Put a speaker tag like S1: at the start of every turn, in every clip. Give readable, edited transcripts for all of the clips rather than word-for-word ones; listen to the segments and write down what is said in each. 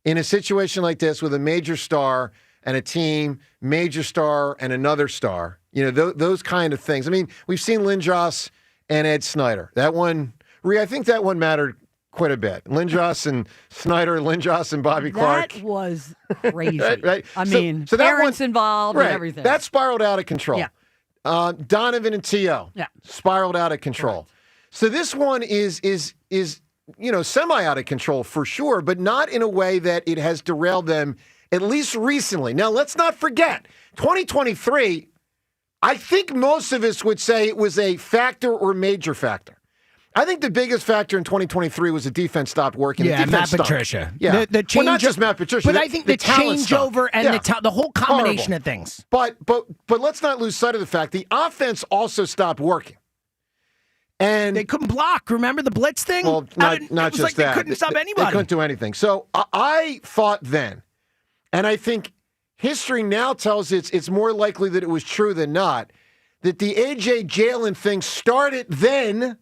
S1: in a situation like this with a major star and a team, major star and another star, those kind of things. I mean, we've seen Lindros and Ed Snyder. That one, Rhea, I think that one mattered quite a bit. Lindros and Snyder, Lindros and Bobby Clark.
S2: That was crazy.
S1: right?
S2: I mean,
S1: so that
S2: parents involved and everything.
S1: That spiraled out of control.
S2: Yeah.
S1: Donovan and T.O. spiraled out of control.
S2: Correct.
S1: So this one is semi out of control for sure, but not in a way that it has derailed them, at least recently. Now, let's not forget, 2023, I think most of us would say it was a factor or major factor. I think the biggest factor in 2023 was the defense stopped working.
S3: Yeah,
S1: the
S3: Matt
S1: defense
S3: Patricia.
S1: Yeah,
S3: The change,
S1: not just Matt Patricia,
S3: but I think the changeover and the whole combination
S1: Horrible.
S3: of things.
S1: But let's not lose sight of the fact the offense also stopped working. And
S3: they couldn't block. Remember the blitz thing?
S1: Well, not just
S3: like
S1: that.
S3: They couldn't stop anybody.
S1: They couldn't do anything. So I thought then, and I think history now tells it's more likely that it was true than not, that the A.J. Jalen thing started then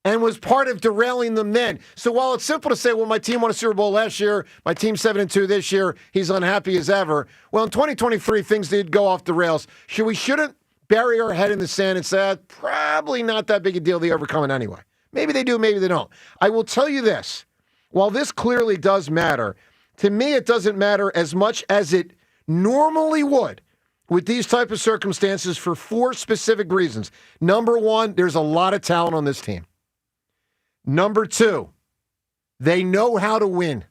S1: and was part of derailing them then. So while it's simple to say, well, my team won a Super Bowl last year, my team's 7-2 this year, he's unhappy as ever. Well, in 2023, things did go off the rails. Shouldn't bury our head in the sand and say, probably not that big a deal. They overcome it anyway. Maybe they do, maybe they don't. I will tell you this. While this clearly does matter, to me it doesn't matter as much as it normally would with these type of circumstances for 4 specific reasons. Number 1, there's a lot of talent on this team. Number 2, they know how to win.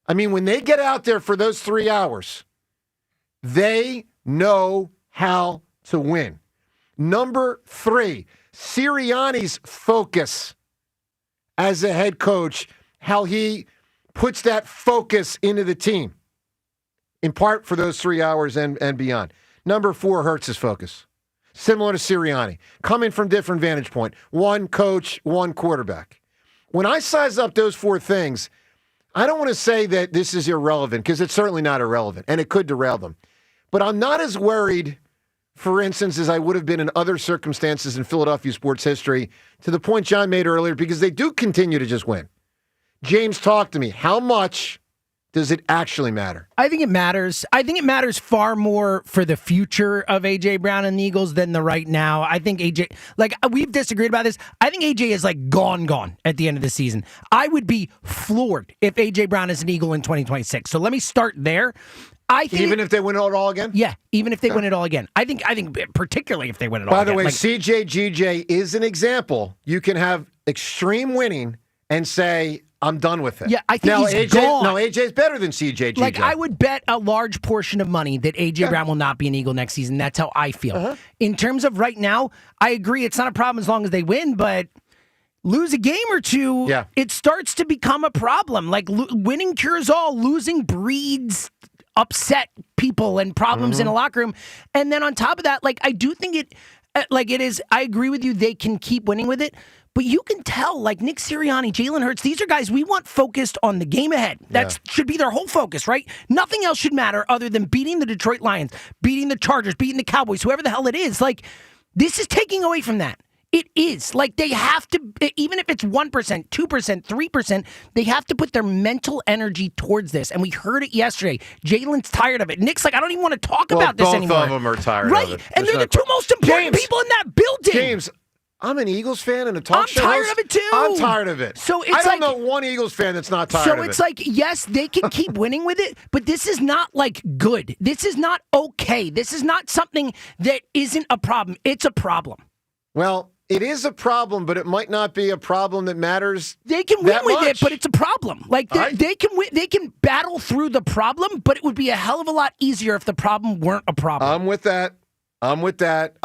S1: I mean, when they get out there for those 3 hours, they know how to win. Number 3, Sirianni's focus as a head coach, how he puts that focus into the team, in part for those 3 hours and beyond. Number 4, Hurts' focus. Similar to Sirianni, coming from different vantage point. One coach, one quarterback. When I size up those 4 things, I don't want to say that this is irrelevant, because it's certainly not irrelevant, and it could derail them. But I'm not as worried, for instance, as I would have been in other circumstances in Philadelphia sports history, to the point John made earlier, because they do continue to just win. James, talk to me. How much does it actually matter?
S3: I think it matters. I think it matters far more for the future of A.J. Brown and the Eagles than the right now. I think A.J., we've disagreed about this. I think A.J. is gone at the end of the season. I would be floored if A.J. Brown is an Eagle in 2026. So let me start there.
S1: Even if they win it all again?
S3: Yeah, even if they win it all again. I think particularly if they win it all
S1: again.
S3: By the
S1: way, CJ is an example. You can have extreme winning and say, I'm done with it.
S3: Yeah, I think he's gone.
S1: No, AJ's better than CJ.
S3: I would bet a large portion of money that A.J. Brown will not be an Eagle next season. That's how I feel. In terms of right now, I agree it's not a problem as long as they win, but lose a game or two, it starts to become a problem. Winning cures all, losing breeds upset people and problems in a locker room. And then on top of that, I do think it is, I agree with you, they can keep winning with it. But you can tell, Nick Sirianni, Jalen Hurts, these are guys we want focused on the game ahead. That should be their whole focus, right? Nothing else should matter other than beating the Detroit Lions, beating the Chargers, beating the Cowboys, whoever the hell it is. This is taking away from that. It is. They have to, even if it's 1%, 2%, 3%, they have to put their mental energy towards this. And we heard it yesterday. Jalen's tired of it. Nick's I don't even want to talk about this anymore.
S1: Both of them are tired
S3: of
S1: it.
S3: Right. And they're the 2 most important people in that building.
S1: James, I'm an Eagles fan and a talk show
S3: I'm tired
S1: host.
S3: of it too.
S1: I'm tired of it.
S3: So it's
S1: I don't know one Eagles fan that's not tired of it.
S3: So it's yes, they can keep winning with it, but this is not good. This is not okay. This is not something that isn't a problem. It's a problem.
S1: Well, it is a problem, but it might not be a problem that matters.
S3: They can win with it, but it's a problem. They can win, they can battle through the problem, but it would be a hell of a lot easier if the problem weren't a problem.
S1: I'm with that. All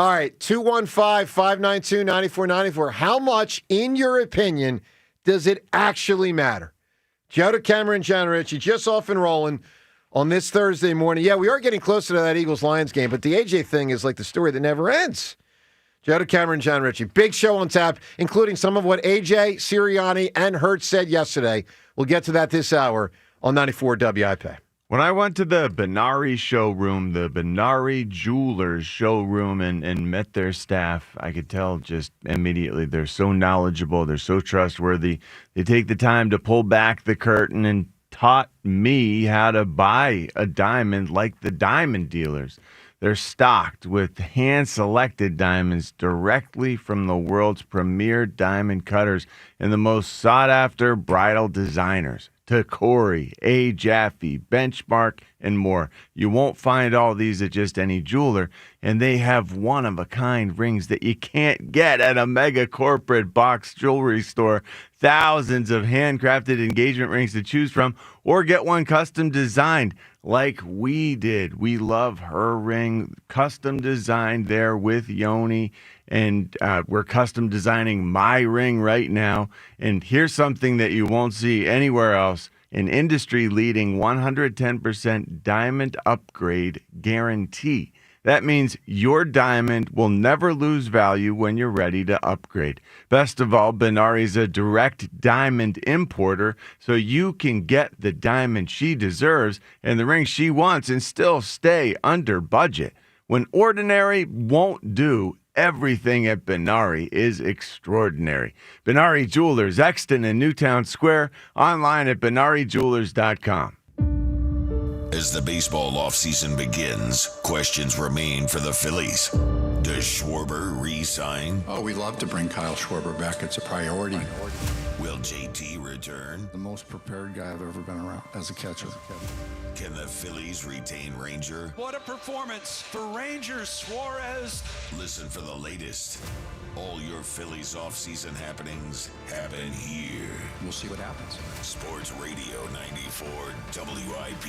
S1: right, 215-592-9494. How much, in your opinion, does it actually matter? Joe DeCamera and John Ritchie just off and rolling on this Thursday morning. Yeah, we are getting closer to that Eagles-Lions game, but the AJ thing is the story that never ends. Joe DeCamera and John Ritchie. Big show on tap, including some of what AJ, Sirianni, and Hurts said yesterday. We'll get to that this hour on 94 WIP.
S4: When I went to the Benari showroom, the Benari Jewelers showroom, and met their staff, I could tell just immediately they're so knowledgeable, they're so trustworthy. They take the time to pull back the curtain and taught me how to buy a diamond like the diamond dealers. They're stocked with hand-selected diamonds directly from the world's premier diamond cutters and the most sought-after bridal designers. Tacori, A. Jaffe, Benchmark, and more. You won't find all these at just any jeweler, and they have one-of-a-kind rings that you can't get at a mega corporate box jewelry store. Thousands of handcrafted engagement rings to choose from, or get one custom designed like we did. We love her ring, custom designed there with Yoni. And we're custom designing my ring right now. And here's something that you won't see anywhere else. An industry-leading 110% diamond upgrade guarantee. That means your diamond will never lose value when you're ready to upgrade. Best of all, Benari's a direct diamond importer, so you can get the diamond she deserves and the ring she wants and still stay under budget. When ordinary won't do, everything at Benari is extraordinary. Benari Jewelers, Exton and Newtown Square, online at benarijewelers.com.
S5: As the baseball offseason begins, questions remain for the Phillies. Does Schwarber re-sign?
S6: Oh, we'd love to bring Kyle Schwarber back. It's a priority.
S5: Will JT return?
S6: The most prepared guy I've ever been around as a catcher.
S5: Can the Phillies retain Ranger?
S7: What a performance for Ranger Suarez.
S5: Listen for the latest. All your Phillies offseason happenings happen here.
S6: We'll see what happens.
S5: Sports Radio 94 WIP.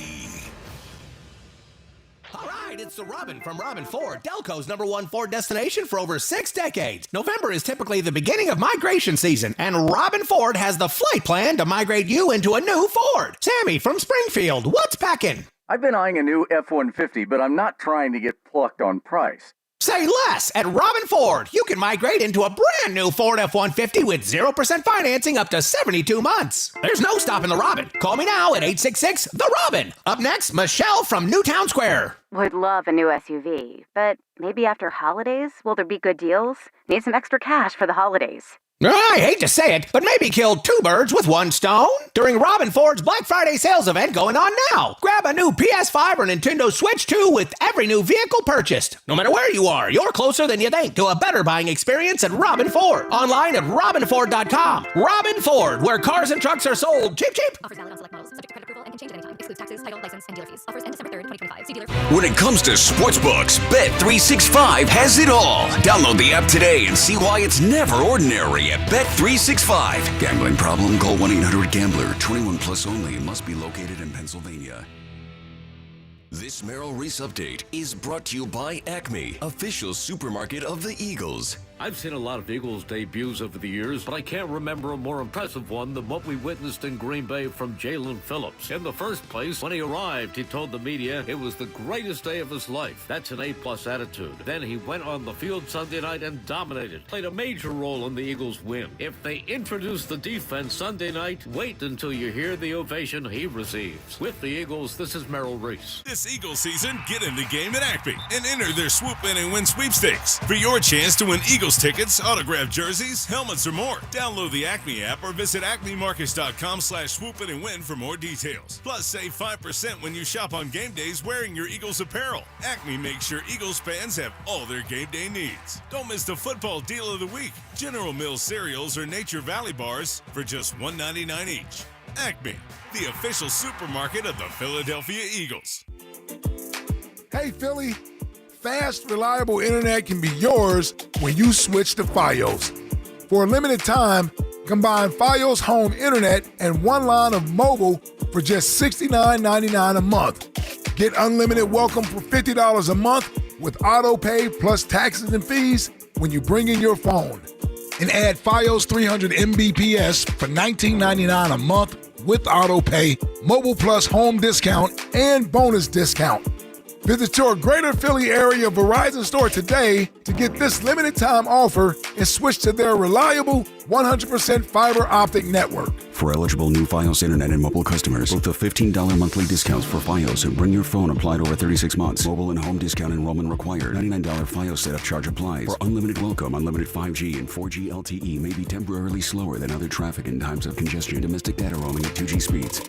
S8: All right, it's the Robin from Robin Ford, Delco's #1 Ford destination for over 6 decades. November is typically the beginning of migration season, and Robin Ford has the flight plan to migrate you into a new Ford. Sammy from Springfield, what's packing?
S9: I've been eyeing a new F-150, but I'm not trying to get plucked on price.
S8: Say less. At Robin Ford, you can migrate into a brand new Ford F-150 with 0% financing up to 72 months. There's no stopping the Robin. Call me now at 866-THE-ROBIN. Up next, Michelle from Newtown Square.
S10: Would love a new SUV, but maybe after holidays, will there be good deals? Need some extra cash for the holidays.
S8: I hate to say it, but maybe kill 2 birds with 1 stone during Robin Ford's Black Friday sales event going on now. Grab a new PS5 or Nintendo Switch 2 with every new vehicle purchased. No matter where you are, you're closer than you think to a better buying experience at Robin Ford. Online at robinford.com. Robin Ford, where cars and trucks are sold cheap, cheap.
S11: Offers valid on select models, subject to credit approval and can change at any time. Excludes taxes, title, license, and dealer fees. Offers end December 3rd, 2025. See dealer.
S12: When it comes to sportsbooks, Bet365 has it all. Download the app today and see why it's never ordinary at Bet365. Gambling problem? Call 1-800-GAMBLER. 21 plus only. Must be located in Pennsylvania. This Merrill Reese update is brought to you by Acme, official supermarket of the Eagles.
S13: I've seen a lot of Eagles debuts over the years, but I can't remember a more impressive one than what we witnessed in Green Bay from Jalen Phillips. In the first place, when he arrived, he told the media it was the greatest day of his life. That's an A-plus attitude. Then he went on the field Sunday night and dominated, played a major role in the Eagles' win. If they introduce the defense Sunday night, wait until you hear the ovation he receives. With the Eagles, this is Merrill Reese.
S14: This Eagles season, get in the game at Acme and enter their Swoop In and Win sweepstakes for your chance to win Eagles tickets, autographed jerseys, helmets, or more. Download the Acme app or visit acmemarkets.com/swoopinandwin for more details. Plus, save 5% when you shop on game days wearing your Eagles apparel. Acme makes sure Eagles fans have all their game day needs. Don't miss the football deal of the week. General Mills cereals or Nature Valley bars for just $1.99 each. Acme, the official supermarket of the Philadelphia Eagles.
S15: Hey, Philly. Fast, reliable internet can be yours when you switch to Fios. For a limited time, combine Fios home internet and 1 line of mobile for just $69.99 a month. Get unlimited welcome for $50 a month with auto pay plus taxes and fees when you bring in your phone. And add Fios 300 Mbps for $19.99 a month with auto pay, mobile plus home discount, and bonus discount. Visit your greater Philly area Verizon store today to get this limited time offer and switch to their reliable 100% fiber optic network.
S12: For eligible new Fios internet and mobile customers, both the $15 monthly discounts for Fios and Bring Your Phone applied over 36 months. Mobile and home discount enrollment required. $99 Fios setup charge applies. For unlimited welcome, unlimited 5G and 4G LTE may be temporarily slower than other traffic in times of congestion. Domestic data roaming at 2G speeds.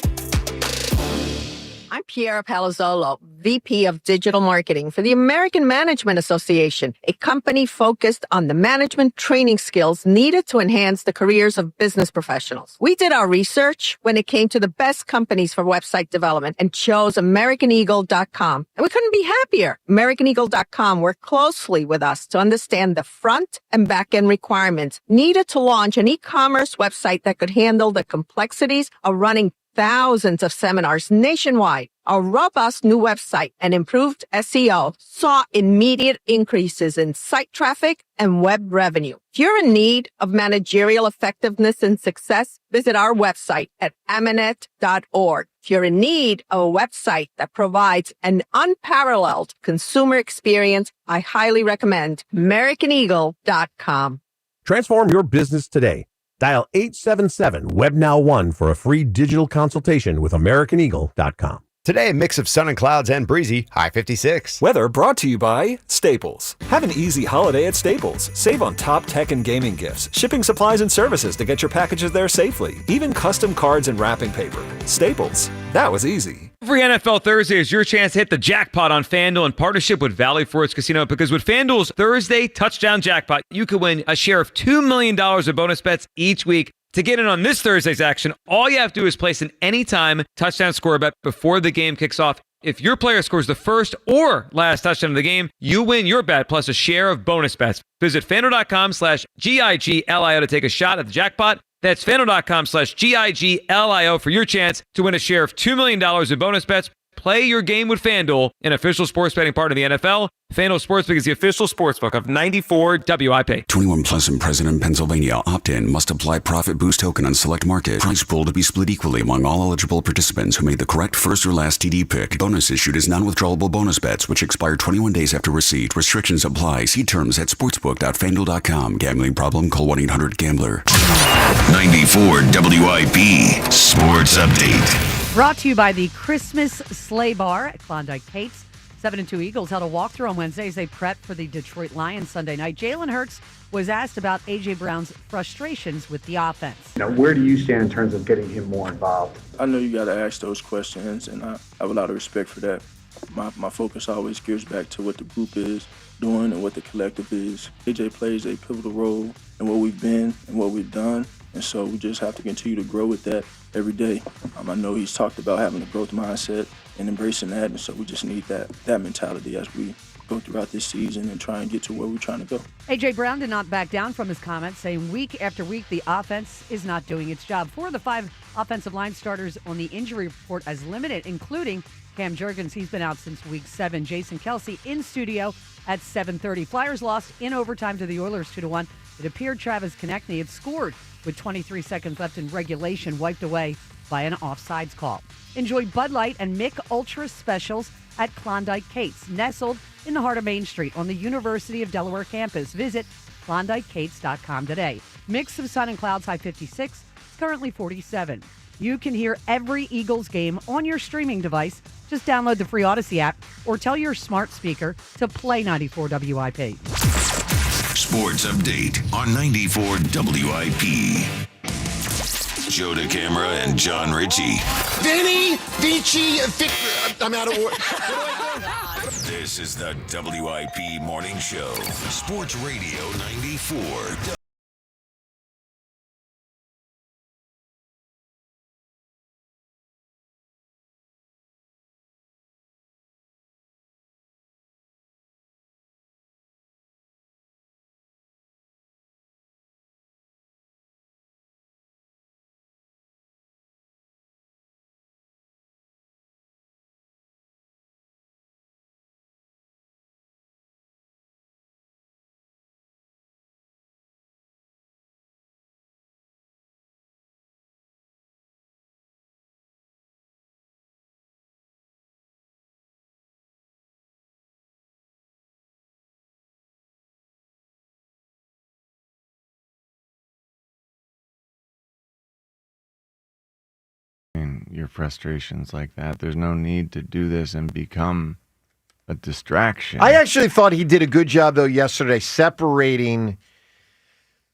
S16: Piera Palazzolo, VP of Digital Marketing for the American Management Association, a company focused on the management training skills needed to enhance the careers of business professionals. We did our research when it came to the best companies for website development and chose AmericanEagle.com. And we couldn't be happier. AmericanEagle.com worked closely with us to understand the front and back end requirements needed to launch an e-commerce website that could handle the complexities of running thousands of seminars nationwide. Our robust new website and improved SEO saw immediate increases in site traffic and web revenue. If you're in need of managerial effectiveness and success, visit our website at amanet.org. If you're in need of a website that provides an unparalleled consumer experience, I highly recommend AmericanEagle.com.
S17: Transform your business today. Dial 877-WEB-NOW-1 for a free digital consultation with AmericanEagle.com.
S18: Today, a mix of sun and clouds and breezy, high 56.
S19: Weather brought to you by Staples. Have an easy holiday at Staples. Save on top tech and gaming gifts, shipping supplies and services to get your packages there safely, even custom cards and wrapping paper. Staples. That was easy.
S20: Every NFL Thursday is your chance to hit the jackpot on FanDuel in partnership with Valley Forge Casino, because with FanDuel's Thursday Touchdown Jackpot, you could win a share of $2 million of bonus bets each week. To get in on this Thursday's action, all you have to do is place an anytime touchdown score bet before the game kicks off. If your player scores the first or last touchdown of the game, you win your bet plus a share of bonus bets. Visit FanDuel.com/GIGLIO to take a shot at the jackpot. That's FanDuel.com/GIGLIO for your chance to win a share of $2 million in bonus bets. Play your game with FanDuel, an official sports betting partner of the NFL. FanDuel Sportsbook is the official sportsbook of 94 WIP.
S12: 21 plus and present in Pennsylvania. Opt-in. Must apply profit boost token on select market. Price pool to be split equally among all eligible participants who made the correct first or last TD pick. Bonus issued as non-withdrawable bonus bets, which expire 21 days after receipt. Restrictions apply. See terms at sportsbook.fanduel.com. Gambling problem? Call 1-800-GAMBLER. 94 WIP Sports Update.
S2: Brought to you by the Christmas Sleigh Bar at Klondike Kate's. 7-2 Eagles held a walkthrough on Wednesday as they prepped for the Detroit Lions Sunday night. Jalen Hurts was asked about A.J. Brown's frustrations with the offense.
S21: Now, where do you stand in terms of getting him more involved?
S22: I know you got to ask those questions, and I have a lot of respect for that. My focus always gears back to what the group is doing and what the collective is. A.J. plays a pivotal role in what we've been and what we've done, and so we just have to continue to grow with that every day. I know he's talked about having a growth mindset and embracing that, and so we just need that mentality as we go throughout this season and try and get to where we're trying to go.
S2: A.J. Brown did not back down from his comments, saying week after week the offense is not doing its job. 4 of the 5 offensive line starters on the injury report as limited, including Cam Jurgens. He's been out since week 7. Jason Kelce in studio at 7:30. Flyers lost in overtime to the Oilers 2-1. It appeared Travis Konechny had scored with 23 seconds left in regulation, wiped away by an offsides call. Enjoy Bud Light and Mick Ultra specials at Klondike Kate's, nestled in the heart of Main Street on the University of Delaware campus. Visit KlondikeKates.com today. Mix of sun and clouds, high 56. It's currently 47. You can hear every Eagles game on your streaming device. Just download the free Odyssey app or tell your smart speaker to play 94 WIP.
S5: Sports Update on 94 WIP. Joe DeCamera and John Ritchie.
S1: Vinny, Vici, I'm out of order.
S5: This is the WIP Morning Show. Sports Radio 94.
S4: Your frustrations like that. There's no need to do this and become a distraction.
S1: I actually thought he did a good job, though, yesterday, separating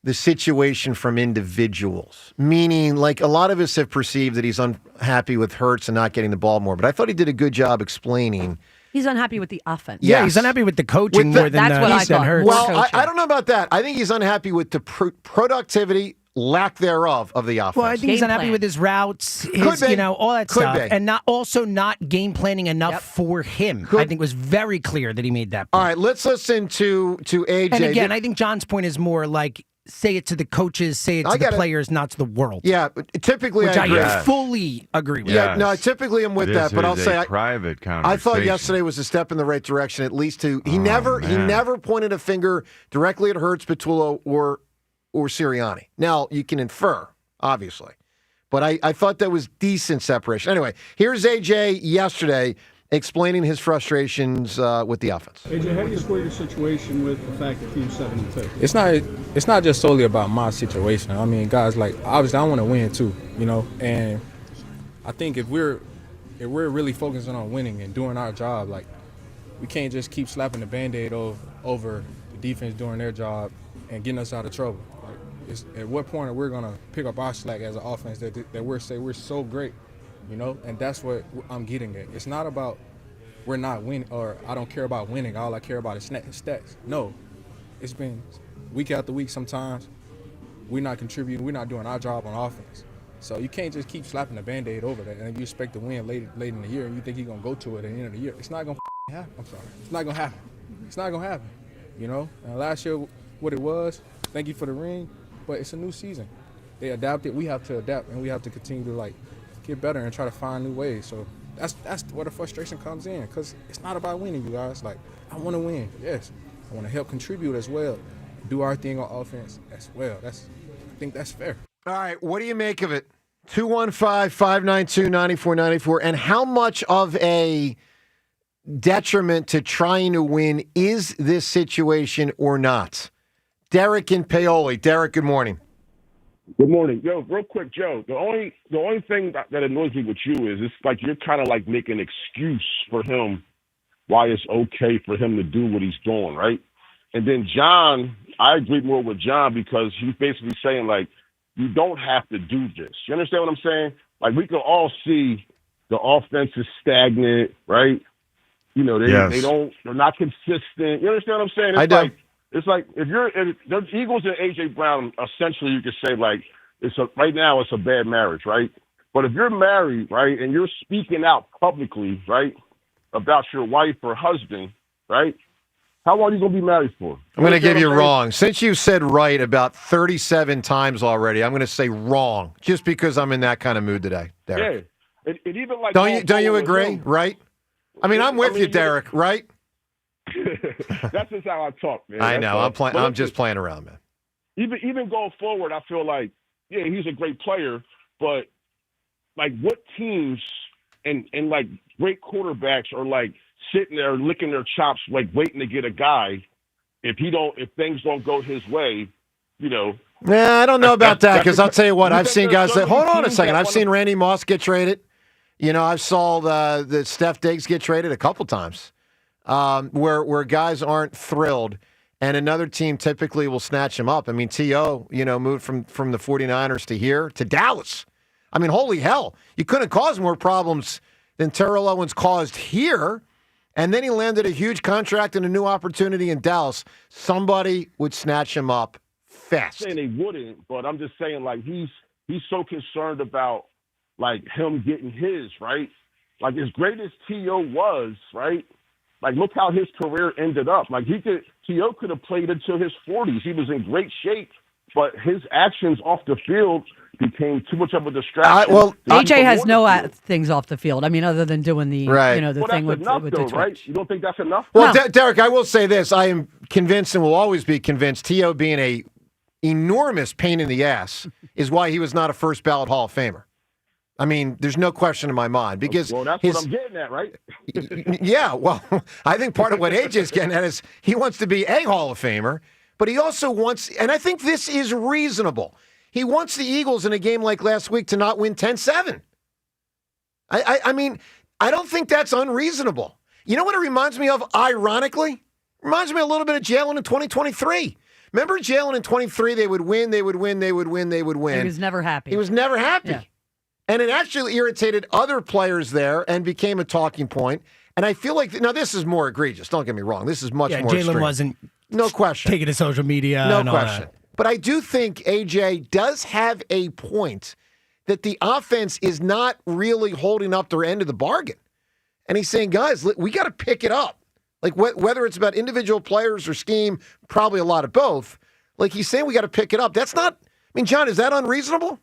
S1: the situation from individuals, meaning like a lot of us have perceived that he's unhappy with Hurts and not getting the ball more, but I thought he did a good job explaining.
S2: He's unhappy with the offense.
S3: Yeah, he's unhappy with the coaching more than
S2: that's what I thought.
S3: Hurts.
S1: Well, I don't know about that. I think he's unhappy with the productivity, lack thereof of the offense.
S3: Well, I think he's unhappy with his routes, his, all that stuff, and not game planning enough for him. I think was very clear that he made that point.
S1: All right, let's listen to AJ.
S3: And again, I think John's point is more like say it to the coaches, say it to the players, not to the world.
S1: Yeah, typically
S3: which
S1: I agree.
S3: Fully agree with.
S1: Yeah, no, typically I'm with that, but I'll say
S4: private conversation.
S1: I thought yesterday was a step in the right direction, at least to he never pointed a finger directly at Hurts, Patullo, or Sirianni. Now you can infer, obviously, but I thought that was decent separation. Anyway, here's AJ yesterday explaining his frustrations with the offense.
S7: AJ, how do you square your situation with the fact that team's 7-2?
S23: It's not just solely about my situation. I mean, guys, like obviously I want to win too, and I think if we're really focusing on winning and doing our job, like we can't just keep slapping the Band-Aid over the defense doing their job and getting us out of trouble. Like, at what point are we gonna pick up our slack as an offense that we're so great? And that's what I'm getting at. It's not about we're not winning or I don't care about winning. All I care about is stats. No, it's been week after week sometimes we're not contributing. We're not doing our job on offense. So you can't just keep slapping the Band-Aid over that. And if you expect to win late in the year and you think you're going to go to it at the end of the year, it's not going to happen. I'm sorry. It's not going to happen. It's not going to happen. And last year what it was, thank you for the ring, but it's a new season. They adapted. We have to adapt and we have to continue to get better and try to find new ways. So that's where the frustration comes in because it's not about winning, you guys. Like, I want to win, yes. I want to help contribute as well, do our thing on offense as well. I think that's fair.
S1: All right, what do you make of it? 215-592-9494. And how much of a detriment to trying to win is this situation or not? Derek in Paoli. Derek, good morning.
S24: Good morning. Yo, real quick, Joe, the only thing that annoys me with you is it's like you're kind of like making an excuse for him why it's okay for him to do what he's doing, right? And then John, I agree more with John because he's basically saying, like, you don't have to do this. You understand what I'm saying? Like, we can all see the offense is stagnant, right? They're not consistent. You understand what I'm saying? It's like if the Eagles and A.J. Brown, essentially you could say like right now it's a bad marriage, right? But if you're married, right, and you're speaking out publicly, right, about your wife or husband, right, how long are you going to be married for?
S1: I'm going to give you wrong. Since you said right about 37 times already, I'm going to say wrong just because I'm in that kind of mood today, Derek.
S24: Yeah. It even like
S1: don't you agree, right? I mean, I'm with you, Derek, right?
S24: That's just how I talk, man.
S1: I know. I'm just playing around, man.
S24: Even going forward, I feel like, yeah, he's a great player, but like what teams and like great quarterbacks are like sitting there licking their chops, like waiting to get a guy if things don't go his way,
S1: Yeah, I don't know about that because I'll tell you what, I've seen guys that hold on a second. I've seen I Moss get traded. I saw the Steph Diggs get traded a couple times. Where guys aren't thrilled, and another team typically will snatch him up. I mean, T.O., moved from the 49ers to here, to Dallas. I mean, holy hell. You couldn't cause more problems than Terrell Owens caused here, and then he landed a huge contract and a new opportunity in Dallas. Somebody would snatch him up fast.
S24: I'm saying they wouldn't, but I'm just saying, like, he's so concerned about, like, him getting his, right? Like, as great as T.O. was, right? Like, look how his career ended up. Like, T.O. could have played until his 40s. He was in great shape, but his actions off the field became too much of a distraction.
S2: AJ has no things off the field. I mean, other than doing the thing with
S24: enough,
S2: with
S24: though,
S2: the Twitch.
S24: right? You don't think that's enough?
S1: Well, Derek, I will say this. I am convinced and will always be convinced T.O. being a enormous pain in the ass is why he was not a first ballot Hall of Famer. I mean, there's no question in my mind because
S24: that's what I'm getting at, right?
S1: Yeah, well, I think part of what AJ's getting at is he wants to be a Hall of Famer, but he also wants, and I think this is reasonable, he wants the Eagles in a game like last week to not win 10-7. I mean, I don't think that's unreasonable. You know what it reminds me of, ironically? It reminds me a little bit of Jalen in 2023. Remember Jalen in 23, they would win. He
S2: was never happy.
S1: He was never happy.
S2: Yeah.
S1: And it actually irritated other players there and became a talking point. And I feel like, now this is more egregious. Don't get me wrong. This is much more
S3: Jalen
S1: extreme.
S3: wasn't
S1: no question.
S3: taking to social media.
S1: No
S3: and all
S1: question.
S3: that.
S1: But I do think AJ does have a point that the offense is not really holding up their end of the bargain. And he's saying, guys, we got to pick it up. Like whether it's about individual players or scheme, probably a lot of both. Like he's saying we got to pick it up. That's not, I mean, John, is that unreasonable?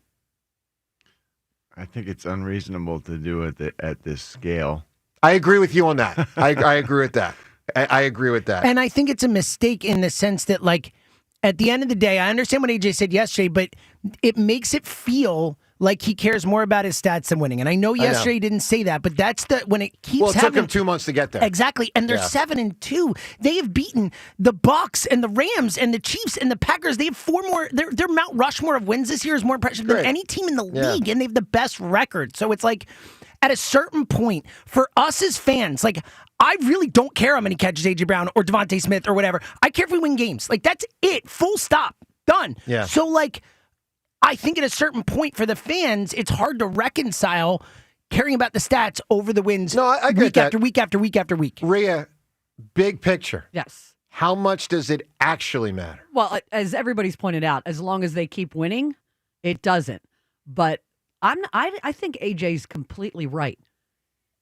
S4: I think it's unreasonable to do it at this scale.
S1: I agree with you on that. I agree with that. I agree with that.
S3: And I think it's a mistake in the sense that, like, at the end of the day, I understand what AJ said yesterday, but it makes it feel like he cares more about his stats than winning. And I know yesterday he didn't say that, but that's when it keeps
S1: Well, it took him 2 months to get there.
S3: Exactly. And they're 7-2. They have beaten the Bucs and the Rams and the Chiefs and the Packers. They have 4 more. Their Mount Rushmore of wins this year is more impressive than any team in the league, and they have the best record. So it's like, at a certain point, for us as fans, like, I really don't care how many catches A.J. Brown or Devontae Smith or whatever. I care if we win games. Like, that's it. Full stop. Done.
S1: Yeah.
S3: So, like, I think at a certain point for the fans, it's hard to reconcile caring about the stats over the wins
S1: I get
S3: week
S1: that.
S3: after week after week after week.
S1: Rhea, big picture.
S2: Yes.
S1: How much does it actually matter?
S2: Well, as everybody's pointed out, as long as they keep winning, it doesn't. But I think AJ's completely right.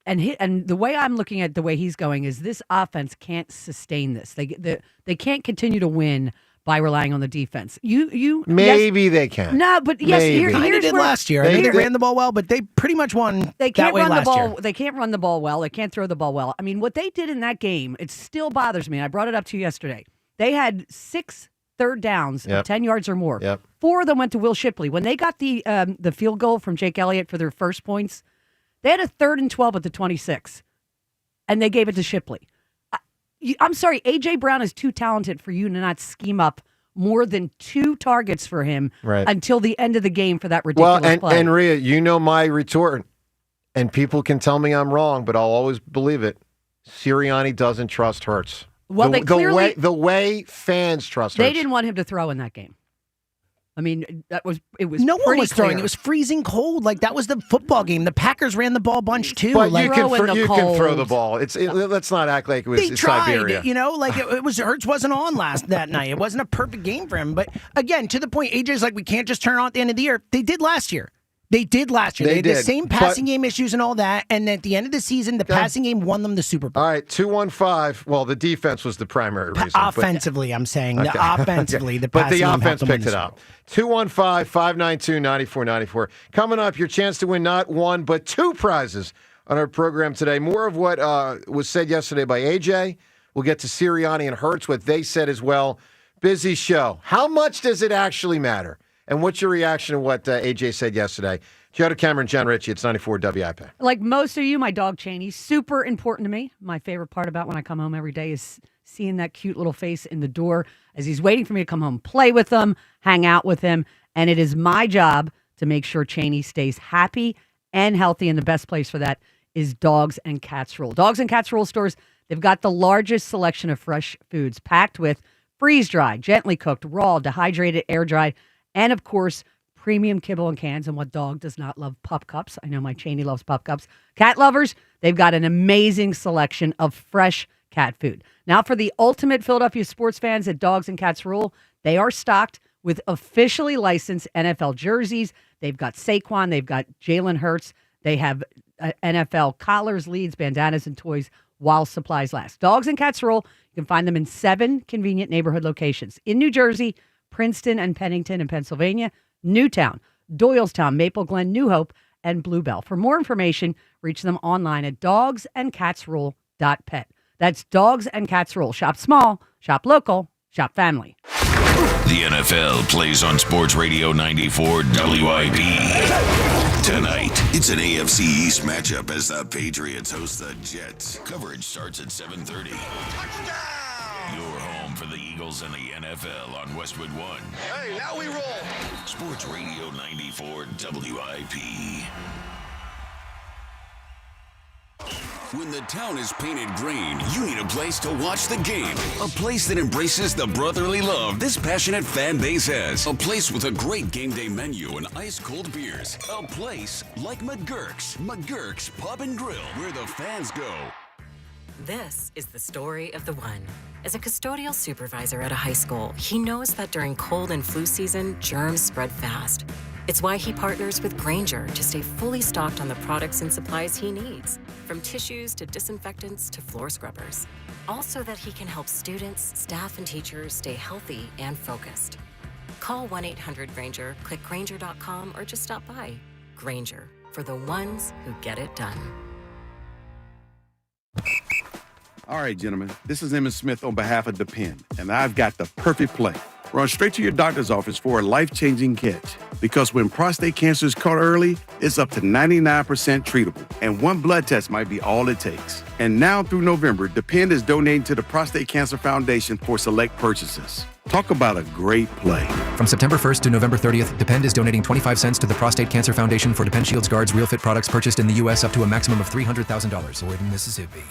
S2: And the way I'm looking at the way he's going is this offense can't sustain this. They can't continue to win by relying on the defense.
S1: Maybe they can.
S2: No, but yes, here's
S3: they did
S2: where,
S3: last year. They ran the ball well, but they pretty much won that way last year.
S2: They can't run the ball well. They can't throw the ball well. I mean, what they did in that game, it still bothers me. I brought it up to you yesterday. They had 6 third downs of 10 yards or more. 4 of them went to Will Shipley. When they got the field goal from Jake Elliott for their first points, they had a 3rd and 12 at the 26, and they gave it to Shipley. I'm sorry, A.J. Brown is too talented for you to not scheme up more than 2 targets for him until the end of the game for that ridiculous play.
S1: And Rhea, you know my retort, and people can tell me I'm wrong, but I'll always believe it. Sirianni doesn't trust Hurts.
S2: Well,
S1: the way fans trust Hurts.
S2: They didn't want him to throw in that game. I mean, it was
S3: no one was throwing.
S2: clear.
S3: It was freezing cold. Like, that was the football game. The Packers ran the ball a bunch too.
S1: But
S3: like,
S1: you can throw the ball. Let's not act like it was
S3: they tried,
S1: Siberia.
S3: You know, like it was Hurts wasn't on that night. It wasn't a perfect game for him. But again, to the point, AJ's like, we can't just turn on at the end of the year. They did last year. They had the same passing game issues and all that. And at the end of the season, the passing game won them the Super Bowl.
S1: All right, 215. Well, the defense was the primary reason.
S3: Offensively, I'm saying.
S1: Okay.
S3: Offensively, the
S1: but
S3: passing
S1: the
S3: game
S1: offense
S3: helped them win
S1: picked
S3: the
S1: it
S3: Super
S1: up.
S3: Bowl.
S1: 215-592-9494. Coming up, your chance to win not 1, but 2 prizes on our program today. More of what was said yesterday by AJ. We'll get to Sirianni and Hurts, what they said as well. Busy show. How much does it actually matter? And what's your reaction to what AJ said yesterday? Joe Cameron, John Ritchie, it's 94 WIP.
S2: Like most of you, my dog Cheney's super important to me. My favorite part about when I come home every day is seeing that cute little face in the door as he's waiting for me to come home, play with him, hang out with him. And it is my job to make sure Cheney stays happy and healthy. And the best place for that is Dogs and Cats Rule. Dogs and Cats Rule stores, they've got the largest selection of fresh foods packed with freeze-dried, gently cooked, raw, dehydrated, air-dried, and of course, premium kibble and cans. And what dog does not love pup cups? I know my Cheney loves pup cups. Cat lovers, they've got an amazing selection of fresh cat food. Now, for the ultimate Philadelphia sports fans at Dogs and Cats Rule, they are stocked with officially licensed NFL jerseys. They've got Saquon. They've got Jalen Hurts. They have NFL collars, leads, bandanas, and toys while supplies last. Dogs and Cats Rule, you can find them in 7 convenient neighborhood locations. In New Jersey, Princeton and Pennington in Pennsylvania, Newtown, Doylestown, Maple Glen, New Hope, and Bluebell. For more information, reach them online at dogsandcatsrule.pet. That's Dogs and Cats Rule. Shop small, shop local, shop family.
S5: The NFL plays on Sports Radio 94 WIP. Tonight, it's an AFC East matchup as the Patriots host the Jets. Coverage starts at 7:30. Your home for the Eagles and the NFL on Westwood One.
S6: Hey, now we roll.
S5: Sports Radio 94 WIP.
S12: When the town is painted green, you need a place to watch the game. A place that embraces the brotherly love this passionate fan base has. A place with a great game day menu and ice-cold beers. A place like McGurk's Pub and Grill, where the fans go.
S6: This is the story of the one. As a custodial supervisor at a high school, he knows that during cold and flu season, germs spread fast. It's why he partners with Grainger to stay fully stocked on the products and supplies he needs, from tissues to disinfectants to floor scrubbers. Also that he can help students, staff, and teachers stay healthy and focused. Call 1-800-GRAINGER, click Grainger.com, or just stop by. Grainger, for the ones who get it done.
S8: All right, gentlemen, this is Emmett Smith on behalf of Depend, and I've got the perfect play. Run straight to your doctor's office for a life-changing catch. Because when prostate cancer is caught early, it's up to 99% treatable, and one blood test might be all it takes. And now through November, Depend is donating to the Prostate Cancer Foundation for select purchases. Talk about a great play.
S9: From September 1st to November 30th, Depend is donating 25 cents to the Prostate Cancer Foundation for Depend Shields Guards Real Fit products purchased in the U.S. up to a maximum of $300,000. Or in Mississippi.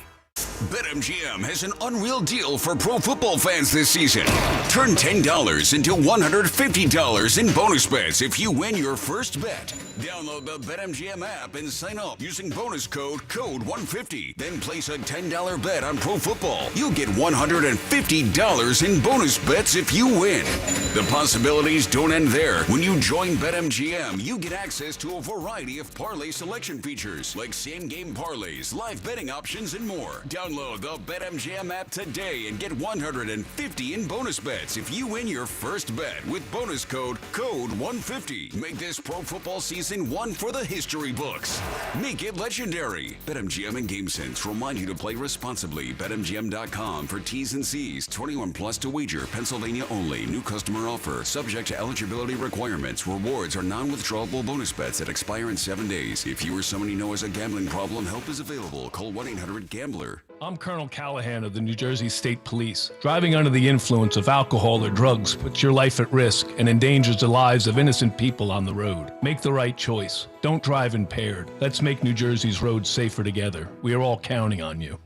S12: BetMGM has an unreal deal for pro football fans this season. Turn $10 into $150 in bonus bets if you win your first bet. Download the BetMGM app and sign up using bonus code CODE150. Then place a $10 bet on pro football. You'll get $150 in bonus bets if you win. The possibilities don't end there. When you join BetMGM, you get access to a variety of parlay selection features like same-game parlays, live betting options, and more. Download the BetMGM app today and get $150 in bonus bets if you win your first bet with bonus code CODE150. Make this pro football season one for the history books. Make it legendary. BetMGM and GameSense remind you to play responsibly. BetMGM.com for T's and C's. 21 plus to wager. Pennsylvania only. New customer offer. Subject to eligibility requirements. Rewards are non-withdrawable bonus bets that expire in 7 days. If you or someone you know has a gambling problem, help is available. Call 1-800-GAMBLER.
S10: I'm Colonel Callahan of the New Jersey State Police. Driving under the influence of alcohol or drugs puts your life at risk and endangers the lives of innocent people on the road. Make the right choice. Don't drive impaired. Let's make New Jersey's roads safer together. We are all counting on you.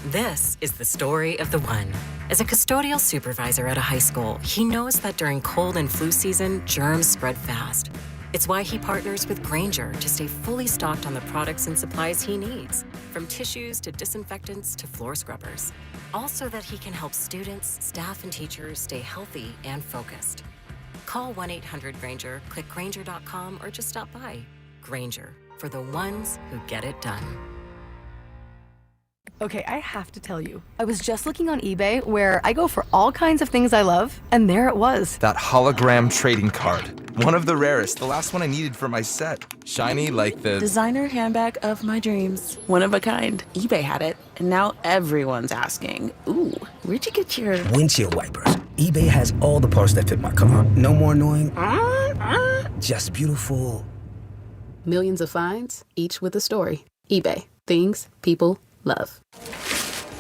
S6: This is the story of the one. As a custodial supervisor at a high school, he knows that during cold and flu season, germs spread fast. It's why he partners with Grainger to stay fully stocked on the products and supplies he needs, from tissues to disinfectants to floor scrubbers. Also that he can help students, staff, and teachers stay healthy and focused. Call 1-800-GRAINGER, click Grainger.com, or just stop by. Grainger, for the ones who get it done.
S25: Okay, I have to tell you, I was just looking on eBay where I go for all kinds of things I love, and there it was.
S26: That hologram trading card. One of the rarest, the last one I needed for my set. Shiny like the
S27: designer handbag of my dreams. One of a kind. eBay had it, and now everyone's asking, ooh, where'd you get your
S28: windshield wipers? eBay has all the parts that fit my car. No more annoying, just beautiful.
S27: Millions of finds, each with a story. eBay. Things people love.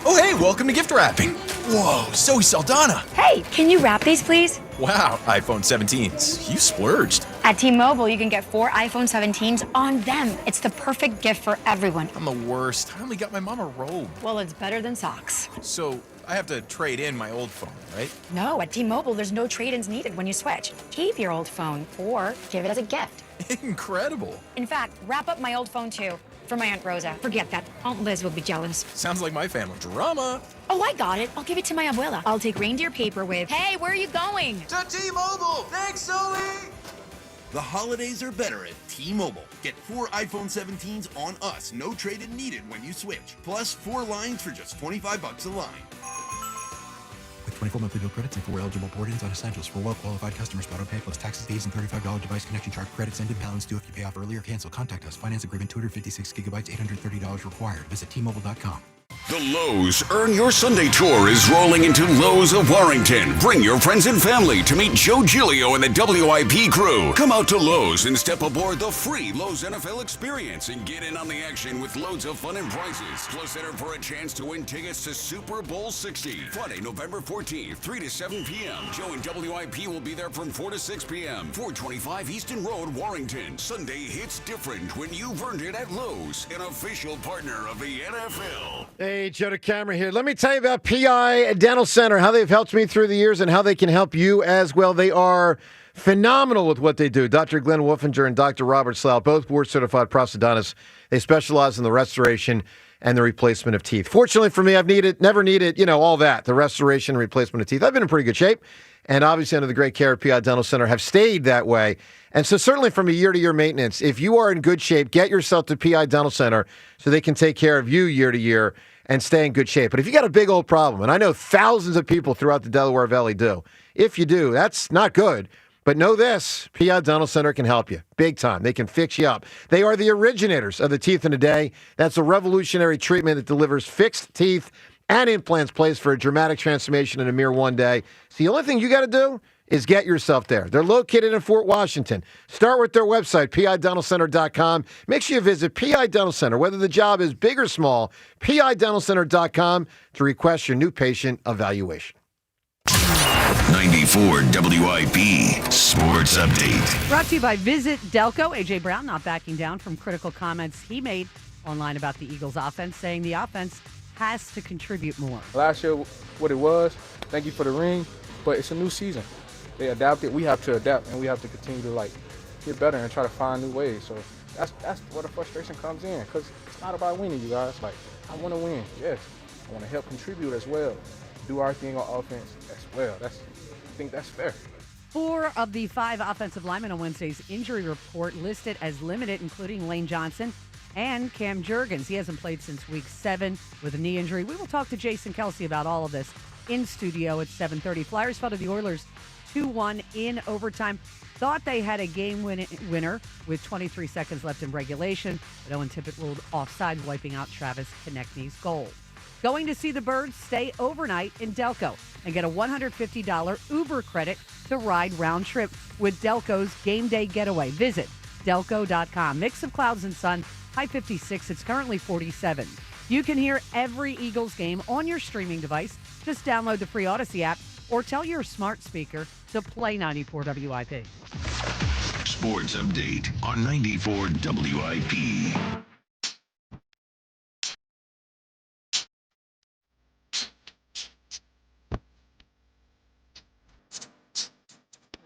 S26: Oh, hey, welcome to gift wrapping. Whoa, Zoe Saldana.
S29: Hey, can you wrap these, please?
S26: Wow, iPhone 17s. You splurged.
S29: At T-Mobile, you can get 4 iPhone 17s on them. It's the perfect gift for everyone.
S26: I'm the worst. I only got my mom a robe.
S29: Well, it's better than socks.
S26: So I have to trade in my old phone, right?
S29: No, at T-Mobile, there's no trade-ins needed when you switch. Keep your old phone or give it as a gift.
S26: Incredible.
S29: In fact, wrap up my old phone, too. For my Aunt Rosa. Forget that. Aunt Liz will be jealous.
S26: Sounds like my family drama.
S29: Oh, I got it. I'll give it to my abuela. I'll take reindeer paper with, hey, where are you going?
S26: To T-Mobile. Thanks, Zoe.
S30: The holidays are better at T-Mobile. Get 4 iPhone 17s on us. No trade-in needed when you switch. Plus 4 lines for just $25 a line.
S31: With 24 monthly bill credits and 4 eligible board-ins on Essentials for well-qualified customers. Auto-pay plus taxes, fees, and $35 device connection charge. Credits end in balance due if you pay off early or cancel. Contact us. Finance agreement 256 gigabytes, $830 required. Visit T-Mobile.com.
S12: The Lowe's Earn Your Sunday Tour is rolling into Lowe's of Warrington. Bring your friends and family to meet Joe Giglio and the WIP crew. Come out to Lowe's and step aboard the free Lowe's NFL experience and get in on the action with loads of fun and prizes. Plus, enter for a chance to win tickets to Super Bowl 60. Friday, November 14th, 3 to 7 p.m. Joe and WIP will be there from 4 to 6 p.m. 425 Easton Road, Warrington. Sunday hits different when you've earned it at Lowe's, an official partner of the NFL.
S1: Hey, Joe DeCamera here. Let me tell you about PI Dental Center, how they've helped me through the years and how they can help you as well. They are phenomenal with what they do. Dr. Glenn Wolfinger and Dr. Robert Slout, both board-certified prosthodontists. They specialize in the restoration and the replacement of teeth. Fortunately for me, I've never needed, all that, the restoration and replacement of teeth. I've been in pretty good shape, and obviously under the great care of PI Dental Center have stayed that way. And so certainly from a year-to-year maintenance, if you are in good shape, get yourself to PI Dental Center so they can take care of you year-to-year and stay in good shape. But if you got a big old problem, and I know thousands of people throughout the Delaware Valley do, if you do, that's not good. But know this, PI Dental Center can help you big time. They can fix you up. They are the originators of the Teeth in a Day. That's a revolutionary treatment that delivers fixed teeth and implants placed for a dramatic transformation in a mere one day. So the only thing you got to do is get yourself there. They're located in Fort Washington. Start with their website, pidentalcenter.com. Make sure you visit PI Dental Center, whether the job is big or small, pidentalcenter.com to request your new patient evaluation.
S5: 94 WIP Sports Update.
S2: Brought to you by Visit Delco. A.J. Brown not backing down from critical comments he made online about the Eagles' offense, saying the offense has to contribute more.
S23: Last year, what it was, thank you for the ring, but it's a new season. They adapted. We have to adapt, and we have to continue to get better and try to find new ways. So that's where the frustration comes in, because it's not about winning, you guys. I want to win, yes. I want to help contribute as well, do our thing on offense as well. I think that's fair.
S2: 4 of the 5 offensive linemen on Wednesday's injury report listed as limited, including Lane Johnson and Cam Jurgens. He hasn't played since week 7 with a knee injury. We will talk to Jason Kelce about all of this in studio at 7:30. Flyers fell to the Oilers 2-1 in overtime. Thought they had a game winner with 23 seconds left in regulation, but Owen Tippett ruled offside, wiping out Travis Konechny's goal. Going to see the Birds, stay overnight in Delco and get a $150 Uber credit to ride round trip with Delco's Game Day Getaway. Visit delco.com. Mix of clouds and sun, high 56. It's currently 47. You can hear every Eagles game on your streaming device. Just download the free Odyssey app or tell your smart speaker to play 94 WIP.
S5: Sports Update on 94 WIP.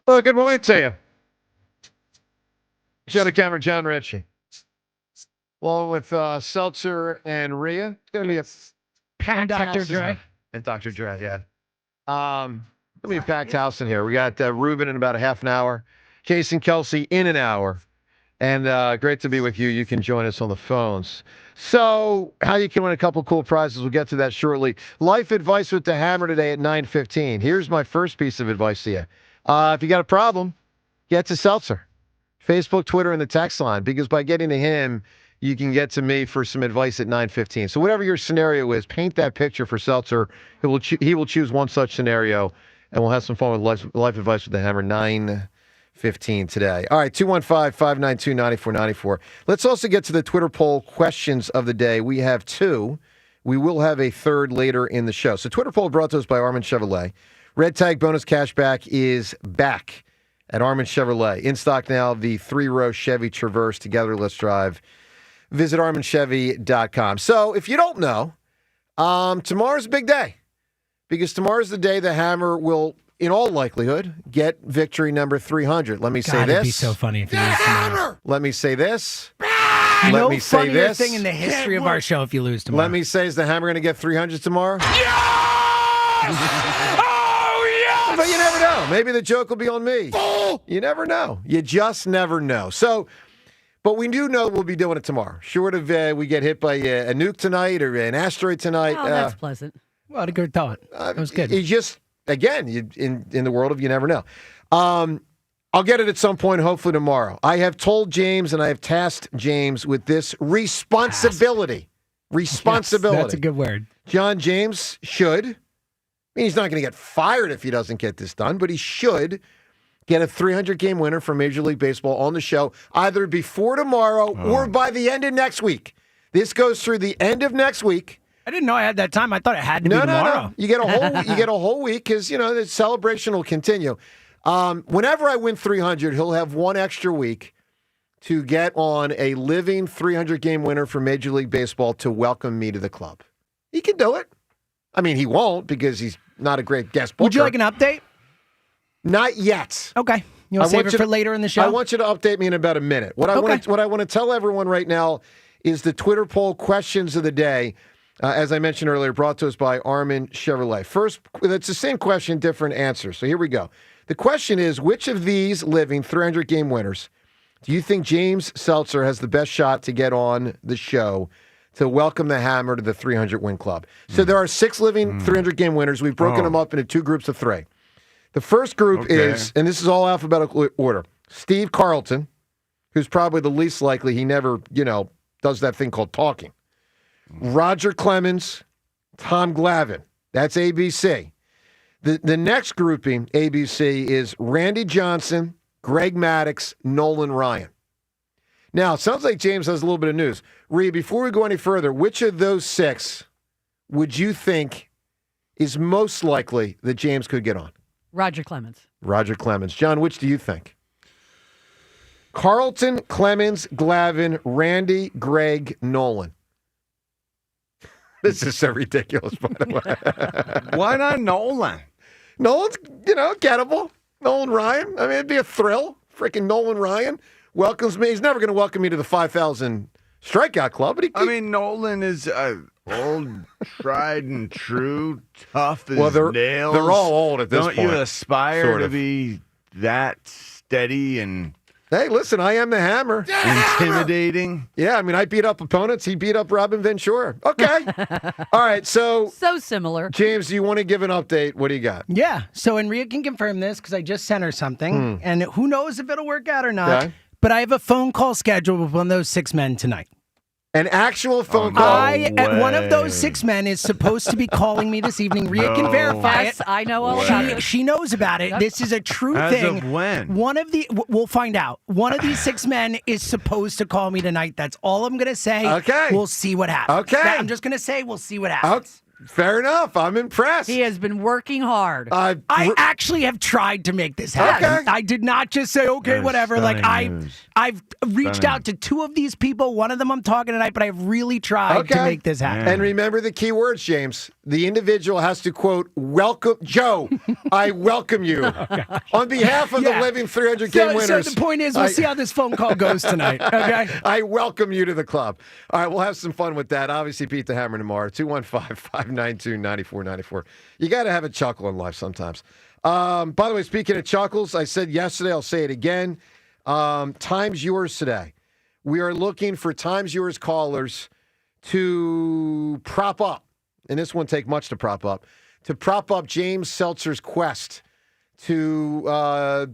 S1: Well, good morning to you. Joe DeCamera, John Ritchie. Along with Seltzer and Rhea. It's going to be a packed
S3: Dr.
S1: house.
S3: Dre.
S1: And Dr. Dre, yeah. Going to be a packed house in here. We got Reuben in about a half an hour. Jason Kelce in an hour. And great to be with you. You can join us on the phones. So how you can win a couple cool prizes. We'll get to that shortly. Life advice with the Hammer today at 9:15. Here's my first piece of advice to you. If you got a problem, get to Seltzer. Facebook, Twitter, and the text line. Because by getting to him, you can get to me for some advice at 9:15. So whatever your scenario is, paint that picture for Seltzer. He will choose one such scenario, and we'll have some fun with life advice with the Hammer 9:15 today. All right, 215-592-9494. Let's also get to the Twitter poll questions of the day. We have 2. We will have a third later in the show. So Twitter poll brought to us by Armin Chevrolet. Red Tag bonus cashback is back at Armin Chevrolet. In stock now, the 3-row Chevy Traverse. Together, let's drive. Visit ArminChevy.com. So if you don't know, tomorrow's a big day because tomorrow's the day the Hammer will, in all likelihood, get victory number 300. Let me say this.
S3: It'd be so funny if you lose tomorrow.
S1: Let me say this.
S3: Let me say this. Thing in the history of our show if you lose tomorrow.
S1: Let me say, is the Hammer going to get 300 tomorrow? But you never know. Maybe the joke will be on me. You never know. You just never know. So, but we do know we'll be doing it tomorrow. Short of we get hit by a nuke tonight or an asteroid tonight.
S2: Oh, that's pleasant.
S3: What a good thought. That was good.
S1: You just, again, in the world of you never know. I'll get it at some point, hopefully tomorrow. I have told James and I have tasked James with this responsibility. Responsibility.
S3: Yes, that's a good word.
S1: John James should. I mean, he's not going to get fired if he doesn't get this done, but he should get a 300-game winner from Major League Baseball on the show either before tomorrow or by the end of next week. This goes through the end of next week.
S3: I didn't know I had that time. I thought it had to be tomorrow.
S1: No. You get a whole week because the celebration will continue. Whenever I win 300, he'll have one extra week to get on a living 300-game winner for Major League Baseball to welcome me to the club. He can do it. I mean, he won't because he's not a great guest booker.
S3: Would you like an update?
S1: Not yet.
S3: Okay. You want to save it for later in the show?
S1: I want you to update me in about a minute. What I want to tell everyone right now is the Twitter poll questions of the day, as I mentioned earlier, brought to us by Armin Chevrolet. First, it's the same question, different answers. So here we go. The question is, which of these living 300-game winners do you think James Seltzer has the best shot to get on the show to welcome the Hammer to the 300-win club? So there are 6 living 300-game winners. We've broken them up into 2 groups of 3. The first group is, and this is all alphabetical order, Steve Carlton, who's probably the least likely. He never, does that thing called talking. Roger Clemens, Tom Glavine. That's ABC. The next grouping, ABC, is Randy Johnson, Greg Maddux, Nolan Ryan. Now, it sounds like James has a little bit of news. Rhea, before we go any further, which of those 6 would you think is most likely that James could get on?
S2: Roger Clemens.
S1: Roger Clemens. John, which do you think? Carlton, Clemens, Glavine, Randy, Greg, Nolan. This is so ridiculous, by the way.
S4: Why not Nolan?
S1: Nolan's, gettable. Nolan Ryan. I mean, it'd be a thrill. Freaking Nolan Ryan welcomes me. He's never going to welcome me to the 5,000 strikeout club. But
S4: Nolan is old, tried and true, tough as nails.
S1: They're all old at this point.
S4: Don't you aspire to be that steady and...
S1: Hey, listen, I am the Hammer.
S4: Intimidating.
S1: Yeah, I mean, I beat up opponents. He beat up Robin Ventura. Okay. All right, so
S2: similar.
S1: James, do you want to give an update? What do you got?
S3: Yeah, so Rhea can confirm this because I just sent her something, and who knows if it'll work out or not, but I have a phone call scheduled with one of those 6 men tonight.
S1: An actual phone call?
S3: One of those 6 men is supposed to be calling me this evening. Rhea can verify it.
S2: I know all about it.
S3: She knows about it. This is a true thing.
S4: As of when?
S3: We'll find out. One of these 6 men is supposed to call me tonight. That's all I'm going to say.
S1: Okay.
S3: We'll see what happens.
S1: Okay.
S3: I'm just going to say we'll see what happens.
S1: Fair enough. I'm impressed.
S2: He has been working hard.
S3: I actually have tried to make this happen.
S1: Okay.
S3: I did not just say, okay, whatever. Like I've reached out to 2 of these people. One of them I'm talking tonight, but I've really tried to make this happen.
S1: And remember the key words, James. The individual has to, quote, welcome, Joe, I welcome you. On behalf of the living 300-game winners.
S3: So the point is, we'll see how this phone call goes tonight, okay?
S1: I welcome you to the club. All right, we'll have some fun with that. Obviously, Pete the Hammer tomorrow, 215-592-9494. You got to have a chuckle in life sometimes. By the way, speaking of chuckles, I said yesterday, I'll say it again. Times Yours today. We are looking for Times Yours callers to prop up, and this won't take much to prop up James Seltzer's quest to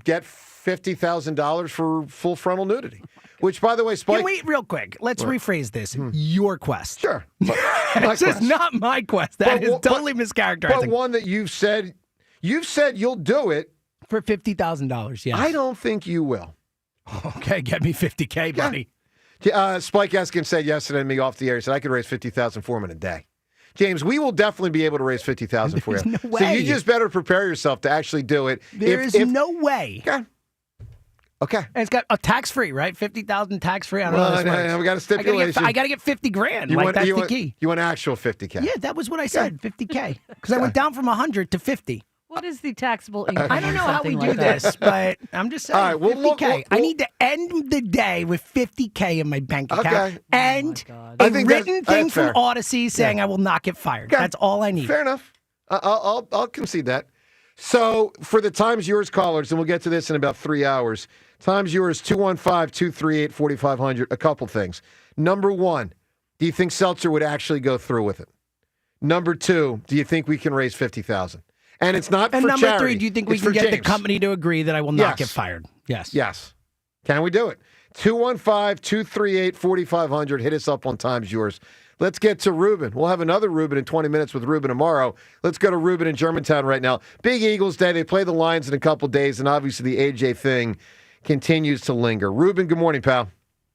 S1: get $50,000 for full frontal nudity. Which, by the way, Spike...
S3: Wait, real quick. Let's rephrase this. Your quest.
S1: Sure.
S3: This is not my quest. That is totally mischaracterizing.
S1: But one that you've said you'll do it.
S3: For $50,000, yes.
S1: I don't think you will.
S3: Okay, get me $50K, buddy.
S1: Spike Eskin said yesterday to me off the air, he said I could raise $50,000 for him in a day. James, we will definitely be able to raise $50,000 for you.
S3: No way.
S1: So you just better prepare yourself to actually do it.
S3: There's no way.
S1: Okay.
S3: And it's got a tax-free, right? $50,000 tax-free. I don't know.
S1: We got a stipulation.
S3: I got to get $50,000. That's the key.
S1: You want actual $50K?
S3: Yeah, that was what I said, $50K. Because I went down from 100 to 50.
S2: What is the taxable income?
S3: I don't know how we do this, but I'm just saying.
S1: All right,
S3: 50K. I need to end the day with $50K in my bank account.
S1: Okay.
S3: And a written thing from Odyssey saying I will not get fired.
S1: Okay.
S3: That's all I need.
S1: Fair enough. I'll concede that. So for the Times Yours callers, and we'll get to this in about 3 hours, Times Yours 215-238-4500. A couple things. Number one, do you think Seltzer would actually go through with it? Number two, do you think we can raise $50,000? And it's not for charity.
S3: And number three, do you think we can get the company to agree that I will not get fired? Yes.
S1: Yes. Can we do it? 215-238-4500. Hit us up on Time's Yours. Let's get to Reuben. We'll have another Reuben in 20 minutes with Reuben Amaro. Let's go to Reuben in Germantown right now. Big Eagles Day. They play the Lions in a couple days, and obviously the AJ thing continues to linger. Reuben, good morning, pal.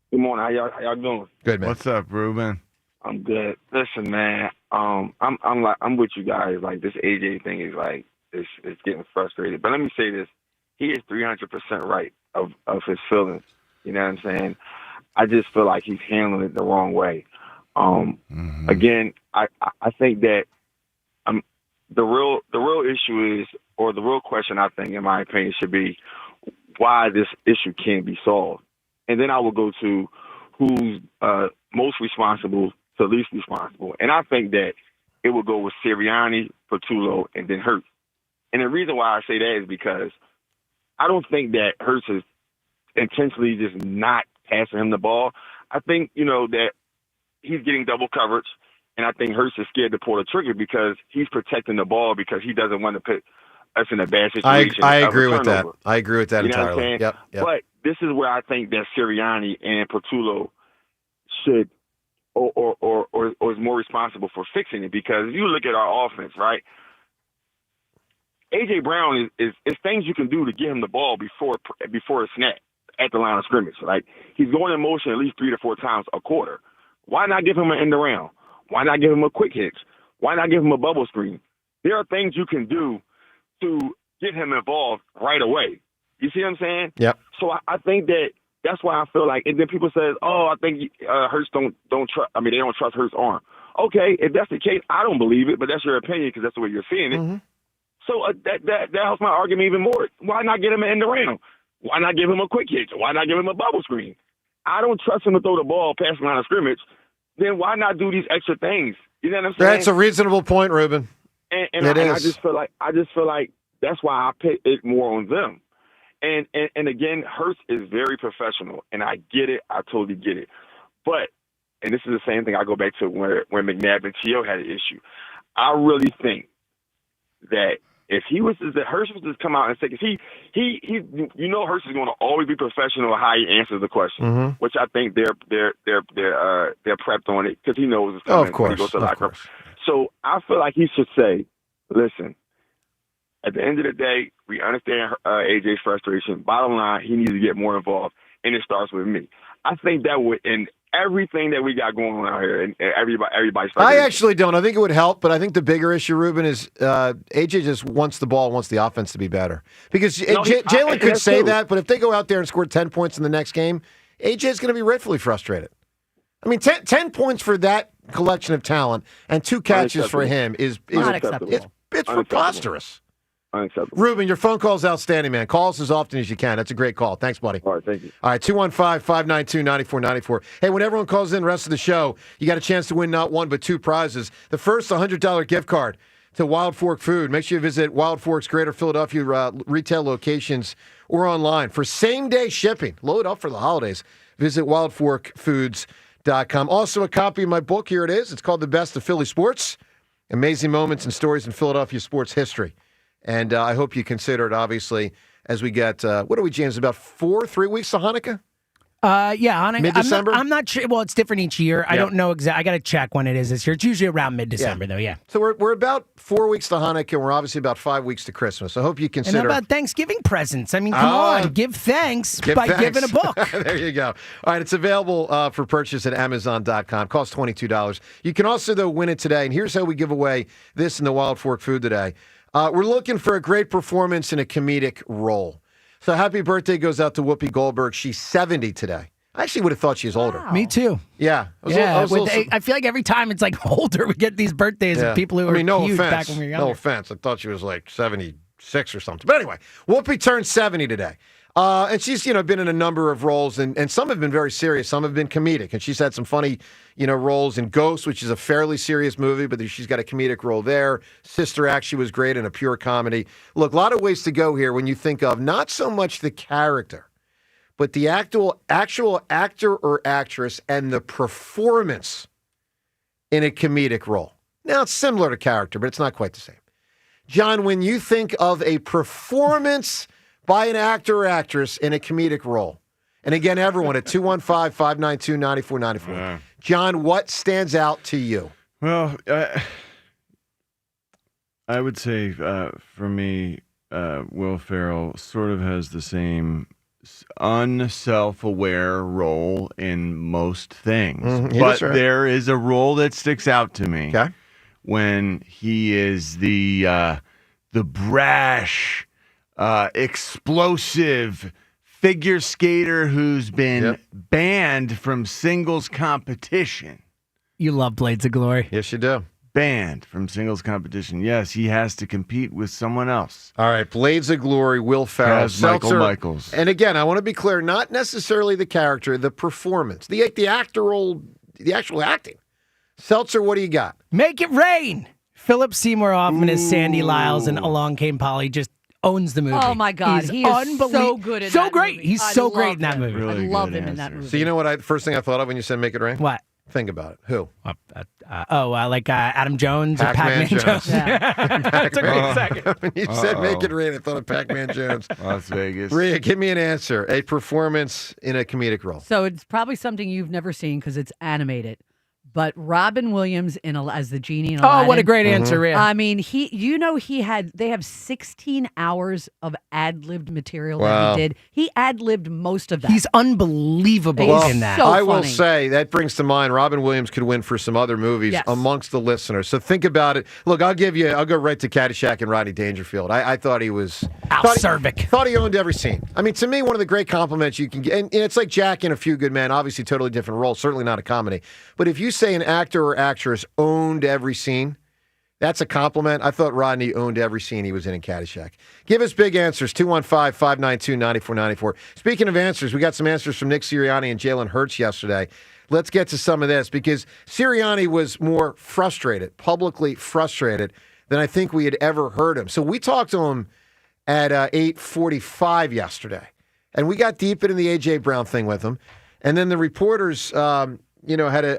S11: Good morning. How y'all doing?
S1: Good, man.
S4: What's up, Reuben?
S11: I'm good. Listen, man. I'm with you guys. Like, this AJ thing is like it's getting frustrated. But let me say this: he is 300% right of his feelings. You know what I'm saying? I just feel like he's handling it the wrong way. Again, I think that the real issue is, or the real question, I think, in my opinion, should be why this issue can't be solved. And then I will go to who's most responsible to least responsible. And I think that it will go with Sirianni, Promotional, and then Hurts. And the reason why I say that is because I don't think that Hurts is intentionally just not passing him the ball. I think, that he's getting double coverage, and I think Hurts is scared to pull the trigger because he's protecting the ball because he doesn't want to put us in a bad situation.
S1: I agree with that. I agree with that
S11: You know what I'm
S1: entirely.
S11: saying?
S1: Yep.
S11: But this is where I think that Sirianni and Promotional should or is more responsible for fixing it, because if you look at our offense, right? A.J. Brown is things you can do to get him the ball before a snap at the line of scrimmage. Like, he's going in motion at least 3 to 4 times a quarter. Why not give him an end around? Why not give him a quick hitch? Why not give him a bubble screen? There are things you can do to get him involved right away. You see what I'm saying?
S1: Yep.
S11: So I think that's why I feel like, and then people say, I think Hurts don't trust. I mean, they don't trust Hurts' arm. Okay, if that's the case, I don't believe it, but that's your opinion because that's the way you're seeing it.
S1: Mm-hmm.
S11: So that helps my argument even more. Why not get him an end around? Why not give him a quick hitch? Why not give him a bubble screen? I don't trust him to throw the ball past the line of scrimmage. Then why not do these extra things? You know what I'm saying?
S1: That's a reasonable point, Reuben.
S11: And I just feel like that's why I put it more on them. And again, Hurts is very professional, and I get it. I totally get it. But, and this is the same thing I go back to where McNabb and Sheil had an issue. I really think that if Hurts was to come out and say, because Hurts is going to always be professional how he answers the question, which I think they're prepped on it because he knows it's coming when he goes to the locker room. So I feel like he should say, listen, at the end of the day, we understand AJ's frustration. Bottom line, he needs to get more involved, and it starts with me. I think that would end everything that we got going on out here, and everybody's.
S1: I actually don't. I think it would help, but I think the bigger issue, Reuben, is AJ just wants the ball, wants the offense to be better. Because Jalen could say that, but if they go out there and score 10 points in the next game, AJ's going to be rightfully frustrated. I mean, 10 points for that collection of talent and 2 catches for him is
S11: not acceptable.
S1: It's preposterous.
S11: Unacceptable.
S1: Reuben, your phone call is outstanding, man. Call us as often as you can. That's a great call. Thanks, buddy.
S11: All right, thank you.
S1: All right, 215-592-9494. Hey, when everyone calls in the rest of the show, you got a chance to win not one but 2 prizes. The first, $100 gift card to Wild Fork Food. Make sure you visit Wild Fork's Greater Philadelphia retail locations or online for same-day shipping. Load up for the holidays. Visit wildforkfoods.com. Also, a copy of my book. Here it is. It's called The Best of Philly Sports. Amazing moments and stories in Philadelphia sports history. And I hope you consider it, obviously, as we get, what are we, James, about 3 weeks to Hanukkah?
S3: Yeah, Hanukkah.
S1: Mid-December?
S3: I'm not sure. Well, it's different each year. I don't know exactly. I got to check when it is this year. It's usually around mid-December, though, yeah.
S1: So we're about 4 weeks to Hanukkah, and we're obviously about 5 weeks to Christmas. I hope you consider.
S3: And how about Thanksgiving presents? I mean, come on. Give thanks by giving a book.
S1: There you go. All right, it's available for purchase at Amazon.com. Costs $22. You can also, though, win it today. And here's how we give away this in the Wild Fork Food today. We're looking for a great performance in a comedic role. So happy birthday goes out to Whoopi Goldberg. She's 70 today. I actually would have thought she was older.
S3: Me too.
S1: Yeah.
S3: I feel like every time it's like older, we get these birthdays of people who are huge back when we were younger.
S1: No offense. I thought she was like 76 or something. But anyway, Whoopi turned 70 today. And she's, been in a number of roles, and some have been very serious. Some have been comedic. And she's had some funny, roles in Ghost, which is a fairly serious movie, but she's got a comedic role there. Sister Act, she was great in a pure comedy. Look, a lot of ways to go here when you think of not so much the character, but the actual actor or actress and the performance in a comedic role. Now, it's similar to character, but it's not quite the same. John, when you think of a performance by an actor or actress in a comedic role, And again, everyone at 215-592-9494.
S4: Yeah.
S1: John, what stands out to you?
S4: Well, I would say for me, Will Ferrell sort of has the same unself-aware role in most things. But there is a role that sticks out to me when he is the brash, explosive figure skater who's been banned from singles competition.
S3: You love Blades of Glory.
S1: Yes, you do.
S4: Banned from singles competition. Yes, he has to compete with someone else.
S1: All right, Blades of Glory, Will Ferrell,
S4: Michael Michaels.
S1: And again, I want to be clear, not necessarily the character, the performance, the actual acting. Seltzer, what do you got?
S3: Make it rain. Philip Seymour Hoffman as Sandy Lyles and Along Came Polly just owns the movie.
S2: Oh my God, he is so good in that
S3: great.
S2: movie.
S3: He's so great in that movie.
S4: Really
S2: I love
S4: good
S2: him in that
S4: answer.
S2: movie.
S1: So you know what? First thing I thought of when you said "Make It Rain."
S3: What?
S1: Think about it. Who?
S3: Like Adam Jones or
S1: Pac-Man
S3: Pac-Man
S1: Jones.
S3: Jones. It took me a second.
S1: When you said "Make It Rain," I thought of Pac-Man Jones.
S4: Las Vegas.
S1: Rhea, give me an answer. A performance in a comedic role.
S2: So it's probably something you've never seen because it's animated. But Robin Williams as the genie in Aladdin.
S3: Oh, what a great answer, Rhea.
S2: I mean, they have 16 hours of ad-libbed material that he did. He ad-libbed most of that.
S3: He's unbelievable in that.
S2: So
S1: I will
S2: funny.
S1: say that brings to mind Robin Williams could win for some other movies amongst the listeners. So think about it. Look, I'll go right to Caddyshack and Rodney Dangerfield. I thought he was
S3: Cervic.
S1: Thought he owned every scene. I mean, to me, one of the great compliments you can get, and it's like Jack in A Few Good Men, obviously totally different role, certainly not a comedy. But if you say an actor or actress owned every scene, that's a compliment. I thought Rodney owned every scene he was in Caddyshack. Give us big answers, 215-592-9494. Speaking of answers, we got some answers from Nick Sirianni and Jalen Hurts yesterday. Let's get to some of this because Sirianni was more frustrated, publicly frustrated, than I think we had ever heard him. So we talked to him at 8:45 yesterday, and we got deep into the A.J. Brown thing with him. And then the reporters had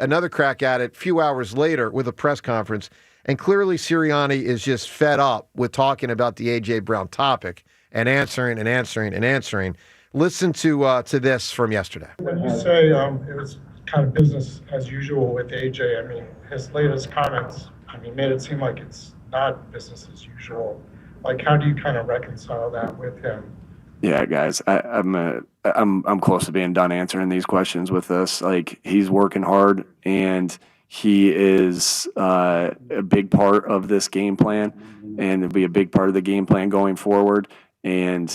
S1: another crack at it a few hours later with a press conference. And clearly Sirianni is just fed up with talking about the A.J. Brown topic and answering and answering and answering. Listen to this from yesterday.
S7: When you say it was kind of business as usual with A.J., I mean, his latest comments, made it seem like it's not business as usual. Like, how do you kind of reconcile that with him?
S13: Yeah, guys, I'm close to being done answering these questions with this. Like, he's working hard, and he is a big part of this game plan, and it'll be a big part of the game plan going forward. And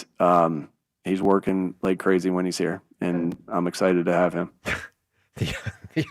S13: he's working like crazy when he's here, and I'm excited to have him.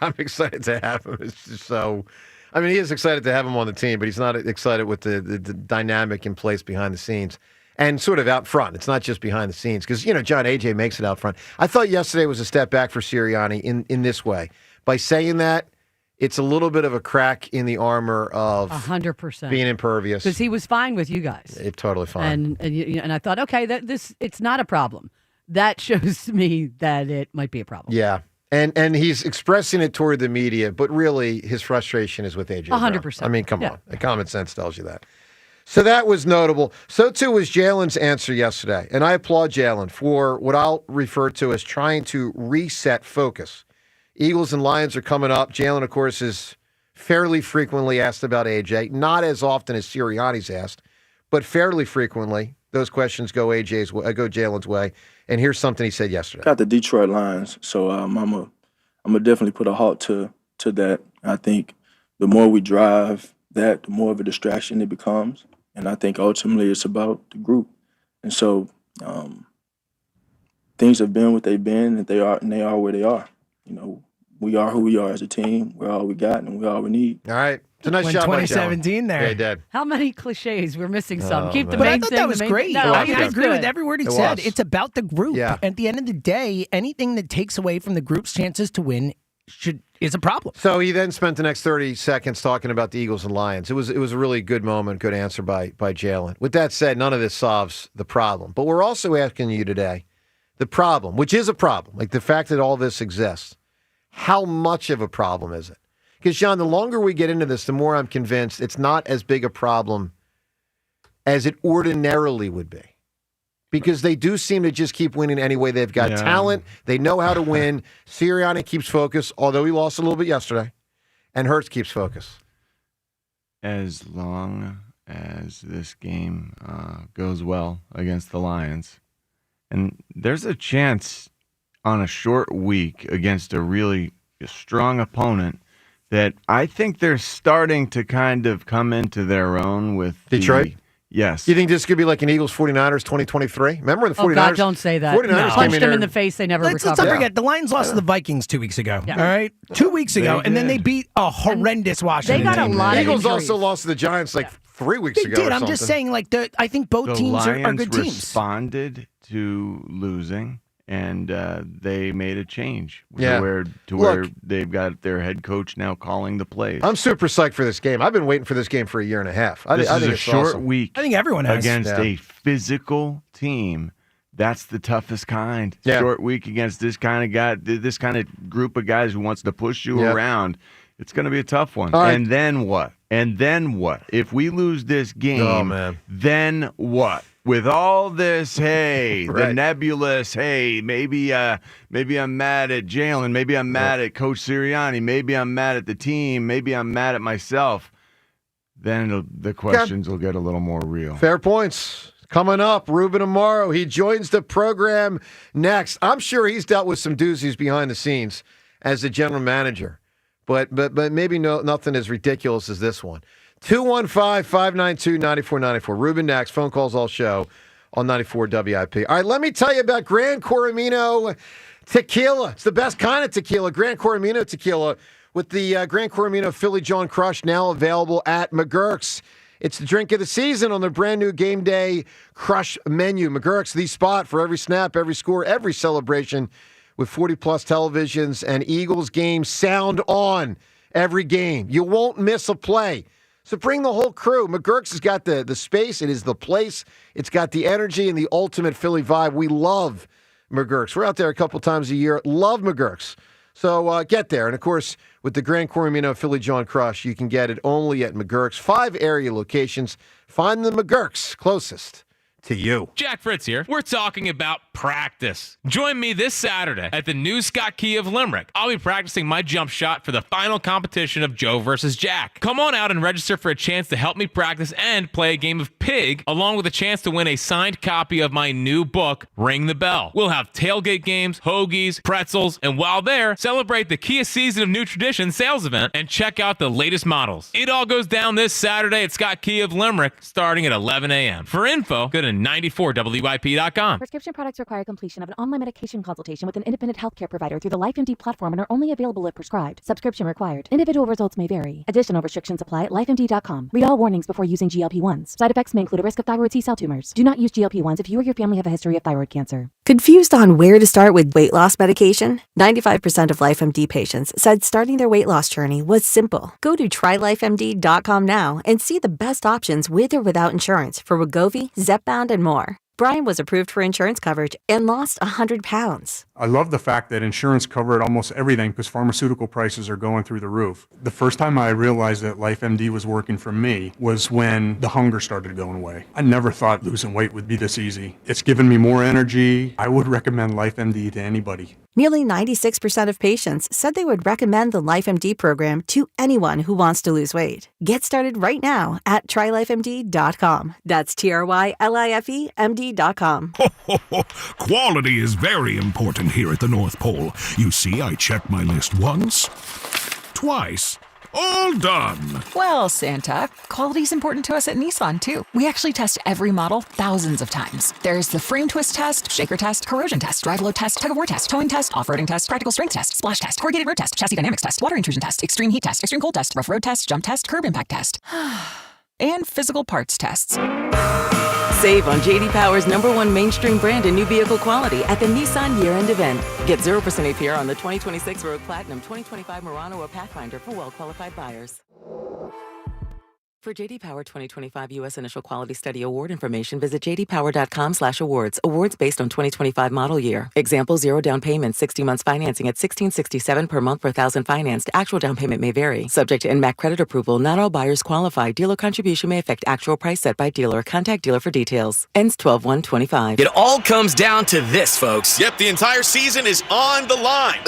S1: I'm excited to have him. It's just so. He is excited to have him on the team, but he's not excited with the dynamic in place behind the scenes. And sort of out front. It's not just behind the scenes. Because, John, A.J. makes it out front. I thought yesterday was a step back for Sirianni in this way. By saying that, it's a little bit of a crack in the armor of
S2: 100%
S1: being impervious.
S2: Because he was fine with you guys.
S1: It's totally fine.
S2: And I thought, okay, it's not a problem. That shows to me that it might be a problem.
S1: Yeah. And he's expressing it toward the media, but really his frustration is with A.J.
S2: 100%.
S1: Come on. Common sense tells you that. So that was notable. So, too, was Jalen's answer yesterday. And I applaud Jalen for what I'll refer to as trying to reset focus. Eagles and Lions are coming up. Jalen, of course, is fairly frequently asked about AJ. Not as often as Sirianni's asked, but fairly frequently. Those questions go Jalen's way. And here's something he said yesterday.
S14: Got the Detroit Lions, so I'm gonna definitely put a halt to that. I think the more we drive that, the more of a distraction it becomes. And I think ultimately it's about the group. And so things have been what they've been, and they are where they are. We are who we are as a team. We're all we got, and we're all we need.
S1: All right. It's a nice shot by
S3: 2017 there.
S1: Yeah, he did.
S2: How many cliches? We're missing some. Keep the
S3: But
S2: main
S3: I thought
S2: thing.
S3: that was great. I agree with every word he said.
S1: Was.
S3: It's about the group.
S1: Yeah.
S3: At the end of the day, anything that takes away from the group's chances to win is a problem.
S1: So he then spent the next 30 seconds talking about the Eagles and Lions. It was a really good moment, good answer by Jalen. With that said, none of this solves the problem. But we're also asking you today, the problem, which is a problem, like the fact that all this exists, how much of a problem is it? Because, John, the longer we get into this, the more I'm convinced it's not as big a problem as it ordinarily would be. because they do seem to just keep winning anyway. They've got talent. They know how to win. Sirianni keeps focus, although he lost a little bit yesterday, and Hurts keeps focus.
S4: As long as this game goes well against the Lions, and there's a chance on a short week against a really strong opponent that I think they're starting to kind of come into their own with
S1: Detroit?
S4: Yes.
S1: You think this could be like an Eagles-49ers 2023? Remember when the 49ers?
S2: Oh, God, don't say that.
S1: 49ers
S2: Punched them in the face. They never recovered.
S3: Let's not forget, the Lions lost to the Vikings 2 weeks ago. All right? 2 weeks ago. And then they beat a horrendous Washington
S2: They got
S3: team.
S2: a lot
S1: The
S2: of
S1: Eagles
S2: injuries.
S1: also lost to the Giants like 3 weeks
S3: They
S1: ago.
S3: did.
S1: or
S3: I'm just
S1: something.
S3: saying, like, I think both teams are good teams.
S4: Responded to losing, and they made a change
S1: Yeah.
S4: where they've got their head coach now calling the plays.
S1: I'm super psyched for this game. I've been waiting for this game for a year and a half. I
S4: This
S1: think
S4: is a
S1: it's
S4: short
S1: awesome.
S4: week.
S3: I think everyone has.
S4: Against
S1: Yeah.
S4: a physical team. That's the toughest kind.
S1: Yeah.
S4: Short week against this kind of guy, this kind of group of guys who wants to push you
S1: Yeah.
S4: around. It's going to be a tough one.
S1: All right.
S4: And then what? If we lose this game,
S1: Oh, man.
S4: then what? With all this, the
S1: Right.
S4: nebulous, maybe I'm mad at Jalen, maybe I'm mad at Coach Sirianni, maybe I'm mad at the team, maybe I'm mad at myself, then the questions will get a little more real.
S1: Fair points. Coming up, Reuben Amaro. He joins the program next. I'm sure he's dealt with some doozies behind the scenes as the general manager, but maybe nothing as ridiculous as this one. 215-592-9494. Reuben next. Phone calls all show on 94 WIP. All right, let me tell you about Gran Coramino Tequila. It's the best kind of tequila. Gran Coramino Tequila with the Gran Coramino Philly John Crush now available at McGurk's. It's the drink of the season on their brand new game day crush menu. McGurk's, the spot for every snap, every score, every celebration with 40-plus televisions and Eagles games sound on every game. You won't miss a play. So bring the whole crew. McGurk's has got the space. It is the place. It's got the energy and the ultimate Philly vibe. We love McGurk's. We're out there a couple times a year. Love McGurk's. So get there. And, of course, with the Gran Coramino Philly John Crush, you can get it only at McGurk's. 5 area locations. Find the McGurk's closest to you.
S8: Jack Fritz here. We're talking about practice. Join me this Saturday at the new Scott Key of Limerick. I'll be practicing my jump shot for the final competition of Joe versus Jack. Come on out and register for a chance to help me practice and play a game of Pig, along with a chance to win a signed copy of my new book, Ring the Bell. We'll have tailgate games, hoagies, pretzels, and while there, celebrate the Kia Season of New Tradition sales event and check out the latest models. It all goes down this Saturday at Scott Key of Limerick, starting at 11 a.m. For info, go to 94WIP.com.
S9: Prescription products require completion of an online medication consultation with an independent healthcare provider through the LifeMD platform and are only available if prescribed. Subscription required. Individual results may vary. Additional restrictions apply at lifemd.com. Read all warnings before using GLP-1s. Side effects may include a risk of thyroid C-cell tumors. Do not use GLP-1s if you or your family have a history of thyroid cancer.
S15: Confused on where to start with weight loss medication? 95% of LifeMD patients said starting their weight loss journey was simple. Go to trylifemd.com now and see the best options with or without insurance for Wegovy, Zepbound, and more. Brian was approved for insurance coverage and lost 100 pounds.
S16: I love the fact that insurance covered almost everything because pharmaceutical prices are going through the roof. The first time I realized that LifeMD was working for me was when the hunger started going away. I never thought losing weight would be this easy. It's given me more energy. I would recommend LifeMD to anybody.
S15: Nearly 96% of patients said they would recommend the LifeMD program to anyone who wants to lose weight. Get started right now at trylifemd.com. That's TRYLIFEMD.com.
S17: Quality is very important here at the North Pole. You see, I checked my list once, twice. All done.
S18: Well, Santa, quality's important to us at Nissan, too. We actually test every model thousands of times. There's the frame twist test, shaker test, corrosion test, drive load test, tug-of-war test, towing test, off-roading test, practical strength test, splash test, corrugated road test, chassis dynamics test, water intrusion test, extreme heat test, extreme cold test, rough road test, jump test, curb impact test. And physical parts tests.
S6: Save on J.D. Power's #1 mainstream brand in new vehicle quality at the Nissan year-end event. Get 0% APR on the 2026 Rogue Platinum, 2025 Murano or Pathfinder for well-qualified buyers. For JD Power 2025 U.S. Initial Quality Study Award information, visit jdpower.com/awards. Awards based on 2025 model year. Example: 0 down payment, 60 months financing at $1,667 per month per thousand financed. Actual down payment may vary. Subject to NMAC credit approval. Not all buyers qualify. Dealer contribution may affect actual price set by dealer. Contact dealer for details. Ends 12/1/25.
S10: It all comes down to this, folks. Yep, the entire season is on the line.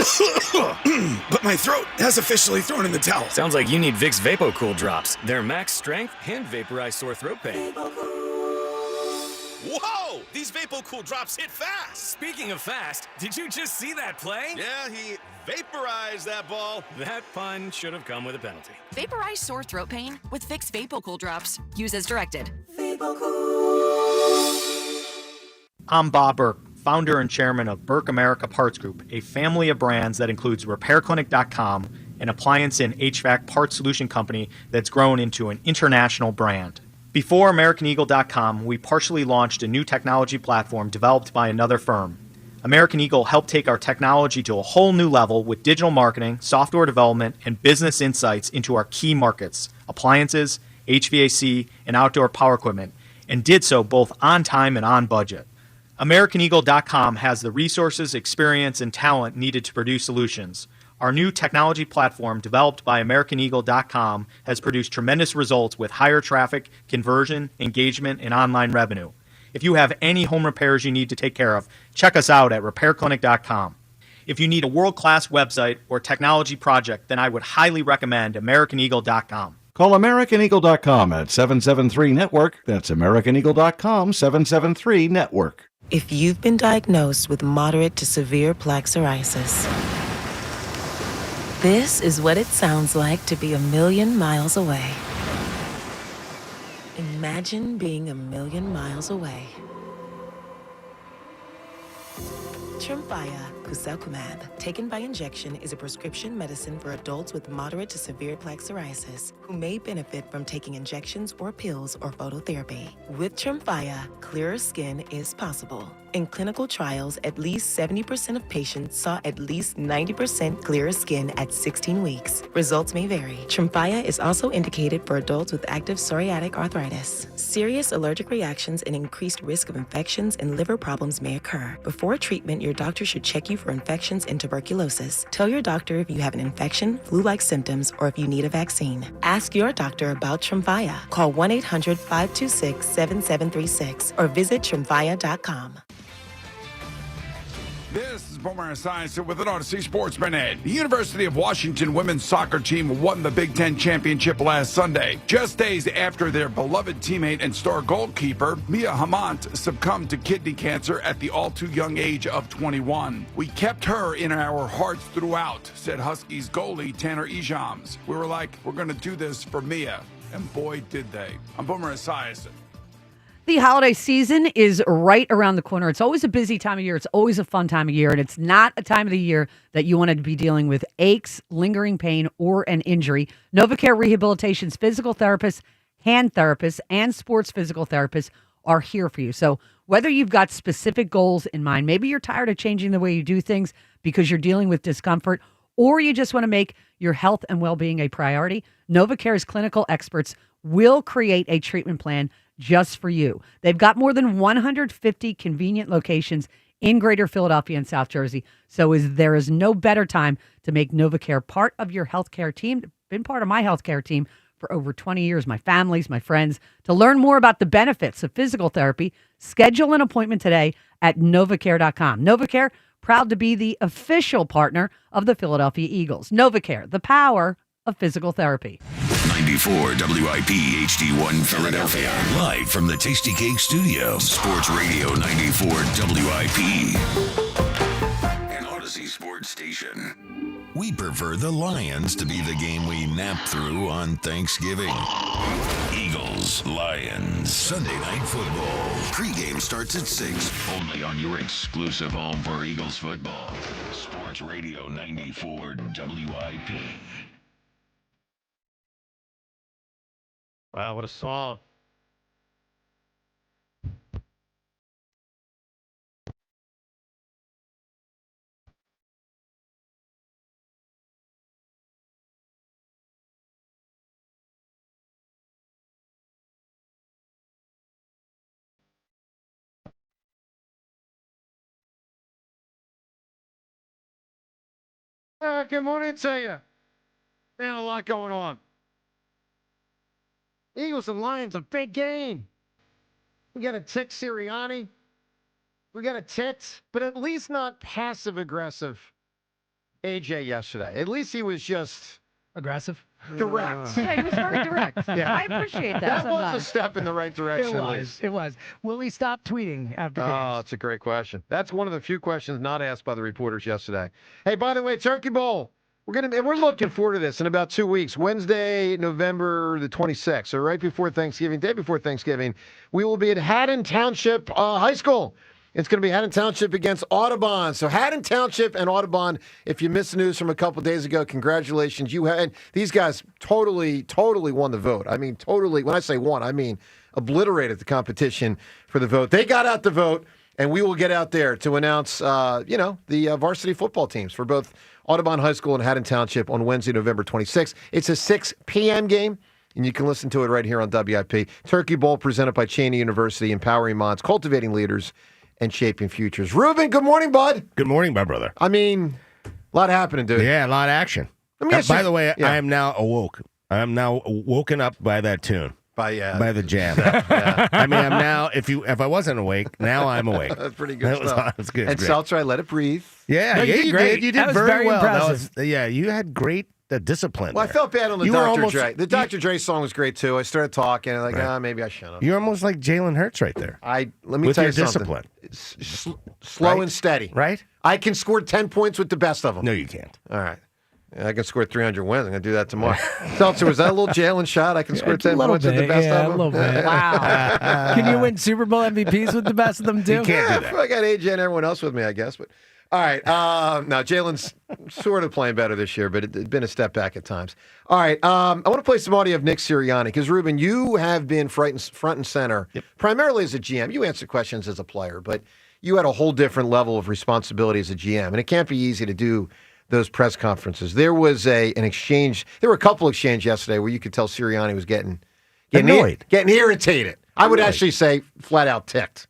S19: But my throat has officially thrown in the towel.
S10: Sounds like you need Vicks VapoCool drops. They're max strength and vaporize sore throat pain.
S19: Whoa! These VapoCool drops hit fast.
S10: Speaking of fast, did you just see that play?
S19: Yeah, he vaporized that ball.
S10: That pun should have come with a penalty.
S20: Vaporize sore throat pain with Vicks VapoCool drops. Use as directed.
S21: I'm Bob Burke, founder and chairman of Burke America Parts Group, a family of brands that includes RepairClinic.com, an appliance and HVAC parts solution company that's grown into an international brand. Before AmericanEagle.com, we partially launched a new technology platform developed by another firm. American Eagle helped take our technology to a whole new level with digital marketing, software development, and business insights into our key markets, appliances, HVAC, and outdoor power equipment, and did so both on time and on budget. AmericanEagle.com has the resources, experience, and talent needed to produce solutions. Our new technology platform, developed by AmericanEagle.com, has produced tremendous results with higher traffic, conversion, engagement, and online revenue. If you have any home repairs you need to take care of, check us out at RepairClinic.com. If you need a world-class website or technology project, then I would highly recommend AmericanEagle.com.
S22: Call AmericanEagle.com at 773-NETWORK. That's AmericanEagle.com, 773-NETWORK.
S21: If you've been diagnosed with moderate to severe plaque psoriasis, this is what it sounds like to be 1,000,000 miles away. Imagine being 1,000,000 miles away. Tremfya guselkumab, taken by injection, is a prescription medicine for adults with moderate to severe plaque psoriasis who may benefit from taking injections or pills or phototherapy. With Tremfya, clearer skin is possible. In clinical trials, at least 70% of patients saw at least 90% clearer skin at 16 weeks. Results may vary. Tremfya is also indicated for adults with active psoriatic arthritis. Serious allergic reactions and increased risk of infections and liver problems may occur. Before treatment, your doctor should check you for infections and tuberculosis. Tell your doctor if you have an infection, flu-like symptoms, or if you need a vaccine. Ask your doctor about Tremfya. Call 1-800-526-7736 or visit Tremfya.com.
S20: This is Boomer Esiason with an Odyssey Sports Minute. The University of Washington women's soccer team won the Big Ten championship last Sunday, just days after their beloved teammate and star goalkeeper, Mia Hamant, succumbed to kidney cancer at the all-too-young age of 21. We kept her in our hearts throughout, said Huskies goalie Tanner Ejams. We were like, we're going to do this for Mia. And boy, did they. I'm Boomer Esiason.
S2: The holiday season is right around the corner. It's always a busy time of year. It's always a fun time of year. And it's not a time of the year that you want to be dealing with aches, lingering pain, or an injury. NovaCare Rehabilitation's physical therapists, hand therapists, and sports physical therapists are here for you. So whether you've got specific goals in mind, maybe you're tired of changing the way you do things because you're dealing with discomfort, or you just want to make your health and well-being a priority, NovaCare's clinical experts will create a treatment plan just for you. They've got more than 150 convenient locations in Greater Philadelphia and South Jersey. So there is no better time to make NovaCare part of your healthcare team. Been part of my healthcare team for over 20 years, my families, my friends. To learn more about the benefits of physical therapy, schedule an appointment today at NovaCare.com. NovaCare, proud to be the official partner of the Philadelphia Eagles. NovaCare, the power of physical therapy.
S5: 94 WIP HD1 Philadelphia. Live from the Tasty Cake Studio. Sports Radio 94 WIP. An Odyssey Sports Station. We prefer the Lions to be the game we nap through on Thanksgiving. Eagles, Lions, Sunday Night Football. Pre-game starts at 6. Only on your exclusive home for Eagles football. Sports Radio 94 WIP.
S24: Wow, what a song.
S1: Good morning to you. Man, a lot going on. Eagles and Lions, a big game. We got to tick Sirianni. We got to tit, but at least not passive-aggressive AJ yesterday. At least he was just
S3: aggressive.
S1: Direct.
S2: Yeah, he was very direct.
S1: Yeah.
S2: I appreciate that.
S1: That was
S2: sometimes.
S1: a step in the right direction.
S3: It
S1: at
S3: was.
S1: least.
S3: It was. Will he stop tweeting after games?
S1: Oh, that's a great question. That's one of the few questions not asked by the reporters yesterday. Hey, by the way, Turkey Bowl. We're looking forward to this in about 2 weeks. Wednesday, November the 26th. So right before Thanksgiving, day before Thanksgiving, we will be at Haddon Township High School. It's going to be Haddon Township against Audubon. So Haddon Township and Audubon, if you missed the news from a couple days ago, congratulations. These guys totally won the vote. I mean, totally. When I say won, I mean obliterated the competition for the vote. They got out the vote, and we will get out there to announce, the varsity football teams for both Audubon High School and Haddon Township on Wednesday, November 26th. It's a 6 p.m. game. And you can listen to it right here on WIP. Turkey Bowl presented by Cheney University, empowering minds, cultivating leaders, and shaping futures. Reuben, good morning, bud.
S11: Good morning, my brother.
S1: I mean, a lot happening, dude.
S11: Yeah, a lot of action. By the way, I am now awoke. I am now woken up by that tune. By the jam.
S1: Yeah.
S11: I mean, I'm now. If I wasn't awake, now I'm awake.
S1: That's pretty good stuff.
S11: That's good.
S1: And Seltzer, I let it breathe.
S11: Yeah,
S1: No,
S11: you did. You did
S1: That was
S11: very well.
S1: impressive.
S11: You had great discipline.
S1: Well, I felt bad on the
S11: You were
S1: Dr.
S11: almost-
S1: Dre. The Dr. Dre song was great, too. I started talking, and maybe I shouldn't have.
S11: You're almost like Jalen Hurts right there.
S1: Let me
S11: with
S1: tell
S11: your
S1: you something.
S11: discipline.
S1: Slow
S11: Right?
S1: and steady.
S11: Right?
S1: I can score 10 points with the best of them.
S11: No, you can't.
S1: All right. I can score 300 wins. I'm going to do that tomorrow. Seltzer, was that a little Jalen shot? I can score 10 points with the best of them?
S3: A little bit. Wow. Can you win Super Bowl MVPs with the best of them, too?
S11: You can't do that.
S1: I got AJ and everyone else with me, I guess. But all right. Now, Jalen's sort of playing better this year, but it's been a step back at times. All right. I want to play some audio of Nick Sirianni because, Reuben, you have been front and center, primarily as a GM. You answer questions as a player, but you had a whole different level of responsibility as a GM, and it can't be easy to do those press conferences. There was an exchange. There were a couple exchanges yesterday where you could tell Sirianni was getting
S11: annoyed,
S1: getting irritated. I would actually say flat out ticked.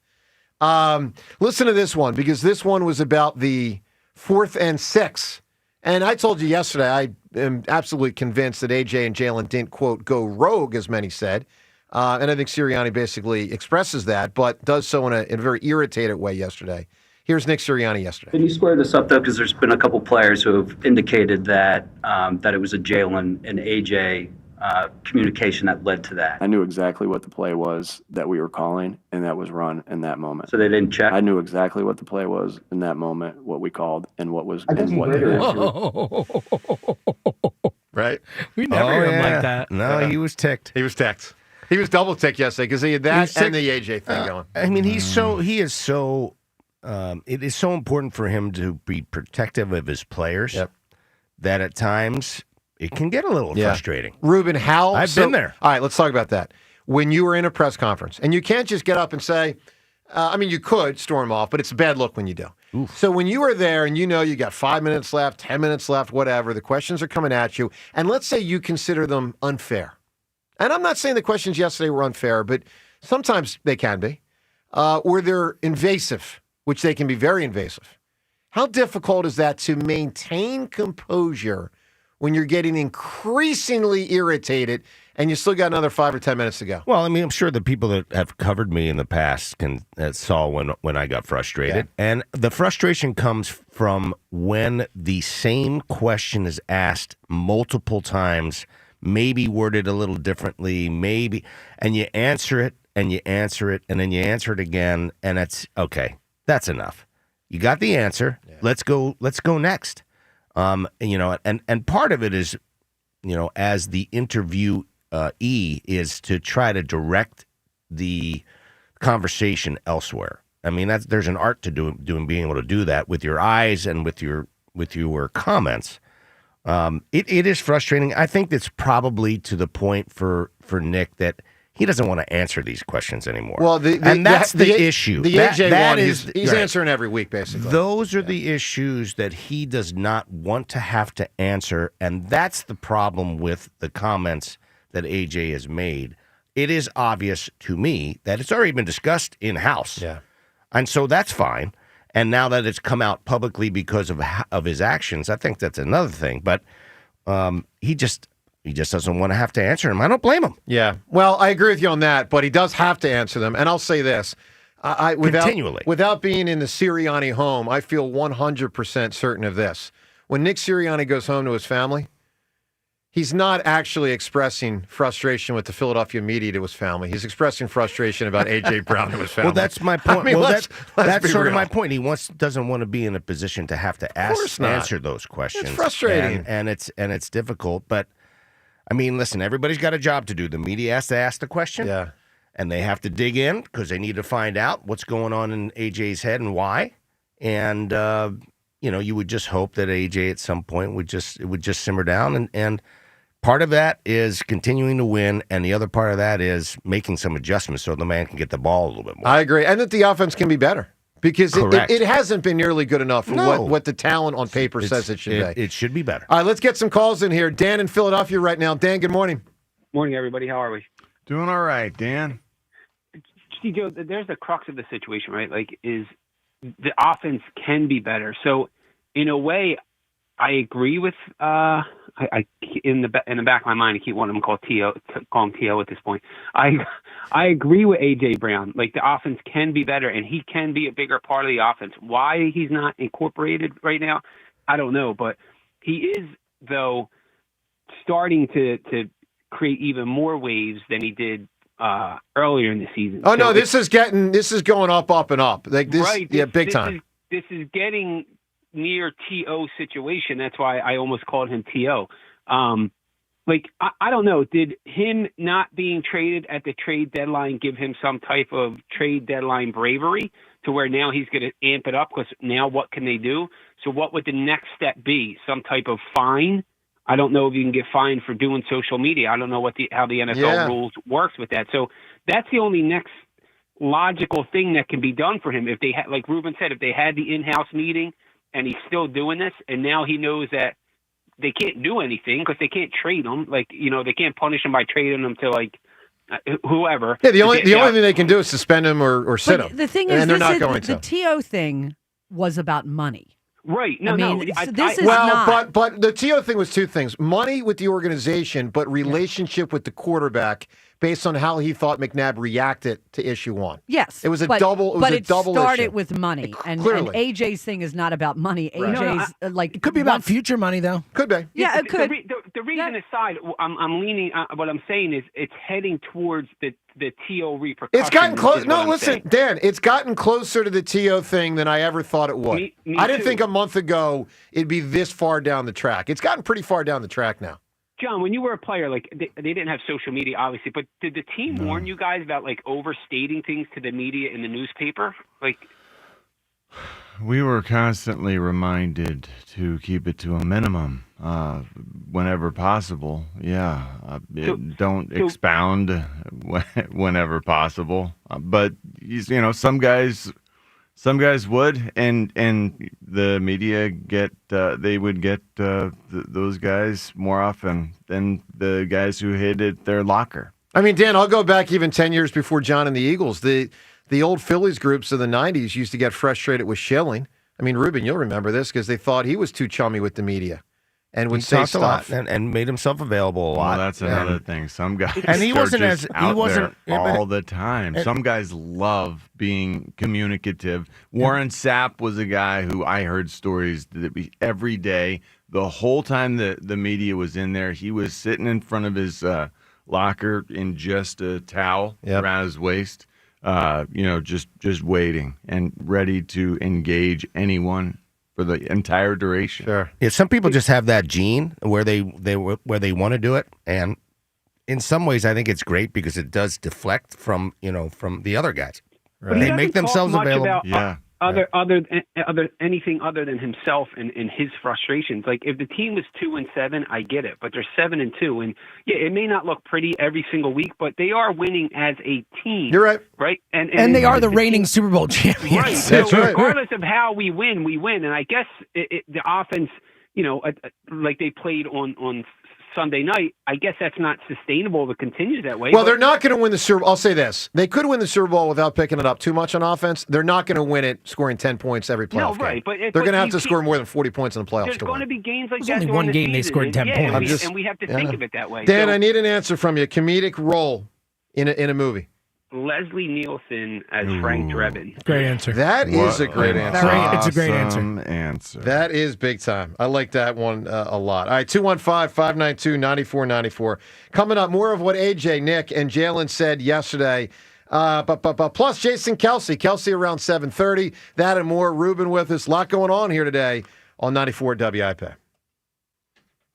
S1: Listen to this one, because this one was about the 4th and 6. And I told you yesterday, I am absolutely convinced that AJ and Jalen didn't, quote, go rogue, as many said. And I think Sirianni basically expresses that, but does so in a very irritated way yesterday. Here's Nick Sirianni yesterday.
S12: Can you square this up, though? Because there's been a couple players who have indicated that that it was a Jalen and AJ communication that led to that.
S13: I knew exactly what the play was that we were calling, and that was run in that moment.
S12: So they didn't check?
S13: I knew exactly what the play was in that moment, what we called, and what was.
S12: I
S13: And what they
S1: Right?
S3: We never hear him like that.
S11: No, he was ticked.
S1: He was ticked. He was double ticked yesterday because he had that and the AJ thing going.
S11: I mean, it is so important for him to be protective of his players that at times it can get a little frustrating.
S1: Reuben,
S11: I've been there.
S1: All right, let's talk about that. When you were in a press conference, and you can't just get up and say, you could storm off, but it's a bad look when you do.
S11: Oof.
S1: So when you were there and you got 5 minutes left, 10 minutes left, whatever, the questions are coming at you, and let's say you consider them unfair. And I'm not saying the questions yesterday were unfair, but sometimes they can be. Or they're invasive, which they can be very invasive. How difficult is that to maintain composure when you're getting increasingly irritated and you still got another 5 or 10 minutes to go?
S11: Well, I mean, I'm sure the people that have covered me in the past saw when I got frustrated. Yeah. And the frustration comes from when the same question is asked multiple times, maybe worded a little differently, and you answer it, and you answer it, and then you answer it again, and it's, okay, that's enough. You got the answer. Yeah. Let's go next. And part of it is, as the interviewee is to try to direct the conversation elsewhere. I mean, there's an art to being able to do that with your eyes and with your comments. It is frustrating. I think it's probably to the point for Nick that he doesn't want to answer these questions anymore.
S1: Well,
S11: that's the issue.
S1: The AJ one, he's answering every week, basically.
S11: Those are the issues that he does not want to have to answer, and that's the problem with the comments that AJ has made. It is obvious to me that it's already been discussed in-house.
S1: Yeah.
S11: And so that's fine. And now that it's come out publicly because of his actions, I think that's another thing. But he just doesn't want to have to answer them. I don't blame him.
S1: Yeah. Well, I agree with you on that, but he does have to answer them. And I'll say this.
S11: Continually.
S1: Without being in the Sirianni home, I feel 100% certain of this. When Nick Sirianni goes home to his family, he's not actually expressing frustration with the Philadelphia media to his family. He's expressing frustration about A.J. Brown to his family.
S11: Well, that's my point.
S1: I mean,
S11: well,
S1: let's
S11: that's sort
S1: real.
S11: of my point. He doesn't want to be in a position to have to answer those questions.
S1: It's frustrating.
S11: And it's difficult. But, I mean, listen, everybody's got a job to do. The media has to ask the question.
S1: Yeah.
S11: And they have to dig in because they need to find out what's going on in AJ's head and why. And, you would just hope that AJ at some point would just simmer down. And part of that is continuing to win, and the other part of that is making some adjustments so the man can get the ball a little bit more.
S1: I agree. And that the offense can be better because it hasn't been nearly good enough for what the talent on paper says it should be.
S11: It should be better.
S1: All right, let's get some calls in here. Dan in Philadelphia right now. Dan, good morning.
S7: Morning, everybody. How are we?
S4: Doing all right, Dan.
S7: See, Joe, there's the crux of the situation, right? Like, is the offense can be better. So, in a way, I agree with. I in the back of my mind, I keep wanting to call him T.O. at this point. I agree with A.J. Brown. Like, the offense can be better, and he can be a bigger part of the offense. Why he's not incorporated right now, I don't know. But he is, though, starting to create even more waves than he did earlier in the season.
S1: Oh, so no, this is going up, and up. Like this,
S7: right,
S1: big time.
S7: This is getting near T.O. situation. That's why I almost called him T.O. I don't know. Did him not being traded at the trade deadline give him some type of trade deadline bravery to where now he's going to amp it up? Because now what can they do? So what would the next step be? Some type of fine? I don't know if you can get fined for doing social media. I don't know how the NFL rules works with that. So that's the only next logical thing that can be done for him. If they had, like Reuben said, if they had the in-house meeting and he's still doing this, and now he knows that they can't do anything because they can't trade him. Like, they can't punish him by trading him to whoever.
S1: Yeah, the only thing they can do is suspend him or sit him.
S2: The thing is,
S1: and they're not going
S2: the TO thing was about money.
S7: Right.
S2: But
S1: the T.O. thing was two things. Money with the organization, but relationship with the quarterback based on how he thought McNabb reacted to issue one.
S2: Yes.
S1: It was a double
S2: it started
S1: issue.
S2: with money. And
S1: Clearly.
S2: AJ's thing is not about money.
S1: Right.
S2: AJ's
S3: it could be about future money, though.
S1: Could be.
S2: Yeah, it could.
S7: The reason aside, I'm leaning. What I'm saying is, it's heading towards the TO repercussions.
S1: It's gotten close. No, listen,
S7: saying.
S1: Dan. It's gotten closer to the TO thing than I ever thought it would.
S7: Me
S1: I didn't
S7: too.
S1: think a month ago it'd be this far down the track. It's gotten pretty far down the track now.
S7: John, when you were a player, they didn't have social media, obviously, but did the team warn you guys about overstating things to the media in the newspaper?
S4: We were constantly reminded to keep it to a minimum whenever possible. Yeah. Don't expound whenever possible. But, some guys would, and the media would get those guys more often than the guys who hid at their locker.
S1: I mean, Dan, I'll go back even 10 years before John and the Eagles. The old Phillies groups of the 90s used to get frustrated with Sheil. I mean, Reuben, you'll remember this because they thought he was too chummy with the media and would say stuff.
S11: A lot and made himself available a lot.
S4: Well, that's another thing. Some guys
S11: and he wasn't
S4: just out there
S11: all
S4: all the time. Some guys love being communicative. Warren Sapp was a guy who I heard stories that every day, the whole time the media was in there, he was sitting in front of his locker in just a towel around his waist. Just waiting and ready to engage anyone for the entire duration.
S1: Sure.
S11: Yeah, some people just have that gene where they want to do it, and in some ways, I think it's great because it does deflect from the other guys.
S7: Right.
S11: They make themselves available.
S7: Anything other than himself and his frustrations. Like if the team was 2-7, I get it, but they're 7-2, and it may not look pretty every single week, but they are winning as a team.
S1: You're right,
S7: right?
S3: And they are the reigning Super Bowl champions.
S7: Right.
S1: That's
S7: so
S1: right.
S7: Regardless of how we win, and I guess the offense, like they played on Sunday night, I guess that's not sustainable to continue that way.
S1: Well, they're not going to win the Super Bowl. I'll say this. They could win the Super Bowl without picking it up too much on offense. They're not going to win it scoring 10 points every playoff
S7: No, right,
S1: game.
S7: but
S1: They're going to have to score more than 40 points in the playoffs
S7: There's
S1: to
S7: going
S1: win.
S7: to be games like
S3: There's
S7: that
S3: only
S7: during
S3: one
S7: the
S3: game they
S7: season.
S3: scored 10 points.
S7: And we have to think of it that way.
S1: Dan,
S7: So,
S1: I need an answer from you. Comedic role in a movie.
S7: Leslie Nielsen as Frank Drebin.
S8: Great answer.
S1: That is a great answer.
S8: It's a great
S4: answer.
S1: That is big time. I like that one a lot. All right, 215-592-9494. Coming up, more of what AJ, Nick, and Jalen said yesterday. But plus Jason Kelce. Kelce around 7:30. That and more. Reuben with us. A lot going on here today on 94 WIP.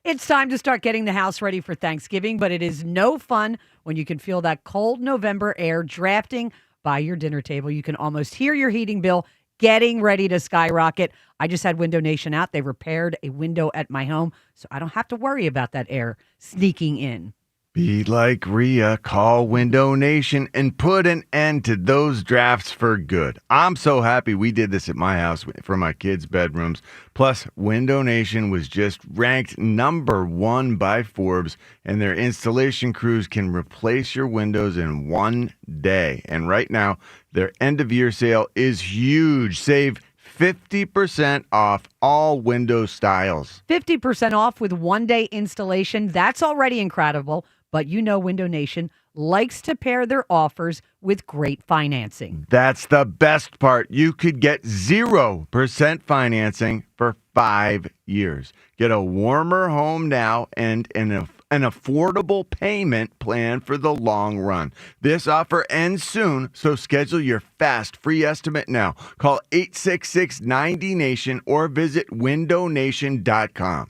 S2: It's time to start getting the house ready for Thanksgiving, but it is no fun when you can feel that cold November air drafting by your dinner table. You can almost hear your heating bill getting ready to skyrocket. I just had Window Nation out. They repaired a window at my home, so I don't have to worry about that air sneaking in.
S4: Be like Rhea, call Window Nation and put an end to those drafts for good. I'm so happy we did this at my house for my kids' bedrooms. Plus, Window Nation was just ranked #1 by Forbes, and their installation crews can replace your windows in 1 day. And right now, their end-of-year sale is huge. Save 50% off all window styles.
S2: 50% off with 1-day installation. That's already incredible. But you know Window Nation likes to pair their offers with great financing.
S4: That's the best part. You could get 0% financing for 5 years. Get a warmer home now and an affordable payment plan for the long run. This offer ends soon, so schedule your fast free estimate now. Call 866-90-NATION or visit windownation.com.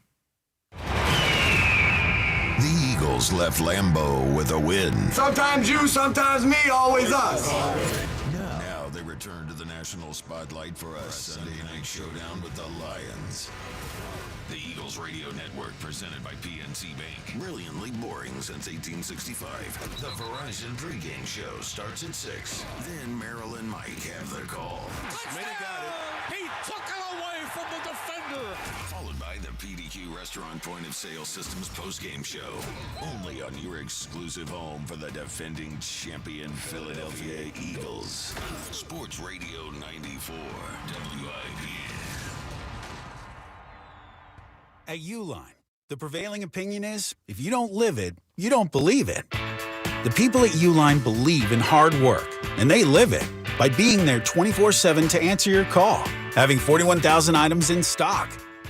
S5: Left Lambeau with a win.
S19: Sometimes you, sometimes me, always us.
S5: Now they return to the national spotlight for a Sunday night showdown with the Lions. The Eagles Radio Network, presented by PNC Bank. Brilliantly boring since 1865. The Verizon pregame show starts at 6. Then Merrill and Mike have the call.
S17: He took it away from the defender.
S5: Followed by the PDQ Restaurant Point of Sale Systems postgame show. Only on your exclusive home for the defending champion Philadelphia Eagles. Sports Radio 94 WIP.
S14: At Uline, the prevailing opinion is, if you don't live it, you don't believe it. The people at Uline believe in hard work, and they live it by being there 24/7 to answer your call, having 41,000 items in stock,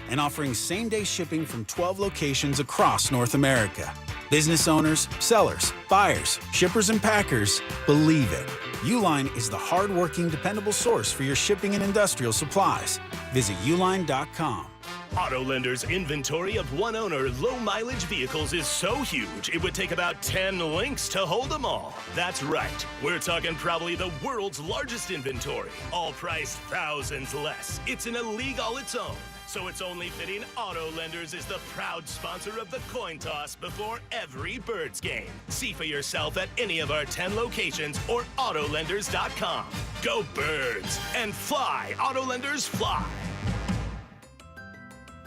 S14: and offering same-day shipping from 12 locations across North America. Business owners, sellers, buyers, shippers, and packers believe it. Uline is the hard-working, dependable source for your shipping and industrial supplies. Visit uline.com.
S23: Autolender's inventory of one-owner, low-mileage vehicles is so huge, it would take about 10 links to hold them all. That's right. We're talking probably the world's largest inventory, all priced thousands less. It's in a league all its own. So it's only fitting Autolenders is the proud sponsor of the coin toss before every Birds game. See for yourself at any of our 10 locations or Autolenders.com. Go Birds and fly, Autolenders fly.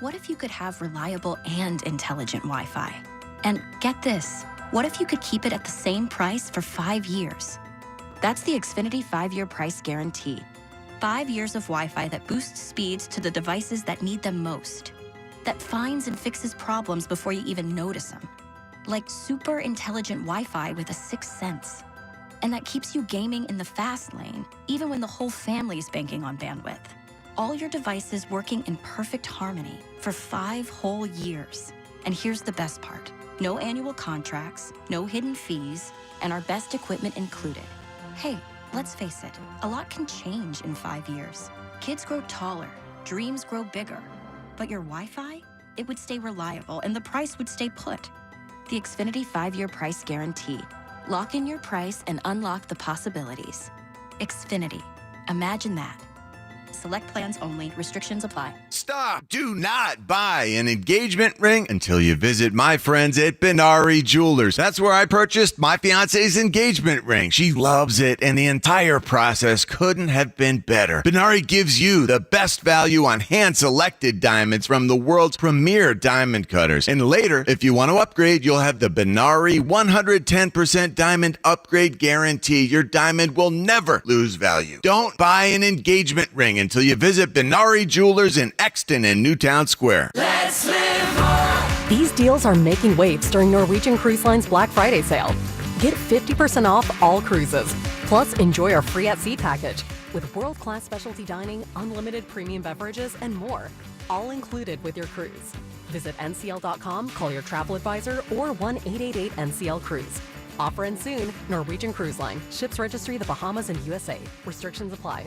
S24: What if you could have reliable and intelligent Wi-Fi? And get this, what if you could keep it at the same price for 5 years? That's the Xfinity 5-year price guarantee. 5 years of Wi-Fi that boosts speeds to the devices that need them most. That finds and fixes problems before you even notice them. Like super intelligent Wi-Fi with a sixth sense. And that keeps you gaming in the fast lane, even when the whole family is banking on bandwidth. All your devices working in perfect harmony for 5 whole years. And here's the best part. No annual contracts, no hidden fees, and our best equipment included. Hey, let's face it, a lot can change in 5 years. Kids grow taller, dreams grow bigger. But your Wi-Fi? It would stay reliable and the price would stay put. The Xfinity 5-year price guarantee. Lock in your price and unlock the possibilities. Xfinity. Imagine that. Select plans only. Restrictions apply.
S4: Stop! Do not buy an engagement ring until you visit my friends at Benari Jewelers. That's where I purchased my fiance's engagement ring. She loves it, and the entire process couldn't have been better. Benari gives you the best value on hand-selected diamonds from the world's premier diamond cutters. And later, if you want to upgrade, you'll have the Benari 110% diamond upgrade guarantee. Your diamond will never lose value. Don't buy an engagement ring until you visit Benari Jewelers in Exton and Newtown Square.
S8: Let's live more.
S9: These deals are making waves during Norwegian Cruise Line's Black Friday sale. Get 50% off all cruises. Plus, enjoy our free at sea package with world-class specialty dining, unlimited premium beverages, and more. All included with your cruise. Visit ncl.com, call your travel advisor, or 1-888-NCL-CRUISE. Offer ends soon. Norwegian Cruise Line. Ships registry the Bahamas and USA. Restrictions apply.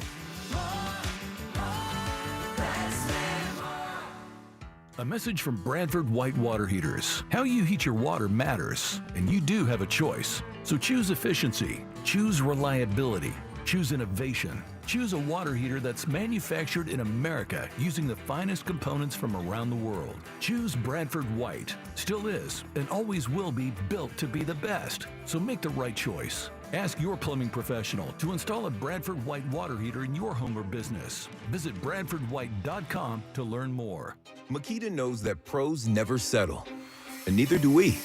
S15: A message from Bradford White Water Heaters. How you heat your water matters, and you do have a choice. So choose efficiency, choose reliability, choose innovation. Choose a water heater that's manufactured in America using the finest components from around the world. Choose Bradford White. Still is and always will be built to be the best. So make the right choice. Ask your plumbing professional to install a Bradford White water heater in your home or business. Visit BradfordWhite.com to learn more.
S16: Makita knows that pros never settle, and neither do we.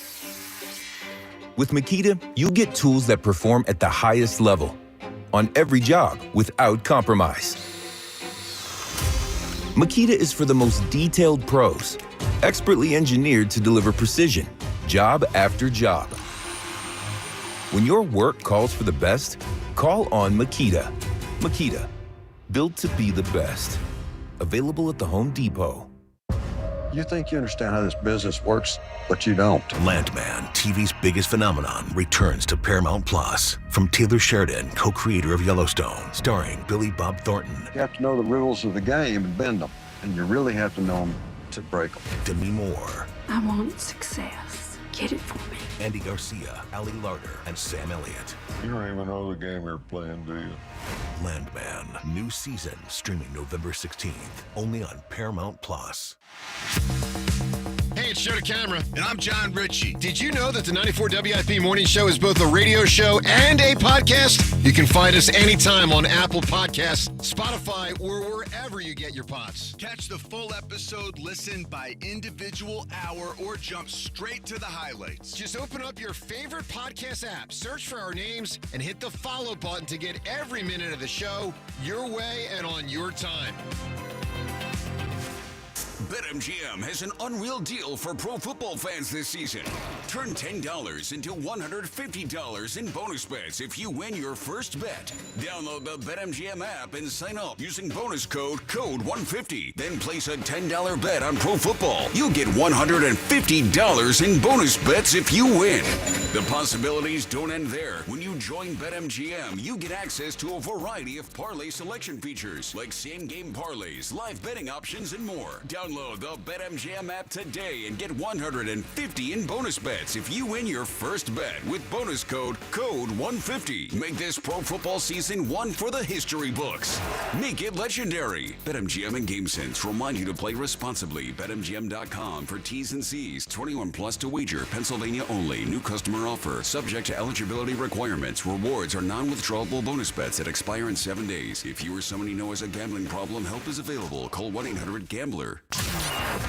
S16: With Makita, you get tools that perform at the highest level on every job without compromise. Makita is for the most detailed pros, expertly engineered to deliver precision, job after job. When your work calls for the best, call on Makita. Makita, built to be the best. Available at the Home Depot.
S25: You think you understand how this business works, but you don't.
S26: Landman, TV's biggest phenomenon, returns to Paramount Plus. From Taylor Sheridan, co-creator of Yellowstone, starring Billy Bob Thornton.
S25: You have to know the rules of the game and bend them, and you really have to know them to break them.
S26: Demi Moore.
S27: I want success. Get it for me.
S26: Andy Garcia, Ali Larder, and Sam Elliott.
S25: You don't even know the game you're playing, do you?
S26: Landman, new season, streaming November 16th, only on Paramount Plus.
S28: Hey, it's Joe to Camera, and I'm John Ritchie. Did you know that the 94 WIP Morning Show is both a radio show and a podcast? You can find us anytime on Apple Podcasts, Spotify, or wherever you get your pods.
S29: Catch the full episode, listen by individual hour, or jump straight to the highlights.
S28: Just open up your favorite podcast app, search for our names, and hit the follow button to get every minute of the show your way and on your time.
S5: BetMGM has an unreal deal for pro football fans this season. Turn $10 into $150 in bonus bets if you win your first bet. Download the BetMGM app and sign up using bonus code CODE150. Then place a $10 bet on pro football. You'll get $150 in bonus bets if you win. The possibilities don't end there. When you join BetMGM, you get access to a variety of parlay selection features like same-game parlays, live betting options, and more. Download the BetMGM app today and get $150 in bonus bets if you win your first bet with bonus code CODE150. Make this pro football season one for the history books. Make it legendary. BetMGM and GameSense remind you to play responsibly. BetMGM.com for T's and C's. 21 plus to wager. Pennsylvania only. New customer offer. Subject to eligibility requirements. Rewards are non-withdrawable bonus bets that expire in 7 days. If you or someone you know has a gambling problem, help is available. Call 1-800-GAMBLER.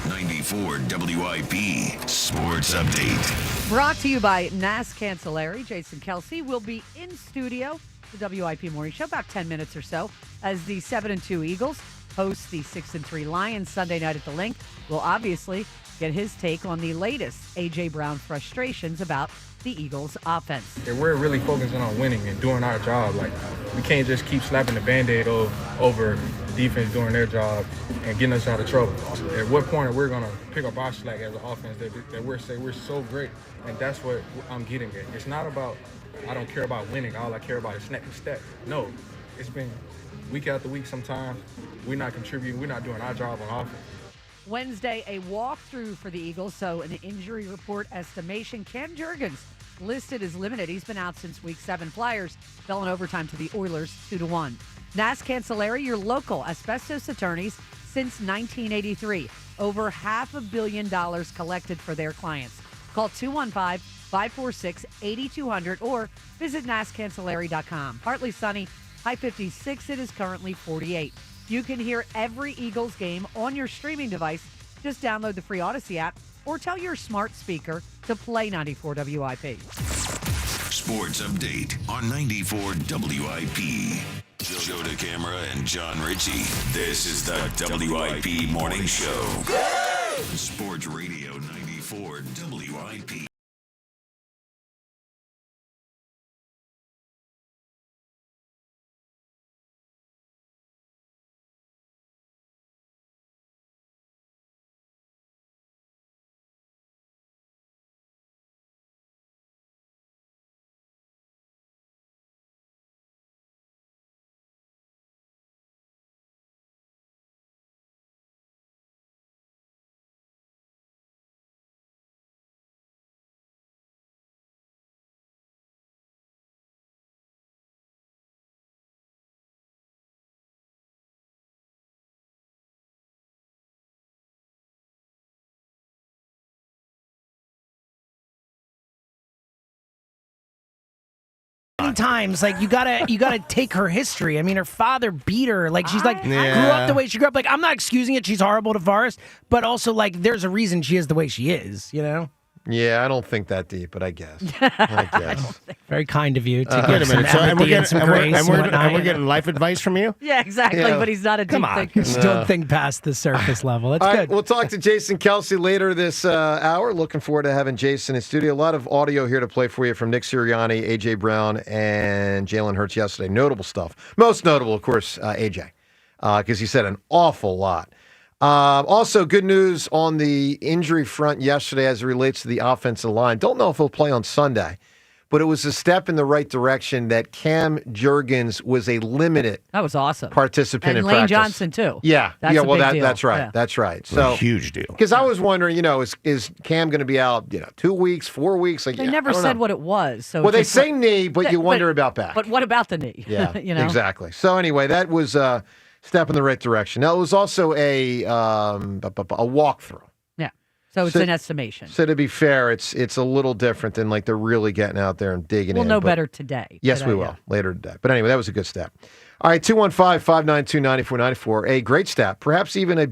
S5: 94 WIP Sports Update.
S2: Brought to you by NAS Cancelleri. Jason Kelce will be in studio, the WIP Morning Show, about 10 minutes or so, as the 7-2 Eagles host the 6-3 Lions Sunday night at the Link. We'll obviously get his take on the latest A.J. Brown frustrations about the Eagles' offense.
S30: We're really focusing on winning and doing our job. Like, we can't just keep slapping the Band-Aid over the defense doing their job and getting us out of trouble. At what point are we going to pick up our slack as an offense that we're so great? And that's what I'm getting at. It's not about, I don't care about winning. All I care about is snapping stats. No, it's been week after week sometimes. We're not contributing. We're not doing our job on offense.
S2: Wednesday, a walkthrough for the Eagles, so an injury report estimation. Cam Jurgens listed as limited. He's been out since week 7. Flyers fell in overtime to the Oilers 2-1. Nas Cancelleri, your local asbestos attorneys since 1983. Over $500 million collected for their clients. Call 215-546-8200 or visit nascancelleri.com. Partly sunny, high 56. It is currently 48. You can hear every Eagles game on your streaming device. Just download the free Odyssey app or tell your smart speaker to play 94 WIP.
S5: Sports update on 94 WIP. Joe DeCamara and John Ritchie. This is the WIP Morning Show. Sports Radio 94 WIP.
S3: Times like you gotta take her history. I mean, her father beat her. Like she's like grew up the way she grew up. Like I'm not excusing it. She's horrible to Forrest, but also like there's a reason she is the way she is. You know.
S1: Yeah, I don't think that deep, but I guess.
S3: Very kind of you to
S6: Wait
S3: give
S6: a
S3: some
S6: minute. So,
S3: empathy and some grace and whatnot.
S6: we're getting life advice from you?
S2: Yeah, exactly.
S1: Yeah.
S2: But he's not a deep thinker.
S3: Just don't think past the surface level. That's
S1: All
S3: good.
S1: right, we'll talk to Jason Kelce later this hour. Looking forward to having Jason in studio. A lot of audio here to play for you from Nick Sirianni, A.J. Brown, and Jalen Hurts yesterday. Notable stuff. Most notable, of course, A.J., because he said an awful lot. Also, good news on the injury front yesterday as it relates to the offensive line. Don't know if he'll play on Sunday, but it was a step in the right direction that Cam Jurgens was a limited
S2: That was awesome.
S1: participant
S2: And
S1: in
S2: Lane
S1: practice.
S2: Johnson, too.
S1: Yeah.
S2: That's
S1: yeah,
S2: a
S1: well,
S2: big deal.
S1: that's right.
S2: Yeah.
S1: That's right. So
S6: huge deal.
S1: Because I was wondering, is Cam going to be out, 2 weeks, 4 weeks? Like,
S2: They
S1: yeah,
S2: never
S1: I don't
S2: said
S1: know.
S2: what it was. So
S1: Well, they
S2: just
S1: say knee, but you wonder about back.
S2: But what about the knee?
S1: Yeah,
S2: Exactly.
S1: So anyway, that was a step in the right direction. Now, it was also a walkthrough.
S2: Yeah. So it's an estimation.
S1: So to be fair, it's a little different than like they're really getting out there and digging in.
S2: We'll know
S1: but-
S2: better today.
S1: Yes, we will later today. But anyway, that was a good step. All right, 215-592-9494. A great step, perhaps even a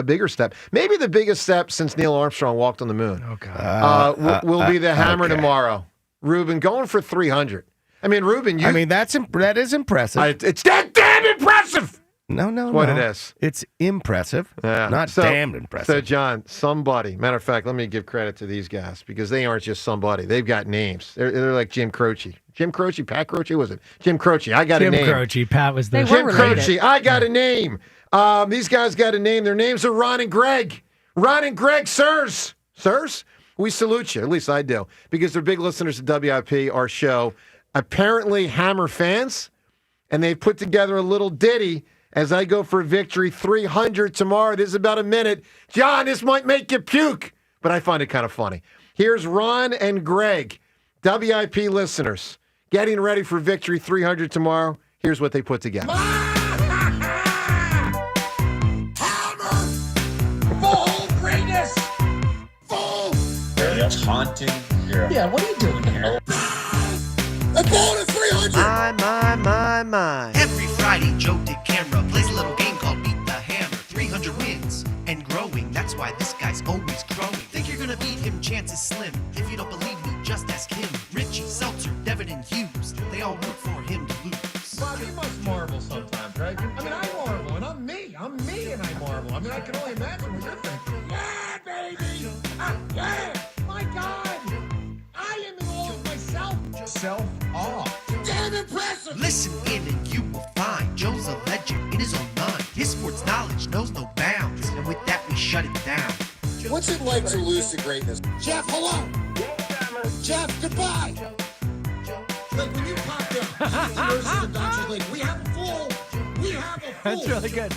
S1: bigger step. Maybe the biggest step since Neil Armstrong walked on the moon.
S3: Oh, God.
S1: Will be the hammer
S6: okay.
S1: tomorrow. Reuben going for 300. I mean, Reuben,
S6: that is impressive.
S1: It's that damn impressive.
S6: No.
S1: What it is.
S6: It's impressive.
S1: Yeah.
S6: Not damn impressive.
S1: So, John, somebody. Matter of fact, let me give credit to these guys because they aren't just somebody. They've got names. They're like Jim Croce. Jim Croce? Pat Croce? Who was it? Jim Croce. I got a name.
S3: Jim Croce. Pat was the
S1: Jim Croce. I got a name. These guys got a name. Their names are Ron and Greg. Ron and Greg, sirs. Sirs? We salute you. At least I do. Because they're big listeners to WIP, our show. Apparently Hammer fans. And they've put together a little ditty as I go for victory 300 tomorrow. This is about a minute. John, this might make you puke, but I find it kind of funny. Here's Ron and Greg, WIP listeners, getting ready for victory 300 tomorrow. Here's what they put together.
S8: Full greatness! Full!
S10: That's haunting.
S8: Yeah, what are you doing here? A bonus 300!
S11: My. Every Friday, Joe DeCamara plays a little game called Beat the Hammer. 300 wins and growing. That's why this guy's always growing. Think you're gonna beat him? Chances slim. If you don't believe me, just ask him. Richie, Seltzer, Devin, and Hughes. They all root for him to lose.
S12: Bob, you must marvel sometimes, right? I mean, I marvel, and I'm me. I'm me, and I marvel. I mean, I can only imagine what you're thinking. Yeah, baby! Yeah! My God! I am in awe of myself. Self-awe. Damn impressive!
S11: Listen in and you will find Joe's a legend in his own mind. His sports knowledge knows no bounds, and with that we shut it down.
S12: What's it like to lose to greatness? Jeff, hello! Jeff, goodbye! Like when you popped up, the nurses and doctors like, we have a fool! We have a fool!
S3: That's really good.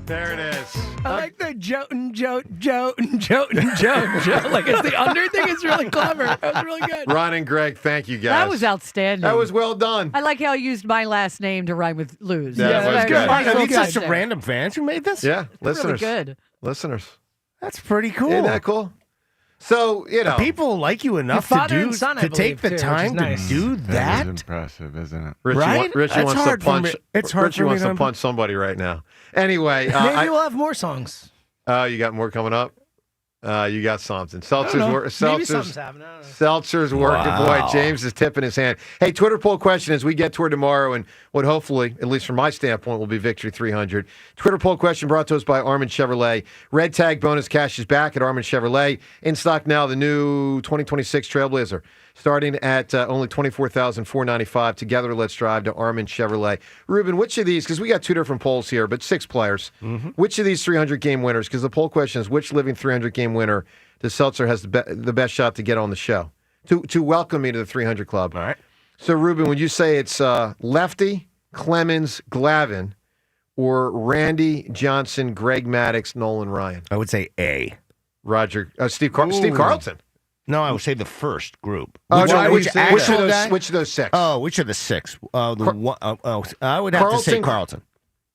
S1: There it is.
S3: I like the Jotun, Jote. Like it's the under thing is really clever. That was really good.
S1: Ron and Greg, thank you guys.
S2: That was outstanding.
S1: That was well done.
S2: I like how you used my last name to rhyme with lose.
S1: That was good.
S6: Are these just
S2: Good.
S6: random fans who made this?
S1: Yeah,
S2: Really
S1: listeners.
S2: good.
S1: Listeners.
S6: That's pretty cool.
S1: Isn't that cool? So,
S6: people like you enough to
S3: father
S6: do
S3: and son, I
S6: to take
S3: believe,
S6: the
S3: too, which
S6: time
S3: is nice.
S6: to do
S4: That
S6: that.
S4: is impressive, isn't it?
S1: Richie,
S6: Right?
S1: Richie
S6: That's
S1: wants to
S6: hard for me-
S1: punch.
S6: it's hard
S1: Richie
S6: for me
S1: wants to
S6: to-
S1: punch somebody right now. Anyway,
S3: Maybe we'll have more songs.
S1: you got more coming up. You got something.
S3: I don't know. Maybe something's
S1: Seltzer's
S3: happening. I don't know.
S1: Seltzer's working.
S6: Wow.
S1: Boy, James is tipping his hand. Hey, Twitter poll question as we get toward tomorrow and what hopefully, at least from my standpoint, will be Victory 300. Twitter poll question brought to us by Armin Chevrolet. Red tag bonus cash is back at Armin Chevrolet. In stock now, the new 2026 Trailblazer. Starting at only $24,495. Together, let's drive to Armin Chevrolet. Reuben, which of these, because we got two different polls here, but 6 players, which of these 300-game winners, because the poll question is which living 300-game winner does Seltzer has the best shot to get on the show, to welcome me to the 300 Club?
S6: All right.
S1: So, Reuben, would you say it's Lefty, Clemens, Glavin, or Randy, Johnson, Greg Maddox, Nolan Ryan?
S6: I would say A.
S1: Steve Carlton.
S6: No, I would say the first group.
S1: Oh,
S6: Which-
S1: no,
S6: which
S1: which
S6: actual
S1: of
S6: guy?
S1: those 6?
S6: Oh, which of the 6? I would have to say Carlton.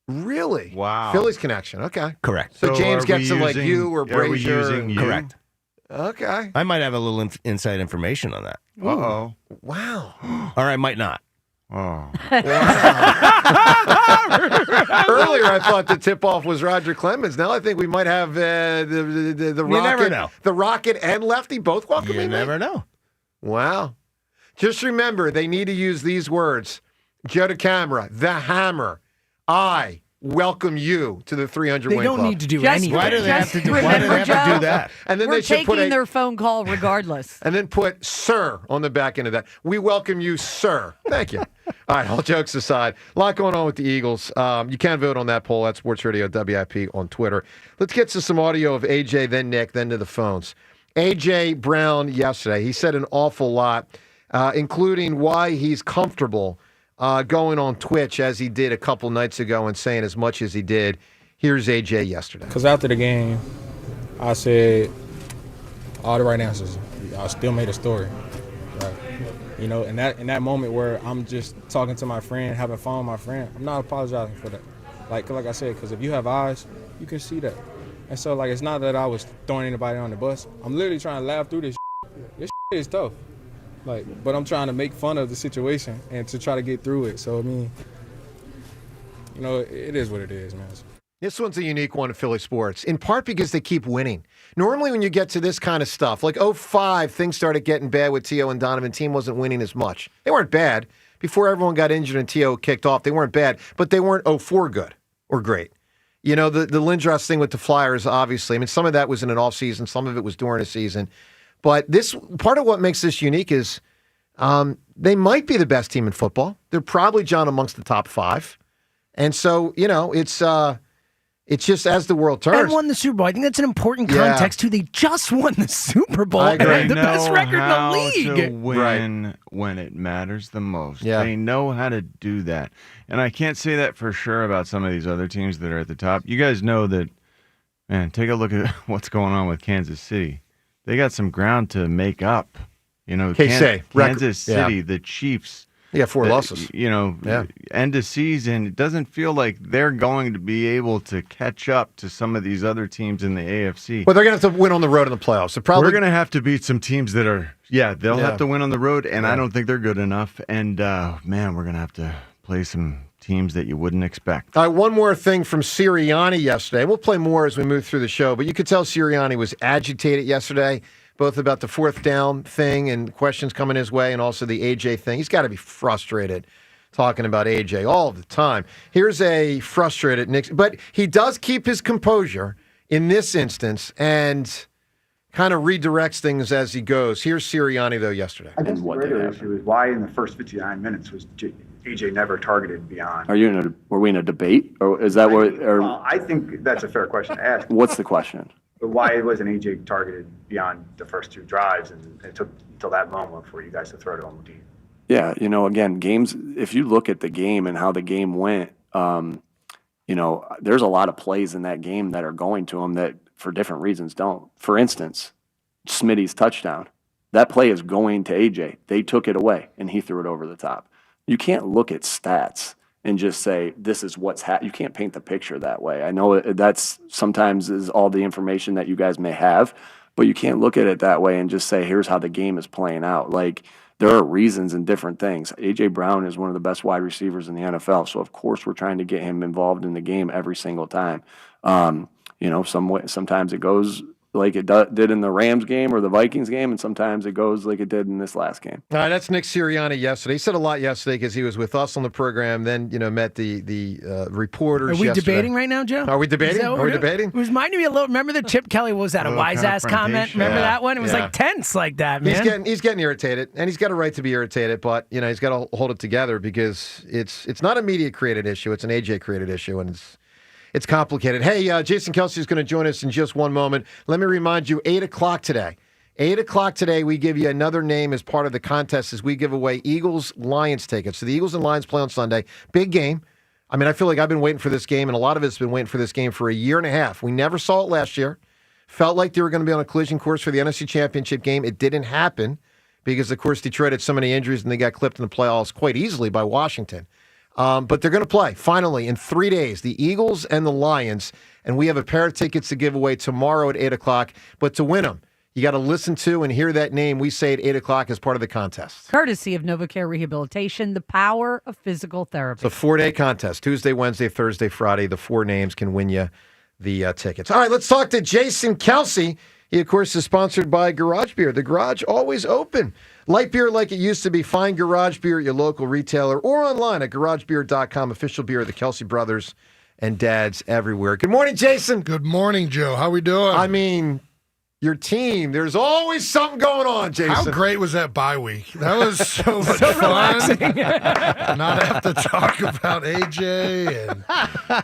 S1: Really?
S4: Wow.
S1: Phillies connection. Okay.
S6: Correct.
S1: So James
S4: are
S1: gets
S4: we
S1: to like
S4: using-
S1: you or
S4: are we
S1: Brazier.
S4: using you?
S6: Correct.
S1: Okay.
S6: I might have a little inside information on that.
S4: Uh-oh.
S1: Wow.
S6: Or I might not.
S4: Oh.
S1: Earlier, I thought the tip-off was Roger Clemens. Now I think we might have the Rocket,
S6: never know.
S1: the Rocket and Lefty both welcoming
S6: You
S1: me.
S6: never know.
S1: Wow. Just remember, they need to use these words. Joe to camera, the hammer. I welcome you to the 300
S3: They
S1: win
S3: don't
S1: club.
S3: need to do
S2: Just-
S3: anything.
S6: Why do they have to do?
S2: Remember,
S6: Why do they have to
S2: Joe,
S6: do that?
S1: And then
S2: We're
S1: they should put
S2: taking
S1: a,
S2: their phone call regardless.
S1: and then put sir on the back end of that. We welcome you, sir. Thank you. All right, all jokes aside, a lot going on with the Eagles. You can vote on that poll at Sports Radio WIP on Twitter. Let's get to some audio of AJ, then Nick, then to the phones. AJ Brown yesterday, he said an awful lot, including why he's comfortable going on Twitch as he did a couple nights ago and saying as much as he did. Here's AJ yesterday.
S30: Because after the game, I said all the right answers. I still made a story. Right? You know, in that moment where I'm just talking to my friend, having fun with my friend, I'm not apologizing for that. Like I said, because if you have eyes, you can see that. And so, like, it's not that I was throwing anybody on the bus. I'm literally trying to laugh through this shit. This shit is tough. Like, but I'm trying to make fun of the situation and to try to get through it. So, I mean, you know, it is what it is, man.
S1: This one's a unique one in Philly sports, in part because they keep winning. Normally when you get to this kind of stuff, like 05, things started getting bad with T.O. and Donovan. Team wasn't winning as much. They weren't bad. Before everyone got injured and T.O. kicked off, they weren't bad, but they weren't 04 good or great. You know, the Lindros thing with the Flyers, obviously. I mean, some of that was in an offseason, some of it was during a season. But this part of what makes this unique is they might be the best team in football. They're probably, John, amongst the top 5. And so, you know, it's just as the world turns.
S3: And won the Super Bowl. I think that's an important context, too. They just won the Super Bowl.
S1: I agree.
S3: And have the
S4: They
S3: best
S4: know
S3: record in the
S4: how
S3: league.
S4: to win when it matters the most.
S1: Yeah.
S4: They know how to do that. And I can't say that for sure about some of these other teams that are at the top. You guys know that, man, take a look at what's going on with Kansas City. They got some ground to make up. You know, Kansas City, the Chiefs.
S1: Yeah, 4 losses.
S4: You know, end of season, it doesn't feel like they're going to be able to catch up to some of these other teams in the AFC.
S1: Well, they're going to have to win on the road in the playoffs.
S4: We're going to have to beat some teams that are, they'll have to win on the road, and I don't think they're good enough. And, man, we're going to have to play some teams that you wouldn't expect.
S1: All right, one more thing from Sirianni yesterday. We'll play more as we move through the show, but you could tell Sirianni was agitated yesterday, both about the 4th down thing and questions coming his way and also the AJ thing. He's got to be frustrated talking about AJ all the time. Here's a frustrated Nick, but he does keep his composure in this instance and kind of redirects things as he goes. Here's Sirianni, though, yesterday.
S7: I guess the greater issue is why in the first 59 minutes was AJ never targeted beyond.
S10: Were we in a debate, or is that what?
S7: Well, I think that's a fair question to ask.
S10: What's the question?
S7: But why wasn't AJ targeted beyond the first 2 drives, and it took until that moment for you guys to throw it on deep?
S10: Yeah, again, games. If you look at the game and how the game went, there's a lot of plays in that game that are going to him that for different reasons don't. For instance, Smitty's touchdown. That play is going to AJ. They took it away, and he threw it over the top. You can't look at stats and just say, this is what's happening. You can't paint the picture that way. I know that's sometimes is all the information that you guys may have, but you can't look at it that way and just say, here's how the game is playing out. Like, there are reasons and different things. A.J. Brown is one of the best wide receivers in the NFL, so of course we're trying to get him involved in the game every single time. Sometimes it goes like it did in the Rams game or the Vikings game, and sometimes it goes like it did in this last game.
S1: All right, that's Nick Sirianni yesterday. He said a lot yesterday because he was with us on the program, then met the reporters.
S3: Are we
S1: yesterday.
S3: debating right now, Joe?
S1: Are we debating?
S3: Are we
S1: debating?
S3: It reminded me a little. Remember the Chip Kelly? What was that? A wise ass comment? Remember that one? It was like tense like that, man.
S1: He's getting irritated, and he's got a right to be irritated. But he's got to hold it together because it's not a media created issue; it's an AJ created issue, and it's complicated. Hey, Jason Kelce is going to join us in just one moment. Let me remind you, 8 o'clock today. 8 o'clock today, we give you another name as part of the contest as we give away Eagles-Lions tickets. So the Eagles and Lions play on Sunday. Big game. I mean, I feel like I've been waiting for this game, and a lot of us have been waiting for this game for a year and a half. We never saw it last year. Felt like they were going to be on a collision course for the NFC Championship game. It didn't happen because, of course, Detroit had so many injuries, and they got clipped in the playoffs quite easily by Washington. But they're going to play, finally, in 3 days, the Eagles and the Lions. And we have a pair of tickets to give away tomorrow at 8 o'clock. But to win them, you got to listen to and hear that name we say at 8 o'clock as part of the contest.
S2: Courtesy of NovaCare Rehabilitation, the power of physical therapy.
S1: It's a 4-day contest, Tuesday, Wednesday, Thursday, Friday. The 4 names can win you the tickets. All right, let's talk to Jason Kelce. He, of course, is sponsored by Garage Beer. The garage always open. Light beer like it used to be. Find Garage Beer at your local retailer or online at garagebeer.com. Official beer of the Kelce brothers and dads everywhere. Good morning, Jason.
S13: Good morning, Joe. How we doing?
S1: I mean, your team, there's always something going on, Jason.
S13: How great was that bye week? That was so much fun. Not have to talk about AJ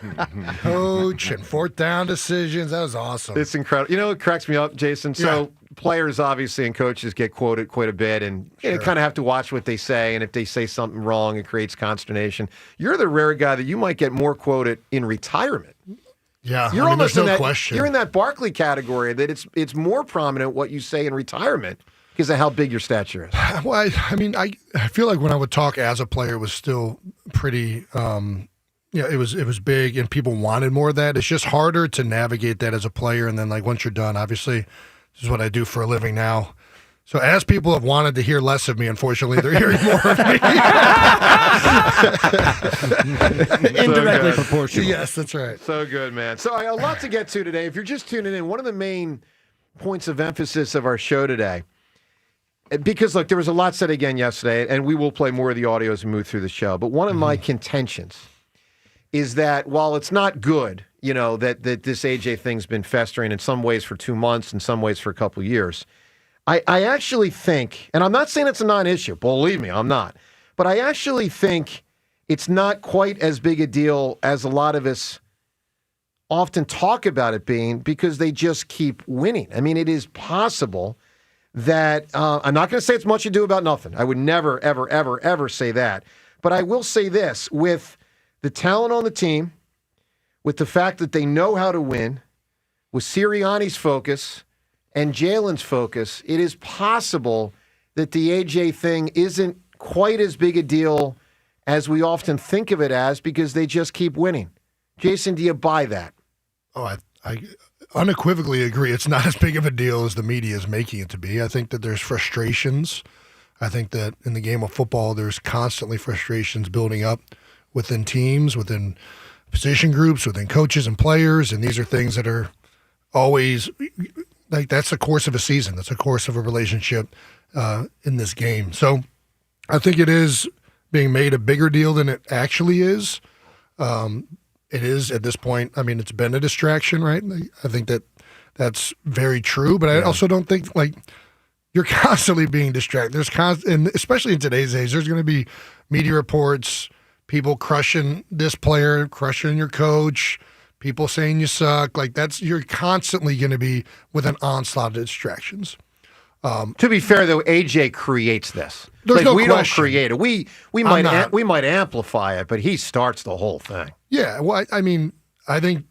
S13: and coach and fourth down decisions. That was awesome.
S1: It's incredible. You know what cracks me up, Jason? So players, obviously, and coaches get quoted quite a bit, and you kind of have to watch what they say, and if they say something wrong, it creates consternation. You're the rare guy that you might get more quoted in retirement.
S13: Yeah,
S1: you're almost in that
S13: question.
S1: You're in that Barkley category that it's more prominent what you say in retirement because of how big your stature is.
S13: Well, I feel like when I would talk as a player, it was still pretty. It was big, and people wanted more of that. It's just harder to navigate that as a player, and then once you're done, obviously, this is what I do for a living now. So as people have wanted to hear less of me, unfortunately, they're hearing more of me.
S6: Indirectly proportional.
S13: Yes, that's right.
S1: So good, man. So a lot to get to today. If you're just tuning in, one of the main points of emphasis of our show today, because, look, there was a lot said again yesterday, and we will play more of the audio as we move through the show, but one of my contentions is that while it's not good, that this AJ thing's been festering in some ways for 2 months, in some ways for a couple of years, I actually think, and I'm not saying it's a non-issue, believe me, I'm not, but I actually think it's not quite as big a deal as a lot of us often talk about it being because they just keep winning. I mean, it is possible that, I'm not going to say it's much ado about nothing. I would never, ever, ever, ever say that. But I will say this, with the talent on the team, with the fact that they know how to win, with Sirianni's focus and Jalen's focus, it is possible that the AJ thing isn't quite as big a deal as we often think of it as because they just keep winning. Jason, do you buy that?
S13: Oh, I unequivocally agree. It's not as big of a deal as the media is making it to be. I think that there's frustrations. I think that in the game of football, there's constantly frustrations building up within teams, within position groups, within coaches and players, and these are things that are always that's the course of a season. That's a course of a relationship in this game. So I think it is being made a bigger deal than it actually is. It is at this point. I mean, it's been a distraction, right? I think that's very true, but I also don't think you're constantly being distracted. There's and especially in today's age, there's going to be media reports, people crushing this player, crushing your coach, people saying you suck. You're constantly going to be with an onslaught of distractions.
S1: To be fair, though, AJ creates this.
S13: There's no
S1: we
S13: question.
S1: don't create it. We might amplify it, but he starts the whole thing.
S13: Yeah, well, I mean, I think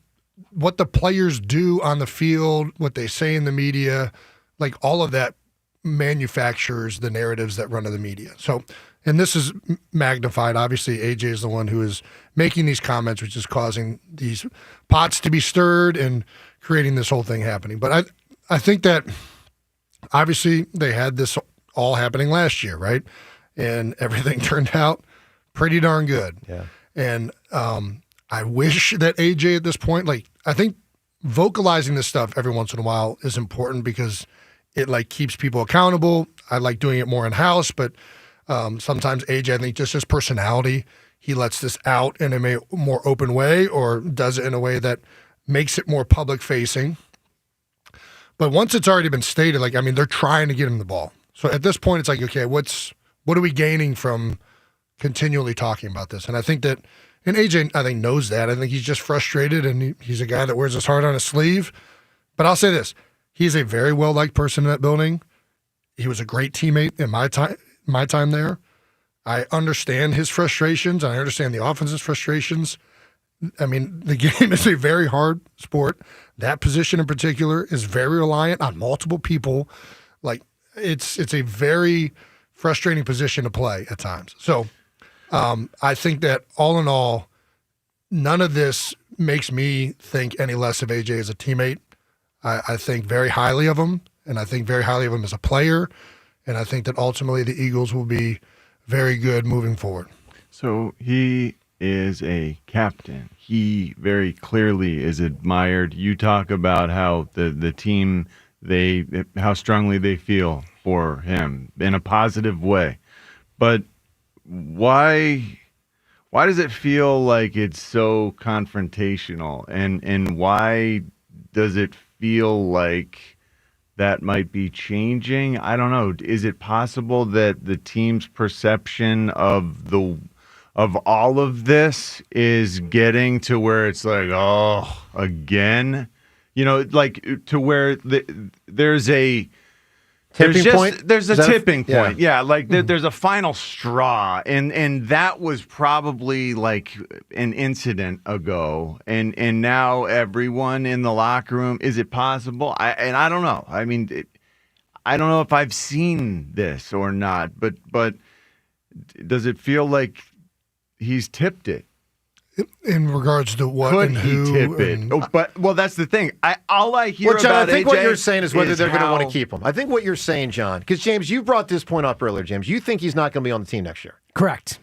S13: what the players do on the field, what they say in the media, like all of that manufactures the narratives that run to the media. So, and this is magnified. Obviously, AJ is the one who is making these comments, which is causing these pots to be stirred and creating this whole thing happening. But I think that obviously they had this all happening last year, right? And everything turned out pretty darn good.
S1: Yeah.
S13: And I wish that AJ at this point, like, I think vocalizing this stuff every once in a while is important because it like keeps people accountable. I like doing it more in house, but sometimes AJ, I think just his personality, he lets this out in a more open way or does it in a way that makes it more public facing. But once it's already been stated, like, I mean, they're trying to get him the ball. So at this point, it's like, okay, what are we gaining from continually talking about this? And I think that, and AJ, I think, knows that. I think he's just frustrated, and he's a guy that wears his heart on his sleeve. But I'll say this. He's a very well-liked person in that building. He was a great teammate in my time there. I understand his frustrations. I understand the offense's frustrations. I mean, the game is a very hard sport. That position in particular is very reliant on multiple people. Like, it's a very frustrating position to play at times. So I think that all in all, none of this makes me think any less of AJ as a teammate. I think very highly of him, and I think very highly of him as a player, and I think that ultimately the Eagles will be very good moving forward.
S4: So he is a captain. He very clearly is admired. You talk about how the team, how strongly they feel for him in a positive way. But why does it feel like it's so confrontational? And why does it feel like that might be changing? I don't know. Is it possible that the team's perception of all of this is getting to where it's like, oh, again? You know, like to where there's a
S1: tipping point?
S4: There's a tipping point.
S1: Yeah.
S4: Like there's a final straw. And that was probably like an incident ago. And now everyone in the locker room, is it possible? I don't know. I mean, I don't know if I've seen this or not, but does it feel like he's tipped it?
S13: In regards to what
S4: Could
S13: and
S4: he
S13: who?
S4: tip it? Well, that's the thing. All I hear
S1: John,
S4: about
S1: I think
S4: AJ
S1: what you're saying is whether they're going to want
S4: how-
S1: to keep him. I think what you're saying, John, because James, you brought this point up earlier, James. You think he's not going to be on the team next year.
S3: Correct.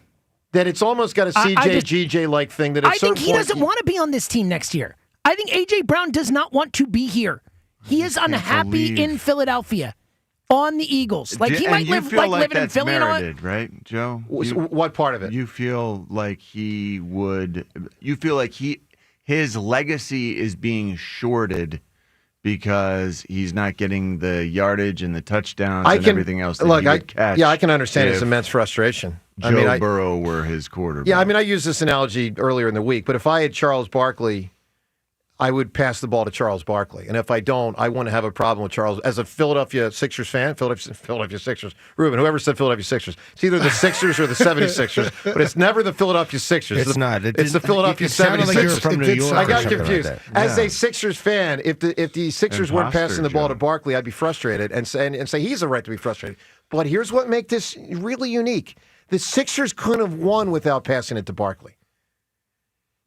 S1: That it's almost got a GJ-like thing. That at
S3: I
S1: certain
S3: think he
S1: point,
S3: doesn't want to be on this team next year. I think A.J. Brown does not want to be here. He is unhappy
S4: believe-
S3: in Philadelphia on the Eagles. Like, he
S4: And
S3: might
S4: you
S3: live
S4: feel
S3: like
S4: like
S3: living in
S4: that's
S3: Philly and all that.
S4: merited, right, Joe?
S1: What part of it?
S4: You feel like he would. You feel like his legacy is being shorted because he's not getting the yardage and the touchdowns and everything else that he would catch.
S1: Yeah, I can understand his
S4: if
S1: immense frustration.
S4: Joe Burrow were his quarterback.
S1: Yeah, I mean, I used this analogy earlier in the week, but if I had Charles Barkley, I would pass the ball to Charles Barkley. And if I don't, I wouldn't have a problem with Charles. As a Philadelphia Sixers fan, Philadelphia Sixers, Reuben, whoever said Philadelphia Sixers, it's either the Sixers or the 76ers, but it's never the Philadelphia Sixers.
S6: It's not.
S1: It's the Philadelphia
S6: it sounded
S1: 76ers.
S6: like you were from New York
S1: I
S6: or
S1: got
S6: something
S1: confused.
S6: like that.
S1: As a Sixers fan, if the Sixers weren't
S4: Imposter,
S1: passing the ball to
S4: Joe.
S1: Barkley, I'd be frustrated and say he's a right to be frustrated. But here's what makes this really unique. The Sixers couldn't have won without passing it to Barkley.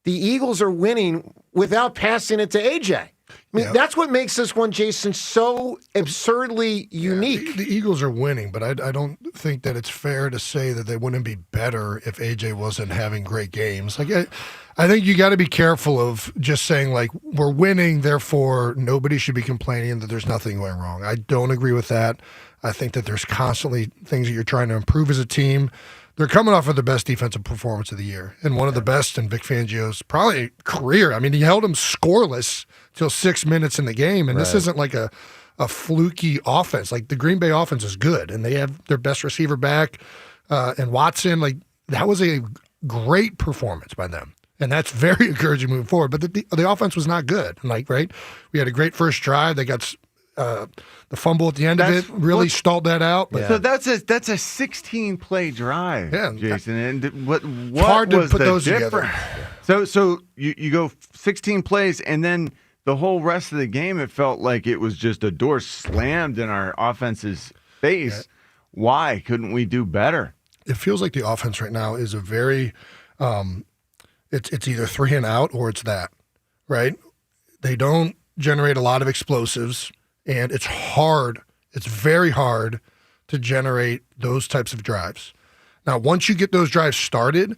S1: The Eagles are winning without passing it to AJ. I mean, that's what makes this one, Jason, so absurdly unique.
S13: The Eagles are winning, but I don't think that it's fair to say that they wouldn't be better if AJ wasn't having great games. Like, I think you got to be careful of just saying, like, we're winning, therefore nobody should be complaining that there's nothing going wrong. I don't agree with that. I think that there's constantly things that you're trying to improve as a team. They're coming off of the best defensive performance of the year and one of the best in Vic Fangio's probably career. I mean, he held him scoreless till 6 minutes in the game, and this isn't like a fluky offense. Like, the Green Bay offense is good, and they have their best receiver back, and Watson. Like, that was a great performance by them, and that's very encouraging moving forward. But the offense was not good. Like, right, we had a great first drive. They got the fumble at the end of it really stalled that out. But
S4: So that's a 16-play drive, Jason. And what
S13: hard to
S4: was
S13: put
S4: the
S13: those
S4: difference?
S13: together.
S4: So you go 16 plays, and then the whole rest of the game, it felt like it was just a door slammed in our offense's face. Yeah. Why couldn't we do better?
S13: It feels like the offense right now is a very it's either 3 and out or it's that, right? They don't generate a lot of explosives, and it's hard. It's very hard to generate those types of drives. Now, once you get those drives started,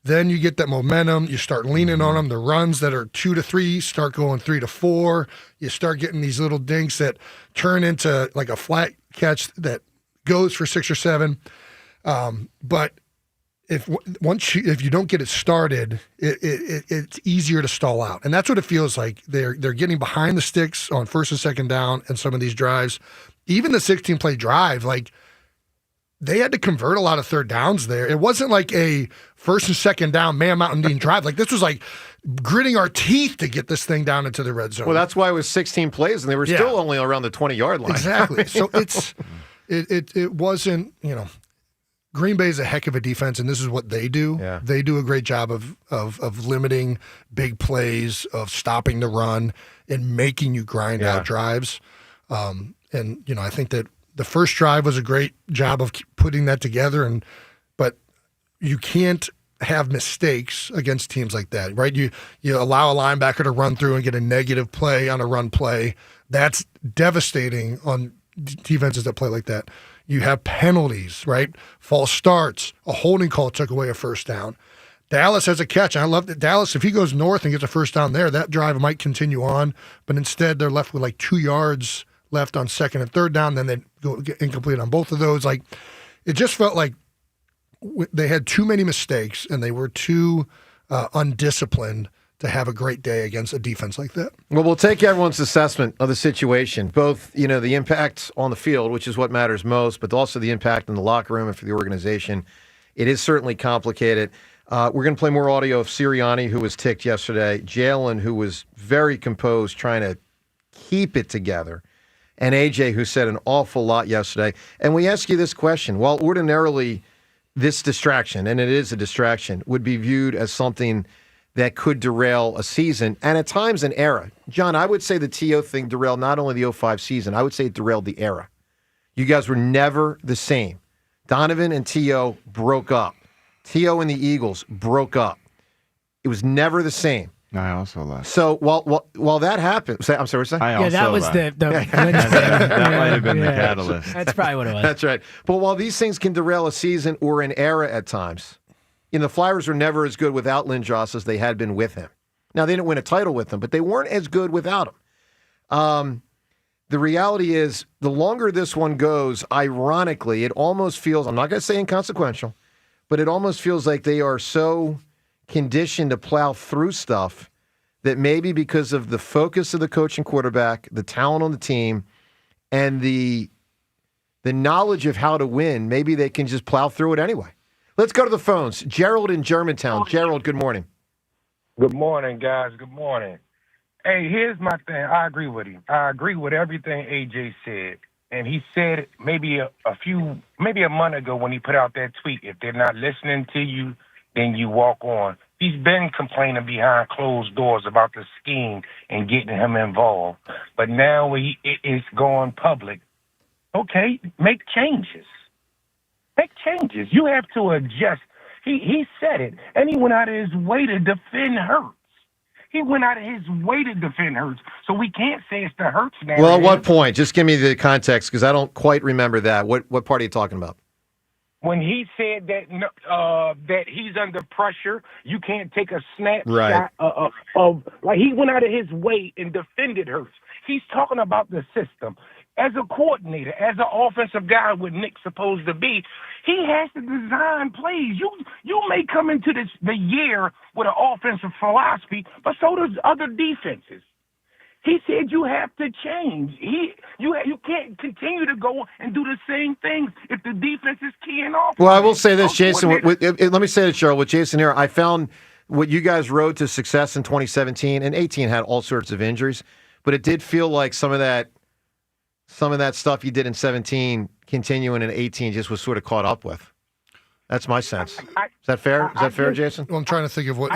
S13: then you get that momentum. You start leaning on them. The runs that are 2 to 3 start going 3 to 4. You start getting these little dinks that turn into like a flat catch that goes for 6 or 7. But if you don't get it started, it's easier to stall out, and that's what it feels like. They're getting behind the sticks on first and second down, and some of these drives, even the 16-play drive, like they had to convert a lot of third downs there. It wasn't like a first and second down man mountain Dean drive. Like this was like gritting our teeth to get this thing down into the red zone.
S1: Well, that's why it was 16 plays, and they were still only around the 20-yard line.
S13: Exactly. So it wasn't, Green Bay is a heck of a defense, and this is what they do.
S1: Yeah.
S13: They do a great job of limiting big plays, of stopping the run, and making you grind out drives. And I think that the first drive was a great job of putting that together. But you can't have mistakes against teams like that, right? You allow a linebacker to run through and get a negative play on a run play. That's devastating on defenses that play like that. You have penalties, right? False starts. A holding call took away a first down. Dallas has a catch. I love that Dallas, if he goes north and gets a first down there, that drive might continue on. But instead, they're left with like 2 yards left on second and third down. Then they go get incomplete on both of those. Like, it just felt like they had too many mistakes and they were too undisciplined to have a great day against a defense like that.
S1: Well, we'll take everyone's assessment of the situation, both, the impact on the field, which is what matters most, but also the impact in the locker room and for the organization. It is certainly complicated. We're going to play more audio of Sirianni, who was ticked yesterday, Jalen, who was very composed, trying to keep it together, and AJ, who said an awful lot yesterday. And we ask you this question. While ordinarily this distraction, and it is a distraction, would be viewed as something that could derail a season, and at times an era. John, I would say the T.O. thing derailed not only the 05 season, I would say it derailed the era. You guys were never the same. Donovan and T.O. broke up. T.O. and the Eagles broke up. It was never the same.
S4: I also left.
S1: So while that happened, I'm sorry, what's that?
S3: That was the
S4: that might have been the catalyst.
S3: That's probably what it was.
S1: That's right. But while these things can derail a season or an era at times, the Flyers were never as good without Lindros as they had been with him. Now, they didn't win a title with him, but they weren't as good without him. The reality is, the longer this one goes, ironically, it almost feels, I'm not going to say inconsequential, but it almost feels like they are so conditioned to plow through stuff that maybe because of the focus of the coach and quarterback, the talent on the team, and the knowledge of how to win, maybe they can just plow through it anyway. Let's go to the phones. Gerald in Germantown. Gerald, good morning.
S9: Good morning, guys. Good morning. Hey, here's my thing. I agree with him. I agree with everything AJ said. And he said maybe a month ago when he put out that tweet, if they're not listening to you, then you walk on. He's been complaining behind closed doors about the scheme and getting him involved. But now it's going public. Okay, make changes. Make changes. You have to adjust. He said it, and he went out of his way to defend Hurts. He went out of his way to defend Hurts. So we can't say it's the Hurts now.
S1: Well, at what point? Just give me the context, because I don't quite remember that. What part are you talking about?
S9: When he said that he's under pressure, you can't take a snapshot
S1: right.
S9: of like he went out of his way and defended Hurts. He's talking about the system. As a coordinator, as an offensive guy, what Nick's supposed to be, he has to design plays. You may come into the year with an offensive philosophy, but so does other defenses. He said you have to change. You can't continue to go and do the same things if the defense is keying off.
S1: Well, I will say this, Jason. Let me say this, Cheryl. With Jason here, I found what you guys rode to success in 2017, and 18 had all sorts of injuries, but it did feel like some of that some of that stuff you did in 17 continuing in 18 just was sort of caught up with. That's my sense. Is that fair? Is that fair, Jason?
S13: Well, I'm trying to think of what.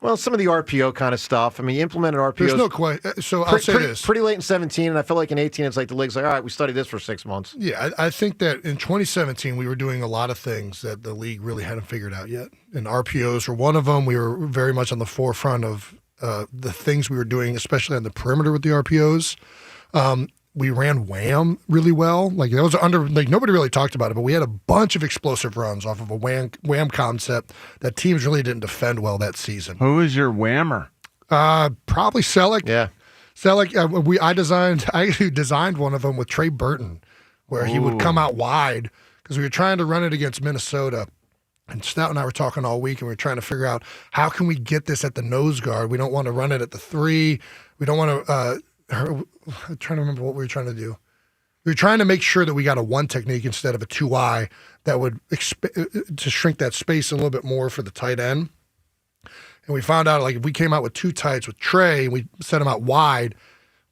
S1: Well, some of the RPO kind of stuff. I mean, you implemented RPOs.
S13: There's no question. So I'll say this.
S1: Pretty late in 17, and I feel like in 18, it's like the league's like, all right, we studied this for 6 months.
S13: Yeah, I think that in 2017, we were doing a lot of things that the league really hadn't figured out yet. And RPOs were one of them. We were very much on the forefront of the things we were doing, especially on the perimeter with the RPOs. We ran wham really well. Like that was nobody really talked about it, but we had a bunch of explosive runs off of a wham concept that teams really didn't defend well that season.
S4: Who was your whammer?
S13: Probably Selleck.
S1: Yeah,
S13: Selleck. I actually designed one of them with Trey Burton, where he would come out wide because we were trying to run it against Minnesota. And Stout and I were talking all week, and we were trying to figure out how can we get this at the nose guard. We don't want to run it at the 3. We don't want to. I'm trying to remember what we were trying to do. We were trying to make sure that we got a 1 technique instead of a 2-eye that would to shrink that space a little bit more for the tight end. And we found out like if we came out with 2 tights with Trey and we set them out wide,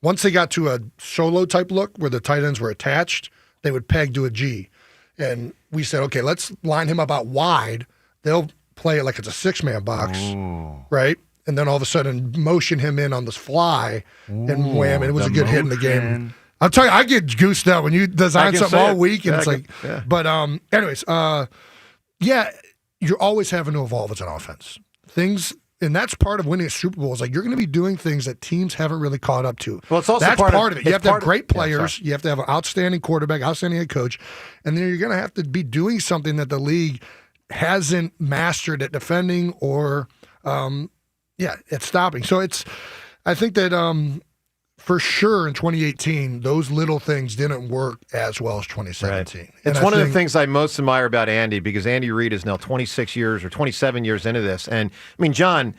S13: once they got to a solo type look where the tight ends were attached, they would peg to a G. And we said, okay, let's line him up out wide. They'll play it like it's a 6-man box, right? And then all of a sudden motion him in on this fly and wham, and it was a good hit in the game. I'll tell you, I get goosed out when you design something all week, and it's like, but anyways, yeah, you're always having to evolve as an offense. Things, and that's part of winning a Super Bowl is like you're going to be doing things that teams haven't really caught up to.
S1: Well, it's also
S13: that's part of it. You have to have great players.
S1: Yeah,
S13: you have to have an outstanding quarterback, outstanding head coach, and then you're going to have to be doing something that the league hasn't mastered at defending or it's stopping. So I think that for sure in 2018, those little things didn't work as well as 2017.
S1: Right. It's one of the things I most admire about Andy because Andy Reid is now 26 years or 27 years into this. And I mean, John,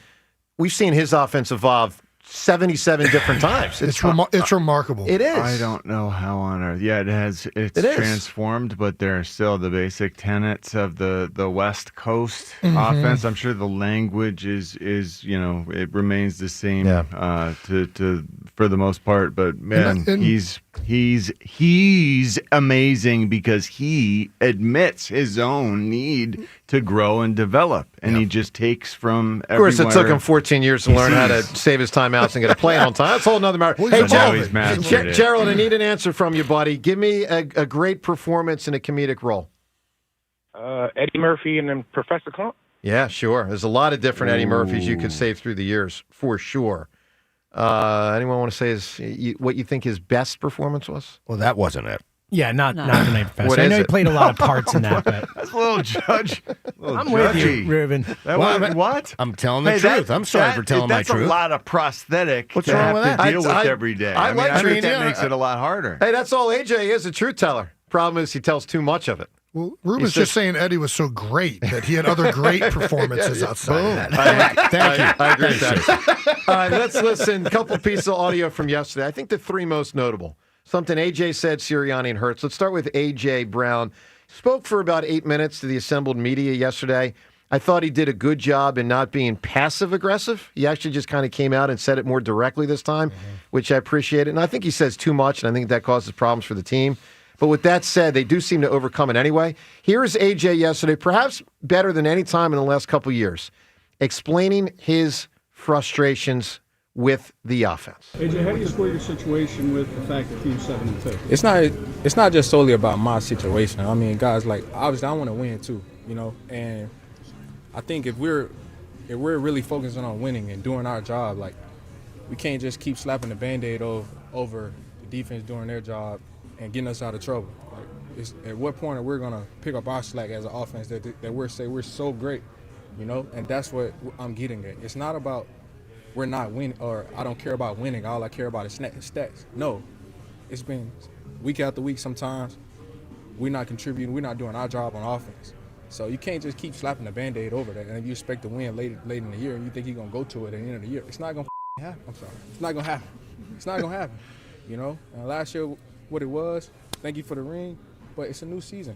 S1: we've seen his offense evolve 77 different times.
S13: It's remarkable.
S1: It is.
S4: I don't know how on earth. Yeah, it's transformed, but there are still the basic tenets of the West Coast offense. I'm sure the language is it remains the same to for the most part. But man, he's amazing because he admits his own need to grow and develop, and he just takes from everywhere.
S1: Of course, it took him 14 years to learn how to save his timeouts and get a play on time. That's a whole nother matter. Hey, Gerald, I need an answer from you, buddy. Give me a great performance in a comedic role.
S9: Eddie Murphy and then Professor Clump.
S1: Yeah, sure. There's a lot of different Eddie Murphys you could save through the years, for sure. Anyone want to say what you think his best performance was?
S6: Well, that wasn't it.
S3: Yeah, not the Night Professor. I know he played a lot of parts in that, but
S4: that's a little judge.
S3: I'm with you, Reuben.
S4: What?
S6: I'm telling the truth. I'm sorry for telling my truth.
S4: That's a lot of prosthetic
S6: What's wrong with that?
S4: to deal with every day. I think that makes it a lot harder.
S1: Hey, that's all AJ is, a truth teller. Problem is he tells too much of it.
S13: Well, Reuben's just saying Eddie was so great that he had other great performances outside of that.
S6: Thank you.
S1: I agree with that. All right, let's listen. A couple pieces of audio from yesterday. I think the 3 most notable. Something AJ said, Sirianni and Hurts. Let's start with AJ Brown. Spoke for about 8 minutes to the assembled media yesterday. I thought he did a good job in not being passive-aggressive. He actually just kind of came out and said it more directly this time, which I appreciated. And I think he says too much, and I think that causes problems for the team. But with that said, they do seem to overcome it anyway. Here is AJ yesterday, perhaps better than any time in the last couple of years, explaining his frustrations with the offense.
S14: AJ, how do you square your situation with the fact that team's 7-2?
S30: It's not just solely about my situation. I mean, guys, like obviously I want to win too, and I think if we're really focusing on winning and doing our job, like we can't just keep slapping the Band-Aid over the defense doing their job and getting us out of trouble. Like, at what point are we gonna pick up our slack as an offense that we're so great, and that's what I'm getting at. It's not about we're not winning, or I don't care about winning. All I care about is stats. No, it's been week after week. Sometimes we're not contributing. We're not doing our job on offense. So you can't just keep slapping the Band-Aid over that. And if you expect to win late in the year, and you think you're gonna go to it at the end of the year, it's not gonna happen. I'm sorry, it's not gonna happen. It's not gonna happen. And last year, what it was. Thank you for the ring, but it's a new season.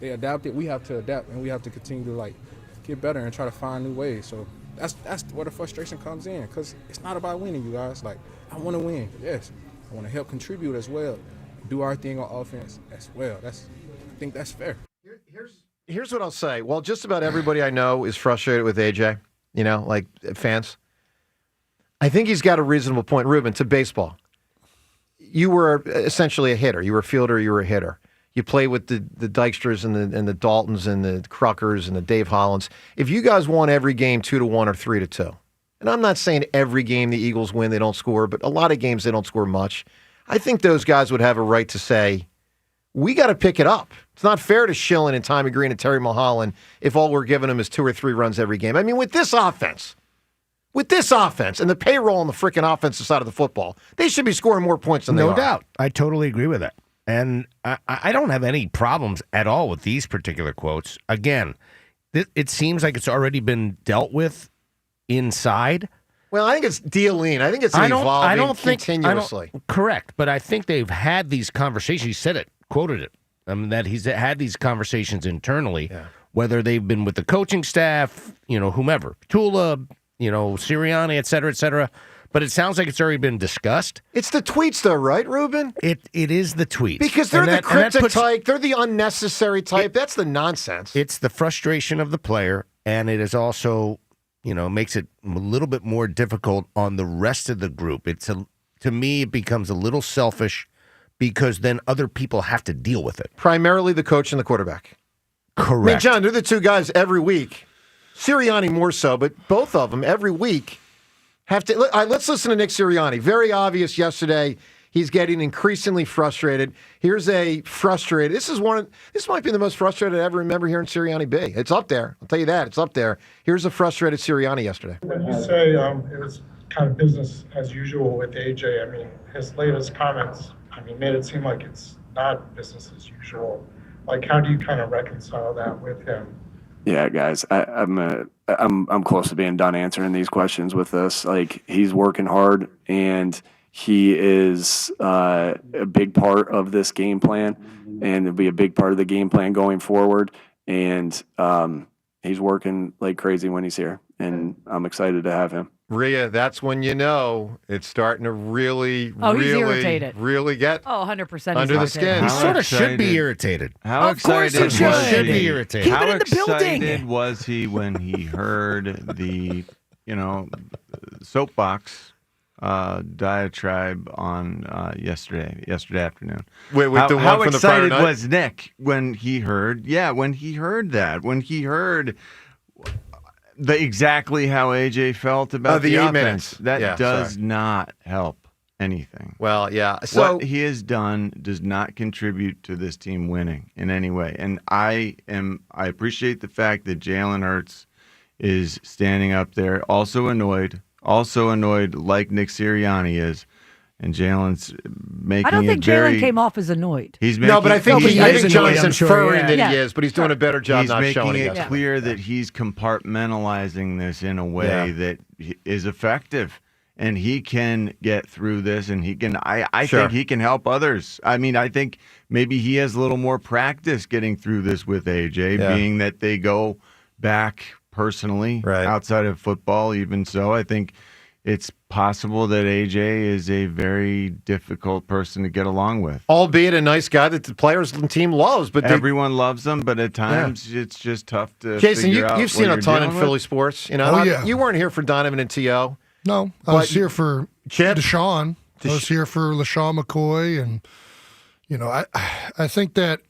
S30: They adapted. We have to adapt, and we have to continue to get better and try to find new ways. So. That's where the frustration comes in, because it's not about winning, you guys. Like, I want to win, yes. I want to help contribute as well, do our thing on offense as well. I think that's fair.
S1: Here's what I'll say. Well, just about everybody I know is frustrated with AJ, like fans. I think he's got a reasonable point. Reuben, to baseball. You were essentially a hitter. You were a fielder, you were a hitter. You play with the Dykstras and the Daltons and the Cruckers and the Dave Hollands. If you guys won every game 2-1 or 3-2, and I'm not saying every game the Eagles win, they don't score, but a lot of games they don't score much, I think those guys would have a right to say, we got to pick it up. It's not fair to Sheil and Tommy Green and Terry Mulholland if all we're giving them is 2 or 3 runs every game. I mean, with this offense and the payroll on the freaking offensive side of the football, they should be scoring more points than they are.
S6: No doubt. I totally agree with that. And I don't have any problems at all with these particular quotes. Again, it seems like it's already been dealt with inside.
S1: Well, I think it's dealing. I think it's evolving continuously.
S6: Correct. But I think they've had these conversations. He said it, quoted it. That he's had these conversations internally, whether they've been with the coaching staff, whomever, Tula, Sirianni, et cetera, but it sounds like it's already been discussed.
S1: It's the tweets, though, right, Reuben?
S6: It is the tweets.
S1: Because they're the cryptic type, they're the unnecessary type. That's the nonsense.
S6: It's the frustration of the player, and it is also, makes it a little bit more difficult on the rest of the group. To me, it becomes a little selfish because then other people have to deal with it.
S1: Primarily the coach and the quarterback.
S6: Correct.
S1: I mean, John, they're the two guys every week. Sirianni more so, but both of them every week have to. Let's listen to Nick Sirianni. Very obvious yesterday. He's getting increasingly frustrated. Here's a frustrated. This might be the most frustrated I ever remember hearing Sirianni be. It's up there. I'll tell you that. It's up there. Here's a frustrated Sirianni yesterday.
S15: When you say it was kind of business as usual with AJ, I mean, his latest comments, made it seem like it's not business as usual. Like, how do you kind of reconcile that with him?
S10: Yeah, guys, I'm close to being done answering these questions with this. Like, he's working hard, and he is a big part of this game plan, and it'll be a big part of the game plan going forward. And he's working like crazy when he's here, and I'm excited to have him.
S1: Rhea, that's when you know it's starting to really,
S2: he's irritated.
S1: Really get
S2: 100%
S1: under the skin.
S6: He sort of should be irritated.
S4: How excited
S6: was he? Should be irritated.
S4: How excited was he when he heard the, soapbox diatribe on yesterday afternoon?
S1: Wait, the one
S4: how
S1: from the prior
S4: excited
S1: night?
S4: was Nick when he heard that? When he heard exactly how AJ felt about the
S1: 8
S4: offense.
S1: minutes.
S4: That does not help anything.
S1: Well, yeah. So
S4: what he has done does not contribute to this team winning in any way. And I appreciate the fact that Jalen Hurts is standing up there, also annoyed like Nick Sirianni is. And Jalen's making
S2: I don't think
S4: Jalen
S2: came off as annoyed.
S1: But I think John's inferring that he is, but he's doing a better job
S4: he's
S1: not
S4: making
S1: showing
S4: it clear that he's compartmentalizing this in a way that is effective, and he can get through this, and he can. I think he can help others. I mean, I think maybe he has a little more practice getting through this with AJ, being that they go back personally outside of football. Even so, I think it's possible that AJ is a very difficult person to get along with.
S1: Albeit a nice guy that the players and team loves. But
S4: everyone loves him, but at times it's just tough to
S1: Jason,
S4: figure out
S1: you've seen a ton in
S4: with.
S1: Philly sports. You weren't here for Donovan and T.O.
S13: No, I was here for Deshaun. I was here for LaShawn McCoy. And, I think that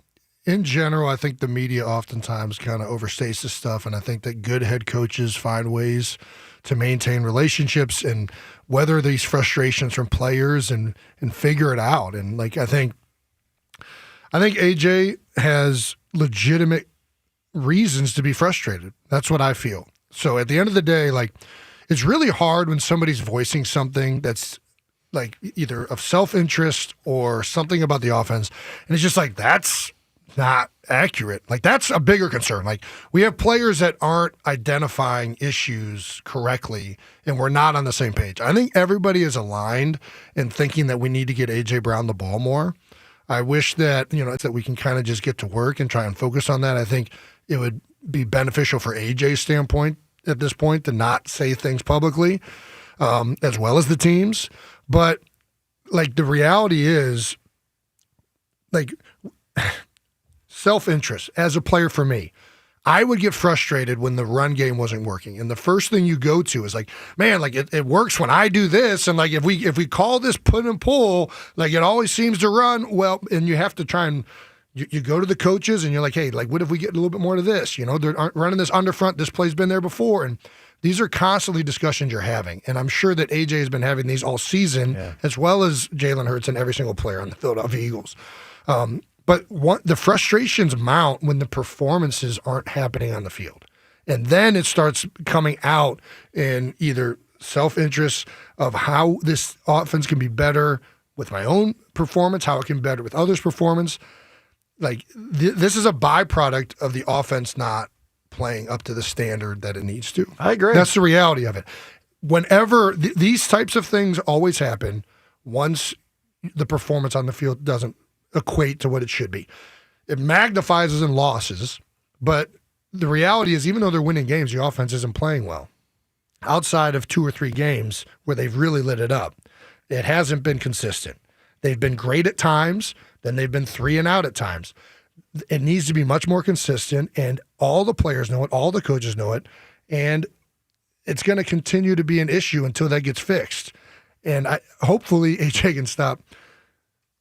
S13: in general, I think the media oftentimes kind of overstates this stuff. And I think that good head coaches find ways to maintain relationships and weather these frustrations from players and figure it out. And I think AJ has legitimate reasons to be frustrated. That's what I feel. So at the end of the day, it's really hard when somebody's voicing something that's either of self-interest or something about the offense. And it's just that's not accurate. That's a bigger concern. We have players that aren't identifying issues correctly, and we're not on the same page. I think everybody is aligned in thinking that we need to get A.J. Brown the ball more. I wish that, that we can kind of just get to work and try and focus on that. I think it would be beneficial for A.J.'s standpoint at this point to not say things publicly, as well as the teams. But like the reality is, like self-interest as a player for me. I would get frustrated when the run game wasn't working. And the first thing you go to is like, man, like it works when I do this. And like if we call this put and pull, like it always seems to run well. And you have to try and you go to the coaches and you're like, hey, like what if we get a little bit more to this? You know, they're running this underfront. This play's been there before. And these are constantly discussions you're having. And I'm sure that AJ has been having these all season, as well as Jalen Hurts and every single player on the Philadelphia Eagles. But the frustrations mount when the performances aren't happening on the field. And then it starts coming out in either self-interest of how this offense can be better with my own performance, how it can be better with others' performance. Like this is a byproduct of the offense not playing up to the standard that it needs to.
S1: I agree.
S13: That's the reality of it. Whenever these types of things always happen, once the performance on the field doesn't equate to what it should be. It magnifies in losses, but the reality is even though they're winning games, the offense isn't playing well. Outside of 2 or 3 games where they've really lit it up, it hasn't been consistent. They've been great at times, then they've been 3 and out at times. It needs to be much more consistent, and all the players know it, all the coaches know it, and it's going to continue to be an issue until that gets fixed. And hopefully AJ can stop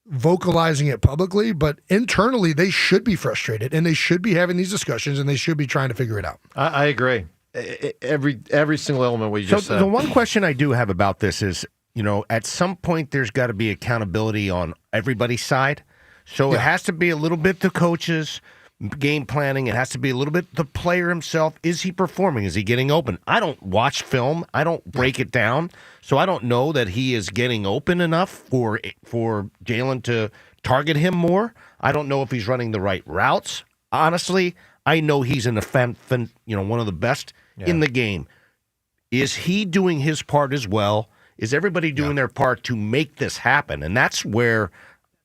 S13: vocalizing it publicly, but internally they should be frustrated and they should be having these discussions and they should be trying to figure it out.
S1: I agree. Every single element we just said.
S6: The one question I do have about this is, you know, at some point there's got to be accountability on everybody's side. So it has to be a little bit the coaches, game planning. It has to be a little bit the player himself. Is he performing? Is he getting open? I don't watch film. I don't break it down. So I don't know that he is getting open enough for Jalen to target him more. I don't know if he's running the right routes. Honestly, I know he's one of the best in the game. Is he doing his part as well? Is everybody doing their part to make this happen? And that's where,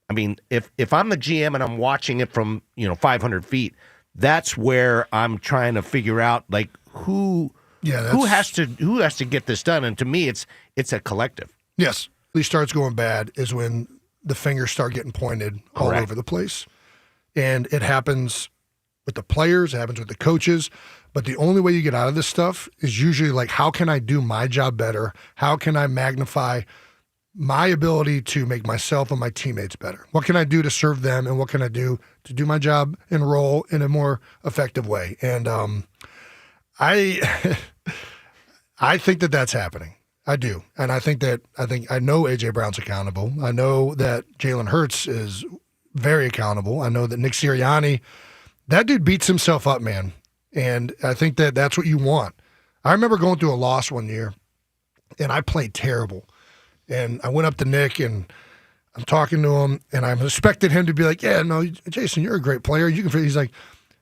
S6: I mean, if I'm the GM and I'm watching it from 500 feet, that's where I'm trying to figure out like who has to get this done. And to me, it's a collective.
S13: Yes, it starts going bad is when the fingers start getting pointed all over the place, and it happens with the players, it happens with the coaches. But the only way you get out of this stuff is usually like, how can I do my job better? How can I magnify my ability to make myself and my teammates better? What can I do to serve them, and what can I do to do my job and role in a more effective way? And I think that that's happening. I do. And I know A.J. Brown's accountable. I know that Jalen Hurts is very accountable. I know that Nick Sirianni, that dude beats himself up, man. And I think that that's what you want. I remember going through a loss one year, and I played terrible. And I went up to Nick, and I'm talking to him, and I expected him to be like, yeah, no, Jason, you're a great player. You can. He's like,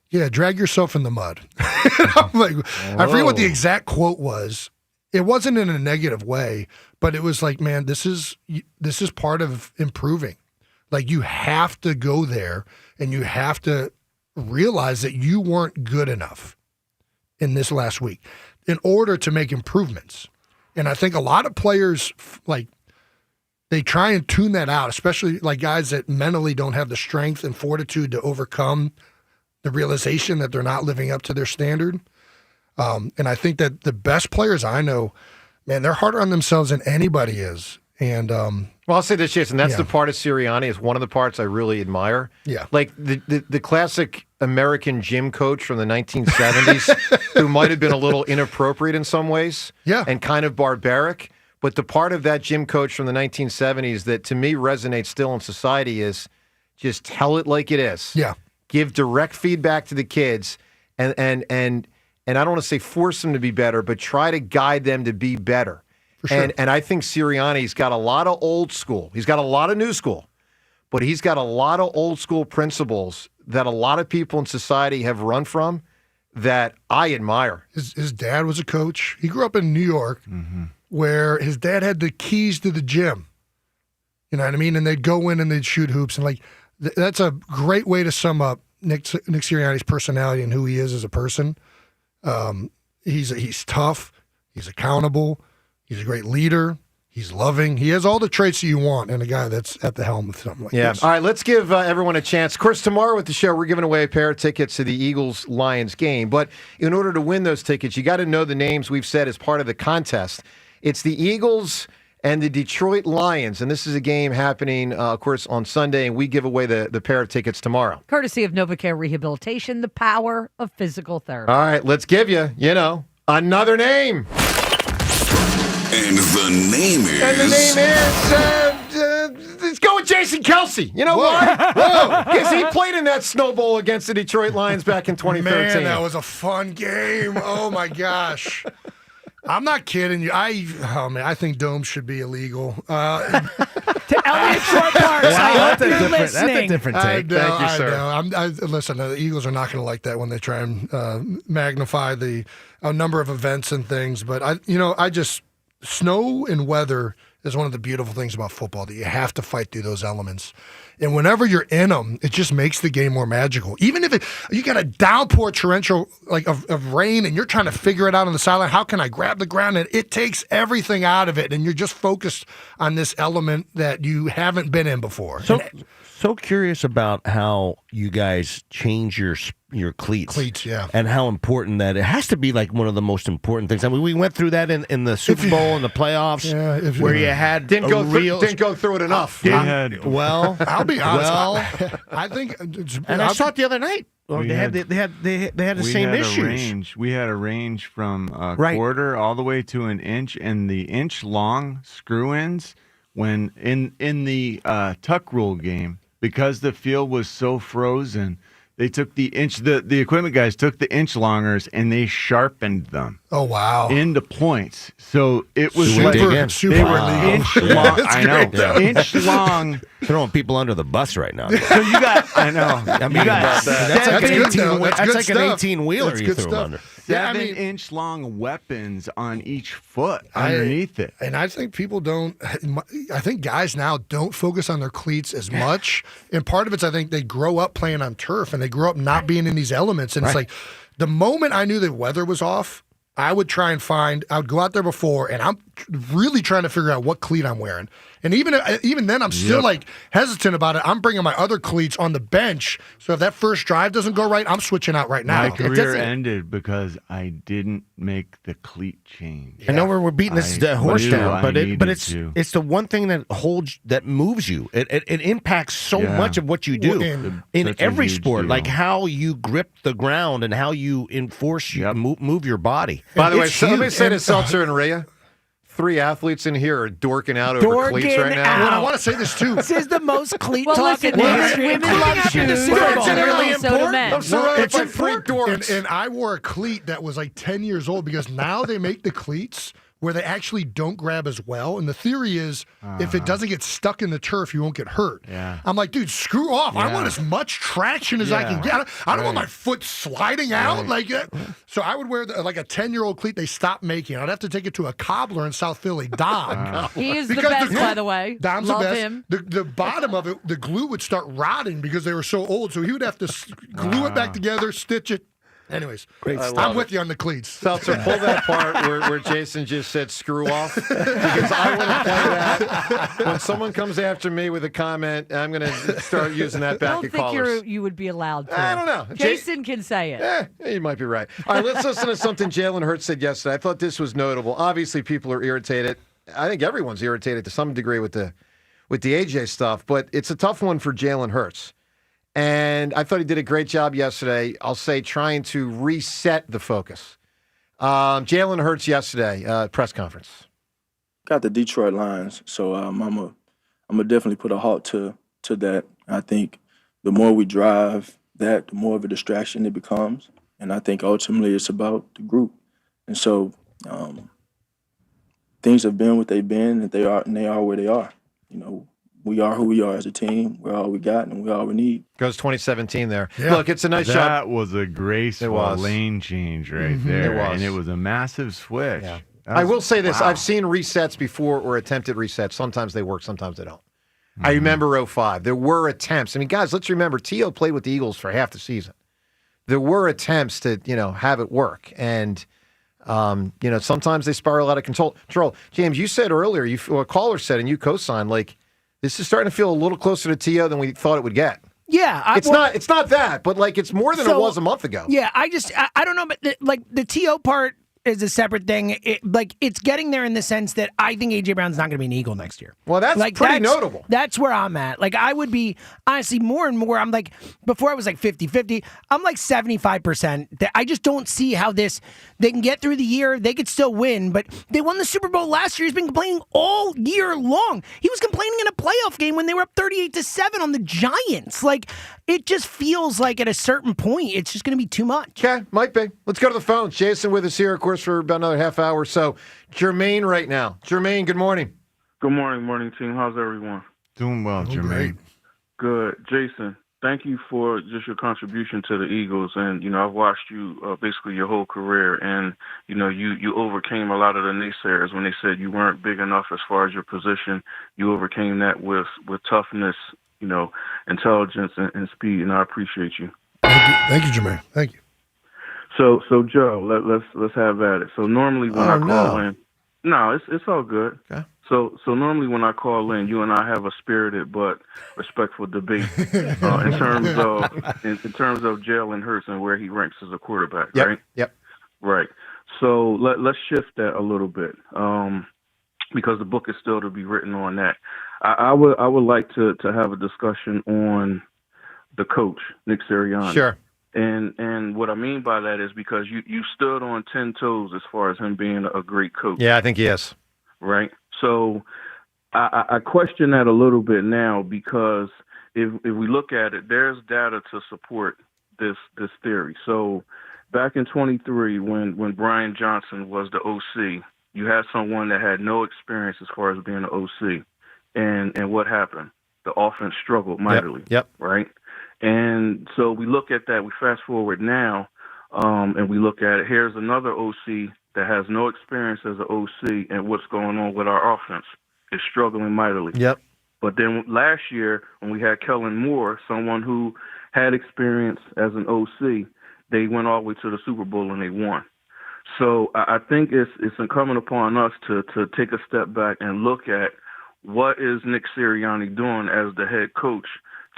S13: yeah, drag yourself in the mud. I'm like, I forget what the exact quote was. It wasn't in a negative way, but it was like, man, this is part of improving. Like, you have to go there, and you have to realize that you weren't good enough in this last week in order to make improvements. And I think a lot of players, like, they try and tune that out, especially like guys that mentally don't have the strength and fortitude to overcome the realization that they're not living up to their standard. And I think that the best players I know, man, they're harder on themselves than anybody is. And
S1: well, I'll say this, Jason. That's the part of Sirianni. Is one of the parts I really admire.
S13: Yeah,
S1: like the classic American gym coach from the 1970s, who might have been a little inappropriate in some ways, and kind of barbaric. But the part of that gym coach from the 1970s that to me resonates still in society is just tell it like it is.
S13: Yeah,
S1: give direct feedback to the kids, and I don't want to say force them to be better, but try to guide them to be better.
S13: For sure.
S1: And I think Sirianni's got a lot of old school. He's got a lot of new school, but he's got a lot of old school principles that a lot of people in society have run from that I admire.
S13: His dad was a coach. He grew up in New York, where his dad had the keys to the gym. You know what I mean? And they'd go in and they'd shoot hoops. And like that's a great way to sum up Nick Sirianni's personality and who he is as a person. He's tough. He's accountable. He's a great leader. He's loving. He has all the traits that you want in a guy that's at the helm with something like this.
S1: All right, let's give everyone a chance. Of course, tomorrow with the show, we're giving away a pair of tickets to the Eagles-Lions game. But in order to win those tickets, you got to know the names we've said as part of the contest. It's the Eagles and the Detroit Lions. And this is a game happening, of course, on Sunday. And we give away the pair of tickets tomorrow.
S2: Courtesy of NovaCare Rehabilitation, the power of physical therapy.
S1: All right, let's give you, another name.
S5: And the name is...
S1: And the name is... let's go with Jason Kelce. You know why? Whoa! Because he played in that Snow Bowl against the Detroit Lions back in 2013.
S13: Man, that was a fun game. Oh, my gosh. I'm not kidding you. I think domes should be illegal.
S3: To Elliott Short Parks, I hope you're listening.
S6: That's a different take.
S1: Thank you, sir.
S13: I know. Listen, the Eagles are not going to like that when they try and magnify the number of events and things. But snow and weather is one of the beautiful things about football, that you have to fight through those elements. And whenever you're in them, it just makes the game more magical. Even if you got a downpour torrential of rain and you're trying to figure it out on the sideline, how can I grab the ground? And it takes everything out of it, and you're just focused on this element that you haven't been in before.
S6: So curious about how you guys change your cleats.
S13: Cleats, yeah.
S6: And how important that it has to be, like one of the most important things. I mean, we went through that in the Super Bowl and the playoffs, where you had
S1: didn't go through it enough.
S13: I'll be honest. I think,
S6: and I saw it the other night. Well, they had the same issues.
S4: We had a range from a quarter all the way to an inch, and the inch long screw ins when in the tuck rule game, because the field was so frozen. They took the equipment guys took the inch longers and they sharpened them.
S13: Oh, wow.
S4: Into points. So it was
S13: super illegal.
S4: Inch long. I know. Inch long.
S6: Throwing people under the bus right now.
S4: So you got, I know.
S6: I mean, that's like an 18-wheeler you threw them under.
S4: 7-inch long weapons on each foot underneath it.
S13: And I think people don't, I think guys now don't focus on their cleats as much. And part of it's, I think they grow up playing on turf and they grow up not being in these elements. And it's like the moment I knew the weather was off, I would try and I would go out there before, and I'm really trying to figure out what cleat I'm wearing. And even then, I'm still like hesitant about it. I'm bringing my other cleats on the bench, so if that first drive doesn't go right, I'm switching out right now.
S4: My career ended because I didn't make the cleat change.
S6: I know we're beating this horse down, but it's the one thing that moves you. It impacts so much of what you do in every sport, like how you grip the ground and how you enforce move your body.
S1: By the way, let me say to Seltzer and Rhea, 3 athletes in here are dorking out over cleats right now.
S13: Well, I want to say this too.
S3: This is the most cleat talk in the history.
S2: Women love shoes.
S3: It's really important.
S1: I'm surrounded by 3 dorks.
S13: And I wore a cleat that was like 10 years old, because now they make the cleats where they actually don't grab as well. And the theory is if it doesn't get stuck in the turf, you won't get hurt.
S4: Yeah.
S13: I'm like, dude, screw off. I want as much traction as I can get. I don't want my foot sliding out like that. So I would wear like a 10-year-old cleat they stopped making. I'd have to take it to a cobbler in South Philly, Dom.
S2: He is the best, by the way.
S13: Dom's
S2: Love
S13: the best.
S2: him.
S13: The bottom of it, the glue would start rotting because they were so old. So he would have to glue it back together, stitch it. Anyways, I'm with you on the cleats.
S1: Seltzer, pull that part where Jason just said screw off, because I want to play that. When someone comes after me with a comment, I'm going to start using that back at callers.
S2: I don't think you would be allowed to.
S1: I don't know.
S2: Jason can say it.
S1: You might be right. All right, let's listen to something Jalen Hurts said yesterday. I thought this was notable. Obviously, people are irritated. I think everyone's irritated to some degree with the AJ stuff, but it's a tough one for Jalen Hurts. And I thought he did a great job yesterday, I'll say, trying to reset the focus. Jalen Hurts yesterday, press conference.
S16: Got the Detroit Lions, so I'm gonna definitely put a halt to that. I think the more we drive that, the more of a distraction it becomes. And I think ultimately it's about the group. And so things have been what they've been, and they are where they are. You know, we are who we are as a team. We're all we got, and we're all we need.
S1: Goes 2017 there. Yeah. Look, it's a nice shot.
S4: That was a graceful lane change right there.
S1: It was.
S4: And it was a massive switch.
S1: Yeah. I will say this. I've seen resets before, or attempted resets. Sometimes they work, sometimes they don't. I remember 05. There were attempts. I mean, guys, let's remember, T.O. played with the Eagles for half the season. There were attempts to, have it work. And Sometimes they spiral out of control. James, you said earlier, a caller said, and you co-signed, like, this is starting to feel a little closer to T.O. than we thought it would get.
S3: Yeah.
S1: It's not that, but, like, it's more than it was a month ago.
S3: Yeah, I don't know, but the T.O. part is a separate thing. It's getting there in the sense that I think A.J. Brown's not going to be an Eagle next year.
S1: Well, that's pretty notable.
S3: That's where I'm at. Like, I would be, honestly, more and more, I'm like, before I was like 50-50, I'm like 75%. I just don't see how they can get through the year. They could still win, but they won the Super Bowl last year. He's been complaining all year long. He was complaining in a playoff game when they were up 38-7 on the Giants. Like, it just feels like at a certain point, it's just going to be too much.
S1: Okay, might be. Let's go to the phones. Jason with us here, of course, for about another half hour or so. Jermaine right now. Jermaine, good morning.
S17: Good morning, team. How's everyone?
S4: Doing well, Jermaine.
S17: Good. Jason, thank you for just your contribution to the Eagles. And, I've watched you basically your whole career. And, you overcame a lot of the naysayers when they said you weren't big enough as far as your position. You overcame that with toughness, intelligence and speed. And I appreciate you.
S13: Thank you, Jermaine. Thank you.
S17: So Joe, let's have at it. So normally when I call in, it's all good.
S1: Okay.
S17: So normally when I call in, you and I have a spirited but respectful debate in terms of Jalen Hurts and where he ranks as a quarterback, right?
S1: Yep.
S17: Right. So let's shift that a little bit because the book is still to be written on that. I would like to have a discussion on the coach, Nick Sirianni.
S1: Sure.
S17: And what I mean by that is because you stood on 10 toes as far as him being a great coach.
S1: Yeah, I think he is.
S17: Right. So I question that a little bit now because if we look at it, there's data to support this theory. So back in 23, when Brian Johnson was the OC, you had someone that had no experience as far as being an OC. And what happened? The offense struggled mightily.
S1: Yep.
S17: Right. And so we look at that, we fast forward now, and we look at it. Here's another OC that has no experience as an OC, and what's going on with our offense is struggling mightily.
S1: Yep.
S17: But then last year, when we had Kellen Moore, someone who had experience as an OC, they went all the way to the Super Bowl and they won. So I think it's incumbent upon us to take a step back and look at what is Nick Sirianni doing as the head coach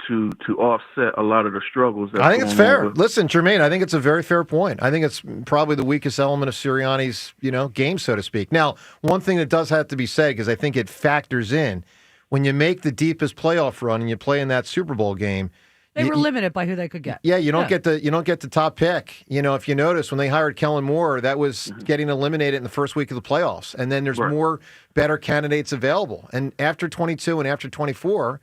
S17: to offset a lot of the struggles.
S1: I think it's fair. Listen, Jermaine, I think it's a very fair point. I think it's probably the weakest element of Sirianni's, game, so to speak. Now, one thing that does have to be said, because I think it factors in, when you make the deepest playoff run and you play in that Super Bowl game,
S2: they were limited by who they could get.
S1: Yeah, you don't get the top pick. If you notice when they hired Kellen Moore, that was getting eliminated in the first week of the playoffs, and then there's more better candidates available. And after 22 and after 24.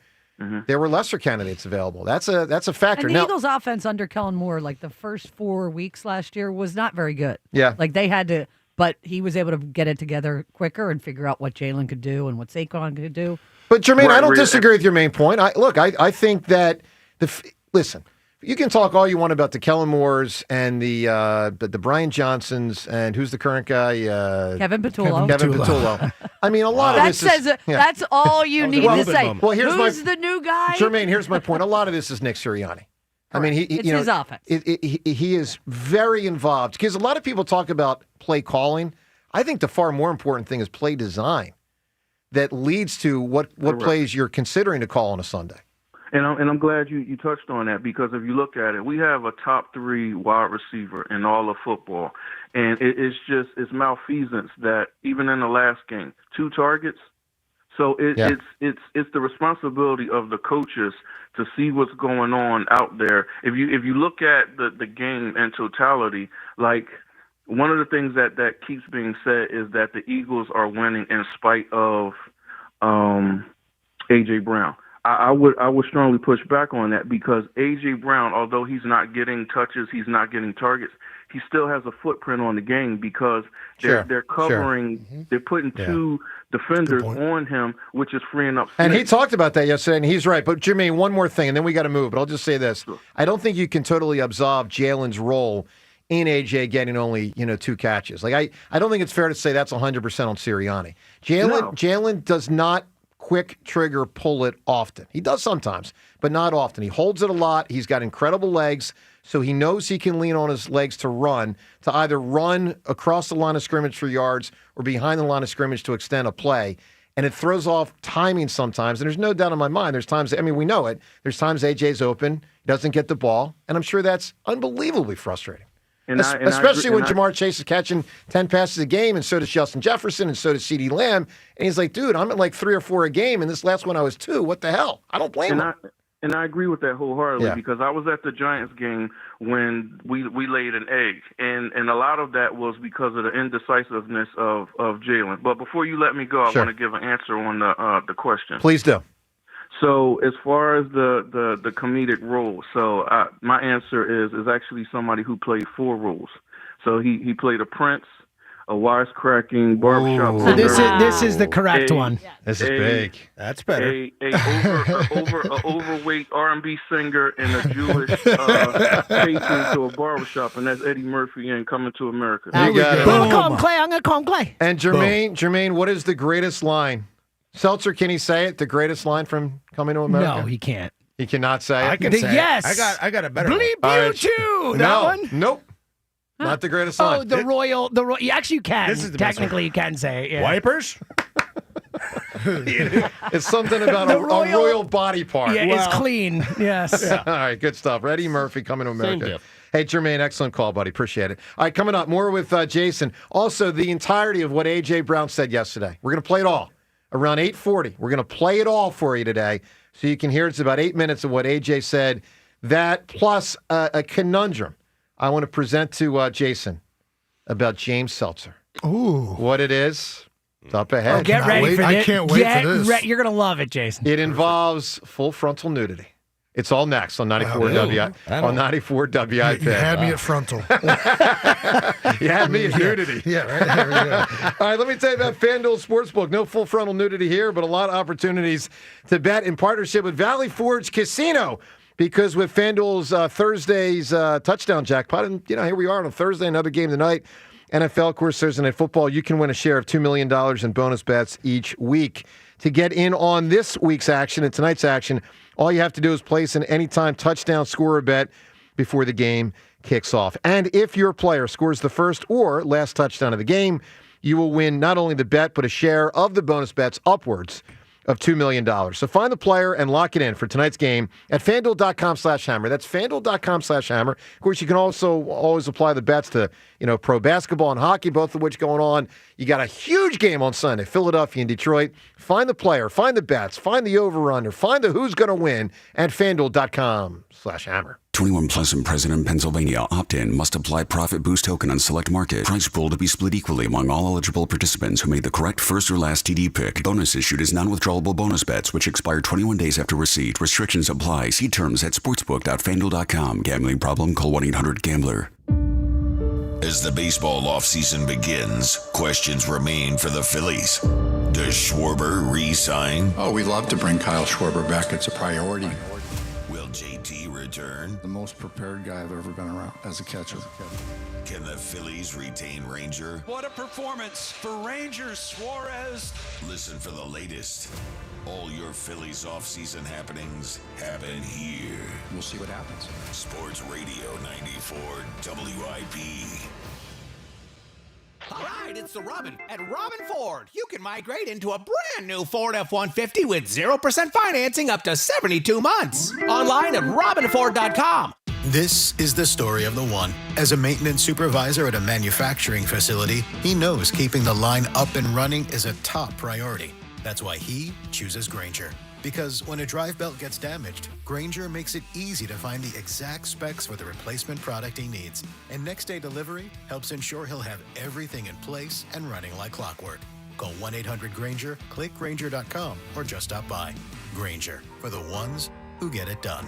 S1: There were lesser candidates available. That's a factor.
S2: And the Eagles' offense under Kellen Moore, like the first 4 weeks last year, was not very good.
S1: Yeah.
S2: Like they had to, but he was able to get it together quicker and figure out what Jalen could do and what Saquon could do.
S1: But Jermaine, I don't disagree with your main point. I think that listen. You can talk all you want about the Kellen Moores and the Brian Johnsons and who's the current guy?
S2: Kevin Patullo.
S1: Kevin Patullo. I mean, a lot of this is...
S2: That's all you need to say.
S1: Well,
S2: who's the new guy?
S1: Jermaine, here's my point. A lot of this is Nick Sirianni. I mean,
S2: it's his offense.
S1: He is very involved because a lot of people talk about play calling. I think the far more important thing is play design that leads to what plays you're considering to call on a Sunday.
S17: And I'm glad you touched on that because if you look at it, we have a top 3 wide receiver in all of football. And it's malfeasance that even in the last game, 2 targets. So it's the responsibility of the coaches to see what's going on out there. If you look at the game in totality, like one of the things that keeps being said is that the Eagles are winning in spite of A.J. Brown. I would strongly push back on that because A.J. Brown, although he's not getting touches, he's not getting targets, he still has a footprint on the game because they're covering, they're putting 2 defenders on him, which is freeing up space.
S1: And he talked about that yesterday, and he's right. But, Jermaine, one more thing, and then we got to move. But I'll just say this. Sure. I don't think you can totally absolve Jalen's role in A.J. getting only, 2 catches. Like I don't think it's fair to say that's 100% on Sirianni. Jalen does not quick trigger pull it often. He does sometimes, but not often. He holds it a lot. He's got incredible legs. So he knows he can lean on his legs to run, to either run across the line of scrimmage for yards or behind the line of scrimmage to extend a play. And it throws off timing sometimes. And there's no doubt in my mind, there's times, I mean, we know it. There's times AJ's open, he doesn't get the ball. And I'm sure that's unbelievably frustrating. Especially when Jamar Chase is catching 10 passes a game, and so does Justin Jefferson, and so does CeeDee Lamb. And he's like, dude, I'm at like 3 or 4 a game, and this last one I was 2. What the hell? I don't blame him.
S17: And I agree with that wholeheartedly,
S1: Yeah.
S17: because I was at the Giants game when we laid an egg, and a lot of that was because of the indecisiveness of Jalen. But before you let me go, I
S1: Sure.
S17: want to give an answer on the question.
S1: Please do.
S17: So as far as the comedic role, so my answer is actually somebody who played 4 roles. So he played a prince, a wisecracking barbershop.
S3: So this is the correct one.
S1: This is big.
S6: That's better.
S17: A overweight R&B singer and a Jewish patron to a barbershop, and that's Eddie Murphy in Coming to America.
S1: You got it.
S3: I'm gonna call him Clay.
S1: And Jermaine, what is the greatest line? Seltzer, can he say it? The greatest line from Coming to America?
S3: No, he can't.
S1: He cannot say it?
S6: I can say
S3: yes.
S6: it. I got a better
S3: Bleep
S6: one.
S3: you
S1: All right.
S3: too. That
S1: No,
S3: one?
S1: nope. Not the greatest line.
S3: Oh, the royal. Actually, you can.
S6: This is the best
S3: Technically, you can say it. Yeah.
S6: Wipers?
S1: It's something about a royal body part.
S3: Yeah, it's clean. Yes.
S1: Yeah. All right, good stuff. Eddie Murphy, Coming to America.
S6: deal.
S1: Hey, Jermaine, excellent call, buddy. Appreciate it. All right, coming up, more with Jason. Also, the entirety of what A.J. Brown said yesterday. We're going to play it all. Around 8:40, we're going to play it all for you today so you can hear it's about 8 minutes of what A.J. said. That plus a conundrum I want to present to Jason about James Seltzer.
S13: Ooh.
S1: What it is, it's up ahead.
S3: Oh, get ready for this.
S13: I can't wait for this.
S3: You're going to love it, Jason.
S1: It involves full frontal nudity. It's all next on 94 WI. On 94 WIP.
S13: You had me at frontal.
S1: You had me at nudity.
S13: Yeah, right. There we go.
S1: All right, let me tell you about FanDuel Sportsbook. No full frontal nudity here, but a lot of opportunities to bet in partnership with Valley Forge Casino. Because with FanDuel's Thursday's touchdown jackpot, and here we are on a Thursday, another game tonight. NFL, of course, Thursday Night Football. You can win a share of $2 million in bonus bets each week. To get in on this week's action and tonight's action, all you have to do is place an anytime touchdown scorer bet before the game kicks off. And if your player scores the first or last touchdown of the game, you will win not only the bet, but a share of the bonus bets upwards of $2 million. So find the player and lock it in for tonight's game at FanDuel.com/hammer. That's FanDuel.com/hammer. Of course, you can also always apply the bets to, pro basketball and hockey, both of which going on. You got a huge game on Sunday, Philadelphia and Detroit. Find the player, find the bets, find the over-under, find the who's going to win at FanDuel.com/hammer.
S18: 21 plus and present in Pennsylvania. Opt-in. Must apply profit boost token on select market. Price pool to be split equally among all eligible participants who made the correct first or last TD pick. Bonus issued as non-withdrawable bonus bets, which expire 21 days after receipt. Restrictions apply. See terms at sportsbook.fanduel.com. Gambling problem? Call 1-800-GAMBLER.
S5: As the baseball offseason begins, questions remain for the Phillies. Does Schwarber re-sign?
S19: Oh, we'd love to bring Kyle Schwarber back. It's a priority.
S5: Will JT return?
S19: The most prepared guy I've ever been around as a catcher.
S5: Can the Phillies retain Ranger?
S20: What a performance for Rangers, Suarez.
S5: Listen for the latest. All your Phillies offseason happenings happen here.
S19: We'll see what happens.
S5: Sports Radio 94 WIP.
S21: All right, it's the Robin at Robin Ford. You can migrate into a brand new Ford F-150 with 0% financing up to 72 months. Online at robinford.com.
S22: This is the story of the one. As a maintenance supervisor at a manufacturing facility, he knows keeping the line up and running is a top priority. That's why he chooses Grainger. Because when a drive belt gets damaged, Grainger makes it easy to find the exact specs for the replacement product he needs. And next day delivery helps ensure he'll have everything in place and running like clockwork. Call 1-800-GRAINGER, click Grainger.com, or just stop by. Grainger, for the ones who get it done.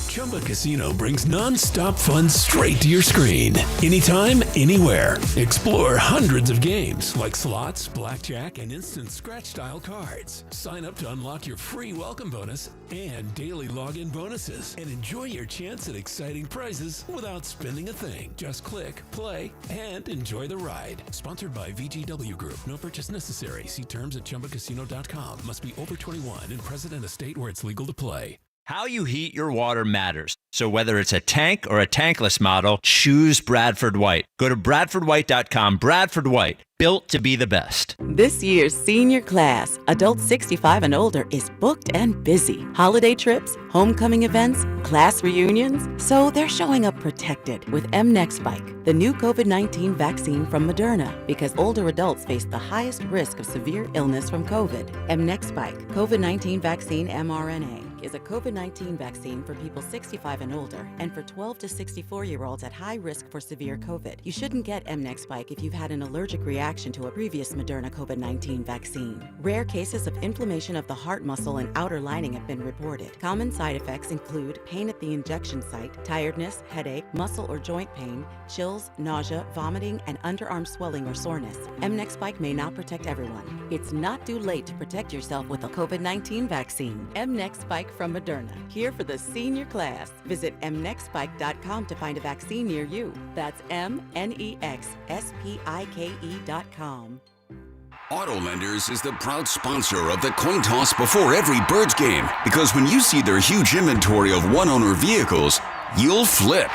S23: Chumba Casino brings non-stop fun straight to your screen. Anytime, anywhere. Explore hundreds of games like slots, blackjack, and instant scratch-style cards. Sign up to unlock your free welcome bonus and daily login bonuses. And enjoy your chance at exciting prizes without spending a thing. Just click, play, and enjoy the ride. Sponsored by VGW Group. No purchase necessary. See terms at ChumbaCasino.com. Must be over 21 and present in a state where it's legal to play.
S7: How you heat your water matters. So whether it's a tank or a tankless model, choose Bradford White. Go to BradfordWhite.com. Bradford White, built to be the best.
S8: This year's senior class, adults 65 and older, is booked and busy. Holiday trips, homecoming events, class reunions. So they're showing up protected with mNEXSpike, the new COVID-19 vaccine from Moderna, because older adults face the highest risk of severe illness from COVID. mNEXSpike, COVID-19 vaccine mRNA, is a COVID-19 vaccine for people 65 and older and for 12 to 64-year-olds at high risk for severe COVID. You shouldn't get mNEXSpike if you've had an allergic reaction to a previous Moderna COVID-19 vaccine. Rare cases of inflammation of the heart muscle and outer lining have been reported. Common side effects include pain at the injection site, tiredness, headache, muscle or joint pain, chills, nausea, vomiting, and underarm swelling or soreness. mNEXSpike may not protect everyone. It's not too late to protect yourself with a COVID-19 vaccine. mNEXSpike from Moderna, here for the senior class. Visit mnexspike.com to find a vaccine near you. That's mnexspike.com.
S18: Auto Lenders is the proud sponsor of the coin toss before every Birds game, because when you see their huge inventory of one-owner vehicles, you'll flip.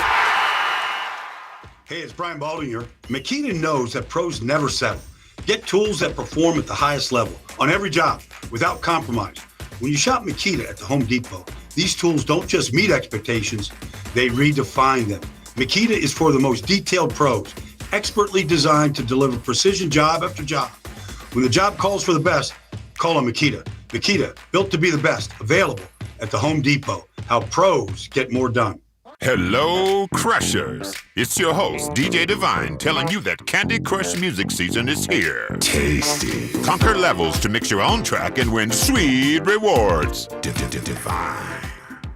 S11: Hey, it's Brian Baldwin here. Makita knows that pros never settle. Get tools that perform at the highest level on every job without compromise. When you shop Makita at the Home Depot, these tools don't just meet expectations, they redefine them. Makita is for the most detailed pros, expertly designed to deliver precision job after job. When the job calls for the best, call on Makita. Makita, built to be the best, available at the Home Depot. How pros get more done.
S12: Hello, Crushers. It's your host, DJ Divine, telling you that Candy Crush music season is here. Tasty. Conquer levels to mix your own track and win sweet rewards. Divine.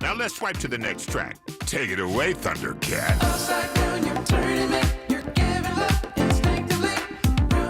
S12: Now let's swipe to the next track. Take it away, Thundercat.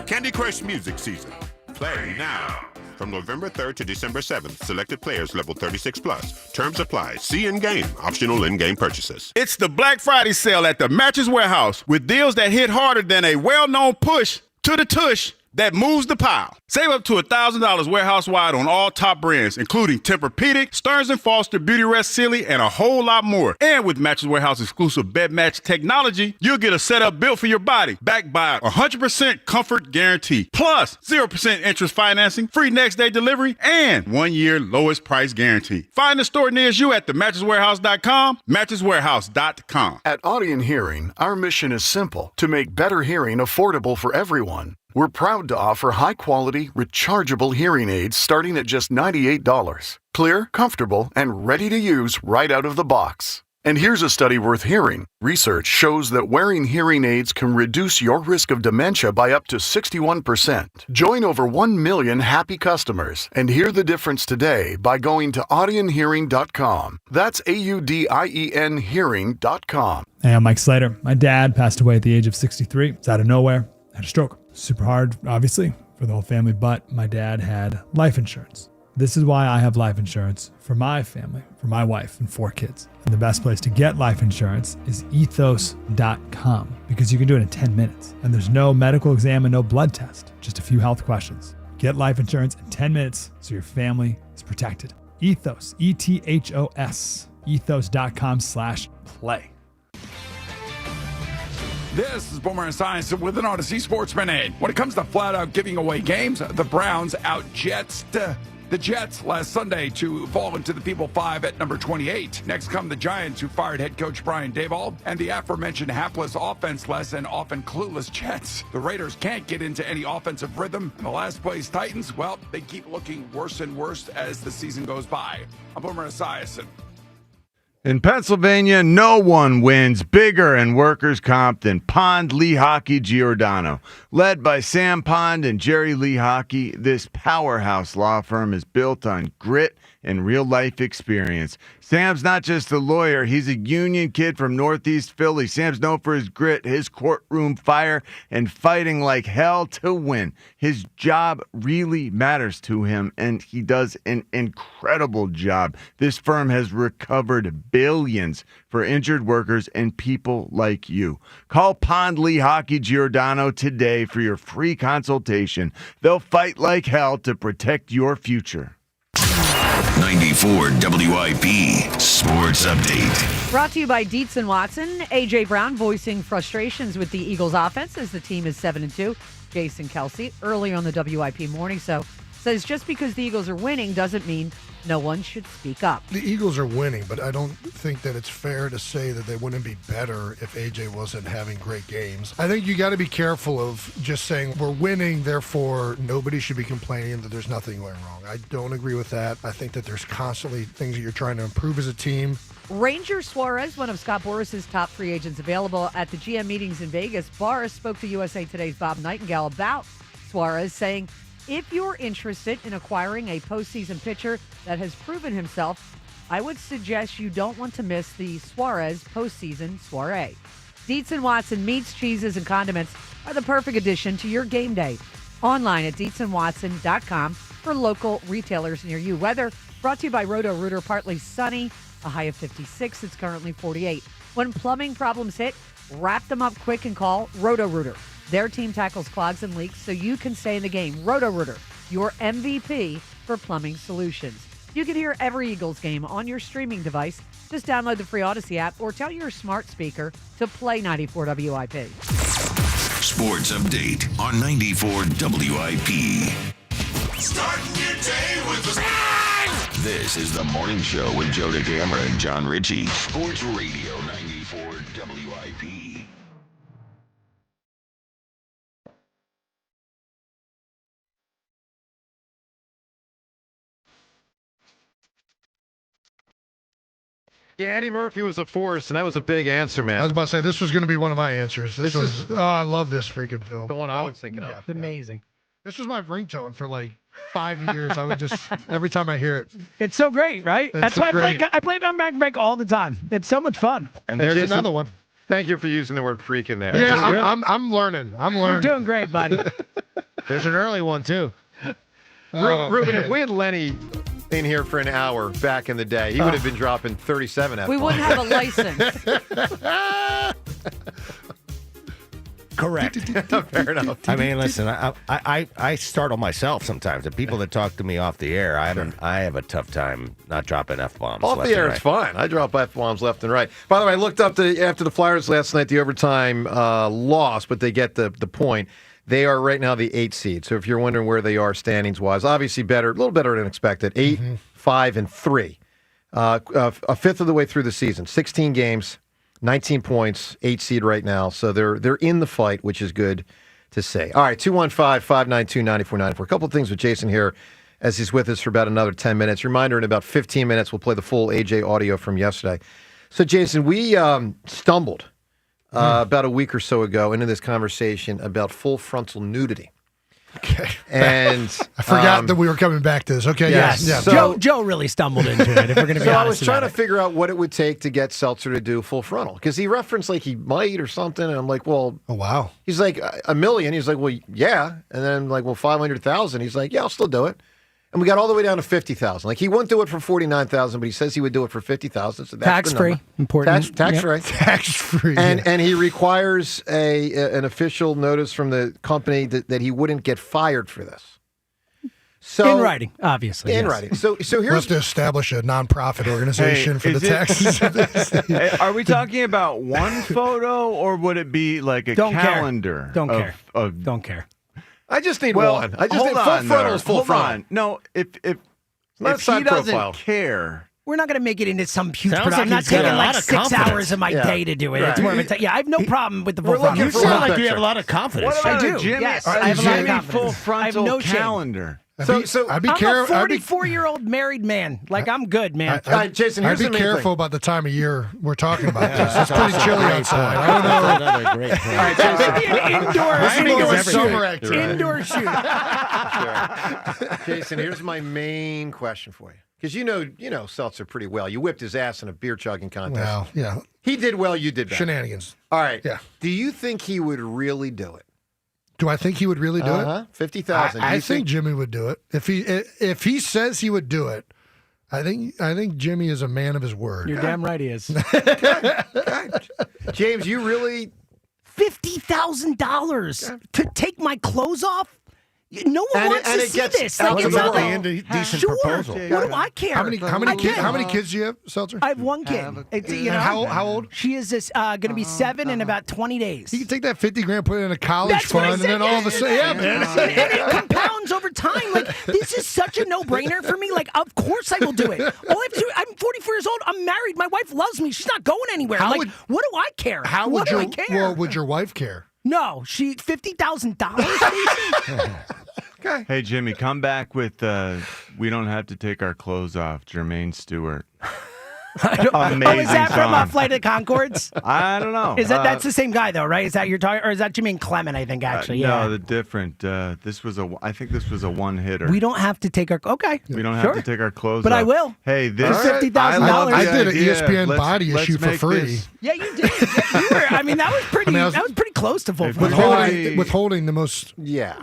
S12: Candy Crush music season. Play now. From November 3rd to December 7th, selected players level 36 plus. Terms apply. See in-game. Optional in-game purchases.
S24: It's the Black Friday sale at the Mattress Warehouse with deals that hit harder than a well-known push to the tush that moves the pile. Save up to $1,000 warehouse-wide on all top brands, including Tempur-Pedic, Stearns & Foster, Beautyrest, Sealy, and a whole lot more. And with Mattress Warehouse exclusive bed match technology, you'll get a setup built for your body, backed by a 100% comfort guarantee, plus 0% interest financing, free next-day delivery, and 1-year lowest price guarantee. Find a store near you at themattresswarehouse.com, mattresswarehouse.com.
S25: At Audion Hearing, our mission is simple: to make better hearing affordable for everyone. We're proud to offer high-quality, rechargeable hearing aids starting at just $98. Clear, comfortable, and ready to use right out of the box. And here's a study worth hearing. Research shows that wearing hearing aids can reduce your risk of dementia by up to 61%. Join over 1 million happy customers and hear the difference today by going to audionhearing.com. That's AUDIEN hearing.com.
S26: Hey, I'm Mike Slater. My dad passed away at the age of 63. It's out of nowhere. Had a stroke. Super hard, obviously, for the whole family, but my dad had life insurance. This is why I have life insurance for my family, for my wife and 4 kids. And the best place to get life insurance is ethos.com, because you can do it in 10 minutes. And there's no medical exam and no blood test, just a few health questions. Get life insurance in 10 minutes so your family is protected. Ethos, ETHOS, ethos.com/play.
S27: This is Boomer and Science with an Odyssey Sports Minute. When it comes to flat-out giving away games, the Browns out-jetsed the Jets last Sunday to fall into the People 5 at number 28. Next come the Giants, who fired head coach Brian Daboll, and the aforementioned hapless, offenseless, and often clueless Jets. The Raiders can't get into any offensive rhythm. And the last-place Titans, well, they keep looking worse and worse as the season goes by. I'm Boomer Esiason.
S4: In Pennsylvania, no one wins bigger in workers' comp than Pond Lehocky Giordano. Led by Sam Pond and Jerry Lehocky, this powerhouse law firm is built on grit and real-life experience. Sam's not just a lawyer. He's a union kid from Northeast Philly. Sam's known for his grit, his courtroom fire, and fighting like hell to win. His job really matters to him, and he does an incredible job. This firm has recovered billions for injured workers and people like you. Call Pond Lehocky Giordano today for your free consultation. They'll fight like hell to protect your future.
S5: 94 WIP Sports Update.
S2: Brought to you by Dietz and Watson. A.J. Brown voicing frustrations with the Eagles offense as the team is 7-2. Jason Kelce earlier on the WIP morning show says just because the Eagles are winning doesn't mean no one should speak up.
S13: The Eagles are winning, but I don't think that it's fair to say that they wouldn't be better if AJ wasn't having great games. I think you got to be careful of just saying we're winning, therefore nobody should be complaining that there's nothing going wrong. I don't agree with that. I think that there's constantly things that you're trying to improve as a team.
S2: Ranger Suarez, one of Scott Boras's top free agents available at the GM meetings in Vegas. Boras spoke to USA Today's Bob Nightingale about Suarez, saying, if you're interested in acquiring a postseason pitcher that has proven himself, I would suggest you don't want to miss the Suarez postseason soiree. Dietz and Watson meats, cheeses, and condiments are the perfect addition to your game day. Online at DietzandWatson.com for local retailers near you. Weather brought to you by Roto-Rooter, partly sunny, a high of 56. It's currently 48. When plumbing problems hit, wrap them up quick and call Roto-Rooter. Their team tackles clogs and leaks so you can stay in the game. Roto-Rooter, your MVP for plumbing solutions. You can hear every Eagles game on your streaming device. Just download the free Odyssey app or tell your smart speaker to play 94 WIP.
S5: Sports Update on 94 WIP.
S9: Starting your day with a...
S5: This is the morning show with Joe DeGamera and John Ritchie. Sports Radio 94 WIP.
S1: Yeah, Eddie Murphy was a force, and that was a big answer, man.
S13: I was about to say, this was going to be one of my answers. I love this freaking film.
S1: The one I was thinking of.
S3: It's amazing.
S13: This was my ringtone for like 5 years. I would just, every time I hear it.
S3: It's so great, right?
S13: It's
S3: That's
S13: so
S3: why
S13: great.
S3: I play it on Back Break all the time. It's so much fun.
S1: And
S13: There's
S1: Jason,
S13: another one.
S1: Thank you for using the word freak in there.
S13: Yeah, I'm learning.
S3: You're doing great, buddy.
S6: There's an early one, too.
S1: Reuben, if we had Lenny in here for an hour back in the day, he would have been dropping 37 F-bombs.
S2: We wouldn't have a license.
S6: Correct.
S1: Fair enough.
S6: I mean, listen, I startle myself sometimes. The people that talk to me off the air, I have a tough time not dropping F-bombs.
S1: Off the air, it's fine. I drop F-bombs left and right. By the way, I looked up after the Flyers last night, the overtime loss, but they get the point. They are right now the 8th seed. So if you're wondering where they are standings-wise, obviously better, a little better than expected. 8, 5, and 3. A fifth of the way through the season. 16 games, 19 points, 8 seed right now. So they're in the fight, which is good to see. All right, 215-592-9494. A couple of things with Jason here as he's with us for about another 10 minutes. Reminder, in about 15 minutes, we'll play the full AJ audio from yesterday. So, Jason, we stumbled about a week or so ago into this conversation about full frontal nudity.
S13: Okay.
S1: And
S13: I forgot that we were coming back to this. Okay,
S3: yes.
S13: Yeah.
S3: So, Joe really stumbled into it, if we're going to be honest.
S1: I was trying to figure out what it would take to get Seltzer to do full frontal, because he referenced like he might or something, and I'm like, well,
S13: oh wow.
S1: He's like $1 million. He's like, well, yeah, and then I'm like, well, 500,000. He's like, yeah, I'll still do it. And we got all the way down to 50,000. Like he wouldn't do it for 49,000, but he says he would do it for 50,000. So that's
S3: tax free, important.
S1: Tax free,
S13: tax free.
S1: And he requires an official notice from the company that he wouldn't get fired for this. So
S3: in writing, obviously.
S1: In
S3: yes.
S1: writing. So here's
S13: we'll have to establish a nonprofit organization for the taxes.
S4: Are we talking about one photo, or would it be like a calendar?
S3: Don't care. Don't care.
S1: I just need one. I just need full frontal is full frontal.
S4: No, if
S1: not
S4: he doesn't
S1: profile.
S4: care.
S3: We're not going to make it into some huge
S6: Sounds
S3: production.
S6: like
S3: I'm not
S6: he's got
S3: taking
S6: a
S3: like
S6: lot of
S3: 6
S6: confidence.
S3: hours of my day to do it.
S1: Right.
S3: It's more of a I have no problem with the full
S1: We're looking
S3: frontal.
S1: for
S6: You sound
S1: one
S6: like you
S1: picture.
S6: have a lot of confidence.
S4: What about
S3: I do.
S4: a Jimmy?
S3: Yes,
S13: I have a lot of
S3: confidence.
S4: full
S3: I have
S4: frontal
S3: no shame.
S4: calendar.
S1: So
S13: I'd be
S3: I'm
S13: careful.
S3: a 44-year-old married man. Like, I'm good, man.
S1: All right, Jason, here's
S13: I'd
S1: the
S13: be
S1: main
S13: careful
S1: thing.
S13: about the time of year we're talking about this. It's pretty chilly outside. I don't know.
S6: Another great point.
S1: All right, Jason.
S3: Maybe an indoor
S13: summer
S3: shoot.
S13: activity.
S3: Indoor shoot.
S1: Sure. Jason, here's my main question for you. Because you know Seltzer pretty well. You whipped his ass in a beer chugging contest.
S13: Well, yeah.
S1: He did well, you did better.
S13: Shenanigans.
S1: All right.
S13: Yeah.
S1: Do you think he would really do it?
S13: Do I think he would really do it?
S1: 50,000.
S13: I think Jimmy would do it. If he says he would do it, I think Jimmy is a man of his word.
S3: You're damn right he is.
S1: James, you really
S3: $50,000 to take my clothes off? No one wants to
S1: it
S3: see
S1: gets
S3: this.
S1: out
S3: Like,
S1: to
S3: it's
S1: the
S3: not
S1: world.
S6: Decent
S3: sure.
S6: proposal.
S3: What do I care?
S13: How many kids do you have, Seltzer?
S3: I have one kid. It's, you know,
S13: And how old?
S3: She is going to be 7 in about 20 days.
S13: You can take that $50,000, put it in a college
S3: That's what I
S13: fund,
S3: said,
S13: and then all of a sudden, yeah, man.
S3: And it compounds over time. Like, this is such a no-brainer for me. Like, of course I will do it. All I have to do, I'm 44 years old. I'm married. My wife loves me. She's not going anywhere.
S13: How
S3: Like,
S13: would-
S3: what do I care?
S13: How
S3: what
S13: would
S3: do
S13: your
S3: I care?
S13: well, would your wife care?
S3: No, she $50,000.
S13: Okay.
S4: Hey, Jimmy, come back with We Don't Have to Take Our Clothes Off, Jermaine Stewart. Amazing
S3: Oh, is that from
S4: song.
S3: Flight of the Conchords?
S4: I don't know.
S3: Is that's the same guy though, right? Is that you're talking, or is that Jimmy and Clement? I think actually. Yeah.
S4: No, the different. I think this was a one-hitter.
S3: We don't have to take our. Okay.
S4: We don't
S3: Sure.
S4: have to take our clothes
S3: But
S4: off.
S3: I will.
S4: Hey, this
S3: For $50,000.
S13: I did an ESPN body issue for free.
S3: Yeah, you did. You were, I mean, that was pretty.
S13: I was-
S3: that was pretty close to full.
S13: Withholding the most.
S1: Yeah.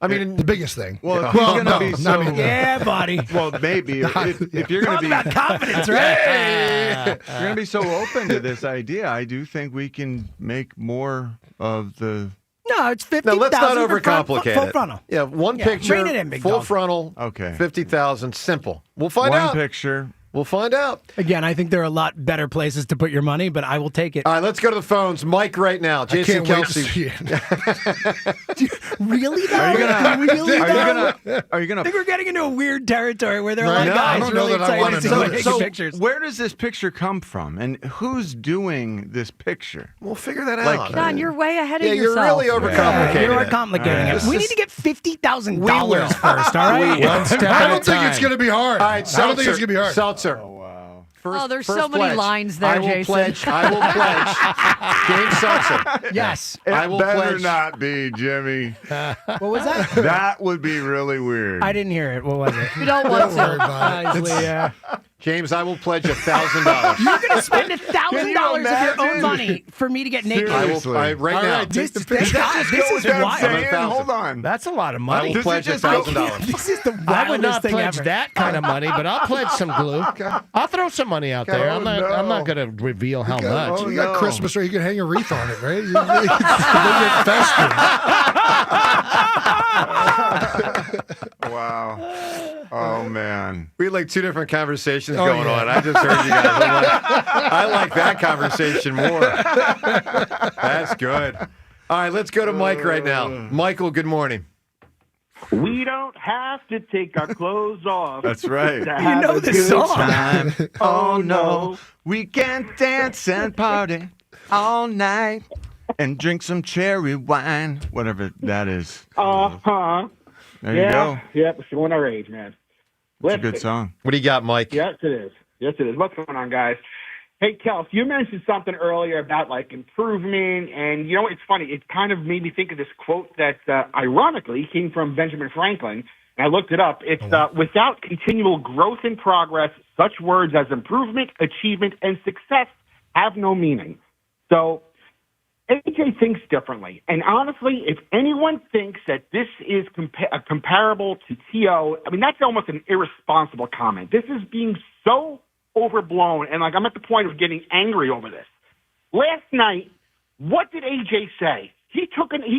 S1: I mean,
S13: the biggest thing.
S4: Well, if you're gonna be so,
S3: yeah, buddy.
S4: Well, maybe if you're going to be
S3: about confidence, right?
S4: You're going to be so open to this idea. I do think we can make more of the.
S3: No, it's 50.
S1: No, let's not overcomplicate
S3: full
S1: it.
S3: frontal.
S1: Yeah, one
S3: Yeah,
S1: picture,
S3: rein it in, big
S1: full
S3: dog.
S1: frontal.
S4: Okay.
S1: 50,000, simple. We'll find
S4: One
S1: out.
S4: picture.
S1: We'll find out.
S3: Again, I think there are a lot better places to put your money, but I will take it.
S1: All right, let's go to the phones. Mike, right now. Jason
S13: can't wait to
S1: Kelce.
S13: see
S3: Really though?
S4: Are you gonna?
S3: Really
S4: Are
S3: though?
S4: you gonna? Are you
S3: I
S4: gonna?
S3: think we're getting into a weird territory where there are a lot of
S13: Right. I
S3: guys
S13: don't know
S3: really
S13: that I wanna
S3: excited to
S13: know
S3: take
S13: this.
S4: So
S3: pictures.
S4: where does this picture come from, and who's doing this picture?
S1: We'll figure that
S4: Like-
S1: out.
S2: Don, you're way ahead
S1: Yeah,
S2: of
S1: you're
S2: yourself.
S1: really overcomplicating
S3: You are
S1: it.
S3: complicating
S4: All
S3: it.
S4: right.
S3: We need to get $50,000
S1: We will.
S3: first, all right?
S6: One step
S13: I
S6: at a
S13: don't think it's
S6: time.
S13: going to be hard.
S1: All right,
S13: I don't think it's going to be hard.
S1: Seltzer.
S2: Oh, there's
S1: first
S2: so many
S1: pledge.
S2: lines there,
S1: I will
S2: Jason.
S1: pledge. I will pledge. James Seltzer.
S3: Yes.
S1: I will
S4: better
S1: pledge.
S4: not be, Jimmy.
S3: What was that?
S4: That would be really weird.
S3: I didn't hear it. What was it?
S2: You don't want
S13: Don't worry
S2: to.
S13: about it.
S3: Honestly, yeah.
S1: James, I will pledge $1,000.
S3: You're going to spend $1,000 of your
S4: imagine?
S3: own money for me to get naked.
S1: I will.
S4: Seriously.
S1: Right
S13: All
S1: now.
S13: right,
S3: This,
S13: take the
S3: this,
S13: picture.
S3: this is wild.
S4: saying?
S1: 1,000.
S4: Hold on.
S6: That's a lot of
S1: I
S6: money.
S1: will
S4: Does it
S1: pledge
S4: just go-
S1: $1,000.
S3: This is the
S6: I would
S3: wildest
S6: not
S3: thing
S6: pledge
S3: ever.
S6: that kind of money, but I'll pledge some glue. I'll throw some money out there. I'm not. I'm not going to reveal how much.
S13: You got
S4: no.
S13: Christmas, or you can hang a wreath on it, right? You get festive.
S4: Wow. Oh man.
S1: We had like two different conversations
S13: Oh,
S1: going
S13: yeah.
S1: on. I just heard you guys. I like that conversation more. That's good. All right, let's go to Mike right now. Michael, good morning.
S10: We don't have to take our clothes off.
S4: That's right.
S10: to
S3: You
S10: have
S3: know
S10: a
S3: this
S10: good
S3: song.
S10: time.
S4: Oh no, we can dance and party all night and drink some cherry wine, whatever that is.
S10: Uh-huh.
S4: There you go.
S10: Yep, showing our age, man.
S4: It's a good song.
S1: What do you got, Mike?
S10: Yes, it is. Yes, it is. What's going on, guys? Hey, Kels, you mentioned something earlier about, like, improvement, and, you know, it's funny. It kind of made me think of this quote that, ironically, came from Benjamin Franklin, and I looked it up. It's, without continual growth and progress, such words as improvement, achievement, and success have no meaning. So AJ thinks differently. And honestly, if anyone thinks that this is comparable to T.O., I mean, that's almost an irresponsible comment. This is being so overblown, and like I'm at the point of getting angry over this. Last night, what did AJ say? He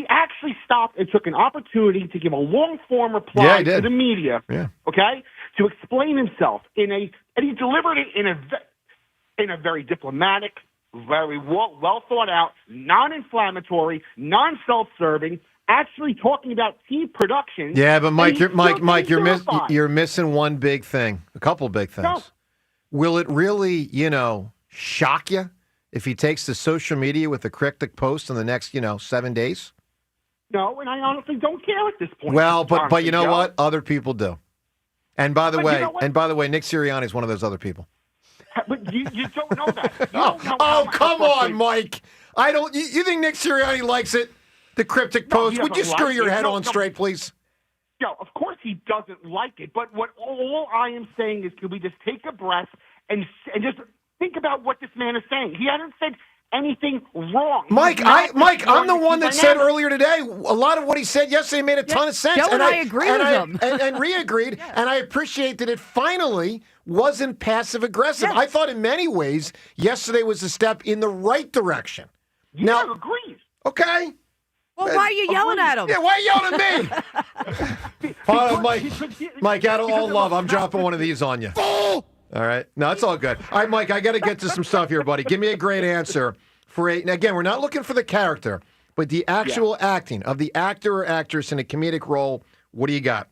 S10: actually stopped and took an opportunity to give a long-form reply to the media, okay, to explain himself and he delivered it in a very diplomatic, very well thought out, non-inflammatory, non-self-serving, actually talking about team production.
S1: Yeah, but Mike, you're
S10: terrified.
S1: you're missing one big thing, a couple big things.
S10: No.
S1: Will it really, shock you if he takes to social media with a cryptic post in the next, 7 days?
S10: No, and I honestly don't care at this point.
S1: Well, but
S10: honestly,
S1: you know
S10: Joe.
S1: what? Other people do. And by the
S10: But
S1: way,
S10: you know what?
S1: Nick Sirianni is one of those other people.
S10: But you don't know that. You don't know
S1: Oh,
S10: how
S1: come on,
S10: frustrating-
S1: Mike. I don't. You think Nick Sirianni likes it? The cryptic
S10: No,
S1: post.
S10: he
S1: Would you
S10: doesn't
S1: screw
S10: like
S1: your
S10: it.
S1: head
S10: No,
S1: on
S10: no.
S1: straight, please?
S10: No, of course he doesn't like it. But all I am saying is, could we just take a breath and just think about what this man is saying? He hasn't said anything wrong.
S1: Mike,
S10: He's not
S1: I'm the one that said
S10: dynamic.
S1: earlier today, a lot of what he said yesterday made a ton of sense.
S2: Joe and I agree with him.
S1: And Rhea agreed, and I appreciate that it finally wasn't passive-aggressive.
S2: Yes.
S1: I thought in many ways yesterday was a step in the right direction.
S10: Yeah, agrees.
S1: Okay.
S2: Well, why are you yelling at him?
S1: Yeah, why are you yelling at me? Hold on, Mike, out of all love, I'm dropping one of these on you. All right. No, it's all good. All right, Mike, I got to get to some stuff here, buddy. Give me a great answer for a. Now, again, we're not looking for the character, but the actual acting of the actor or actress in a comedic role. What do you got?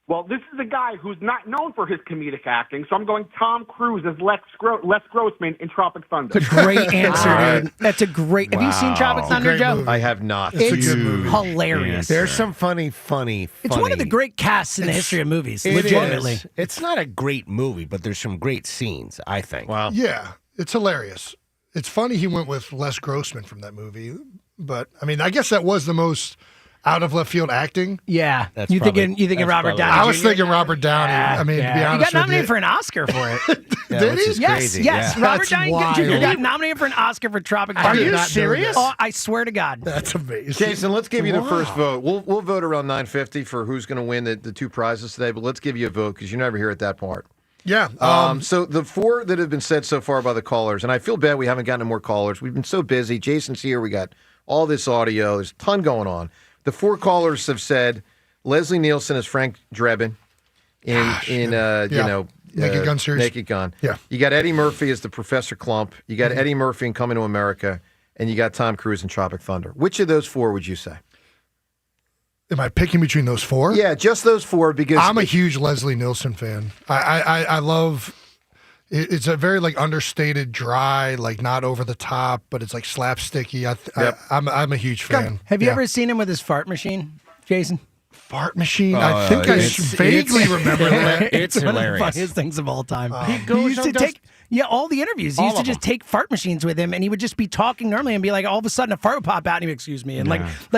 S10: Well, this is a guy who's not known for his comedic acting, so I'm going Tom Cruise as Les Grossman in Tropic Thunder.
S3: That's a great answer, dude. That's a great. Have you seen Tropic Thunder, Joe?
S1: Movie. I have not.
S3: It's hilarious.
S6: There's some funny.
S3: It's one of the great casts in the history of movies. Legitimately,
S6: it's not a great movie, but there's some great scenes. I think.
S1: Wow.
S13: Yeah, it's hilarious. It's funny he went with Les Grossman from that movie, but I mean, I guess that was the most out of left field acting.
S3: Yeah, you thinking Robert Downey?
S13: I was thinking Robert Downey. I mean, to be honest,
S3: he got nominated for an Oscar for it.
S13: Did he?
S3: Yes. Robert Downey Jr. got nominated for an Oscar for Tropic Thunder.
S2: Are you serious?
S3: Oh, I swear to God.
S13: That's amazing.
S1: Jason, let's give you the first vote. We'll vote around 9:50 for who's going to win the two prizes today, but let's give you a vote because you're never here at that part.
S13: Yeah.
S1: So the four that have been said so far by the callers, and I feel bad we haven't gotten any more callers. We've been so busy. Jason's here. We got all this audio. There's a ton going on. The four callers have said Leslie Nielsen as Frank Drebin in
S13: Naked Gun series.
S1: Naked Gun.
S13: Yeah.
S1: You got Eddie Murphy as the Professor Klump. You got Eddie Murphy in Coming to America, and you got Tom Cruise in Tropic Thunder. Which of those four would you say?
S13: Am I picking between those four?
S1: Yeah, just those four because
S13: I'm a huge Leslie Nielsen fan. I love. It's a very understated, dry, not over the top, but it's slapsticky. I'm a huge fan.
S3: Have you ever seen him with his fart machine, Jason?
S13: Fart machine? I think I vaguely remember that.
S3: It's one of the funniest things of all time. He used to take all the interviews. He used to just take fart machines with him, and he would just be talking normally and be like, all of a sudden a fart would pop out, and he'd be, excuse me, and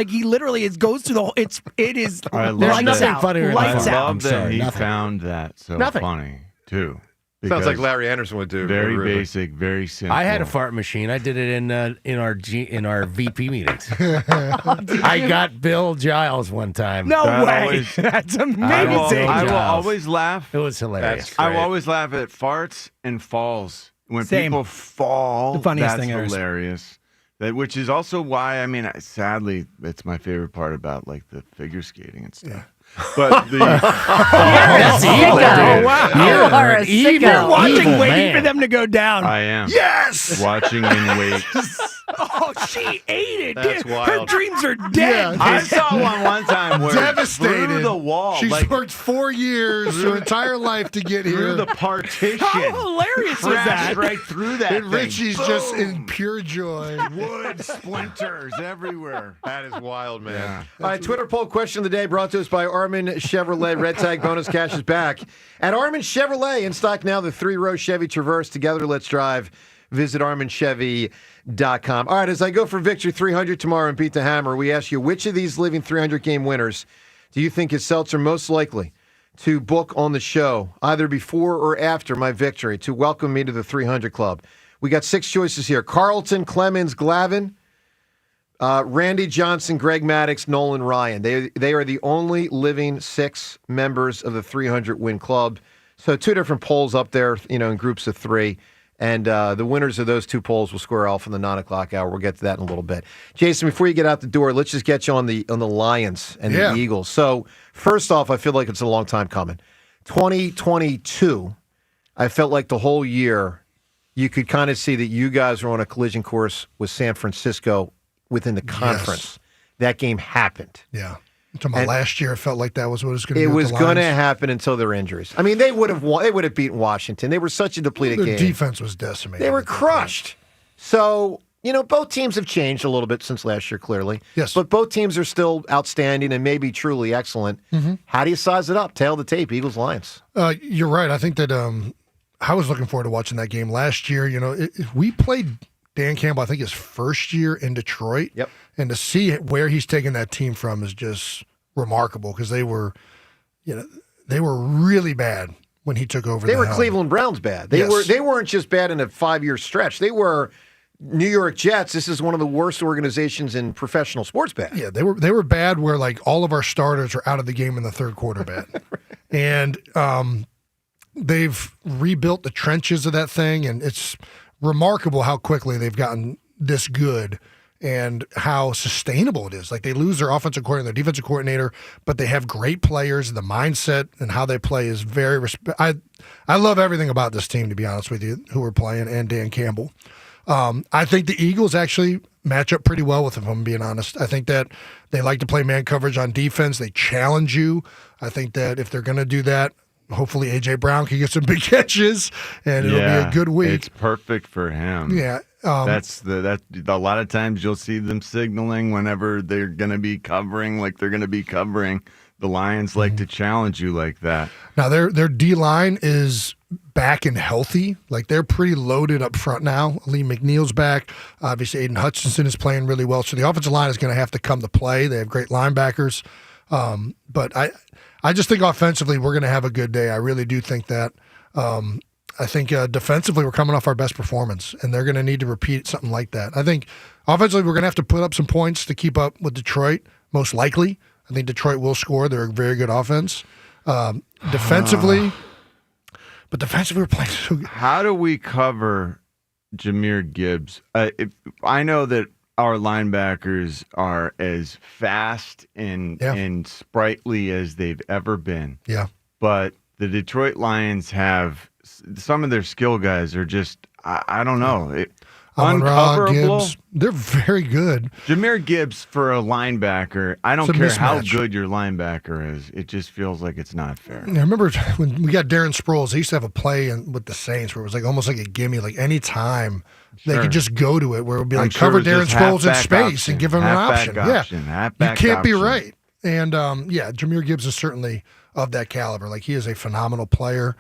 S3: he literally goes through the whole. It is lights out. Lights out.
S4: I love that he found that so funny too.
S1: Sounds like Larry Anderson would do.
S4: Very basic, very simple.
S6: I had a fart machine. I did it in our VP meetings. I got Bill Giles one time.
S3: No way. That's amazing.
S4: I will always laugh.
S6: It was hilarious.
S4: I will always laugh at farts and falls. When
S3: Same.
S4: people fall,
S3: the funniest
S4: that's
S3: thing ever.
S4: hilarious. Which is also why, sadly, it's my favorite part about the figure skating and stuff. Yeah. But
S3: that's evil, dude. Oh, wow.
S2: You are a sicko.
S3: You're watching, waiting for them to go down.
S4: I am.
S13: Yes!
S4: Watching and wait.
S3: Oh, she ate it.
S1: That's
S3: dude.
S1: wild.
S3: Her dreams are dead.
S4: I saw one time where
S13: devastated.
S4: through the wall.
S13: She's worked 4 years, her entire life to get here.
S4: Through the partition.
S3: How hilarious was that?
S4: Right through that
S13: And Richie's just in pure joy.
S4: Wood splinters everywhere.
S1: That is wild, man.
S4: Yeah.
S1: All right, Twitter poll question of the day brought to us by Armin Chevrolet. Red Tag bonus cash is back. At Armin Chevrolet, in stock now, the 3-row Chevy Traverse. Together, let's drive. Visit ArminChevy.com. All right, as I go for Victory 300 tomorrow and beat the hammer, we ask you, which of these living 300-game winners do you think is Seltzer most likely to book on the show, either before or after my victory, to welcome me to the 300 Club? We got 6 choices here. Carlton, Clemens, Glavin, Randy Johnson, Greg Maddox, Nolan Ryan. They are the only living 6 members of the 300-win club. So 2 different polls up there, in groups of 3. And the winners of those 2 polls will square off in the 9 o'clock hour. We'll get to that in a little bit. Jason, before you get out the door, let's just get you on the Lions and the Eagles. So first off, I feel like it's a long time coming. 2022, I felt like the whole year you could kind of see that you guys were on a collision course with San Francisco within the conference. Yes. That game happened.
S13: Yeah. Last year, it felt like that was what it was going to be.
S1: It was going to happen until their injuries. I mean, they would have won. They would have beaten Washington. They were such a depleted game.
S13: Their defense was decimated.
S1: They were crushed. So, both teams have changed a little bit since last year, clearly.
S13: Yes.
S1: But both teams are still outstanding and maybe truly excellent. Mm-hmm. How do you size it up? Tail the tape, Eagles-Lions.
S13: You're right. I think that I was looking forward to watching that game last year. We played Dan Campbell, I think, his first year in Detroit.
S1: Yep.
S13: And to see where he's taken that team from is just remarkable because they were really bad when he took over.
S1: They were Cleveland Browns bad. They weren't just bad in a 5-year stretch. They were New York Jets. This is one of the worst organizations in professional sports bad.
S13: Yeah, they were bad where all of our starters are out of the game in the third quarter bad. And they've rebuilt the trenches of that thing, and it's remarkable how quickly they've gotten this good and how sustainable it is. Like, they lose their offensive coordinator, their defensive coordinator, but they have great players. The mindset and how they play is very I love everything about this team, to be honest with you, who are playing, and Dan Campbell. I think the Eagles actually match up pretty well with them, if I'm being honest. I think that they like to play man coverage on defense. They challenge you. I think that if they're going to do that, hopefully A.J. Brown can get some big catches, and it'll be a good week.
S4: It's perfect for him.
S13: Yeah.
S4: That's a lot of times you'll see them signaling whenever they're going to be covering, like they're going to be covering. The Lions like to challenge you like that.
S13: Now, their D-line is back and healthy. Like, they're pretty loaded up front now. Lee McNeil's back. Obviously, Aiden Hutchinson is playing really well. So the offensive line is going to have to come to play. They have great linebackers. But I just think offensively we're going to have a good day. I really do think that. I think defensively we're coming off our best performance, and they're going to need to repeat something like that. I think offensively we're going to have to put up some points to keep up with Detroit, most likely. I think Detroit will score. They're a very good offense. Defensively, but defensively we're playing so good.
S4: How do we cover Jahmyr Gibbs? I know that our linebackers are as fast and sprightly as they've ever been.
S13: Yeah.
S4: But the Detroit Lions have some of their skill guys are just, I don't know. Uncoverable.
S13: Gibbs, they're very good.
S4: Jahmyr Gibbs for a linebacker, I don't
S13: It's a
S4: care how
S13: mismatch.
S4: good your linebacker is. It just feels like it's not fair.
S13: I remember when we got Darren Sproles, they used to have a play with the Saints where it was like almost like a gimme, like any time they
S4: Sure.
S13: could just go to it, where it would be
S4: I'm
S13: like
S4: sure
S13: cover
S4: it's
S13: Darren
S4: just
S13: Sproles in
S4: halfback
S13: space
S4: option,
S13: and give him an
S4: halfback
S13: option.
S4: halfback
S13: You can't be
S4: option.
S13: right. And Jahmyr Gibbs is certainly of that caliber. Like, he is a phenomenal player.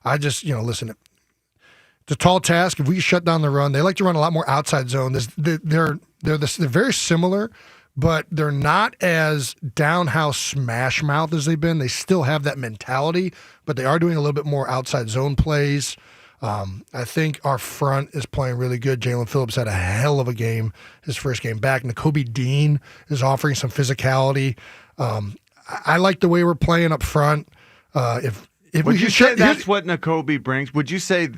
S13: I just, listen, it's a tall task. If we shut down the run, they like to run a lot more outside zone. They're very similar, but they're not as downhouse smash mouth as they've been. They still have that mentality, but they are doing a little bit more outside zone plays. I think our front is playing really good. Jalen Phillips had a hell of a game, his first game back. Nakobe Dean is offering some physicality. I like the way we're playing up front. If
S4: Would you say that's what Nakobe brings? Would you say,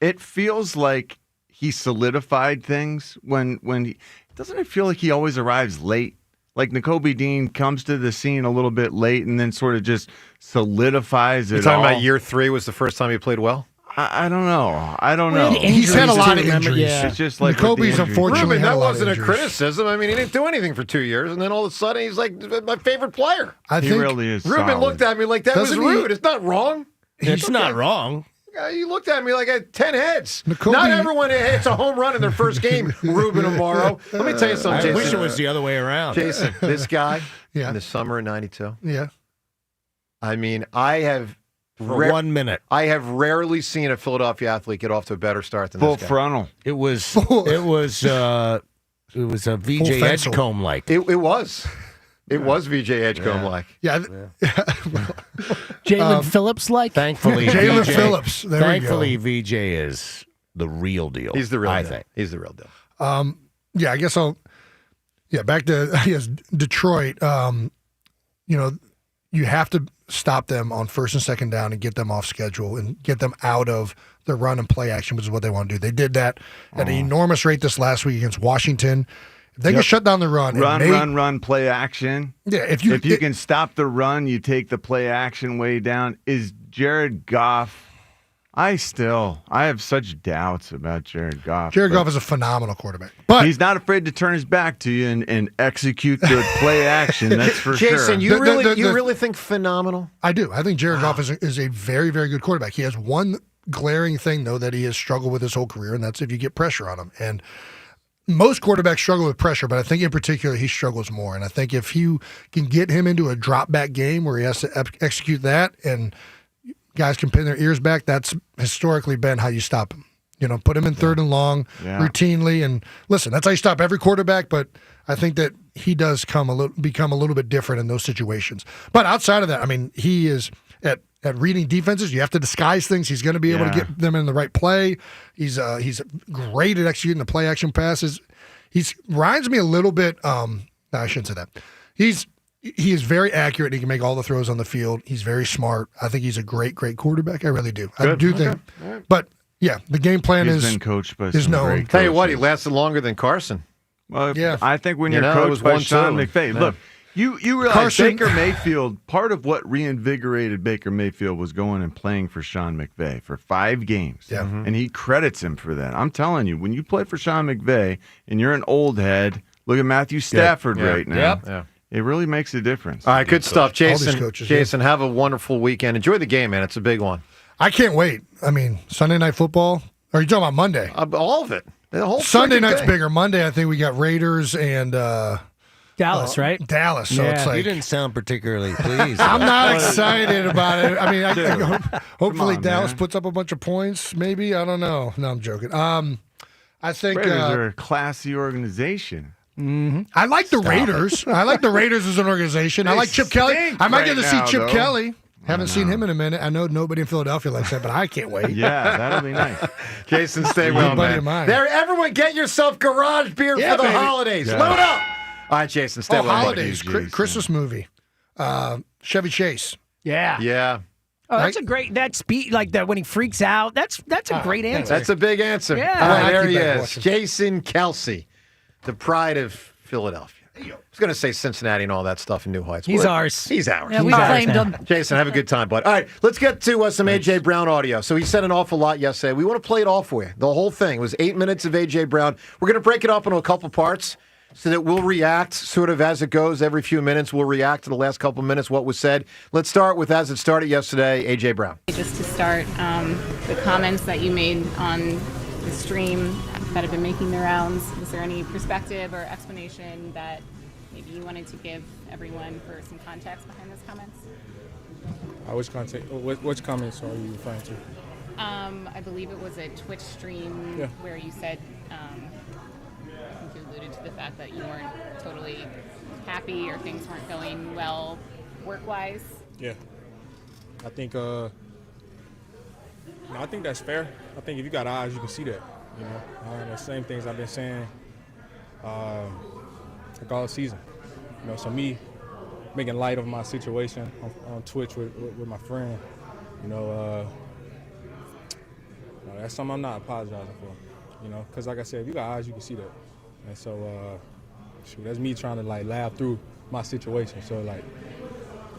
S4: it feels like he solidified things when he, doesn't it feel like he always arrives late? Like Nakobe Dean comes to the scene a little bit late and then sort of just solidifies it
S14: You're talking
S4: all.
S14: about year 3 was the first time he played well?
S4: I don't know.
S13: He's had a lot of
S4: Remember,
S13: injuries.
S4: It's just like
S13: Nakobe's unfortunately
S1: Reuben,
S13: had
S1: that
S13: a lot of
S1: wasn't a
S13: injuries.
S1: criticism. I mean, he didn't do anything for 2 years, and then all of a sudden he's like my favorite player.
S13: I
S4: He
S13: think
S4: really is
S1: Reuben
S4: solid.
S1: looked at me like that was
S13: Doesn't he-
S1: rude. It's not wrong.
S6: It's not wrong.
S1: You looked at me like I had 10 heads.
S13: Nakobe-
S1: Not everyone hits a home run in their first game, Reuben Amaro. Let me tell you something,
S6: I
S1: Jason.
S6: wish it was the other way around.
S14: Jason, this guy
S13: Yeah.
S14: in the summer of 92.
S13: Yeah.
S1: I mean, I have
S6: For 1 minute.
S14: I have rarely seen a Philadelphia athlete get off to a better start than
S4: Full
S14: this guy.
S4: frontal.
S6: It was a VJ
S13: frontal.
S6: Edgecombe like.
S14: It was. It was VJ Edgecombe like.
S13: Yeah.
S3: Jalen Phillips like?
S6: Thankfully,
S13: Jalen
S6: VJ
S13: Phillips. There
S6: Thankfully,
S13: we
S6: VJ is the real deal.
S14: He's the real
S6: I
S14: deal.
S6: think.
S14: He's the real deal.
S13: go. I guess back to Detroit. You have to stop them on first and second down and get them off schedule and get them out of the run and play action, which is what they want to do. They did that at an enormous rate this last week against Washington. If they can shut down the run.
S4: Run, play action.
S13: Yeah, if you
S4: can stop the run, you take the play action way down. Is Jared Goff? I have such doubts about Jared Goff.
S13: Jared Goff is a phenomenal quarterback. But
S4: he's not afraid to turn his back to you and execute the play action. That's for sure.
S1: Jason, you really think phenomenal?
S13: I do. I think Jared Goff is a very, very good quarterback. He has one glaring thing, though, that he has struggled with his whole career, and that's if you get pressure on him. And most quarterbacks struggle with pressure, but I think in particular he struggles more. And I think if you can get him into a drop-back game where he has to execute that and guys can pin their ears back, that's historically been how you stop him. Put him in third and long routinely. And listen, that's how you stop every quarterback, but I think that he does become a little bit different in those situations. But outside of that, I mean, he is at reading defenses. You have to disguise things. He's going to be able to get them in the right play. He's great at executing the play action passes. He reminds me a little bit. No, I shouldn't say that. He is very accurate. He can make all the throws on the field. He's very smart. I think he's a great, great quarterback. I really do. I do think. But Yeah, the game plan
S4: He's
S13: is
S4: been coached by
S13: is
S4: some
S13: known.
S4: great
S1: Tell you what, he
S4: coaches.
S1: lasted longer than Carson.
S4: Well,
S13: Yeah.
S4: I think when
S1: You
S4: you're
S1: know, it was
S4: coached by
S1: 1-2.
S4: Sean McVay,
S1: Yeah.
S4: look, you realize
S13: Carson-
S4: Baker Mayfield, part of what reinvigorated Baker Mayfield was going and playing for Sean McVay for 5 games.
S13: Yeah.
S4: And he credits him for that. I'm telling you, when you play for Sean McVay and you're an old head, look at Matthew Stafford
S1: Yeah.
S4: right now.
S1: Yep. Yeah.
S4: It really makes a difference.
S1: All right, good stuff,
S13: All these
S1: Jason.
S13: coaches,
S1: Jason, have a wonderful weekend. Enjoy the game, man. It's a big one.
S13: I can't wait. I mean, Sunday Night Football. Or are you talking about Monday?
S1: All of it. The whole
S13: Sunday
S1: freaking
S13: night's
S1: thing.
S13: bigger. Monday, I think we got Raiders and
S3: Dallas, right?
S13: Dallas. So it's
S6: You
S13: like
S6: didn't sound particularly pleased.
S13: I'm not excited about it. I mean, hopefully
S4: on,
S13: Dallas
S4: man.
S13: puts up a bunch of points. Maybe I don't know. No, I'm joking. I think
S4: Raiders are a classy organization.
S13: I like the Raiders. I like the Raiders as an organization. I
S4: They
S13: like Chip Kelly.
S4: stink
S13: I might
S4: right
S13: get to see
S4: now,
S13: Chip
S4: though.
S13: Kelly. Haven't seen him in a minute. I know nobody in Philadelphia likes that, but I can't wait.
S4: Yeah, that'll be nice.
S1: Jason, stay
S13: Good
S1: well,
S13: buddy
S1: man.
S13: of mine.
S1: There, everyone, get yourself garage beer
S13: Yeah,
S1: for the
S13: baby.
S1: holidays.
S4: Yeah.
S1: Load up. All right, Jason, stay
S13: Oh,
S1: well. buddy.
S13: holidays,
S4: Jason.
S13: Christmas movie, Chevy Chase.
S3: Yeah.
S1: Yeah,
S3: Oh, that's a great that speed like that when he freaks out. That's a great answer.
S1: that's a big answer.
S3: Yeah.
S1: All right,
S13: I'll
S1: there
S13: keep
S1: he
S13: back
S1: is,
S13: watching.
S1: Jason Kelce, the pride of Philadelphia. I was going to say Cincinnati and all that stuff in New Heights.
S3: He's
S1: Well,
S3: ours.
S1: He's ours.
S2: Yeah, we
S1: All right.
S2: claimed him.
S1: Jason, have a good time, bud. All right, let's get to some A.J. Brown audio. So he said an awful lot yesterday. We want to play it all for you. The whole thing it was 8 minutes of A.J. Brown. We're going to break it up into a couple parts so that we'll react sort of as it goes. Every few minutes, we'll react to the last couple minutes, what was said. Let's start with as it started yesterday, A.J. Brown.
S15: Just to start, the comments that you made on the stream that have been making the rounds, is there any perspective or explanation that maybe you wanted to give everyone for some context behind those comments?
S16: Which comments are you referring to?
S15: I believe it was a Twitch stream
S16: Yeah.
S15: where you said, I think you alluded to the fact that you weren't totally happy or things weren't going well work-wise.
S16: Yeah. I think I think that's fair. I think if you got eyes, you can see that. You know, the same things I've been saying like all season. You know, so me making light of my situation on Twitch with my friend, you know, that's something I'm not apologizing for. You know, because like I said, if you got eyes, you can see that. And so, that's me trying to like laugh through my situation. So like,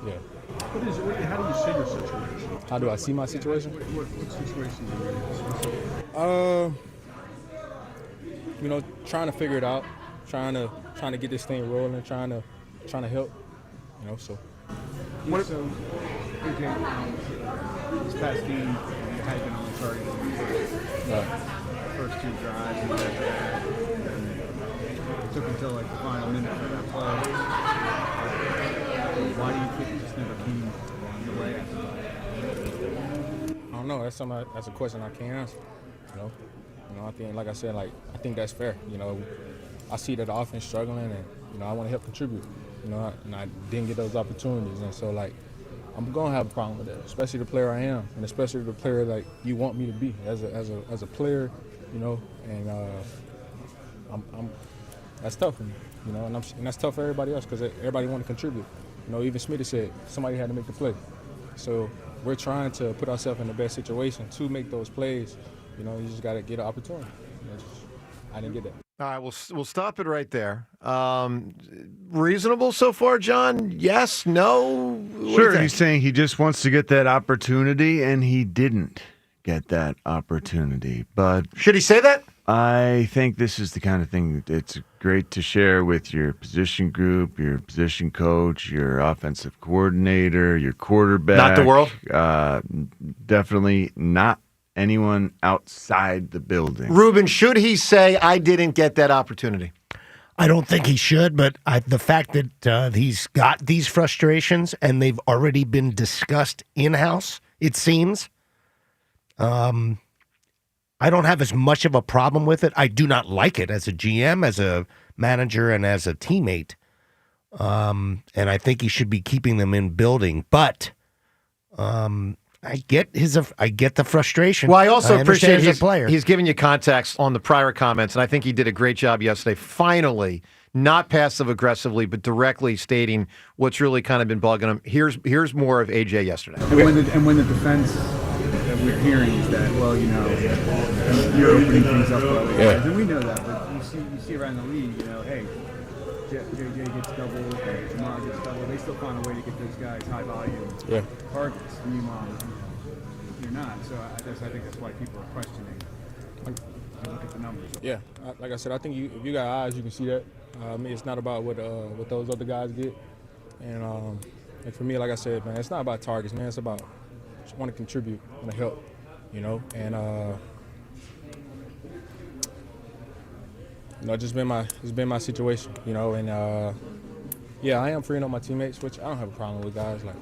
S16: yeah.
S17: How do you see your situation?
S16: How do I see my situation?
S17: What situation are you in?
S16: You know, trying to figure it out, trying to get this thing rolling, trying to help. You know, so.
S17: What so, AJ, this past game, you had been on the target for the first 2 drives, and it took until like the final minute for that play. Why do you think it just never came the way after that?
S16: I don't know. That's a question I can't answer. You know, I think, like I said, I think that's fair. You know, I see that the offense struggling, and you know, I want to help contribute. You know, and I didn't get those opportunities, and so like, I'm gonna have a problem with that, especially the player I am, and especially the player like you want me to be as a player. You know, and I'm that's tough for me. You know, and that's tough for everybody else because everybody want to contribute. You know, even Smitty said somebody had to make the play. So we're trying to put ourselves in the best situation to make those plays. You know, you just got to get an opportunity. I didn't get that.
S1: All right, we'll stop it right there. Reasonable so far, John? Yes? No? What do you
S4: Sure,
S1: think?
S4: he's saying he just wants to get that opportunity, and he didn't get that opportunity. But
S1: should he say that?
S4: I think this is the kind of thing that's great to share with your position group, your position coach, your offensive coordinator, your quarterback.
S1: Not the world?
S4: Definitely not anyone outside the building.
S1: Reuben, should he say, I didn't get that opportunity?
S6: I don't think he should, but the fact that he's got these frustrations and they've already been discussed in-house, it seems, I don't have as much of a problem with it. I do not like it as a GM, as a manager, and as a teammate. And I think he should be keeping them in building. But I get the frustration.
S1: Well, I also
S6: understand
S1: appreciate
S6: as a player.
S1: he's giving you context on the prior comments, and I think he did a great job yesterday. Finally, not passive aggressively, but directly stating what's really kind of been bugging him. Here's more of AJ yesterday.
S17: And when the defense, we're hearing is that, well, you know, you're opening things up to other guys, and we know that. But you see around the league, you know, hey, JJ gets double, Amaro gets double. They still find a way to get those guys high volume targets. Meanwhile, you're not. So I think that's why people are questioning. Look at the numbers.
S16: Yeah, like I said, I think if you got eyes, you can see that. It's not about what those other guys get, and for me, like I said, man, it's not about targets, man. It's about just want to contribute, want to help, you know, and you know, it's been my situation, you know, and yeah, I am freeing up my teammates, which I don't have a problem with, guys. Like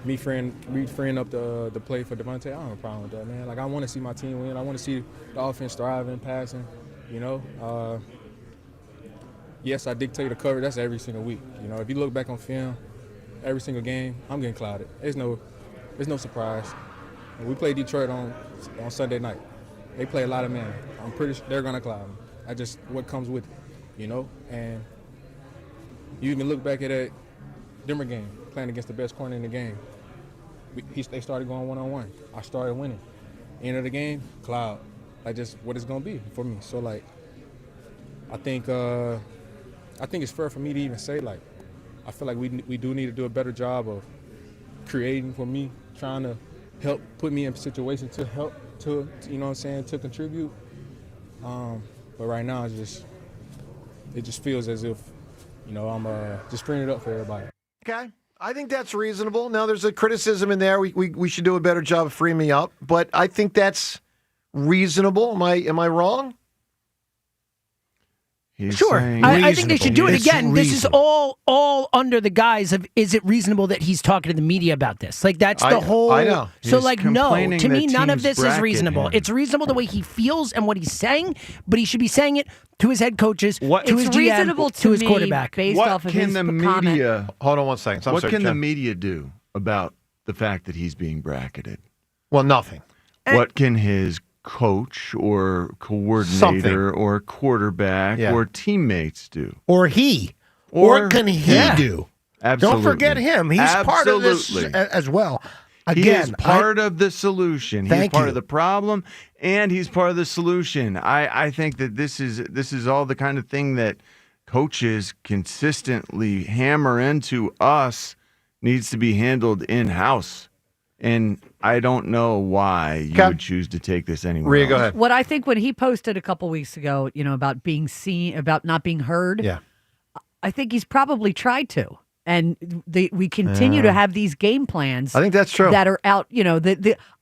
S16: me freeing up the play for Devontae, I don't have a problem with that, man. Like I want to see my team win. I want to see the offense thriving, passing, you know. Yes, I dictate the cover. That's every single week. You know, if you look back on film, every single game, I'm getting clouded. There's no surprise. We play Detroit on Sunday night. They play a lot of man. I'm pretty sure they're gonna cloud me. I just what comes with it, you know. And you even look back at that Denver game, playing against the best corner in the game. They started going one-on-one. I started winning. End of the game, cloud. Like just what it's gonna be for me. So like, I think it's fair for me to even say like, I feel like we do need to do a better job of creating for me, trying to help put me in a situation to help to you know what I'm saying, to contribute. But right now it just feels as if, you know, I'm just freeing it up for everybody.
S1: Okay. I think that's reasonable. Now, there's a criticism in there. We should do a better job of freeing me up, but I think that's reasonable. Am I wrong?
S3: Sure. I think they should do it again. This is all under the guise of, is it reasonable that he's talking to the media about this? Like, that's the whole...
S1: I know.
S3: So,
S4: He's
S3: like, no.
S4: complaining
S3: To me,
S4: that
S3: none of
S4: teams
S3: this is
S4: bracket
S3: reasonable.
S4: him.
S3: It's reasonable the way he feels and what he's saying, but he should be saying it to his head coaches, to his GM,
S2: reasonable
S3: to
S2: to
S3: his
S2: me
S3: quarterback.
S2: based off of his comment.
S1: Hold on one second. So I'm
S4: What
S1: sorry,
S4: can the
S1: Jen.
S4: media do about the fact that he's being bracketed?
S1: Well, nothing.
S4: What can his coach or coordinator or quarterback or teammates do?
S6: Or he. Or can he do?
S4: Absolutely.
S6: Don't forget him. He's part of this as well. Again,
S4: he is part of the solution. He's
S6: Thank
S4: part
S6: you.
S4: of the problem, and he's part of the solution. I think that this is all the kind of thing that coaches consistently hammer into us needs to be handled in-house. And I don't know why you would choose to take this anywhere
S1: Rhea,
S4: else.
S1: go ahead.
S2: What I think when he posted a couple weeks ago, you know, about being seen, about not being heard.
S1: Yeah.
S2: I think he's probably tried to. And we continue to have these game plans.
S1: I think that's true.
S2: That are out, you know,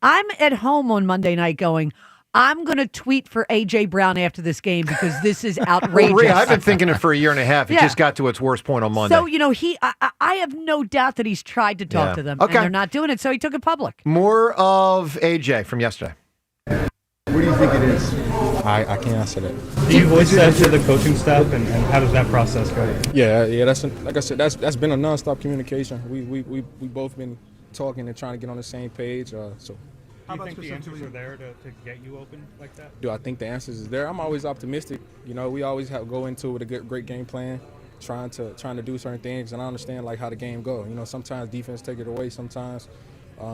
S2: I'm at home on Monday night going, I'm going to tweet for A.J. Brown after this game because this is outrageous.
S1: Well, Rhea, I've been thinking it for a year and a half. It
S2: Yeah.
S1: just got to its worst point on Monday.
S2: So, you know, I have no doubt that he's tried to talk
S1: Yeah.
S2: to them,
S1: Okay.
S2: and they're not doing it, so he took it public.
S1: More of AJ from yesterday.
S17: What do you think it is?
S16: I can't answer that.
S7: Do you voice that to the coaching staff, and how does that process go?
S16: Yeah. That's like I said. That's been a nonstop communication. We both been talking and trying to get on the same page. So.
S7: Do you think the answers are there to get you open like that?
S16: Do I think the answers is there? I'm always optimistic. You know, we always go into it with a great game plan, trying to do certain things, and I understand like how the game go. You know, sometimes defense take it away. Sometimes,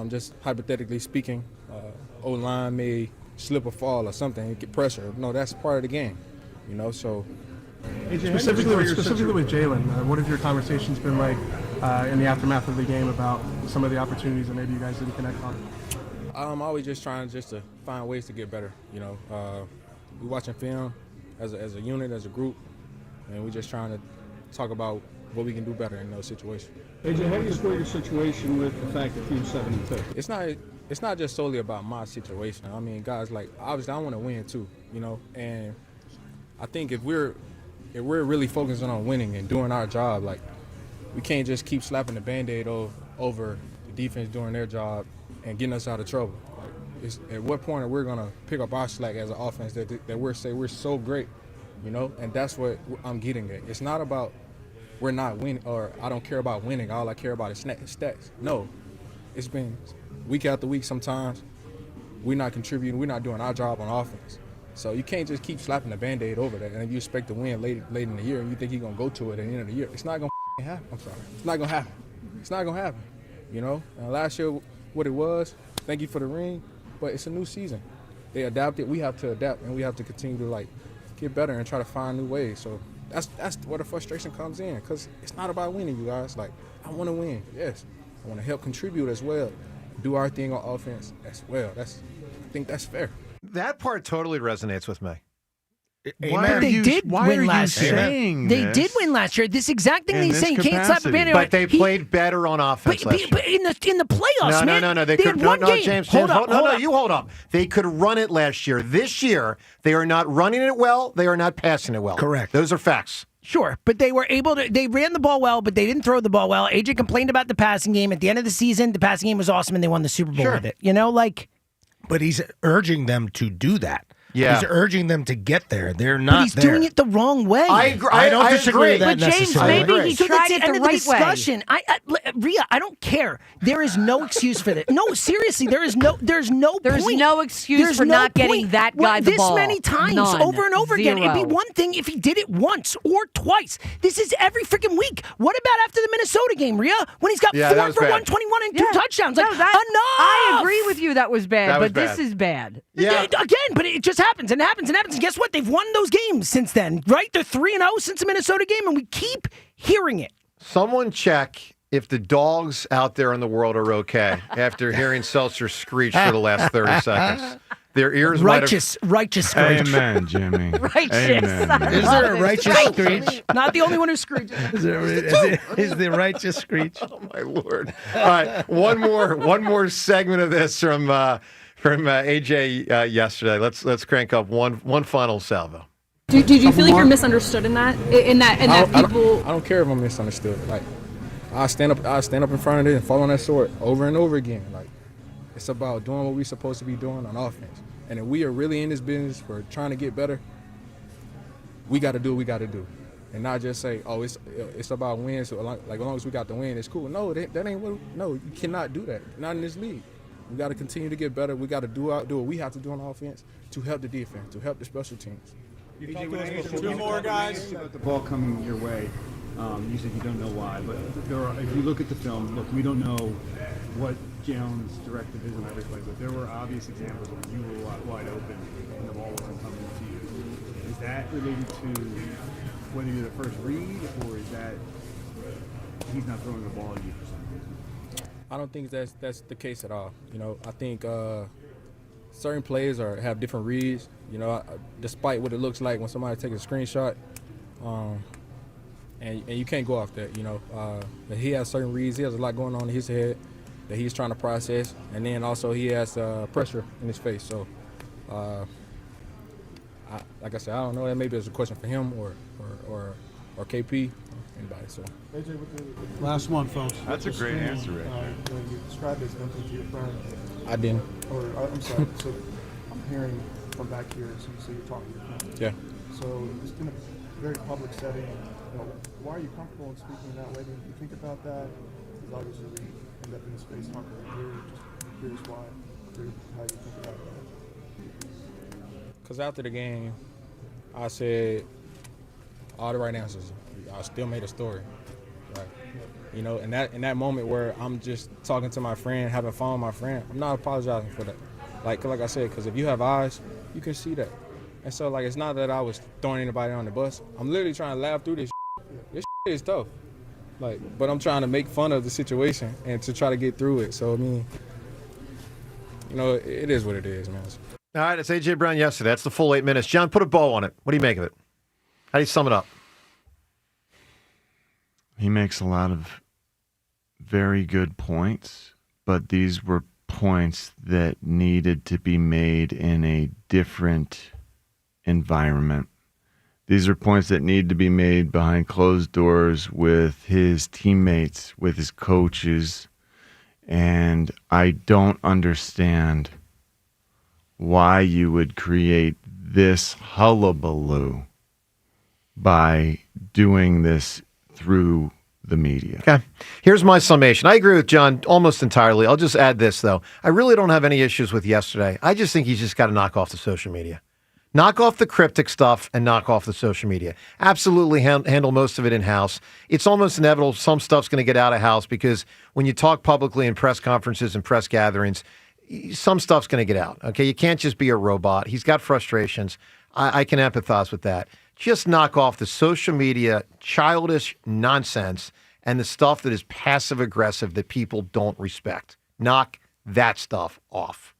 S16: just hypothetically speaking, O-line may slip or fall or something and get pressure. No, that's part of the game. You know, so.
S8: Specifically with Jalen, what have your conversations been like in the aftermath of the game about some of the opportunities that maybe you guys didn't connect on?
S16: I'm always just trying to find ways to get better. You know, we watching film as a unit, as a group, and we're just trying to talk about what we can do better in those situations.
S19: AJ, how do you square your situation with the fact that Team 72?
S16: It's not just solely about my situation. I mean, guys, like obviously I want to win too. You know, and I think if we're really focusing on winning and doing our job, like we can't just keep slapping the Band-Aid over the defense doing their job and getting us out of trouble. Like, at what point are we gonna pick up our slack as an offense that we're so great, you know? And that's what I'm getting at. It's not about we're not winning or I don't care about winning. All I care about is stats. No, it's been week after week. Sometimes we're not contributing. We're not doing our job on offense. So you can't just keep slapping the Band-Aid over that. And if you expect to win late in the year and you think you're gonna go to it at the end of the year, it's not gonna happen. I'm sorry, it's not gonna happen. It's not gonna happen. You know. And last year. What it was, thank you for the ring, but it's a new season. They adapted. We have to adapt, and we have to continue to like get better and try to find new ways. So that's where the frustration comes in, because it's not about winning, you guys. Like, I want to win, yes. I want to help contribute as well, do our thing on offense as well. I think that's fair.
S14: That part totally resonates with me.
S3: But they did win last year. They did win last year. This exact thing he's saying. Can't slap a band.
S14: But they played better on offense last year.
S3: But in the playoffs,
S14: no. They could
S3: had one game.
S14: James.
S3: Hold up.
S14: You hold up. They could run it last year. This year, they are not running it well. They are not passing it well.
S3: Correct.
S14: Those are facts.
S3: Sure, but they were able to. They ran the ball well, but they didn't throw the ball well. AJ complained about the passing game. At the end of the season, the passing game was awesome, and they won the Super Bowl with it. You know, like.
S6: But he's urging them to do that.
S14: Yeah.
S6: He's urging them to get there. They're not
S3: But he's doing it the wrong way.
S14: I agree.
S6: I don't disagree with that
S2: But James,
S6: necessarily.
S2: maybe he tried
S3: that's
S2: it
S3: the end
S2: the
S3: of the
S2: right way.
S3: discussion. Rhea, I don't care. There is no excuse for this. No, seriously, there's no
S2: There's
S3: point.
S2: no excuse
S3: There's
S2: for
S3: no
S2: not getting
S3: point.
S2: that guy the
S3: this
S2: ball.
S3: many times,
S2: None.
S3: over and over again. It'd be
S2: Zero.
S3: one thing if he did it once or twice. This is every freaking week. What about after the Minnesota game, Rhea, when he's got 4
S14: that was
S3: for
S14: bad.
S3: 121 and 2 touchdowns? Like,
S2: No,
S3: enough.
S2: I agree with you. That was bad,
S14: That was
S2: but this
S14: bad.
S2: is bad.
S14: Yeah.
S3: Again, but it just happens and happens and happens. And guess what? They've won those games since then, right? They're 3-0 since the Minnesota game, and we keep hearing it.
S14: Someone check if the dogs out there in the world are okay after hearing Seltzer screech for the last 30 seconds. Their ears
S3: righteous screech.
S4: Amen, Jimmy.
S2: Righteous.
S4: Amen.
S6: Is there a righteous screech?
S3: Not the only one who screeches.
S6: Is the righteous screech?
S14: Oh my Lord! All right, one more segment of this from AJ yesterday. Let's crank up one final salvo.
S11: Did you feel like you're misunderstood in that?
S16: I don't care if I'm misunderstood. Like, I stand up in front of it and fall on that sword over and over again. Like, it's about doing what we're supposed to be doing on offense. And if we are really in this business for trying to get better, we got to do what we got to do, and not just say, "Oh, it's about wins." So like, as long as we got the win, it's cool. No, that ain't what. No, you cannot do that. Not in this league. We got to continue to get better. We got to do what we have to do on offense to help the defense, to help the special teams.
S17: Two more guys. About the ball coming your way. You said you don't know why, but if you look at the film, we don't know what Jalen's directive is on every play, but there were obvious examples where you were wide open and the ball wasn't coming to you. Is that related to whether you're the first read, or is that he's not throwing the ball at you for some reason?
S16: I don't think that's the case at all. You know, I think certain plays have different reads. You know, despite what it looks like when somebody takes a screenshot, and you can't go off that. You know, but he has certain reads. He has a lot going on in his head that he's trying to process, and then also he has pressure in his face. So, like I said, I don't know. That maybe it's a question for him or KP, anybody. So.
S8: AJ, with the last one, folks.
S4: That's a great answer, right there.
S8: You described it as mental to your friend.
S16: I didn't.
S8: I'm sorry. So I'm hearing from back here, so you're talking to your friend.
S16: Yeah.
S8: So just in a very public setting, why are you comfortable in speaking in that way? Do you think about that? Because obviously we end up in a space talking here. Just curious why, how you think about that.
S16: Because after the game, I said all the right answers. I still made a story, right? You know, in that moment where I'm just talking to my friend, having fun with my friend, I'm not apologizing for that. Like I said, because if you have eyes, you can see that. And so, like, it's not that I was throwing anybody on the bus. I'm literally trying to laugh through this shit. This shit is tough. Like, but I'm trying to make fun of the situation and to try to get through it. So, I mean, you know, it is what it is, man.
S14: All right, it's AJ Brown yesterday. That's the full 8 minutes. John, put a bow on it. What do you make of it? How do you sum it up?
S4: He makes a lot of very good points, but these were points that needed to be made in a different environment. These are points that need to be made behind closed doors with his teammates, with his coaches, and I don't understand why you would create this hullabaloo by doing this through the media.
S14: Okay. Here's my summation. I agree with John almost entirely. I'll just add this, though. I really don't have any issues with yesterday. I just think he's just got to knock off the social media. Knock off the cryptic stuff and knock off the social media. Absolutely handle most of it in-house. It's almost inevitable some stuff's going to get out of house because when you talk publicly in press conferences and press gatherings, some stuff's going to get out. Okay, you can't just be a robot. He's got frustrations. I can empathize with that. Just knock off the social media childish nonsense and the stuff that is passive aggressive that people don't respect. Knock that stuff off.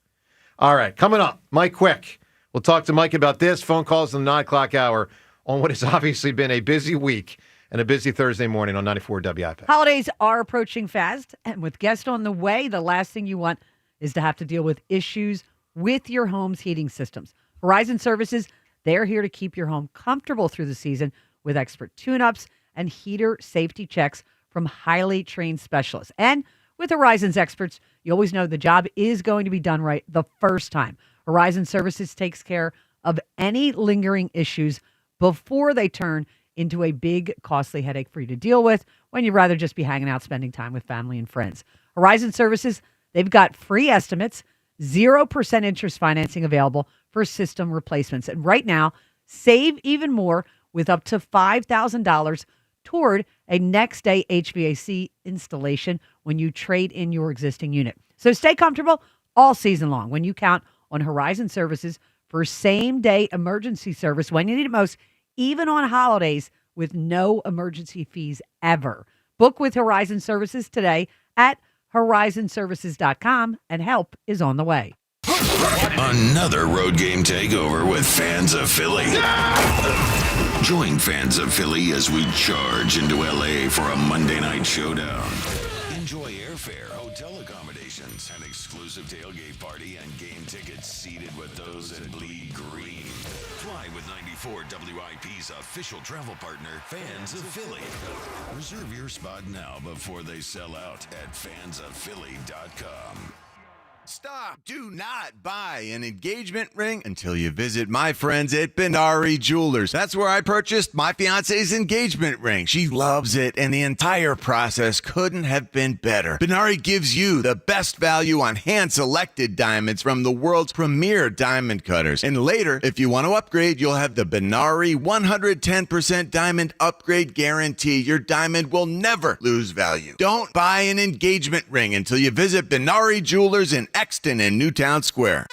S14: All right, coming up, Mike Quick. We'll talk to Mike about this. Phone calls in the 9 o'clock hour on what has obviously been a busy week and a busy Thursday morning on 94 WIP.
S2: Holidays are approaching fast, and with guests on the way, the last thing you want is to have to deal with issues with your home's heating systems. Verizon Services, they're here to keep your home comfortable through the season with expert tune-ups and heater safety checks from highly trained specialists. And with Verizon's experts, you always know the job is going to be done right the first time. Verizon Services takes care of any lingering issues before they turn into a big, costly headache for you to deal with when you'd rather just be hanging out, spending time with family and friends. Verizon Services, they've got free estimates, 0% interest financing available for system replacements. And right now, save even more with up to $5,000 toward a next-day HVAC installation when you trade in your existing unit. So stay comfortable all season long when you count on Verizon Services for same-day emergency service when you need it most, even on holidays with no emergency fees ever. Book with Verizon Services today at horizonservices.com, and help is on the way.
S5: Another road game takeover with Fans of Philly. Join Fans of Philly as we charge into LA for a Monday night showdown. Enjoy airfare, hotel accommodations, an exclusive tailgate party, and game tickets seated with those in bleed green. Fly with 94 WIP's official travel partner, Fans of Philly. Reserve your spot now before they sell out at fansofphilly.com.
S12: Stop. Do not buy an engagement ring until you visit my friends at Benari Jewelers. That's where I purchased my fiance's engagement ring. She loves it, and the entire process couldn't have been better. Benari gives you the best value on hand-selected diamonds from the world's premier diamond cutters. And later, if you want to upgrade, you'll have the Benari 110% diamond upgrade guarantee. Your diamond will never lose value. Don't buy an engagement ring until you visit Benari Jewelers in Exton and Newtown Square.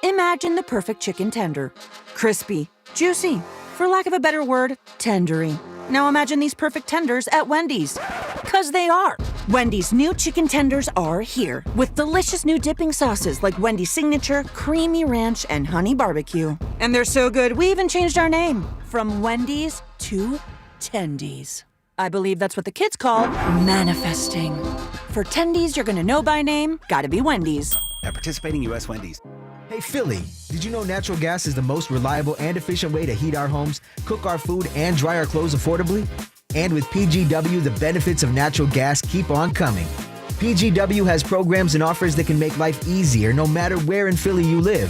S18: Imagine the perfect chicken tender. Crispy, juicy, for lack of a better word, tendery. Now imagine these perfect tenders at Wendy's. 'Cause they are. Wendy's new chicken tenders are here with delicious new dipping sauces like Wendy's Signature, Creamy Ranch, and Honey Barbecue. And they're so good, we even changed our name from Wendy's to Tendies. I believe that's what the kids call manifesting. For Tendies you're gonna know by name, gotta be Wendy's.
S20: At participating U.S. Wendy's. Hey Philly, did you know natural gas is the most reliable and efficient way to heat our homes, cook our food, and dry our clothes affordably? And with PGW, the benefits of natural gas keep on coming. PGW has programs and offers that can make life easier no matter where in Philly you live.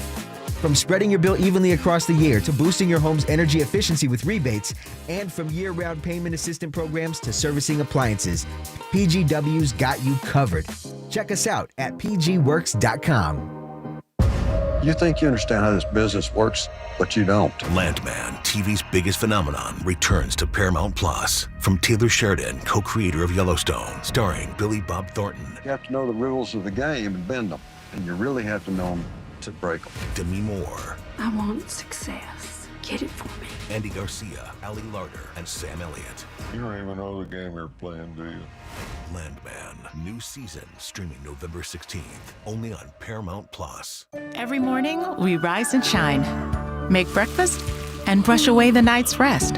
S20: From spreading your bill evenly across the year to boosting your home's energy efficiency with rebates, and from year-round payment assistance programs to servicing appliances, PGW's got you covered. Check us out at pgworks.com.
S21: You think you understand how this business works, but you don't.
S22: Landman, TV's biggest phenomenon, returns to Paramount Plus. From Taylor Sheridan, co-creator of Yellowstone, starring Billy Bob Thornton.
S21: You have to know the rules of the game and bend them, and you really have to know them to break them.
S22: Demi Moore.
S23: I want success. Get it for me.
S22: Andy Garcia, Ali Larder, and Sam Elliott.
S21: You don't even know the game you're playing, do you?
S22: Landman, new season, streaming November 16th, only on Paramount Plus.
S24: Every morning, we rise and shine, make breakfast, and brush away the night's rest.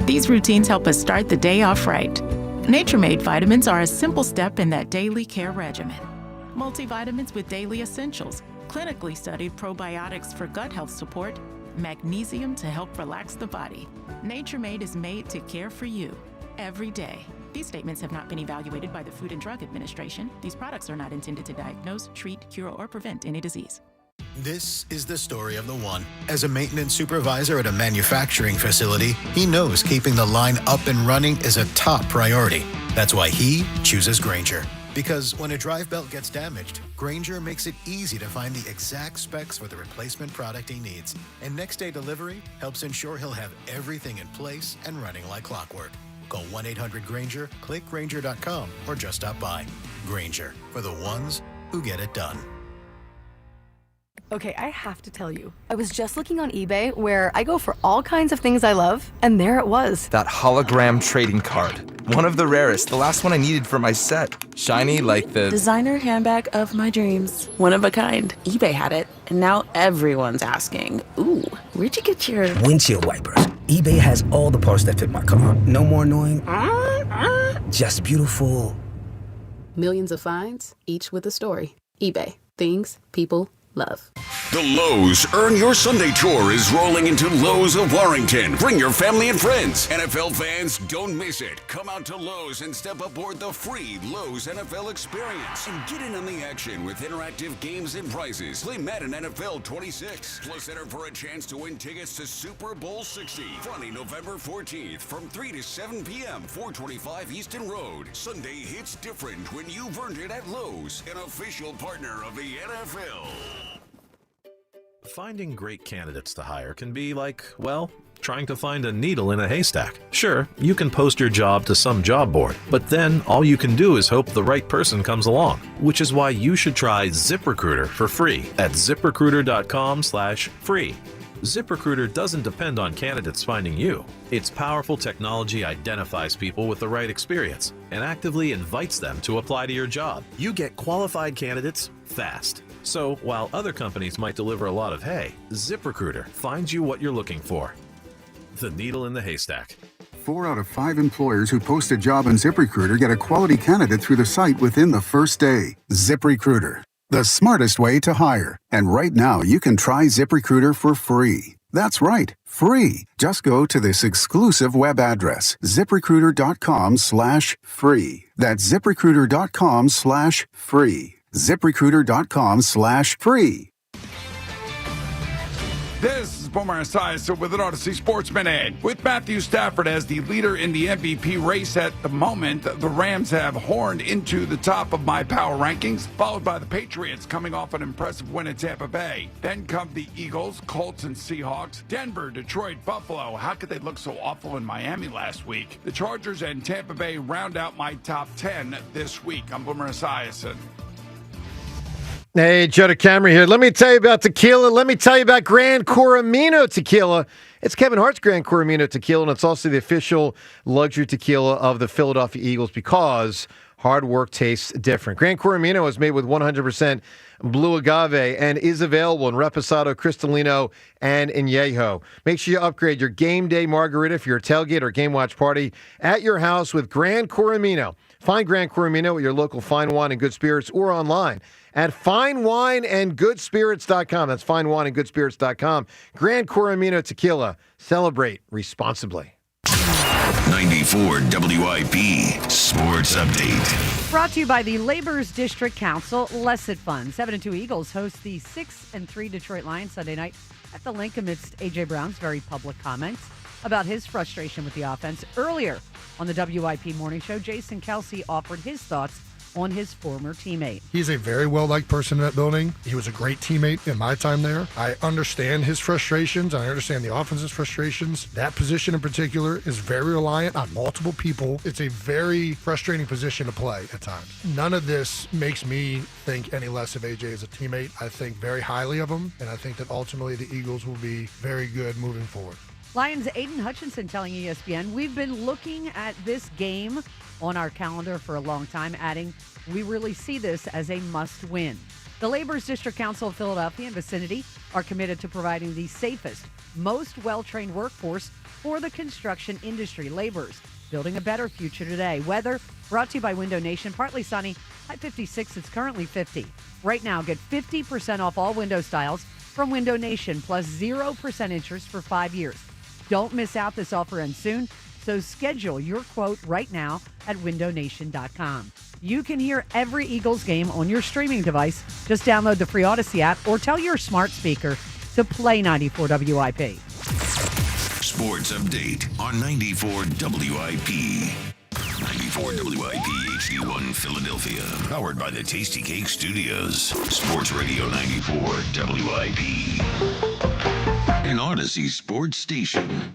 S24: These routines help us start the day off right. Nature-Made vitamins are a simple step in that daily care regimen. Multivitamins with daily essentials, clinically studied probiotics for gut health support, magnesium to help relax the body. Nature-Made is made to care for you every day. These statements have not been evaluated by the Food and Drug Administration. These products are not intended to diagnose, treat, cure, or prevent any disease.
S28: This is the story of the one. As a maintenance supervisor at a manufacturing facility, he knows keeping the line up and running is a top priority. That's why he chooses Grainger. Because when a drive belt gets damaged, Grainger makes it easy to find the exact specs for the replacement product he needs. And next day delivery helps ensure he'll have everything in place and running like clockwork. Call 1-800-GRAINGER, click Grainger.com, or just stop by. Grainger, for the ones who get it done.
S11: Okay, I have to tell you, I was just looking on eBay where I go for all kinds of things I love, and there it was.
S1: That hologram trading card. One of the rarest, the last one I needed for my set. Shiny like the
S9: designer handbag of my dreams. One of a kind. eBay had it, and now everyone's asking, ooh, where'd you get your
S10: windshield wipers? eBay has all the parts that fit my car. No more annoying, just beautiful.
S9: Millions of finds, each with a story. eBay. Things people love.
S5: The Lowe's Earn Your Sunday Tour is rolling into Lowe's of Warrington. Bring your family and friends. NFL fans, don't miss it. Come out to Lowe's and step aboard the free Lowe's NFL experience and get in on the action with interactive games and prizes. Play Madden NFL 26. Plus enter for a chance to win tickets to Super Bowl 60. Friday, November 14th from 3 to 7 p.m. 425 Easton Road. Sunday hits different when you've earned it at Lowe's, an official partner of the NFL.
S13: Finding great candidates to hire can be like, well, trying to find a needle in a haystack. Sure, you can post your job to some job board, but then all you can do is hope the right person comes along, which is why you should try ZipRecruiter for free at ZipRecruiter.com/free. ZipRecruiter doesn't depend on candidates finding you. Its powerful technology identifies people with the right experience and actively invites them to apply to your job. You get qualified candidates fast. So while other companies might deliver a lot of hay, ZipRecruiter finds you what you're looking for. The needle in the haystack.
S15: 4 out of 5 employers who post a job on ZipRecruiter get a quality candidate through the site within the first day. ZipRecruiter, the smartest way to hire. And right now, you can try ZipRecruiter for free. That's right, free. Just go to this exclusive web address, ZipRecruiter.com/free. That's ZipRecruiter.com/free. ZipRecruiter.com/free.
S25: This is Boomer Esiason with an Odyssey Sports Minute. With Matthew Stafford as the leader in the MVP race at the moment, the Rams have horned into the top of my power rankings, followed by the Patriots coming off an impressive win at Tampa Bay. Then come the Eagles, Colts, and Seahawks, Denver, Detroit, Buffalo. How could they look so awful in Miami last week? The Chargers and Tampa Bay round out my top 10 this week. I'm Boomer Esiason.
S14: Hey, Joe DeCamera here. Let me tell you about tequila. Let me tell you about Gran Coramino Tequila. It's Kevin Hart's Gran Coramino Tequila, and it's also the official luxury tequila of the Philadelphia Eagles because hard work tastes different. Gran Coramino is made with 100% blue agave and is available in Reposado, Cristalino, and Añejo. Make sure you upgrade your game day margarita for your tailgate or game watch party at your house with Gran Coramino. Find Gran Coramino at your local Fine Wine and Good Spirits or online at finewineandgoodspirits.com. That's finewineandgoodspirits.com. Gran Coramino Tequila. Celebrate responsibly.
S5: 94 WIP Sports Update.
S2: Brought to you by the Labor's District Council Lesset Fund. 7-2 Eagles host the 6-3 Detroit Lions Sunday night at the Link amidst A.J. Brown's very public comments about his frustration with the offense. Earlier on the WIP Morning Show, Jason Kelce offered his thoughts on his former teammate.
S8: He's a very well-liked person in that building. He was a great teammate in my time there. I understand his frustrations. I understand the offense's frustrations. That position in particular is very reliant on multiple people. It's a very frustrating position to play at times. None of this makes me think any less of AJ as a teammate. I think very highly of him, and I think that ultimately the Eagles will be very good moving forward.
S2: Lions' Aiden Hutchinson telling ESPN, we've been looking at this game on our calendar for a long time, adding, we really see this as a must-win. The Labor's District Council of Philadelphia and vicinity are committed to providing the safest, most well-trained workforce for the construction industry. Labor's building a better future today. Weather brought to you by Window Nation. Partly sunny, high 56, it's currently 50. Right now, get 50% off all window styles from Window Nation, plus 0% interest for 5 years. Don't miss out. This offer ends soon, so schedule your quote right now at windownation.com. You can hear every Eagles game on your streaming device. Just download the free Odyssey app or tell your smart speaker to play 94 WIP.
S5: Sports Update on 94 WIP. 94 WIP HD1 Philadelphia. Powered by the Tasty Cake Studios. Sports Radio 94 WIP. An Odyssey sports station.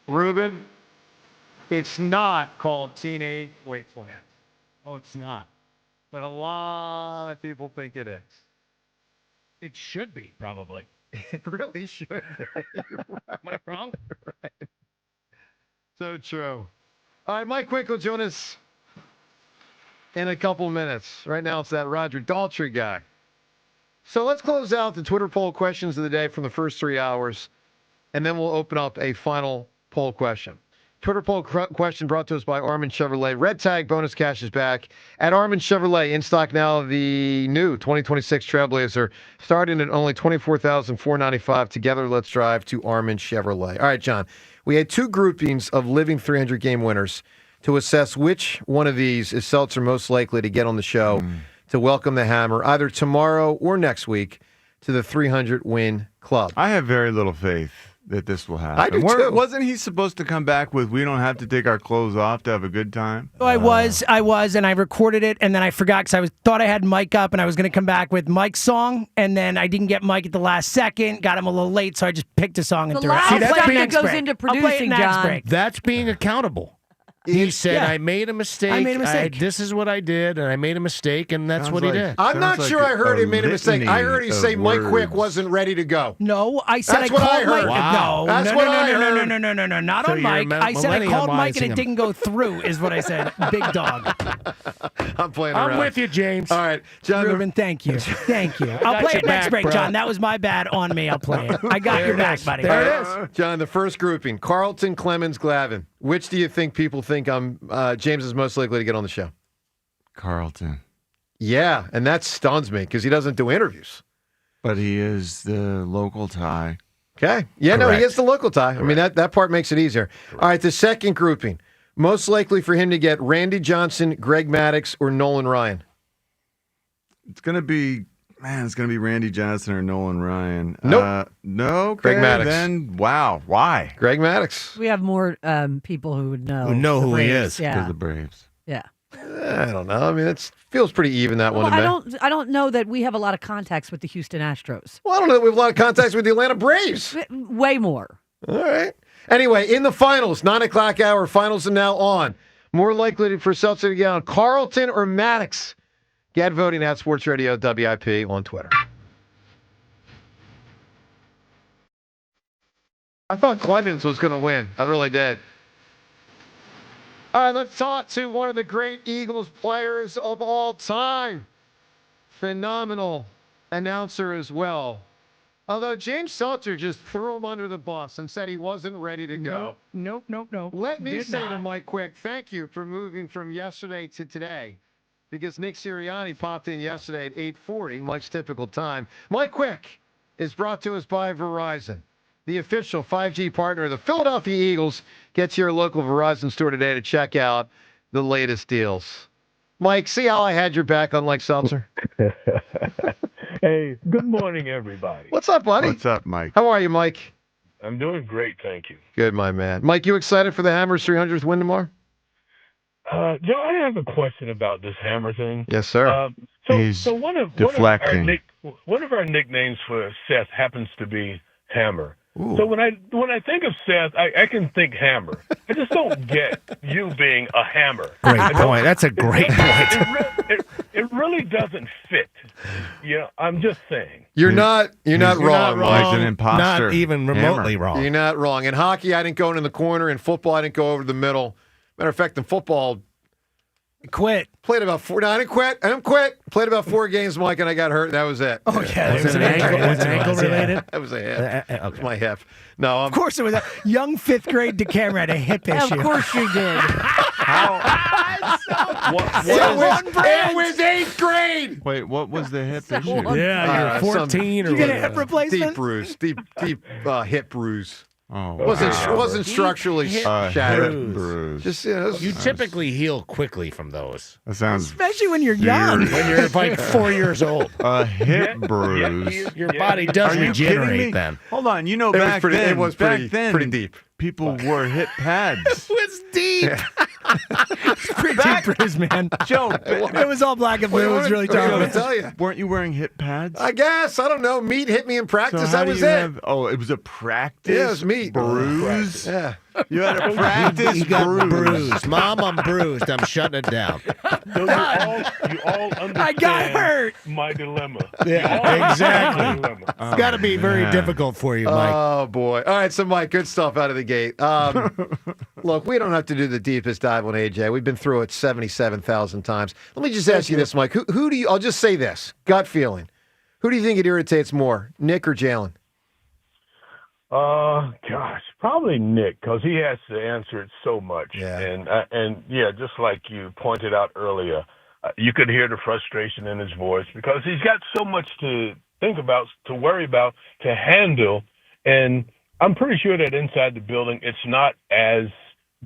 S3: Reuben, it's not called teenage. Wait for it.
S4: Oh, it's not. But a lot of people think it is.
S3: It should be, probably.
S14: It really should.
S3: Am I wrong?
S14: Right. So true. All right, Mike Quick will join us in a couple minutes. Right now, it's that Roger Daltrey guy. So let's close out the Twitter poll questions of the day from the first 3 hours, and then we'll open up a final poll question. Twitter poll question brought to us by Armin Chevrolet. Red tag bonus cash is back at Armin Chevrolet. In stock now, the new 2026 Trailblazer, starting at only $24,495. Together, let's drive to Armin Chevrolet. All right, John. We had two groupings of living 300 game winners to assess which one of these is Seltzer most likely to get on the show to welcome the Hammer either tomorrow or next week to the 300 win club.
S12: I have very little faith that this will happen.
S14: I do too.
S12: Wasn't he supposed to come back with "We don't have to take our clothes off to have a good time"?
S3: Oh, I was, and I recorded it, and then I forgot because thought I had Mike up, and I was going to come back with Mike's song, and then I didn't get Mike at the last second, got him a little late, so I just picked a song and threw it.
S2: See, that's that goes into producing, John.
S4: That's being accountable. He said,
S3: Yeah.
S4: I made a mistake.
S3: I made a mistake.
S4: This is what I did, and I made a mistake, and that's what he did.
S14: I'm not sure I heard him made a mistake. I heard he say Mike Quick wasn't ready to go.
S3: No, I said
S14: That's
S3: I
S14: what
S3: called
S14: I heard.
S3: Mike.
S14: Wow.
S3: No,
S14: That's
S3: no,
S14: what
S3: no,
S14: I
S3: no, no,
S14: heard.
S3: no, not
S4: So
S3: on
S4: you're
S3: Mike. I said I called Mike and
S4: millenniumizing
S3: it didn't go through, is what I said. Big dog.
S14: I'm playing around.
S4: I'm with you, James.
S14: All right, John.
S3: Reuben, thank you. Thank you. I'll
S4: got
S3: play
S4: your
S3: it next
S4: back,
S3: break,
S4: bro.
S3: John. That was my bad on me. I'll play it. I got your back, buddy.
S4: There it is.
S14: John, the first grouping, Carlton, Clemens, Glavin. Which do you think people think James is most likely to get on the show?
S12: Carlton.
S14: Yeah, and that stuns me because he doesn't do interviews.
S12: But he is the local tie.
S14: Okay. Yeah, no, he
S12: Correct.
S14: is the local tie. I mean, that part makes it easier. All right, the second grouping, most likely for him to get Randy Johnson, Greg Maddux, or Nolan Ryan.
S12: It's going to be Randy Johnson or Nolan Ryan.
S14: Nope.
S12: No,
S14: Greg Maddux.
S12: Then, wow. Why?
S14: Greg Maddux.
S2: We have more people who would know.
S4: Who know
S2: the
S4: who he
S2: Braves.
S4: is.
S2: Yeah.
S12: Because the Braves.
S2: Yeah.
S14: I don't know. I mean, it feels pretty even, that one to me.
S2: I don't know that we have a lot of contacts with the Houston Astros.
S14: Well, I don't know that we have a lot of contacts with the Atlanta Braves.
S2: Way more.
S14: All right. Anyway, in the finals, 9 o'clock hour, finals are now on. More likely for Seltzer to get on Carlton or Maddux. Get voting at Sports Radio WIP on Twitter. I thought Clemens was going to win. I really did. All right, let's talk to one of the great Eagles players of all time. Phenomenal announcer as well. Although James Seltzer just threw him under the bus and said he wasn't ready to go.
S3: Nope.
S14: Let me
S3: Did
S14: say
S3: not.
S14: to Mike Quick, thank you for moving from yesterday to today. Because Nick Sirianni popped in yesterday at 8:40, Mike's typical time. Mike Quick is brought to us by Verizon, the official 5G partner of the Philadelphia Eagles. Get to your local Verizon store today to check out the latest deals. Mike, see how I had your back, unlike Seltzer?
S6: Hey, good morning, everybody.
S14: What's up, buddy?
S12: What's up, Mike?
S14: How are you, Mike?
S6: I'm doing great, thank you.
S14: Good, my man. Mike, you excited for the Hammers' 300th win tomorrow?
S6: Joe, I have a question about this hammer thing.
S14: Yes, sir.
S6: So one of
S12: deflecting.
S6: one of our nicknames for Seth happens to be Hammer. So when I think of Seth, I can think hammer. I just don't get you being a hammer.
S4: Great point. That's a great point.
S6: It really doesn't fit. Yeah, I'm just saying.
S14: You're not wrong, Mike.
S12: He's an imposter.
S4: Not even remotely wrong.
S14: You're not wrong. In hockey, I didn't go into the corner. In football, I didn't go over the middle. Matter of fact, in football,
S3: Quit.
S14: played about 4. No, I didn't quit. Played about 4 games, Mike, and I got hurt. And that was it.
S3: Oh, yeah.
S4: Was it an ankle related?
S14: That was a hip.
S4: Okay.
S14: It was my hip. No,
S3: Of course it was. A young 5th grade Decameron had a hip issue.
S2: Of course you did.
S14: It was 8th grade.
S12: Wait, what was the hip issue?
S4: Yeah, you're 14 or
S3: You get a
S4: whatever.
S3: hip replacement?
S14: Deep bruise. Deep hip bruise.
S12: Oh,
S14: Wasn't structurally shattered.
S12: hip bruise.
S14: Just
S4: You typically heal quickly from those.
S12: That sounds
S3: Especially when you're young.
S4: When you're like 4 years old.
S12: a hip bruise.
S4: Your body does
S12: Are you kidding me?
S4: regenerate then.
S12: Hold on, you know
S14: It was
S12: back
S14: pretty-
S12: then,
S14: it was
S12: back
S14: pretty-
S12: then,
S14: pretty deep.
S12: People wore hip pads.
S4: It's deep.
S3: Pretty deep bruise, man.
S12: Joe,
S3: It was all black and blue. It was really
S14: What do you want
S3: tough.
S14: to tell you?
S12: weren't you wearing hip pads?
S14: I guess. I don't know. Meat hit me in practice.
S12: how
S14: That
S12: do
S14: was
S12: you
S14: it.
S12: have- it was a practice.
S14: Yeah, it was meat.
S12: bruise.
S14: Yeah.
S7: You had a practice
S16: He got
S7: bruise.
S16: bruised. Mom, I'm bruised. I'm shutting it down.
S6: So you all understand
S3: I got hurt.
S6: my dilemma.
S16: Yeah, exactly.
S6: My dilemma.
S16: It's got to be very difficult for you, Mike.
S14: Oh, boy. All right, so, Mike, good stuff out of the gate. Look, we don't have to do the deepest dive on AJ. We've been through it 77,000 times. Let me just ask you this, Mike. Who do you – I'll just say this, gut feeling. Who do you think it irritates more, Nick or Jalen?
S6: Gosh, probably Nick, because he has to answer it so much.
S14: Yeah.
S6: And just like you pointed out earlier, you could hear the frustration in his voice because he's got so much to think about, to worry about, to handle. And I'm pretty sure that inside the building, it's not as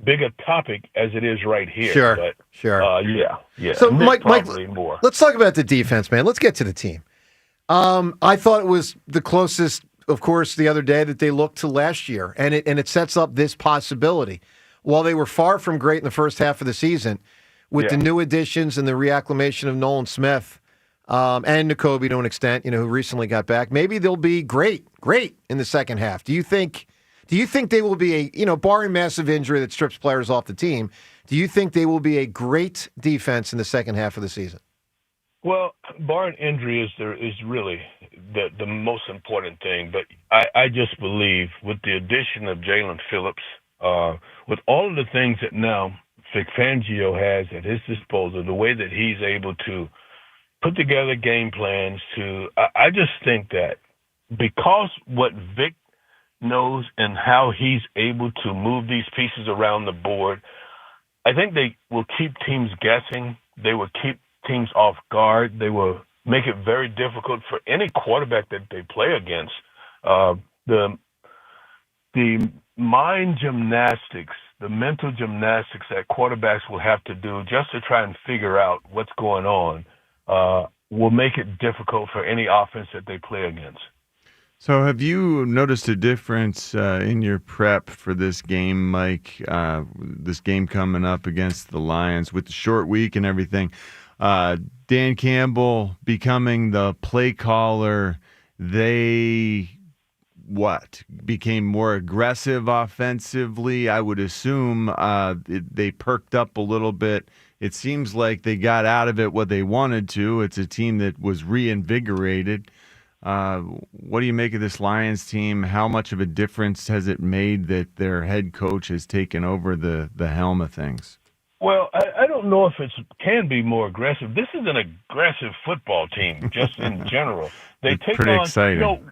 S6: big a topic as it is right here.
S14: Sure,
S6: but,
S14: sure.
S6: Yeah.
S14: So,
S6: Nick
S14: Mike,
S6: probably more.
S14: let's talk about the defense, man. Let's get to the team. I thought it was the closest, of course, the other day that they looked to last year, and it sets up this possibility. While they were far from great in the first half of the season, with the new additions and the reacclimation of Nolan Smith and N'Kobe to an extent, who recently got back, maybe they'll be great in the second half. Do you think they will be barring massive injury that strips players off the team, do you think they will be a great defense in the second half of the season?
S6: Well, barring injury is really the most important thing. But I just believe with the addition of Jalen Phillips, with all of the things that now Vic Fangio has at his disposal, the way that he's able to put together game plans I just think that because what Vic knows and how he's able to move these pieces around the board, I think they will keep teams guessing. They will keep teams off guard. They will make it very difficult for any quarterback that they play against. The mind gymnastics, the mental gymnastics that quarterbacks will have to do just to try and figure out what's going on will make it difficult for any offense that they play against.
S7: So have you noticed a difference in your prep for this game, Mike? This game coming up against the Lions with the short week and everything. Dan Campbell becoming the play caller, they became more aggressive offensively. I would assume they perked up a little bit. It seems like they got out of it what they wanted to. It's a team that was reinvigorated. What do you make of this Lions team? How much of a difference has it made that their head coach has taken over the helm of things?
S6: Well, I don't know if it can be more aggressive. This is an aggressive football team, just in general. They take
S7: pretty
S6: on,
S7: exciting.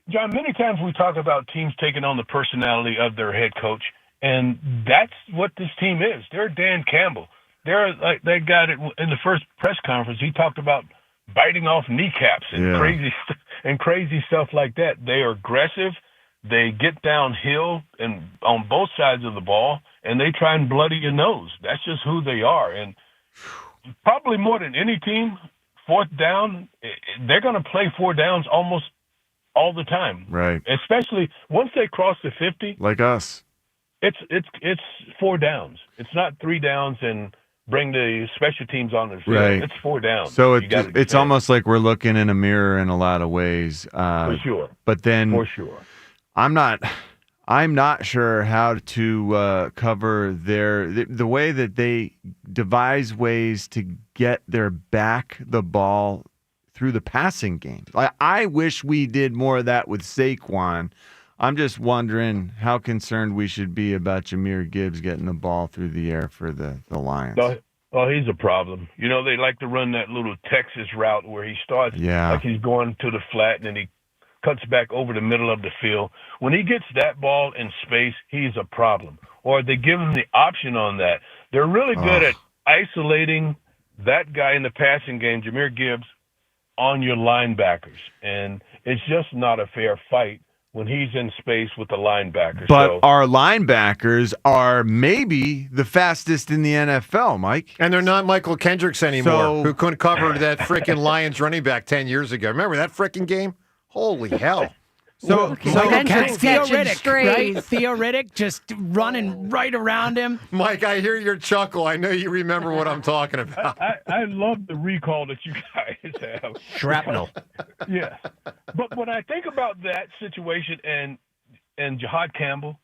S6: John, many times we talk about teams taking on the personality of their head coach, and that's what this team is. They're Dan Campbell. They got it in the first press conference. He talked about biting off kneecaps and crazy stuff like that. They are aggressive. They get downhill and on both sides of the ball, and they try and bloody your nose. That's just who they are. And probably more than any team, fourth down, they're going to play four downs almost all the time.
S7: Right.
S6: Especially once they cross the 50.
S7: Like us.
S6: It's four downs. It's not three downs and bring the special teams on the field.
S7: Right.
S6: It's four downs.
S7: So it's almost like we're looking in a mirror in a lot of ways.
S6: For sure.
S7: But then
S6: For sure.
S7: I'm not sure how to cover the way that they devise ways to get their back the ball through the passing game. I wish we did more of that with Saquon. I'm just wondering how concerned we should be about Jahmyr Gibbs getting the ball through the air for the Lions.
S6: Oh, he's a problem. They like to run that little Texas route where he starts like he's going to the flat and then he cuts back over the middle of the field. When he gets that ball in space, he's a problem. Or they give him the option on that. They're really good at isolating that guy in the passing game, Jahmyr Gibbs, on your linebackers. And it's just not a fair fight when he's in space with the linebackers.
S7: But our linebackers are maybe the fastest in the NFL, Mike.
S14: And they're not Michael Kendricks anymore, who couldn't cover that freaking Lions running back 10 years ago. Remember that freaking game? Holy hell.
S3: So
S2: Kendrick's
S3: Theo
S2: catching
S3: Riddick,
S2: strays.
S3: right? Theo Riddick just running right around him.
S14: Mike, I hear your chuckle. I know you remember what I'm talking about.
S6: I love the recall that you guys have.
S16: Shrapnel.
S6: Yeah. But when I think about that situation and Jahad Campbell,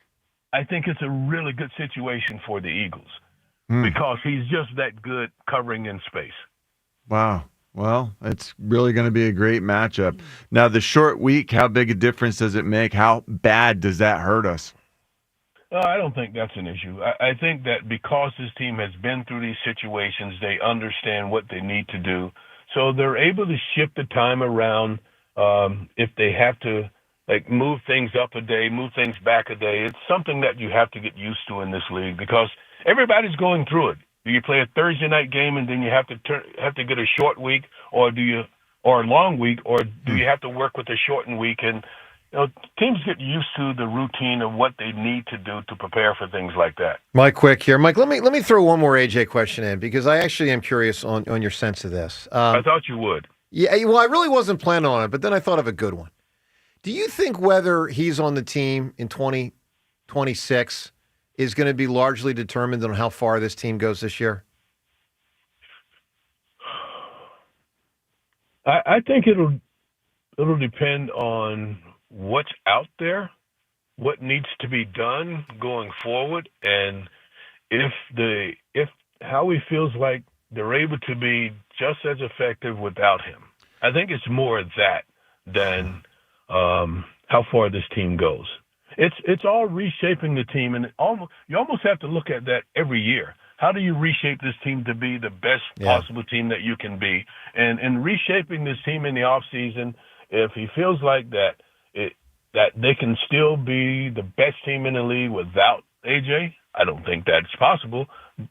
S6: I think it's a really good situation for the Eagles because he's just that good covering in space.
S7: Wow. Well, it's really going to be a great matchup. Now, the short week, how big a difference does it make? How bad does that hurt us?
S6: I don't think that's an issue. I think that because this team has been through these situations, they understand what they need to do. So they're able to shift the time around if they have to, like, move things up a day, move things back a day. It's something that you have to get used to in this league because everybody's going through it. Do you play a Thursday night game and then you have to get a short week, or a long week, or do you have to work with a shortened week? And teams get used to the routine of what they need to do to prepare for things like that.
S14: Mike, quick here. Mike, let me throw one more AJ question in because I actually am curious on your sense of this.
S6: I thought you would.
S14: Yeah, well, I really wasn't planning on it, but then I thought of a good one. Do you think whether he's on the team in 2026 is going to be largely determined on how far this team goes this year?
S6: I think it'll depend on what's out there, what needs to be done going forward, and if how he feels like they're able to be just as effective without him. I think it's more of that than how far this team goes. It's all reshaping the team, and you almost have to look at that every year. How do you reshape this team to be the best possible team that you can be? And reshaping this team in the offseason, if he feels like that they can still be the best team in the league without AJ, I don't think that's possible,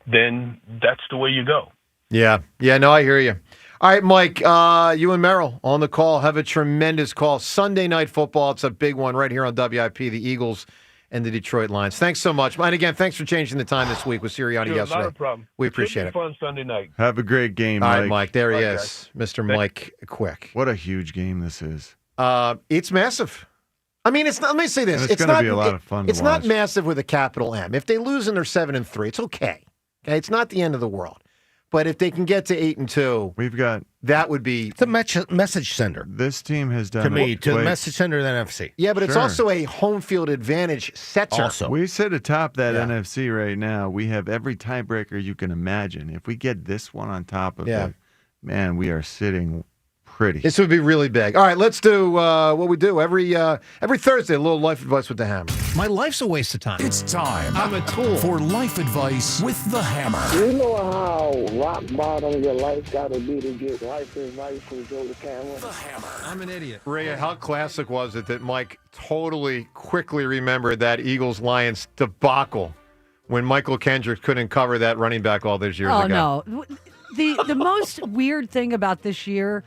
S6: then that's the way you go.
S14: Yeah, no, I hear you. All right, Mike, you and Merrill on the call. Have a tremendous call. Sunday Night Football. It's a big one right here on WIP, the Eagles and the Detroit Lions. Thanks so much. And again, thanks for changing the time this week with Sirianni yesterday.
S6: Not a problem.
S14: We appreciate it.
S6: Fun Sunday night.
S7: Have a great game,
S14: All
S7: Mike.
S14: right, Mike. There he is,
S6: Guys.
S14: Mr. Mike Quick.
S7: What a huge game this is.
S14: It's massive. I mean, it's not. Let me say this.
S7: And it's going to be a lot of fun to
S14: It's not
S7: watch.
S14: massive with a capital M. If they lose and they're 7-3, it's okay. Okay, it's not the end of the world. But if they can get to 8-2, that would be.
S16: It's a message sender.
S7: This team has done
S16: To me,
S7: it
S16: to the
S7: twice.
S16: message sender of the NFC.
S14: Yeah, but it's
S7: Sure.
S14: also a home field advantage setter.
S7: We sit atop that NFC right now. We have every tiebreaker you can imagine. If we get this one on top of it, man, we are sitting pretty.
S14: This would be really big. All right, let's do what we do every Thursday, a little life advice with the Hammer.
S22: My life's a waste of time. It's time. I'm a tool for life advice with the Hammer.
S17: You know how rock bottom your life got to be to get life advice from Joe the Camera?
S22: The Hammer. I'm an idiot.
S14: Rhea, how classic was it that Mike totally quickly remembered that Eagles-Lions debacle when Michael Kendricks couldn't cover that running back all those years ago?
S2: Oh, no. The most weird thing about this year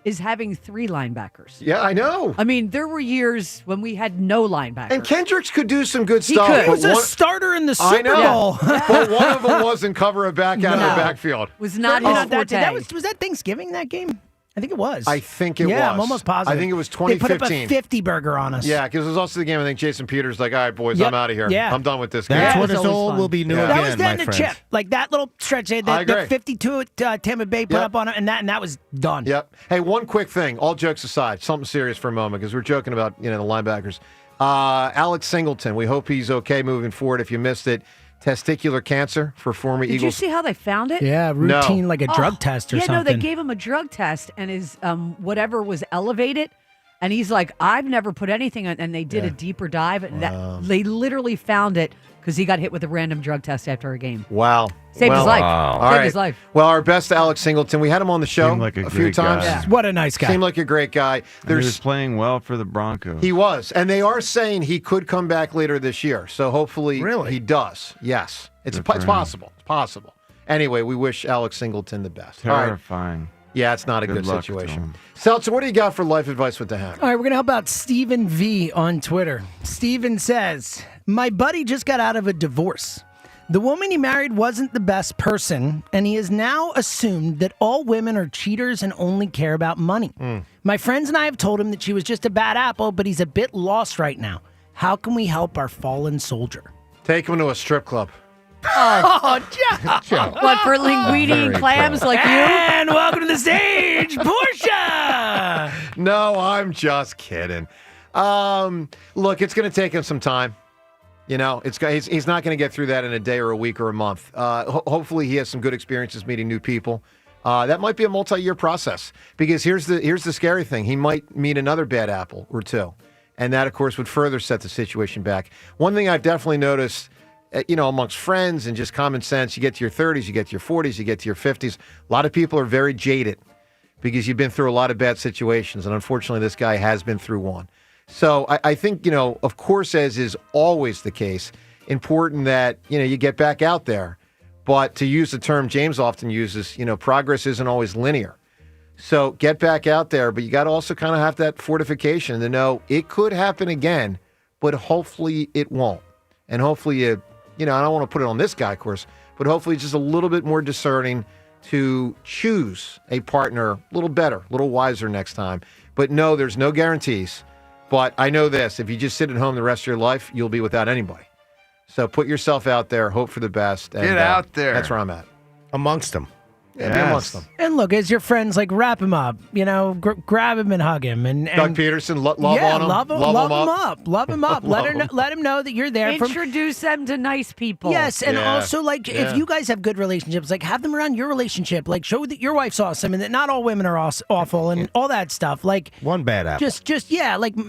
S2: is having 3 linebackers.
S14: Yeah, I know.
S2: I mean, there were years when we had no linebackers.
S14: And Kendricks could do some good stuff.
S2: Could.
S3: He was a starter in the
S14: I
S3: Super
S14: know.
S3: Bowl.
S14: But one of them wasn't cover a back out of the backfield.
S2: Was not
S3: Oh,
S2: his forte.
S3: was that Thanksgiving, that game? I think it was.
S14: I think it was.
S3: Yeah, I'm almost positive.
S14: I think it was
S3: They put up a
S14: 2015.
S3: 50 burger on us.
S14: Yeah, because it was also the game. I think Jason Peters like, all right, boys,
S3: Yep.
S14: I'm out of here.
S3: Yeah.
S14: I'm done with this game.
S16: That's
S3: Yeah,
S16: what
S3: it's
S16: his
S3: always
S16: old
S3: fun.
S16: will be new
S14: Yeah.
S3: That
S16: again,
S3: was
S16: my
S3: then the
S16: friends.
S3: chip. Like that little stretch,
S14: I
S3: the
S14: agree.
S3: 52 at Tampa Bay put up on it, and that was done.
S14: Yep. Hey, one quick thing. All jokes aside, something serious for a moment because we're joking about the linebackers. Alex Singleton. We hope he's okay moving forward. If you missed it, testicular cancer for former
S2: Did you
S14: Eagles.
S2: see how they found it?
S3: Yeah, routine like a drug test or
S2: yeah,
S3: something.
S2: no, they gave him a drug test, and his whatever was elevated. And he's like, I've never put anything on. And they did a deeper dive. And they literally found it because he got hit with a random drug test after a game.
S14: Wow.
S2: Saved his life.
S14: All
S2: Saved
S14: right.
S2: his life.
S14: Well, our best to Alex Singleton. We had him on the show
S7: Seemed like a
S14: few
S7: great
S14: times.
S7: guy. Yeah.
S3: What a nice guy.
S14: Seemed like a great guy.
S7: And he was playing well for the Broncos.
S14: He was. And they are saying he could come back later this year. So hopefully he does. Yes. It's
S7: Good for him.
S14: possible. It's possible. Anyway, we wish Alex Singleton the best. All right.
S7: Terrifying.
S14: Yeah, it's not a
S7: Good
S14: good
S7: luck to
S14: situation.
S7: him.
S14: Seltzer, what do you got for life advice with the Hammer?
S3: All right, we're going to help out Stephen V on Twitter. Stephen says, my buddy just got out of a divorce. The woman he married wasn't the best person, and he has now assumed that all women are cheaters and only care about money. My friends and I have told him that she was just a bad apple, but he's a bit lost right now. How can we help our fallen soldier?
S14: Take him to a strip club.
S2: Oh, Joe. What, for linguine and clams like you?
S3: And welcome to the stage, Portia!
S14: No, I'm just kidding. Look, it's going to take him some time. You know, he's not going to get through that in a day or a week or a month. Hopefully, he has some good experiences meeting new people. That might be a multi-year process because here's the scary thing: he might meet another bad apple or two, and that, of course, would further set the situation back. One thing I've definitely noticed, amongst friends and just common sense, you get to your 30s, you get to your 40s, you get to your 50s. A lot of people are very jaded because you've been through a lot of bad situations, and unfortunately, this guy has been through one. So I think, of course, as is always the case, important that, you get back out there. But to use the term James often uses, progress isn't always linear. So get back out there, but you got to also kind of have that fortification to know it could happen again, but hopefully it won't. And hopefully, I don't want to put it on this guy, of course, but hopefully just a little bit more discerning to choose a partner a little better, a little wiser next time. But no, there's no guarantees. But I know this, if you just sit at home the rest of your life, you'll be without anybody. So put yourself out there, hope for the best. And,
S7: Get out there.
S14: That's where I'm at.
S16: Amongst them.
S14: Yeah, be amongst them.
S3: And look, as your friends, wrap him up. Grab him and hug him. And
S14: Doug Peterson, love on him.
S3: Love him up. Love him up. Let him know that you're there.
S2: Introduce them to nice people.
S3: Yes, and also, if you guys have good relationships, have them around your relationship. Show that your wife's awesome and that not all women are awful and all that stuff.
S16: One bad apple.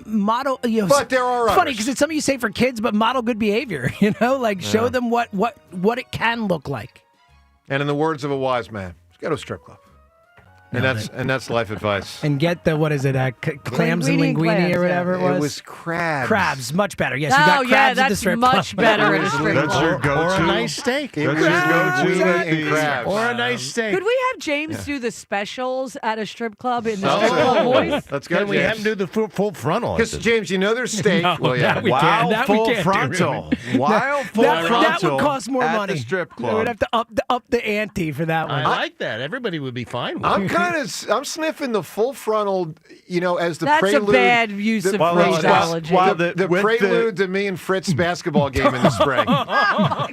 S3: Model.
S14: But there are
S3: funny
S14: others.
S3: because it's something you say for kids, but model good behavior. Show them what it can look like.
S14: And in the words of a wise man, just go to a strip club. And that's life advice.
S3: And get the, clams and linguine or whatever it was?
S14: It was crabs.
S3: Crabs, much better. Yes, you got crabs at the strip club.
S2: Much better at a strip club.
S7: That's your go-to.
S16: Or a nice steak.
S14: That's your go-to and crabs.
S16: Or a nice steak.
S2: Could we have James do the specials at a strip club in the strip club voice?
S14: Let's go,
S16: Can we
S14: James.
S16: have him do the full frontal?
S14: Because, James, there's steak.
S3: No,
S14: well, yeah.
S3: we can't. That we
S7: full
S3: can't do,
S7: frontal.
S3: Ruben.
S7: Wild full frontal.
S3: That would cost more
S7: at
S3: money.
S7: the strip club.
S3: We'd have to up the ante for that one.
S16: I like that. Everybody would be fine with it.
S14: I'm sniffing the full frontal, as the
S2: That's
S14: prelude.
S2: a bad use of phraseology.
S14: The prelude to me and Fritz basketball game in the spring. I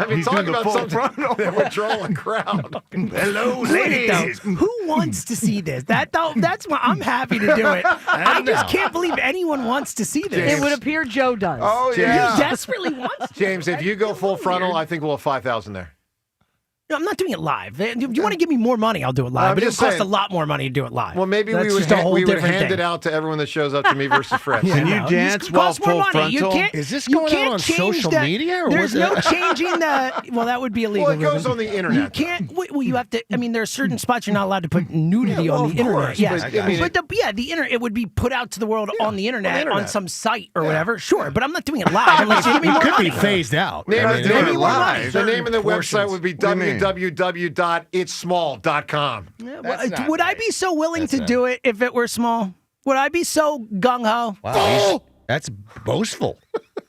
S14: mean,
S7: He's
S14: talking
S7: doing the
S14: about
S7: full
S14: something
S7: frontal.
S14: that would draw a crowd.
S7: Hello,
S3: Wait,
S7: ladies.
S3: though, who wants to see this? That's why I'm happy to do it. I just can't believe anyone wants to see this.
S2: It would appear Joe does.
S14: Oh, yeah.
S3: You desperately want to.
S14: James, if you go full frontal, I think we'll have 5,000 there.
S3: No, I'm not doing it live. If you want to give me more money, I'll do it live.
S14: I'm
S3: But it would
S14: just
S3: cost
S14: saying.
S3: a lot more money to do it live.
S14: Well, maybe
S3: That's
S14: we would
S3: just a whole different
S14: hand
S3: thing.
S14: it out to everyone that shows up to me versus Fritz.
S7: Can you
S3: No,
S7: dance
S3: it
S7: while
S3: costs more
S7: full
S3: money. You
S7: frontal?
S3: can't,
S16: Is this
S3: you
S16: going
S3: can't
S16: out on
S3: change
S16: social
S3: that.
S16: media, or
S3: There's
S16: was
S3: no
S16: it?
S3: changing the. Well, that would be illegal.
S14: Well, it goes
S3: Ruben.
S14: on the internet.
S3: You can't. Well, you have to. I mean, there are certain spots you're not allowed to put nudity on the
S14: of
S3: internet.
S14: course,
S3: Yes,
S14: but, I mean,
S3: the internet. It would be put out to the world on the internet on some site or
S14: Yeah.
S3: whatever. Sure, but I'm not doing it live unless you give me
S16: It
S3: more
S16: could
S3: money.
S16: be phased out.
S14: Name
S16: I
S14: of
S16: mean,
S14: the-
S16: maybe
S14: the
S16: we're
S14: name-
S16: not.
S14: the name of the website
S16: Portions.
S14: would be
S7: What do you mean?
S14: www.itssmall.com.
S3: Yeah,
S16: That's not
S3: would I
S16: right.
S3: be so willing
S16: That's
S3: to
S16: not-
S3: do it if it were small? Would I be so gung ho?
S16: Wow, that's boastful.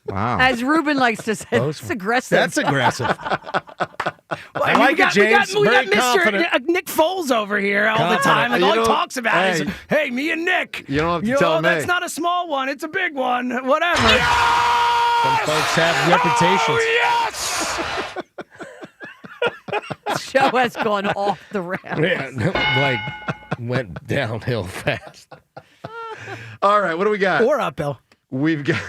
S7: Wow.
S2: As Ruben likes to say, it's aggressive.
S16: That's aggressive.
S3: Well,
S16: I like it, James.
S3: We got
S16: Very confident.
S3: Mr. Nick Foles over here all the
S16: Confident.
S3: time. Like, all he
S14: You know,
S3: talks about is,
S14: hey.
S3: hey, me and Nick.
S14: You don't have to tell me.
S3: That's not a small one. It's a big one. Whatever.
S16: Some folks have reputations.
S2: Show has gone off the rails.
S16: Yeah, went downhill fast.
S14: All right, what do we got?
S3: Or uphill.
S14: We've got.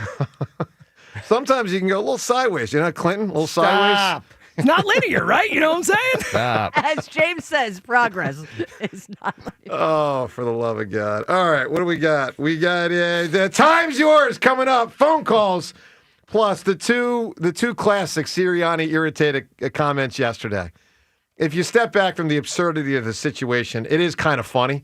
S14: Sometimes you can go a little sideways. You know, Clinton, a little sideways.
S16: Stop.
S3: It's not linear, right? You know what I'm saying?
S16: Stop.
S2: As James says, progress is not linear.
S14: Oh, for the love of God. All right, what do we got? We got the time's yours coming up. Phone calls plus the two classic Sirianni irritated comments yesterday. If you step back from the absurdity of the situation, it is kind of funny.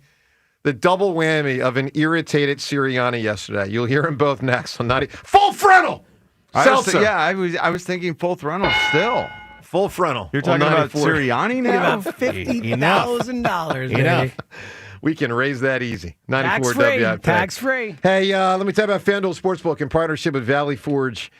S14: The double whammy of an irritated Sirianni yesterday. You'll hear them both next on 90. Full frontal! Seltzer.
S7: I was thinking full frontal still.
S14: Full frontal.
S7: You're talking about Sirianni now?
S3: About $50,000.
S16: Enough.
S14: We can raise that easy. 94
S3: Tax-free.
S14: WIP.
S3: Tax-free.
S14: Hey, let me tell you about FanDuel Sportsbook in partnership with Valley Forge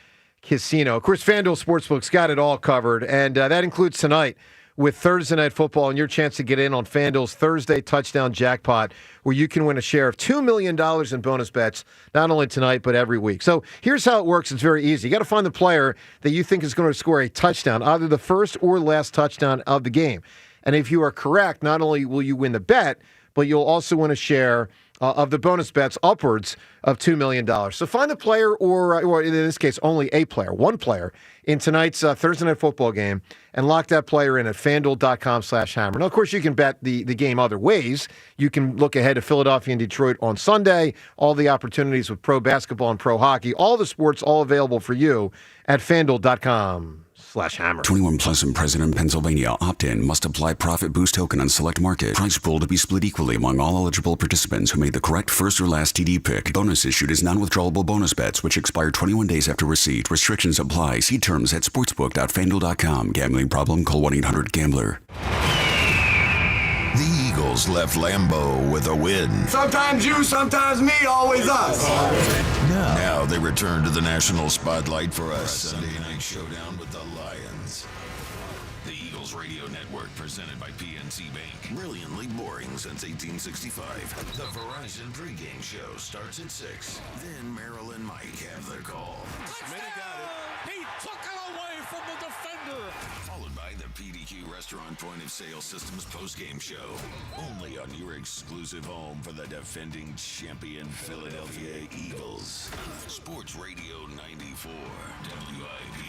S14: Casino. Of course, FanDuel Sportsbook's got it all covered, and that includes tonight with Thursday Night Football and your chance to get in on FanDuel's Thursday touchdown jackpot, where you can win a share of $2 million in bonus bets, not only tonight, but every week. So here's how it works. It's very easy. You got to find the player that you think is going to score a touchdown, either the first or last touchdown of the game. And if you are correct, not only will you win the bet, but you'll also win a share of the bonus bets upwards of $2 million. So find a player or in this case, only a player, one player in tonight's Thursday Night Football game and lock that player in at FanDuel.com/hammer. Now, of course, you can bet the game other ways. You can look ahead to Philadelphia and Detroit on Sunday, all the opportunities with pro basketball and pro hockey, all the sports, all available for you at FanDuel.com/hammer.
S18: 21 plus and present in Pennsylvania. Opt-in. Must apply profit boost token on select market. Prize pool to be split equally among all eligible participants who made the correct first or last TD pick. Bonus issued is non-withdrawable bonus bets, which expire 21 days after receipt. Restrictions apply. See terms at sportsbook.fanduel.com. Gambling problem? Call 1-800-GAMBLER.
S5: The Eagles left Lambeau with a win.
S19: Sometimes you, sometimes me, always us.
S5: Now they return to the national spotlight for a Sunday night showdown with the Lions. The Eagles Radio Network, presented by PNC Bank. Brilliantly boring since 1865. The Verizon pregame show starts at 6. Then Merrill and Mike have the call.
S19: He took it away from the defender.
S5: Followed by the PDQ Restaurant Point of Sale Systems postgame show. Only on your exclusive home for the defending champion Philadelphia Eagles. Sports Radio 94 WIP.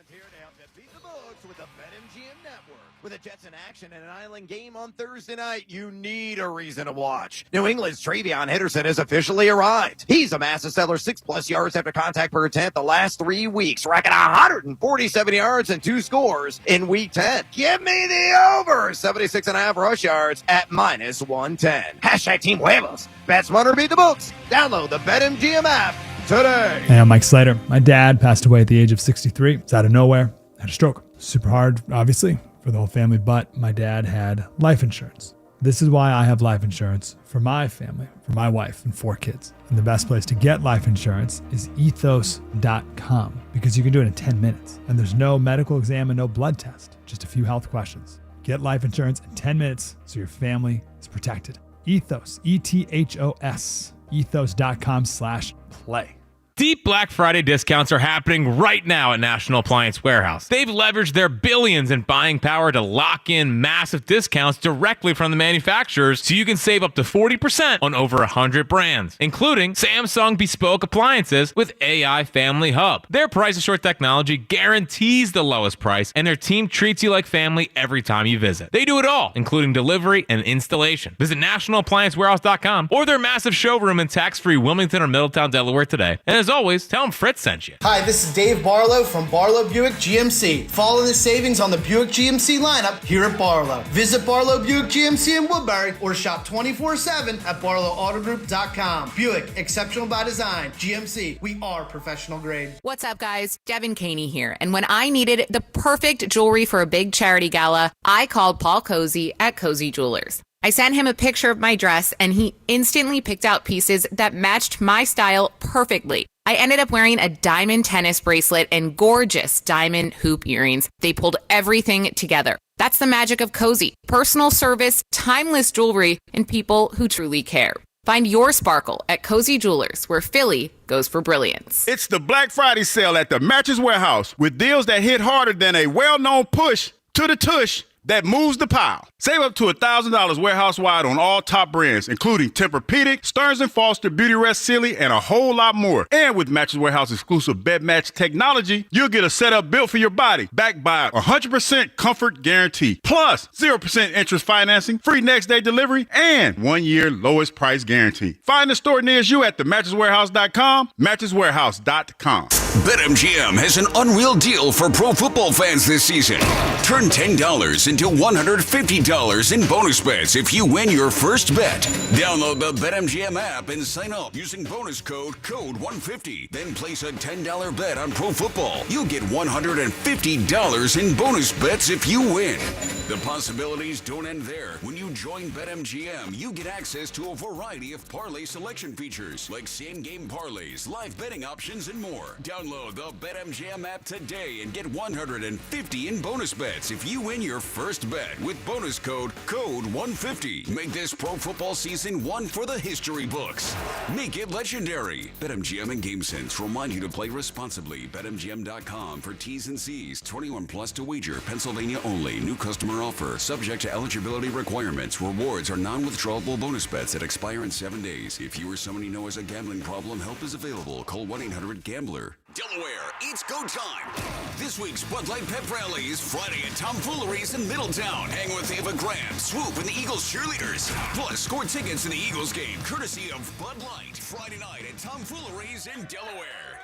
S20: Here now to beat the books with the BetMGM Network. With the Jets in action and an island game on Thursday night, you need a reason to watch. New England's Travion Henderson has officially arrived. He's amassed a stellar 6+ yards after contact per attempt the last 3 weeks, racking 147 yards and 2 scores in Week 10. Give me the over 76.5 rush yards at -110. Hashtag Team Huevos. Bet smarter, beat the books. Download the BetMGM app today.
S21: Hey, I'm Mike Slater. My dad passed away at the age of 63. It's out of nowhere. Had a stroke. Super hard, obviously, for the whole family, but my dad had life insurance. This is why I have life insurance for my family, for my wife and 4 kids. And the best place to get life insurance is ethos.com because you can do it in 10 minutes. And there's no medical exam and no blood test, just a few health questions. Get life insurance in 10 minutes so your family is protected. Ethos, ETHOS, ethos.com/play.
S23: Deep Black Friday discounts are happening right now at National Appliance Warehouse. They've leveraged their billions in buying power to lock in massive discounts directly from the manufacturers so you can save up to 40% on over 100 brands, including Samsung bespoke appliances with AI Family Hub. Their Price Assured technology guarantees the lowest price, and their team treats you like family every time you visit. They do it all, including delivery and installation. Visit nationalappliancewarehouse.com or their massive showroom in tax-free Wilmington or Middletown, Delaware today. And as always, tell them Fritz sent you.
S24: Hi, this is Dave Barlow from Barlow Buick GMC. Follow the savings on the Buick GMC lineup here at Barlow. Visit Barlow Buick GMC in Woodbury or shop 24/7 at barlowautogroup.com. Buick, exceptional by design. GMC, we are professional grade.
S26: What's up, guys? Devin Caney here. And when I needed the perfect jewelry for a big charity gala, I called Paul Cozy at Cozy Jewelers. I sent him a picture of my dress, and he instantly picked out pieces that matched my style perfectly. I ended up wearing a diamond tennis bracelet and gorgeous diamond hoop earrings. They pulled everything together. That's the magic of Cozy. Personal service, timeless jewelry, and people who truly care. Find your sparkle at Cozy Jewelers, where Philly goes for brilliance.
S27: It's the Black Friday sale at the Mattress Warehouse with deals that hit harder than a well-known push to the tush that moves the pile. Save up to $1,000 warehouse-wide on all top brands, including Tempur-Pedic, Stearns & Foster, Beautyrest, Sealy, and a whole lot more. And with Mattress Warehouse exclusive bed match technology, you'll get a setup built for your body, backed by a 100% comfort guarantee. Plus, 0% interest financing, free next-day delivery, and 1-year lowest price guarantee. Find a store near you at themattresswarehouse.com, mattresswarehouse.com.
S18: BetMGM has an unreal deal for pro football fans this season. Turn $10 into $150 in bonus bets if you win your first bet. Download the BetMGM app and sign up using bonus code CODE150. Then place a $10 bet on pro football. You'll get $150 in bonus bets if you win. The possibilities don't end there. When you join BetMGM, you get access to a variety of parlay selection features like same-game parlays, live betting options, and more. Download Download the BetMGM app today and get 150 in bonus bets if you win your first bet with bonus code CODE150. Make this pro football season one for the history books. Make it legendary. BetMGM and GameSense remind you to play responsibly. BetMGM.com for T's and C's. 21 plus to wager. Pennsylvania only. New customer offer. Subject to eligibility requirements. Rewards are non-withdrawable bonus bets that expire in 7 days. If you or someone you know has a gambling problem, help is available. Call 1-800-GAMBLER. Delaware, it's go time. This week's Bud Light Pep Rally is Friday at Tomfooleries in Middletown. Hang with Ava Graham, Swoop, and the Eagles cheerleaders. Plus, score tickets to the Eagles game, courtesy of Bud Light. Friday night at Tomfooleries in Delaware.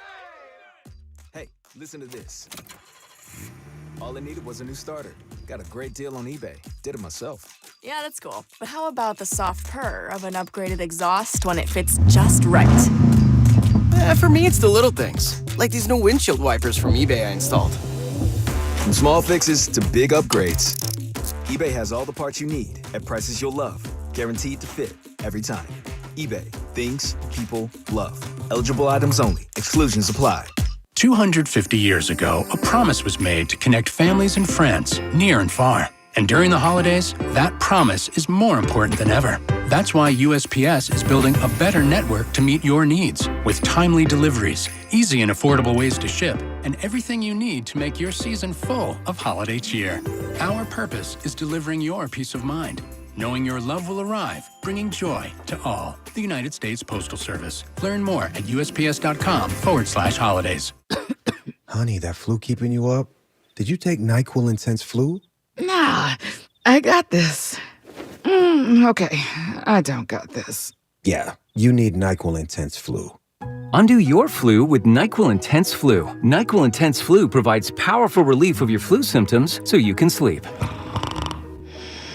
S1: Hey, listen to this. All I needed was a new starter. Got a great deal on eBay. Did it myself.
S9: Yeah, that's cool. But how about the soft purr of an upgraded exhaust when it fits just right?
S10: For me, it's the little things, like these new windshield wipers from eBay I installed.
S1: From small fixes to big upgrades, eBay has all the parts you need at prices you'll love. Guaranteed to fit every time. eBay. Things people love. Eligible items only. Exclusions apply.
S11: 250 years ago, a promise was made to connect families and friends near and far. And during the holidays, that promise is more important than ever. That's why USPS is building a better network to meet your needs with timely deliveries, easy and affordable ways to ship, and everything you need to make your season full of holiday cheer. Our purpose is delivering your peace of mind, knowing your love will arrive, bringing joy to all. The United States Postal Service. Learn more at USPS.com/holidays.
S13: Honey, that flu keeping you up? Did you take NyQuil Intense Flu?
S15: Nah, I got this. Okay, I don't got this.
S13: Yeah, you need NyQuil Intense Flu.
S25: Undo your flu with NyQuil Intense Flu. NyQuil Intense Flu provides powerful relief of your flu symptoms so you can sleep.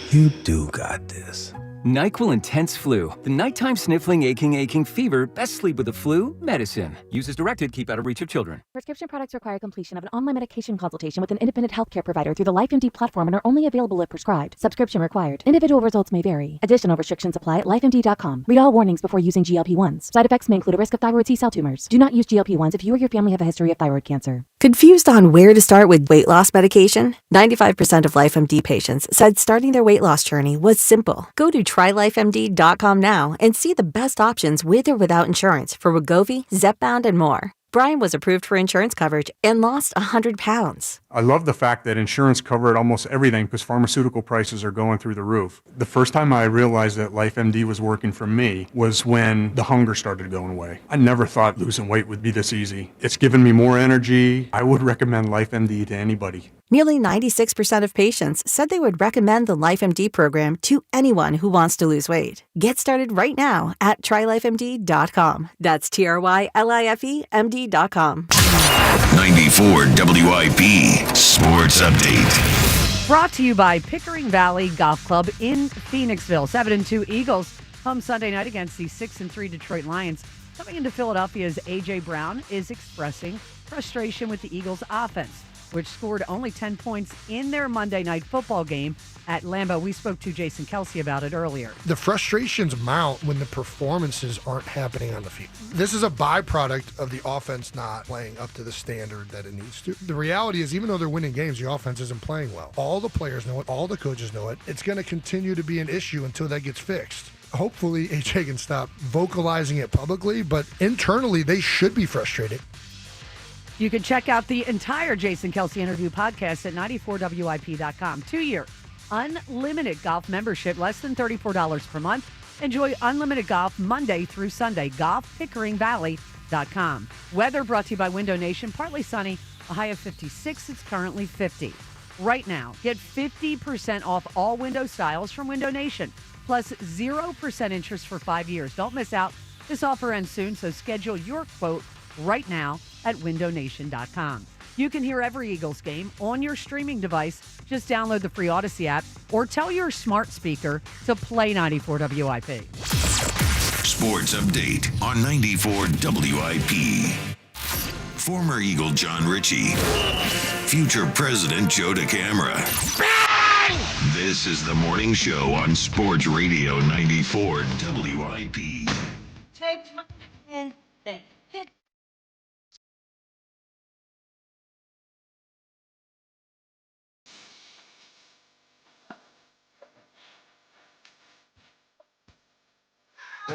S13: You do got this.
S25: NyQuil Intense Flu. The nighttime sniffling, aching fever. Best sleep with the flu medicine. Use as directed. Keep out of reach of children.
S28: Prescription products require completion of an online medication consultation with an independent healthcare provider through the LifeMD platform and are only available if prescribed. Subscription required. Individual results may vary. Additional restrictions apply at lifemd.com. Read all warnings before using GLP-1s. Side effects may include a risk of thyroid C-cell tumors. Do not use GLP-1s if you or your family have a history of thyroid cancer.
S29: Confused on where to start with weight loss medication? 95% of LifeMD patients said starting their weight loss journey was simple. Go to trylifemd.com now and see the best options with or without insurance for Wegovy, Zepbound, and more. Brian was approved for insurance coverage and lost 100 pounds.
S30: I love the fact that insurance covered almost everything because pharmaceutical prices are going through the roof. The first time I realized that LifeMD was working for me was when the hunger started going away. I never thought losing weight would be this easy. It's given me more energy. I would recommend LifeMD to anybody.
S29: Nearly 96% of patients said they would recommend the LifeMD program to anyone who wants to lose weight. Get started right now at trylifemd.com. That's TRYLIFEMD.com.
S5: 94 WIP Sports Update.
S2: Brought to you by Pickering Valley Golf Club in Phoenixville. 7-2 Eagles home Sunday night against the 6-3 Detroit Lions. Coming into Philadelphia's A.J. Brown is expressing frustration with the Eagles' offense, which scored only 10 points in their Monday night football game at Lambeau. We spoke to Jason Kelce about it earlier.
S31: The frustrations mount when the performances aren't happening on the field. This is a byproduct of the offense not playing up to the standard that it needs to. The reality is, even though they're winning games, the offense isn't playing well. All the players know it. All the coaches know it. It's going to continue to be an issue until that gets fixed. Hopefully, AJ can stop vocalizing it publicly, but internally, they should be frustrated.
S2: You can check out the entire Jason Kelce interview podcast at 94WIP.com. 2-year unlimited golf membership, less than $34 per month. Enjoy unlimited golf Monday through Sunday. GolfPickeringValley.com. Weather brought to you by Window Nation. Partly sunny, a high of 56. It's currently 50. Right now, get 50% off all window styles from Window Nation, plus 0% interest for 5 years. Don't miss out. This offer ends soon, so schedule your quote right now at windownation.com. You can hear every Eagles game on your streaming device. Just download the free Odyssey app or tell your smart speaker to play 94 WIP.
S5: Sports Update on 94 WIP. Former Eagle John Ritchie. Future President Joe DeCamara. This is the morning show on Sports Radio 94 WIP.
S32: Take my hand, then hit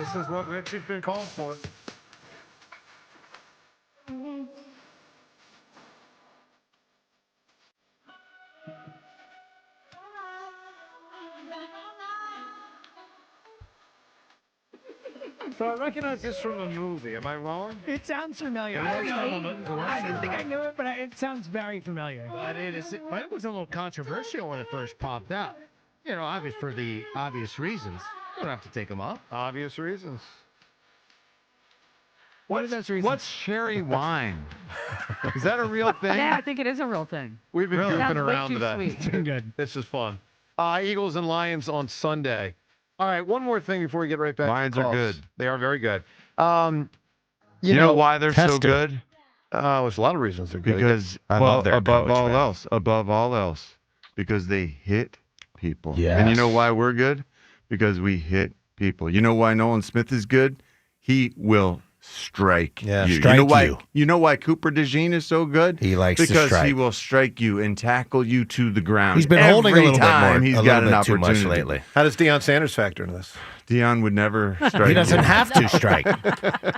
S31: This is what Richard's been called for. So I recognize this from a movie. Am I wrong?
S3: It sounds familiar. I didn't think I knew it, but it sounds very familiar.
S31: It was a little controversial when it first popped out. You know, for the obvious reasons. You don't have to take them up. Obvious reasons.
S3: What are those reasons?
S31: What's cherry wine? Is that a real thing?
S2: Yeah, I think it is a real thing.
S31: We've been goofing
S2: Sounds way
S31: around
S2: too
S31: today.
S2: sweet.
S31: It's been good. This is fun. Eagles and Lions on Sunday. All right, one more thing before we get right back.
S4: Lions
S31: to
S4: are
S31: calls.
S4: good.
S31: They are very good.
S4: You know why they're so good?
S31: There's a lot of reasons they're good.
S4: Because above all else, because they hit people.
S31: Yes.
S4: And you know why we're good? Because we hit people. You know why Nolan Smith is good? He will strike you. You know why Cooper DeJean is so good?
S6: He likes to
S4: because
S6: strike.
S4: he will strike you and tackle you to the ground.
S6: He's been
S4: every
S6: holding a little bit
S4: time
S6: more.
S4: He's
S6: a
S4: got
S6: little
S4: an
S6: bit too
S4: opportunity.
S6: much lately.
S7: How does Deion Sanders factor into this?
S4: Deion would never strike.
S6: He doesn't
S4: you.
S6: have to strike,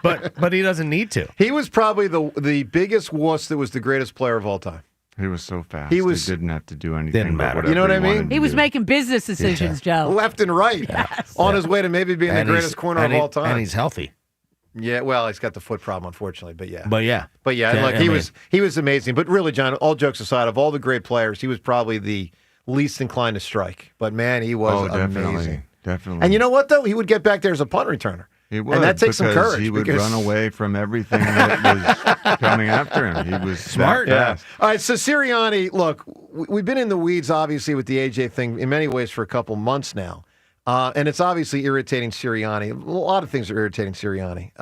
S6: but he doesn't need to.
S7: He was probably the biggest wuss that was the greatest player of all time.
S4: He was so fast.
S7: He
S4: didn't have to do anything.
S6: Didn't matter.
S7: You know what I mean?
S2: He was making business decisions, Joe.
S7: Left and right.
S2: Yes.
S7: On his way to maybe being the greatest corner of all time.
S6: And he's healthy.
S7: Yeah, well, he's got the foot problem, unfortunately, but yeah.
S6: But yeah.
S7: Look, he was amazing. But really, John, all jokes aside, of all the great players, he was probably the least inclined to strike. But man, he was amazing.
S4: Definitely.
S7: And you know what, though? He would get back there as a punt returner.
S4: He would,
S7: and that takes some
S4: because
S7: courage.
S4: He would run away from everything that was coming after him. He was
S6: smart.
S4: Yeah.
S7: All right, so Sirianni, look, we've been in the weeds, obviously, with the AJ thing in many ways for a couple months now. And it's obviously irritating Sirianni. A lot of things are irritating Sirianni.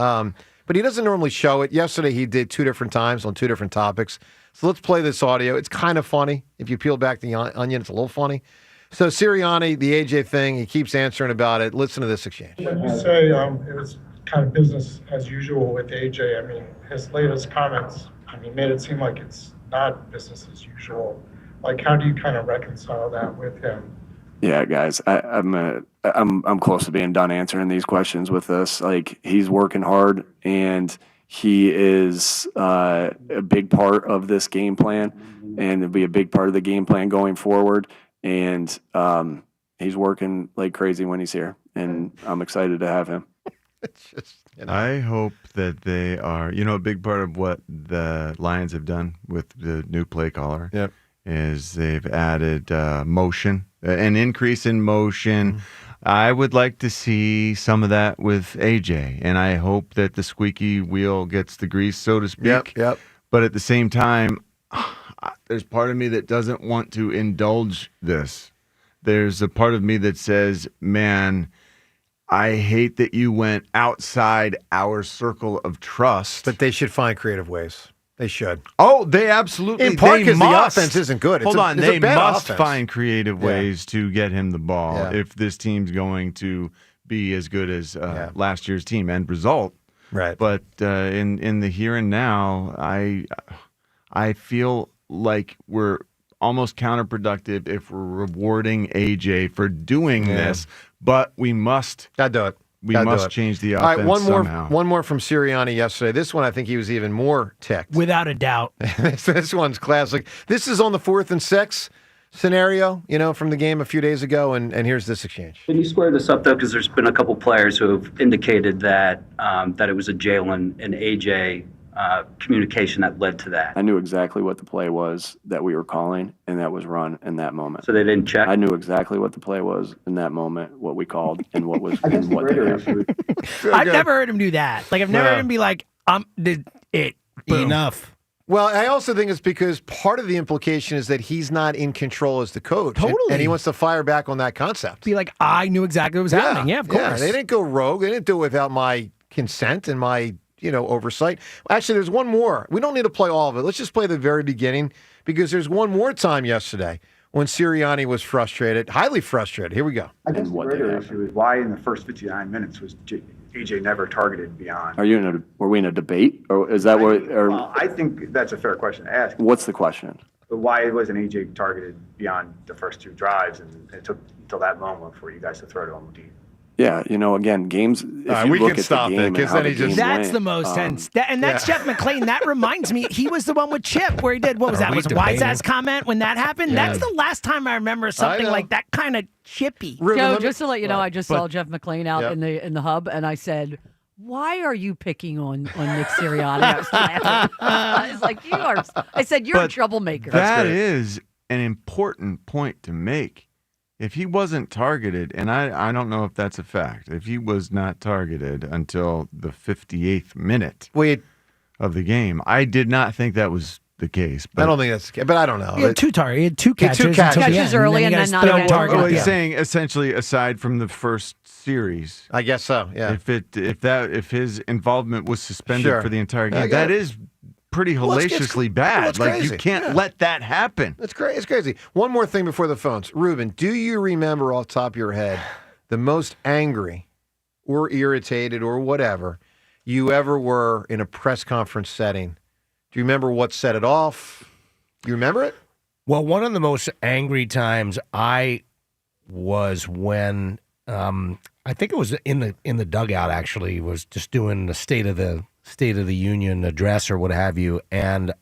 S7: But he doesn't normally show it. Yesterday, he did 2 different times on 2 different topics. So let's play this audio. It's kind of funny. If you peel back the onion, it's a little funny. So Sirianni, the AJ thing, he keeps answering about it. Listen to this exchange.
S8: When you say it was kind of business as usual with AJ, I mean, his latest comments, made it seem like it's not business as usual. Like, how do you kind of reconcile that with him?
S12: Yeah, guys, I'm close to being done answering these questions with this. Like, he's working hard, and he is a big part of this game plan, and it'll be a big part of the game plan going forward. And he's working like crazy when he's here, and I'm excited to have him.
S7: It's just,
S4: I hope that they are, a big part of what the Lions have done with the new play caller is they've added motion, an increase in motion. Mm-hmm. I would like to see some of that with AJ, and I hope that the squeaky wheel gets the grease, so to speak.
S7: Yep.
S4: But at the same time, there's part of me that doesn't want to indulge this. There's a part of me that says, man, I hate that you went outside our circle of trust.
S7: But they should find creative ways. They should.
S4: Oh, they absolutely.
S7: In part
S4: they
S7: because the
S4: must.
S7: offense isn't good.
S4: They must
S7: offense.
S4: find creative ways to get him the ball if this team's going to be as good as last year's team end result.
S7: Right.
S4: But in the here and now, I feel like we're almost counterproductive if we're rewarding AJ for doing this, but we must.
S7: Gotta do it.
S4: We must change the offense somehow.
S7: One more from Sirianni yesterday. This one, I think he was even more ticked.
S3: Without a doubt.
S7: This one's classic. This is on the 4th and 6 scenario, from the game a few days ago, and here's this exchange.
S14: Can you square this up, though? Because there's been a couple players who have indicated that that it was a Jalen and AJ communication that led to that.
S12: I knew exactly what the play was that we were calling, and that was run in that moment.
S14: So they didn't check?
S12: I knew exactly what the play was in that moment, what we called, and what was and what they happened.
S3: I've never heard him do that. Like, I've never heard him be like, boom.
S6: Enough.
S7: Well, I also think it's because part of the implication is that he's not in control as the coach.
S3: Totally.
S7: And he wants to fire back on that concept.
S3: Be like, I knew exactly what was happening. Yeah, of course.
S7: Yeah, they didn't go rogue. They didn't do it without my consent and my oversight. Actually, there's one more. We don't need to play all of it. Let's just play the very beginning, because there's one more time yesterday when Sirianni was frustrated, highly frustrated. Here we go.
S16: I guess the greater issue is why in the first 59 minutes was AJ never targeted beyond.
S12: Were we in a debate, or is that what?
S16: Well, I think that's a fair question to ask.
S12: What's the question?
S16: But why wasn't AJ targeted beyond the first 2 drives, and it took until that moment for you guys to throw to him deep?
S12: Yeah, again, games. If you
S7: we
S12: look
S7: can
S12: at
S7: stop
S12: the
S7: it,
S12: game,
S7: 'cause
S12: and how
S7: then
S12: the
S7: he just-
S12: game
S9: That's
S12: went,
S9: the most tense. That's Jeff McClain. That reminds me, he was the one with Chip where he did, what was
S6: Are
S9: that?
S6: we
S9: Was a wise
S6: debating?
S9: ass comment when that happened?
S7: Yeah.
S9: That's the last time I remember something
S7: know.
S9: like that kind of chippy.
S2: Joe, just to let you know, I just saw
S6: But-
S2: Jeff McClain out
S7: Yep.
S2: in the hub, and I said, "Why are you picking on Nick Sirianni?" I was laughing. I was like, "You are." I said, "You're a
S4: But
S2: troublemaker."
S4: That is an important point to make. If he wasn't targeted, and I don't know if that's a fact, if he was not targeted until the 58th minute of the game, I did not think that was the case.
S7: I don't think that's, but I don't know.
S9: He had two targets. He had two
S7: He had
S9: catches.
S7: two catches.
S9: until the
S2: Catches
S9: end,
S2: early and
S9: he got
S2: then
S9: his
S2: not
S9: third
S2: again.
S9: target.
S4: Well, he's
S9: Yeah.
S4: saying essentially, aside from the first series,
S7: I guess so. Yeah.
S4: if his involvement was suspended
S7: Sure.
S4: for the entire
S7: I
S4: game,
S7: get
S4: that
S7: it.
S4: is pretty
S7: Well, it's
S4: hellaciously bad. Like
S7: crazy.
S4: you can't
S7: Yeah.
S4: let that happen.
S7: It's crazy. One more thing before the phones. Ruben, do you remember off the top of your head the most angry or irritated or whatever you ever were in a press conference setting? Do you remember what set it off? Do you remember it?
S6: Well, one of the most angry times I was when I think it was in the dugout. Actually, was just doing the State of the Union address or what have you, and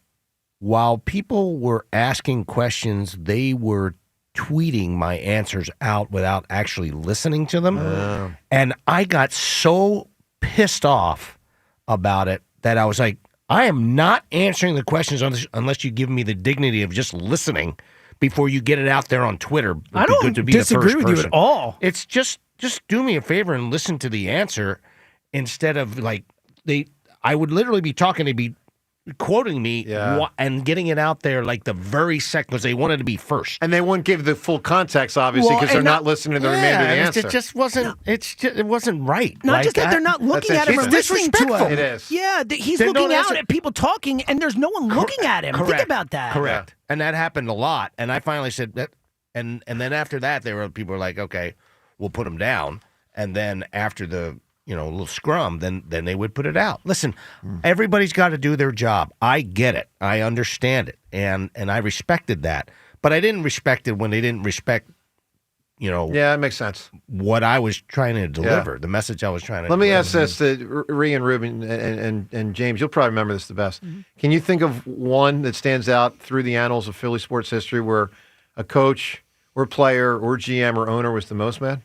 S6: while people were asking questions, they were tweeting my answers out without actually listening to them, and I got so pissed off about it that I was like, I am not answering the questions unless you give me the dignity of just listening before you get it out there on Twitter. It'd
S9: I
S6: be
S9: don't
S6: good to be
S9: disagree
S6: the first
S9: with you
S6: person.
S9: at all.
S6: It's just do me a favor and listen to the answer instead of like I would literally be talking, they'd be quoting me and getting it out there like the very second because they wanted to be first.
S7: And they wouldn't give the full context, obviously, because they're not listening to the remainder of the answer.
S6: It just wasn't. It wasn't right.
S9: Not
S6: Like,
S9: just that they're not looking at him or
S7: It's
S9: listening to him.
S7: It is.
S9: Yeah, he's
S6: Then
S9: looking
S6: don't
S9: out
S6: answer-
S9: at people talking, and there's no one looking at him.
S6: Correct.
S9: Think about that.
S6: Correct. And that happened a lot. And I finally said that. And then after that, people were like, okay, we'll put him down. And then after the little scrum, then they would put it out. Listen, everybody's got to do their job. I get it. I understand it. And I respected that. But I didn't respect it when they didn't respect,
S7: Yeah, it makes sense.
S6: what I was trying to deliver, the message I was trying to
S7: Let me
S6: deliver.
S7: ask this to Rhea and Reuben and James. You'll probably remember this the best. Can you think of one that stands out through the annals of Philly sports history where a coach or player or GM or owner was the most mad?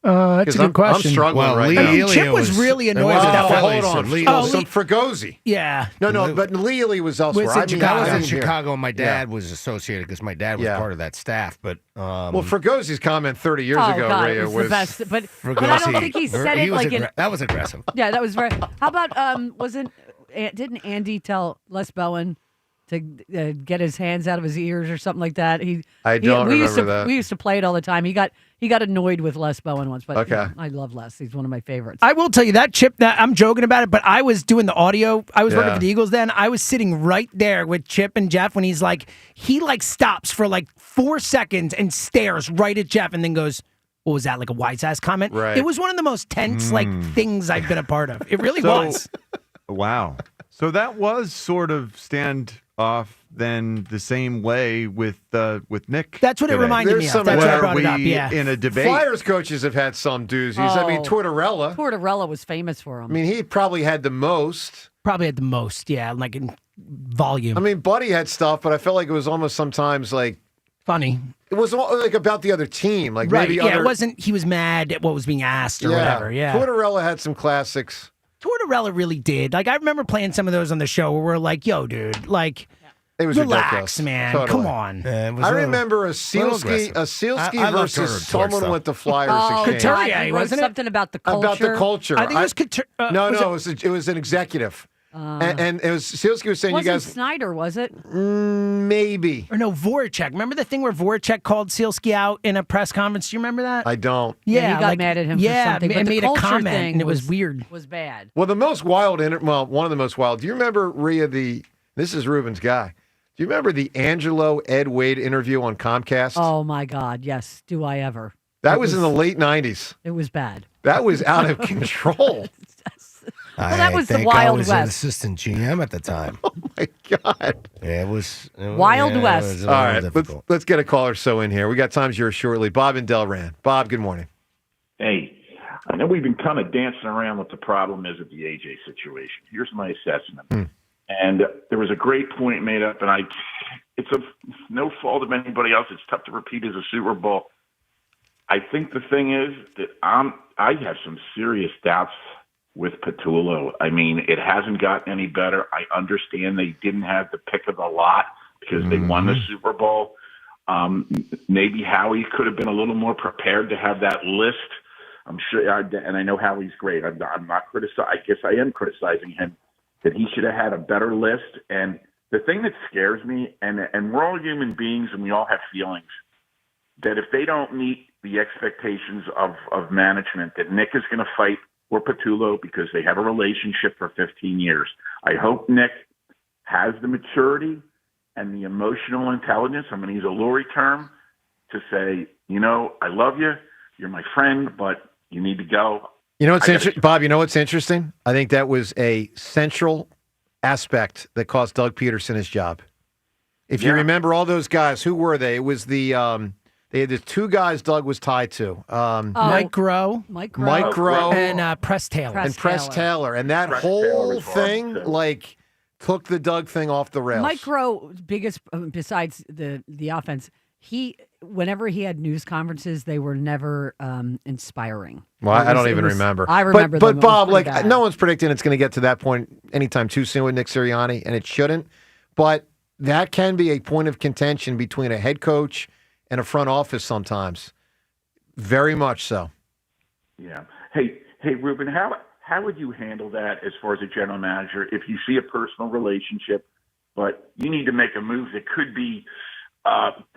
S9: That's a good question.
S7: I'm struggling right now.
S9: I mean, Chip was really annoyed with that.
S7: Hold on. Some Fregosi.
S9: Yeah.
S7: No, but Lee was elsewhere.
S6: Was in Chicago.
S7: I
S6: In
S7: was in
S6: Chicago, and my dad was associated because my dad was part of that staff. But
S7: well, Fragosi's comment 30 years ago,
S2: God,
S7: Rhea,
S2: it was the best. But I
S6: Fregosi.
S2: don't think he said it
S6: was
S2: like in.
S6: that was aggressive.
S2: Yeah, that was very. How about didn't Andy tell Les Bowen to get his hands out of his ears or something like that?
S7: I don't
S2: we used to,
S7: remember that.
S2: We used to play it all the time. He got annoyed with Les Bowen once, but
S7: Okay.
S2: I love Les. He's one of my favorites.
S9: I will tell you that Chip. That I'm joking about it, but I was doing the audio. I was working
S7: Yeah.
S9: for the Eagles then. I was sitting right there with Chip and Jeff when he stops for like 4 seconds and stares right at Jeff and then goes, "What was that? Like a wise ass comment?"
S7: Right.
S9: It was one of the most tense things I've been a part of. It really
S4: So-
S9: was.
S4: Wow. So that was sort of standoff then the same way with Nick.
S9: That's what it
S4: today.
S9: reminded
S7: There's
S9: me of.
S7: some
S9: That's why I
S4: Where
S9: brought it up.
S4: we
S9: Yeah.
S4: in a debate.
S7: Flyers coaches have had some doozies. I mean,
S2: Oh.
S7: Tortorella.
S2: Was famous for him.
S7: I mean, he probably had the most.
S9: Probably had the most. Yeah, like in volume.
S7: I mean, Buddy had stuff, but I felt like it was almost sometimes like
S9: funny.
S7: it was like about the other team. Like
S9: Right.
S7: maybe
S9: Yeah.
S7: other,
S9: It wasn't. He was mad at what was being asked or whatever. Yeah.
S7: Tortorella had some classics.
S9: Tortorella really did. Like, I remember playing some of those on the show where we're like, yo, dude, like,
S7: It was
S9: relax,
S7: ridiculous.
S9: man.
S7: Totally.
S9: Come on.
S7: I remember a Sealski
S6: I love
S7: versus
S6: Turner
S7: someone
S6: stuff.
S7: with the Flyers.
S2: Oh,
S7: exchange.
S2: God,
S9: Couturier,
S2: he wrote
S9: wasn't it?
S2: something about the culture.
S7: About the culture.
S9: I think it was Couture.
S7: No, it was an executive. And it was Sealski was saying you
S2: Wasn't
S7: guys
S2: Snyder, was it?
S7: maybe.
S9: Or no, Voracek. Remember the thing where Voracek called Sealski out in a press conference? Do you remember that?
S7: I don't.
S2: Yeah, he got mad at him for something. But
S9: and
S2: the
S9: made a
S2: culture
S9: comment,
S2: thing
S9: and it was weird.
S2: Was bad.
S7: Well, the most wild, one of the most wild. Do you remember Rhea? This is Ruben's guy. Do you remember the Angelo Ed Wade interview on Comcast?
S2: Oh my God, yes. Do I ever?
S7: That was in the late '90s.
S2: It was bad.
S7: That was out of control.
S2: Well, that was the
S6: think
S2: Wild
S6: I was an
S2: West.
S6: assistant GM at the time.
S7: Oh my God.
S6: Yeah, it was
S2: Wild
S6: yeah,
S2: West.
S6: It was a
S7: All
S6: little
S7: right,
S6: difficult.
S7: let's get a caller so in here. We got times here shortly. Bob and Delran. Bob, good morning.
S10: Hey, I know we've been kind of dancing around what the problem is with the AJ situation. Here's my assessment. And there was a great point made up, and it's no fault of anybody else. It's tough to repeat as a Super Bowl. I think the thing is that I have some serious doubts with Patullo. I mean, it hasn't gotten any better. I understand they didn't have the pick of the lot because they won the Super Bowl. Maybe Howie could have been a little more prepared to have that list. I'm sure, and I know Howie's great. I'm not criticizing. I guess I am criticizing him that he should have had a better list. And the thing that scares me, and we're all human beings and we all have feelings, that if they don't meet the expectations of management, that Nick is going to fight for Patullo because they have a relationship for 15 years. I hope Nick has the maturity and the emotional intelligence, I'm going to use a Lori term, to say, I love you, you're my friend, but you need to go.
S7: You know what's interesting, Bob? You know what's interesting? I think that was a central aspect that cost Doug Peterson his job. If you remember all those guys, who were they? It was they had the two guys Doug was tied to.
S9: Mike Groh.
S2: Mike Groh.
S9: And Press Taylor.
S7: Press Taylor. And that whole thing, took the Doug thing off the rails.
S2: Mike Groh, biggest, besides the offense, whenever he had news conferences, they were never inspiring.
S7: Well, I don't even remember.
S2: I remember
S7: But Bob,
S2: bad.
S7: no one's predicting it's going to get to that point anytime too soon with Nick Sirianni, and it shouldn't. But that can be a point of contention between a head coach and a front office sometimes. Very much so.
S10: Yeah. Hey, Reuben, how would you handle that as far as a general manager if you see a personal relationship, but you need to make a move that could be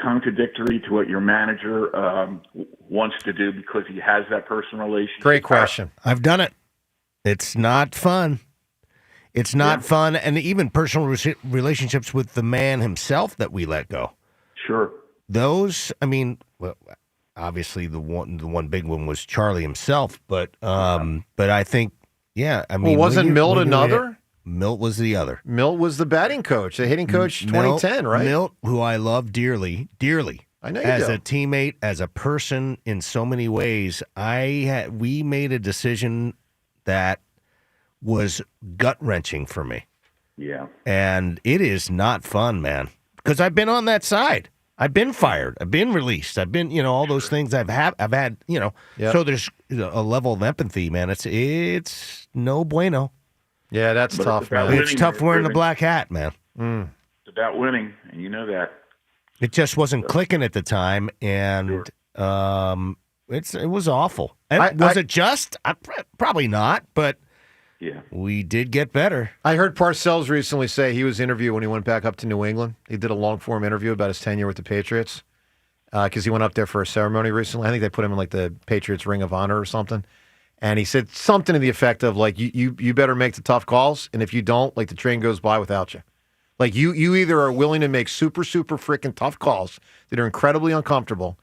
S10: contradictory to what your manager wants to do because he has that personal relationship?
S7: Great question.
S6: I've done it. It's not fun. It's not fun, and even personal relationships with the man himself that we let go.
S10: Sure.
S6: Those, obviously the one big one was Charlie himself, but I think,
S7: wasn't Milt another?
S6: Milt was the other.
S7: Milt was the batting coach, the hitting coach 2010, right?
S6: Milt, who I love dearly. I know you as
S7: do.
S6: a teammate, as a person, in so many ways. We made a decision that was gut-wrenching for me.
S10: Yeah.
S6: And it is not fun, man, because I've been on that side. I've been fired. I've been released. I've been, all those things I've had,
S7: Yep.
S6: So there's a level of empathy, man. It's no bueno.
S7: Yeah, that's tough, man.
S6: It's tough wearing the black hat, man.
S10: It's about winning, and you know that.
S6: It just wasn't clicking at the time, and it was awful. Was it just? Probably not, but
S10: yeah,
S6: we did get better.
S7: I heard Parcells recently say he was interviewed when he went back up to New England. He did a long-form interview about his tenure with the Patriots because he went up there for a ceremony recently. I think they put him in the Patriots Ring of Honor or something. And he said something to the effect of you better make the tough calls, and if you don't, the train goes by without you. You either are willing to make super, super freaking tough calls that are incredibly uncomfortable,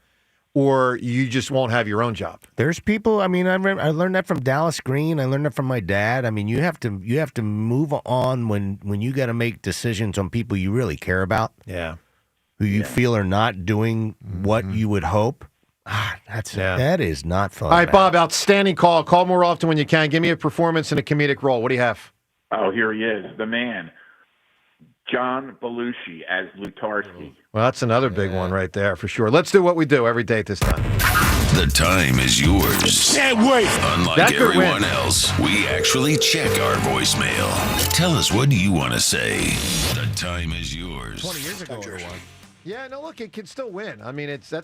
S7: or you just won't have your own job.
S6: There's people. I learned that from Dallas Green. I learned that from my dad. You have to move on when you got to make decisions on people you really care about.
S7: Yeah,
S6: who you feel are not doing what you would hope. That is not fun.
S7: All right,
S6: man.
S7: Bob, outstanding call. Call more often when you can. Give me a performance and a comedic role. What do you have?
S10: Oh, here he is, the man, John Belushi as Lutarski.
S7: Well, that's another big one right there for sure. Let's do what we do every day at this time.
S5: The time is yours.
S7: Can't wait.
S5: Unlike everyone else, we actually check our voicemail. Tell us, what do you want to say? The time is yours.
S6: 20 years ago,
S7: Yeah, no, look, it can still win. It's a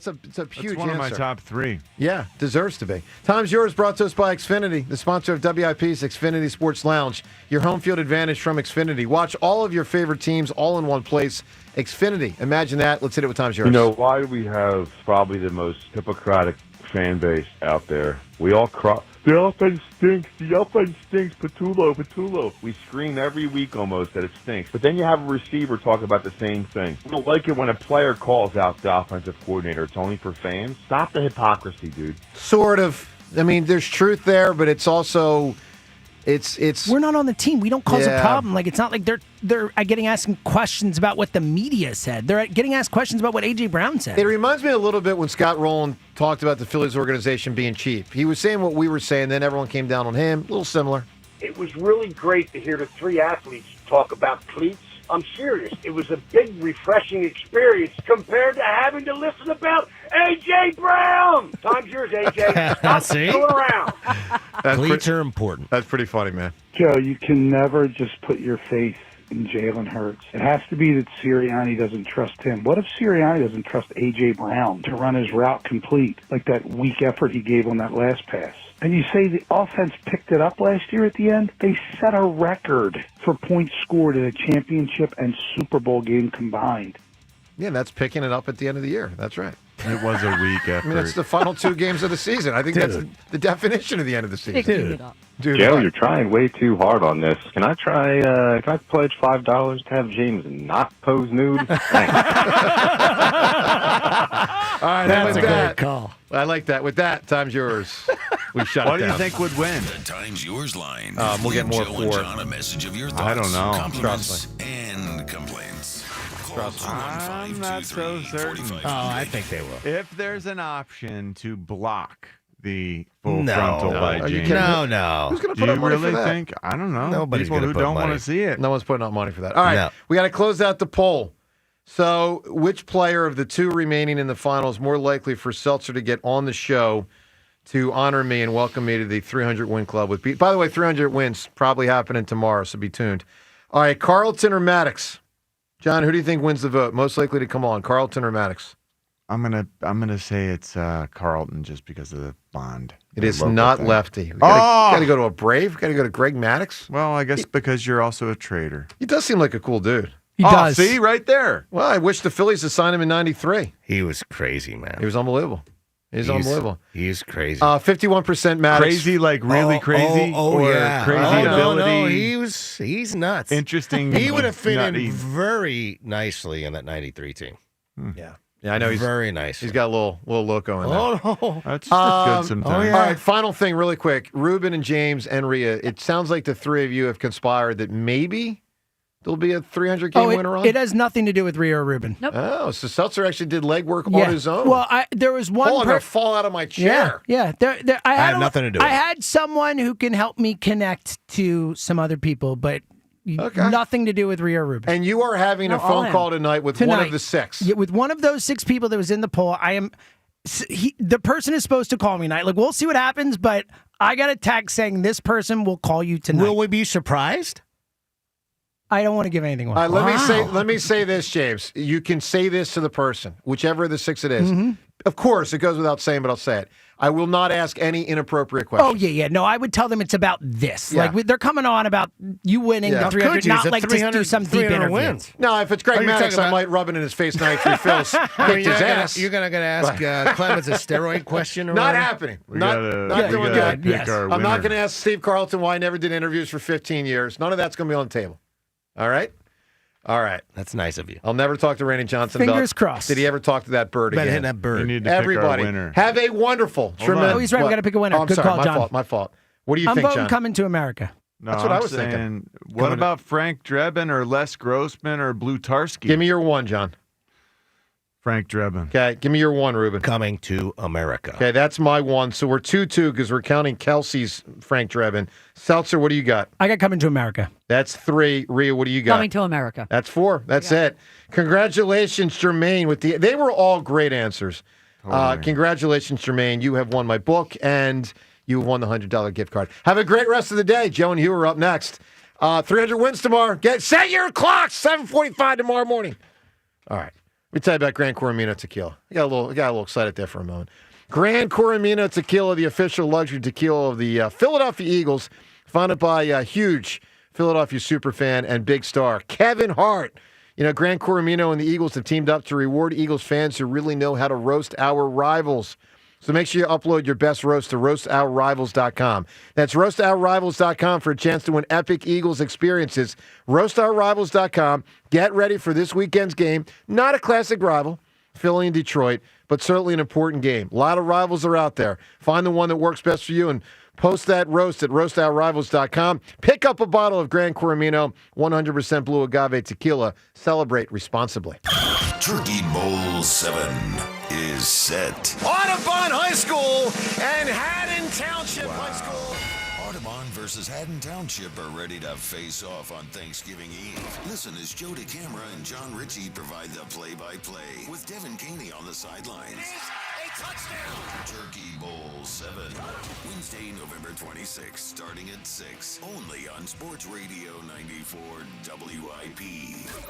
S7: huge
S4: It's one of my
S7: answer.
S4: top three.
S7: Yeah, deserves to be. Time's yours, brought to us by Xfinity, the sponsor of WIP's Xfinity Sports Lounge. Your home field advantage from Xfinity. Watch all of your favorite teams all in one place. Xfinity, imagine that. Let's hit it with Time's yours.
S17: Why do we have probably the most Hippocratic fan base out there? We all cry. The offense stinks. The offense stinks. Patullo. We scream every week almost that it stinks. But then you have a receiver talk about the same thing. We don't like it when a player calls out the offensive coordinator. It's only for fans. Stop the hypocrisy, dude.
S7: Sort of. There's truth there, but it's also
S9: We're not on the team. We don't cause a
S7: Yeah.
S9: problem. Like, it's not like they're getting asked questions about what the media said. They're getting asked questions about what A.J. Brown said.
S7: It reminds me a little bit when Scott Rowland talked about the Phillies organization being cheap. He was saying what we were saying, then everyone came down on him. A little similar.
S1: It was really great to hear the three athletes talk about cleats. I'm serious. It was a big, refreshing experience compared to having to listen about A.J. Brown. Time's yours, A.J. Stop
S6: See?
S1: fooling around.
S6: Cleats are important.
S7: That's pretty funny, man.
S11: Joe, you can never just put your faith in Jalen Hurts. It has to be that Sirianni doesn't trust him. What if Sirianni doesn't trust A.J. Brown to run his route complete, like that weak effort he gave on that last pass? And you say the offense picked it up last year at the end? They set a record for points scored in a championship and Super Bowl game combined.
S7: Yeah, that's picking it up at the end of the year. That's right.
S4: It was a weak effort.
S7: I mean, that's the final 2 games of the season. I think that's the definition of the end of the season. Dude,
S18: Joe, you're trying way too hard on this. Can I try? Can I pledge $5 to have James not pose nude? Thanks.
S7: All right,
S6: That's
S7: with
S6: a
S7: that,
S6: great call.
S7: I like that. With that, time's yours. We shut
S4: What
S7: it
S4: do you
S7: down.
S4: think would win?
S5: The Time's Yours line.
S7: We'll get more
S5: Joe and
S7: for it.
S5: John a message of your thoughts,
S4: I don't know.
S5: compliments, and complaints. Call
S4: I'm not so certain.
S6: Oh, I think they will.
S4: If there's an option to block the full
S6: No.
S4: frontal
S6: No.
S4: by
S7: Are you
S4: James,
S7: kidding?
S6: No.
S7: Who's going to
S4: do
S7: put
S4: you
S7: up money
S4: really
S7: for that?
S4: think? I don't know.
S6: Nobody's
S4: People
S6: gonna
S4: who
S6: put
S4: don't
S6: money.
S4: want to see it.
S7: No one's putting up money for that. All right,
S6: No.
S7: we got to close out the poll. So, which player of the 2 remaining in the final is more likely for Seltzer to get on the show to honor me and welcome me to the 300-win club with Pete? By the way, 300 wins probably happening tomorrow, so be tuned. All right, Carlton or Maddox? John, who do you think wins the vote? Most likely to come on, Carlton or Maddox?
S4: I'm gonna say it's Carlton just because of the bond.
S7: It
S4: The
S7: is
S4: local
S7: not
S4: thing.
S7: Lefty. We got to go to a Brave. Got to go to Greg Maddox.
S4: Well, I guess because you're also a trader.
S7: He does seem like a cool dude.
S9: He does.
S4: See, right there.
S7: Well, I wish the Phillies had signed him in '93.
S6: He was crazy, man.
S7: He was unbelievable. He's unbelievable.
S6: He's crazy.
S7: 51% Maddox.
S4: Crazy, like really crazy,
S6: Oh,
S4: or
S6: yeah.
S4: crazy ability.
S6: No, he's nuts.
S4: Interesting.
S6: He would have fit
S4: nutty.
S6: in very nicely in that '93 team.
S7: Yeah, I know he's
S6: very nice.
S7: He's got a little loco in there.
S6: Oh no,
S4: That's good sometimes.
S6: Oh, yeah.
S7: All right, final thing, really quick. Reuben and James and Rhea. It sounds like the 3 of you have conspired that maybe there'll be a 300-game winner on.
S9: It has nothing to do with Rhea or Ruben.
S2: Nope.
S7: Oh, so Seltzer actually did legwork
S9: Yeah.
S7: on his own.
S9: Well, there was one.
S7: I'm gonna fall out of my chair.
S9: Yeah. I
S6: had nothing to do with
S9: I
S6: it.
S9: had someone who can help me connect to some other people, but nothing to do with Rhea or Ruben.
S7: And you are having a phone call tonight with one of the 6.
S9: Yeah, with one of those 6 people that was in the poll. The person is supposed to call me tonight. Like, we'll see what happens, but I got a text saying this person will call you tonight.
S6: Will we be surprised?
S9: I don't want to give anything away.
S7: All right, let me say this, James. You can say this to the person, whichever of the 6 it is.
S9: Mm-hmm.
S7: Of course, it goes without saying, but I'll say it. I will not ask any inappropriate questions.
S9: Oh, yeah. No, I would tell them it's about this.
S7: Yeah.
S9: Like, they're coming on about you winning
S7: Yeah.
S9: the 300,
S6: Could you?
S9: not
S6: It's a
S9: like just do
S6: 300
S9: some deep
S6: 300
S9: interview.
S6: wins.
S7: No, if it's Greg
S6: Oh, you're
S7: Maddox,
S6: talking
S7: I
S6: about-
S7: might rub it in his face 93 Phils, kicked his ass.
S6: You're gonna ask Clemens a steroid question? Or
S7: Not
S6: whatever?
S7: happening.
S4: We
S7: Not
S4: gotta
S7: doing
S4: gotta
S7: that.
S4: pick our
S7: I'm not
S4: winner.
S7: going to ask Steve Carlton why I never did interviews for 15 years. None of that's going to be on the table. All right? All right.
S6: That's nice of you.
S7: I'll never talk to Randy Johnson
S9: Fingers
S7: about
S9: crossed.
S7: Did he ever talk to that bird
S6: Better
S7: again?
S6: hit that bird.
S4: We need to pick
S7: Everybody,
S4: our winner.
S7: have a wonderful, tremendous.
S9: Oh, he's right. We
S7: what?
S9: got to pick a winner.
S7: Oh, I'm
S9: Good
S7: sorry.
S9: call,
S7: My
S9: John.
S7: fault. My fault. What do you
S9: I'm
S7: think,
S9: voting
S7: John?
S9: coming to America.
S4: No,
S7: That's what I
S4: I'm
S7: was thinking.
S4: saying, what about Frank Drebin or Les Grossman or Blue Tarski?
S7: Give me your 1, John.
S4: Frank Drebin.
S7: Okay, give me your 1, Reuben.
S6: Coming to America.
S7: Okay, that's my 1. So we're 2-2 because we're counting Kelsey's Frank Drebin. Seltzer, what do you got?
S9: I got coming to America.
S7: That's 3. Rhea, what do you got?
S2: Coming to America.
S7: That's 4. That's it. Congratulations, Jermaine. They were all great answers. Congratulations, Jermaine. You have won my book, and you won the $100 gift card. Have a great rest of the day. Joe and Hugh are up next. 300 wins tomorrow. Set your clocks. 7:45 tomorrow morning. All right. Let me tell you about Gran Coramino Tequila. I got a little excited there for a moment. Gran Coramino Tequila, the official luxury tequila of the Philadelphia Eagles, founded by a huge Philadelphia superfan and big star, Kevin Hart. You know, Gran Coramino and the Eagles have teamed up to reward Eagles fans who really know how to roast our rivals. So make sure you upload your best roast to roastourrivals.com. That's roastourrivals.com for a chance to win epic Eagles experiences. Roastourrivals.com. Get ready for this weekend's game. Not a classic rival, Philly and Detroit, but certainly an important game. A lot of rivals are out there. Find the one that works best for you and Post that roast at roastoutrivals.com. Pick up a bottle of Gran Coramino 100% Blue Agave Tequila. Celebrate responsibly.
S5: Turkey Bowl 7 is set.
S7: Audubon High School and Haddon Township High School.
S5: Audubon versus Haddon Township are ready to face off on Thanksgiving Eve. Listen as Joe DeCamara and John Ritchie provide the play-by-play with Devin Caney on the sidelines. Touchdown! Turkey Bowl 7. Wednesday, November 26th, starting at 6. Only on Sports Radio 94 WIP.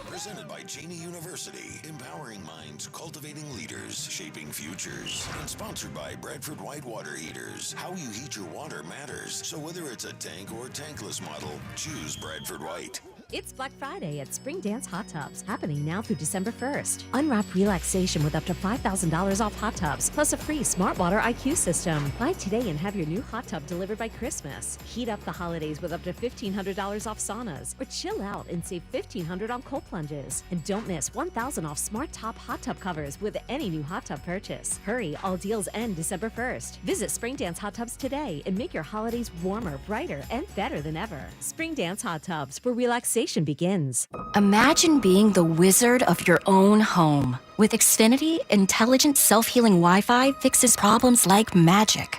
S5: Presented by Cheney University. Empowering minds, cultivating leaders, shaping futures. And sponsored by Bradford White Water Heaters. How you heat your water matters. So whether it's a tank or tankless model, choose Bradford White.
S13: It's Black Friday at Spring Dance Hot Tubs, happening now through December 1st. Unwrap relaxation with up to $5,000 off hot tubs, plus a free Smart Water IQ system. Buy today and have your new hot tub delivered by Christmas. Heat up the holidays with up to $1,500 off saunas, or chill out and save $1,500 on cold plunges. And don't miss $1,000 off Smart Top hot tub covers with any new hot tub purchase. Hurry, all deals end December 1st. Visit Spring Dance Hot Tubs today and make your holidays warmer, brighter, and better than ever. Spring Dance Hot Tubs, where relaxation begins.
S28: Imagine being the wizard of your own home. With Xfinity, intelligent self-healing Wi-Fi fixes problems like magic.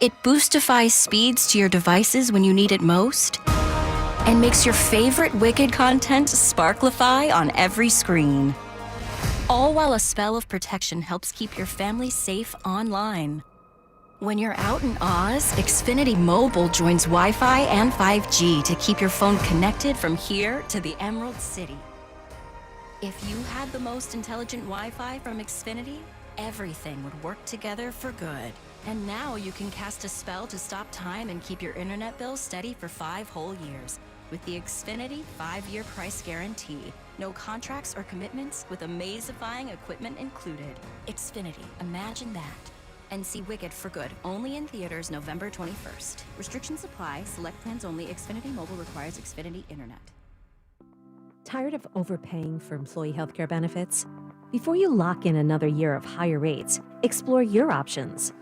S28: It boostifies speeds to your devices when you need it most, and makes your favorite Wicked content sparklify on every screen. All while a spell of protection helps keep your family safe online. When you're out in Oz, Xfinity Mobile joins Wi-Fi and 5G to keep your phone connected from here to the Emerald City. If you had the most intelligent Wi-Fi from Xfinity, everything would work together for good. And now you can cast a spell to stop time and keep your internet bill steady for 5 whole years. With the Xfinity 5-year price guarantee. No contracts or commitments, with amazifying equipment included. Xfinity, imagine that. And see Wicked for good, only in theaters November 21st. Restrictions apply. Select plans only. Xfinity Mobile requires Xfinity Internet.
S13: Tired of overpaying for employee healthcare benefits? Before you lock in another year of higher rates, explore your options.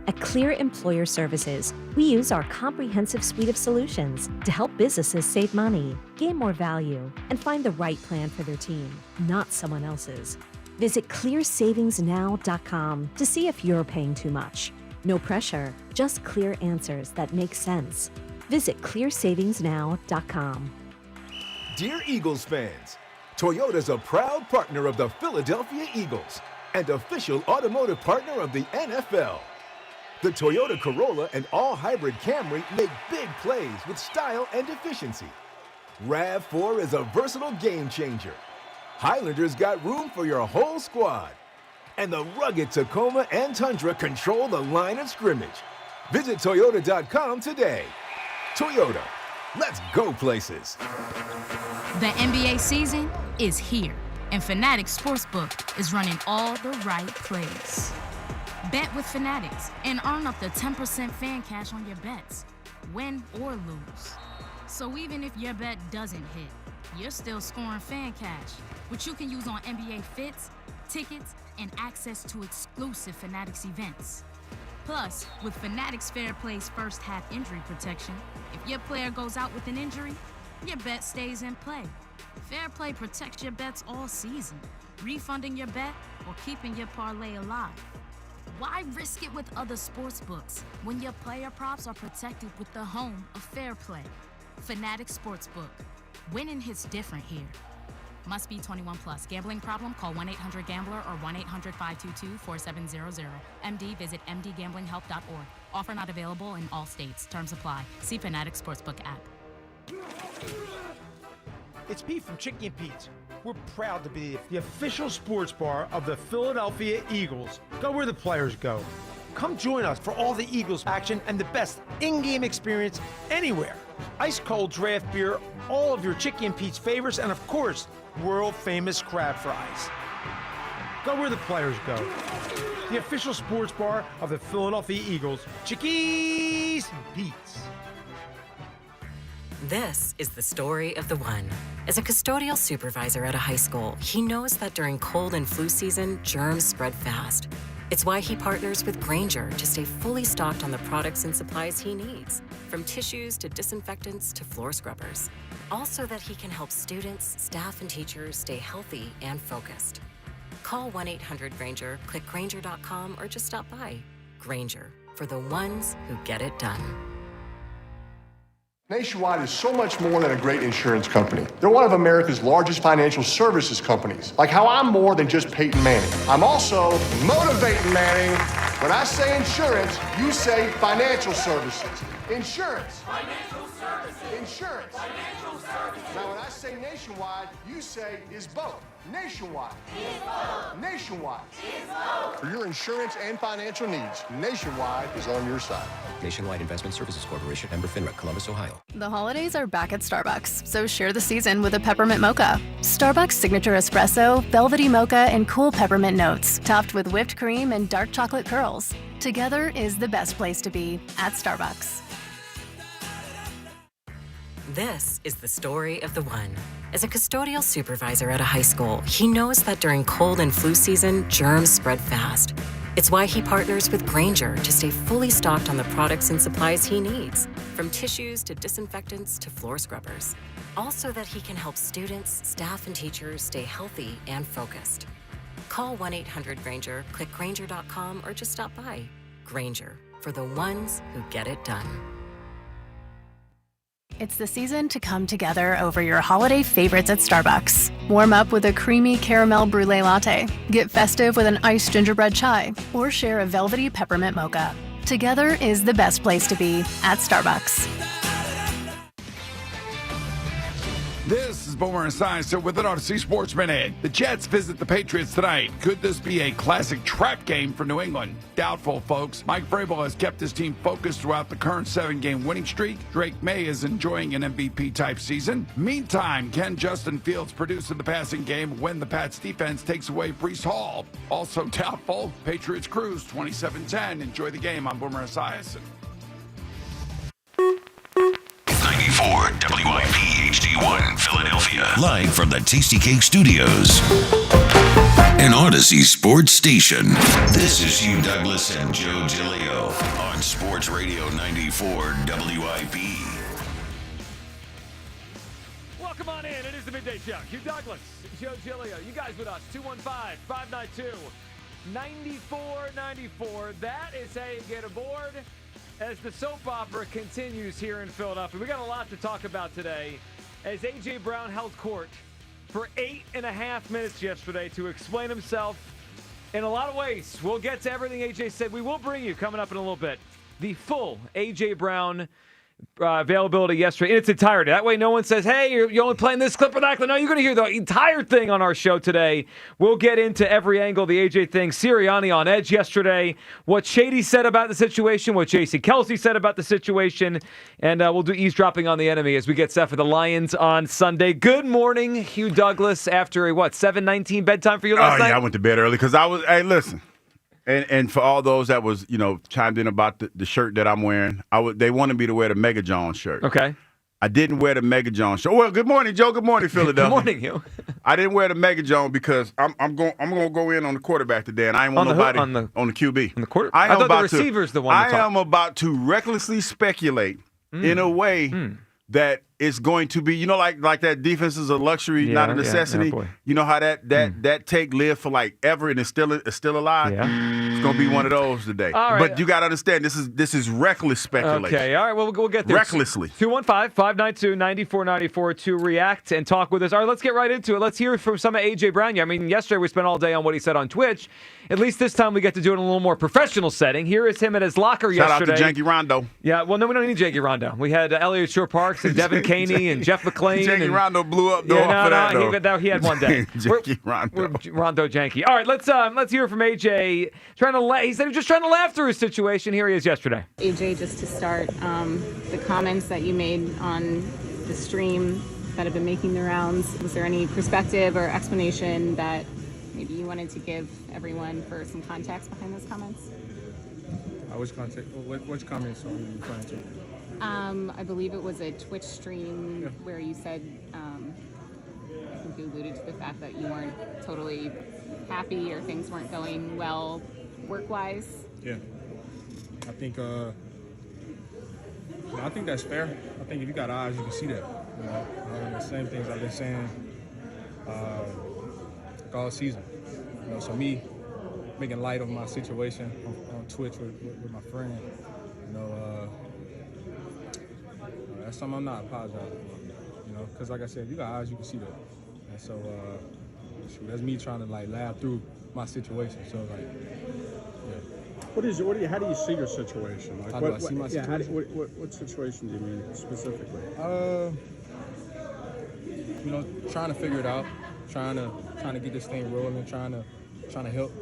S13: At Clear Employer Services, we use our comprehensive suite of solutions to help businesses save money, gain more value, and find the right plan for their team, not someone else's. Visit clearsavingsnow.com to see if you're paying too much. No pressure, just clear answers that make sense. Visit clearsavingsnow.com.
S15: Dear Eagles fans, Toyota's a proud partner of the Philadelphia Eagles and official automotive partner of the NFL. The Toyota Corolla and all-hybrid Camry make big plays with style and efficiency. RAV4 is a versatile game changer. Highlander's got room for your whole squad. And the rugged Tacoma and Tundra control the line of scrimmage. Visit Toyota.com today. Toyota, let's go places.
S19: The NBA season is here, and Fanatics Sportsbook is running all the right plays. Bet with Fanatics and earn up to 10% fan cash on your bets, win or lose. So even if your bet doesn't hit, you're still scoring fan cash, which you can use on NBA fits, tickets, and access to exclusive Fanatics events. Plus, with Fanatics Fair Play's first half injury protection, if your player goes out with an injury, your bet stays in play. Fair Play protects your bets all season, refunding your bet or keeping your parlay alive. Why risk it with other sportsbooks when your player props are protected with the home of Fair Play? Fanatics Sportsbook. Winning hits different here. Must be 21 plus. Gambling problem? Call 1-800-GAMBLER or 1-800-522-4700. MD, visit mdgamblinghelp.org. Offer not available in all states. Terms apply. See Fanatics Sportsbook app.
S20: It's Pete from Chicky and Pete's. We're proud to be the official sports bar of the Philadelphia Eagles. Go where the players go. Come join us for all the Eagles action and the best in-game experience anywhere. Ice cold draft beer, all of your Chicky and Pete's favorites, and of course, world famous crab fries. Go where the players go. The official sports bar of the Philadelphia Eagles, Chickies and Pete's.
S21: This is the story of the one. As a custodial supervisor at a high school, he knows that during cold and flu season, germs spread fast. It's why he partners with Grainger to stay fully stocked on the products and supplies he needs, from tissues to disinfectants to floor scrubbers. Also that he can help students, staff, and teachers stay healthy and focused. Call 1-800-GRAINGER, click Grainger.com, or just stop by. Grainger, for the ones who get it done.
S8: Nationwide is so much more than a great insurance company. They're one of America's largest financial services companies. Like how I'm more than just Peyton Manning. I'm also motivating Manning. When I say insurance, you say financial services. Insurance. Financial services. Insurance. Financial services. Now when I say Nationwide, you say is both. Nationwide. Is both. Nationwide. Is both. For your insurance and financial needs, Nationwide is on your side.
S14: Nationwide Investment Services Corporation, member FINRA, Columbus, Ohio.
S22: The holidays are back at Starbucks, so share the season with a peppermint mocha. Starbucks signature espresso, velvety mocha, and cool peppermint notes, topped with whipped cream and dark chocolate curls. Together is the best place to be at Starbucks.
S21: This is the story of the one. As a custodial supervisor at a high school, he knows that during cold and flu season, germs spread fast. It's why he partners with Grainger to stay fully stocked on the products and supplies he needs, from tissues to disinfectants to floor scrubbers. Also that he can help students, staff, and teachers stay healthy and focused. Call 1-800-GRAINGER, click Grainger.com, or just stop by. Grainger, for the ones who get it done.
S22: It's the season to come together over your holiday favorites at Starbucks. Warm up with a creamy caramel brulee latte, get festive with an iced gingerbread chai, or share a velvety peppermint mocha. Together is the best place to be at Starbucks.
S23: This is Boomer Esiason with an Odyssey Sports Minute. The Jets visit the Patriots tonight. Could this be a classic trap game for New England? Doubtful, folks. Mike Vrabel has kept his team focused throughout the current 7-game winning streak. Drake May is enjoying an MVP-type season. Meantime, can Justin Fields produce in the passing game when the Pats defense takes away Breece Hall? Also doubtful. Patriots cruise 27-10. Enjoy the game. I'm Boomer Esiason.
S5: 94 WIP HD1 Philadelphia. Live from the Tasty Cake Studios. An Odyssey sports station. This is Hugh Douglas and Joe Giglio on Sports Radio 94 WIP.
S24: Welcome on in. It is the Midday Show. Hugh Douglas, Joe Giglio. You guys with us. 215-592-9494. That is how you get aboard as the soap opera continues here in Philadelphia. We got a lot to talk about today as A.J. Brown held court for 8.5 minutes yesterday to explain himself in a lot of ways. We'll get to everything A.J. said. We will bring you, coming up in a little bit, the full A.J. Brown availability yesterday in its entirety. That way no one says, hey, you're only playing this clip or that clip. No, you're going to hear the entire thing on our show today. We'll get into every angle of the AJ thing. Sirianni on edge yesterday. What Shady said about the situation. What Jason Kelce said about the situation. And we'll do eavesdropping on the enemy as we get set for the Lions on Sunday. Good morning, Hugh Douglas. After a, 7:19 bedtime for you last night?
S25: I went to bed early because hey, listen. And for all those that was, chimed in about the shirt that I'm wearing, they wanted me to wear the Mega John shirt.
S24: Okay.
S25: I didn't wear the Mega John shirt. Well, good morning, Joe. Good morning, Philadelphia.
S24: Good morning, Hugh.
S25: I didn't wear the Mega John because I'm going to go in on the quarterback today, and I ain't want nobody on the QB.
S24: On the quarter. I thought the receiver's the one.
S25: I am about to recklessly speculate in a way that it's going to be, like that defense is a luxury, not a necessity. You know how that take live for ever and it's still alive.
S24: Yeah.
S25: It's going to be one of those today.
S24: All right.
S25: But you got to understand, this is reckless speculation.
S24: Okay, all right, well, we'll get there.
S25: Recklessly.
S24: 215-592-9494 to react and talk with us. All right, let's get right into it. Let's hear from some of A.J. Brown. I mean, yesterday we spent all day on what he said on Twitch. At least this time we get to do it in a little more professional setting. Here is him at his locker yesterday.
S25: Shout out to Janky Rondo.
S24: Yeah, well, no, we don't need Janky Rondo. We had Elliott Shore Parks and Devin Caney and Jeff McClain.
S25: Janky Rondo blew up
S24: he had one day.
S25: Janky Rondo.
S24: Rondo Janky. All right, let's hear from AJ. He said he was just trying to laugh through his situation. Here he is yesterday.
S26: AJ, just to start, the comments that you made on the stream that have been making the rounds, was there any perspective or explanation that maybe you wanted to give everyone for some context behind those comments?
S28: Which context? Which comments are you referring to?
S26: I believe it was a Twitch stream where you said, I think you alluded to the fact that you weren't totally happy or things weren't going well work-wise?
S1: Yeah. I think that's fair. I think if you got eyes, you can see that. You know, the same things I've been saying all season. You know, so me making light of my situation on Twitch with my friend, you know, that's something I'm not apologizing for. You know, because like I said, if you got eyes, you can see that. And so, that's me trying to like laugh through my situation. So like, yeah.
S3: How do you see your situation? Like,
S1: How do I see my situation?
S3: What situation do you mean specifically?
S1: You know, trying to figure it out, trying to get this thing rolling, trying to help.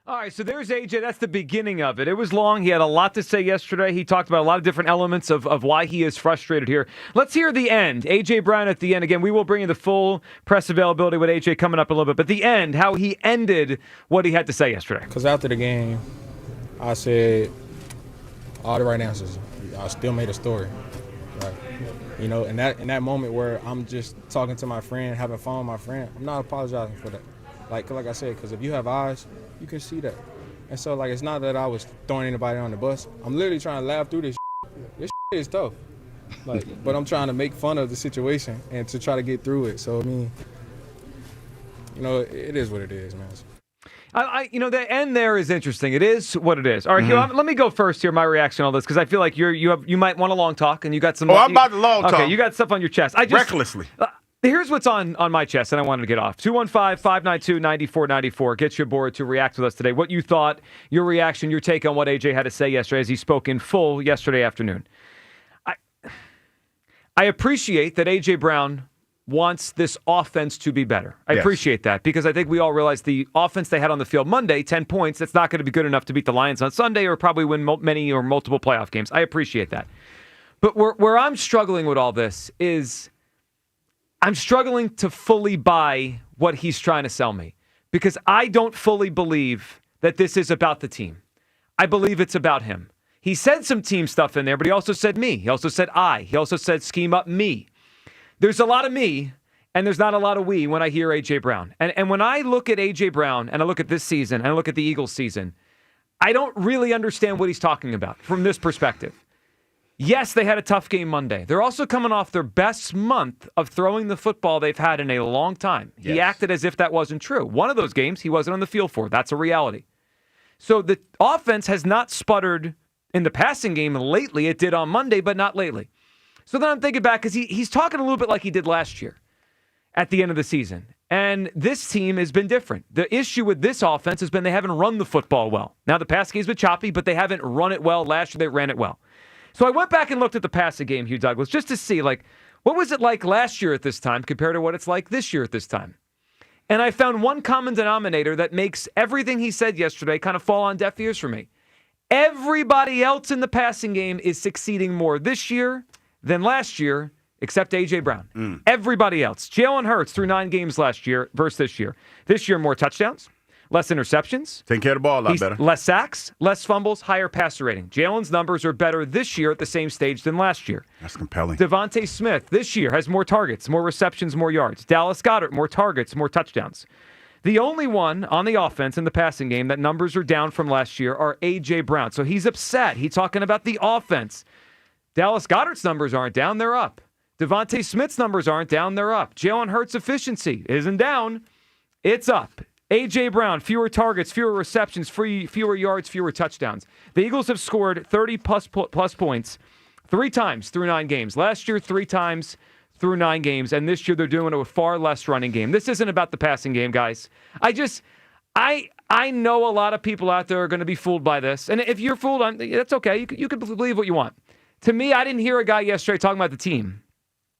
S24: All right, so there's AJ. That's the beginning of it. It was long. He had a lot to say yesterday. He talked about a lot of different elements of why he is frustrated here. Let's hear the end. AJ Brown at the end. Again, we will bring you the full press availability with AJ coming up a little bit. But the end, how he ended what he had to say yesterday.
S1: Because after the game, I said all the right answers. I still made a story. Right? You know, in that moment where I'm just talking to my friend, having fun with my friend, I'm not apologizing for that. Like I said, because if you have eyes, you can see that. And so, like, it's not that I was throwing anybody on the bus. I'm literally trying to laugh through this shit. This shit is tough. Like, but I'm trying to make fun of the situation and to try to get through it. So, I mean, you know, it is what it is, man.
S24: You know, the end there is interesting. It is what it is. All right, Hugh, let me go first here, my reaction on all this, because I feel like you might want a long talk, and you got some...
S25: I'm about to long talk.
S24: Okay, you got stuff on your chest.
S25: Recklessly.
S24: Here's what's on my chest, and I wanted to get off. 215-592-9494 gets you aboard to react with us today. What you thought, your reaction, your take on what AJ had to say yesterday as he spoke in full yesterday afternoon. I appreciate that AJ Brown wants this offense to be better. I appreciate that because I think we all realize the offense they had on the field Monday, 10 points, that's not going to be good enough to beat the Lions on Sunday or probably win many or multiple playoff games. I appreciate that. But where I'm struggling with all this is I'm struggling to fully buy what he's trying to sell me because I don't fully believe that this is about the team. I believe it's about him. He said some team stuff in there, but he also said me. He also said I. He also said scheme up me. There's a lot of me, and there's not a lot of we when I hear A.J. Brown. And when I look at A.J. Brown, and I look at this season, and I look at the Eagles season, I don't really understand what he's talking about from this perspective. Yes, they had a tough game Monday. They're also coming off their best month of throwing the football they've had in a long time. Yes. He acted as if that wasn't true. One of those games he wasn't on the field for. That's a reality. So the offense has not sputtered in the passing game lately. It did on Monday, but not lately. So then I'm thinking back because he's talking a little bit like he did last year at the end of the season. And this team has been different. The issue with this offense has been they haven't run the football well. Now the pass game's been choppy, but they haven't run it well. Last year they ran it well. So I went back and looked at the passing game, Hugh Douglas, just to see, like, what was it like last year at this time compared to what it's like this year at this time? And I found one common denominator that makes everything he said yesterday kind of fall on deaf ears for me. Everybody else in the passing game is succeeding more this year than last year, except A.J. Brown. Everybody else. Jalen Hurts through 9 games last year versus this year. This year, more touchdowns. Less interceptions.
S25: Taking care of the ball a lot better.
S24: Less sacks, less fumbles, higher passer rating. Jalen's numbers are better this year at the same stage than last year.
S25: That's compelling.
S24: Devontae Smith this year has more targets, more receptions, more yards. Dallas Goedert, more targets, more touchdowns. The only one on the offense in the passing game that numbers are down from last year are A.J. Brown. So he's upset. He's talking about the offense. Dallas Goedert's numbers aren't down, they're up. Devontae Smith's numbers aren't down, they're up. Jalen Hurts' efficiency isn't down, it's up. A.J. Brown, fewer targets, fewer receptions, fewer yards, fewer touchdowns. The Eagles have scored 30-plus points 3 times through 9 games. Last year, 3 times through 9 games, and this year they're doing it with far less running game. This isn't about the passing game, guys. I know a lot of people out there are going to be fooled by this, and if you're fooled, that's okay. You can believe what you want. To me, I didn't hear a guy yesterday talking about the team.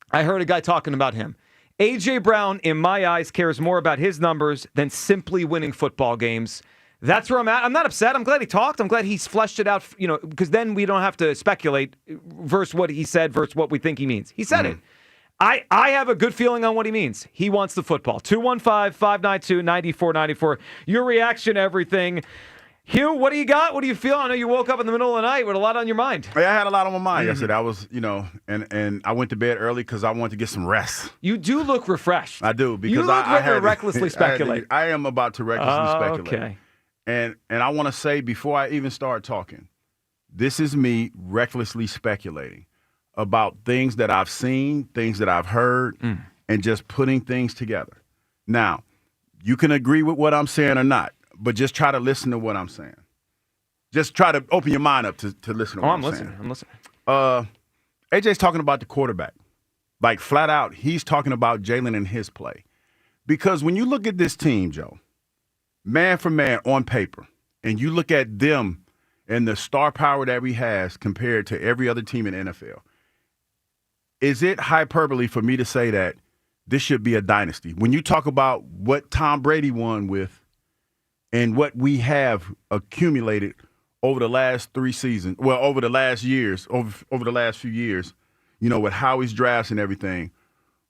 S24: I heard a guy talking about him. A.J. Brown, in my eyes, cares more about his numbers than simply winning football games. That's where I'm at. I'm not upset. I'm glad he talked. I'm glad he's fleshed it out, because then we don't have to speculate versus what he said versus what we think he means. He said it. I have a good feeling on what he means. He wants the football. 215-592-9494. Your reaction to everything. Hugh, what do you got? What do you feel? I know you woke up in the middle of the night with a lot on your mind.
S25: Yeah, I had a lot on my mind yesterday. I was, and I went to bed early because I wanted to get some rest.
S24: You do look refreshed.
S25: I do because
S24: you look
S25: I had
S24: recklessly speculate.
S25: I am about to recklessly speculate.
S24: Okay.
S25: and I want to say before I even start talking, this is me recklessly speculating about things that I've seen, things that I've heard, and just putting things together. Now, you can agree with what I'm saying or not, but just try to listen to what I'm saying. Just try to open your mind up to listen to what I'm saying.
S4: I'm listening.
S25: AJ's talking about the quarterback. Like, flat out, he's talking about Jalen and his play. Because when you look at this team, Joe, man for man on paper, and you look at them and the star power that we has compared to every other team in the NFL, is it hyperbole for me to say that this should be a dynasty? When you talk about what Tom Brady won with and what we have accumulated over the last 3 seasons, well, over the last years, over the last few years, you know, with Howie's drafts and everything,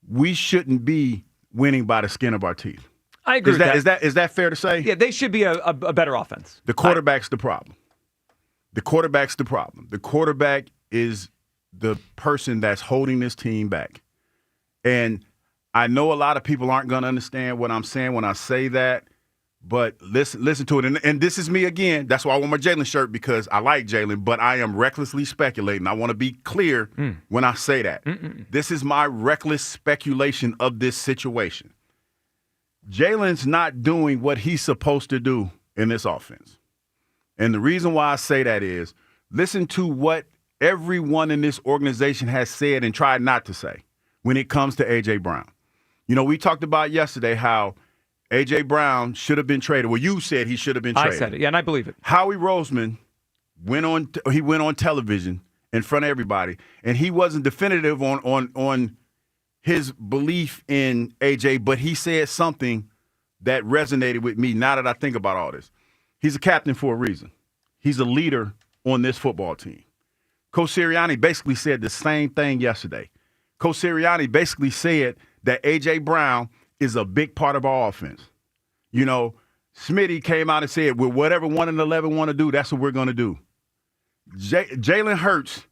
S25: we shouldn't be winning by the skin of our teeth.
S4: I agree with that.
S25: Is that fair to say?
S4: Yeah, they should be a better offense.
S25: The quarterback's the problem. The quarterback's the problem. The quarterback is the person that's holding this team back. And I know a lot of people aren't going to understand what I'm saying when I say that, but listen to it. And this is me again. That's why I want my Jalen shirt, because I like Jalen, but I am recklessly speculating. I want to be clear when I say that. This is my reckless speculation of this situation. Jalen's not doing what he's supposed to do in this offense. And the reason why I say that is, listen to what everyone in this organization has said and tried not to say when it comes to A.J. Brown. You know, we talked about yesterday how A.J. Brown should have been traded. Well, you said he should have been traded.
S4: I said it, yeah, and I believe it.
S25: Howie Roseman went on television in front of everybody, and he wasn't definitive on his belief in A.J., but he said something that resonated with me now that I think about all this. He's a captain for a reason. He's a leader on this football team. Coach Sirianni basically said the same thing yesterday. Coach Sirianni basically said that A.J. Brown is a big part of our offense. You know, Smitty came out and said, well, whatever 1 and 11 want to do, that's what we're going to do. Jalen Hurts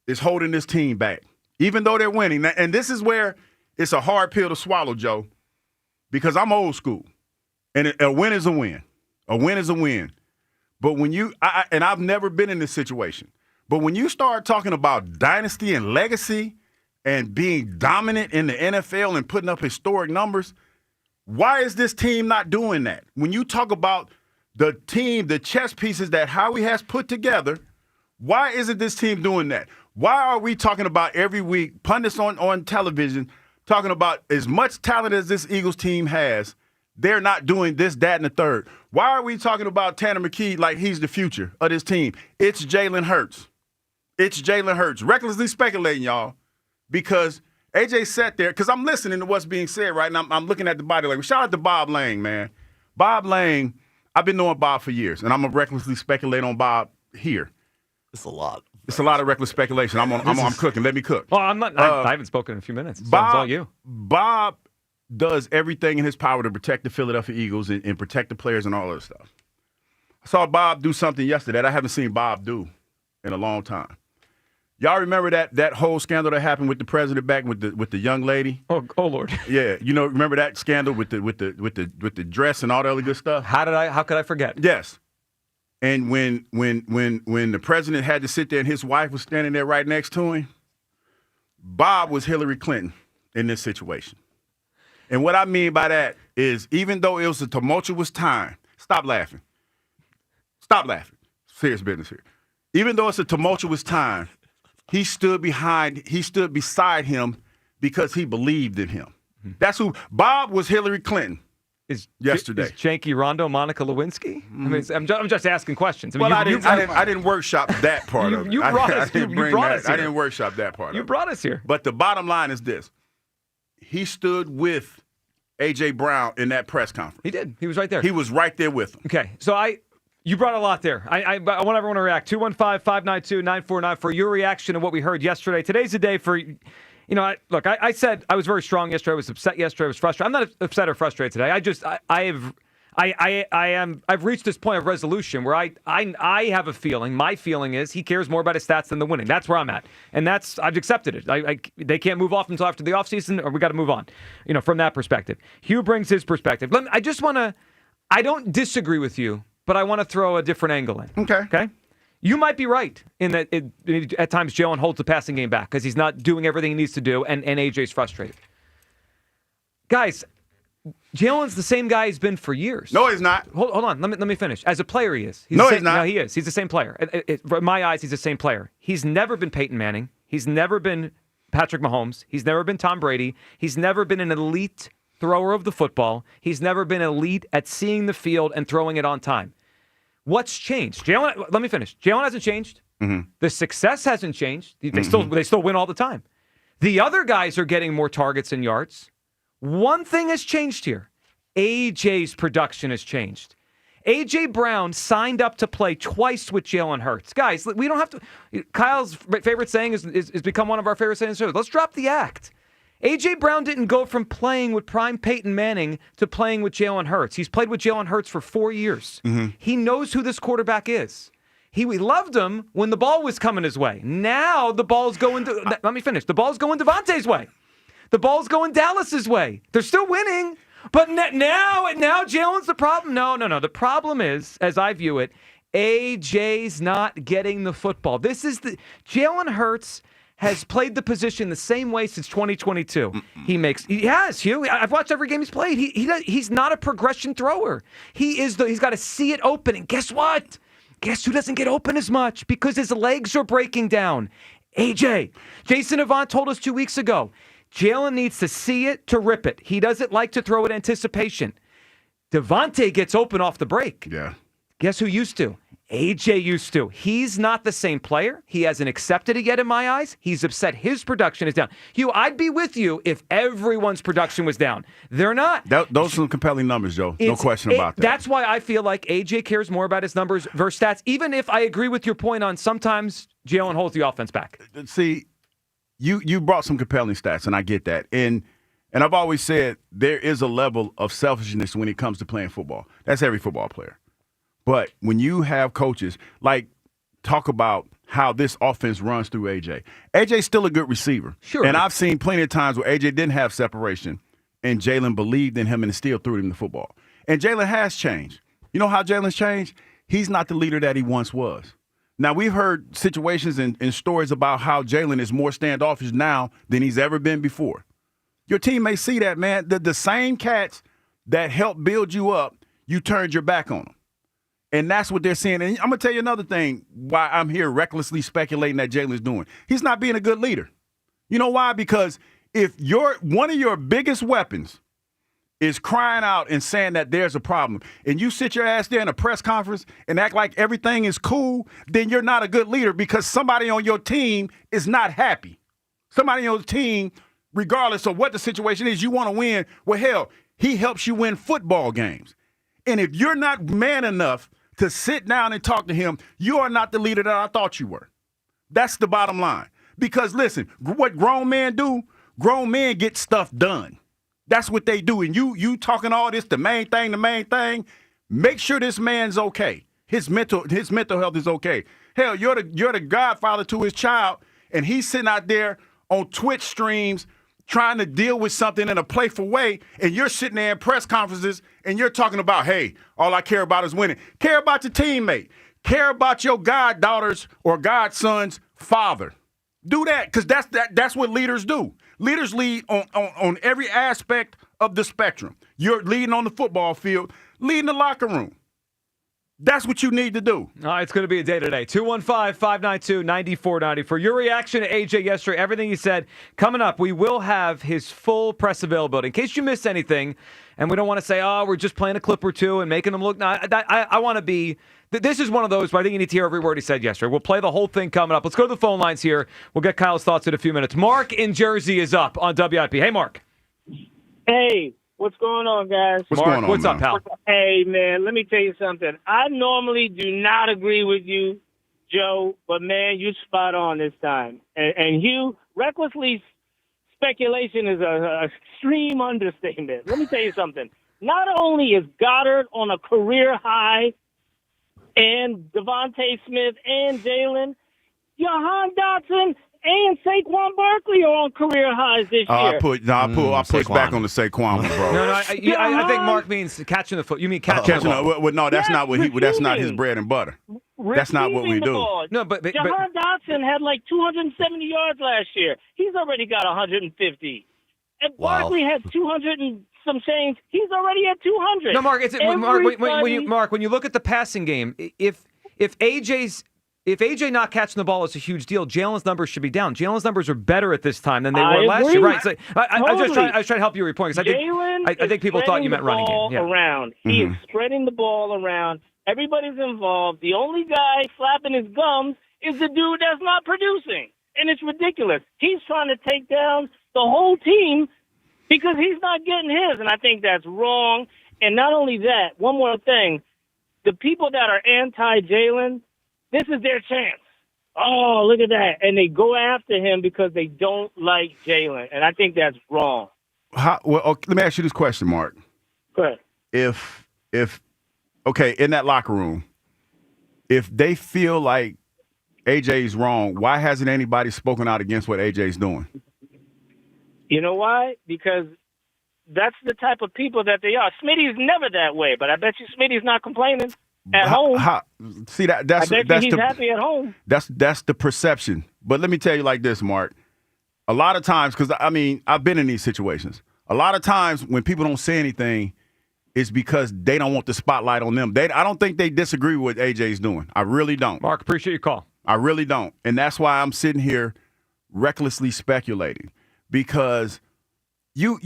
S25: is holding this team back, even though they're winning. And this is where it's a hard pill to swallow, Joe, because I'm old school. And a win is a win. A win is a win. But when you – and I've never been in this situation. But when you start talking about dynasty and legacy and being dominant in the NFL and putting up historic numbers, why is this team not doing that? When you talk about the team, the chess pieces that Howie has put together, why isn't this team doing that? Why are we talking about every week, pundits on television, talking about as much talent as this Eagles team has, they're not doing this, that, and the third? Why are we talking about Tanner McKee like he's the future of this team? It's Jalen Hurts. It's Jalen Hurts. Recklessly speculating, y'all, because AJ sat there, because I'm listening to what's being said right now. I'm looking at the body language. Shout out to Bob Lang, man. Bob Lang, I've been knowing Bob for years, and I'm going to recklessly speculate on Bob here.
S10: It's a lot.
S25: It's a lot of reckless speculation. I'm cooking. Let me cook.
S4: Well, I'm not. I haven't spoken in a few minutes. So it's all you.
S25: Bob does everything in his power to protect the Philadelphia Eagles and protect the players and all that stuff. I saw Bob do something yesterday that I haven't seen Bob do in a long time. Y'all remember that whole scandal that happened with the president back with the young lady?
S4: Oh Lord.
S25: Yeah, you know, remember that scandal with the dress and all the other good stuff?
S4: How could I forget?
S25: Yes. And when the president had to sit there and his wife was standing there right next to him, Bob was Hillary Clinton in this situation. And what I mean by that is, even though it was a tumultuous time, stop laughing. Stop laughing. Serious business here. Even though it's a tumultuous time, he stood beside him because he believed in him. That's who Bob was. Hillary Clinton. Yesterday.
S4: Is Janky Rondo Monica Lewinsky? I mean, I'm just asking questions. I mean,
S25: well, I didn't workshop that part of it.
S4: You brought us here.
S25: I didn't workshop that part of it.
S4: You brought us here.
S25: But the bottom line is this. He stood with A.J. Brown in that press conference.
S4: He did. He was right there.
S25: He was right there with him.
S4: Okay. So you brought a lot there. I want everyone to react. 215-592-9494. Your reaction to what we heard yesterday. Today's the day for... You know, I said I was very strong yesterday. I was upset yesterday. I was frustrated. I'm not upset or frustrated today. I've reached this point of resolution where I have a feeling. My feeling is he cares more about his stats than the winning. That's where I'm at, and I've accepted it. They can't move off until after the offseason, or we got to move on. You know, from that perspective. Hugh brings his perspective. I don't disagree with you but I want to throw a different angle in. Okay? You might be right in that at times Jalen holds the passing game back because he's not doing everything he needs to do, and AJ's frustrated. Guys, Jalen's the same guy he's been for years.
S25: No, he's not.
S4: Hold on. Let me finish. As a player, he is.
S25: He's not.
S4: No, he is. He's the same player. In my eyes, he's the same player. He's never been Peyton Manning. He's never been Patrick Mahomes. He's never been Tom Brady. He's never been an elite thrower of the football. He's never been elite at seeing the field and throwing it on time. What's changed? Jalen, let me finish. Jalen hasn't changed.
S25: Mm-hmm.
S4: The success hasn't changed. They still win all the time. The other guys are getting more targets and yards. One thing has changed here. AJ's production has changed. AJ Brown signed up to play twice with Jalen Hurts. Guys, we don't have to. Kyle's favorite saying is become one of our favorite sayings. Let's drop the act. AJ Brown didn't go from playing with prime Peyton Manning to playing with Jalen Hurts. He's played with Jalen Hurts for 4 years.
S25: Mm-hmm.
S4: He knows who this quarterback is. We loved him when the ball was coming his way. Now the ball's going to. Let me finish. The ball's going Devontae's way. The ball's going Dallas's way. They're still winning, but now Jalen's the problem. No. The problem is, as I view it, AJ's not getting the football. Jalen Hurts has played the position the same way since 2022. He has, Hugh. I've watched every game he's played. He's not a progression thrower. He's got to see it open. And guess what? Guess who doesn't get open as much? Because his legs are breaking down. AJ. Jason Avant told us 2 weeks ago, Jalen needs to see it to rip it. He doesn't like to throw it anticipation. Devontae gets open off the break.
S25: Yeah.
S4: Guess who used to? AJ used to. He's not the same player. He hasn't accepted it yet in my eyes. He's upset his production is down. Hugh, I'd be with you if everyone's production was down. They're not.
S25: Those are some compelling numbers, Joe. No question about that.
S4: That's why I feel like AJ cares more about his numbers versus stats, even if I agree with your point on sometimes Jalen holds the offense back.
S25: See, you brought some compelling stats, and I get that. And I've always said there is a level of selfishness when it comes to playing football. That's every football player. But when you have coaches, talk about how this offense runs through AJ. AJ's still a good receiver.
S4: Sure.
S25: And I've seen plenty of times where AJ didn't have separation, and Jalen believed in him and still threw him the football. And Jalen has changed. You know how Jalen's changed? He's not the leader that he once was. Now, we've heard situations and stories about how Jalen is more standoffish now than he's ever been before. Your team may see that, man. The same cats that helped build you up, you turned your back on them. And that's what they're seeing. And I'm going to tell you another thing why I'm here recklessly speculating that Jalen's doing. He's not being a good leader. You know why? Because if one of your biggest weapons is crying out and saying that there's a problem, and you sit your ass there in a press conference and act like everything is cool, then you're not a good leader because somebody on your team is not happy. Somebody on your team, regardless of what the situation is, you want to win. Well, hell, he helps you win football games. And if you're not man enough to sit down and talk to him, you are not the leader that I thought you were. That's the bottom line. Because listen, what grown men do, grown men get stuff done. That's what they do. And you talking all this, the main thing, make sure this man's okay. His mental health is okay. Hell, you're the godfather to his child, and he's sitting out there on Twitch streams trying to deal with something in a playful way, and you're sitting there in press conferences and you're talking about, hey, all I care about is winning. Care about your teammate. Care about your goddaughter's or godson's father. Do that, because that's what leaders do. Leaders lead on every aspect of the spectrum. You're leading on the football field, leading the locker room. That's what you need to do.
S4: All right, it's going to be a day today. 215-592-9490. Your reaction to AJ yesterday, everything he said. Coming up, we will have his full press availability. In case you missed anything, and we don't want to say, we're just playing a clip or two and making them look. No, I want to be. This is one of those where I think you need to hear every word he said yesterday. We'll play the whole thing coming up. Let's go to the phone lines here. We'll get Kyle's thoughts in a few minutes. Mark in Jersey is up on WIP. Hey, Mark.
S6: Hey. What's going on, guys?
S4: What's up, pal?
S6: Hey, man, let me tell you something. I normally do not agree with you, Joe, but, man, you're spot on this time. And Hugh, recklessly speculation is an extreme understatement. Let me tell you something. Not only is Goddard on a career high and Devontae Smith and Jalen, Jahan Dotson and Saquon Barkley are on career highs this year.
S25: I push back on the Saquon, bro.
S4: No, I think Mark means catching the foot. You mean catching the ball?
S25: Well, no, that's not what he. That's not his bread and butter. That's not what we do.
S6: Ball.
S4: No, but
S6: Jahan Dotson had like 270 yards last year. He's already got 150. And Barkley had 200 and some change. He's already at 200.
S4: No, Mark. Mark, when you look at the passing game, if AJ not catching the ball is a huge deal, Jalen's numbers should be down. Jalen's numbers are better at this time than they were last year. Right. So I was trying to help you with your point, because I think people thought you meant running game. Yeah.
S6: Around. He is spreading the ball around. Everybody's involved. The only guy flapping his gums is the dude that's not producing. And it's ridiculous. He's trying to take down the whole team because he's not getting his. And I think that's wrong. And not only that, one more thing. The people that are anti-Jalen, this is their chance. Oh, look at that. And they go after him because they don't like Jalen. And I think that's wrong.
S25: Let me ask you this question, Mark.
S6: Go ahead.
S25: If in that locker room, if they feel like AJ's wrong, why hasn't anybody spoken out against what AJ's doing?
S6: You know why? Because that's the type of people that they are. Smitty's never that way, but I bet you Smitty's not complaining at home.
S25: See, that's
S6: I bet he's happy at home.
S25: That's the perception. But let me tell you like this, Mark. A lot of times, because I've been in these situations. A lot of times when people don't say anything, it's because they don't want the spotlight on them. I don't think they disagree with what AJ's doing. I really don't.
S4: Mark, appreciate your call.
S25: I really don't. And that's why I'm sitting here recklessly speculating, because you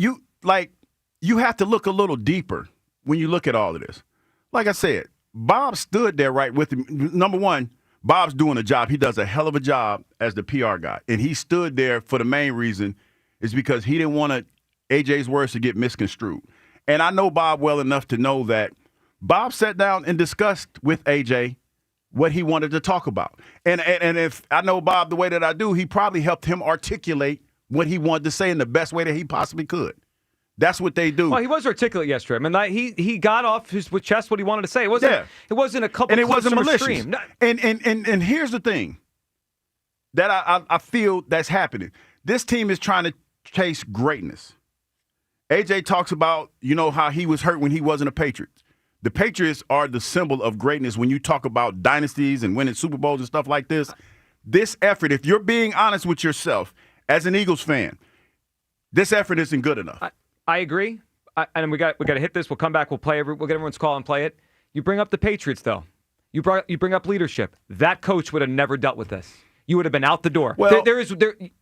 S25: have to look a little deeper when you look at all of this. Like I said, Bob stood there right with him. Number one, Bob's doing a job. He does a hell of a job as the PR guy. And he stood there for the main reason is because he didn't want AJ's words to get misconstrued. And I know Bob well enough to know that Bob sat down and discussed with AJ what he wanted to talk about. And if I know Bob the way that I do, he probably helped him articulate what he wanted to say in the best way that he possibly could. That's what they do.
S4: Well, he was articulate yesterday. I mean, he got off his chest what he wanted to say. It wasn't a couple
S25: and it
S4: clips
S25: wasn't
S4: from a
S25: malicious.
S4: stream. No.
S25: And here's the thing that I feel that's happening. This team is trying to chase greatness. AJ talks about, how he was hurt when he wasn't a Patriot. The Patriots are the symbol of greatness when you talk about dynasties and winning Super Bowls and stuff like this. This effort, if you're being honest with yourself as an Eagles fan, this effort isn't good enough.
S4: I agree. And we got to hit this. We'll come back. We'll get everyone's call and play it. You bring up the Patriots, though. You bring up leadership. That coach would have never dealt with this. You would have been out the door.
S25: Well,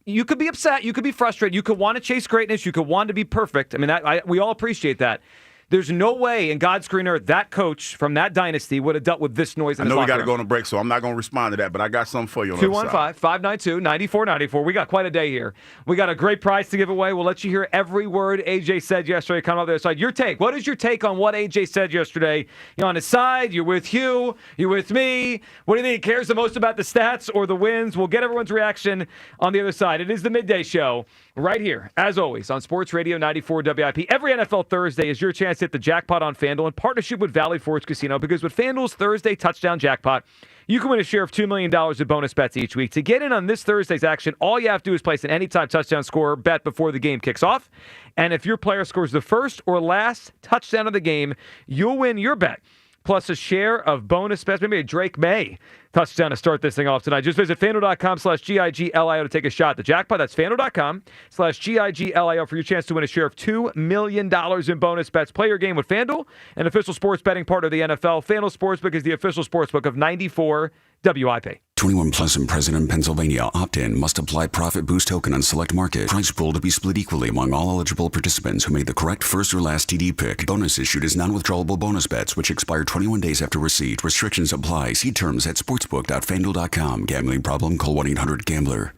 S4: you could be upset. You could be frustrated. You could want to chase greatness. You could want to be perfect. I mean, we all appreciate that. There's no way in God's green earth that coach from that dynasty would have dealt with this noise in his locker room.
S25: I know we got to go on a break, so I'm not going to respond to that, but I got something for you on
S4: 215-592-9494. We got quite a day here. We got a great prize to give away. We'll let you hear every word AJ said yesterday. Come on the other side. Your take. What is your take on what AJ said yesterday? You're on his side. You're with Hugh. You're with me. What do you think? He cares the most about the stats or the wins? We'll get everyone's reaction on the other side. It is the Midday Show right here, as always, on Sports Radio 94 WIP. Every NFL Thursday is your chance to hit the jackpot on FanDuel in partnership with Valley Forge Casino, because with FanDuel's Thursday Touchdown Jackpot, you can win a share of $2 million in bonus bets each week. To get in on this Thursday's action, all you have to do is place an anytime touchdown score bet before the game kicks off. And if your player scores the first or last touchdown of the game, you'll win your bet, plus a share of bonus bets, maybe a Drake May touchdown to start this thing off tonight. Just visit FanDuel.com/GIGLIO to take a shot at the jackpot. That's FanDuel.com/GIGLIO for your chance to win a share of $2 million in bonus bets. Play your game with FanDuel, an official sports betting partner of the NFL. FanDuel Sportsbook is the official sportsbook of 94 WIP.
S9: 21 plus and present in Pennsylvania. Opt-in. Must apply profit boost token on select market. Price pool to be split equally among all eligible participants who made the correct first or last TD pick. Bonus issued is non-withdrawable bonus bets, which expire 21 days after receipt. Restrictions apply. See terms at sportsbook.fanduel.com. Gambling problem? Call 1-800-GAMBLER.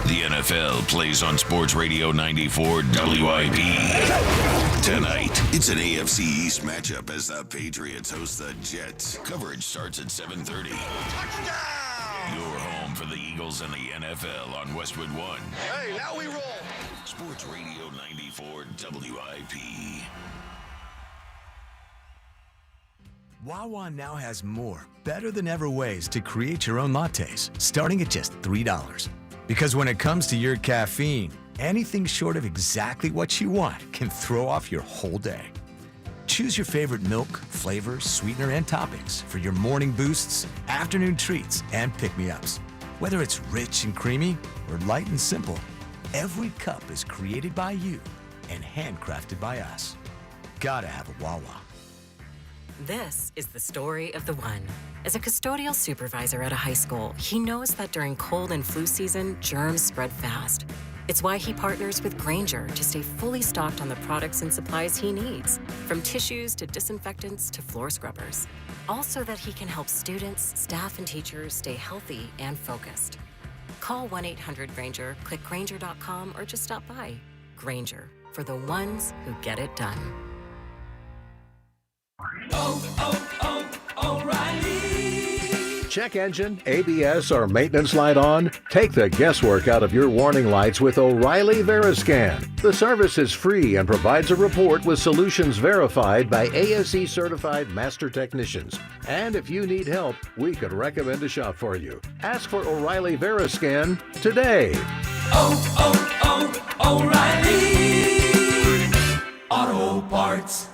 S5: The NFL plays on Sports Radio 94 WIP. Tonight, it's an AFC East matchup as the Patriots host the Jets. Coverage starts at 7:30. Your home for the Eagles and the NFL on Westwood One.
S8: Hey, now we roll.
S5: Sports Radio 94 WIP.
S10: Wawa now has more, better than ever ways to create your own lattes, starting at just $3.
S2: Because when it comes to your caffeine, anything short of exactly what you want can throw off your whole day. Choose your favorite milk, flavor, sweetener, and toppings for your morning boosts, afternoon treats, and pick-me-ups. Whether it's rich and creamy or light and simple, every cup is created by you and handcrafted by us. Gotta have a Wawa.
S21: This is the story of the one. As a custodial supervisor at a high school, he knows that during cold and flu season, germs spread fast. It's why he partners with Grainger to stay fully stocked on the products and supplies he needs, from tissues to disinfectants to floor scrubbers. All so that he can help students, staff, and teachers stay healthy and focused. Call 1-800-GRAINGER, click Grainger.com, or just stop by. Grainger, for the ones who get it done.
S10: O'Reilly. Check engine, ABS, or maintenance light on? Take the guesswork out of your warning lights with O'Reilly Veriscan. The service is free and provides a report with solutions verified by ASE certified master technicians. And if you need help, we could recommend a shop for you. Ask for O'Reilly Veriscan today.
S11: O'Reilly Auto Parts.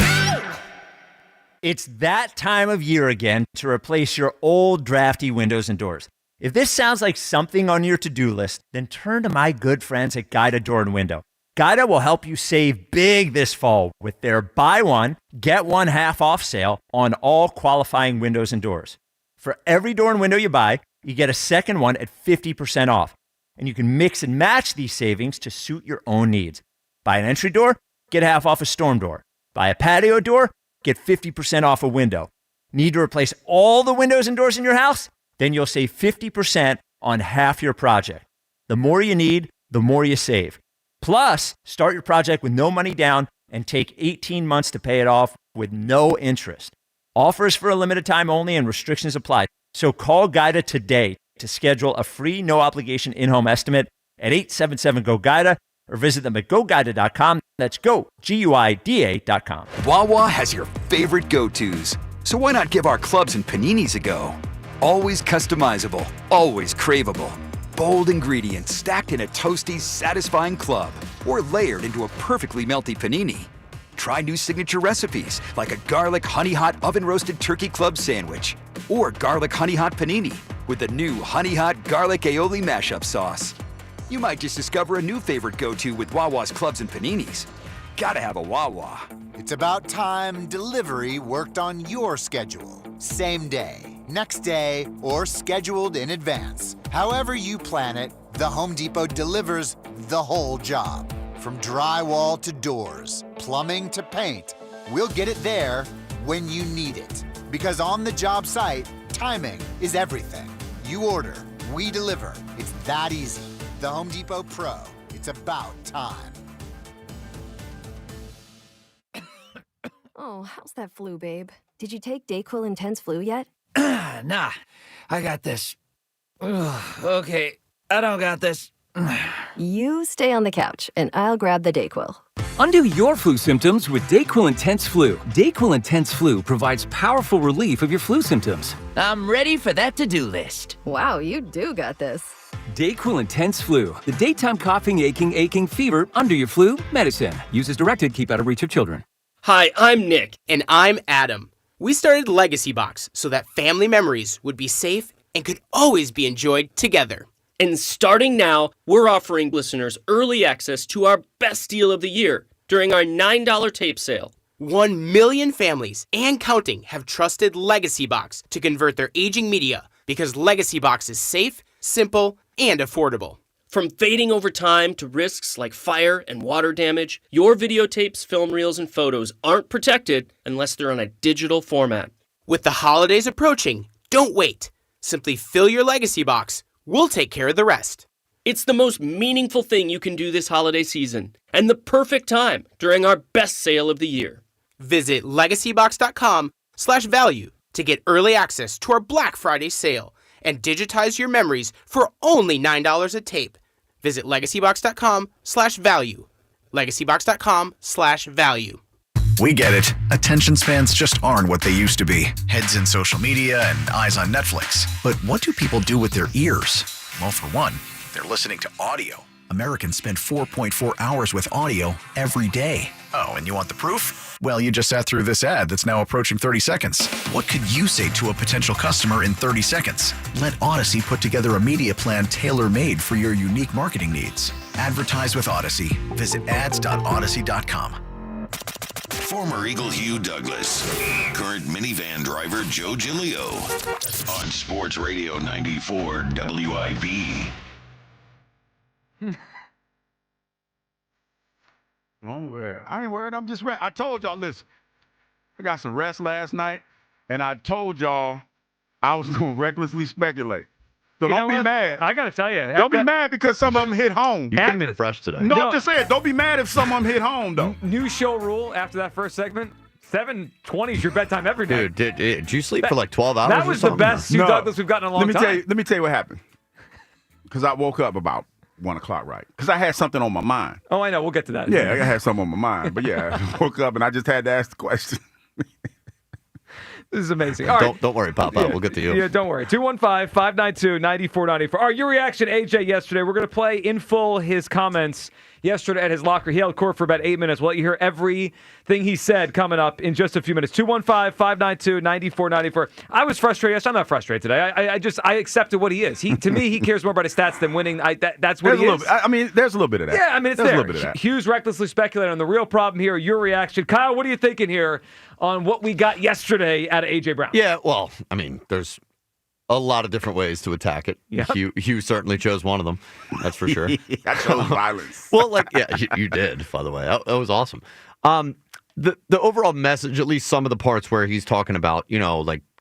S12: It's that time of year again to replace your old drafty windows and doors. If this sounds like something on your to-do list, then turn to my good friends at Guida Door and Window. Guida will help you save big this fall with their buy one, get one half off sale on all qualifying windows and doors. For every door and window you buy, you get a second one at 50% off. And you can mix and match these savings to suit your own needs. Buy an entry door, get half off a storm door. Buy a patio door, get 50% off a window. Need to replace all the windows and doors in your house? Then you'll save 50% on half your project. The more you need, the more you save. Plus, start your project with no money down and take 18 months to pay it off with no interest. Offers for a limited time only and restrictions apply. So call Guida today to schedule a free no-obligation in-home estimate at 877-GO-GUIDA or visit them at GoGuida.com. That's go, GUIDA.com.
S16: Wawa has your favorite go-tos, so why not give our clubs and paninis a go? Always customizable, always craveable. Bold ingredients stacked in a toasty, satisfying club or layered into a perfectly melty panini. Try new signature recipes like a garlic honey hot oven roasted turkey club sandwich or garlic honey hot panini with the new honey hot garlic aioli mashup sauce. You might just discover a new favorite go-to with Wawa's clubs and paninis. Gotta have a Wawa.
S17: It's about time delivery worked on your schedule. Same day, next day, or scheduled in advance. However you plan it, the Home Depot delivers the whole job. From drywall to doors, plumbing to paint, we'll get it there when you need it. Because on the job site, timing is everything. You order, we deliver. It's that easy. The Home Depot Pro. It's about time.
S18: Oh, how's that flu, babe? Did you take DayQuil Intense Flu yet?
S27: Nah, I got this. Ugh, okay, I don't got this.
S18: You stay on the couch, and I'll grab the DayQuil.
S29: Undo your flu symptoms with DayQuil Intense Flu. DayQuil Intense Flu provides powerful relief of your flu symptoms.
S27: I'm ready for that to-do list.
S18: Wow, you do got this.
S29: DayQuil Intense Flu. The daytime coughing, aching, fever, under your flu, medicine. Use as directed, keep out of reach of children.
S30: Hi, I'm Nick. And I'm Adam. We started Legacy Box so that family memories would be safe and could always be enjoyed together.
S31: And starting now, we're offering listeners early access to our best deal of the year during our $9 tape sale.
S30: 1 million families and counting have trusted Legacy Box to convert their aging media because Legacy Box is safe, simple, and affordable.
S31: From fading over time to risks like fire and water damage, your videotapes, film reels, and photos aren't protected unless they're on a digital format.
S30: With the holidays approaching, don't wait. Simply fill your Legacy Box. We'll take care of the rest.
S31: It's the most meaningful thing you can do this holiday season and the perfect time during our best sale of the year.
S30: Visit legacybox.com/value to get early access to our Black Friday sale and digitize your memories for only $9 a tape. Visit legacybox.com/value. legacybox.com/value.
S32: We get it. Attention spans just aren't what they used to be. Heads in social media and eyes on Netflix. But what do people do with their ears? Well, for one, They're listening to audio. Americans spend 4.4 hours with audio every day. Oh, and you want the proof? Well, you just sat through this ad that's now approaching 30 seconds. What could you say to a potential customer in 30 seconds? Let Odyssey put together a media plan tailor-made for your unique marketing needs. Advertise with Odyssey. Visit ads.odyssey.com.
S5: Former Eagle Hugh Douglas, current minivan driver Joe Giglio, on Sports Radio 94 WIP.
S25: I ain't worried. I'm just ready. I told y'all, listen, I got some rest last night, and I told y'all I was going to recklessly speculate. So don't be mad.
S4: I got to tell you.
S25: Don't be mad because some of them hit home.
S1: You came in fresh today.
S25: No, I'm just saying, don't be mad if some of them hit home, though.
S4: New show rule after that first segment. 7:20 is your bedtime every day.
S1: Dude, did you sleep for like 12 hours
S4: That was the best Hugh Douglas we've gotten in a long time.
S25: Let me tell you what happened. Because I woke up about 1 o'clock, right? Because I had something on my mind.
S4: Oh, I know. We'll get to that.
S25: Yeah, I had something on my mind. But yeah, I woke up and I just had to ask the question.
S4: This is amazing.
S1: All right. Don't worry, Papa. We'll get to you.
S4: Yeah, don't worry. 215-592-9494. Your reaction, AJ, yesterday. We're going to play in full his comments yesterday at his locker. He held court for about 8 minutes. We'll let you hear everything he said coming up in just a few minutes. 215-592-9494. I was frustrated. Yes, I'm not frustrated today. I accepted what he is. To me, he cares more about his stats than winning. That's what he is.
S25: I mean, there's a little bit of that.
S4: Yeah, I mean, it's
S25: there's
S4: there.
S25: A little bit of that.
S4: Hughes recklessly speculating on the real problem here. Your reaction. Kyle, what are you thinking here on what we got yesterday out of A.J. Brown?
S1: Yeah, well, I mean, there's a lot of different ways to attack it.
S4: Yeah.
S1: Hugh certainly chose one of them. That's for sure.
S25: I chose violence.
S1: Well, you did, by the way. That was awesome. The overall message, at least some of the parts where he's talking about,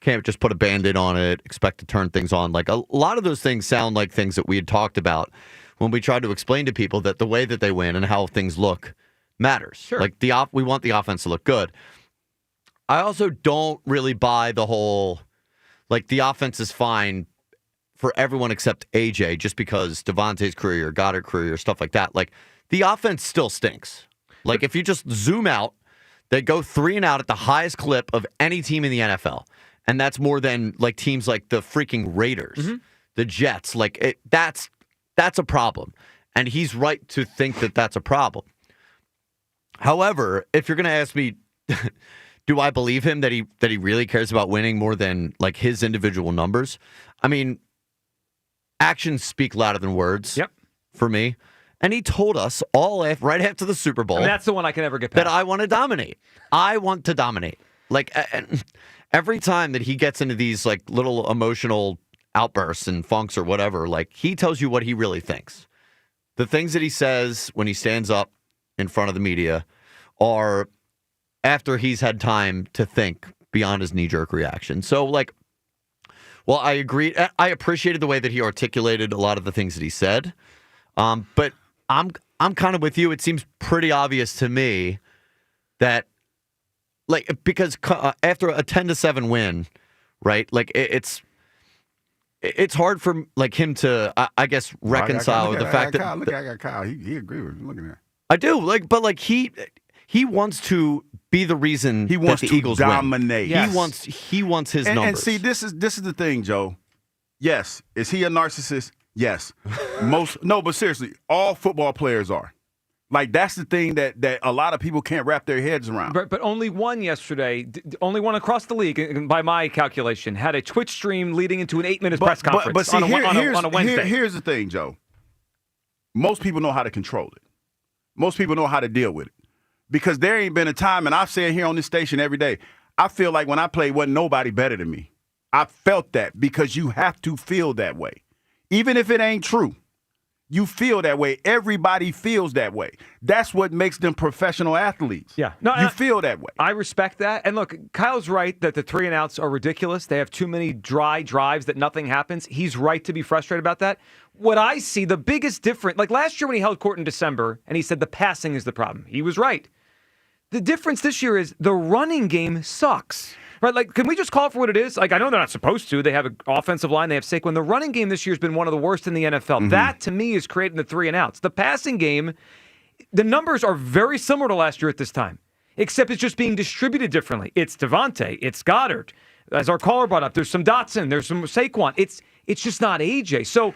S1: can't just put a Band-Aid on it, expect to turn things on. Like, a lot of those things sound like things that we had talked about when we tried to explain to people that the way that they win and how things look matters.
S4: Sure.
S1: Like, we want the offense to look good. I also don't really buy the whole, the offense is fine for everyone except AJ just because Devontae's career, Goddard career, stuff like that. The offense still stinks. If you just zoom out, they go 3 and out at the highest clip of any team in the NFL. And that's more than, teams like the freaking Raiders, the Jets. That's a problem. And he's right to think that that's a problem. However, if you're going to ask me... Do I believe him that he really cares about winning more than his individual numbers? I mean, actions speak louder than words.
S4: Yep.
S1: For me, and he told us all right after the Super Bowl.
S4: And that's the one I can never get past.
S1: That I want to dominate. I want to dominate. Every time that he gets into these little emotional outbursts and funks or whatever, he tells you what he really thinks. The things that he says when he stands up in front of the media are after he's had time to think beyond his knee-jerk reaction. So, well, I agree. I appreciated the way that he articulated a lot of the things that he said. But I'm kind of with you. It seems pretty obvious to me that, because after a 10-7 win, right? It's hard for him to, I guess, reconcile with the fact that.
S25: Look, I got Kyle. He agreed with me. Look at that.
S1: I do. But he wants to be the reason
S25: he wants
S1: that the
S25: to
S1: Eagles
S25: dominate.
S1: Win.
S25: Yes.
S1: He wants his numbers.
S25: And see, this is the thing, Joe. Yes, is he a narcissist? Yes. But seriously, all football players are. That's the thing that a lot of people can't wrap their heads around.
S4: But only one yesterday, only one across the league, by my calculation, had a Twitch stream leading into an 8-minute press conference
S25: but see,
S4: on a Wednesday.
S25: Here's the thing, Joe. Most people know how to control it. Most people know how to deal with it. Because there ain't been a time, and I've said here on this station every day, I feel like when I played, wasn't nobody better than me. I felt that because you have to feel that way. Even if it ain't true, you feel that way. Everybody feels that way. That's what makes them professional athletes.
S4: Yeah.
S25: You feel that way.
S4: I respect that. And look, Kyle's right that the 3 and outs are ridiculous. They have too many dry drives that nothing happens. He's right to be frustrated about that. What I see, the biggest difference, last year when he held court in December and he said the passing is the problem, he was right. The difference this year is the running game sucks. Right? Can we just call it for what it is? I know they're not supposed to. They have an offensive line. They have Saquon. The running game this year has been one of the worst in the NFL. Mm-hmm. That, to me, is creating the 3 and outs. The passing game, the numbers are very similar to last year at this time, except it's just being distributed differently. It's Devontae. It's Goddard. As our caller brought up, there's some Dotson. There's some Saquon. It's just not AJ. So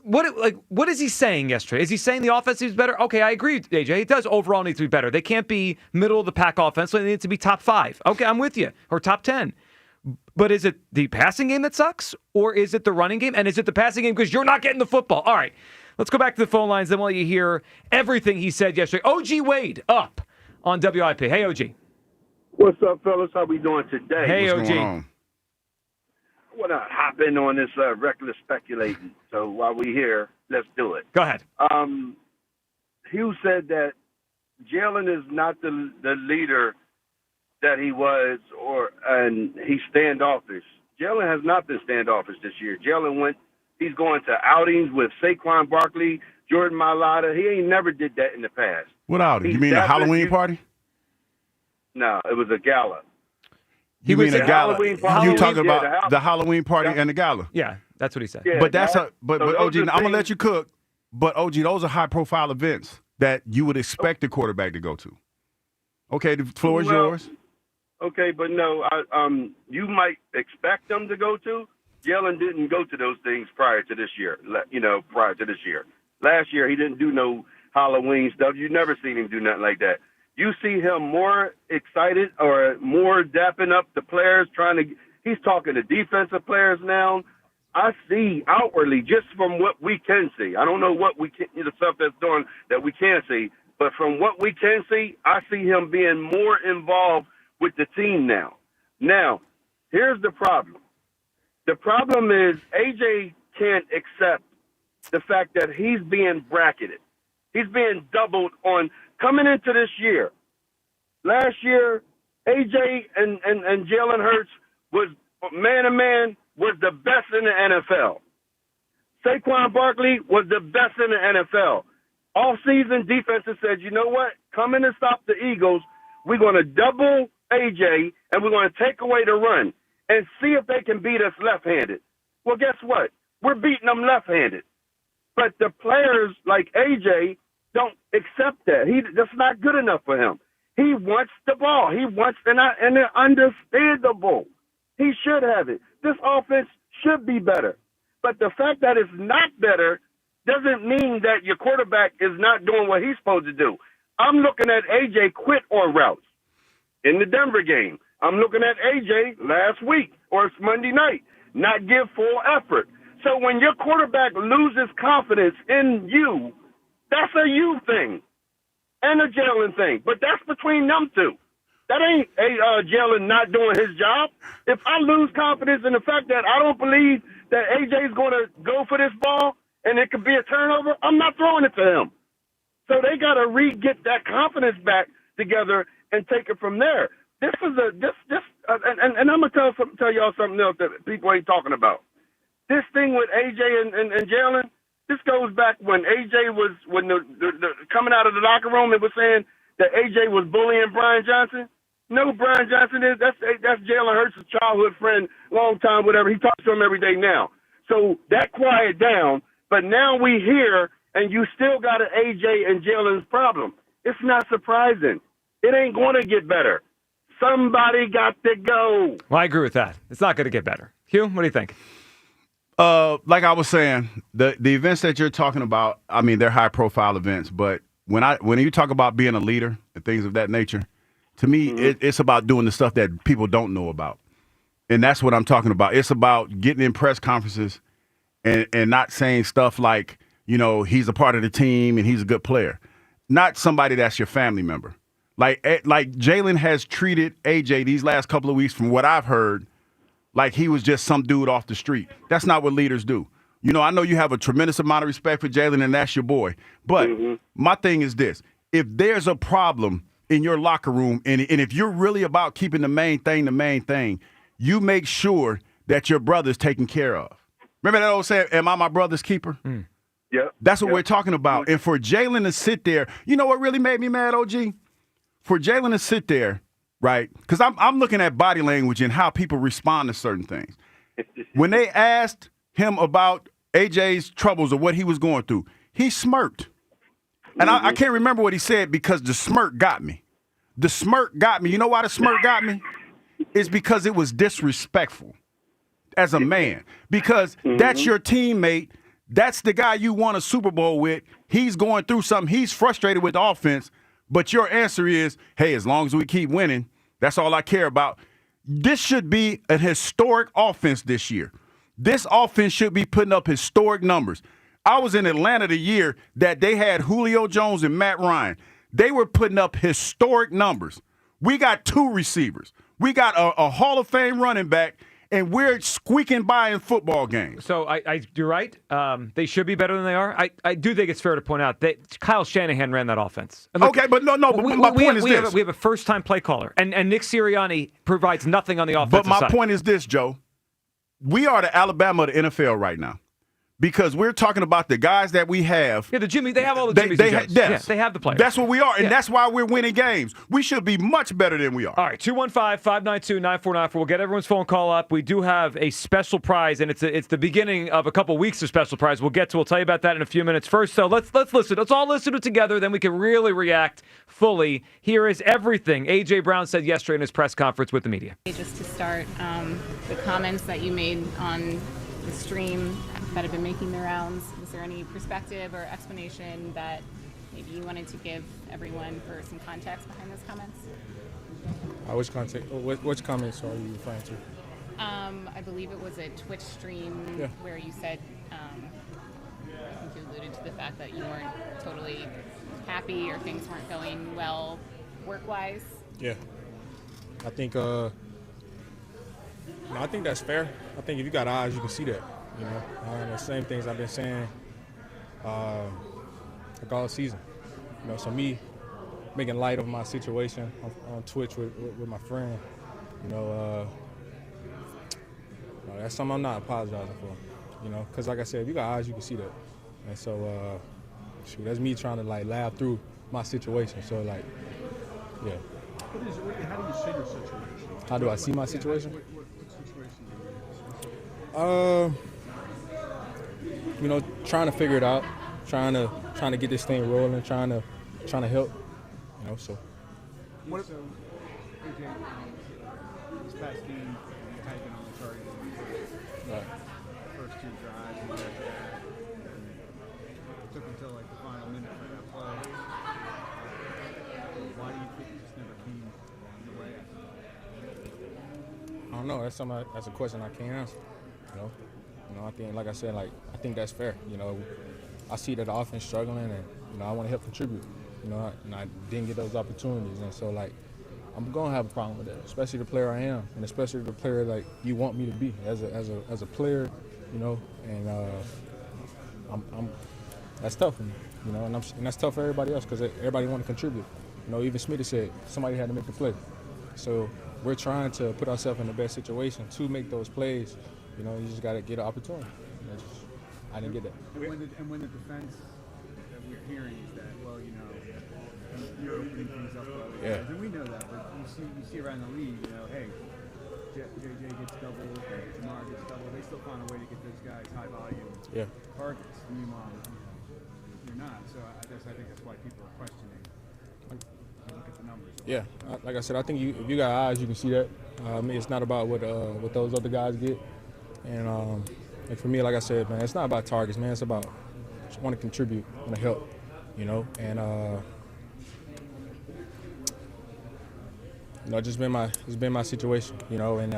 S4: what is he saying yesterday? Is he saying the offense is better? Okay, I agree, AJ. It does overall need to be better. They can't be middle of the pack offensively. They need to be top 5. Okay, I'm with you. Or top 10. But is it the passing game that sucks? Or is it the running game? And is it the passing game because you're not getting the football? All right, let's go back to the phone lines. Then we'll let you hear everything he said yesterday. OG Wade up on WIP. Hey, OG.
S3: What's up, fellas? How we doing today?
S4: Hey,
S3: What's
S4: OG.
S3: going on? I want to hop in on this reckless speculating. So while we're here, let's do it.
S4: Go ahead.
S3: Hughes said that Jalen is not the leader that he was, and he's standoffish. Jalen has not been standoffish this year. He's going to outings with Saquon Barkley, Jordan Mailata. He ain't never did that in the past.
S25: What outing? You mean a Halloween party?
S3: No, it was a gala.
S25: You mean a gala? You talking about
S3: the
S25: the Halloween party and the gala?
S4: Yeah, that's what he said.
S3: Yeah,
S25: but that's but
S3: so
S25: OG, I'm gonna
S3: things-
S25: let you cook. But OG, those are high profile events that you would expect the quarterback to go to. Okay, the floor is yours.
S3: Okay, but no, you might expect them to go to. Jalen didn't go to those things prior to this year. Last year, he didn't do no Halloween stuff. You never seen him do nothing like that. You see him more excited or more dapping up the players, he's talking to defensive players now. I see outwardly, just from what we can see. I don't know what the stuff that's doing that we can't see, but from what we can see, I see him being more involved with the team now. Now, here's the problem. The problem is AJ can't accept the fact that he's being bracketed. He's being doubled on coming into this year. Last year, AJ and Jalen Hurts was man-to-man was the best in the NFL. Saquon Barkley was the best in the NFL. All-season defenses said, you know what? Come in and stop the Eagles. We're going to double AJ, and we're going to take away the run and see if they can beat us left-handed. Well, guess what? We're beating them left-handed. But the players like AJ don't accept that. That's not good enough for him. He wants the ball. He wants, and it's understandable. He should have it. This offense should be better. But the fact that it's not better doesn't mean that your quarterback is not doing what he's supposed to do. I'm looking at AJ quit on routes in the Denver game. I'm looking at AJ last week or it's Monday night, not give full effort. So when your quarterback loses confidence in you, that's a you thing and a Jalen thing. But that's between them two. That ain't Jalen not doing his job. If I lose confidence in the fact that I don't believe that AJ's going to go for this ball and it could be a turnover, I'm not throwing it to him. So they got to get that confidence back together and take it from there. And I'm gonna tell y'all something else that people ain't talking about. This thing with AJ and Jalen, this goes back when AJ was coming out of the locker room and was saying that AJ was bullying Brian Johnson. No, Brian Johnson is that's Jalen Hurts' childhood friend, long time, whatever. He talks to him every day now. So that quieted down, but now we hear, and you still got an AJ and Jalen's problem. It's not surprising. It ain't going to get better. Somebody got to go.
S4: Well, I agree with that. It's not going to get better. Hugh, what do you think?
S25: Like I was saying, the events that you're talking about, I mean, they're high-profile events. But when you talk about being a leader and things of that nature, to me, it's about doing the stuff that people don't know about. And that's what I'm talking about. It's about getting in press conferences and not saying stuff like, you know, he's a part of the team and he's a good player. Not somebody that's your family member. Like Jalen has treated AJ these last couple of weeks, from what I've heard, like he was just some dude off the street. That's not what leaders do. You know, I know you have a tremendous amount of respect for Jalen, and that's your boy. But my thing is this. If there's a problem in your locker room, and if you're really about keeping the main thing, you make sure that your brother's taken care of. Remember that old saying, am I my brother's keeper?
S3: Yeah.
S25: That's what we're talking about. And for Jalen to sit there, you know what really made me mad, OG? For Jalen to sit there, right? Because I'm looking at body language and how people respond to certain things. When they asked him about AJ's troubles or what he was going through, he smirked. And I can't remember what he said because the smirk got me. The smirk got me. You know why the smirk got me? It's because it was disrespectful as a man. Because that's your teammate That's the guy you won a Super Bowl with. He's going through something. He's frustrated with the offense. But your answer is, hey, as long as we keep winning, that's all I care about. This should be a historic offense this year. This offense should be putting up historic numbers. I was in Atlanta the year that they had Julio Jones and Matt Ryan. They were putting up historic numbers. We got 2 receivers. We got a Hall of Fame running back, and we're squeaking by in football games.
S4: So you're right. They should be better than they are. I do think it's fair to point out that Kyle Shanahan ran that offense. And look,
S25: okay, but no. But my point is this:
S4: we have a first-time play caller, and Nick Sirianni provides nothing on the offensive
S25: But my
S4: side.
S25: point is this, Joe: we are the Alabama of the NFL right now. Because we're talking about the guys that we have.
S4: Yeah, they have all the Jimmys and Joes.
S25: Yes.
S4: Yeah, they have the players.
S25: That's what we are, and that's why we're winning games. We should be much better than we are.
S4: All right, 215-592-9494. We'll get everyone's phone call up. We do have a special prize, and it's the beginning of a couple weeks of special prize. We'll tell you about that in a few minutes. First, so let's listen. Let's all listen to it together, then we can really react fully. Here is everything A.J. Brown said yesterday in his press conference with the media.
S6: Just to start, the comments that you made on the stream that have been making the rounds, is there any perspective or explanation that maybe you wanted to give everyone for some context behind those comments?
S7: Which comments are you referring to?
S6: I believe it was a Twitch stream where you said, I think you alluded to the fact that you weren't totally happy or things weren't going well work-wise.
S7: Yeah. I think I think that's fair. I think if you got eyes, you can see that. You know, the same things I've been saying like all season. You know, so me making light of my situation on Twitch with my friend, you know, that's something I'm not apologizing for. You know, because like I said, if you got eyes, you can see that. And so, that's me trying to like laugh through my situation. So like, yeah.
S13: How do you see your situation?
S7: How do I see my situation?
S13: What situation are you in?
S7: You know, trying to figure it out, trying to get this thing rolling, trying to help. You know, so.
S13: So, AJ, this past game, you had been on the target first 2 drives, and it took until like the final minute for that play. Why do you think it just never came the way?
S7: I don't know. That's a question I can't answer. You know, I think, like I said, I think that's fair. You know, I see that the offense struggling, and you know, I want to help contribute. You know, and I didn't get those opportunities, and so like, I'm gonna have a problem with that, especially the player I am, and especially the player like you want me to be as a player. You know, and I'm that's tough for me. You know, and that's tough for everybody else because everybody want to contribute. You know, even Smitty said somebody had to make the play, so we're trying to put ourselves in the best situation to make those plays. You know, you just got to get an opportunity. I didn't get that.
S13: And when the defense that we're hearing is that, well, you know, you're opening things up to other guys, and we know that, but you see around the league, you know, hey, JJ gets double, Jamar gets double, they still find a way to get those guys high volume targets. Meanwhile, you're not. So I think that's why people are questioning. Look at the numbers.
S7: Yeah, like I said, I think if you got eyes, you can see that. It's not about what those other guys get. And for me, like I said, man, it's not about targets, man. It's about just want to contribute, want to help, you know. And you know, it's been my situation, you know. And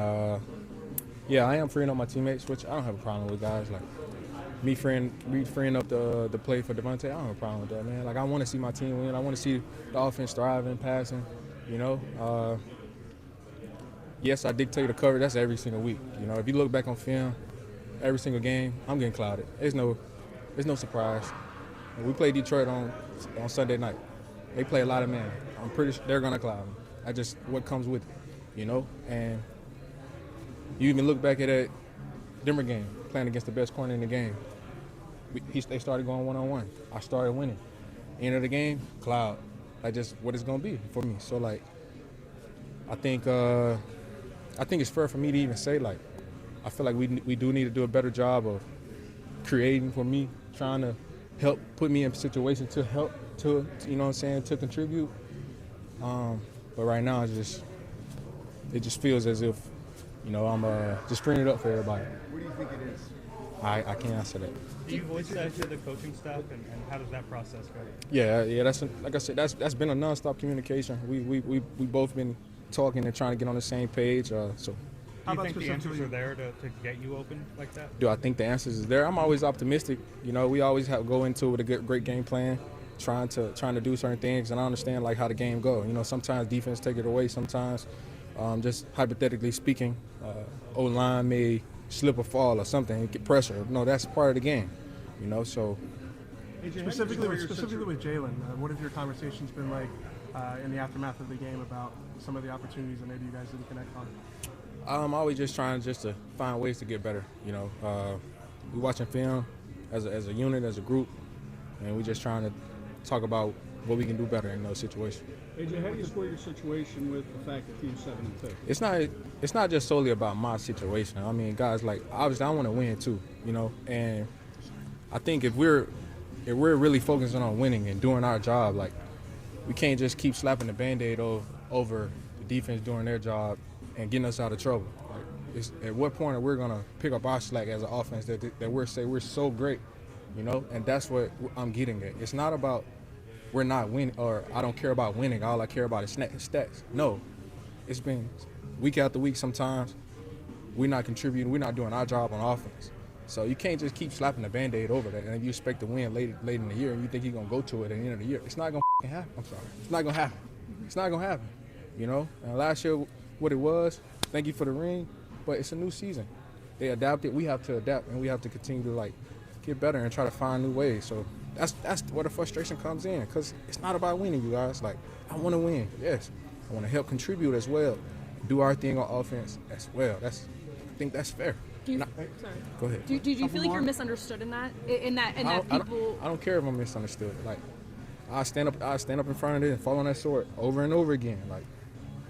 S7: yeah, I am freeing up my teammates, which I don't have a problem with, guys. Like me freeing up the play for Devontae, I don't have a problem with that, man. Like I want to see my team win. I want to see the offense thriving, passing, you know. Yes, I dictate the cover. That's every single week. You know, if you look back on film, every single game, I'm getting clouded. There's no surprise. We play Detroit on Sunday night. They play a lot of man. I'm pretty sure they're gonna cloud me. That's just what comes with it, you know. And you even look back at that Denver game, playing against the best corner in the game. They started going one-on-one. I started winning. End of the game, cloud. That's just what it's gonna be for me. So like, I think it's fair for me to even say, like, I feel like we do need to do a better job of creating for me, trying to help put me in a situation to help, to, you know what I'm saying, to contribute. But right now, it just feels as if, you know, I'm just freeing it up for everybody.
S13: What do you think it is?
S7: I can't answer that.
S2: Do you voice that to the coaching staff, and how does that process go?
S7: Yeah. That's like I said. That's been a nonstop communication. We both been talking and trying to get on the same page. So.
S2: Do you think the answers are there to get you open like that?
S7: Do I think the answers is there? I'm always optimistic. You know, we always go into it with a great game plan, trying to do certain things, and I understand like how the game go. You know, sometimes defense take it away. Sometimes, just hypothetically speaking, O-line may slip or fall or something and get pressure. No, that's part of the game. You know, so.
S8: Specifically with Jalen, what have your conversations been like in the aftermath of the game about some of the opportunities that maybe you guys didn't connect on?
S7: I'm always just trying to find ways to get better. You know, we watching film as a unit, as a group, and we just trying to talk about what we can do better in those situations.
S9: AJ, how do you square your situation with the fact that team's 7-2?
S7: It's not just solely about my situation. I mean, guys, like obviously I want to win too. You know, and I think if we're really focusing on winning and doing our job, like we can't just keep slapping the Band-Aid over the defense doing their job and getting us out of trouble. Like, at what point are we gonna pick up our slack as an offense that we're so great, you know? And that's what I'm getting at. It's not about we're not winning or I don't care about winning. All I care about is stats. No, it's been week after week. Sometimes we're not contributing. We're not doing our job on offense. So you can't just keep slapping the Band-Aid over that. And if you expect to win late in the year and you think you're gonna go to it at the end of the year, it's not gonna happen. I'm sorry, it's not gonna happen. It's not gonna happen. You know. And last year, what it was, thank you for the ring, but it's a new season. They adapted, we have to adapt, and we have to continue to like get better and try to find new ways. So that's where the frustration comes in, because it's not about winning, you guys. Like, I want to win, yes. I want to help contribute as well, do our thing on offense as well. I think that's fair.
S14: Sorry.
S7: Go ahead.
S14: Do you feel like you're misunderstood in that people?
S7: I don't care if I'm misunderstood. Like, I stand up in front of it and fall on that sword over and over again. Like,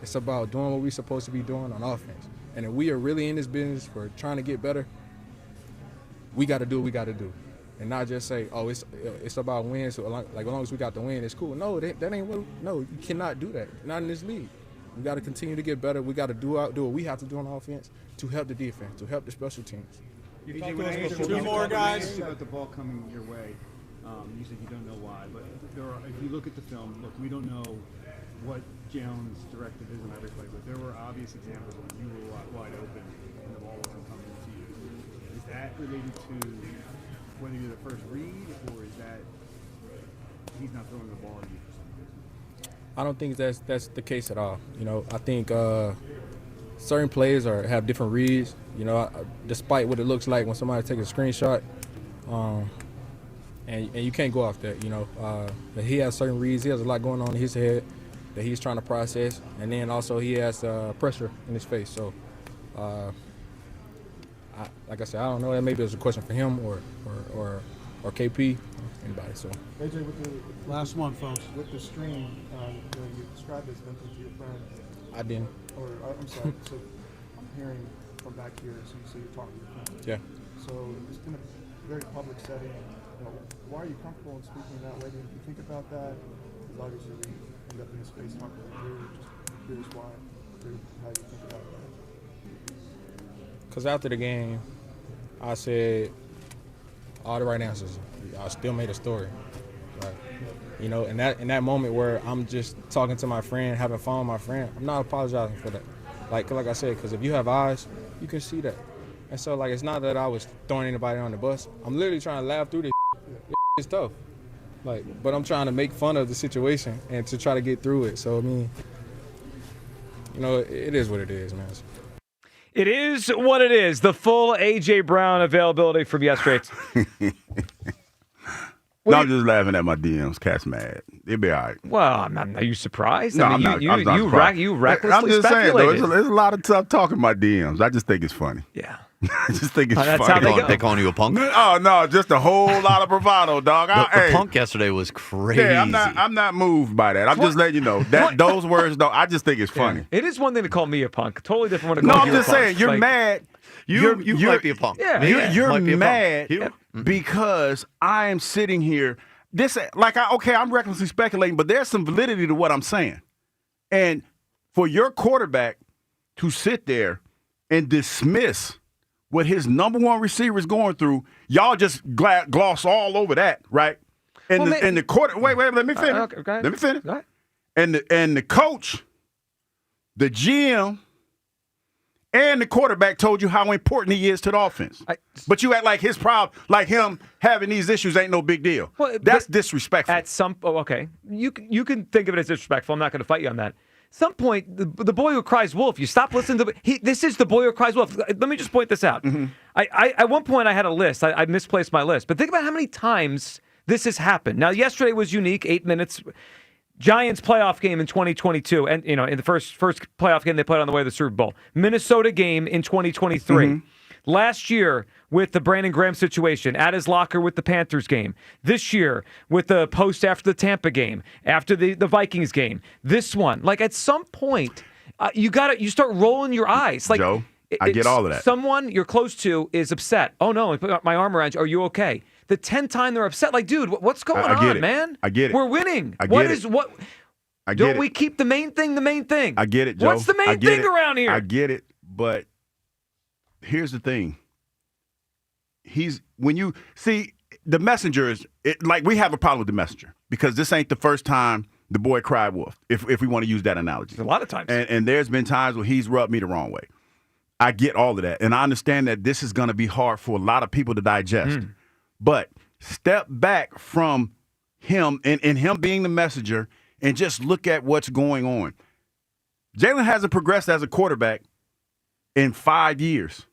S7: it's about doing what we're supposed to be doing on offense. And if we are really in this business for trying to get better, we got to do what we got to do. And not just say, oh, it's about wins. So like, as long as we got the win, it's cool. No, that ain't what. No, you cannot do that. Not in this league. We got to continue to get better. We got to do what we have to do on offense to help the defense, to help the special teams.
S2: Two more guys.
S13: About the ball coming your way, you said you don't know why, but if you look at the film, we don't know what Jalen's directive is on every play, but there were obvious examples when you were wide open and the ball wasn't coming to you. Is that related to whether you're the first read, or is that he's not throwing the ball at you for some reason?
S7: I don't think that's the case at all. You know, I think certain plays have different reads. You know, despite what it looks like when somebody takes a screenshot, and you can't go off that. You know, but he has certain reads. He has a lot going on in his head that he's trying to process, and then also he has pressure in his face. So, like I said, I don't know. That maybe it's a question for him or KP, anybody. So.
S8: AJ, with the last one, folks, with the stream, you described as venting to your friend.
S7: I didn't.
S8: Or I'm sorry. So I'm hearing from back here. So you say you're talking to your friend.
S7: Yeah.
S8: So it's in a very public setting. You know, why are you comfortable in speaking that way? Did you think about that? Because obviously we end up in a space talking to you. Just curious why, how you think about that.
S7: Because after the game, I said all the right answers. I still made a story, right? You know, in that moment where I'm just talking to my friend, having fun with my friend, I'm not apologizing for that. Like I said, because if you have eyes, you can see that. And so, like, it's not that I was throwing anybody on the bus. I'm literally trying to laugh through this. It's tough. Like, but I'm trying to make fun of the situation and to try to get through it. So, I mean, you know, it is what it is, man.
S4: It is what it is. The full A.J. Brown availability from yesterday.
S25: No, I'm just laughing at my DMs. Cat's mad. It'll be all right.
S4: Well, are you surprised?
S25: No,
S4: I mean,
S25: I'm
S4: you
S25: surprised.
S4: you recklessly
S25: I'm just saying, though,
S4: speculated.
S25: there's a lot of tough talk in my DMs. I just think it's funny.
S4: Yeah.
S25: I just think it's
S1: That's
S25: funny.
S1: how they calling you a punk?
S25: Oh, no, just a whole lot of bravado, dog.
S1: The punk yesterday was crazy.
S25: Yeah, I'm not moved by that. I'm just letting you know. Those words, though, I just think it's funny.
S4: It is one thing to call me a punk. Totally different one to
S25: No,
S4: call
S25: I'm
S4: you a
S25: just
S4: punk.
S25: saying, you're mad.
S1: You might be a punk.
S4: Yeah.
S25: You're
S1: might be a
S25: mad
S1: punk.
S25: because I am sitting here. I'm recklessly speculating, but there's some validity to what I'm saying. And for your quarterback to sit there and dismiss what his number one receiver is going through, y'all just gloss all over that, right? And the quarter. Wait, let me finish.
S4: Okay,
S25: let me finish.
S4: Go ahead.
S25: And the coach, the GM, and the quarterback told you how important he is to the offense. But you act like his problem, like him having these issues, ain't no big deal. Well, that's disrespectful.
S4: At okay, you can think of it as disrespectful. I'm not going to fight you on that. At some point, the boy who cries wolf. You stop listening to. This is the boy who cries wolf. Let me just point this out.
S25: Mm-hmm.
S4: At one point I had a list. I misplaced my list, but think about how many times this has happened. Now, yesterday was unique. 8 minutes. Giants playoff game in 2022, and in the first playoff game they played on the way to the Super Bowl. Minnesota game in 2023. Mm-hmm. Last year with the Brandon Graham situation, at his locker with the Panthers game. This year with the post after the Tampa game, after the Vikings game. This one, like at some point, you start rolling your eyes. Like
S25: Joe, I get all of that.
S4: Someone you're close to is upset. Oh no, I put my arm around you. Are you okay? The 10th time they're upset, like, dude, what's going on, man?
S25: I get it.
S4: We're winning.
S25: I get it.
S4: Don't we keep the main thing the main thing?
S25: I get it, Joe.
S4: What's the main thing around here?
S25: I get it, but here's the thing. When you see the messengers, like we have a problem with the messenger because this ain't the first time the boy cried wolf, if we want to use that analogy.
S4: A lot of times.
S25: And there's been times where he's rubbed me the wrong way. I get all of that. And I understand that this is going to be hard for a lot of people to digest. But step back from him and him being the messenger and just look at what's going on. Jalen hasn't progressed as a quarterback in 5 years.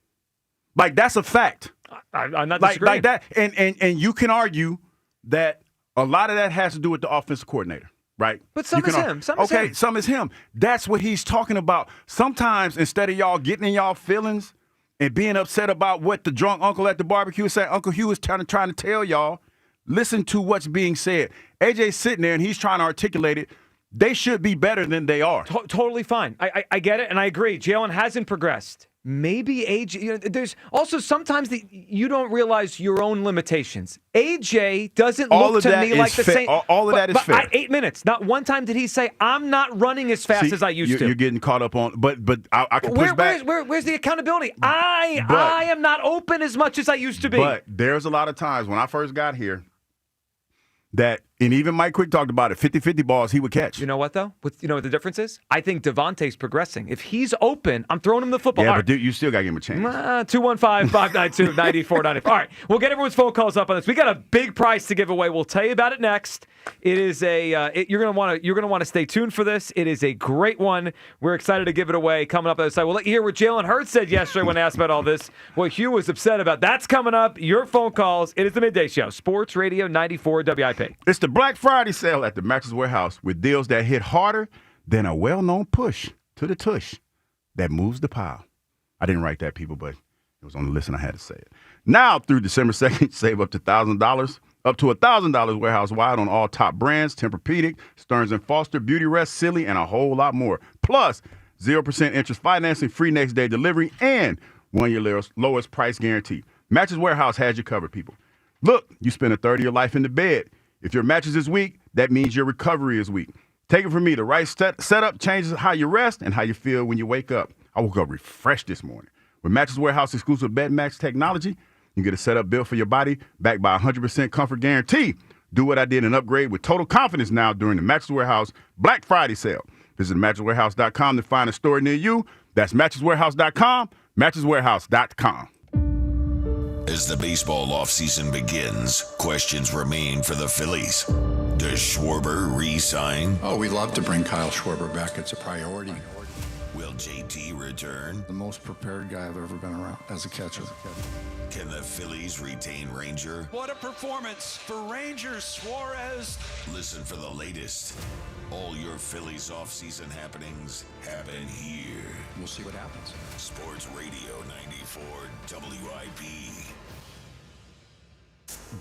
S25: Like, that's a fact.
S4: I'm not disagreeing.
S25: Like that. And you can argue that a lot of that has to do with the offensive coordinator, right?
S4: But some is him.
S25: Some is him. That's what he's talking about. Sometimes instead of y'all getting in y'all feelings and being upset about what the drunk uncle at the barbecue said, Uncle Hughes is trying to tell y'all, listen to what's being said. AJ's sitting there and he's trying to articulate it. They should be better than they are.
S4: Totally fine. I get it, and I agree. Jalen hasn't progressed. Maybe AJ, there's also sometimes you don't realize your own limitations. AJ doesn't look to me like the same.
S25: All of that is fair.
S4: 8 minutes. Not one time did he say, I'm not running as fast as I used to.
S25: You're getting caught up on, but I can push back.
S4: Where's the accountability? I am not open as much as I used to be.
S25: But there's a lot of times when I first got here that, and even Mike Quick talked about it, 50-50 balls he would catch.
S4: You know what, though? You know what the difference is? I think Devontae's progressing. If he's open, I'm throwing him the football.
S25: Yeah, but dude, you still got to give him a chance.
S4: 215-592-9494. All right, we'll get everyone's phone calls up on this. We got a big prize to give away. We'll tell you about it next. It is you're gonna want to stay tuned for this. It is a great one. We're excited to give it away. Coming up on the side, we'll let you hear what Jalen Hurts said yesterday when asked about all this. What Hugh was upset about. That's coming up. Your phone calls. It is the Midday Show. Sports Radio 94 WIP.
S25: It's the Black Friday sale at the Mattress Warehouse with deals that hit harder than a well-known push to the tush that moves the pile. I didn't write that, people, but it was on the list and I had to say it. Now through December 2nd, save up to $1,000. Up to $1,000 warehouse-wide on all top brands, Tempur-Pedic, Stearns & Foster, Beauty Rest, Silly, and a whole lot more. Plus, 0% interest financing, free next-day delivery, and 1 year lowest price guarantee. Mattress Warehouse has you covered, people. Look, you spend a third of your life in the bed. If your mattress is weak, that means your recovery is weak. Take it from me. The right setup changes how you rest and how you feel when you wake up. I woke up refreshed this morning. With Mattress Warehouse exclusive Bed Max technology, you get a setup built for your body, backed by a 100% comfort guarantee. Do what I did and upgrade with total confidence now during the Mattress Warehouse Black Friday sale. Visit mattresswarehouse.com to find a store near you. That's mattresswarehouse.com, mattresswarehouse.com.
S5: As the baseball offseason begins, questions remain for the Phillies. Does Schwarber re-sign?
S10: Oh, we'd love to bring Kyle Schwarber back. It's a priority.
S5: Will JT return?
S10: The most prepared guy I've ever been around as a catcher.
S5: Can the Phillies retain Ranger?
S11: What a performance for Rangers, Suarez.
S5: Listen for the latest. All your Phillies offseason happenings happen here.
S10: We'll see what happens.
S5: Sports Radio 94 WIP.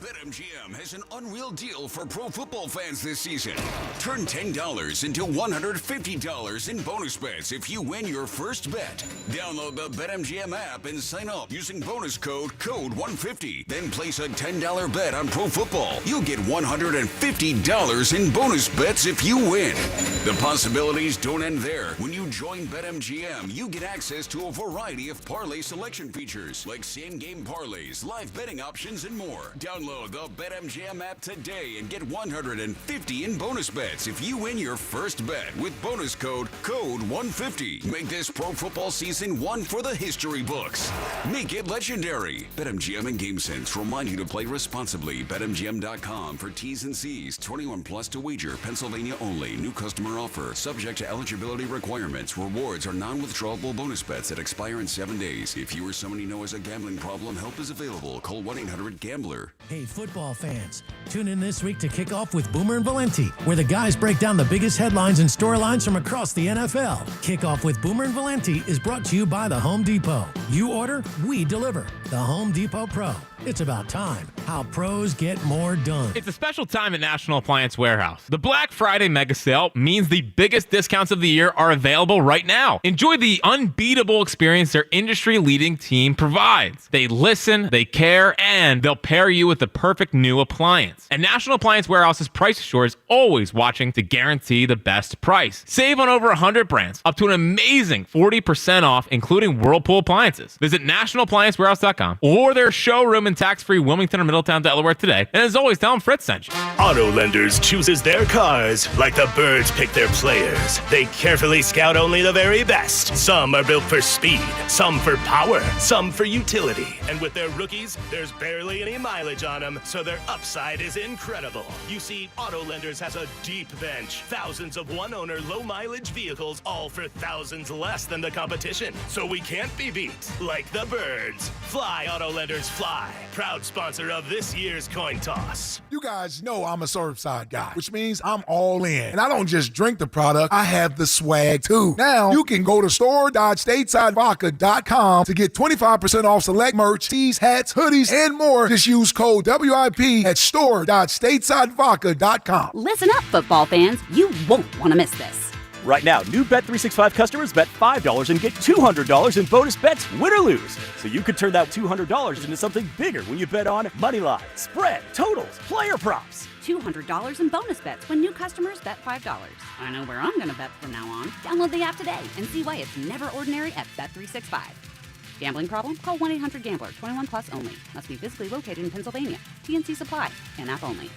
S5: BetMGM has an unreal deal for pro football fans this season. Turn $10 into $150 in bonus bets if you win your first bet. Download the BetMGM app and sign up using bonus code CODE150. Then place a $10 bet on pro football. You'll get $150 in bonus bets if you win. The possibilities don't end there. When you join BetMGM, you get access to a variety of parlay selection features like same-game parlays, live betting options, and more. Download the BetMGM app today and get $150 in bonus bets if you win your first bet with bonus code CODE150. Make this pro football season one for the history books. Make it legendary. BetMGM and GameSense remind you to play responsibly. BetMGM.com for T's and C's. 21 plus to wager. Pennsylvania only. New customer offer. Subject to eligibility requirements. Rewards are non-withdrawable bonus bets that expire in 7 days. If you or someone you know has a gambling problem, help is available. Call 1-800-GAMBLER.
S12: Hey, football fans. Tune in this week to kick off with Boomer and Valenti, where the guys break down the biggest headlines and storylines from across the NFL. Kickoff with Boomer and Valenti is brought to you by the Home Depot. You order, we deliver. The Home Depot Pro. It's about time. How pros get more done.
S15: It's a special time at National Appliance Warehouse. The Black Friday mega sale means the biggest discounts of the year are available right now. Enjoy the unbeatable experience their industry-leading team provides. They listen, they care, and they'll pair you with the perfect new appliance. And National Appliance Warehouse's Price Assure is always watching to guarantee the best price. Save on over 100 brands, up to an amazing 40% off, including Whirlpool appliances. Visit nationalappliancewarehouse.com or their showroom in tax-free Wilmington or Middletown, Delaware today. And as always, tell them Fritz sent you.
S16: Auto Lenders chooses their cars like the birds pick their players. They carefully scout only the very best. Some are built for speed, some for power, some for utility. And with their rookies, there's barely any mileage on them, so their upside is incredible. You see, Auto Lenders has a deep bench, thousands of one-owner, low-mileage vehicles, all for thousands less than the competition. So we can't be beat like the birds. Fly, Auto Lenders, fly. Proud sponsor of this year's coin toss.
S17: You guys know I'm a Surfside guy, which means I'm all in. And I don't just drink the product, I have the swag too. Now, you can go to store.statesidevodka.com to get 25% off select merch, tees, hats, hoodies, and more. Just use code WIP at store.statesidevodka.com.
S19: Listen up, football fans. You won't want to miss this.
S20: Right now, new Bet365 customers bet $5 and get $200 in bonus bets, win or lose. So you could turn that $200 into something bigger when you bet on money line, spread, totals, player props.
S19: $200 in bonus bets when new customers bet $5. I know where I'm going to bet from now on. Download the app today and see why it's never ordinary at Bet365. Gambling problem? Call 1-800-GAMBLER. 21 plus only. Must be physically located in Pennsylvania. TNC Supply. And app only.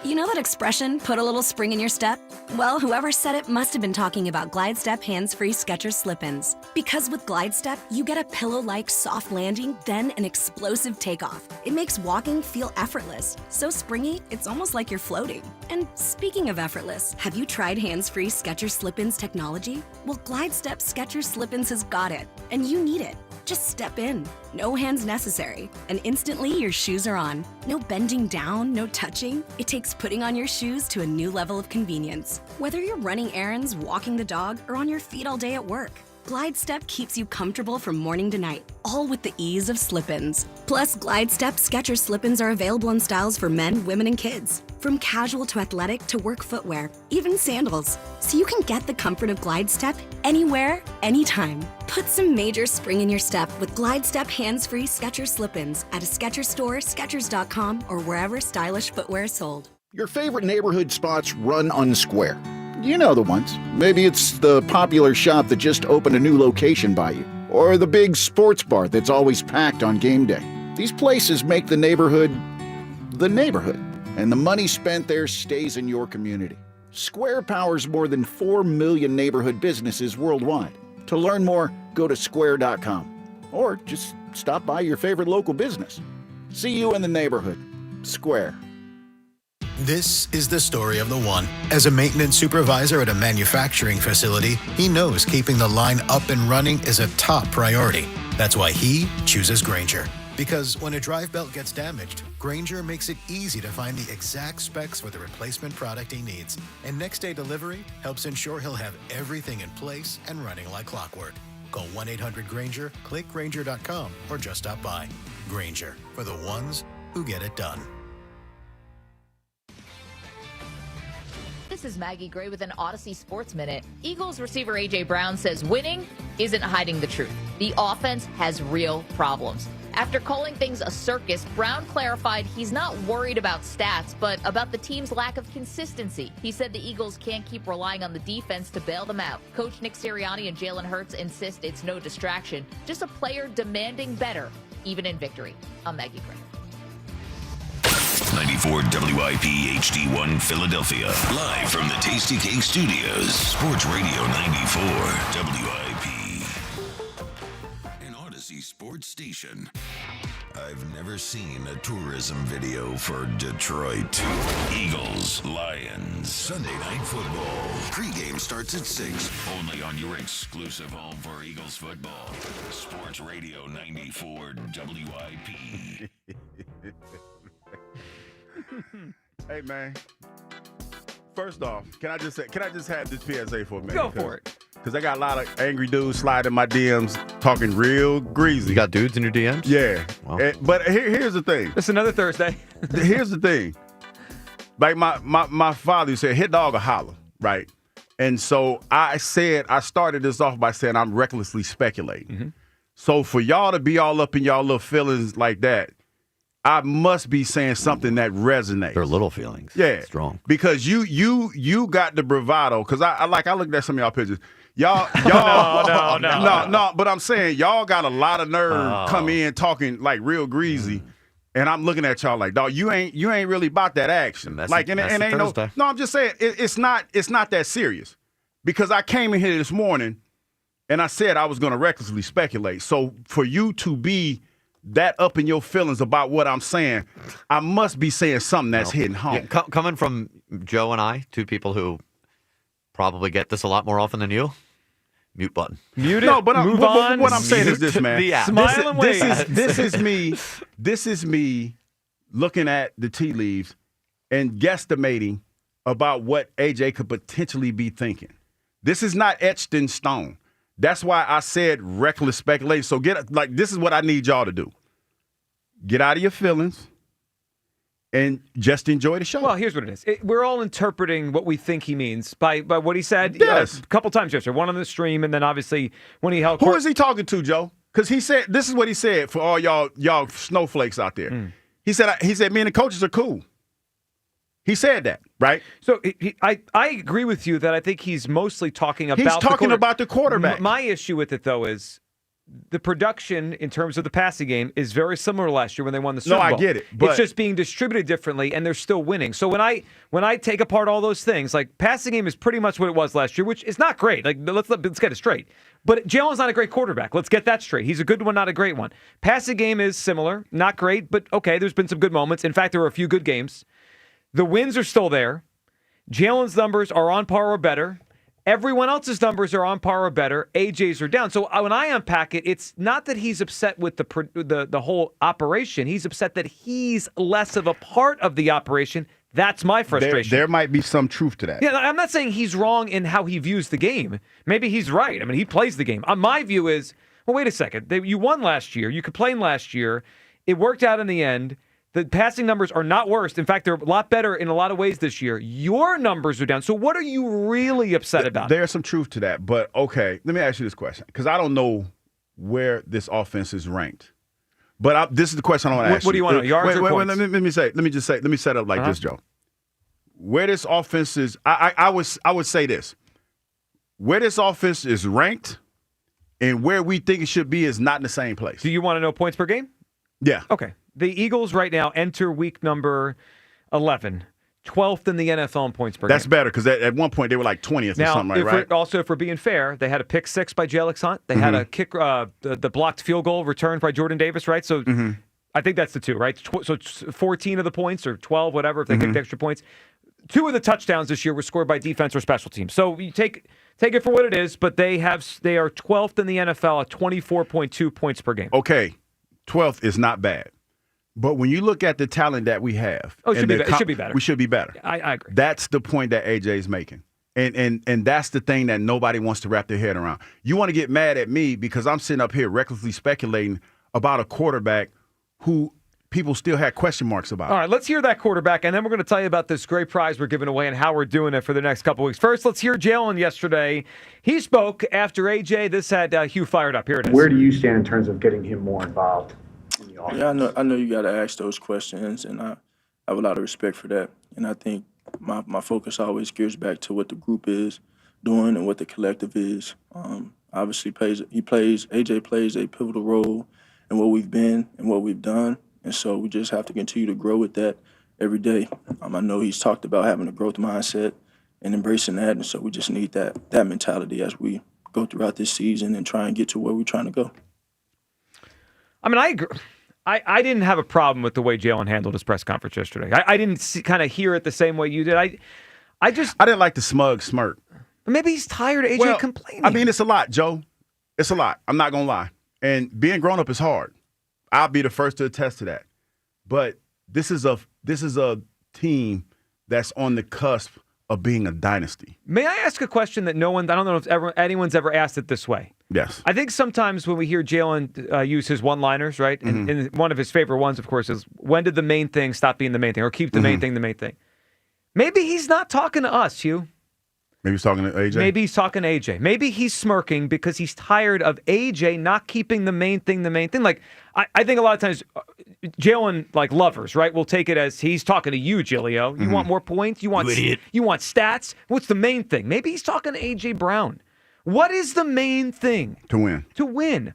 S21: You know that expression, put a little spring in your step? Well, whoever said it must have been talking about Glide Step hands-free Skechers slip-ins. Because with Glide Step, you get a pillow-like soft landing, then an explosive takeoff. It makes walking feel effortless. So springy, it's almost like you're floating. And speaking of effortless, have you tried hands-free Skechers slip-ins technology? Well, Glide Step Skechers slip-ins has got it, and you need it. Just step in. No hands necessary. And instantly your shoes are on. No bending down, no touching. It takes putting on your shoes to a new level of convenience. Whether you're running errands, walking the dog, or on your feet all day at work, Glide Step keeps you comfortable from morning to night, all with the ease of slip-ins. Plus, Glide Step Skechers slip-ins are available in styles for men, women, and kids. From casual to athletic to work footwear, even sandals. So you can get the comfort of Glide Step anywhere, anytime. Put some major spring in your step with Glide Step hands-free Skechers slip-ins at a Skechers store, Skechers.com, or wherever stylish footwear is sold.
S22: Your favorite neighborhood spots run unsquare. You know the ones. Maybe it's the popular shop that just opened a new location by you, or the big sports bar that's always packed on game day. These places make the neighborhood, and the money spent there stays in your community. Square powers more than 4 million neighborhood businesses worldwide. To learn more, go to square.com, or just stop by your favorite local business. See you in the neighborhood. Square.
S23: This is the story of the one. As a maintenance supervisor at a manufacturing facility, he knows keeping the line up and running is a top priority. That's why he chooses Grainger. Because when a drive belt gets damaged, Grainger makes it easy to find the exact specs for the replacement product he needs. And next day delivery helps ensure he'll have everything in place and running like clockwork. Call 1-800-GRAINGER, click Grainger.com, or just stop by. Grainger, for the ones who get it done.
S3: This is Maggie Gray with an Odyssey Sports Minute. Eagles receiver A.J. Brown says winning isn't hiding the truth. The offense has real problems. After calling things a circus, Brown clarified he's not worried about stats, but about the team's lack of consistency. He said the Eagles can't keep relying on the defense to bail them out. Coach Nick Sirianni and Jalen Hurts insist it's no distraction, just a player demanding better, even in victory. I'm Maggie Gray.
S5: 94 WIP HD1 Philadelphia. Live from the Tasty Cake Studios. Sports Radio 94 WIP. An Odyssey sports station. I've never seen a tourism video for Detroit. Eagles, Lions, Sunday Night Football. Pre-game starts at 6. Only on your exclusive home for Eagles football. Sports Radio 94 WIP.
S25: Hey man, first off, can I just have this PSA for a minute?
S4: Go for it.
S25: Because I got a lot of angry dudes sliding my DMs talking real greasy.
S1: You got dudes in your DMs?
S25: Yeah.
S1: Wow.
S25: But here's the thing.
S4: It's another Thursday.
S25: Here's the thing. Like my father said, hit dog or holler, right? And so I started this off by saying I'm recklessly speculating.
S4: Mm-hmm.
S25: So for y'all to be all up in y'all little feelings like that, I must be saying something that resonates.
S1: They're little feelings.
S25: Yeah.
S1: Strong.
S25: Because you got the bravado. Because I looked at some of y'all pictures. Y'all no. But I'm saying y'all got a lot of nerve come in talking like real greasy. And I'm looking at y'all like, dog, you ain't really about that action. Like, and ain't
S1: Thursday.
S25: no. I'm just saying it's not that serious. Because I came in here this morning and I said I was going to recklessly speculate. So for you to be that up in your feelings about what I'm saying, I must be saying something that's hitting home.
S1: Yeah, coming from Joe and I, two people who probably get this a lot more often than you, mute button.
S4: Mute it.
S25: No, but
S4: move on.
S25: What I'm saying is this, man.
S4: Smile and wave.
S25: This is me looking at the tea leaves and guesstimating about what AJ could potentially be thinking. This is not etched in stone. That's why I said reckless speculation. So this is what I need y'all to do. Get out of your feelings and just enjoy the show.
S4: Well, here's what it is. We're all interpreting what we think he means by what he said
S25: Yes.
S4: a couple times yesterday. One on the stream, and then obviously when he held
S25: Who
S4: court.
S25: is he talking to, Joe? Because he said, this is what he said for all y'all snowflakes out there. He said, me and the coaches are cool. He said that, right?
S4: So I agree with you that I think he's mostly talking about
S25: about the quarterback.
S4: My issue with it, though, is the production in terms of the passing game is very similar to last year when they won the Super Bowl.
S25: I get it, but
S4: it's just being distributed differently, and they're still winning. So when I take apart all those things, like passing game is pretty much what it was last year, which is not great. Like let's get it straight. But Jalen's not a great quarterback. Let's get that straight. He's a good one, not a great one. Passing game is similar, not great, but okay. There's been some good moments. In fact, there were a few good games. The wins are still there. Jalen's numbers are on par or better. Everyone else's numbers are on par or better. AJ's are down. So when I unpack it, it's not that he's upset with the whole operation. He's upset that he's less of a part of the operation. That's my frustration.
S25: There might be some truth to that.
S4: Yeah, I'm not saying he's wrong in how he views the game. Maybe he's right. I mean, he plays the game. My view is, well, wait a second. You won last year. You complained last year. It worked out in the end. The passing numbers are not worse. In fact, they're a lot better in a lot of ways this year. Your numbers are down. So what are you really upset about?
S25: There's some truth to that. But, okay, let me ask you this question, because I don't know where this offense is ranked. But this is the question I want to ask you.
S4: What do you want to know, yards or points?
S25: Let me set it up like this, Joe. Where this offense is, I would say this. Where this offense is ranked and where we think it should be is not in the same place.
S4: Do you want to know points per game?
S25: Yeah.
S4: Okay. The Eagles right now enter week number 11, 12th in the NFL in points per game.
S25: That's better because at one point they were like 20th or something, right?
S4: If we're being fair, they had a pick six by Jalen Hurts. They had a kick, the blocked field goal returned by Jordan Davis, right? So I think that's the two, right? So it's 14 of the points or 12, whatever, if they kicked extra points. 2 of the touchdowns this year were scored by defense or special teams. So you take it for what it is, but they are 12th in the NFL at 24.2 points per game.
S25: Okay, 12th is not bad. But when you look at the talent that we have,
S4: it should be better.
S25: We should be better.
S4: I agree.
S25: That's the point that AJ is making. And that's the thing that nobody wants to wrap their head around. You want to get mad at me because I'm sitting up here recklessly speculating about a quarterback who people still had question marks about.
S4: All right, let's hear that quarterback, and then we're going to tell you about this great prize we're giving away and how we're doing it for the next couple weeks. First, let's hear Jalen yesterday. He spoke after AJ. This had Hugh fired up. Here it is.
S6: Where do you stand in terms of getting him more involved in the offense?
S9: Yeah, I know you got to ask those questions, and I have a lot of respect for that. And I think my focus always gears back to what the group is doing and what the collective is. Obviously, AJ plays a pivotal role in what we've been and what we've done. And so we just have to continue to grow with that every day. I know he's talked about having a growth mindset and embracing that. And so we just need that mentality as we go throughout this season and try and get to where we're trying to go.
S4: I mean, I agree. I didn't have a problem with the way Jalen handled his press conference yesterday. I didn't kind of hear it the same way you did. I
S25: didn't like the smug smirk.
S4: Maybe he's tired of AJ complaining.
S25: I mean, it's a lot, Joe. It's a lot. I'm not going to lie. And being grown up is hard. I'll be the first to attest to that. But this is a team that's on the cusp of being a dynasty.
S4: May I ask a question that I don't know if anyone's ever asked it this way?
S25: Yes.
S4: I think sometimes when we hear Jalen use his one-liners, right, and one of his favorite ones, of course, is when did the main thing stop being the main thing, or keep the main thing the main thing? Maybe he's not talking to us, Hugh.
S25: Maybe he's talking to AJ?
S4: Maybe he's talking to AJ. Maybe he's smirking because he's tired of AJ not keeping the main thing the main thing. Like, I think a lot of times Jalen, like lovers, right, will take it as he's talking to you, Gilio. You want more points? You want stats? What's the main thing? Maybe he's talking to AJ Brown. What is the main thing?
S25: To win.
S4: To win.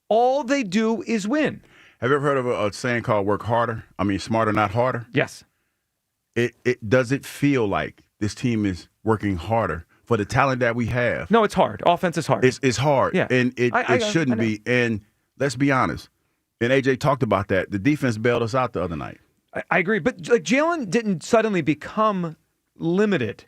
S4: All they do is win.
S25: Have you ever heard of a saying called work harder? I mean, smarter, not harder?
S4: Yes.
S25: Does it feel like this team is working harder for the talent that we have?
S4: No, it's hard. Offense is hard.
S25: It's hard.
S4: Yeah.
S25: And it shouldn't be. And let's be honest. And AJ talked about that. The defense bailed us out the other night.
S4: I agree. But like Jalen didn't suddenly become limited.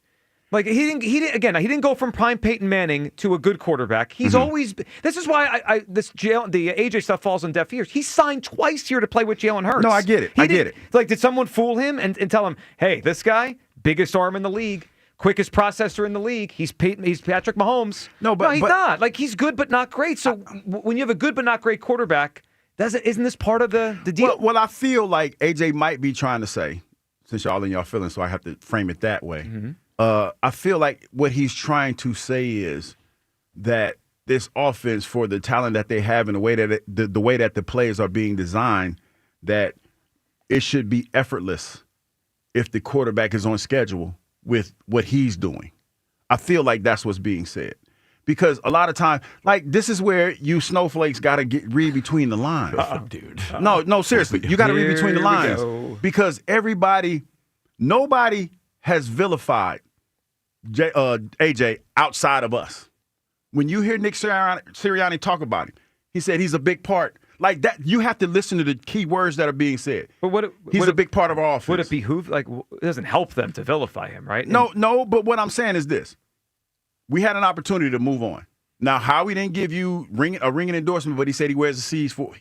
S4: Like he didn't go from prime Peyton Manning to a good quarterback. He's always. This is why the AJ stuff falls on deaf ears. He signed twice here to play with Jalen Hurts.
S25: No, I get it. I get it.
S4: Like, did someone fool him and tell him, hey, this guy, biggest arm in the league, quickest processor in the league. He's Patrick Mahomes. No, he's not. Like, he's good but not great. So when you have a good but not great quarterback, isn't this part of the deal?
S25: Well, I feel like AJ might be trying to say, since y'all in y'all feelings, so I have to frame it that way. I feel like what he's trying to say is that this offense, for the talent that they have and the way that the way that the plays are being designed, that it should be effortless if the quarterback is on schedule with what he's doing. I feel like that's what's being said. Because a lot of times, like, this is where you snowflakes got to read between the lines.
S1: Dude.
S25: No, seriously. You got to read between the lines. Because nobody has vilified AJ outside of us. When you hear Nick Sirianni talk about him, he said he's a big part. Like that, you have to listen to the key words that are being said.
S4: But
S25: he's a big part of our offense.
S4: Would it behoove, like, it doesn't help them to vilify him, right?
S25: No, but what I'm saying is this. We had an opportunity to move on. Now, Howie didn't give you a ringing endorsement, but he said he wears a C for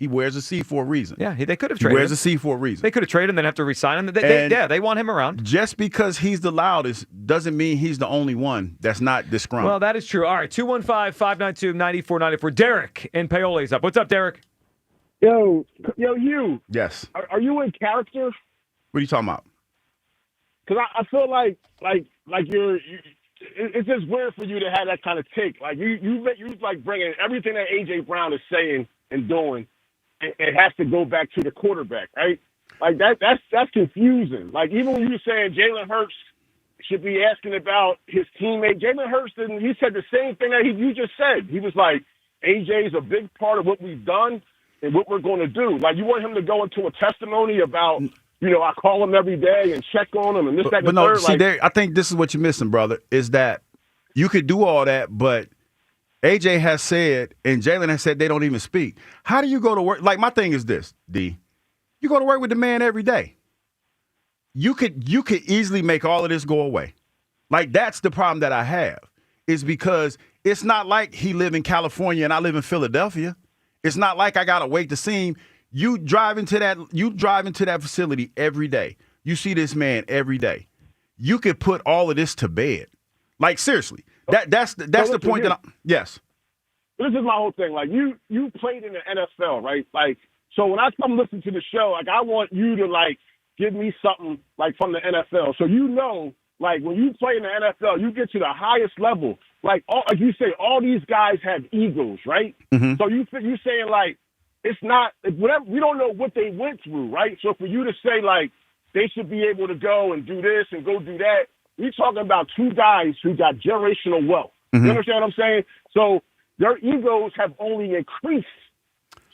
S25: a reason.
S4: Yeah, they could have traded him.
S25: He wears a C for a reason.
S4: They could have traded him, then have to re-sign him. They want him around.
S25: Just because he's the loudest doesn't mean he's the only one that's not disgruntled.
S4: Well, that is true. All right, 215-592-9494. Derek in Paoli's up. What's up, Derek?
S14: Yo, you.
S25: Yes.
S14: Are you in character?
S25: What are you talking about?
S14: Because I feel like you're it's just weird for you to have that kind of take. Like you like bringing everything that AJ Brown is saying and doing. It has to go back to the quarterback, right? Like that's confusing. Like even when you were saying Jalen Hurts should be asking about his teammate, Jalen Hurts he said the same thing that you just said. He was like, AJ is a big part of what we've done and what we're going to do. Like you want him to go into a testimony about. I call him every day and check on him and this, that, and
S25: but no,
S14: third.
S25: See, I think this is what you're missing, brother, is that you could do all that, but AJ has said and Jalen has said they don't even speak. How do you go to work? Like, my thing is this, D. You go to work with the man every day. You could easily make all of this go away. Like, that's the problem that I have, is because it's not like he live in California and I live in Philadelphia. It's not like I got to wait to see him. You drive into that facility every day. You see this man every day. You could put all of this to bed. Like, seriously. That's the point that yes.
S14: This is my whole thing. Like you played in the NFL, right? Like So when I come listen to the show, like, I want you to, like, give me something, like, from the NFL. So like, when you play in the NFL, you get to the highest level. Like you say, all these guys have egos, right?
S25: Mm-hmm.
S14: So you saying, like, it's not whatever. We don't know what they went through, right? So for you to say, like, they should be able to go and do this and go do that, we're talking about two guys who got generational wealth.
S25: Mm-hmm.
S14: You understand what I'm saying? So their egos have only increased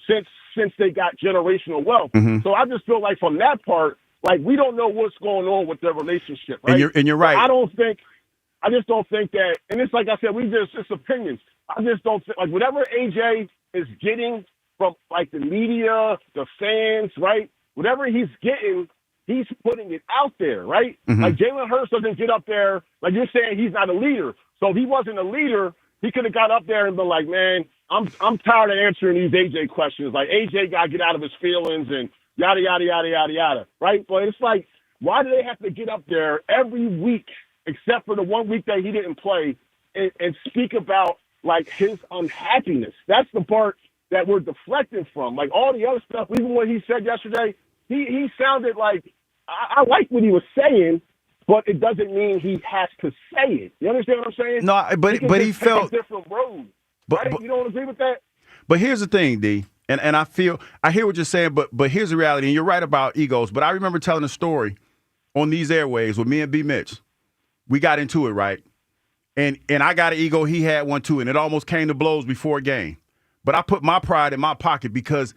S14: since they got generational wealth.
S25: Mm-hmm.
S14: So I just feel like from that part, like, we don't know what's going on with their relationship, right?
S25: And you're right.
S14: I just don't think that, and it's like I said, it's opinions. I just don't think, like, whatever AJ is getting from, like, the media, the fans, right? Whatever he's getting, he's putting it out there, right?
S25: Mm-hmm.
S14: Like, Jalen Hurts doesn't get up there, like you're saying, he's not a leader. So if he wasn't a leader, he could have got up there and been like, man, I'm tired of answering these AJ questions. Like, AJ got to get out of his feelings and yada, yada, yada, yada, yada, right? But it's like, why do they have to get up there every week, except for the 1 week that he didn't play, and speak about, like, his unhappiness? That's the part that we're deflecting from. Like, all the other stuff, even what he said yesterday, he sounded like, I like what he was saying, but it doesn't mean he has to say it. You understand what I'm saying?
S25: No, but he felt
S14: a different road.
S25: But,
S14: right? You don't agree with that?
S25: But here's the thing, D, and I hear what you're saying, but here's the reality, and you're right about egos. But I remember telling a story on these airwaves with me and B. Mitch. We got into it, right? And I got an ego, he had one too, and it almost came to blows before a game. But I put my pride in my pocket because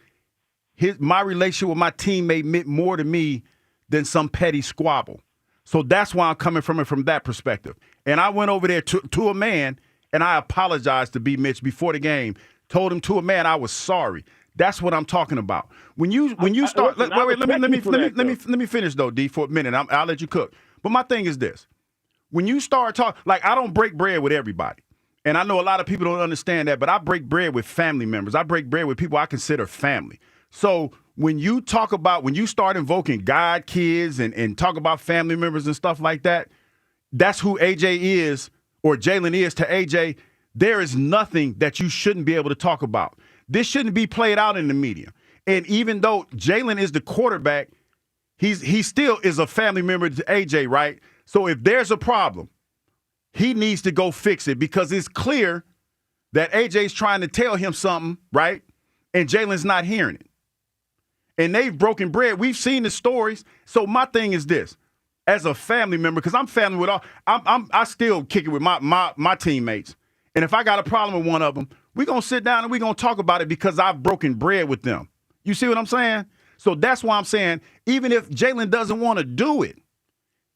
S25: my relationship with my teammate meant more to me than some petty squabble. So that's why I'm coming from it from that perspective. And I went over there to a man, and I apologized to B. Mitch before the game. Told him to a man I was sorry. That's what I'm talking about. When you start, let me finish though, D, for a minute. I'll let you cook. But my thing is this: when you start talking, like, I don't break bread with everybody, and I know a lot of people don't understand that, but I break bread with family members. I break bread with people I consider family. So when you start invoking God, kids, and talk about family members and stuff like that, that's who AJ is, or Jalen is to AJ. There is nothing that you shouldn't be able to talk about. This shouldn't be played out in the media. And even though Jalen is the quarterback, he still is a family member to AJ, right? So if there's a problem, he needs to go fix it, because it's clear that AJ's trying to tell him something, right? And Jalen's not hearing it. And they've broken bread. We've seen the stories. So my thing is this: as a family member, because I'm family with all, I still kick it with my teammates. And if I got a problem with one of them, we're going to sit down and we're going to talk about it, because I've broken bread with them. You see what I'm saying? So that's why I'm saying, even if Jalen doesn't want to do it,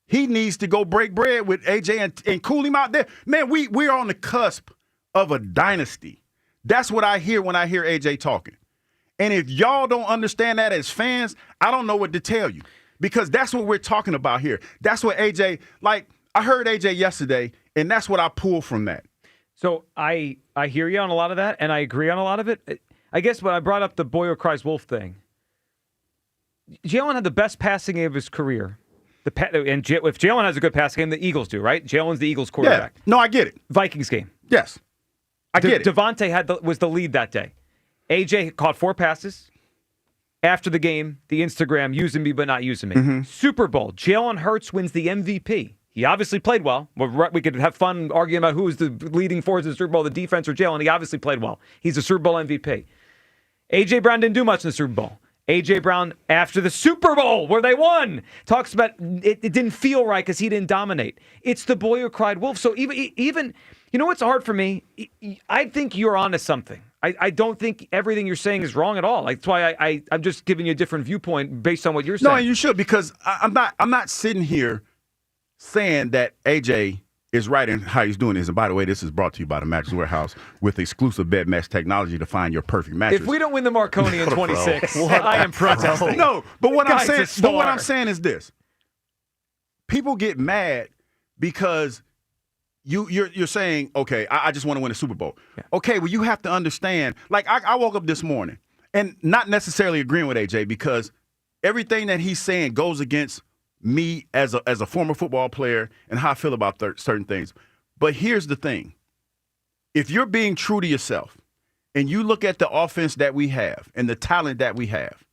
S25: he needs to go break bread with AJ and cool him out there. Man, we're on the cusp of a dynasty. That's what I hear when I hear AJ talking. And if y'all don't understand that as fans, I don't know what to tell you, because that's what we're talking about here. That's what AJ, like, I heard AJ yesterday, and that's what I pulled from that.
S4: So I hear you on a lot of that, and I agree on a lot of it. I guess when I brought up the boy who cries wolf thing, Jalen had the best passing game of his career. If Jalen has a good passing game, the Eagles do, right? Jalen's the Eagles quarterback.
S25: Yeah. No, I get it.
S4: Vikings game.
S25: Yes. I get it.
S4: Devontae was the lead that day. AJ caught 4 passes. After the game, the Instagram, using me but not using me.
S25: Mm-hmm.
S4: Super Bowl, Jalen Hurts wins the MVP. He obviously played well. We could have fun arguing about who was the leading force in the Super Bowl, the defense or Jalen. He obviously played well. He's a Super Bowl MVP. A.J. Brown didn't do much in the Super Bowl. A.J. Brown, after the Super Bowl, where they won, talks about it didn't feel right because he didn't dominate. It's the boy who cried wolf. So even you know what's hard for me? I think you're onto something. I don't think everything you're saying is wrong at all. Like, that's why I'm just giving you a different viewpoint based on what you're saying.
S25: No, and you should, because I'm not sitting here saying that AJ is right in how he's doing this. And by the way, this is brought to you by the Mattress Warehouse with exclusive bed mesh technology to find your perfect mattress.
S4: If we don't win the Marconi in 26, I am protesting.
S25: No, but what I'm saying is this: people get mad because you're saying, okay, I just want to win a Super Bowl. Yeah. Okay, well, you have to understand. Like, I woke up this morning and not necessarily agreeing with AJ, because everything that he's saying goes against me as a former football player and how I feel about certain things. But here's the thing: if you're being true to yourself and you look at the offense that we have and the talent that we have,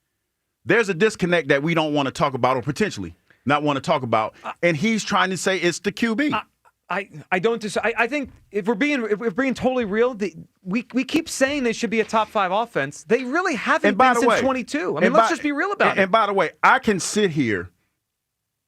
S25: there's a disconnect that we don't want to talk about or potentially not want to talk about. And he's trying to say it's the QB.
S4: I don't I think if we're being totally real, we keep saying they should be a top 5 offense. They really haven't been since 22. I mean, let's just be real about it.
S25: And by the way, I can sit here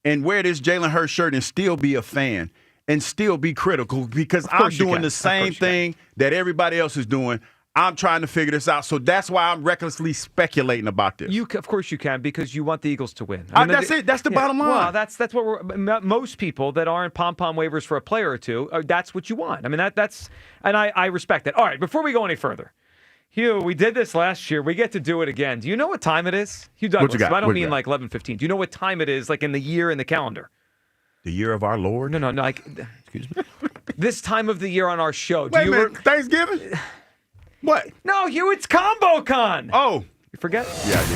S25: and wear this Jalen Hurts shirt and still be a fan and still be critical because I'm doing the same thing that everybody else is doing. I'm trying to figure this out, so that's why I'm recklessly speculating about this.
S4: Of course you can, because you want the Eagles to win.
S25: That's it. That's the bottom line.
S4: Well, that's what most people that aren't pom-pom waivers for a player or two, that's what you want. I mean, that's and I respect that. All right, before we go any further, Hugh, we did this last year. We get to do it again. Do you know what time it is? Hugh Douglas.
S25: What you got?
S4: I don't mean like 11:15. Do you know what time it is, like in the year in the calendar?
S25: The year of our Lord?
S4: No. Excuse me. This time of the year on our show.
S25: Wait a minute, Thanksgiving? What?
S4: No, Hugh, it's Combo Con.
S25: Oh.
S4: You forget?
S25: Yeah, I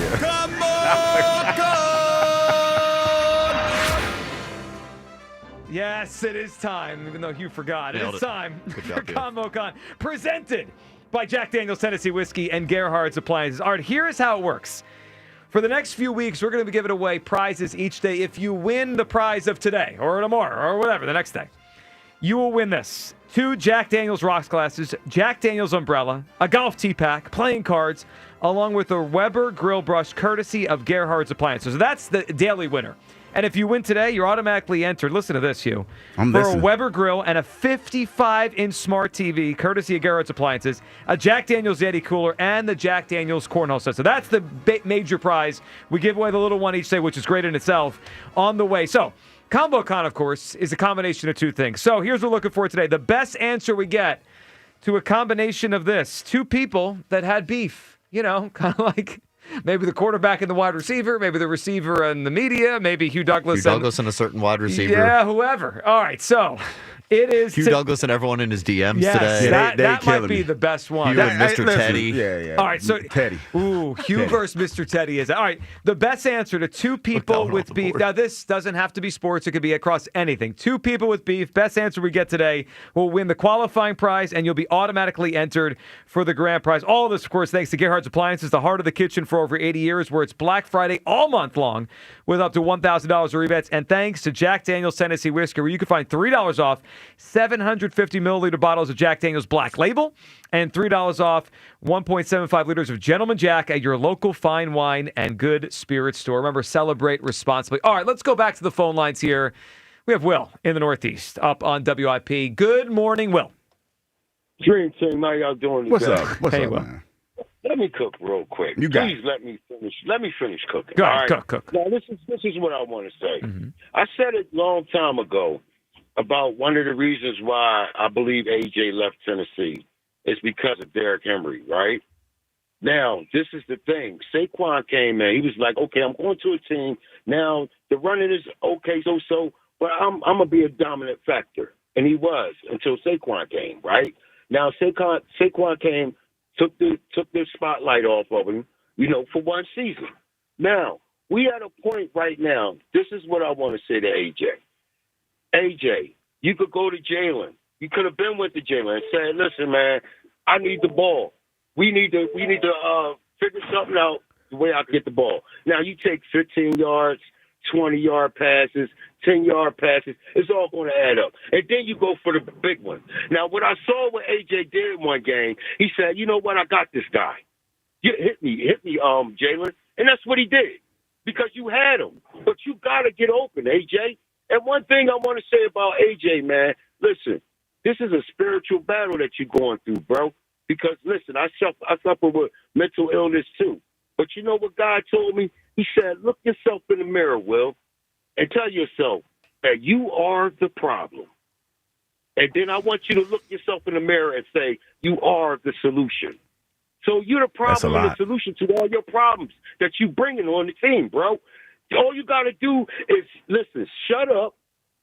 S25: did.
S4: Yes, it is time, even though Hugh forgot.
S1: Nailed
S4: It's
S1: it.
S4: time
S1: Good
S4: for
S1: job, Hugh.
S4: Combo Con, presented by Jack Daniel's Tennessee Whiskey and Gerhardt's Appliances. All right, here's how it works. For the next few weeks, we're going to be giving away prizes each day. If you win the prize of today or tomorrow or whatever, the next day, you will win this. 2 Jack Daniel's rocks glasses, Jack Daniel's umbrella, a golf tee pack, playing cards, along with a Weber grill brush courtesy of Gerhardt's Appliances. So that's the daily winner. And if you win today, you're automatically entered. Listen to this, Hugh.
S25: I'm
S4: for
S25: listening.
S4: a Weber grill and a 55-inch smart TV, courtesy of Gerhardt's Appliances, a Jack Daniel's Yeti cooler, and the Jack Daniel's cornhole set. So that's the major prize. We give away the little one each day, which is great in itself, on the way. So Combo Con, of course, is a combination of 2 things. So here's what we're looking for today. The best answer we get to a combination of this. 2 people that had beef. You know, kind of like maybe the quarterback and the wide receiver, maybe the receiver and the media, maybe Hugh Douglas.
S1: Hugh Douglas and a certain wide receiver.
S4: Yeah, whoever. All right, so it is
S1: Hugh Douglas and everyone in his DMs
S4: yes,
S1: today.
S4: that might be the best one.
S1: Hugh and Mr. Teddy.
S25: Yeah.
S4: All right, so
S25: Teddy.
S4: Ooh, Hugh versus Mr. Teddy is. All right, the best answer to 2 people with beef. Now, this doesn't have to be sports. It could be across anything. 2 people with beef. Best answer we get today will win the qualifying prize, and you'll be automatically entered for the grand prize. All of this, of course, thanks to Gerhardt's Appliances, the heart of the kitchen for over 80 years, where it's Black Friday all month long with up to $1,000 of rebates. And thanks to Jack Daniel's Tennessee Whiskey, where you can find $3 off 750 milliliter bottles of Jack Daniel's Black Label and $3 off 1.75 liters of Gentleman Jack at your local fine wine and good spirits store. Remember, celebrate responsibly. All right, let's go back to the phone lines here. We have Will in the Northeast up on WIP. Good morning, Will.
S2: Dream Team, how y'all doing today?
S25: What's up? What's
S4: Hey,
S25: up,
S4: Will.
S25: man?
S2: Let me cook real quick.
S25: You got
S2: Please let me finish. Let me finish cooking.
S4: Go
S2: all
S4: ahead,
S2: right?
S4: cook.
S2: Now this is what I want to say.
S4: Mm-hmm.
S2: I said it a long time ago about one of the reasons why I believe AJ left Tennessee is because of Derrick Henry, right? Now, this is the thing. Saquon came in. He was like, okay, I'm going to a team. Now, the running is okay, so, but I'm going to be a dominant factor. And he was until Saquon came, right? Now, Saquon came, took the spotlight off of him, for one season. Now, we at a point right now, this is what I want to say to AJ. AJ, you could go to Jalen. You could have been with the Jalen and said, listen, man, I need the ball. We need to figure something out the way I can get the ball. Now, you take 15 yards, 20-yard passes, 10-yard passes. It's all going to add up. And then you go for the big one. Now, what I saw what AJ did in one game, he said, you know what, I got this guy. You hit me, Jalen. And that's what he did because you had him. But you got to get open, AJ. And one thing I want to say about AJ, man, listen, this is a spiritual battle that you're going through, bro. Because, listen, I suffer with mental illness, too. But you know what God told me? He said, look yourself in the mirror, Will, and tell yourself that you are the problem. And then I want you to look yourself in the mirror and say, you are the solution. So you're the problem and the solution to all your problems that you bringing on the team, bro. All you got to do is, listen, shut up,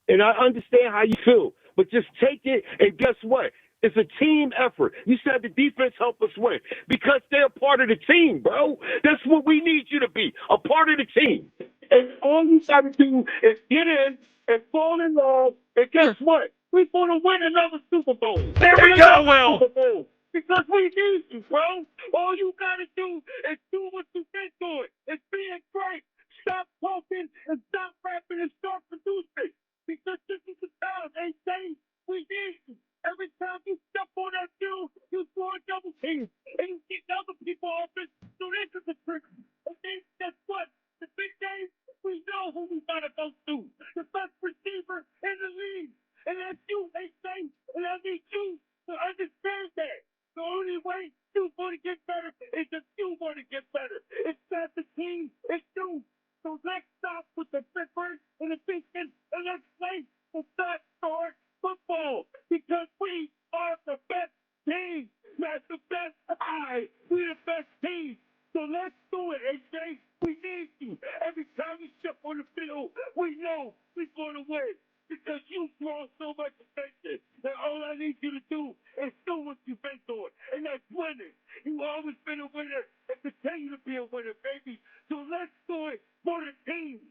S2: and I understand how you feel, but just take it, and guess what? It's a team effort. You said the defense helped us win because they're part of the team, bro. That's what we need you to be, a part of the team. And all you got to do is get in and fall in love, and guess what? We're going to win another Super Bowl.
S4: There we go, Will.
S2: Super Bowl. Because we need you, bro. All you gotta do is do what you've been doing. It's being great. Stop talking and stop rapping and start producing. Because this is the time, AJ. We need you. Every time you step on that field, you score a double team. And you get other people open. So this is the trick. And then guess what? The big game, we know who we gotta go to. The best receiver in the league. And that's you, AJ. And I need you to understand that. The only way you're going to get better is if you want to get better. It's not the team, it's you. So let's stop with the bickering and the beating, and let's play the backyard football because we are the best team. Not the best eye. We're the best team. So let's do it, AJ. We need you. Every time you step on the field, we know we're going to win. Because you draw so much attention that all I need you to do is do what you've been doing, and that's winning. You've always been a winner and continue to be a winner, baby. So let's do it for the team.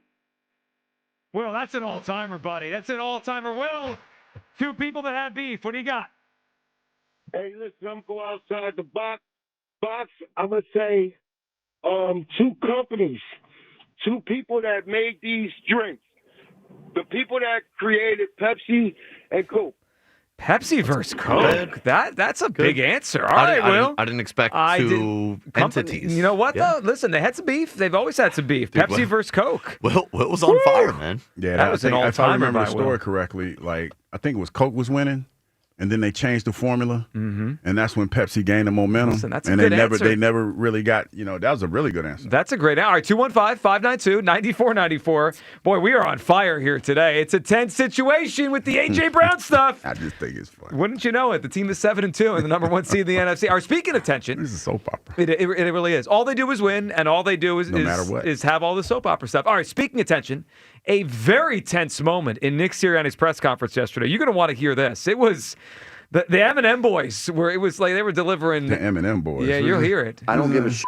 S4: Well, that's an all-timer, buddy. That's an all-timer. Will, two people that have beef. What do you got?
S2: Hey, listen, I'm going outside the box. I'm going to say two companies, two people that made these drinks. The people that created Pepsi and Coke.
S4: Pepsi versus Coke. That's a big answer. All right, Will.
S1: I didn't expect two entities.
S4: You know what, though? Listen, they had some beef. They've always had some beef.
S1: Dude,
S4: Pepsi versus Coke.
S1: Will was on fire, man.
S25: Yeah,
S4: that was an all-timer.
S25: If I remember the
S4: by
S25: story
S4: Will.
S25: correctly, like I think it was Coke was winning, and then they changed the formula, and that's when Pepsi gained the momentum.
S4: Listen, that's a
S25: and
S4: good
S25: they never
S4: answer.
S25: they never really got, that was a really good answer.
S4: That's a great answer. All right, 215-592-9494. Boy, we are on fire here today. It's a tense situation with the A.J. Brown stuff.
S25: I just think it's fun.
S4: Wouldn't you know it? The team is 7-2 and the number one seed in the NFC. All right, speaking of tension.
S25: This is soap opera.
S4: It really is. All they do is win, and all they do is have all the soap opera stuff. All right, speaking of tension, a very tense moment in Nick Sirianni's press conference yesterday. You're going to want to hear this. It was the M&M boys, where it was like they were delivering.
S25: The M&M boys.
S4: Yeah, you'll hear it.
S25: I don't give a shit.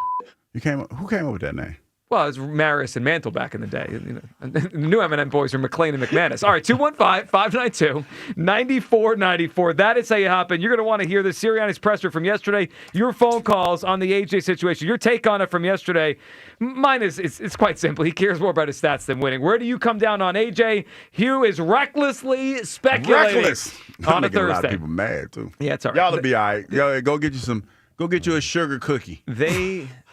S25: Who came up with that name?
S4: Well, it was Maris and Mantle back in the day. The new M&M boys are McLean and McManus. All right, 215-592-9494. That is how you hop in. You're going to want to hear the Sirianni's presser from yesterday. Your phone calls on the AJ situation. Your take on it from yesterday. Mine is it's quite simple. He cares more about his stats than winning. Where do you come down on AJ? Hugh is recklessly speculating on a Thursday.
S25: A lot of people mad too.
S4: Yeah, it's all right.
S25: Y'all will be all right. Yo, go get you a sugar cookie.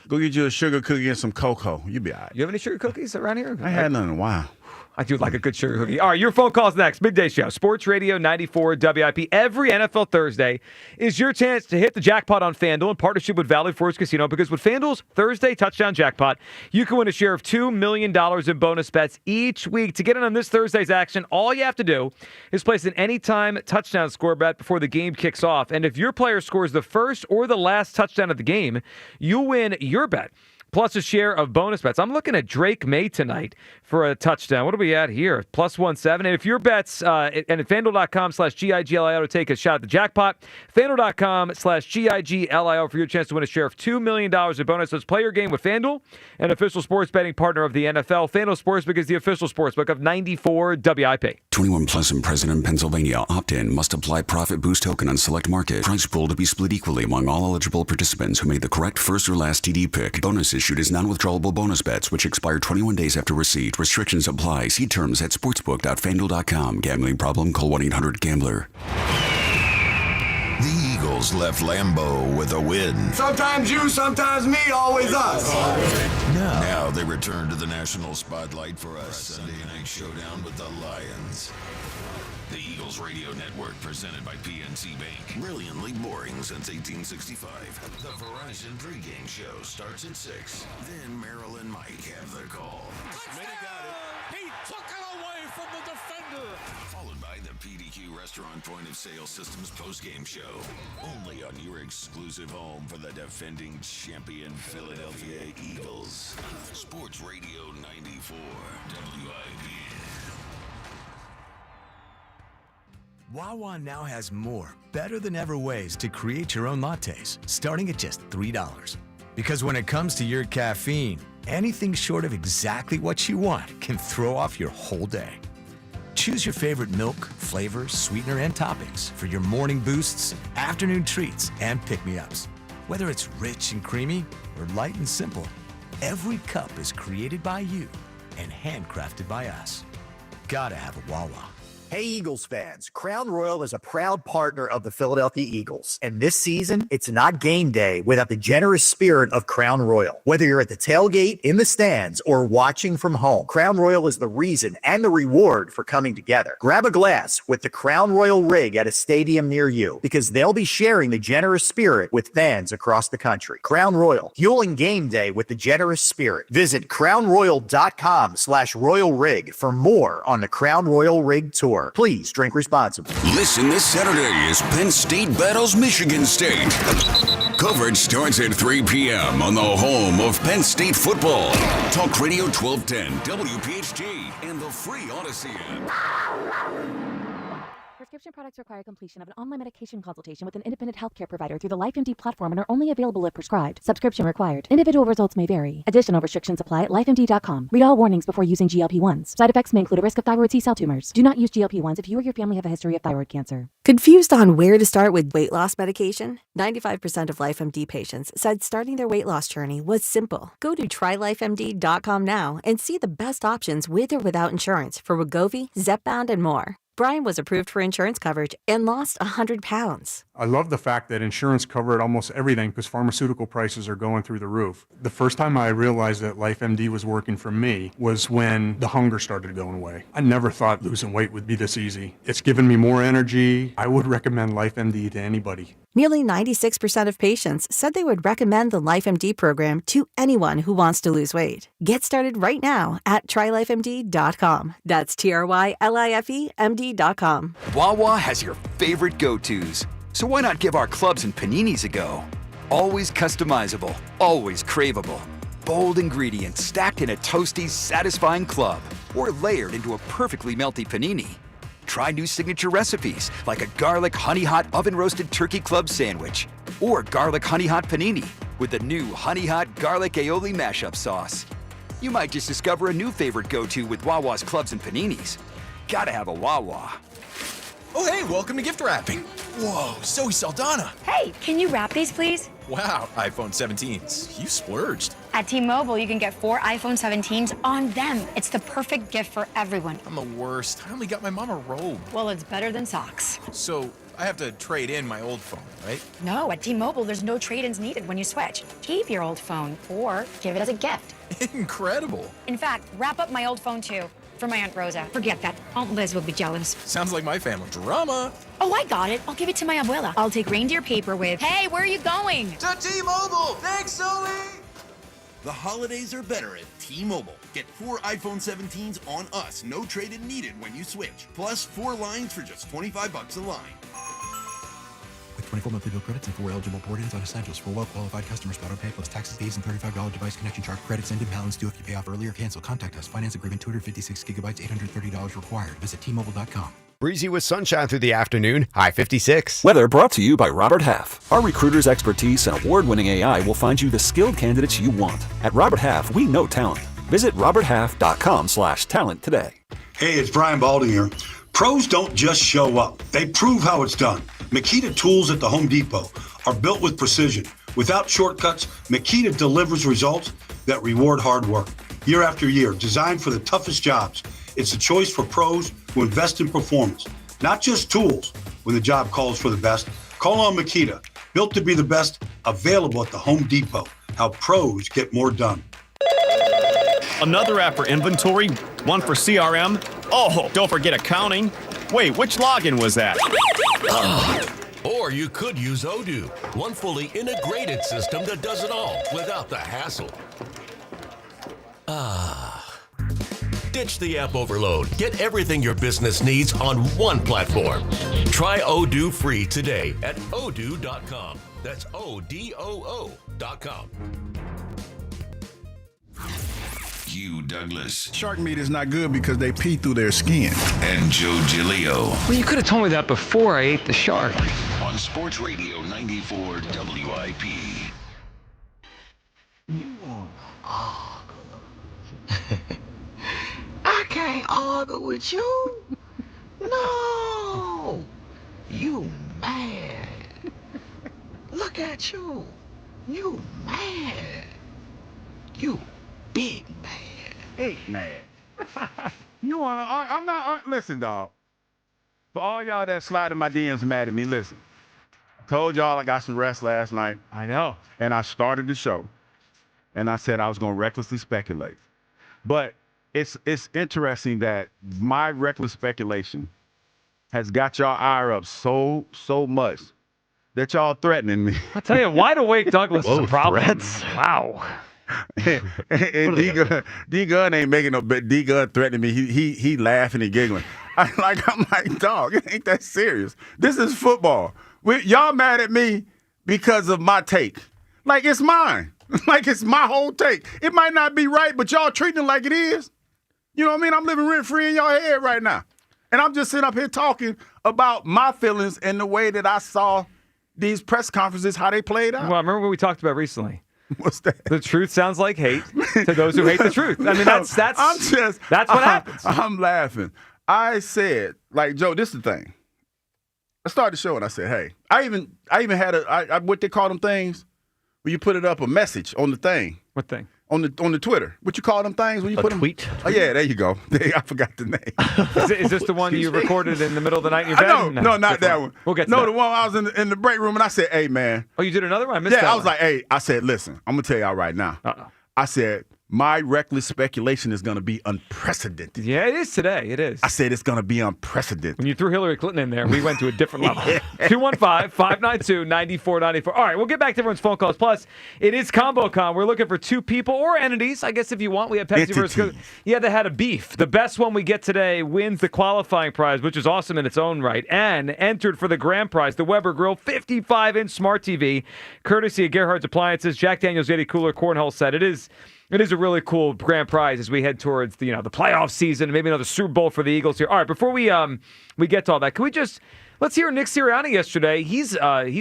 S25: Go get you a sugar cookie and some cocoa. You'll be all right.
S4: You have any sugar cookies around here?
S25: I had none in a while.
S4: I do like a good sugar cookie. All right, your phone calls next. Midday Show, Sports Radio 94 WIP. Every NFL Thursday is your chance to hit the jackpot on FanDuel in partnership with Valley Forge Casino, because with FanDuel's Thursday touchdown jackpot, you can win a share of $2 million in bonus bets each week. To get in on this Thursday's action, all you have to do is place an anytime touchdown score bet before the game kicks off. And if your player scores the first or the last touchdown of the game, you win your bet, plus a share of bonus bets. I'm looking at Drake May tonight for a touchdown. What are we at here? Plus 170. And if your bets, and at FanDuel.com/GIGLIO to take a shot at the jackpot, FanDuel.com/GIGLIO for your chance to win a share of $2 million in bonuses. Play your game with FanDuel, an official sports betting partner of the NFL. FanDuel Sportsbook is the official sportsbook of 94 WIP.
S7: 21 plus and present in Pennsylvania. Opt-in. Must apply profit boost token on select market. Price pool to be split equally among all eligible participants who made the correct first or last TD pick. Bonus issued is non-withdrawable bonus bets, which expire 21 days after receipt. Restrictions apply. See terms at sportsbook.fanduel.com. Gambling problem? Call 1-800-GAMBLER.
S5: The Eagles left Lambeau with a win.
S8: Sometimes you, sometimes me, always us.
S5: Now they return to the national spotlight for a Sunday night showdown with the Lions. The Eagles Radio Network, presented by PNC Bank. Brilliantly boring since 1865. The Verizon pregame show starts at 6. Then Merrill and Mike have the call.
S11: He took it away from the defender.
S5: Followed by the PDQ Restaurant Point of Sale Systems postgame show. Only on your exclusive home for the defending champion Philadelphia Eagles. Sports Radio 94 WIP.
S13: Wawa now has more, better than ever ways to create your own lattes, starting at just $3. Because when it comes to your caffeine, anything short of exactly what you want can throw off your whole day. Choose your favorite milk, flavor, sweetener, and toppings for your morning boosts, afternoon treats, and pick-me-ups. Whether it's rich and creamy or light and simple, every cup is created by you and handcrafted by us. Gotta have a Wawa.
S10: Hey, Eagles fans, Crown Royal is a proud partner of the Philadelphia Eagles. And this season, it's not game day without the generous spirit of Crown Royal. Whether you're at the tailgate, in the stands, or watching from home, Crown Royal is the reason and the reward for coming together. Grab a glass with the Crown Royal rig at a stadium near you, because they'll be sharing the generous spirit with fans across the country. Crown Royal, fueling game day with the generous spirit. Visit crownroyal.com/Royal Rig for more on the Crown Royal Rig Tour. Please drink responsibly.
S5: Listen this Saturday as Penn State battles Michigan State. Coverage starts at 3 p.m. on the home of Penn State football. Talk Radio 1210, WPHT, and the free Odyssey app.
S12: Prescription products require completion of an online medication consultation with an independent healthcare provider through the LifeMD platform and are only available if prescribed. Subscription required. Individual results may vary. Additional restrictions apply at lifemd.com. Read all warnings before using GLP-1s. Side effects may include a risk of thyroid C-cell tumors. Do not use GLP-1s if you or your family have a history of thyroid cancer.
S15: Confused on where to start with weight loss medication? 95% of LifeMD patients said starting their weight loss journey was simple. Go to trylifemd.com now and see the best options with or without insurance for Wegovy, Zepbound, and more. Brian was approved for insurance coverage and lost 100 pounds.
S18: I love the fact that insurance covered almost everything because pharmaceutical prices are going through the roof. The first time I realized that LifeMD was working for me was when the hunger started going away. I never thought losing weight would be this easy. It's given me more energy. I would recommend LifeMD to anybody.
S15: Nearly 96% of patients said they would recommend the LifeMD program to anyone who wants to lose weight. Get started right now at trylifemd.com. That's TRYLIFEMD.com.
S24: Wawa has your favorite go-tos. So why not give our clubs and paninis a go? Always customizable, always craveable. Bold ingredients stacked in a toasty, satisfying club or layered into a perfectly melty panini. Try new signature recipes like a garlic honey hot oven roasted turkey club sandwich or garlic honey hot panini with the new honey hot garlic aioli mashup sauce. You might just discover a new favorite go-to with Wawa's clubs and paninis. Gotta have a Wawa.
S26: Oh, hey, welcome to gift wrapping. Whoa, Zoe Saldana.
S27: Hey, can you wrap these, please?
S26: Wow, iPhone 17s. You splurged.
S27: At T-Mobile, you can get 4 iPhone 17s on them. It's the perfect gift for everyone.
S26: I'm the worst. I only got my mom a robe.
S27: Well, it's better than socks.
S26: So I have to trade in my old phone, right?
S27: No, at T-Mobile, there's no trade-ins needed when you switch. Keep your old phone or give it as a gift.
S26: Incredible.
S27: In fact, wrap up my old phone, too. For my Aunt Rosa. Forget that. Aunt Liz will be jealous.
S26: Sounds like my family. Drama.
S27: Oh, I got it. I'll give it to my abuela. I'll take reindeer paper with... Hey, where are you going?
S26: To T-Mobile. Thanks, Zoe.
S28: The holidays are better at T-Mobile. Get 4 iPhone 17s on us. No trade-in needed when you switch. Plus 4 lines for just $25 a line.
S29: With 24 monthly bill credits and 4 eligible port-ins on essentials for well-qualified customers. Auto pay plus taxes, fees, and $35 device connection charge. Credits end in balance due if you pay off early or cancel. Contact us. Finance agreement 256 gigabytes, $830 required. Visit T-Mobile.com.
S30: Breezy with sunshine through the afternoon. High 56.
S31: Weather brought to you by Robert Half. Our recruiters' expertise and award-winning AI will find you the skilled candidates you want. At Robert Half, we know talent. Visit roberthalf.com/talent today.
S32: Hey, it's Brian Balding here. Pros don't just show up. They prove how it's done. Makita tools at the Home Depot are built with precision. Without shortcuts, Makita delivers results that reward hard work. Year after year, designed for the toughest jobs, it's a choice for pros who invest in performance, not just tools. When the job calls for the best, call on Makita. Built to be the best, available at the Home Depot. How pros get more done.
S33: Another app for inventory, one for CRM. Oh, don't forget accounting. Wait, which login was that?
S34: Or you could use Odoo, one fully integrated system that does it all without the hassle. Ditch the app overload. Get everything your business needs on one platform. Try Odoo free today at odoo.com. That's ODOO.com.
S5: Hugh Douglas.
S25: Shark meat is not good because they pee through their skin.
S5: And Joe Giglio.
S35: Well, you could have told me that before I ate the shark.
S5: On Sports Radio 94 WIP.
S36: I can't argue with you.
S1: No! You mad. Look at you. You mad. You big mad.
S25: Hey, mad. I'm not, listen, dog. For all y'all that slide in my DMs mad at me, listen. Told y'all I got some rest last night.
S33: I know.
S25: And I started the show. And I said I was going to recklessly speculate. But it's interesting that my reckless speculation has got y'all ire up so much that y'all threatening me.
S33: I tell you, wide awake Douglas is a problem.
S30: Threats.
S33: Wow.
S25: and D Gun ain't making no bet. D Gun threatening me. He laughing and giggling. I'm like, dog, it ain't that serious. This is football. Y'all mad at me because of my take. Like, it's mine. Like, it's my whole take. It might not be right, but y'all treating it like it is. You know what I mean? I'm living rent-free in y'all head right now. And I'm just sitting up here talking about my feelings and the way that I saw these press conferences, how they played out.
S33: Well, I remember what we talked about recently.
S25: What's that?
S33: The truth sounds like hate to those who hate the truth. I mean, that's what happens.
S25: I'm laughing. I said, like, Joe, this is the thing. I started the show and I said, hey, I even had what they call them things where you put it up a message on the thing.
S33: What thing?
S25: On the Twitter. What you call them things when you put
S30: tweet?
S25: them? Oh, yeah, there you go. I forgot the name.
S33: Is this the one you recorded in the middle of the night in your bed?
S25: No, not that one.
S33: We'll get to that.
S25: the one I was in the break room and I said, hey, man.
S33: Oh, you did another one? I missed that
S25: I was
S33: one.
S25: like, hey, I said, listen, I'm going to tell y'all right now.
S33: Uh-oh.
S25: I said, my reckless speculation is going to be unprecedented.
S33: Yeah, it is today. It is.
S25: I said it's going to be unprecedented.
S33: When you threw Hillary Clinton in there, we went to a different level. 215-592-9494. All right, we'll get back to everyone's phone calls. Plus, it is ComboCon. We're looking for two people or entities. I guess if you want, we have Pepsi versus. Yeah, they had a beef. The best one we get today wins the qualifying prize, which is awesome in its own right, and entered for the grand prize, the Weber Grill 55-inch smart TV, courtesy of Gerhardt's Appliances, Jack Daniel's Yeti Cooler Cornhole set. It is a really cool grand prize as we head towards the playoff season, maybe another Super Bowl for the Eagles here. All right, before we get to all that, can we let's hear Nick Sirianni yesterday. He's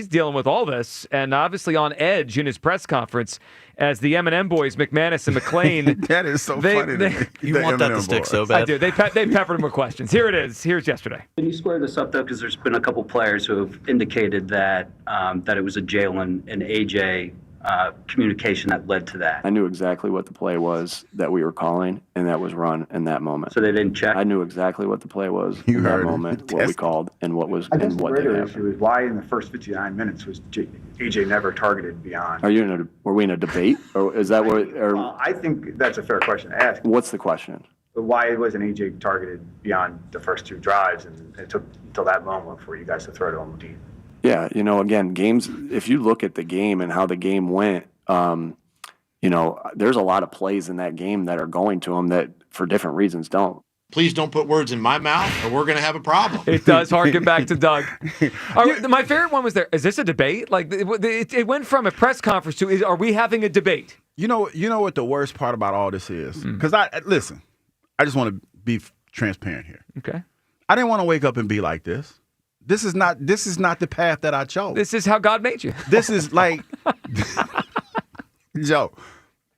S33: dealing with all this and obviously on edge in his press conference as the M&M boys, McManus and McClain.
S25: That is so funny.
S30: You want that to stick so bad.
S33: I do. They peppered him with questions. Here it is. Here's yesterday.
S2: Can you square this up though? Because there's been a couple players who have indicated that that it was a Jalen and AJ communication that led to that.
S3: I knew exactly what the play was that we were calling, and that was run in that moment.
S2: So they didn't check?
S3: I knew exactly what the play was in that moment, what we called, and what was and what did happen.
S4: Issue is why in the first 59 minutes was AJ never targeted beyond.
S3: Were we in a debate, or is that what?
S4: Well, I think that's a fair question to ask.
S3: What's the question?
S4: Why wasn't AJ targeted beyond the first two drives, and it took until that moment for you guys to throw to him deep?
S3: Yeah, again, games, if you look at the game and how the game went, there's a lot of plays in that game that are going to him that for different reasons don't.
S1: Please don't put words in my mouth or we're going to have a problem.
S33: It does harken back to Doug. My favorite one was there. Is this a debate? Like it went from a press conference to, are we having a debate?
S25: You know what the worst part about all this is? Because I just want to be transparent here.
S33: Okay.
S25: I didn't want to wake up and be like this. This is not the path that I chose.
S33: This is how God made you.
S25: This is like Joe.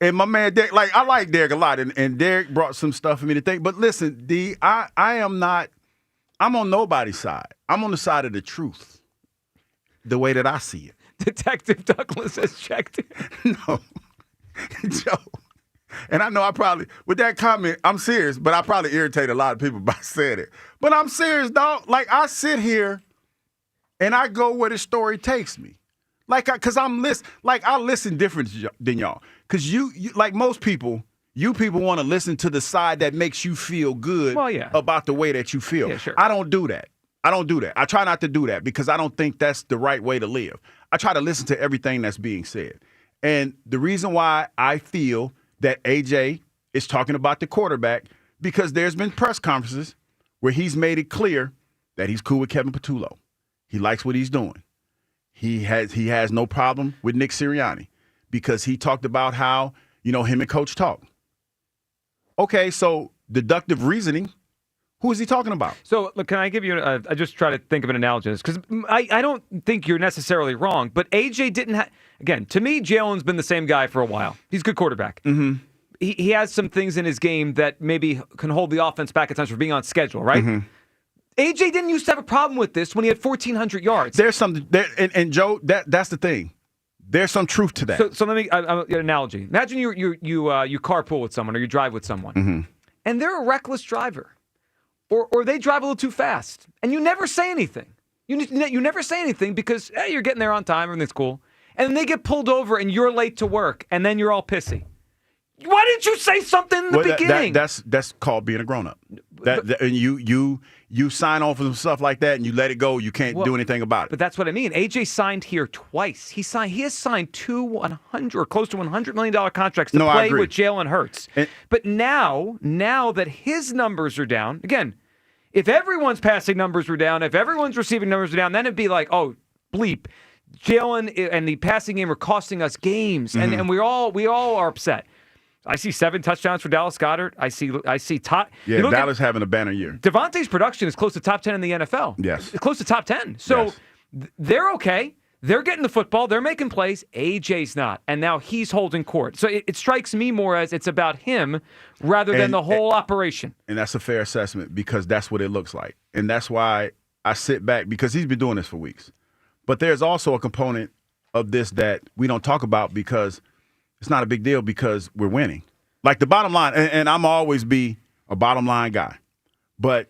S25: And my man Derek, I like Derek a lot, and Derek brought some stuff for me to think. But listen, D, I'm on nobody's side. I'm on the side of the truth, the way that I see it.
S33: Detective Douglas has checked it.
S25: No, Joe. And I know I probably, with that comment, I'm serious, but I probably irritate a lot of people by saying it. But I'm serious, dog. Like, I sit here and I go where the story takes me. Because I listen different than y'all. Because you, like most people, you people want to listen to the side that makes you feel good about the way that you feel.
S33: Yeah, sure.
S25: I don't do that. I try not to do that because I don't think that's the right way to live. I try to listen to everything that's being said. And the reason why I feel that AJ is talking about the quarterback, because there's been press conferences where he's made it clear that he's cool with Kevin Patullo. He likes what he's doing. He has no problem with Nick Sirianni because he talked about how, him and Coach talk. Okay, so deductive reasoning, who is he talking about?
S33: So, look, can I give you I just try to think of an analogy to this, because I don't think you're necessarily wrong, but AJ didn't have, again, to me, Jalen's been the same guy for a while. He's a good quarterback.
S25: Mm-hmm.
S33: He has some things in his game that maybe can hold the offense back at times for being on schedule, right?
S25: Mm-hmm.
S33: AJ didn't used to have a problem with this when he had 1,400 yards.
S25: There's something there, and Joe, that's the thing. There's some truth to that.
S33: So let me an analogy. Imagine you carpool with someone or you drive with someone, and they're a reckless driver, or they drive a little too fast, and you never say anything. You never say anything because you're getting there on time, everything's cool, and then they get pulled over and you're late to work, and then you're all pissy. Why didn't you say something in the beginning?
S25: That's called being a grown up. And you sign off on stuff like that and you let it go. You can't do anything about it.
S33: But that's what I mean. AJ signed here twice. He has signed two 100 or close to $100 million contracts to play with Jalen Hurts. But now that his numbers are down, again, if everyone's passing numbers were down, if everyone's receiving numbers are down, then it'd be like, oh, bleep. Jalen and the passing game are costing us games, and we all are upset. I see 7 touchdowns for Dallas Goedert. I see top.
S25: Yeah, Dallas having a banner year.
S33: Devontae's production is close to top 10 in the NFL.
S25: Yes.
S33: It's close to top 10. So they're okay. They're getting the football. They're making plays. AJ's not. And now he's holding court. So it strikes me more as it's about him rather than the whole operation.
S25: And that's a fair assessment because that's what it looks like. And that's why I sit back because he's been doing this for weeks. But there's also a component of this that we don't talk about because it's not a big deal because we're winning. Like the bottom line, and I'm always be a bottom line guy. But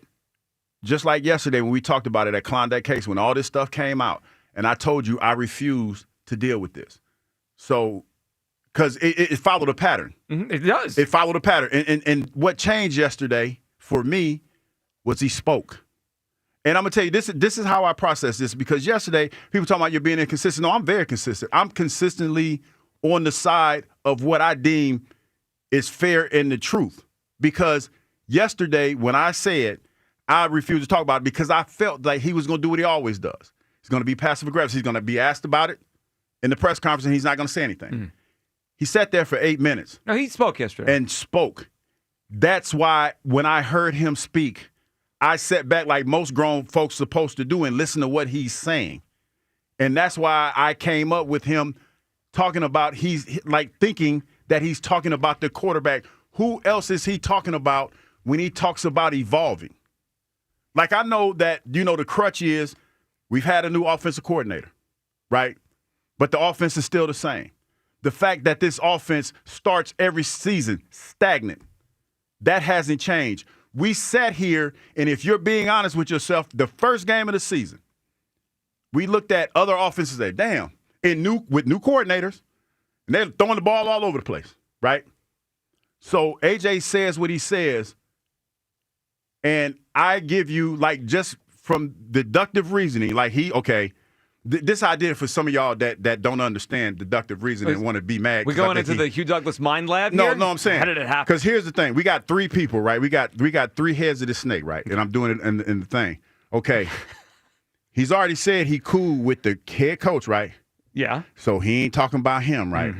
S25: just like yesterday when we talked about it at Klondike Case, when all this stuff came out, and I told you I refuse to deal with this. So, because it followed a pattern.
S33: It does.
S25: It followed a pattern. And what changed yesterday for me was he spoke. And I'm going to tell you, this is how I process this because yesterday people talking about you're being inconsistent. No, I'm very consistent. I'm consistently on the side of what I deem is fair and the truth. Because yesterday when I said I refused to talk about it because I felt like he was going to do what he always does. He's going to be passive-aggressive. He's going to be asked about it in the press conference, and he's not going to say anything. He sat there for 8 minutes.
S33: No, he spoke yesterday.
S25: And spoke. That's why when I heard him speak, I sat back like most grown folks supposed to do and listen to what he's saying. And that's why I came up with him talking about thinking that he's talking about the quarterback. Who else is he talking about when he talks about evolving? Like I know that, the crutch is we've had a new offensive coordinator, right? But the offense is still the same. The fact that this offense starts every season stagnant, that hasn't changed. We sat here, and if you're being honest with yourself, the first game of the season, we looked at other offenses and said, damn, with new coordinators, and they're throwing the ball all over the place, right? So AJ says what he says, and I give you, just from deductive reasoning, this I did for some of y'all that don't understand deductive reasoning and want to be mad.
S33: We're going into the Hugh Douglas mind lab
S25: No,
S33: here?
S25: no, I'm saying.
S33: How did it happen?
S25: Because here's the thing. We got 3 people, right? We got 3 heads of this snake, right? And I'm doing it in the thing. Okay. He's already said he cool with the head coach, right?
S33: Yeah.
S25: So he ain't talking about him, right?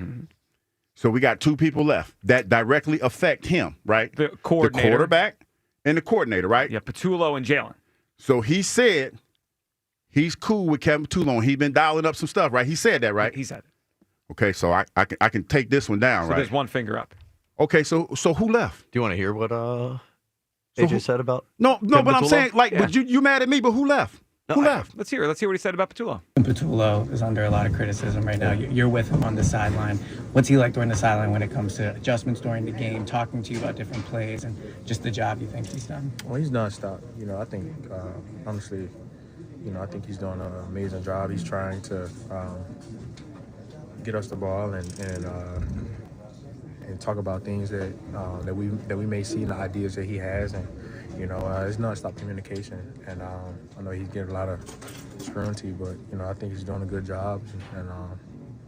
S25: So we got 2 people left that directly affect him, right?
S33: The coordinator.
S25: The quarterback and the coordinator, right?
S33: Yeah, Patullo and Jalen.
S25: So he said he's cool with Kevin Patullo. He's been dialing up some stuff, right? He said that, right?
S33: He said it.
S25: Okay, so I can take this one down,
S33: So
S25: right?
S33: there's one finger up.
S25: Okay, so who left?
S6: Do you want to hear what AJ said about
S25: No,
S6: Kevin
S25: but I'm
S6: Patullo?
S25: saying, but you mad at me, but who left? Who left?
S33: Let's hear it. Let's hear what he said about Patullo.
S7: Patullo is under a lot of criticism right now. You're with him on the sideline. What's he like during the sideline when it comes to adjustments during the game, talking to you about different plays and just the job you think he's done?
S8: Well, he's nonstop. I think, honestly, I think he's doing an amazing job. He's trying to get us the ball and talk about things that we may see in the ideas that he has, and it's nonstop communication. And I know he's getting a lot of scrutiny, but I think he's doing a good job and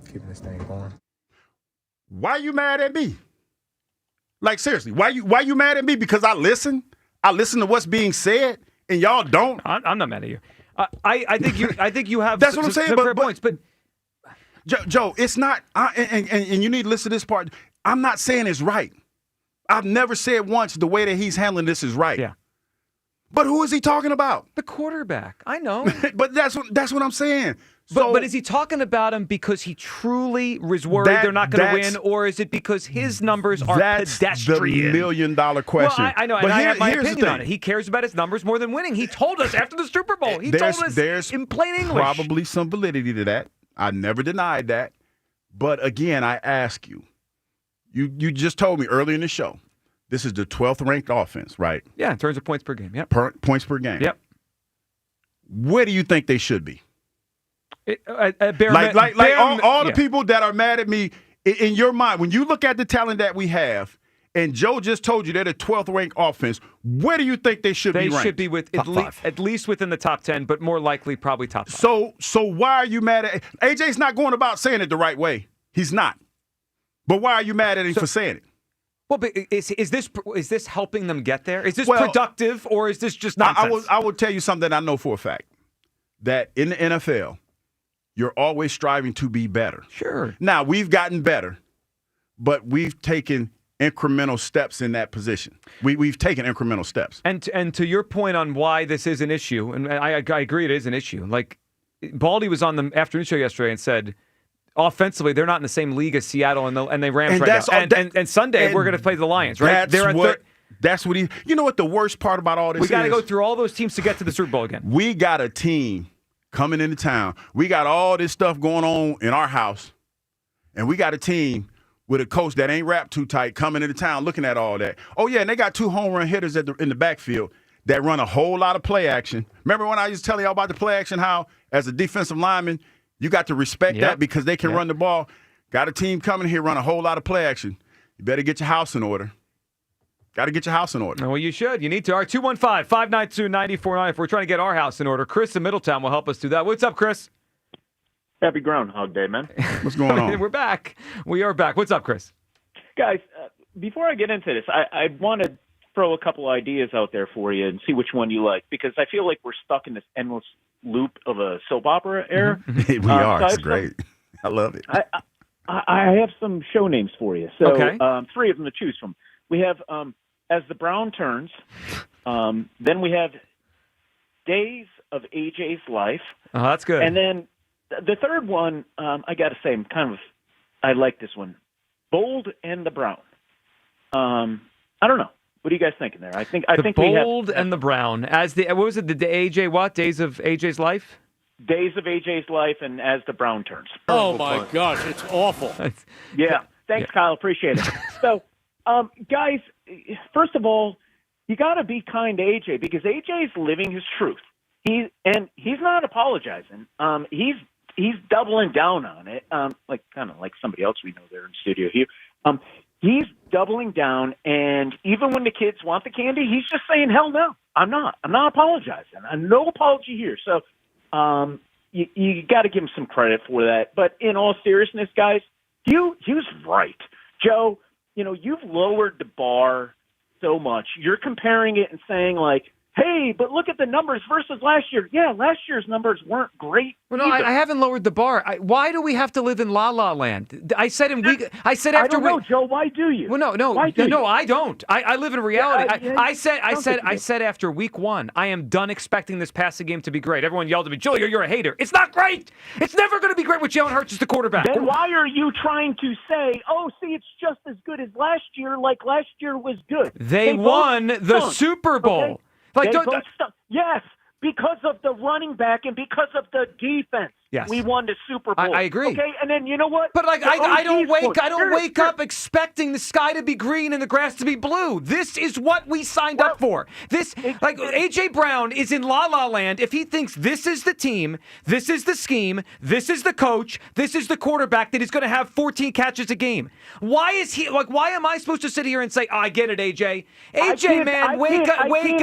S8: keeping this thing going.
S25: Why you mad at me? Like seriously, why you mad at me? Because I listen to what's being said, and y'all don't.
S33: I'm not mad at you. I think you have.
S25: That's what I'm saying.
S33: Fair points, but
S25: Joe, it's not. And you need to listen to this part. I'm not saying it's right. I've never said once the way that he's handling this is right.
S33: Yeah.
S25: But who is he talking about?
S33: The quarterback. I know.
S25: But that's what I'm saying.
S33: But is he talking about him because he truly was worried they're not going to win, or is it because his numbers are pedestrian?
S25: The $1 million question.
S33: Well, I know, and I have my opinion on it. He cares about his numbers more than winning. He told us after the Super Bowl. He told us in plain English.
S25: Probably some validity to that. I never denied that. But again, I ask you, you just told me earlier in the show, this is the 12th ranked offense, right?
S33: Yeah, in terms of points per game. Yep.
S25: Points per game.
S33: Yep.
S25: Where do you think they should be?
S33: All
S25: the people that are mad at me, in your mind, when you look at the talent that we have, and Joe just told you they're the 12th ranked offense, where do you think they should be ranked?
S33: They should be with at least within the top 10, but more likely probably top 5.
S25: So why are you mad at AJ's not going about saying it the right way? He's not. But why are you mad at him for saying it?
S33: Well, but is this helping them get there? Is this productive, or is this just nonsense?
S25: I will tell you something I know for a fact, that in the NFL, you're always striving to be better.
S33: Sure.
S25: Now, we've gotten better, but we've taken incremental steps in that position. We've taken incremental steps.
S33: And to your point on why this is an issue, and I agree it is an issue. Like, Baldy was on the afternoon show yesterday and said, offensively, they're not in the same league as Seattle and the Rams right now. And Sunday, we're going to play the Lions, right?
S25: That's what he. You know what the worst part about all this is?
S33: We got to go through all those teams to get to the Super Bowl again.
S25: We got a team coming into town. We got all this stuff going on in our house, and we got a team with a coach that ain't wrapped too tight coming into town looking at all that. Oh, yeah, and they got 2 home run hitters in the backfield that run a whole lot of play action. Remember when I used to tell you about the play action, how as a defensive lineman, you got to respect that because they can run the ball. Got a team coming here, run a whole lot of play action. You better get your house in order. Got to get your house in order.
S33: Well, you should. You need to. All right, 215-592-9490. If we're trying to get our house in order, Chris in Middletown will help us do that. What's up, Chris?
S9: Happy Groundhog Day, man.
S25: What's going on?
S33: We're back. We are back. What's up, Chris?
S9: Guys, before I get into this, I want to throw a couple ideas out there for you and see which one you like, because I feel like we're stuck in this endless loop of a soap opera era.
S25: We are. It's great. I love it.
S9: I have some show names for you. So 3 of them to choose from. We have As the Brown Turns. Then we have Days of AJ's Life.
S33: Oh, that's good.
S9: And then the third one, I got to say, I like this one. Bold and the Brown. I don't know. What are you guys thinking there? I think
S33: Bold and the Brown. As the what was it? The AJ what? Days of AJ's Life?
S9: Days of AJ's Life and As the Brown Turns.
S10: Oh my gosh, it's awful.
S9: Yeah. Thanks, Kyle. Appreciate it. So, guys, first of all, you got to be kind to AJ, because AJ is living his truth. He's not apologizing. He's doubling down on it. Kind of like somebody else we know there in studio here. He's doubling down, and even when the kids want the candy, he's just saying, hell no, I'm not apologizing. No apology here. So you got to give him some credit for that. But in all seriousness, guys, Hughes right. Joe, you've lowered the bar so much. You're comparing it and saying, like, hey, but look at the numbers versus last year. Yeah, last year's numbers weren't great.
S33: Well, no, I haven't lowered the bar. Why do we have to live in La La Land? I said after
S9: I don't know, Joe. Why do you?
S33: Well, no, I don't. I live in reality. I said after week 1, I am done expecting this passing game to be great. Everyone yelled at me, Joe, you're a hater. It's not great. It's never going to be great with Jalen Hurts as the quarterback.
S9: Then why are you trying to say, oh, see, it's just as good as last year, like last year was good?
S33: They won the Super Bowl.
S9: Okay? Yes, because of the running back and because of the defense.
S33: Yes.
S9: We won the Super Bowl.
S33: I agree.
S9: Okay, and then you know what?
S33: But I don't wake up expecting the sky to be green and the grass to be blue. This is what we signed up for. AJ Brown is in La La Land if he thinks this is the team, this is the scheme, this is the coach, this is the quarterback that is going to have 14 catches a game. Why am I supposed to sit here and say, I get it, AJ? Wake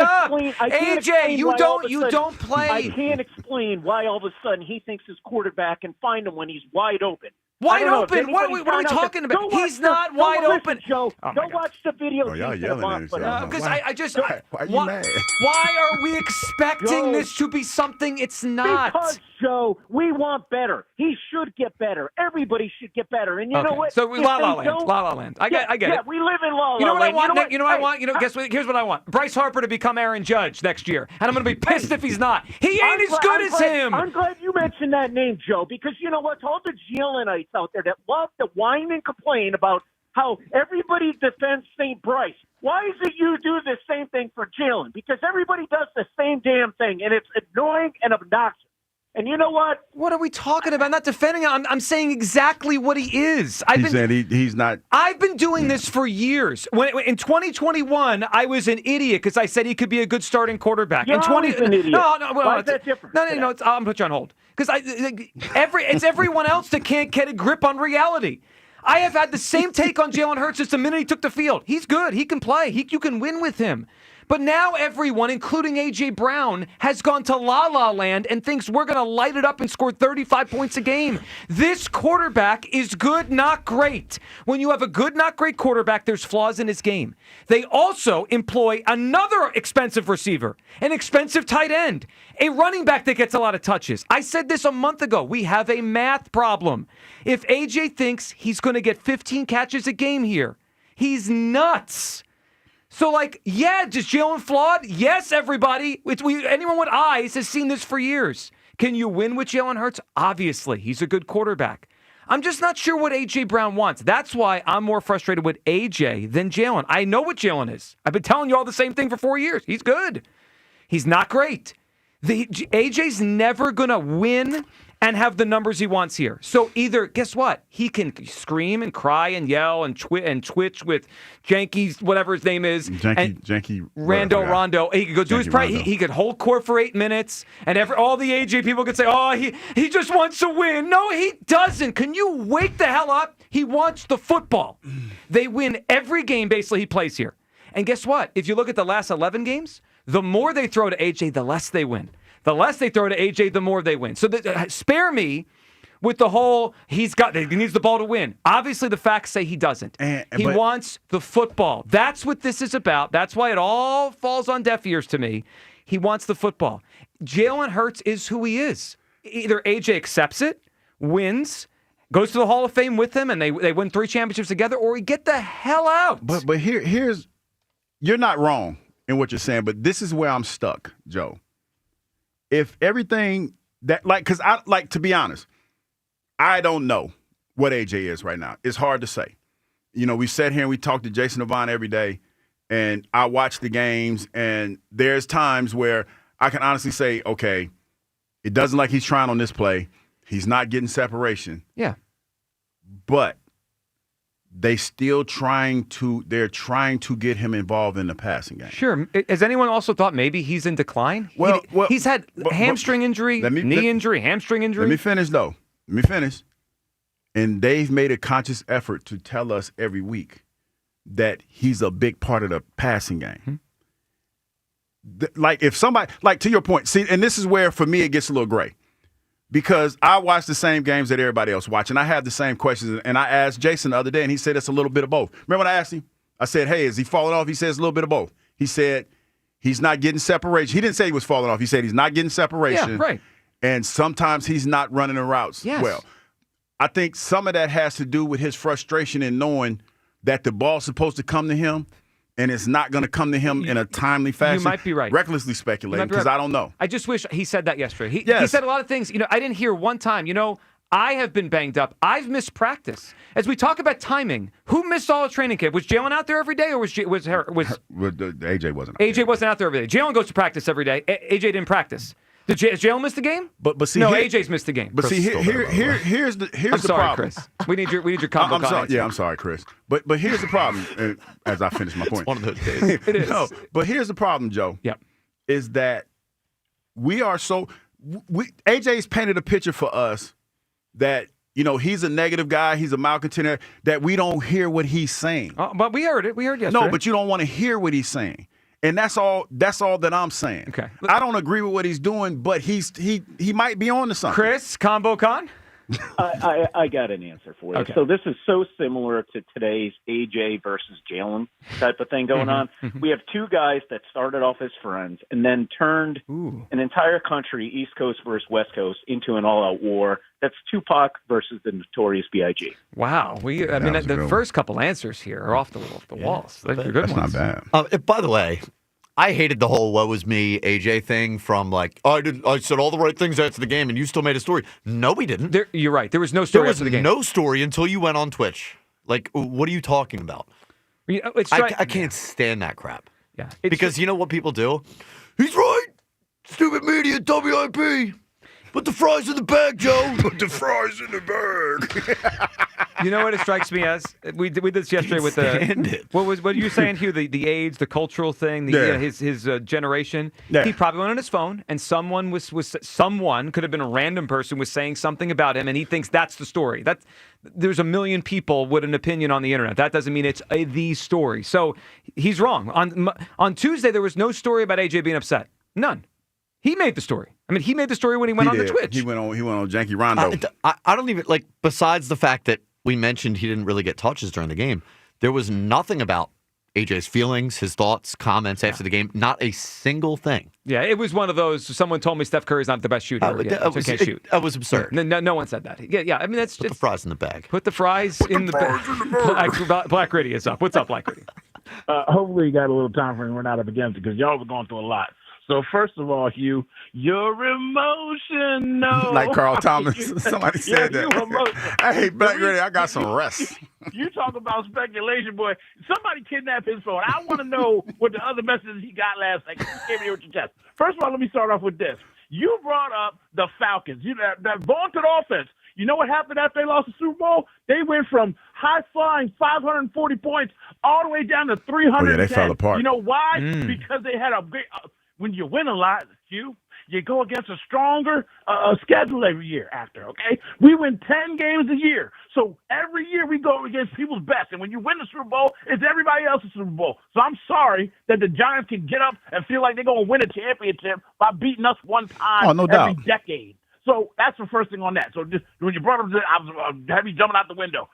S33: up. AJ, you don't play.
S9: I can't explain why all of a sudden he thinks his quarterback can find him when he's wide open.
S33: Wide open. What are we talking about? He's not wide open.
S9: Joe, go watch the video.
S25: Y'all yelling at each other.
S33: Because I just.
S25: Why are you mad?
S33: Why are we expecting this to be something it's not?
S9: Because, Joe, we want better. He should get better. Everybody should get better. And you know what?
S33: So La La Land. I get it.
S9: Yeah, we live in La La Land.
S33: You know what I want, Nick? You know what I want? Guess what? Here's what I want. Bryce Harper to become Aaron Judge next year. And I'm going to be pissed if he's not. He ain't as good as him.
S9: I'm glad you mentioned that name, Joe, because you know what? All the Gielanites out there that love to whine and complain about how everybody defends St. Bryce. Why is it you do the same thing for Jalen? Because everybody does the same damn thing, and it's annoying and obnoxious. And you know what?
S33: What are we talking about? I'm not defending him. I'm saying exactly what he is.
S25: He's not.
S33: I've been doing this for years. In 2021, I was an idiot because I said he could be a good starting quarterback.
S9: You're always an idiot. Why is that different?
S33: No. I'm going to put you on hold. Because it's everyone else that can't get a grip on reality. I have had the same take on Jalen Hurts since the minute he took the field. He's good. He can play. You can win with him. But now everyone, including A.J. Brown, has gone to La La Land and thinks we're going to light it up and score 35 points a game. This quarterback is good, not great. When you have a good, not great quarterback, there's flaws in his game. They also employ another expensive receiver, an expensive tight end, a running back that gets a lot of touches. I said this a month ago. We have a math problem. If A.J. thinks he's going to get 15 catches a game here, he's nuts. So, just Jalen flawed? Yes, everybody. Anyone with eyes has seen this for years. Can you win with Jalen Hurts? Obviously. He's a good quarterback. I'm just not sure what A.J. Brown wants. That's why I'm more frustrated with A.J. than Jalen. I know what Jalen is. I've been telling you all the same thing for 4 years. He's good. He's not great. A.J.'s never going to win and have the numbers he wants here. So either, guess what? He can scream and cry and yell and twitch with Janky's, whatever his name is.
S25: Janky.
S33: Rondo. He could go do his pride. He could hold court for 8 minutes, and all the AJ people could say, oh, he just wants to win. No, he doesn't. Can you wake the hell up? He wants the football. They win every game, basically, he plays here. And guess what? If you look at the last 11 games, the more they throw to AJ, the less they win. The less they throw to AJ, the more they win. So spare me with the whole he needs the ball to win. Obviously, the facts say he doesn't. He wants the football. That's what this is about. That's why it all falls on deaf ears to me. He wants the football. Jalen Hurts is who he is. Either AJ accepts it, wins, goes to the Hall of Fame with him, and they win 3 championships together, or we get the hell out.
S25: But here's you're not wrong in what you're saying, but this is where I'm stuck, Joe. If everything because to be honest, I don't know what AJ is right now. It's hard to say. You know, we sat here and we talked to Jason Avant every day, and I watch the games, and there's times where I can honestly say, okay, it doesn't like he's trying on this play. He's not getting separation.
S33: Yeah.
S25: But they're trying to get him involved in the passing game.
S33: Sure. Has anyone also thought maybe he's in decline?
S25: Well,
S33: he's had hamstring injury, knee injury, hamstring injury.
S25: Let me finish, though. And they've made a conscious effort to tell us every week that he's a big part of the passing game. If somebody, to your point, see, and this is where, for me, it gets a little gray. Because I watch the same games that everybody else watch, and I have the same questions. And I asked Jason the other day, and he said it's a little bit of both. Remember when I asked him? I said, hey, is he falling off? He says a little bit of both. He said he's not getting separation. He didn't say he was falling off. He said he's not getting separation.
S33: Yeah, right.
S25: And sometimes he's not running the routes well. I think some of that has to do with his frustration in knowing that the ball's supposed to come to him, and it's not going to come to him in a timely fashion.
S33: You might be right.
S25: Recklessly speculating, because I don't know.
S33: I just wish he said that yesterday. He said a lot of things. I didn't hear one time. I have been banged up. I've missed practice. As we talk about timing, who missed all the training camp? Was Jalen out there every day, or was
S25: AJ wasn't?
S33: AJ wasn't out there every day. Jalen goes to practice every day. AJ didn't practice. Did Jalen miss the game?
S25: But see,
S33: AJ's missed the game.
S25: But see, here's the
S33: I'm sorry,
S25: problem.
S33: Chris. We need your combo.
S25: I'm sorry. Yeah, I'm sorry, Chris. But here's the problem. As I finish my point,
S33: it's one of those days. It is.
S25: No, but here's the problem, Joe.
S33: Yep.
S25: Is that AJ's painted a picture for us that he's a negative guy, he's a malcontent, that we don't hear what he's saying.
S33: But we heard it. We heard yesterday.
S25: No, but you don't want to hear what he's saying. And that's all that I'm saying.
S33: Okay.
S25: I don't agree with what he's doing, but he might be on to something.
S33: Chris, Combo Con?
S9: I got an answer for you.
S33: Okay.
S9: So this is so similar to today's AJ versus Jalen type of thing going on. We have two guys that started off as friends and then turned an entire country, East Coast versus West Coast, into an all-out war. That's Tupac versus the Notorious B.I.G.
S33: Wow. The first couple answers here are off the walls. They're good ones.
S25: Not bad.
S11: By the way, I hated the whole "woe was me" AJ thing from like, I said all the right things after the game and you still made a story. No, we didn't.
S33: You're right. There was no story after the game.
S11: No story until you went on Twitch. Like, what are you talking about? I can't stand that crap.
S33: Yeah.
S11: Because you know what people do? He's right. Stupid media, WIP. Put the fries in the bag, Joe. Put the fries in the bag.
S33: You know what it strikes me as? We did this yesterday with what are you saying, Hugh? The age, the cultural thing, his generation.
S25: Yeah.
S33: He probably went on his phone, and someone could have been a random person was saying something about him, and he thinks that's the story. There's a million people with an opinion on the internet. That doesn't mean it's the story. So he's wrong. On Tuesday, there was no story about AJ being upset. None. He made the story. He made the story when he went on the Twitch.
S25: He went on Janky Rondo.
S11: I don't even besides the fact that we mentioned he didn't really get touches during the game, there was nothing about AJ's feelings, his thoughts, comments after the game. Not a single thing.
S33: Yeah, it was one of those. Someone told me Steph Curry's not the best shooter. Can't shoot.
S11: That was absurd.
S33: No one said that. Yeah. That's
S11: put the fries in the bag.
S33: Put the fries in the bag. Black Riddy is up. What's up, Black Riddy?
S12: Hopefully you got a little time frame. We're not up against it because y'all were going through a lot. So first of all, Hugh, you're emotional.
S25: Like Carl Thomas. Somebody said that. Hey, Black Riddy, I got some rest.
S12: You talk about speculation, boy. Somebody kidnapped his phone. I want to know what the other messages he got last night. Give me with your chest. First of all, let me start off with this. You brought up the Falcons. That vaunted offense. You know what happened after they lost the Super Bowl? They went from high-flying 540 points all the way down to 310.
S25: Oh, yeah, they fell apart.
S12: You know why? Because they had a great when you win a lot, you go against a stronger schedule every year after, okay? We win 10 games a year. So every year we go against people's best. And when you win the Super Bowl, it's everybody else's Super Bowl. So I'm sorry that the Giants can get up and feel like they're going to win a championship by beating us one time every decade. So that's the first thing on that. So just when you brought up I was heavy jumping out the window.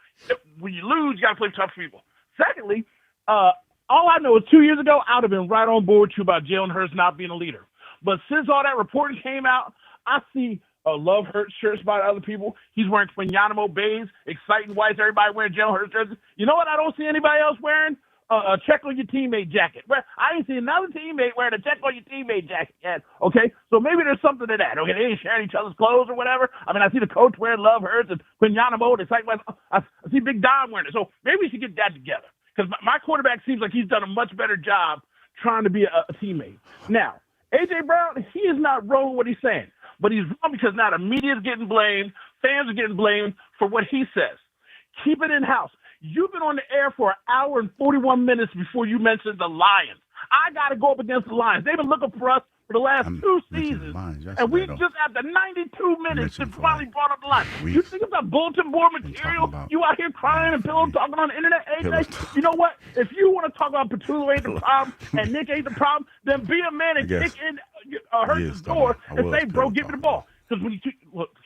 S12: When you lose, you got to play tough people. Secondly, all I know is 2 years ago, I would have been right on board with you about Jalen Hurts not being a leader. But since all that reporting came out, I see Love Hurts shirts by other people. He's wearing Guantanamo Bays, exciting whites, everybody wearing Jalen Hurts jerseys. You know what I don't see anybody else wearing? A check on your teammate jacket. I ain't see another teammate wearing a check on your teammate jacket yet. Okay, so maybe there's something to that. Okay, they ain't sharing each other's clothes or whatever. I see the coach wearing Love Hurts and Guantanamo. I see Big Don wearing it. So maybe we should get that together. Because my quarterback seems like he's done a much better job trying to be a teammate. Now, A.J. Brown, he is not wrong what he's saying. But he's wrong because now the media is getting blamed, fans are getting blamed for what he says. Keep it in-house. You've been on the air for an hour and 41 minutes before you mentioned the Lions. I got to go up against the Lions. They've been looking for us for the last 2 seasons. And we just, after 92 minutes, finally brought up the Lions. You think it's a bulletin board material? You out here crying and pillow talking on the internet, AJ? You know what? If you want to talk about Petula ain't the problem and Nick ain't the problem, then be a man and kick in Hurts' door and say, bro, give me the ball. Because when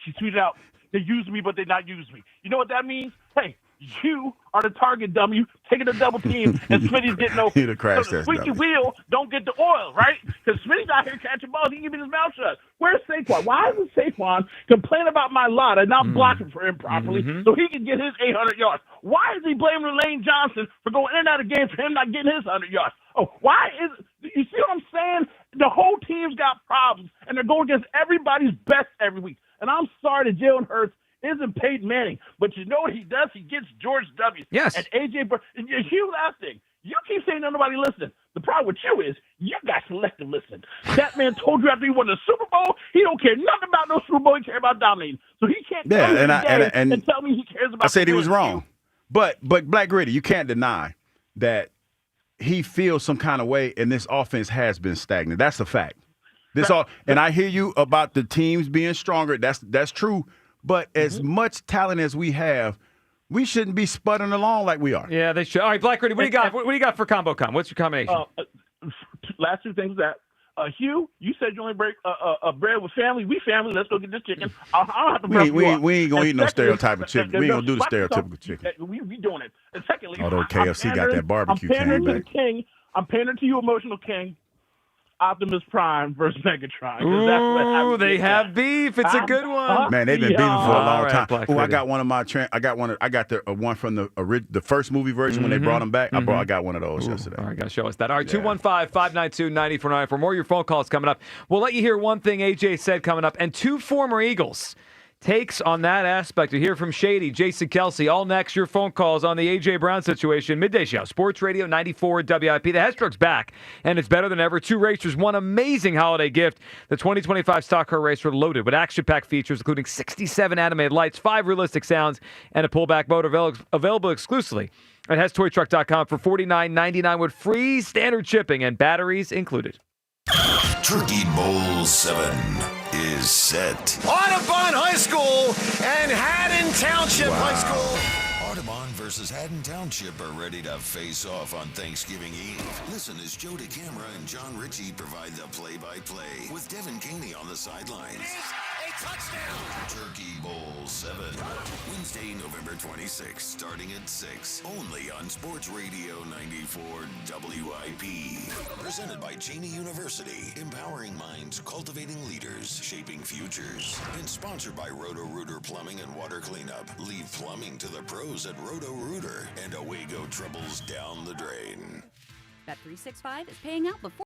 S12: she tweeted out, they use me, but they not use me. You know what that means? Hey, you are the target dummy, taking a double team, and Smitty's getting no. So the squeaky wheel don't get the oil, right? Because Smitty's out here catching balls. He can keep his mouth shut. Where's Saquon? Why isn't Saquon complaining about my lot and not blocking for him properly so he can get his 800 yards? Why is he blaming Lane Johnson for going in and out of games for him not getting his 100 yards? Oh, why is you see what I'm saying? The whole team's got problems, and they're going against everybody's best every week. And I'm sorry that Jalen Hurts isn't Peyton Manning, but you know what he does? He gets George W.
S33: Yes.
S35: And AJ Brown. Hugh, last thing. You keep saying nobody listen. The problem with you is you got selective listen. That man told you after he won the Super Bowl, he don't care nothing about no Super Bowl. He cares about dominating. So he can't and tell me he cares about.
S25: I said he was wrong. But Black Riddy, you can't deny that he feels some kind of way, and this offense has been stagnant. That's a fact. And I hear you about the teams being stronger. That's true. But as much talent as we have, we shouldn't be sputtering along like we are.
S33: Yeah, they should. All right, Black Riddy, what do you got? What do you got for ComboCom? What's your combination?
S35: Last two things that Hugh, you said you only break bread with family. We family. Let's go get this chicken. I don't have to break
S25: We
S35: you up.
S25: ain't gonna
S35: And
S25: eat no
S35: secondly,
S25: stereotypical chicken. We ain't gonna do the stereotypical chicken.
S35: We doing it. And secondly,
S25: Although KFC got that barbecue
S35: I'm pandering
S25: can
S35: to the king. I'm pandering to you, emotional king. Optimus Prime versus Megatron. 'Cause that's what
S33: Ooh, they have beef. It's a good one.
S25: Man, they've been beefing for a long time.
S33: Black
S25: Oh, I
S33: Lady.
S25: got one of my. I got the one from the first movie version when they brought them back. I got one of those yesterday.
S33: All right, gotta show us that. All right, 215-592-9494. For more of your phone calls coming up. We'll let you hear one thing AJ said coming up, and two former Eagles takes on that aspect. To hear from Shady, Jason Kelce. All next, your phone calls on the A.J. Brown situation. Midday Show, Sports Radio 94 WIP. The Headstroke's back, and it's better than ever. Two racers, one amazing holiday gift. The 2025 Stock Car Racer loaded with action-packed features, including 67 animated lights, 5 realistic sounds, and a pullback motor available exclusively at HessToyTruck.com for $49.99 with free standard shipping and batteries included.
S5: Turkey Bowl 7 is set.
S30: Audubon High School and Haddon Township High School.
S5: Audubon versus Haddon Township are ready to face off on Thanksgiving Eve. Listen as Joe DeCamara and John Ritchie provide the play-by-play with Devin Caney on the sidelines.
S30: Touchdown.
S5: Turkey Bowl 7. Wednesday, November 26th, starting at 6. Only on Sports Radio 94 WIP. Presented by Cheney University. Empowering minds, cultivating leaders, shaping futures. And sponsored by Roto-Rooter Plumbing and Water Cleanup. Leave plumbing to the pros at Roto-Rooter. And away go troubles down the drain.
S13: Bet365 is paying out before.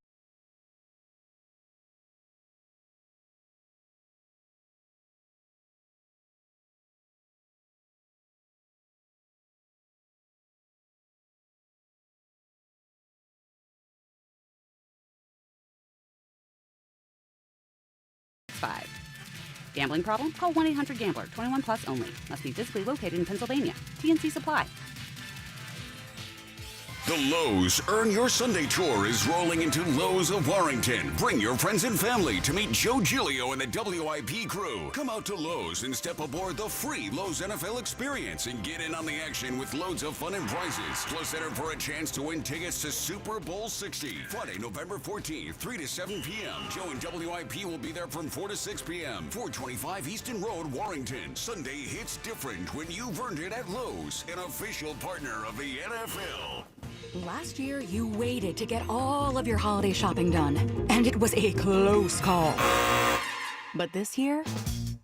S13: Gambling problem? Call 1-800-GAMBLER. 21 plus only. Must be physically located in Pennsylvania. TNC Supply.
S5: The Lowe's Earn Your Sunday Tour is rolling into Lowe's of Warrington. Bring your friends and family to meet Joe Giglio and the WIP crew. Come out to Lowe's and step aboard the free Lowe's NFL experience and get in on the action with loads of fun and prizes. Plus, enter for a chance to win tickets to Super Bowl 60. Friday, November 14th, 3 to 7 p.m. Joe and WIP will be there from 4 to 6 p.m. 425 Easton Road, Warrington. Sunday hits different when you've earned it at Lowe's, an official partner of the NFL.
S14: Last year, you waited to get all of your holiday shopping done, and it was a close call. But this year,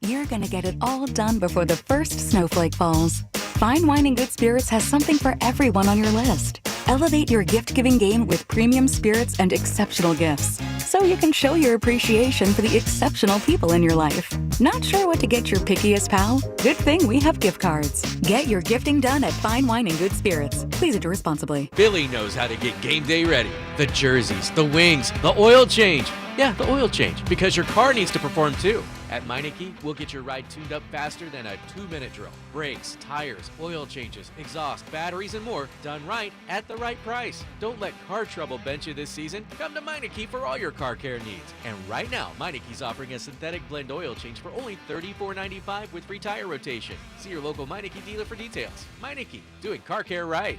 S14: you're gonna get it all done before the first snowflake falls. Fine Wine and Good Spirits has something for everyone on your list. Elevate your gift-giving game with premium spirits and exceptional gifts, so you can show your appreciation for the exceptional people in your life. Not sure what to get your pickiest pal? Good thing we have gift cards. Get your gifting done at Fine Wine and Good Spirits. Please enter responsibly.
S15: Billy knows how to get game day ready. The jerseys, the wings, the oil change. Yeah, the oil change, because your car needs to perform too. At Meineke, we'll get your ride tuned up faster than a 2-minute drill. Brakes, tires, oil changes, exhaust, batteries, and more done right at the right price. Don't let car trouble bench you this season. Come to Meineke for all your car care needs. And right now, Meineke's offering a synthetic blend oil change for only $34.95 with free tire rotation. See your local Meineke dealer for details. Meineke, doing car care right.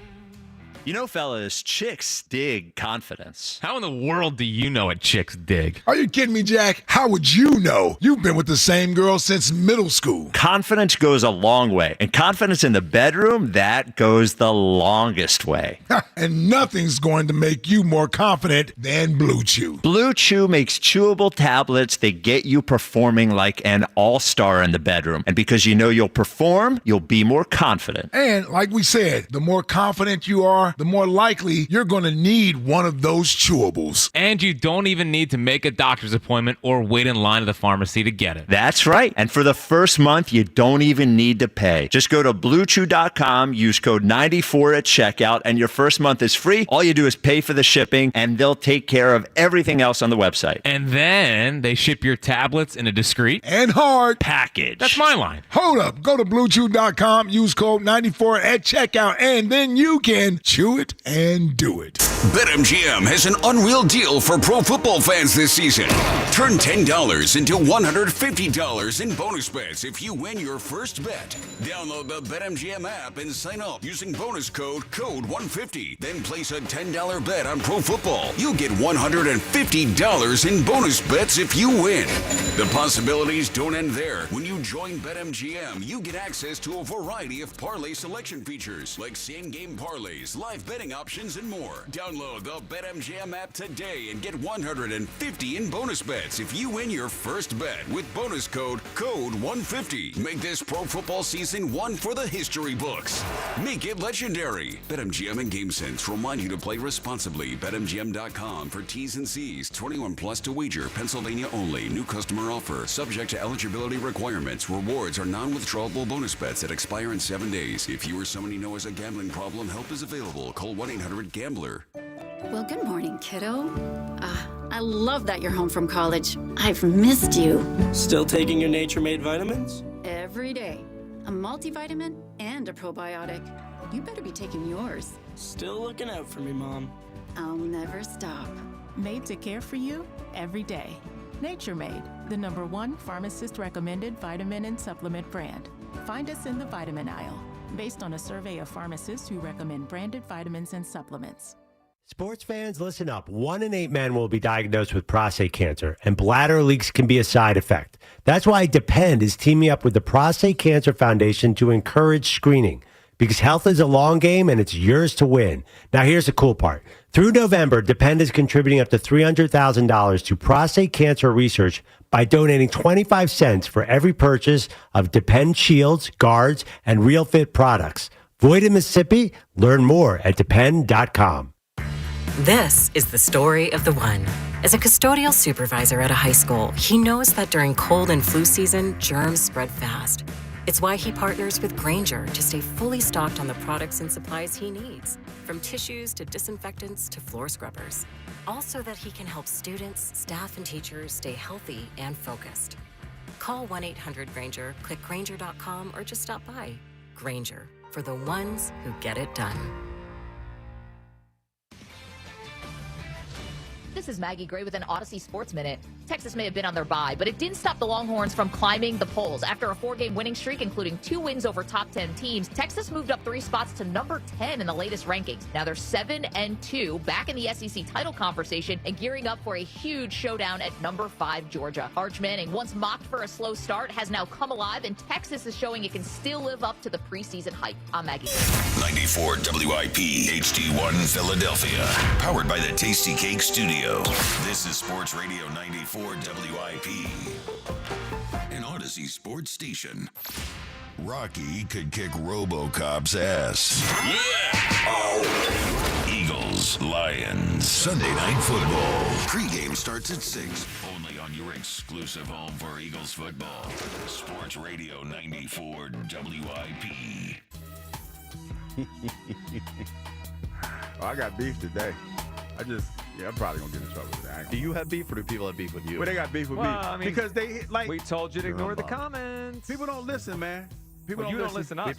S16: You know, fellas, chicks dig confidence.
S17: How in the world do you know what chicks dig?
S18: Are you kidding me, Jack? How would you know? You've been with the same girl since middle school.
S16: Confidence goes a long way, and confidence in the bedroom, that goes the longest way.
S18: And nothing's going to make you more confident than Blue Chew.
S16: Blue Chew makes chewable tablets that get you performing like an all-star in the bedroom. And because you know you'll perform, you'll be more confident.
S18: And like we said, the more confident you are, the more likely you're going to need one of those chewables.
S17: And you don't even need to make a doctor's appointment or wait in line at the pharmacy to get it.
S16: That's right. And for the first month, you don't even need to pay. Just go to BlueChew.com, use code 94 at checkout, and your first month is free. All you do is pay for the shipping, and they'll take care of everything else on the website.
S17: And then they ship your tablets in a discreet
S18: and hard
S16: package.
S17: That's my line.
S18: Hold up. Go to BlueChew.com, use code 94 at checkout, and then you can chew do it and do it.
S5: BetMGM has an unreal deal for pro football fans this season. Turn $10 into $150 in bonus bets if you win your first bet. Download the BetMGM app and sign up using bonus code CODE150. Then place a $10 bet on pro football. You'll get $150 in bonus bets if you win. The possibilities don't end there. When you join BetMGM, you get access to a variety of parlay selection features like same-game parlays, live betting options, and more. Download the BetMGM app today and get $150 in bonus bets if you win your first bet with bonus code CODE150. Make this pro football season one for the history books. Make it legendary. BetMGM and GameSense remind you to play responsibly. BetMGM.com for T's and C's. 21 plus to wager. Pennsylvania only. New customer offer. Subject to eligibility requirements. Rewards are non-withdrawable bonus bets that expire in 7 days. If you or someone you know has a gambling problem, help is available. Call 1-800-GAMBLER.
S14: Well, good morning, kiddo. I love that you're home from college. I've missed you.
S2: Still taking your Nature-Made vitamins?
S14: Every day. A multivitamin and a probiotic. You better be taking yours.
S2: Still looking out for me, Mom.
S14: I'll never stop.
S4: Made to care for you every day. Nature-Made, the #1 pharmacist-recommended vitamin and supplement brand. Find us in the vitamin aisle, based on a survey of pharmacists who recommend branded vitamins and supplements.
S19: Sports fans, listen up. 1 in 8 men will be diagnosed with prostate cancer, and bladder leaks can be a side effect. That's why Depend is teaming up with the Prostate Cancer Foundation to encourage screening, because health is a long game and it's yours to win. Now, here's the cool part. Through November, Depend is contributing up to $300,000 to prostate cancer research by donating 25 cents for every purchase of Depend shields, guards, and Real Fit products. Void in Mississippi? Learn more at depend.com.
S20: This is the story of the one. As a custodial supervisor at a high school, he knows that during cold and flu season, germs spread fast. It's why he partners with Grainger to stay fully stocked on the products and supplies he needs, from tissues to disinfectants to floor scrubbers. All so that he can help students, staff, and teachers stay healthy and focused. Call 1-800-GRAINGER, click Grainger.com, or just stop by. Grainger, for the ones who get it done.
S21: This is Maggie Gray with an Odyssey Sports Minute. Texas may have been on their bye, but it didn't stop the Longhorns from climbing the polls. After a 4-game winning streak, including 2 wins over top 10 teams, Texas moved up 3 spots to number 10 in the latest rankings. Now they're 7-2, back in the SEC title conversation and gearing up for a huge showdown at number 5 Georgia. Arch Manning, once mocked for a slow start, has now come alive, and Texas is showing it can still live up to the preseason hype. I'm Maggie Gray.
S5: 94 WIP HD1 Philadelphia. Powered by the Tasty Cake Studio. This is Sports Radio 94 WIP. An Odyssey sports station. Rocky could kick RoboCop's ass. Yeah! Oh! Eagles, Lions, Sunday Night Football. Pre-game starts at 6. Only on your exclusive home for Eagles football. Sports Radio 94 WIP.
S25: Oh, I got beef today. I'm probably gonna get in trouble with that.
S11: Do you have beef, or do people have beef with you?
S25: Well, they got beef with me.
S33: I mean,
S25: because they like.
S33: We told you to ignore the comments.
S25: People don't listen, man. People
S33: You don't listen to us.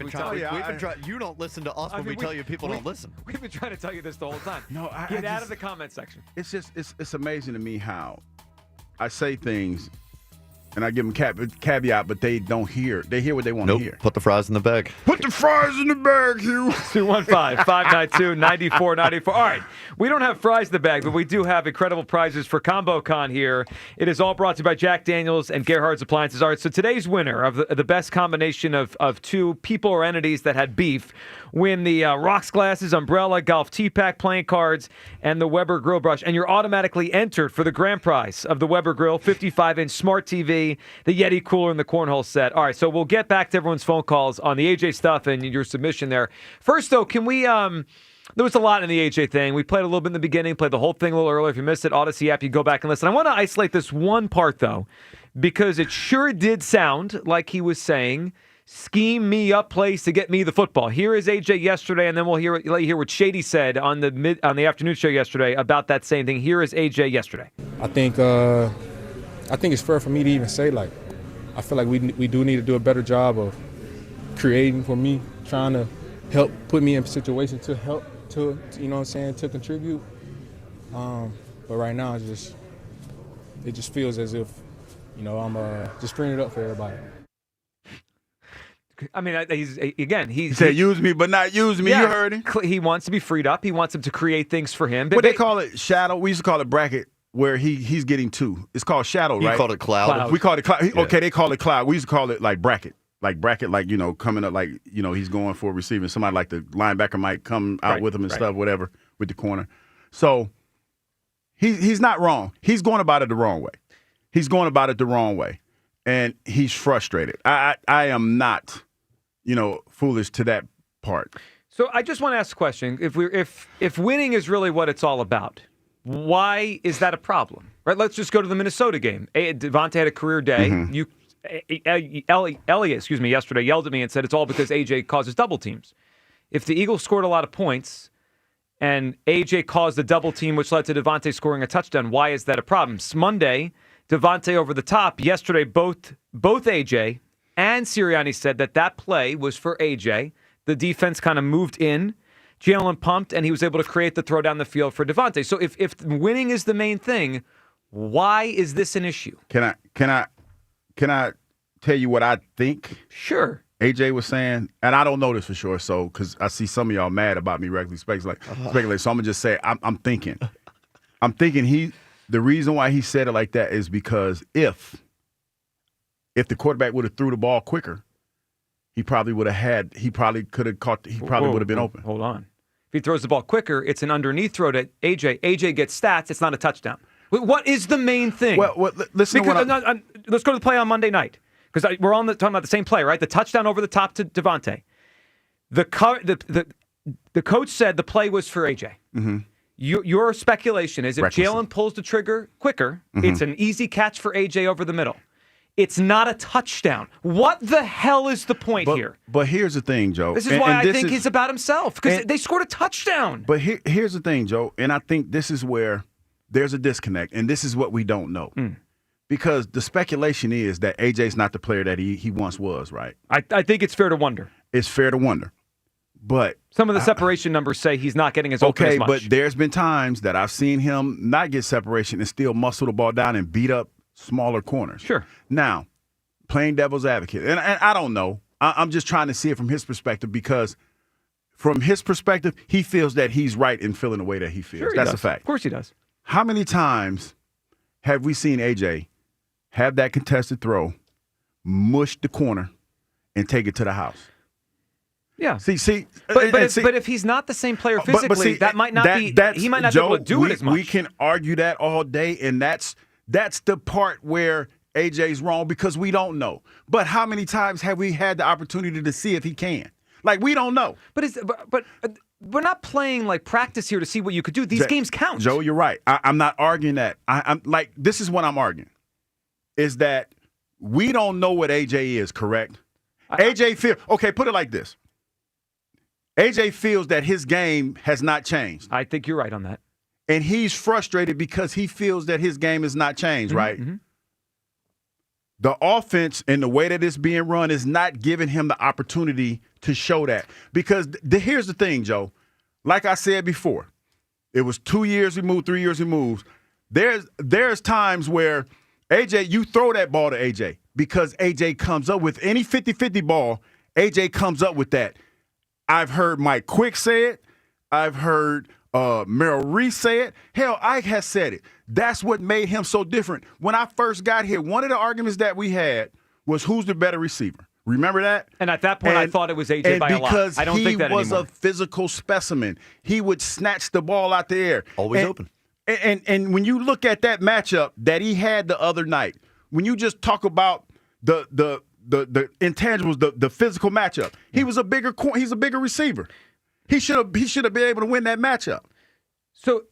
S11: You don't listen to us when we tell you people don't listen.
S33: We've been trying to tell you this the whole time.
S25: No,
S33: Get out of the comment section.
S25: It's just it's amazing to me how I say things and I give them caveat, but they don't hear. They hear what they want to hear.
S11: Put the fries in the bag.
S25: Put the fries in the bag, Hugh.
S33: 215-592-9494. All right. We don't have fries in the bag, but we do have incredible prizes for ComboCon here. It is all brought to you by Jack Daniels and Gerhardt's Appliances. All right, so today's winner of the best combination of 2 people or entities that had beef win the Rocks glasses, umbrella, golf tee pack, playing cards, and the Weber grill brush. And you're automatically entered for the grand prize of the Weber grill, 55-inch smart TV, the Yeti cooler, and the cornhole set. All right, so we'll get back to everyone's phone calls on the AJ stuff and your submission there. First, though, can we there was a lot in the AJ thing. We played a little bit in the beginning, played the whole thing a little earlier. If you missed it, Odyssey app, you go back and listen. I want to isolate this one part, though, because it sure did sound like he was saying, scheme me up plays to get me the football. Here is AJ yesterday, and then we'll let you hear what Shady said on the afternoon show yesterday about that same thing. Here is AJ yesterday.
S8: I think it's fair for me to even say, like, I feel like we do need to do a better job of creating for me, trying to help put me in a situation to help to contribute. But right now, it just feels as if, I'm just freeing it up for everybody.
S33: I mean, he
S25: said use me, but not use me.
S33: Yeah,
S25: you heard him.
S33: He wants to be freed up. He wants him to create things for him.
S25: What they call it, shadow. We used to call it bracket, where he's getting two. It's called shadow, right?
S11: You called it cloud.
S25: We called it cloud.
S11: Yeah.
S25: Okay, they call it cloud. We used to call it like bracket, coming up, he's going for receiving. Somebody like the linebacker might come out with him and stuff, whatever, with the corner. So he's not wrong. He's going about it the wrong way. And he's frustrated. I am not, foolish to that part.
S33: So I just want to ask a question. If winning is really what it's all about, why is that a problem? Right? Let's just go to the Minnesota game. Devontae had a career day. Elliott, yesterday yelled at me and said it's all because AJ causes double teams. If the Eagles scored a lot of points and AJ caused a double team, which led to Devontae scoring a touchdown, why is that a problem? Monday, Devontae over the top. Yesterday, both AJ and Sirianni said that play was for AJ. The defense kind of moved in. Jalen pumped, and he was able to create the throw down the field for Devontae. So if winning is the main thing, why is this an issue?
S25: Can I tell you what I think?
S33: Sure.
S25: AJ was saying, and I don't know this for sure, so because I see some of y'all mad about me regularly speculating. So I'm gonna just say I'm thinking the reason why he said it like that is because if the quarterback would have threw the ball quicker, he probably would have been open.
S33: Hold on. If he throws the ball quicker, it's an underneath throw to AJ. AJ gets stats. It's not a touchdown. What is the main thing?
S25: Well listen.
S33: Let's go to the play on Monday night because we're talking about the same play, right? The touchdown over the top to Devontae. The coach said the play was for AJ.
S25: Mm-hmm.
S33: Your speculation is if Jalen pulls the trigger quicker, it's an easy catch for AJ over the middle. It's not a touchdown. What the hell is the point here?
S25: But here's the thing, Joe.
S33: This is why I think he's about himself, because they scored a touchdown.
S25: But here's the thing, Joe, and I think this is where there's a disconnect, and this is what we don't know. Because the speculation is that AJ's not the player that he once was, right?
S33: I think it's fair to wonder.
S25: It's fair to wonder. But
S33: some of the separation numbers say he's not getting as open as much.
S25: But there's been times that I've seen him not get separation and still muscle the ball down and beat up smaller corners.
S33: Sure.
S25: Now, playing devil's advocate, and I don't know. I'm just trying to see it from his perspective because from his perspective, he feels that he's right in feeling the way that he feels.
S33: Sure,
S25: That's a fact.
S33: Of course he does.
S25: How many times have we seen AJ have that contested throw, mush the corner, and take it to the house?
S33: Yeah.
S25: But
S33: if he's not the same player physically, that might not be. He might not be able to do it as much.
S25: We can argue that all day, and that's the part where AJ's wrong because we don't know. But how many times have we had the opportunity to see if he can? Like, we don't know.
S33: But we're not playing like practice here to see what you could do. These games count.
S25: Joe, you're right. I'm not arguing that. I'm like, this is what I'm arguing, is that we don't know what AJ is, correct? Okay, put it like this. AJ feels that his game has not changed.
S33: I think you're right on that.
S25: And he's frustrated because he feels that his game has not changed, right?
S33: Mm-hmm.
S25: The offense and the way that it's being run is not giving him the opportunity to show that. Because here's the thing, Joe. Like I said before, it was 2 years removed, 3 years removed. There's times where AJ, you throw that ball to AJ because AJ comes up with any 50-50 ball, AJ comes up with that. I've heard Mike Quick say it. I've heard Merrill Reese say it. Hell, Ike has said it. That's what made him so different. When I first got here, one of the arguments that we had was who's the better receiver. Remember that?
S33: And at that point, I thought it was AJ by a lot. I don't think that anymore.
S25: Because he was a physical specimen. He would snatch the ball out the air.
S11: Always open.
S25: And when you look at that matchup that he had the other night, when you just talk about the intangibles, the physical matchup, he's a bigger receiver. He should have been able to win that matchup.
S33: So,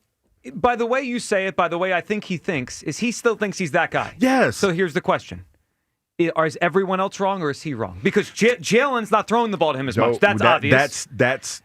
S33: by the way you say it, by the way I think he thinks, is he still thinks he's that guy?
S25: Yes.
S33: So here's the question. Is everyone else wrong or is he wrong? Because Jalen's not throwing the ball to him as much. That's obvious.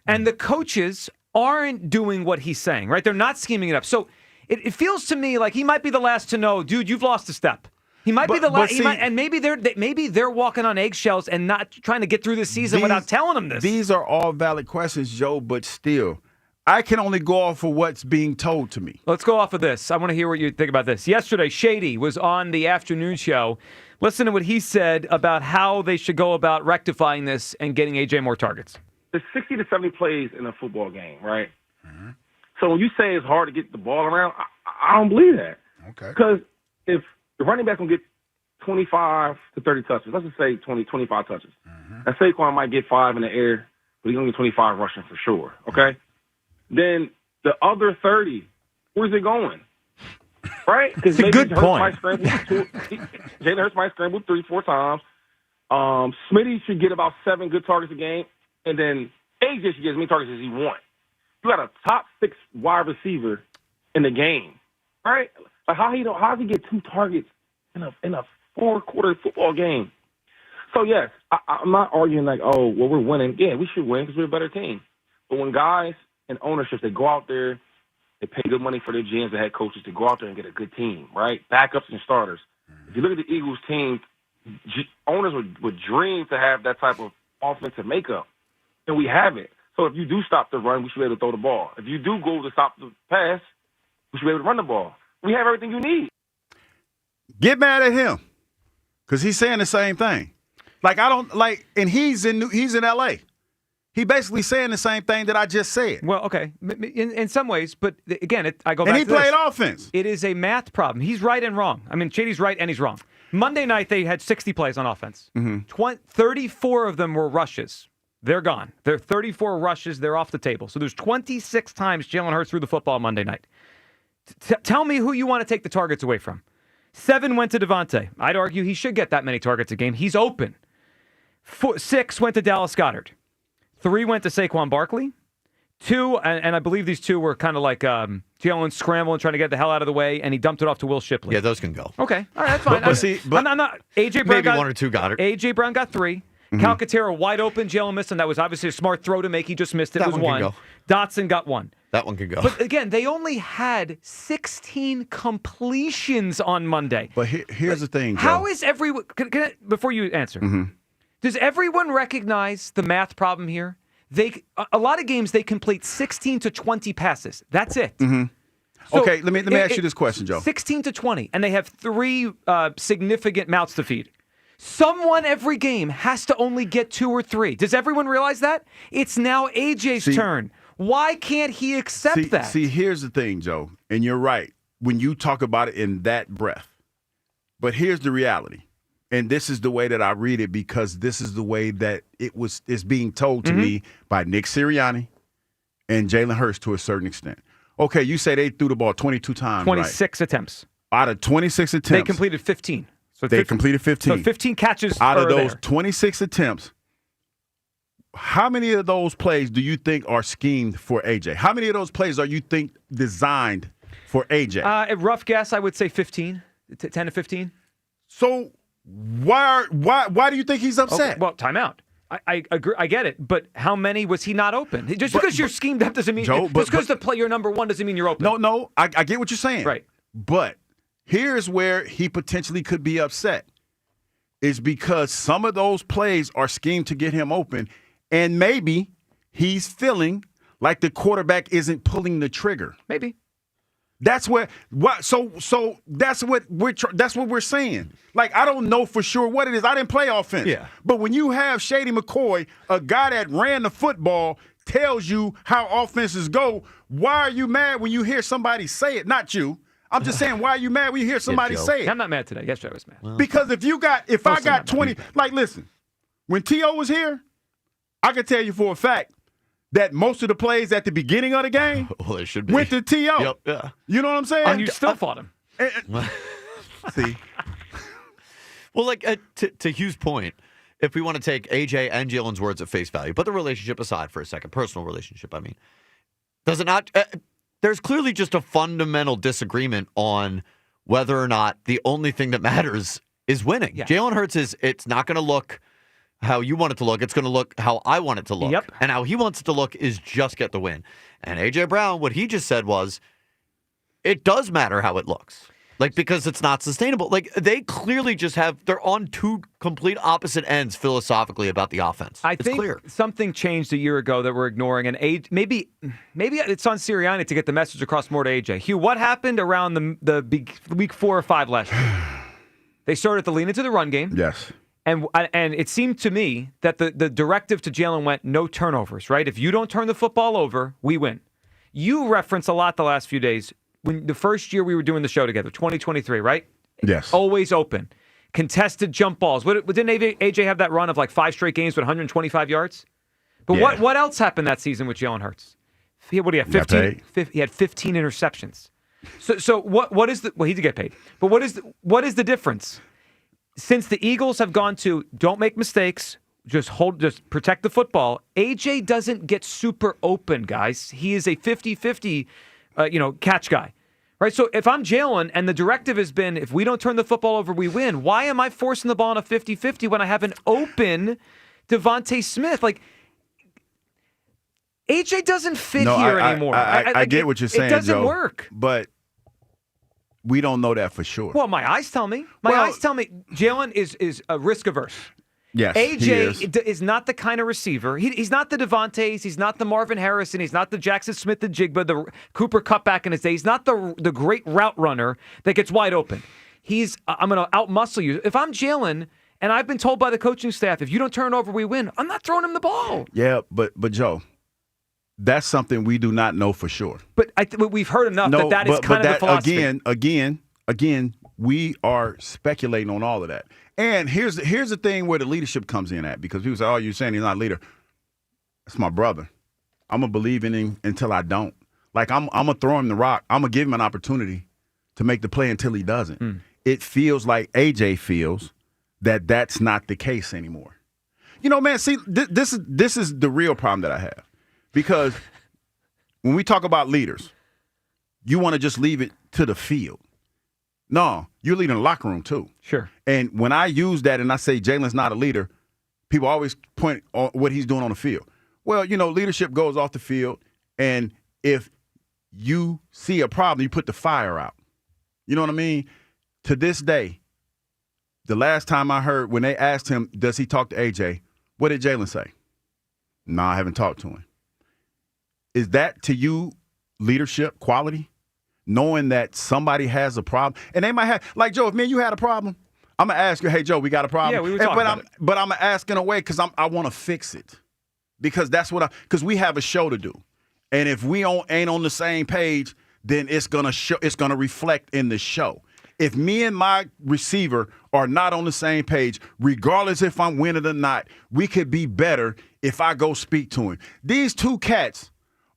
S33: And the coaches aren't doing what he's saying, right? They're not scheming it up. So it feels to me like he might be the last to know, dude, you've lost a step. He might be the last, and maybe they're walking on eggshells and not trying to get through the season without telling him this.
S25: These are all valid questions, Joe, but still, I can only go off of what's being told to me.
S33: Let's go off of this. I want to hear what you think about this. Yesterday, Shady was on the afternoon show. Listen to what he said about how they should go about rectifying this and getting AJ more targets.
S1: There's 60 to 70 plays in a football game, right? So when you say it's hard to get the ball around, I don't believe that.
S18: Okay.
S1: Because if the running back can get 25 to 30 touches, let's just say 20, 25 touches. And Saquon might get 5 in the air, but he's going to get 25 rushing for sure, okay? Then the other 30, where's it going? Right? Because
S33: It's a good point.
S1: Jalen Hurts might scramble 3-4 times. Smitty should get about 7 good targets a game, and then AJ should get as many targets as he wants. You got a top 6 wide receiver in the game, right? Like how does he get 2 targets in a 4-quarter football game? So yes, I'm not arguing like, oh, well, we're winning. Yeah, we should win because we're a better team. But when guys and ownerships, they go out there, they pay good money for their GMs, the head coaches to go out there and get a good team, right? Backups and starters. If you look at the Eagles team, owners would dream to have that type of offensive makeup, and we have it. So if you do stop the run, we should be able to throw the ball. If you do go to stop the pass, we should be able to run the ball. We have everything you need.
S25: Get mad at him because he's saying the same thing. Like, I don't like, and he's in L.A. He basically saying the same thing that I just said.
S33: Well, okay, in some ways, but again, I go back
S25: And he
S33: to this.
S25: played offense.
S33: It is a math problem. He's right and wrong. I mean, Shady's right and he's wrong. Monday night, they had 60 plays on offense. 34 of them were rushes. They're gone. They're 34 rushes. They're off the table. So there's 26 times Jalen Hurts threw the football Monday night. Tell me who you want to take the targets away from. 7 went to Devontae. I'd argue he should get that many targets a game. He's open. 6 went to Dallas Goedert. 3 went to Saquon Barkley. 2, and I believe these 2 were kind of like Jalen scrambling, trying to get the hell out of the way, and he dumped it off to Will Shipley.
S11: Yeah, those can go.
S33: Okay, all right, that's fine. I'm not. AJ Brown
S11: maybe
S33: got
S11: 1 or 2 got it.
S33: AJ Brown got 3. Calcaterra wide open. Jalen missed, and that was obviously a smart throw to make. He just missed it.
S11: That
S33: It was
S11: one can
S33: 1.
S11: go.
S33: Dotson got 1.
S11: That one could go.
S33: But again, they only had 16 completions on Monday.
S25: But here's the thing, Joe.
S33: How is everyone? Before you answer, does everyone recognize the math problem here? A lot of games they complete 16 to 20 passes. That's it. So
S25: okay, let me ask you this question, Joe.
S33: 16 to 20, and they have 3 significant mouths to feed. Someone every game has to only get 2 or 3. Does everyone realize that? It's now AJ's turn. Why can't he accept that?
S25: See, here's the thing, Joe, and you're right when you talk about it in that breath. But here's the reality, and this is the way that I read it because this is the way that it's being told to me by Nick Sirianni and Jalen Hurts to a certain extent. Okay, you say they threw the ball 22 times,
S33: 26 attempts.
S25: Out of 26 attempts.
S33: They completed 15. So
S25: they completed 15.
S33: So 15 catches
S25: out of those
S33: there.
S25: 26 attempts. How many of those plays do you think are schemed for AJ? How many of those plays are you think designed for AJ?
S33: A rough guess, I would say 15, 10 to 15.
S25: So why do you think he's upset?
S33: Okay, well, timeout. I agree. I get it, but how many was he not open? Just because you're schemed up doesn't mean just because the player number 1 doesn't mean you're open.
S25: No, I get what you're saying.
S33: Right.
S25: But here's where he potentially could be upset. Is because some of those plays are schemed to get him open, and maybe he's feeling like the quarterback isn't pulling the trigger.
S33: Maybe.
S25: That's where so that's what we're saying. Like, I don't know for sure what it is. I didn't play offense.
S11: Yeah.
S25: But when you have Shady McCoy, a guy that ran the football, tells you how offenses go, why are you mad when you hear somebody say it? Not you. I'm just saying, why are you mad when you hear somebody say it?
S33: I'm not mad today. Yesterday I was mad.
S25: Because if I got 20, like, listen, when T.O. was here, I can tell you for a fact that most of the plays at the beginning of the game
S11: it should be.
S25: went to T.O.
S11: Yep, yeah.
S25: You know what I'm saying?
S33: And you still fought him.
S25: See?
S11: Well, like, to Hughes' point, if we want to take AJ and Jalen's words at face value, put the relationship aside for a second, personal relationship, I mean, does it not there's clearly just a fundamental disagreement on whether or not the only thing that matters is winning. Yeah. Jalen Hurts it's not going to look how you want it to look. It's going to look how I want it to look.
S33: Yep.
S11: And how he wants it to look is just get the win. And A.J. Brown, what he just said was, it does matter how it looks. Like, because it's not sustainable. Like, they clearly just they're on two complete opposite ends philosophically about the offense.
S33: I think
S11: clear.
S33: Something changed a year ago that we're ignoring, and maybe it's on Sirianni to get the message across more to AJ. Hugh, what happened around the big week 4 or 5 last year? They started to lean into the run game.
S25: Yes.
S33: And it seemed to me that the directive to Jalen went no turnovers, right? If you don't turn the football over, we win. You reference a lot the last few days. When the first year we were doing the show together, 2023, right?
S25: Yes.
S33: Always open. Contested didn't AJ have that run of like 5 straight games with 125 yards? But
S25: Yeah.
S33: what else happened that season with Jalen Hurts? What do you have? 15? He had 15 interceptions. So what is he did get paid. But what is the difference? Since the Eagles have gone to don't make mistakes, just protect the football, AJ doesn't get super open, guys. He is a 50-50 catch guy, right? So if I'm Jalen and the directive has been, if we don't turn the football over, we win, why am I forcing the ball on a 50-50 when I have an open Devontae Smith? Like, AJ doesn't fit here anymore.
S25: I get what you're saying,
S33: It doesn't
S25: Joe,
S33: work.
S25: But we don't know that for sure.
S33: Well, my eyes tell me. Jalen is risk averse.
S25: Yes, he
S33: AJ is not the kind of receiver. He's not the Devontae's. He's not the Marvin Harrison. He's not the Jackson Smith, the Jigba, the Cooper Kupp back in his day. He's not the great route runner that gets wide open. I'm going to outmuscle you. If I'm Jalen, and I've been told by the coaching staff, if you don't turn over, we win, I'm not throwing him the ball.
S25: Yeah, but Joe, that's something we do not know for sure.
S33: But we've heard enough that is kind of the philosophy.
S25: Again, we are speculating on all of that. And here's the thing where the leadership comes in at, because people say, oh, you're saying he's not a leader. That's my brother. I'm going to believe in him until I don't. Like, I'm going to throw him the rock. I'm going to give him an opportunity to make the play until he doesn't. It feels like AJ feels that that's not the case anymore. You know, man, see, this is the real problem that I have. Because when we talk about leaders, you want to just leave it to the field. No, you're leading the locker room too.
S33: Sure.
S25: And when I use that and I say Jalen's not a leader, people always point on what he's doing on the field. Well, leadership goes off the field, and if you see a problem, you put the fire out. You know what I mean? To this day, the last time I heard when they asked him, does he talk to AJ, what did Jalen say? No, I haven't talked to him. Is that to you leadership quality? Knowing that somebody has a problem, and they might have, like, Joe, if me and you had a problem, I'm gonna ask you, hey Joe, we got a problem.
S33: Yeah, we were talking about it.
S25: But I'm gonna ask in a way because I want to fix it, because that's because we have a show to do, and if we ain't on the same page, then it's gonna reflect in the show. If me and my receiver are not on the same page, regardless if I'm winning or not, we could be better if I go speak to him. These two cats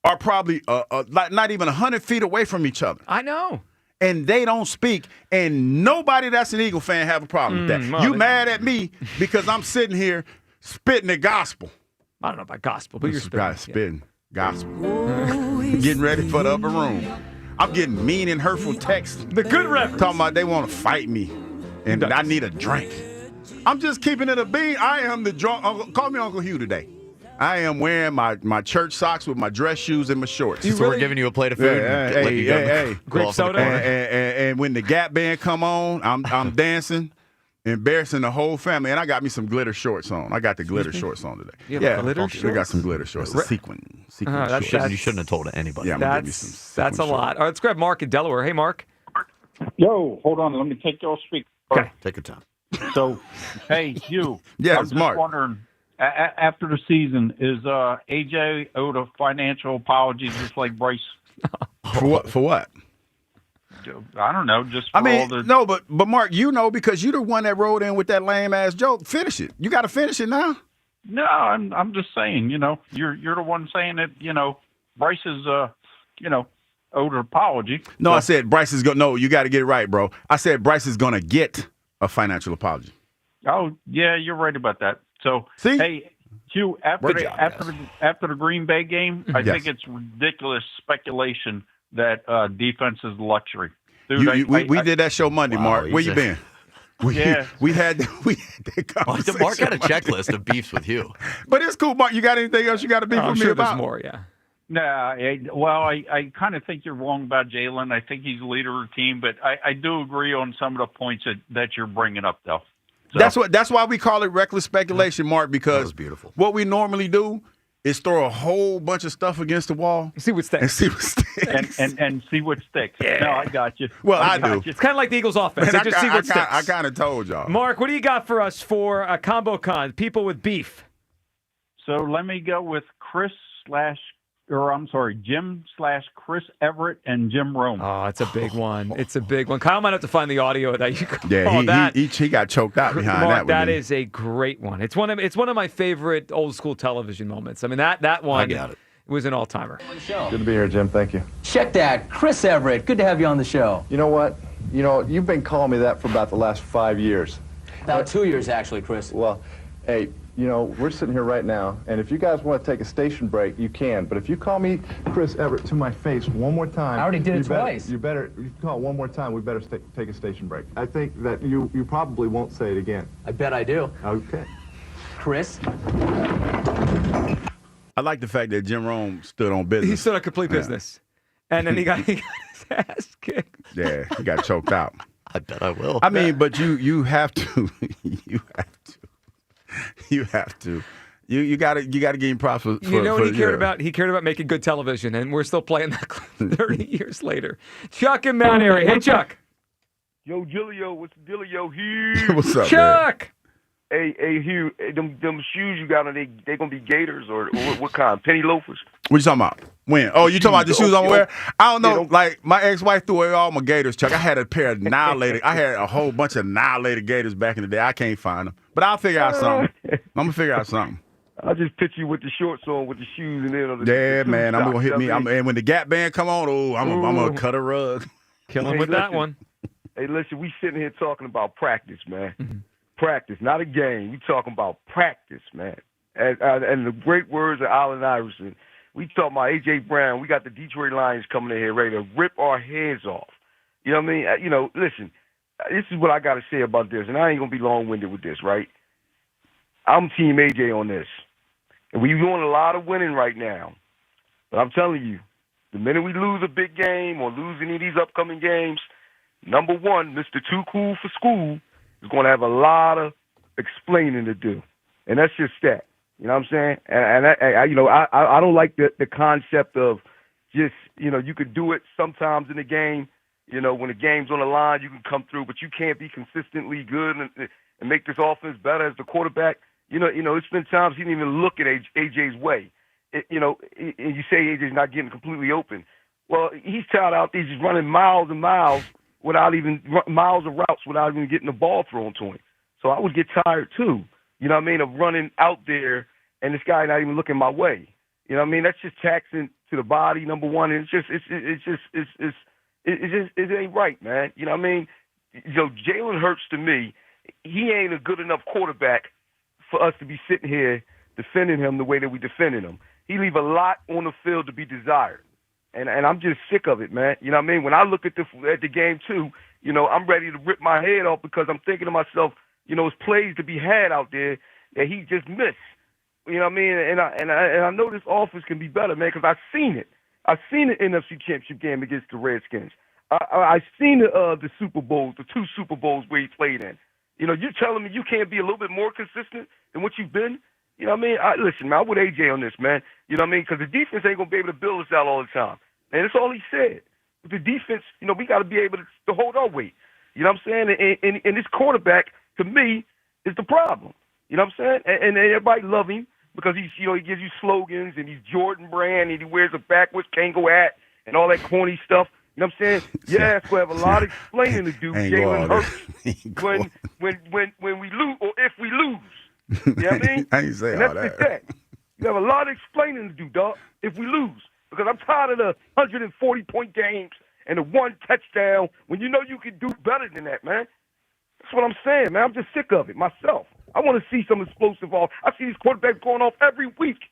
S25: are probably not even 100 feet away from each other.
S33: I know.
S25: And they don't speak, and nobody that's an Eagle fan have a problem with that. You mad at me because I'm sitting here spitting the gospel.
S33: I don't know about gospel, but you're
S25: spitting gospel. Getting ready for the upper room. I'm getting mean and hurtful texts.
S33: The good reference.
S25: Talking about they want to fight me, and I need a drink. I'm just keeping it a bean. I am the drunk uncle. Call me Uncle Hugh today. I am wearing my church socks with my dress shoes and my shorts.
S11: So we're giving you a plate of food.
S25: Hey.
S33: Grape soda.
S25: And when the Gap Band come on, I'm dancing, embarrassing the whole family. And I got me some glitter shorts on. I got the glitter shorts on today.
S33: Glitter shorts?
S25: I got some glitter shorts. Sequin shorts.
S11: You shouldn't have told anybody.
S25: Yeah,
S33: that's a lot. All right, let's grab Mark in Delaware. Hey, Mark.
S3: Yo, hold on. Let me take your speaker.
S33: Okay.
S11: Take your time.
S3: So, hey, Hugh.
S25: Yeah,
S3: I'm
S25: it's
S3: just
S25: Mark.
S3: wondering, after the season, is AJ owed a financial apology just like Bryce?
S25: For what?
S3: I don't know. Just for all the...
S25: No, but Mark, because you're the one that rolled in with that lame ass joke. Finish it. You got to finish it now.
S3: No, I'm just saying. You're the one saying that. Bryce is owed an apology.
S25: No, so, I said Bryce is going. No, you got to get it right, bro. I said Bryce is going to get a financial apology.
S3: Oh yeah, you're right about that. So,
S25: see,
S3: hey, Hugh, after the Green Bay game, I think it's ridiculous speculation that defense is luxury. Dude,
S25: we did that show Monday, Mark. Where you been? We had that conversation.
S11: Mark had a checklist of beefs with you.
S25: But it's cool, Mark. You got anything else you got to beef with me about?
S33: There's more, yeah.
S3: I kind of think you're wrong about Jalen. I think he's the leader of the team, but I do agree on some of the points that you're bringing up, though. So.
S25: That's why we call it reckless speculation, Mark, because
S11: that was beautiful.
S25: What we normally do is throw a whole bunch of stuff against the wall.
S33: See what sticks.
S25: And see what sticks.
S3: and see what sticks. Yeah. No, I got you.
S25: Well, I do.
S33: It's kind of like the Eagles' offense. They just see what sticks.
S25: I kind of told y'all.
S33: Mark, what do you got for us for a combo con? People with beef.
S3: So let me go with Jim/Chris Everett and Jim Rome.
S33: Oh, it's a big one. It's a big one. Kyle might have to find the audio of that.
S25: He got choked out behind
S33: Mark,
S25: that.
S33: That is a great one. It's one of my favorite old school television moments. I mean that one.
S11: I got it.
S33: Was an all-timer.
S6: Good to be here, Jim. Thank you.
S7: Check that. Chris Everett. Good to have you on the show.
S6: You know what? You've been calling me that for about the last 5 years.
S7: About 2 years, actually, Chris.
S6: Well, hey, we're sitting here right now, and if you guys want to take a station break, you can. But if you call me Chris Everett to my face one more time...
S7: I already did it twice.
S6: You call it one more time, we better take a station break. I think that you probably won't say it again.
S7: I bet I do.
S6: Okay.
S7: Chris?
S25: I like the fact that Jim Rome stood on business.
S33: He stood on complete business. And then he got his ass kicked.
S25: Yeah, he got choked out.
S11: I bet I will.
S25: I mean, but you have to. You gotta give him props for
S33: what he cared about? He cared about making good television, and we're still playing that clip 30 years later. Chuck in Mount Airy. Hey, Chuck.
S9: Yo, Gillio, what's the dealio, Hughes?
S25: What's up,
S33: Chuck?
S9: Man? Hey, Hugh, them shoes you got on, they gonna be Gators or what kind? Penny loafers?
S25: What you talking about? When? Oh, you talking about the shoes I'm wearing? I don't know. Like, my ex-wife threw away all my Gators, Chuck. I had a pair of Annihilated. I had a whole bunch of Annihilated Gators back in the day. I can't find them. But I'll figure out something. I'm going to figure out something.
S9: I'll just picture you with the shorts on, with the shoes, and then
S25: yeah, man. I'm going to hit me. And when the Gap Band come on, I'm going to cut a rug.
S33: Kill him with that one.
S9: Hey, listen, we sitting here talking about practice, man. Mm-hmm. Practice, not a game. We talking about practice, man. And the great words of Allen Iverson. We talking about A.J. Brown. We got the Detroit Lions coming in here ready to rip our heads off. You know what I mean? Listen, this is what I got to say about this, and I ain't going to be long-winded with this, right? I'm Team A.J. on this. And we're doing a lot of winning right now. But I'm telling you, the minute we lose a big game or lose any of these upcoming games, number one, Mr. Too Cool for School is going to have a lot of explaining to do. And that's just that. You know what I'm saying? And I don't like the concept of just, you could do it sometimes in the game. When the game's on the line, you can come through, but you can't be consistently good and make this offense better as the quarterback. It's been times he didn't even look at AJ's way. And you say AJ's not getting completely open. Well, he's tired out there just running miles and miles miles of routes without even getting the ball thrown to him. So I would get tired too. You know what I mean? Of running out there and this guy not even looking my way. You know what I mean? That's just taxing to the body, number one. And it ain't right, man. You know what I mean? Jalen Hurts, to me, he ain't a good enough quarterback for us to be sitting here defending him the way that we defended him. He leave a lot on the field to be desired. And I'm just sick of it, man. You know what I mean? When I look at the game too, I'm ready to rip my head off because I'm thinking to myself, it's plays to be had out there that he just missed. You know what I mean? And I know this offense can be better, man, because I've seen it. I've seen the NFC Championship game against the Redskins. I've seen the Super Bowls, the 2 Super Bowls where he played in. You're telling me you can't be a little bit more consistent than what you've been? You know what I mean? Listen, man, I'm with AJ on this, man. You know what I mean? Because the defense ain't going to be able to build us out all the time. And that's all he said. With the defense, we got to be able to hold our weight. You know what I'm saying? And this quarterback, to me, is the problem. You know what I'm saying? And everybody love him because he gives you slogans and he's Jordan brand and he wears a backwards Kango hat and all that corny stuff. You know what I'm saying? Yeah, so I have a lot of explaining to do, Jalen Hurts, when we lose or if we lose. You know what I mean?
S25: I ain't say all that.
S9: You have a lot of explaining to do, dog, if we lose. Because I'm tired of the 140-point games and the 1 touchdown when you know you can do better than that, man. That's what I'm saying, man. I'm just sick of it myself. I want to see some explosive off. I see these quarterbacks going off every week.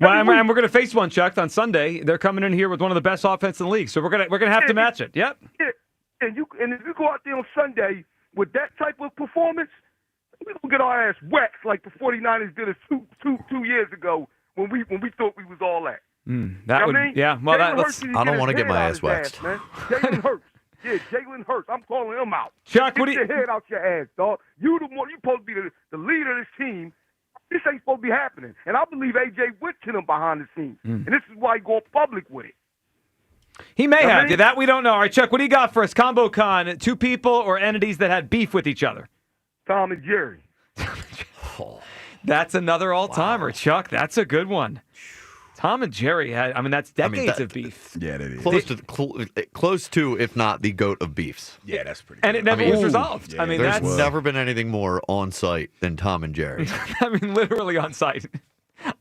S33: And we're going to face one, Chuck, on Sunday. They're coming in here with one of the best offenses in the league, so we're going to have to match it. Yep.
S9: Yeah. And if you go out there on Sunday with that type of performance, we're going to get our ass waxed like the 49ers did us two years ago when we thought we was all that.
S33: That would, yeah. Well,
S11: I don't want to get my ass waxed.
S9: Jalen Hurts. Yeah, Jalen Hurts. I'm calling him out.
S33: Chuck,
S9: get your head out your ass, dog. You the one. You supposed to be the leader of this team. This ain't supposed to be happening. And I believe AJ went to them behind the scenes. And this is why he going public with it.
S33: He may have. That we don't know. All right, Chuck, what do you got for us? Combo Con, 2 people or entities that had beef with each other?
S9: Tom and Jerry.
S33: That's another all-timer, Chuck. That's a good one. Tom and Jerry had, that's decades of beef.
S25: Yeah, that is.
S11: Close to, if not the GOAT of beefs.
S25: Yeah, that's pretty
S33: And it never was resolved.
S11: Yeah, there's never been anything more on site than Tom and Jerry.
S33: Literally on site.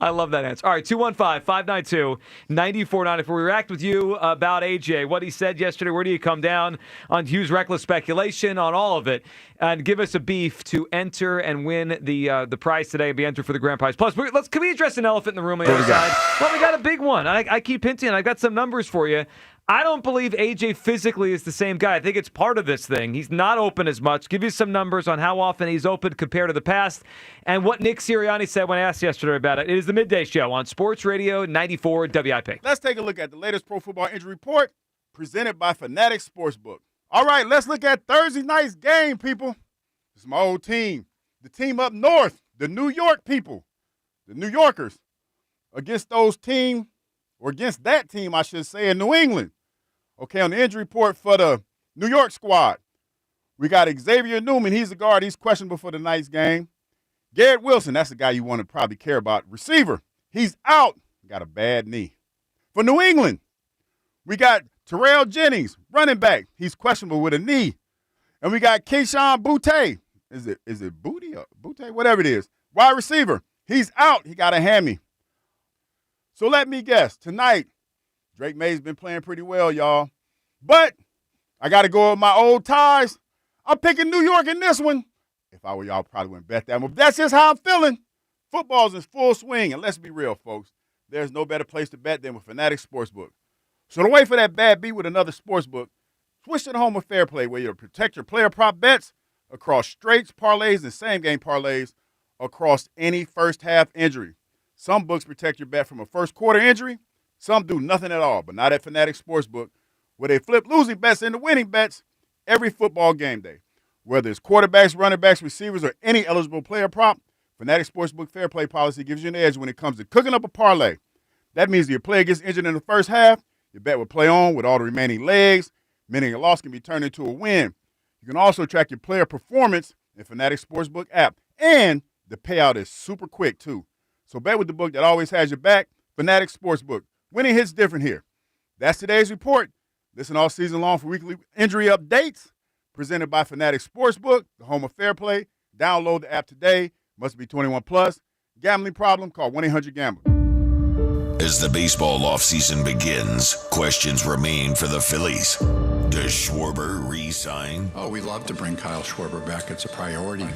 S33: I love that answer. All right, 215-592-9494. We react with you about AJ, what he said yesterday. Where do you come down on Hughes' reckless speculation, on all of it? And give us a beef to enter and win the prize today and be entered for the grand prize. Plus, can we address an elephant in the room on the other side? Well, we got a big one. I keep hinting. I've got some numbers for you. I don't believe AJ physically is the same guy. I think it's part of this thing. He's not open as much. Give you some numbers on how often he's open compared to the past and what Nick Sirianni said when asked yesterday about it. It is the Midday Show on Sports Radio 94 WIP.
S25: Let's take a look at the latest pro football injury report presented by Fanatics Sportsbook. All right, let's look at Thursday night's game, people. It's my old team. The team up north, the New York people, the New Yorkers, against those team, or against that team, I should say, in New England. Okay, on the injury report for the New York squad, we got Xavier Newman. He's the guard. He's questionable for the night's game. Garrett Wilson, that's the guy you want to probably care about. Receiver, he's out. Got a bad knee. For New England, we got Terrell Jennings, running back. He's questionable with a knee. And we got Keyshawn Boutte. Is it Booty or Boutte? Whatever it is. Wide receiver, he's out. He got a hammy. So let me guess. Tonight, Drake May's been playing pretty well, y'all. But I got to go with my old ties. I'm picking New York in this one. If I were y'all, probably wouldn't bet that one. But that's just how I'm feeling. Football's in full swing. And let's be real, folks. There's no better place to bet than with Fanatics Sportsbook. So don't wait for that bad beat with another sportsbook. Switch to the home of Fair Play, where you'll protect your player prop bets across straights, parlays, and same-game parlays across any first-half injury. Some books protect your bet from a first-quarter injury. Some do nothing at all, but not at Fanatics Sportsbook, where they flip losing bets into winning bets every football game day. Whether it's quarterbacks, running backs, receivers, or any eligible player prop, Fanatics Sportsbook Fair Play policy gives you an edge when it comes to cooking up a parlay. That means if your player gets injured in the first half, your bet will play on with all the remaining legs, meaning a loss can be turned into a win. You can also track your player performance in Fanatics Sportsbook app, and the payout is super quick, too. So bet with the book that always has your back, Fanatics Sportsbook. Winning hits different here. That's today's report. Listen all season long for weekly injury updates presented by Fanatics Sportsbook, the home of Fair Play. Download the app today. Must be 21 plus. Gambling problem? Call 1-800-GAMBLER.
S5: As the baseball offseason begins, questions remain for the Phillies. Does Schwarber re-sign?
S10: Oh, we'd love to bring Kyle Schwarber back. It's a priority.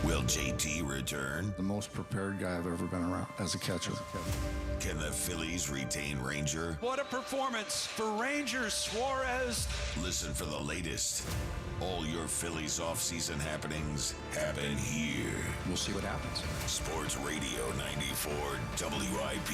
S5: Will JT return?
S10: The most prepared guy I've ever been around as a catcher.
S5: Can the Phillies retain Ranger?
S12: What a performance for Rangers, Suarez.
S5: Listen for the latest. All your Phillies offseason happenings happen here.
S10: We'll see what happens.
S5: Sports Radio 94 WIP.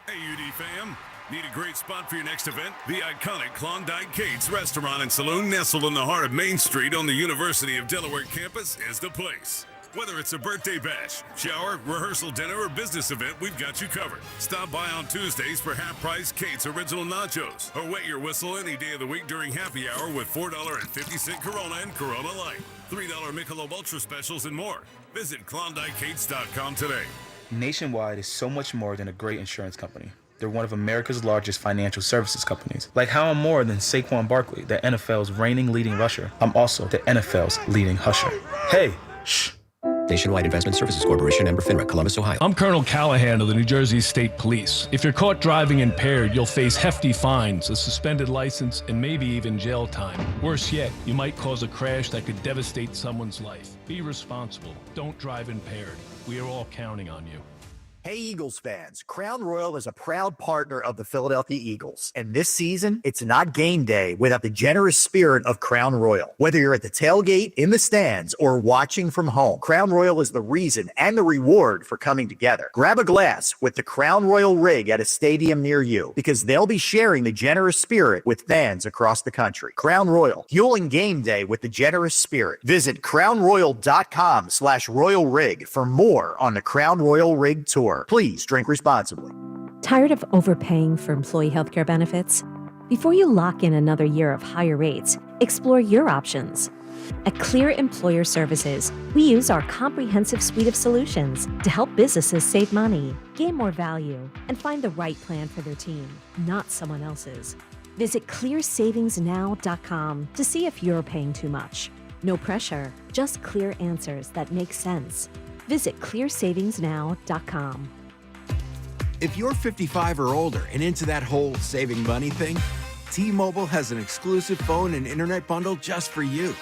S13: Hey, UD fam. Need a great spot for your next event? The iconic Klondike Kate's Restaurant and Saloon, nestled in the heart of Main Street on the University of Delaware campus, is the place. Whether it's a birthday bash, shower, rehearsal dinner, or business event, we've got you covered. Stop by on Tuesdays for half-price Kate's Original Nachos, or wet your whistle any day of the week during happy hour with $4.50 Corona and Corona Light, $3 Michelob Ultra specials, and more. Visit KlondikeKates.com today.
S22: Nationwide is so much more than a great insurance company. They're one of America's largest financial services companies. Like how I'm more than Saquon Barkley, the NFL's reigning leading rusher. I'm also the NFL's leading husher. Hey, shh.
S23: Nationwide Investment Services Corporation, member FINRA, Columbus, Ohio.
S24: I'm Colonel Callahan of the New Jersey State Police. If you're caught driving impaired, you'll face hefty fines, a suspended license, and maybe even jail time. Worse yet, you might cause a crash that could devastate someone's life. Be responsible. Don't drive impaired. We are all counting on you.
S2: Hey, Eagles fans, Crown Royal is a proud partner of the Philadelphia Eagles. And this season, it's not game day without the generous spirit of Crown Royal. Whether you're at the tailgate, in the stands, or watching from home, Crown Royal is the reason and the reward for coming together. Grab a glass with the Crown Royal rig at a stadium near you, because they'll be sharing the generous spirit with fans across the country. Crown Royal, fueling game day with the generous spirit. Visit crownroyal.com/royal rig for more on the Crown Royal Rig Tour. Please drink responsibly.
S4: Tired of overpaying for employee healthcare benefits? Before you lock in another year of higher rates, explore your options. At Clear Employer Services, we use our comprehensive suite of solutions to help businesses save money, gain more value, and find the right plan for their team, not someone else's. Visit clearsavingsnow.com to see if you're paying too much. No pressure, just clear answers that make sense. Visit clearsavingsnow.com.
S14: If you're 55 or older and into that whole saving money thing, T-Mobile has an exclusive phone and internet bundle just for you.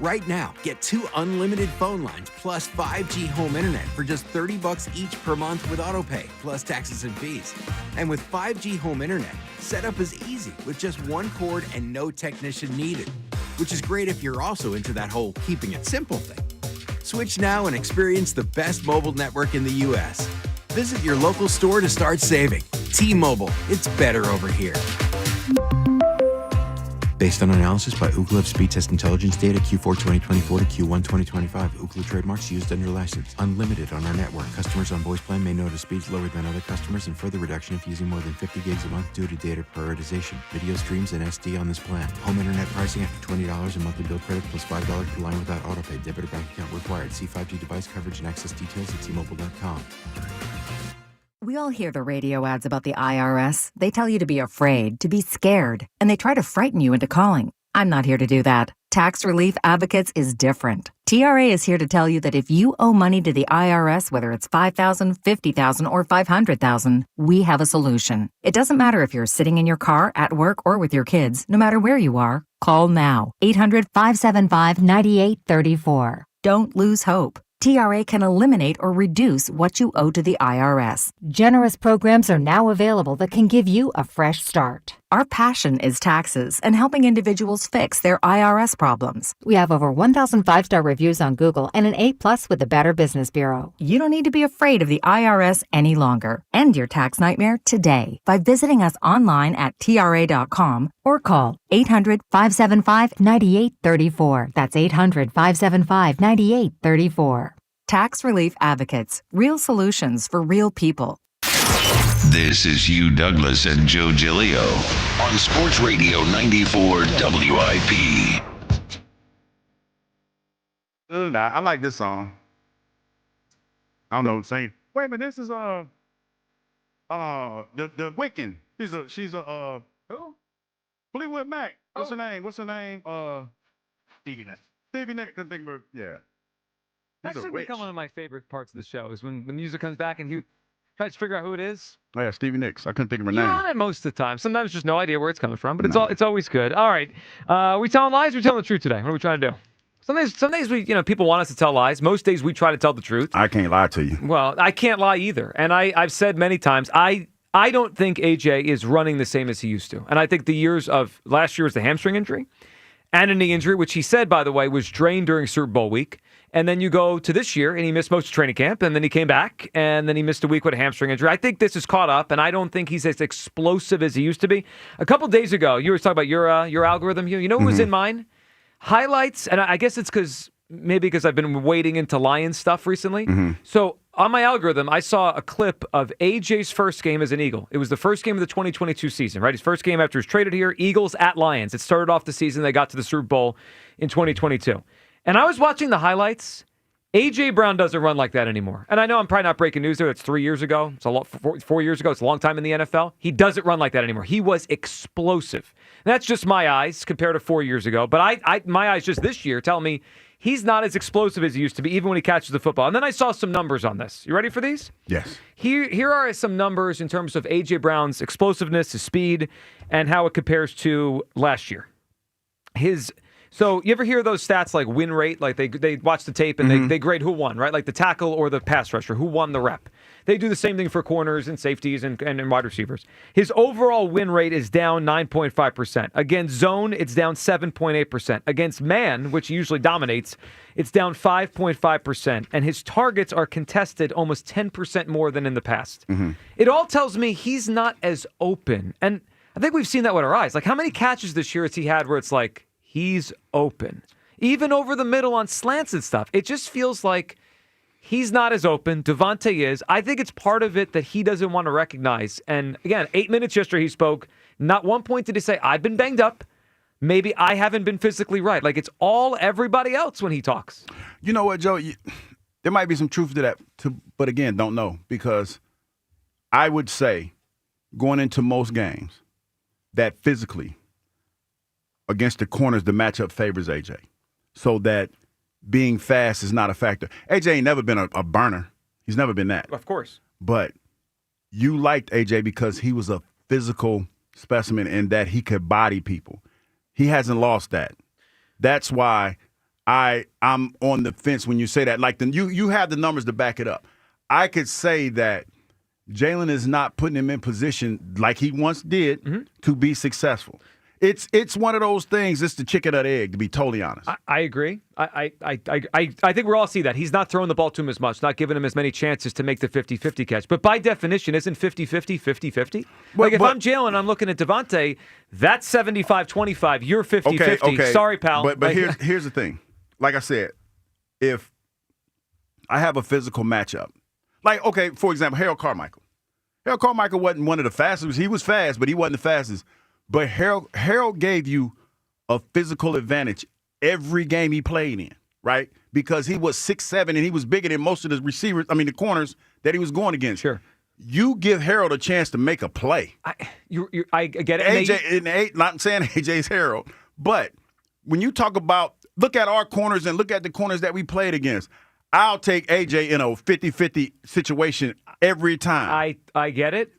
S14: Right now, get 2 unlimited phone lines plus 5G home internet for just $30 each per month with autopay, plus taxes and fees. And with 5G home internet, setup is easy with just one cord and no technician needed, which is great if you're also into that whole keeping it simple thing. Switch now and experience the best mobile network in the U.S. Visit your local store to start saving. T-Mobile, it's better over here. Based on analysis by Ookla Speed Test Intelligence data Q4 2024 to Q1 2025. Ookla trademarks used under license. Unlimited on our network. Customers on voice plan may notice speeds lower than other customers and further reduction if using more than 50 gigs a month due to data prioritization. Video streams and SD on this plan. Home internet pricing after $20 in monthly bill credit plus $5 per line without autopay. Debit or bank account required. See 5G device coverage and access details at T-Mobile.com.
S15: We all hear the radio ads about the IRS. They tell you to be afraid, to be scared, and they try to frighten you into calling. I'm not here to do that. Tax Relief Advocates is different. TRA is here to tell you that if you owe money to the IRS, whether it's $5,000, $50,000, or $500,000, we have a solution. It doesn't matter if you're sitting in your car, at work, or with your kids. No matter where you are, call now. 800-575-9834. Don't lose hope. TRA can eliminate or reduce what you owe to the IRS.
S4: Generous programs are now available that can give you a fresh start.
S15: Our passion is taxes and helping individuals fix their IRS problems.
S4: We have over 1,000 5-star reviews on Google and an A+ with the Better Business Bureau.
S15: You don't need to be afraid of the IRS any longer. End your tax nightmare today by visiting us online at TRA.com
S4: or call
S15: 800-575-9834. That's 800-575-9834. Tax Relief Advocates. Real solutions for real people.
S5: This is Hugh Douglas and Joe Giglio on Sports Radio 94 WIP.
S25: I like this song. I don't know what I'm saying. Wait a minute, this is the Wiccan. She's a who? Fleetwood Mac. What's her name? Stevie Nicks. Stevie Nicks. I think yeah.
S33: That's become one of my favorite parts of the show is when the music comes back and you try to figure out who it is.
S25: Oh, yeah, Stevie Nicks. I couldn't think of her name.
S33: Yeah, most of the time. Sometimes just no idea where it's coming from, but it's always good. All right, we telling lies? We're telling the truth today. What are we trying to do? Some days we people want us to tell lies. Most days we try to tell the truth.
S25: I can't lie to you.
S33: Well, I can't lie either, and I've said many times I don't think AJ is running the same as he used to, and I think the years of last year was the hamstring injury and a knee injury, which he said, by the way, was drained during Super Bowl week. And then you go to this year, and he missed most of training camp, and then he came back, and then he missed a week with a hamstring injury. I think this is caught up, and I don't think he's as explosive as he used to be. A couple days ago, you were talking about your algorithm here. You know what was in mine? Highlights, and I guess it's because I've been wading into Lions stuff recently. So on my algorithm, I saw a clip of AJ's first game as an Eagle. It was the first game of the 2022 season, right? His first game after he was traded here, Eagles at Lions. It started off the season. They got to the Super Bowl in 2022. And I was watching the highlights. A.J. Brown doesn't run like that anymore. And I know I'm probably not breaking news there. That's 3 years ago. It's a lot, 4 years ago. It's a long time in the NFL. He doesn't run like that anymore. He was explosive. And that's just my eyes compared to 4 years ago. But my eyes just this year tell me he's not as explosive as he used to be, even when he catches the football. And then I saw some numbers on this. You ready for these?
S25: Yes.
S33: Here are some numbers in terms of A.J. Brown's explosiveness, his speed, and how it compares to last year. So you ever hear those stats like win rate? Like they watch the tape and they grade who won, right? Like the tackle or the pass rusher, who won the rep. They do the same thing for corners and safeties and wide receivers. His overall win rate is down 9.5%. Against zone, it's down 7.8%. Against man, which he usually dominates, it's down 5.5%. And his targets are contested almost 10% more than in the past.
S25: Mm-hmm.
S33: It all tells me he's not as open. And I think we've seen that with our eyes. Like, how many catches this year has he had where it's like, he's open? Even over the middle on slants and stuff. It just feels like he's not as open. Devontae is. I think it's part of it that he doesn't want to recognize. And again, 8 minutes yesterday he spoke. Not one point did he say, I've been banged up. Maybe I haven't been physically right. Like, it's all everybody else when he talks.
S25: You know what, Joe? There might be some truth to that, but again, don't know. Because I would say, going into most games, that physically, against the corners, the matchup favors A.J. So that being fast is not a factor. A.J. ain't never been a burner. He's never been that.
S33: Of course.
S25: But you liked A.J. because he was a physical specimen in that he could body people. He hasn't lost that. That's why I'm on the fence when you say that. Like, you have the numbers to back it up. I could say that Jalen is not putting him in position like he once did to be successful. It's one of those things. It's the chicken or the egg, to be totally honest.
S33: I agree. I think we all see that. He's not throwing the ball to him as much, not giving him as many chances to make the 50-50 catch. But by definition, isn't 50-50 50-50? Like, if I'm Jalen, I'm looking at Devontae, that's 75-25. You're 50-50.
S25: Okay.
S33: Sorry, pal.
S25: But here's the thing. Like I said, if I have a physical matchup, like, okay, for example, Harold Carmichael. Harold Carmichael wasn't one of the fastest. He was fast, but he wasn't the fastest. But Harold gave you a physical advantage every game he played in, right? Because he was 6'7", and he was bigger than most of the receivers, the corners that he was going against.
S33: Sure.
S25: You give Harold a chance to make a play.
S33: I get it.
S25: AJ, not saying AJ's Harold, but when you talk about, look at our corners and look at the corners that we played against, I'll take AJ in a 50-50 situation every time.
S33: I get it.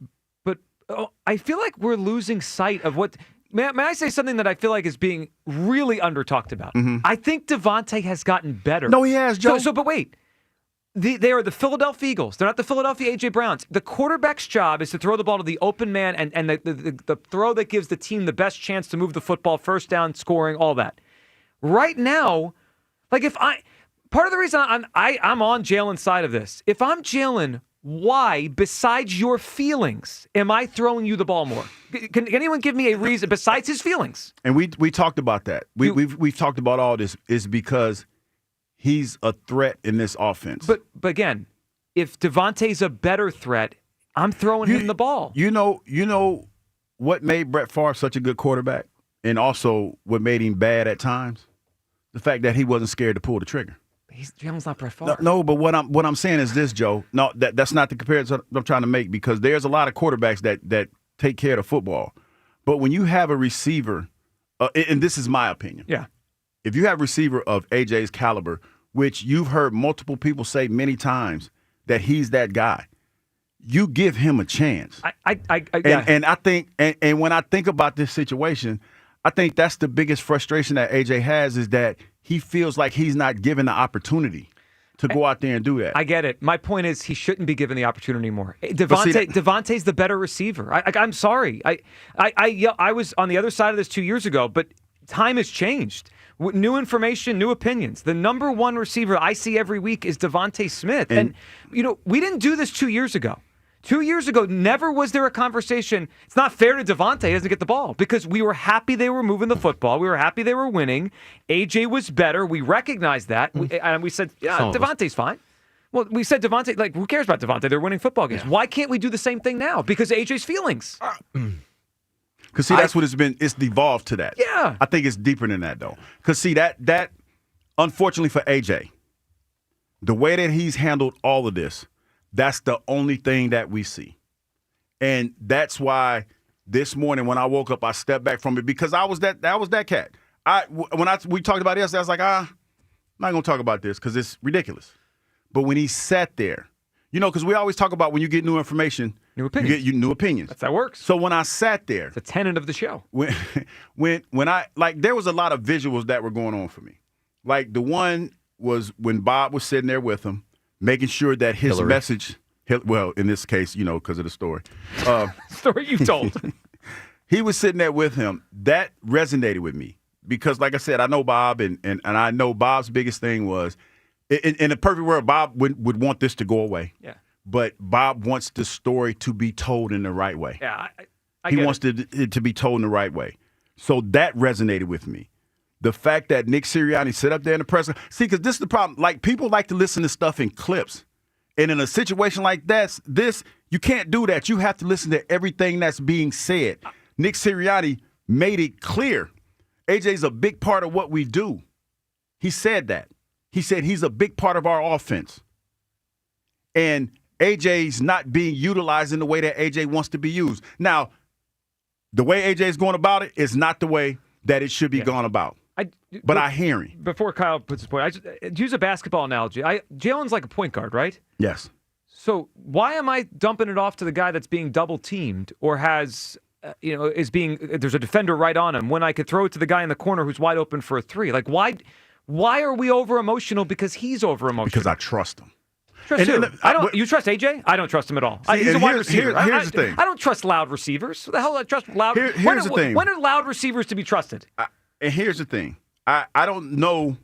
S33: I feel like we're losing sight of what. May I say something that I feel like is being really under-talked about?
S25: Mm-hmm.
S33: I think Devontae has gotten better.
S25: No, he has, Joe.
S33: But wait. They are the Philadelphia Eagles. They're not the Philadelphia A.J. Browns. The quarterback's job is to throw the ball to the open man and the throw that gives the team the best chance to move the football, first down, scoring, all that. Right now, like, part of the reason I'm on Jalen's side of this, if I'm Jalen, why, besides your feelings, am I throwing you the ball more? Can anyone give me a reason besides his feelings?
S25: And we talked about that. We've talked about all this is because he's a threat in this offense.
S33: But again, if Devontae's a better threat, I'm throwing him the ball.
S25: You know what made Brett Favre such a good quarterback, and also what made him bad at times? The fact that he wasn't scared to pull the trigger.
S33: Jalen's not Brett Favre.
S25: No, but what I'm saying is this, Joe. No, that's not the comparison I'm trying to make, because there's a lot of quarterbacks that take care of the football. But when you have a receiver, and this is my opinion.
S33: Yeah.
S25: If you have a receiver of AJ's caliber, which you've heard multiple people say many times that he's that guy, you give him a chance.
S33: Yeah.
S25: And I think, and when I think about this situation, I think that's the biggest frustration that AJ has, is that he feels like he's not given the opportunity to go out there and do that.
S33: I get it. My point is he shouldn't be given the opportunity more. Devontae's the better receiver. I'm sorry. I was on the other side of this 2 years ago, but time has changed. New information, new opinions. The number one receiver I see every week is Devontae Smith. And we didn't do this 2 years ago. 2 years ago, never was there a conversation. It's not fair to Devontae. He doesn't get the ball, because we were happy they were moving the football. We were happy they were winning. AJ was better. We recognized that. And we said, yeah, Devontae's fine. Well, we said Devontae, like, who cares about Devontae? They're winning football games. Yeah. Why can't we do the same thing now? Because AJ's feelings.
S25: Because, see, that's what it's been. It's devolved to that.
S33: Yeah.
S25: I think it's deeper than that, though. Because, see, that unfortunately for AJ, the way that he's handled all of this, that's the only thing that we see. And that's why this morning when I woke up, I stepped back from it, because I was that cat. We talked about this, I was like, I'm not going to talk about this because it's ridiculous. But when he sat there, because we always talk about when you get new information,
S33: new opinions.
S25: You get new opinions.
S33: That's how it works.
S25: So when I sat there.
S33: It's a tenet of the show.
S25: When I, like, there was a lot of visuals that were going on for me. Like, the one was when Bob was sitting there with him, making sure that his message Well, in this case, because of the story.
S33: Story you told.
S25: He was sitting there with him. That resonated with me because, like I said, I know Bob, and I know Bob's biggest thing was, in a perfect world, Bob would want this to go away.
S33: Yeah.
S25: But Bob wants the story to be told in the right way.
S33: Yeah,
S25: He wants it to be told in the right way. So that resonated with me. The fact that Nick Sirianni sit up there in the press. See, because this is the problem. Like, people like to listen to stuff in clips. And in a situation like this, you can't do that. You have to listen to everything that's being said. Nick Sirianni made it clear. AJ's a big part of what we do. He said that. He said he's a big part of our offense. And AJ's not being utilized in the way that AJ wants to be used. Now, the way AJ's going about it is not the way that it should be gone about. But I hear him.
S33: Before Kyle puts his point, use a basketball analogy. Jalen's like a point guard, right?
S25: Yes.
S33: So why am I dumping it off to the guy that's being double teamed or has, there's a defender right on him when I could throw it to the guy in the corner who's wide open for a three? Like, why are we over emotional because he's over emotional?
S25: Because I trust him.
S33: Trust who? You trust AJ? I don't trust him at all.
S25: See,
S33: he's a wide receiver.
S25: Here's the thing.
S33: I don't trust loud receivers. What the hell do I trust loud?
S25: Here's the thing.
S33: When are loud receivers to be trusted?
S25: And here's the thing. I don't know.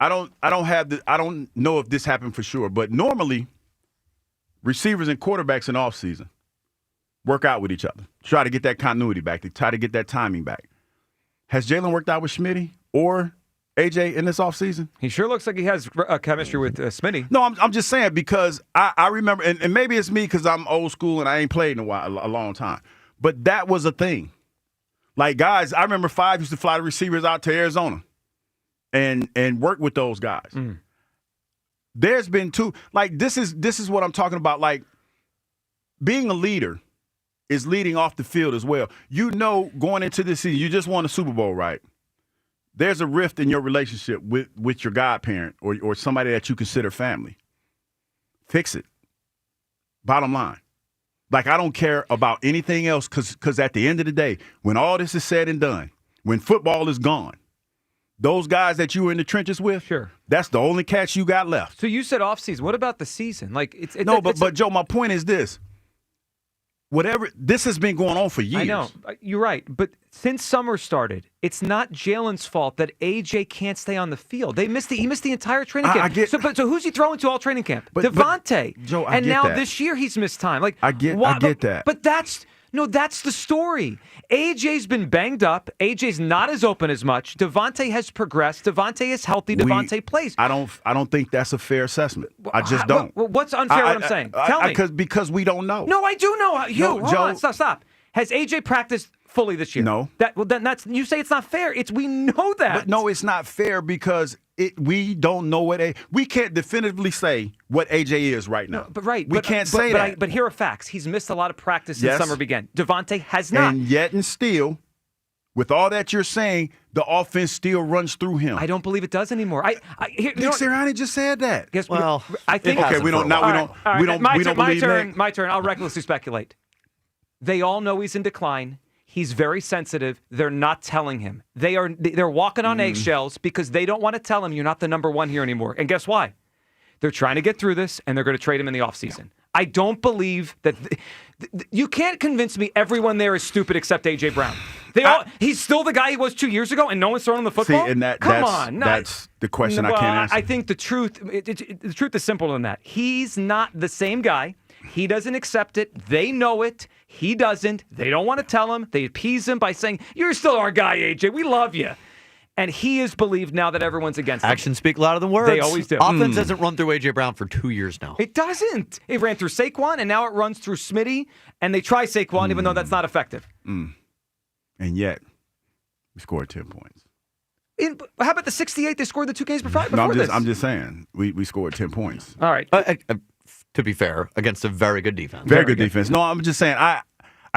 S25: I don't know if this happened for sure, but normally receivers and quarterbacks in off season work out with each other. Try to get that continuity back. They try to get that timing back. Has Jalen worked out with Schmitty or AJ in this offseason?
S33: He sure looks like he has chemistry with Smitty.
S25: No, I'm just saying because I remember, and maybe it's me because I'm old school and I ain't played in a long time, but that was a thing. Like, guys, I remember Five used to fly the receivers out to Arizona and work with those guys. Mm. There's been this is what I'm talking about. Like, being a leader is leading off the field as well. Going into this season, you just won a Super Bowl, right? There's a rift in your relationship with your godparent or somebody that you consider family. Fix it. Bottom line. Like, I don't care about anything else because at the end of the day, when all this is said and done, when football is gone, those guys that you were in the trenches with,
S33: sure,
S25: that's the only catch you got left.
S33: So you said offseason. What about the season? Like,
S25: but Joe, my point is this. This has been going on for years.
S33: I know. You're right. But since summer started, it's not Jalen's fault that AJ can't stay on the field. He missed the entire training camp. So who's he throwing to all training camp? Devontae.
S25: Joe,
S33: and now this year he's missed time. Like,
S25: I get that.
S33: But that's the story. AJ's been banged up. AJ's not as open as much. Devontae has progressed. Devontae is healthy. Devontae plays.
S25: I don't think that's a fair assessment. I just don't.
S33: What's unfair what I'm saying? Tell me.
S25: Because we don't know.
S33: No, I do know. Hold on. Stop. Has AJ practiced fully this year?
S25: No.
S33: You say it's not fair. We know that.
S25: But no, it's not fair because we don't know we can't definitively say what AJ is right now.
S33: We
S25: can't say that.
S33: But here are facts. He's missed a lot of practice since summer began. Devontae has not.
S25: And yet and still, with all that you're saying, the offense still runs through him.
S33: I don't believe it does anymore.
S25: Nick Sirianni just said that.
S33: I think
S25: we don't believe that.
S33: My turn. I'll recklessly speculate. They all know he's in decline. He's very sensitive. They're not telling him. They're walking on eggshells because they don't want to tell him you're not the number one here anymore. And guess why? They're trying to get through this, and they're going to trade him in the offseason. Yeah. I don't believe that you can't convince me everyone there is stupid except A.J. Brown. He's still the guy he was 2 years ago, and no one's throwing him the football?
S25: See, and that's the question I can't answer.
S33: I think the truth is simpler than that. He's not the same guy. He doesn't accept it. They know it. He doesn't. They don't want to tell him. They appease him by saying, "You're still our guy, AJ. We love you." And he is believed now that everyone's against him.
S11: Actions speak louder than words.
S33: They always do.
S11: Offense hasn't run through A.J. Brown for 2 years now.
S33: It doesn't. It ran through Saquon, and now it runs through Smitty, and they try Saquon, even though that's not effective.
S25: And yet, we scored 10 points.
S33: How about the 68 they scored the 2 games before this?
S25: I'm just saying, we scored 10 points.
S33: All right.
S11: To be fair, against a very good defense.
S25: Very good defense. No, I'm just saying, I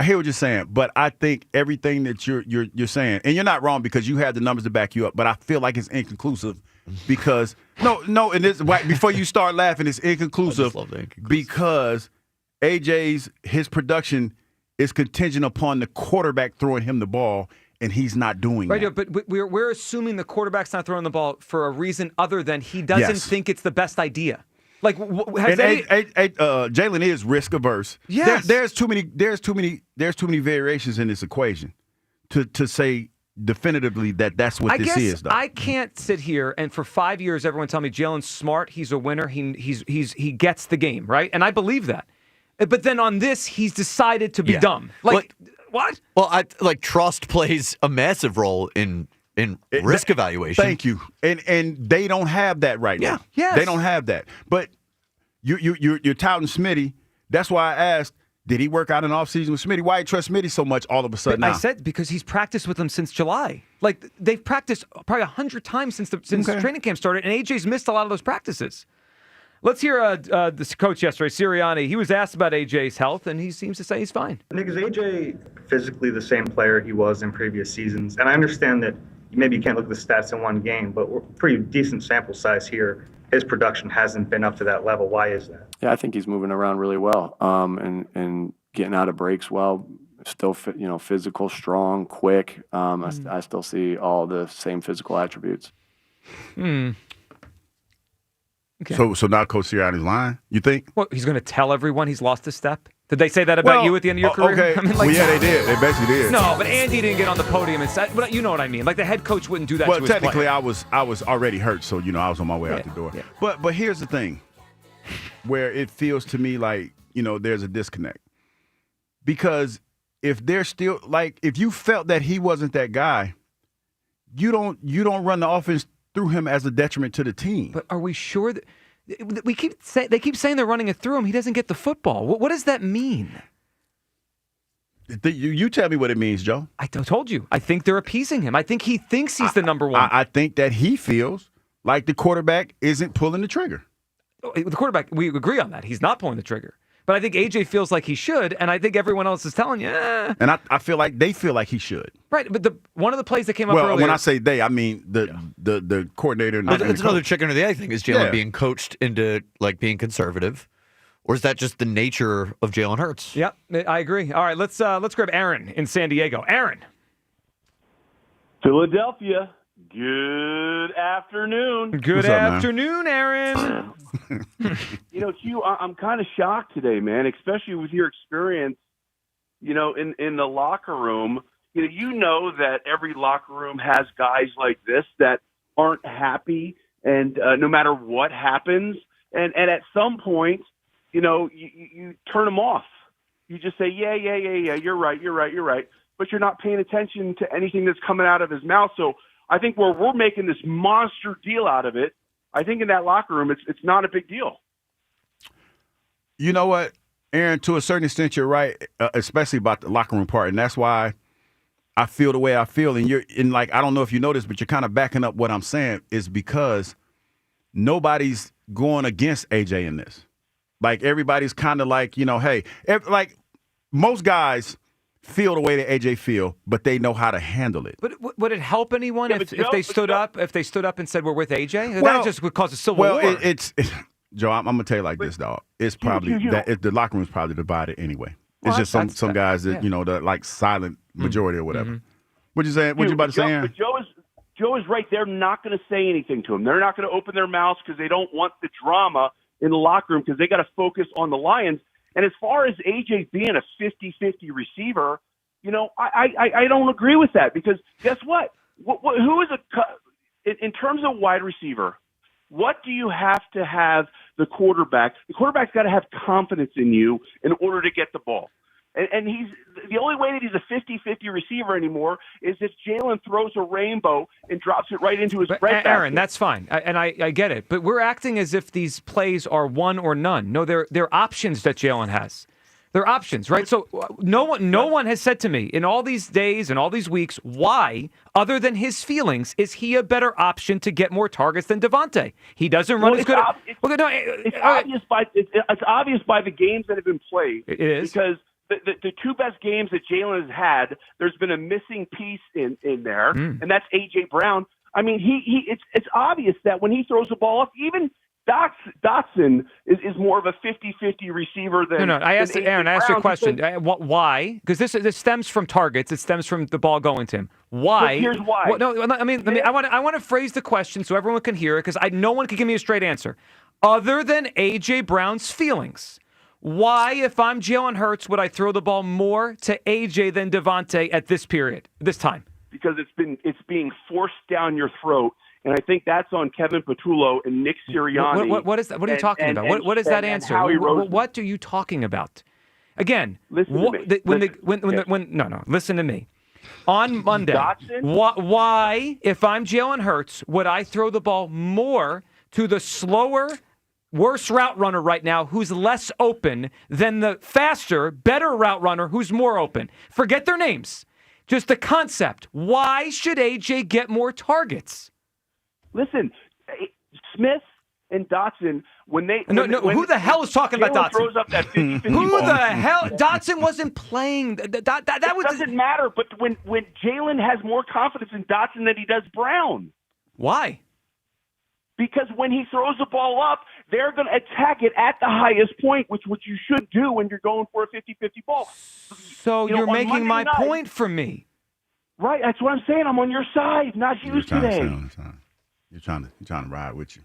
S25: hear what you're saying, but I think everything that you're saying, and you're not wrong because you have the numbers to back you up, but I feel like it's inconclusive because no, and this before you start laughing, it's inconclusive because his production is contingent upon the quarterback throwing him the ball, and he's not doing that.
S33: Right, but we're assuming the quarterback's not throwing the ball for a reason other than he doesn't think it's the best idea. Like,
S25: Jalen is risk averse.
S33: Yes.
S25: There's too many variations in this equation to say definitively that's what this is. Though
S33: I can't sit here and for 5 years everyone tell me Jalen's smart, he's a winner, he gets the game, right? And I believe that. But then on this, he's decided to be dumb. Like what?
S11: Well, trust plays a massive role in risk evaluation.
S25: Thank you. And they don't have that right now.
S33: Yes.
S25: They don't have that. But you're touting Smitty. That's why I asked, did he work out an offseason with Smitty? Why you trust Smitty so much all of a sudden now?
S33: I said because he's practiced with them since July. Like they've practiced probably 100 times since training camp started, and AJ's missed a lot of those practices. Let's hear this coach yesterday, Sirianni. He was asked about AJ's health, and he seems to say he's fine.
S8: Nick, is AJ physically the same player he was in previous seasons? And I understand that maybe you can't look at the stats in one game, but we're pretty decent sample size here. His production hasn't been up to that level. Why is that?
S16: Yeah, I think he's moving around really well, and getting out of breaks well. Still, physical, strong, quick. I still see all the same physical attributes.
S33: Okay.
S25: So now Coach Sirianni's lying, you think?
S33: Well, he's going to tell everyone he's lost a step? Did they say that about you at the end of your career?
S25: Okay.
S33: I mean,
S25: they did. They basically did.
S33: No, but Andy didn't get on the podium and say, but you know what I mean. Like the head coach wouldn't do that to his
S25: technically,
S33: player.
S25: I was already hurt, so I was on my way out the door.
S33: Yeah.
S25: But here's the thing, where it feels to me like there's a disconnect, because if they're still if you felt that he wasn't that guy, you don't run the offense through him as a detriment to the team.
S33: But are we sure that they keep saying they're running it through him? He doesn't get the football. What does that mean?
S25: You tell me what it means, Joe.
S33: I told you. I think they're appeasing him. I think he thinks he's the number one.
S25: I think that he feels like the quarterback isn't pulling the trigger.
S33: The quarterback, we agree on that. He's not pulling the trigger. But I think AJ feels like he should, and I think everyone else is telling you.
S25: And I feel like they feel like he should.
S33: Right, but one of the plays that came up earlier.
S25: When I say they, I mean the coordinator. And
S11: it's another chicken or the egg thing. Is Jalen being coached into being conservative, or is that just the nature of Jalen Hurts?
S33: Yep, I agree. All right, let's grab Aaron in San Diego. Aaron,
S17: Philadelphia. Good afternoon.
S33: Good afternoon, Aaron.
S17: Hugh, I'm kind of shocked today, man, especially with your experience, in the locker room. You know that every locker room has guys like this that aren't happy, and no matter what happens, and at some point, you turn them off. You just say, yeah, you're right, but you're not paying attention to anything that's coming out of his mouth. So I think where we're making this monster deal out of it, I think in that locker room, it's not a big deal.
S25: You know what, Aaron, to a certain extent, you're right, especially about the locker room part. And that's why I feel the way I feel. And I don't know if you know this, but you're kind of backing up what I'm saying, is because nobody's going against AJ in this. Everybody's kind of hey, most guys feel the way that AJ feel, but they know how to handle it.
S33: But would it help anyone if they stood up and said we're with AJ? That just would cause a civil war.
S25: It's Joe. I'm gonna tell you like this, dog. It's probably the locker room's probably divided anyway. It's just some guys that the silent majority or whatever.
S33: Mm-hmm.
S25: What you saying? What you about to say, Aaron?
S17: But Joe is right. They're not going to say anything to him. They're not going to open their mouths because they don't want the drama in the locker room because they got to focus on the Lions. And as far as AJ being a 50-50 receiver, I don't agree with that because guess what? Who is in terms of wide receiver, what do you have to have the quarterback? The quarterback's got to have confidence in you in order to get the ball. And he's the only way that he's a 50-50 receiver anymore is if Jalen throws a rainbow and drops it right into his bread
S33: Aaron,
S17: basket.
S33: that's fine, and I get it. But we're acting as if these plays are one or none. No, they're options that Jalen has. They're options, right? So no one has said to me in all these days and all these weeks why, other than his feelings, is he a better option to get more targets than Devontae? He doesn't run as good.
S17: It's obvious by the games that have been played.
S33: It is
S17: because the two best games that Jalen has had, there's been a missing piece in there, and that's A.J. Brown. I mean, it's obvious that when he throws the ball up, even Dotson is more of a 50-50 receiver than.
S33: No. I asked Aaron. I asked you a question. Why? Because this stems from targets. It stems from the ball going to him. Why?
S17: Well, here's why.
S33: I want to phrase the question so everyone can hear it because no one can give me a straight answer. other than A.J. Brown's feelings. Why, if I'm Jalen Hurts, would I throw the ball more to A.J. than Devontae at this time?
S17: Because it's being forced down your throat. And I think that's on Kevin Petullo and Nick Sirianni.
S33: What is that? What are you talking about? What is that answer? What are you talking about? Again, listen to me. On Monday, why, if I'm Jalen Hurts, would I throw the ball more to the slower, worse route runner right now who's less open than the faster, better route runner who's more open? Forget their names. Just the concept. Why should AJ get more targets?
S17: Listen, Smith and Dotson, who
S33: the hell is talking about Dotson?
S17: Throws up that 50-50
S33: Who
S17: ball.
S33: the hell? Dotson wasn't playing. That
S17: doesn't matter. But when Jalen has more confidence in Dotson than he does Brown.
S33: Why?
S17: Because when he throws the ball up, they're going to attack it at the highest point, which you should do when you're going for a 50-50 ball.
S33: So you're making my point for me.
S17: Right. That's what I'm saying. I'm on your side, not Hughes today.
S25: You're trying to ride with you.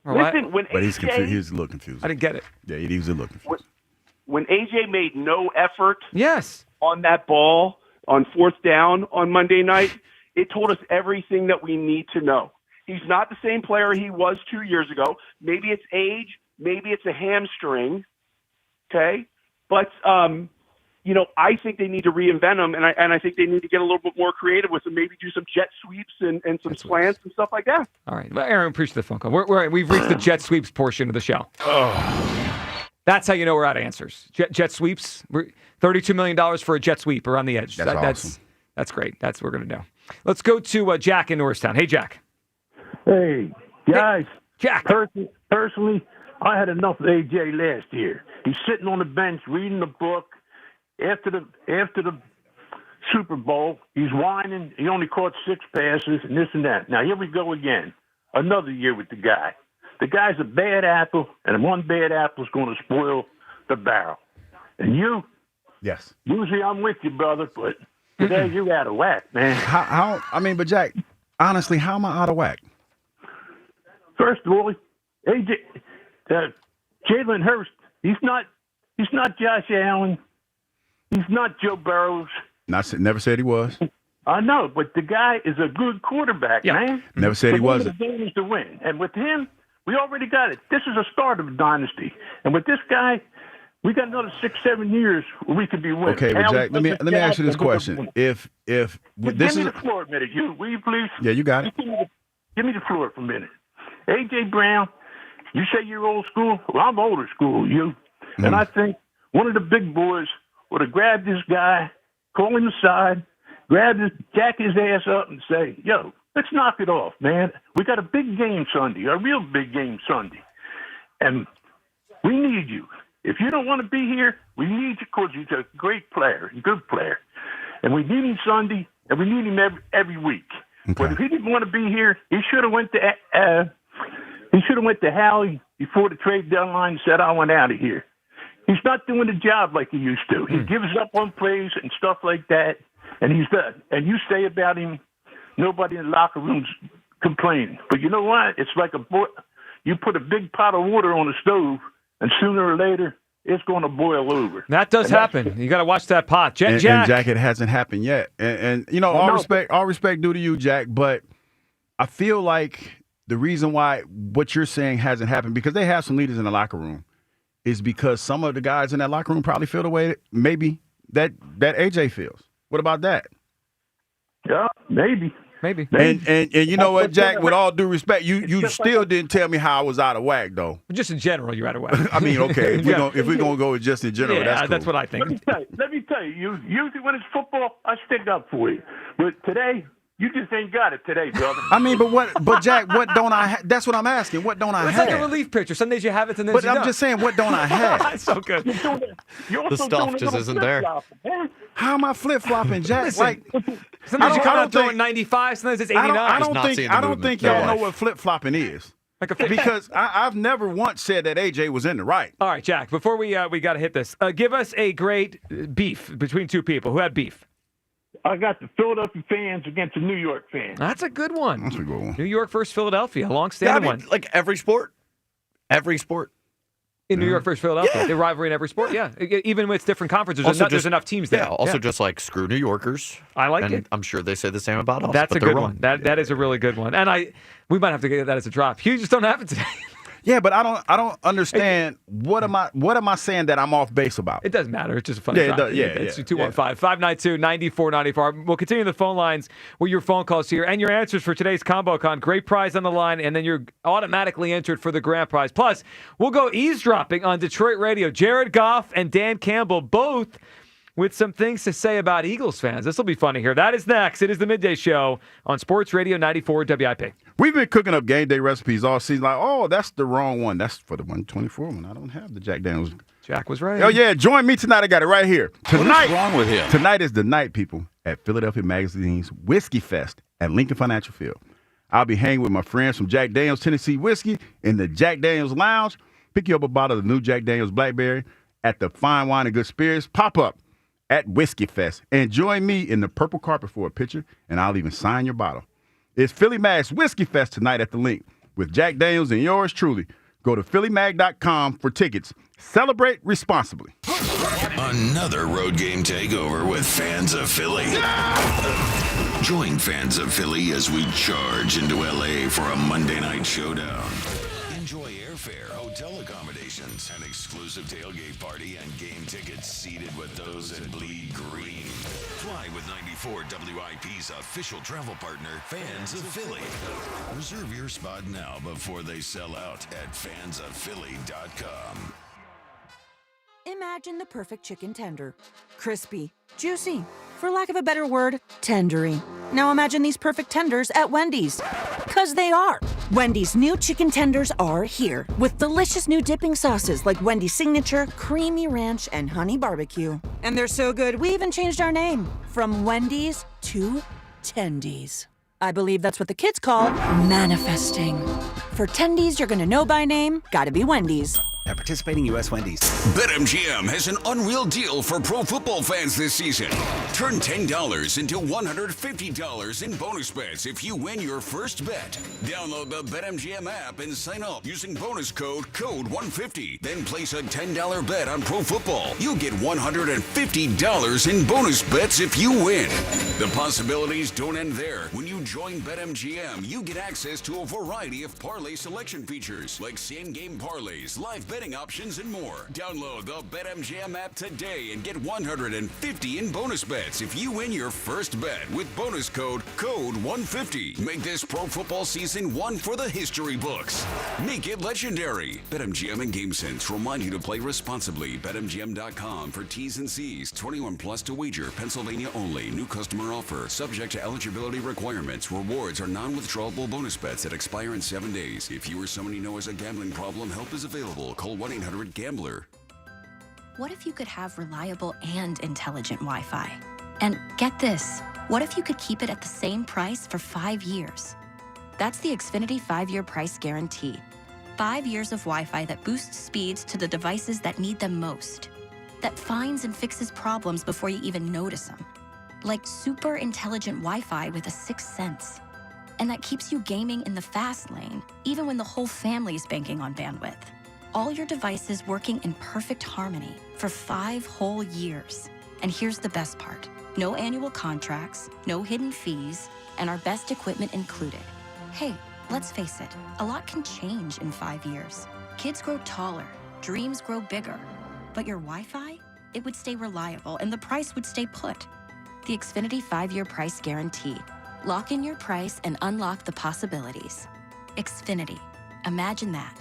S17: Listen,
S25: But he's confused. He's a little confused.
S33: I didn't get it.
S25: Yeah, he was a little confused.
S17: When AJ made no effort
S33: yes.
S17: on that ball on fourth down on Monday night, it told us everything that we need to know. He's not the same player he was 2 years ago. Maybe it's age. Maybe it's a hamstring. Okay? But, I think they need to reinvent him, and I think they need to get a little bit more creative with him, maybe do some jet sweeps and some slants and stuff like that.
S33: All right. Well, Aaron, appreciate the phone call. We've reached the jet sweeps portion of the show. That's how you know we're out of answers. Jet sweeps. $32 million for a jet sweep around the edge.
S25: That's awesome.
S33: That's great. That's what we're going to do. Let's go to Jack in Norristown. Hey, Jack.
S1: Hey, guys.
S33: Hey, Jack.
S1: Personally, I had enough of AJ last year. He's sitting on the bench reading the book. After the Super Bowl, he's whining. He only caught 6 passes and this and that. Now, here we go again. Another year with the guy. The guy's a bad apple, and one bad apple is going to spoil the barrel. And you?
S25: Yes.
S1: Usually I'm with you, brother, but today you're out of whack, man.
S25: But Jack, honestly, how am I out of whack?
S1: First of all, Jalen Hurts, he's not Josh Allen. He's not Joe Burrows.
S25: Never said he was.
S1: I know, but the guy is a good quarterback, man.
S25: Never said he wasn't.
S1: The game is to win. And with him, we already got it. This is a start of a dynasty. And with this guy, we got another 6-7 years where we could be winning.
S25: Okay, but Jack, let me ask you this question. If
S1: give me the floor a minute, will you please?
S25: Yeah, you got it.
S1: Give me the floor for a minute. A.J. Brown, you say you're old school. Well, I'm older school, And I think one of the big boys would have grabbed this guy, call him aside, jack his ass up and say, yo, let's knock it off, man. We got a big game Sunday, a real big game Sunday. And we need you. If you don't want to be here, we need you because he's a great player, a good player. And we need him Sunday, and we need him every week. Okay. But if he didn't want to be here, he should have went to Howie before the trade deadline and said, I want out of here. He's not doing the job like he used to. He gives up on plays and stuff like that, and he's done. And you say about him, nobody in the locker room's complaining. But you know what? It's like you put a big pot of water on the stove, and sooner or later, it's going to boil over.
S33: That does happen. You got to watch that pot. Jack.
S25: And Jack, it hasn't happened yet. And all respect due to you, Jack, but I feel like the reason why what you're saying hasn't happened, because they have some leaders in the locker room, is because some of the guys in that locker room probably feel the way maybe that AJ feels. What about that?
S1: Yeah, maybe.
S25: And you know what, Jack, with all due respect, you still didn't tell me how I was out of whack, though.
S33: Just in general, you're out of whack.
S25: I mean, okay, if we're going to go with just in general, that's cool.
S33: That's what I think.
S1: Let me tell you, usually when it's football, I stick up for you. But today, you just ain't got it today, brother.
S25: I mean, but Jack, what don't I have? That's what I'm asking. What don't I have?
S33: It's like a relief pitcher. Some days you have it, and then
S25: but I'm just saying, what don't I have?
S33: That's so good. The stuff just isn't there.
S25: How am I flip-flopping, Jack?
S33: Listen, sometimes you come out throwing 95, sometimes it's 89.
S25: I don't think y'all know what flip-flopping is. Because I've never once said that AJ was in the right.
S33: All right, Jack, before we got to hit this, give us a great beef between two people. Who had beef?
S1: I got the Philadelphia fans against the New York fans.
S33: That's a good one.
S25: That's a good one.
S33: New York versus Philadelphia, a long-standing one.
S11: Like every sport? Every sport.
S33: In New York versus Philadelphia. The rivalry in every sport, even with different conferences, there's enough teams there.
S11: Also just like screw New Yorkers.
S33: I like it.
S11: I'm sure they say the same about us.
S33: That's
S11: but
S33: a good
S11: wrong.
S33: one. That is a really good one. And we might have to get that as a drop. Hughes just don't have it today.
S25: Yeah, but I don't understand what am I saying that I'm off base about?
S33: It doesn't matter. It's just a funny drop. It's 215-592-9494. We'll continue the phone lines with your phone calls here and your answers for today's Combo Con. Great prize on the line, and then you're automatically entered for the grand prize. Plus, we'll go eavesdropping on Detroit radio. Jared Goff and Dan Campbell both with some things to say about Eagles fans. This will be funny here. That is next. It is the Midday Show on Sports Radio 94 WIP.
S25: We've been cooking up game day recipes all season. Like, oh, that's the wrong one. That's for the 124 one. I don't have the Jack Daniels.
S33: Jack was right.
S25: Oh, yeah. Join me tonight. I got it right here. Tonight, what is wrong with him? Tonight is the night, people, at Philadelphia Magazine's Whiskey Fest at Lincoln Financial Field. I'll be hanging with my friends from Jack Daniels Tennessee Whiskey in the Jack Daniels Lounge. Pick you up a bottle of the new Jack Daniels Blackberry at the Fine Wine and Good Spirits pop-up at Whiskey Fest. And join me in the purple carpet for a picture, and I'll even sign your bottle. It's Philly Mag's Whiskey Fest tonight at the Link with Jack Daniels and yours truly. Go to phillymag.com for tickets. Celebrate responsibly.
S5: Another road game takeover with fans of Philly. Join fans of Philly as we charge into LA for a Monday night showdown. Enjoy airfare, hotel accommodations, an exclusive tailgate party, and game tickets seated with those that bleed green. Fly with 94 WIP's official travel partner, Fans of Philly. Reserve your spot now before they sell out at fansofphilly.com.
S3: Imagine the perfect chicken tender. Crispy, juicy, for lack of a better word, tendery. Now imagine these perfect tenders at Wendy's. 'Cause they are. Wendy's new chicken tenders are here with delicious new dipping sauces like Wendy's Signature, Creamy Ranch, and Honey Barbecue. And they're so good, we even changed our name from Wendy's to Tendies. I believe that's what the kids call manifesting. For Tendies you're gonna know by name, gotta be Wendy's.
S6: At participating U.S. Wendy's.
S5: BetMGM has an unreal deal for pro football fans this season. Turn $10 into $150 in bonus bets if you win your first bet. Download the BetMGM app and sign up using bonus code CODE150. Then place a $10 bet on pro football. You'll get $150 in bonus bets if you win. The possibilities don't end there. When you join BetMGM, you get access to a variety of parlay selection features like same-game parlays, live betting options, and more. Download the BetMGM app today and get $150 in bonus bets if you win your first bet with bonus code CODE150. Make this pro football season one for the history books. Make it legendary. BetMGM and GameSense remind you to play responsibly. BetMGM.com for T's and C's. 21 plus to wager. Pennsylvania only. New customer offer. Subject to eligibility requirements. Rewards are non-withdrawable bonus bets that expire in 7 days. If you or someone you know has a gambling problem, help is available. Call 1-800-GAMBLER.
S18: What if you could have reliable and intelligent Wi-Fi? And get this, what if you could keep it at the same price for 5 years? That's the Xfinity 5-year price guarantee. 5 years of Wi-Fi that boosts speeds to the devices that need them most. That finds and fixes problems before you even notice them. Like super intelligent Wi-Fi with a 6th sense. And that keeps you gaming in the fast lane, even when the whole family is banking on bandwidth. All your devices working in perfect harmony for 5 whole years. And here's the best part. No annual contracts, no hidden fees, and our best equipment included. Hey, let's face it, a lot can change in 5 years. Kids grow taller, dreams grow bigger. But your Wi-Fi? It would stay reliable and the price would stay put. The Xfinity 5-year price guarantee. Lock in your price and unlock the possibilities. Xfinity. Imagine that.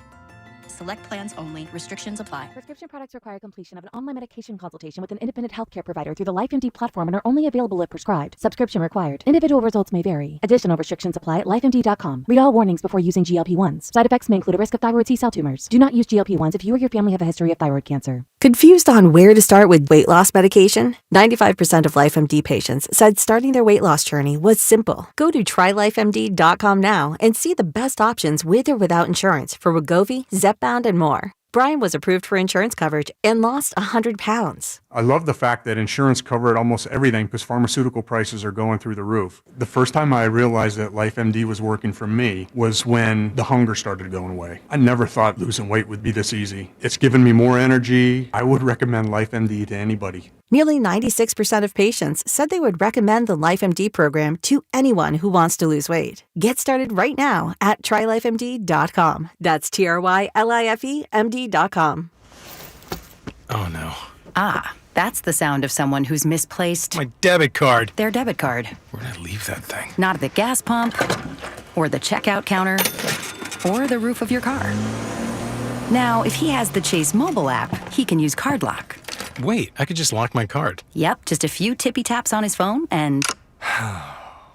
S18: Select plans only. Restrictions apply.
S19: Prescription products require completion of an online medication consultation with an independent healthcare provider through the LifeMD platform and are only available if prescribed. Subscription required. Individual results may vary. Additional restrictions apply at lifemd.com. Read all warnings before using GLP-1s. Side effects may include a risk of thyroid C-cell tumors. Do not use GLP-1s if you or your family have a history of thyroid cancer.
S20: Confused on where to start with weight loss medication? 95% of LifeMD patients said starting their weight loss journey was simple. Go to trylifemd.com now and see the best options with or without insurance for Wegovy, Zepbound, and more. Brian was approved for insurance coverage and lost 100 pounds.
S6: I love the fact that insurance covered almost everything because pharmaceutical prices are going through the roof. The first time I realized that LifeMD was working for me was when the hunger started going away. I never thought losing weight would be this easy. It's given me more energy. I would recommend LifeMD to anybody.
S20: Nearly 96% of patients said they would recommend the LifeMD program to anyone who wants to lose weight. Get started right now at trylifemd.com. That's TRYLIFEMD.com.
S23: Oh, no.
S15: Ah, that's the sound of someone who's misplaced
S23: My debit card.
S15: their debit card.
S23: Where'd I leave that thing?
S15: Not at the gas pump, or the checkout counter, or the roof of your car. Now, if he has the Chase mobile app, he can use Card Lock.
S23: Wait, I could just lock my card.
S15: Yep, just a few tippy taps on his phone, and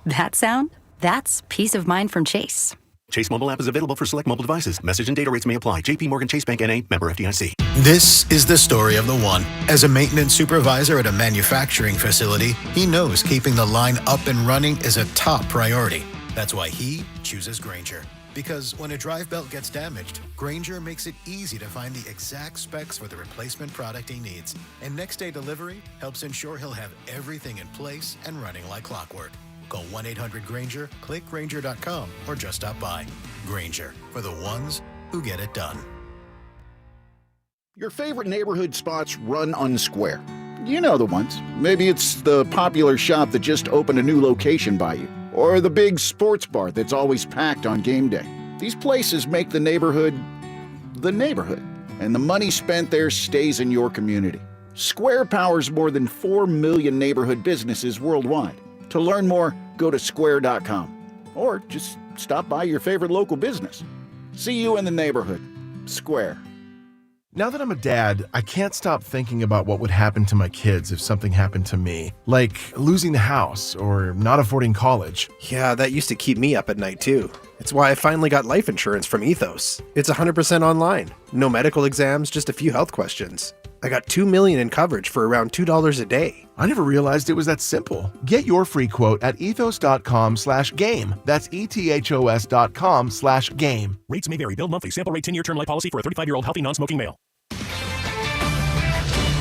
S15: that sound? That's peace of mind from Chase.
S23: Chase mobile app is available for select mobile devices. Message and data rates may apply. JP Morgan Chase Bank N.A., member FDIC.
S7: This is the story of the one. As a maintenance supervisor at a manufacturing facility, he knows keeping the line up and running is a top priority. That's why he chooses Grainger. Because when a drive belt gets damaged, Grainger makes it easy to find the exact specs for the replacement product he needs. And next day delivery helps ensure he'll have everything in place and running like clockwork. Call 1-800-GRAINGER, click Grainger.com, or just stop by. Grainger, for the ones who get it done.
S9: Your favorite neighborhood spots run unsquare. You know the ones. Maybe it's the popular shop that just opened a new location by you, or the big sports bar that's always packed on game day. These places make the neighborhood, and the money spent there stays in your community. Square powers more than 4 million neighborhood businesses worldwide. To learn more, go to square.com, or just stop by your favorite local business. See you in the neighborhood. Square.
S10: Now that I'm a dad, I can't stop thinking about what would happen to my kids if something happened to me, like losing the house or not affording college.
S12: Yeah, that used to keep me up at night too. It's why I finally got life insurance from Ethos. It's 100% online. No medical exams, just a few health questions. I got $2 million in coverage for around $2 a day.
S10: I never realized it was that simple. Get your free quote at ethos.com/game. That's ethos.com/game.
S24: Rates may vary. Bill monthly. Sample rate 10-year term life policy for a 35-year-old healthy non-smoking male.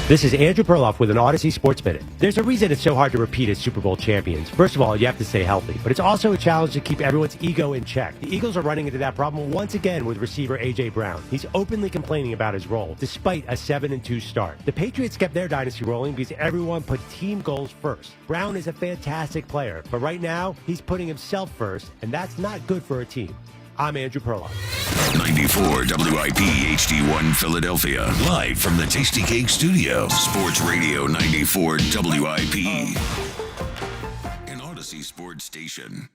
S21: This is Andrew Perloff with an Odyssey Sports Minute. There's a reason it's so hard to repeat as Super Bowl champions. First of all, you have to stay healthy, but it's also a challenge to keep everyone's ego in check. The Eagles are running into that problem once again with receiver A.J. Brown. He's openly complaining about his role, despite a 7-2 start. The Patriots kept their dynasty rolling because everyone put team goals first. Brown is a fantastic player, but right now, he's putting himself first, and that's not good for a team. I'm Andrew Perloff.
S5: 94 WIP HD1 Philadelphia. Live from the Tasty Cake Studio. Sports Radio 94 WIP. An Odyssey Sports Station.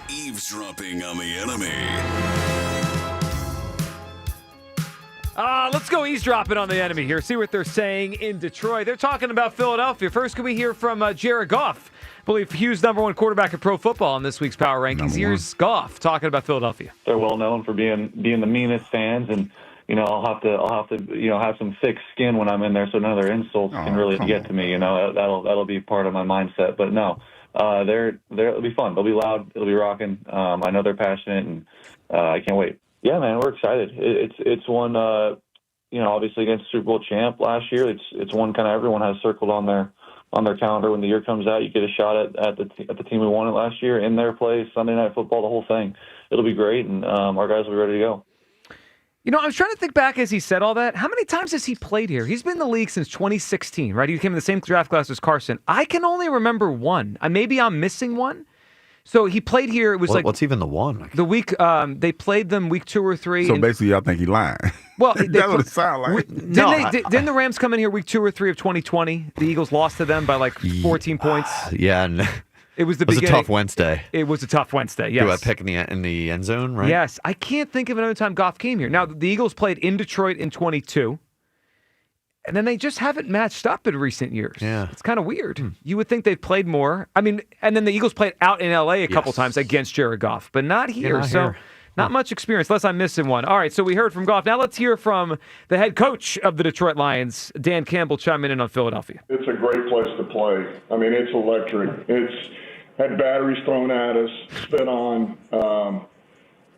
S5: Eavesdropping on the enemy.
S33: Let's go eavesdropping on the enemy here. See what they're saying in Detroit. They're talking about Philadelphia. First, can we hear from Jared Goff? I believe Hughes #1 quarterback in pro football in this week's Power Rankings. Here's Goff talking about Philadelphia.
S26: They're well known for being the meanest fans, and I'll have to have some thick skin when I'm in there, so none of their insults can really get to me. That'll be part of my mindset. But no, it'll be fun. They'll be loud. It'll be rocking. I know they're passionate, and I can't wait. Yeah, man, we're excited. It's one, obviously against Super Bowl champ last year. It's one kind of everyone has circled on their calendar. When the year comes out, you get a shot at the team who won it last year in their place, Sunday Night Football, the whole thing. It'll be great, and our guys will be ready to go.
S33: I was trying to think back as he said all that. How many times has he played here? He's been in the league since 2016, right? He came in the same draft class as Carson. I can only remember one. Maybe I'm missing one. So he played here. It was
S11: what's even the one?
S33: The week they played them week 2 or 3.
S25: So basically, y'all think he lying.
S33: Well,
S25: that's what it sounds like.
S33: Didn't the Rams come in here week 2 or 3 of 2020? The Eagles lost to them by 14 points.
S11: Yeah, and
S33: it was
S11: a tough Wednesday.
S33: It was a tough Wednesday. Yes,
S11: a pick in the end zone, right?
S33: Yes, I can't think of another time Goff came here. Now the Eagles played in Detroit in 22. And then they just haven't matched up in recent years.
S11: Yeah.
S33: It's kind of weird. You would think they've played more. And then the Eagles played out in L.A. a couple times against Jared Goff, but not here. Not much experience, unless I'm missing one. All right, so we heard from Goff. Now let's hear from the head coach of the Detroit Lions, Dan Campbell, chiming in on Philadelphia.
S27: It's a great place to play. It's electric. It's had batteries thrown at us, spit on.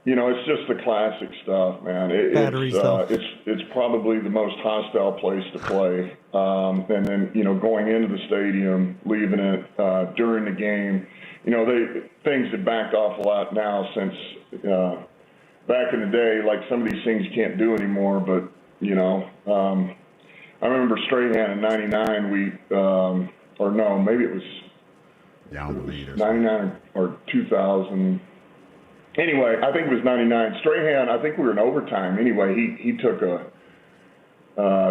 S27: it's just the classic stuff, man.
S2: Battery stuff.
S27: It's probably the most hostile place to play. And then, going into the stadium, leaving it during the game, things have backed off a lot now since back in the day, like some of these things you can't do anymore. But, I remember Strahan in 99, maybe it was,
S25: I don't believe it.
S27: 99 or 2000. Anyway, I think it was 99. Strahan, I think we were in overtime. Anyway, he took I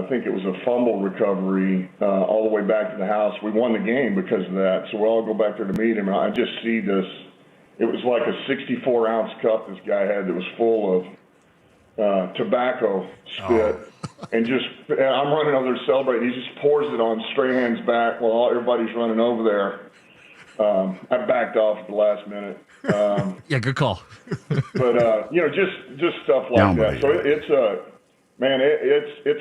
S27: think it was a fumble recovery all the way back to the house. We won the game because of that. So we all go back there to meet him, and I just see this. It was like a 64-ounce cup this guy had that was full of tobacco spit. And I'm running over there celebrating. He just pours it on Strahan's back while everybody's running over there. I backed off at the last minute.
S2: Yeah, good call.
S27: But just stuff like that. So it's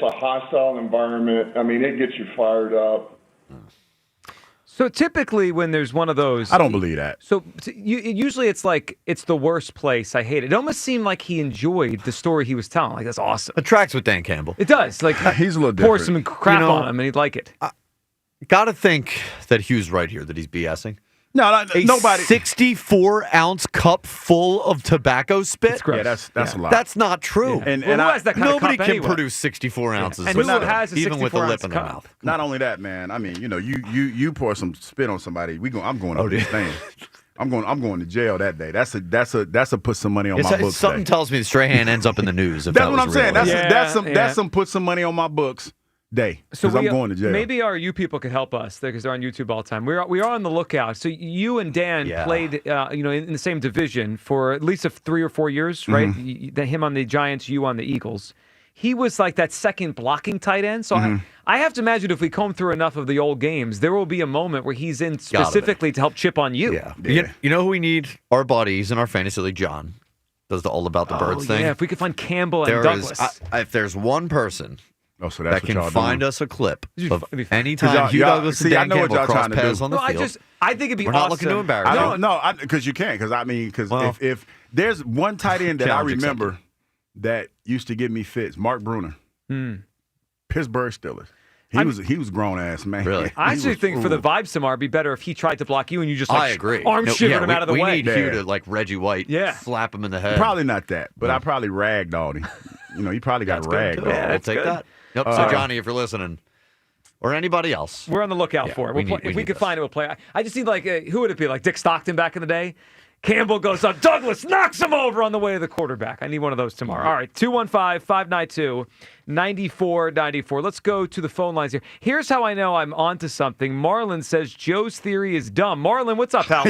S27: a hostile environment. I mean, it gets you fired up.
S33: So typically, when there's one of those,
S25: I don't believe that.
S33: So usually, it's like it's the worst place. I hate it. It almost seemed like he enjoyed the story he was telling. Like, that's awesome.
S11: It tracks with Dan Campbell.
S33: It does. Like,
S25: he's a little
S33: pour
S25: different.
S33: some crap on him, and he'd like it.
S11: Got to think that Hughes right here that he's BSing.
S25: No, nobody.
S11: 64-ounce cup full of tobacco spit.
S25: Yeah, that's a lot.
S11: That's not true.
S33: Yeah. And who has that kind
S11: nobody
S33: of cup
S11: can
S33: anyway?
S11: produce 64 ounces.
S33: And who has a
S11: even with the lip
S33: 64-ounce
S11: in their
S33: cup?
S11: mouth.
S25: Not only that, man. I mean, you pour some spit on somebody. I'm going up this thing. I'm going to jail that day. That's a put some money on my books.
S11: Something tells me Strahan ends up in the news. If
S25: that's
S11: that
S25: what I'm
S11: was
S25: saying.
S11: real.
S25: That's some put some money on my books day.
S33: So
S25: I'm going to jail.
S33: Maybe our you people could help us because they're on YouTube all the time. We are on the lookout. So you and Dan played, in the same division for at least 3 or 4 years, right? Him on the Giants, you on the Eagles. He was like that second blocking tight end. So I have to imagine if we comb through enough of the old games, there will be a moment where he's in specifically to help chip on you.
S11: Yeah. You know who we need? Our buddies in our fantasy league, John, does the All About the Birds thing.
S33: Yeah, if we could find Campbell and Douglas.
S11: If there's one person
S25: so
S11: that can find us a clip of any time Hugh Douglas and Dan
S25: I know what
S11: Campbell
S25: y'all
S11: cross
S25: trying to
S11: paths
S25: do.
S11: on the field.
S33: I think it'd be
S11: We're
S33: awesome.
S11: not looking to embarrass you.
S25: No, because you can't. Because if there's one tight end that I remember that used to give me fits, Mark Bruner, Pittsburgh Steelers. He was grown ass man.
S11: Really?
S33: I actually think for the vibes tomorrow, it'd be better if he tried to block you and you just
S11: I agree.
S33: arm shivered him out of the way.
S11: We need Hugh to like Reggie White, slap him in the head.
S25: Probably not that, but I probably ragdolled him. He probably got ragged.
S11: I'll take that. Yep. So Johnny, if you're listening, or anybody else,
S33: we're on the lookout for it. If we could find it, we'll play. I just need who would it be? Like Dick Stockton back in the day. Campbell goes up. Douglas knocks him over on the way to the quarterback. I need one of those tomorrow. All right, 215-592-9494. Let's go to the phone lines here. Here's how I know I'm onto something. Marlon says Joe's theory is dumb. Marlon, what's up, pal?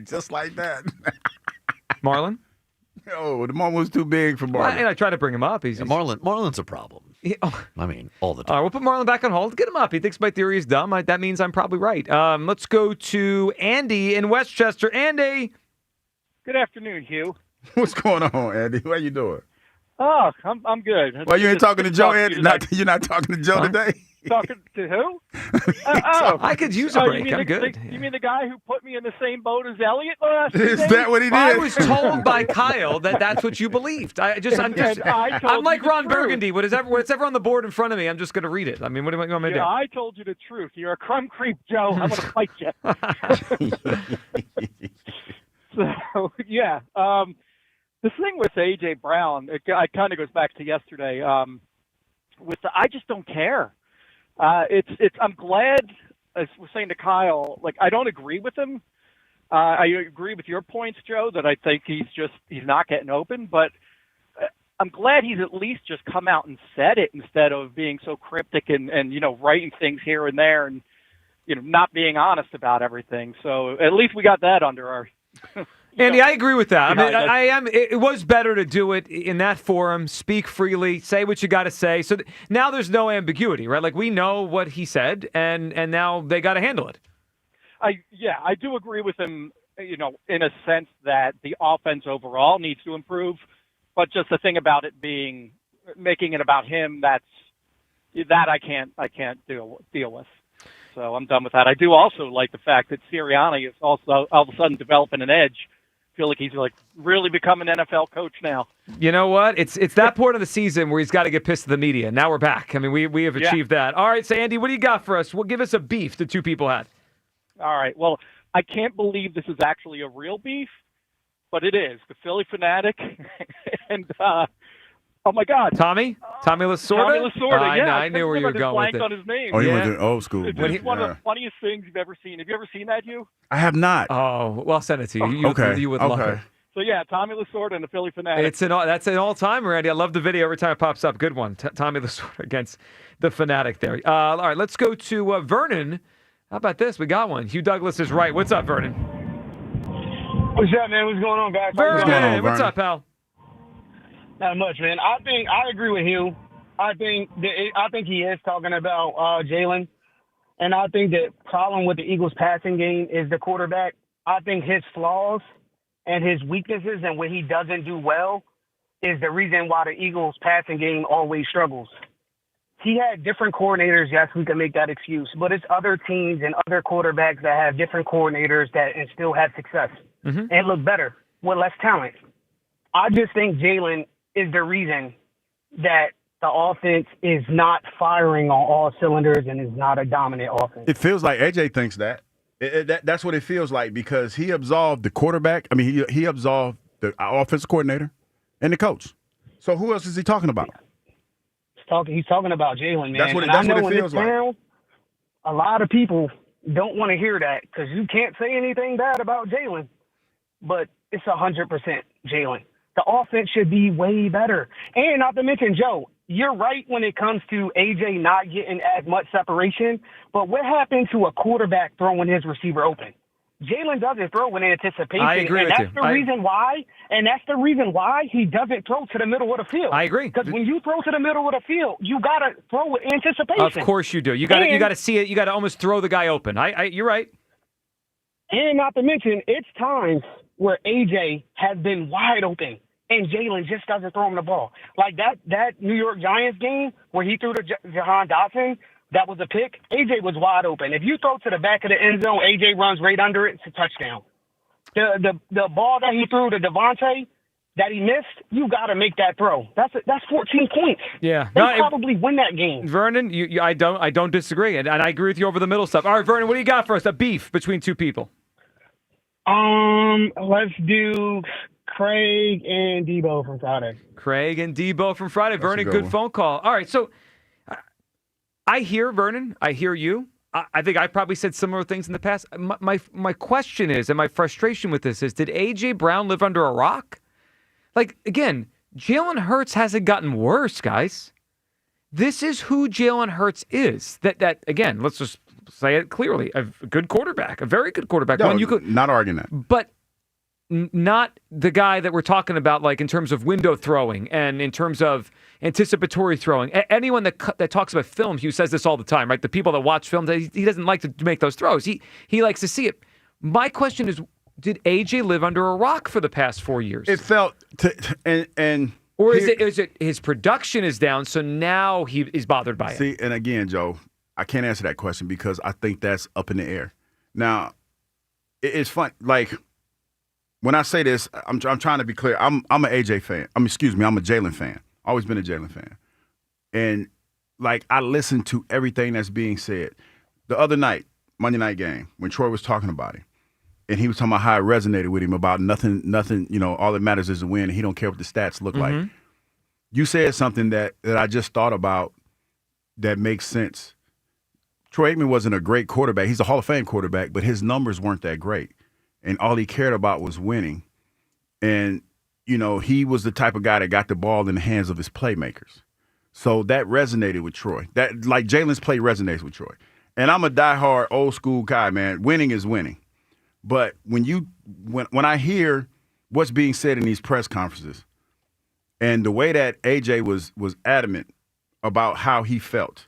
S25: Just like that.
S33: Marlon?
S25: Oh, the moment was too big for Marlon.
S33: I try to bring him up.
S11: Marlon's a problem. I mean, all the time.
S33: All right, we'll put Marlon back on hold. Get him up. He thinks my theory is dumb. That means I'm probably right. Let's go to Andy in Westchester. Andy.
S4: Good afternoon, Hugh.
S25: What's going on, Andy? How you doing?
S4: Oh, I'm good.
S25: Well, you ain't talking to Joe, Andy? You're not talking to Joe today?
S4: Talking to who?
S33: I could use a break. I'm good.
S4: You mean the guy who put me in the same boat as Elliott last
S25: Is
S4: days?
S25: that what he did?
S33: I was told by Kyle that's what you believed. I'm like Ron Burgundy. Whatever on the board in front of me, I'm just going to read it. I mean, what do you want me to do?
S4: I told you the truth. You're a crumb creep, Joe. I'm going to fight you. So, yeah. The thing with A.J. Brown, it kind of goes back to yesterday. I just don't care. I'm glad, as I was saying to Kyle, like, I don't agree with him. I agree with your points, Joe, that I think he's not getting open, but I'm glad he's at least just come out and said it instead of being so cryptic and writing things here and there and, not being honest about everything. So at least we got that under our...
S33: Andy, I agree with that. I mean, it was better to do it in that forum, speak freely, say what you got to say. So now there's no ambiguity, right? Like, we know what he said, and now they got to handle it.
S4: I do agree with him, in a sense that the offense overall needs to improve, but just the thing about it making it about him, that I can't deal with. So I'm done with that. I do also like the fact that Sirianni is also all of a sudden developing an edge feel like he's like really become an NFL coach now.
S33: You know what? It's that point of the season where he's got to get pissed at the media. Now we're back. I mean, we have achieved that. All right, so Andy, what do you got for us? Well, give us a beef the two people had.
S4: All right. Well, I can't believe this is actually a real beef, but it is. The Philly fanatic and oh my God,
S33: Tommy Lasorda.
S4: Tommy Lasorda. Yeah,
S33: I knew where you were going with it.
S4: On his name.
S25: Oh, he went to old school.
S4: It's one of the funniest things you've ever seen. Have you ever seen that, Hugh?
S25: I have not.
S33: Oh, well, I'll send it to you. You would love it.
S4: So yeah, Tommy Lasorda and the Philly fanatic.
S33: That's an all-timer, Andy. I love the video every time it pops up. Good one, Tommy Lasorda against the fanatic there. All right, let's go to Vernon. How about this? We got one. Hugh Douglas is right. What's up, Vernon?
S1: What's up, man? What's going on, guys?
S33: Vernon, what's up, pal?
S1: Not much, man. I agree with Hugh. I think he is talking about Jalen, and I think the problem with the Eagles' passing game is the quarterback. I think his flaws and his weaknesses and what he doesn't do well is the reason why the Eagles' passing game always struggles. He had different coordinators. Yes, we can make that excuse, but it's other teams and other quarterbacks that have different coordinators and still have success and look better with less talent. I just think Jalen is the reason that the offense is not firing on all cylinders and is not a dominant offense.
S25: It feels like AJ thinks that. That's what it feels like because he absolved the quarterback. I mean, he absolved the offensive coordinator and the coach. So who else is he talking about?
S1: He's talking about Jalen, man.
S25: That's what it feels like.
S1: A lot of people don't want to hear that because you can't say anything bad about Jalen, but it's 100% Jalen. The offense should be way better. And not to mention, Joe, you're right when it comes to AJ not getting as much separation, but what happened to a quarterback throwing his receiver open? Jalen doesn't throw in anticipation.
S33: I agree with you.
S1: That's the reason why he doesn't throw to the middle of the field.
S33: I agree.
S1: Because when you throw to the middle of the field, you got to throw with anticipation.
S33: Of course you do. You got to see it. You got to almost throw the guy open. You're right.
S1: And not to mention, it's times where AJ has been wide open. And Jalen just doesn't throw him the ball. Like that New York Giants game where he threw to Jahan Dotson, that was a pick. AJ was wide open. If you throw to the back of the end zone, AJ runs right under it. It's a touchdown. The ball that he threw to Devontae that he missed, you got to make that throw. That's 14 points.
S33: Yeah,
S1: they probably win that game.
S33: Vernon, I don't disagree, and I agree with you over the middle stuff. All right, Vernon, what do you got for us? A beef between two people.
S1: Let's do Craig and Debo from Friday.
S33: Craig and Debo from Friday. That's Vernon, good phone call. All right, so I hear Vernon. I hear you. I think I probably said similar things in the past. My question is, and my frustration with this is, did A.J. Brown live under a rock? Like, again, Jalen Hurts hasn't gotten worse, guys. This is who Jalen Hurts is. That again, let's just say it clearly. A good quarterback, a very good quarterback.
S25: No, not arguing that.
S33: But not the guy that we're talking about, like in terms of window throwing and in terms of anticipatory throwing. Anyone that talks about film, Hugh says this all the time, right? The people that watch film, he doesn't like to make those throws. He likes to see it. My question is, did AJ live under a rock for the past 4 years?
S25: It felt
S33: or is it his production is down, so now he is bothered by it?
S25: See, and again, Joe, I can't answer that question because I think that's up in the air. Now, it's fun. Like when I say this, I'm trying to be clear. I'm an AJ fan. I'm a Jalen fan. Always been a Jalen fan. And like I listen to everything that's being said. The other night, Monday night game, when Troy was talking about him, and he was talking about how it resonated with him about nothing, all that matters is the win, and he don't care what the stats look like. You said something that I just thought about that makes sense. Troy Aikman wasn't a great quarterback. He's a Hall of Fame quarterback, but his numbers weren't that great. And all he cared about was winning. And, he was the type of guy that got the ball in the hands of his playmakers. So that resonated with Troy. That, like, Jalen's play resonates with Troy. And I'm a diehard old school guy, man. Winning is winning. But when I hear what's being said in these press conferences and the way that AJ was adamant about how he felt,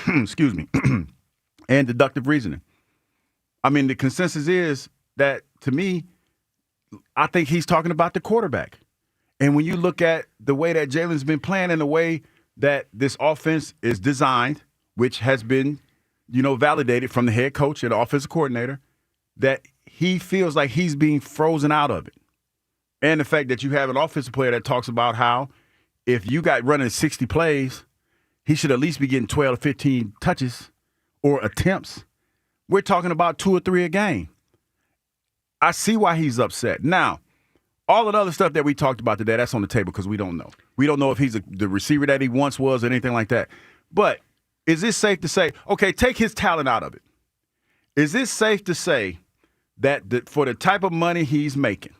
S25: excuse me, and deductive reasoning, I mean, the consensus is that, to me, I think he's talking about the quarterback. And when you look at the way that Jalen's been playing and the way that this offense is designed, which has been, validated from the head coach and the offensive coordinator, that he feels like he's being frozen out of it. And the fact that you have an offensive player that talks about how if you got running 60 plays, he should at least be getting 12 to 15 touches or attempts. We're talking about 2 or 3 a game. I see why he's upset. Now, all of the other stuff that we talked about today, that's on the table because we don't know. We don't know if he's the receiver that he once was or anything like that. But is it safe to say, okay, take his talent out of it. Is it safe to say that for the type of money he's making,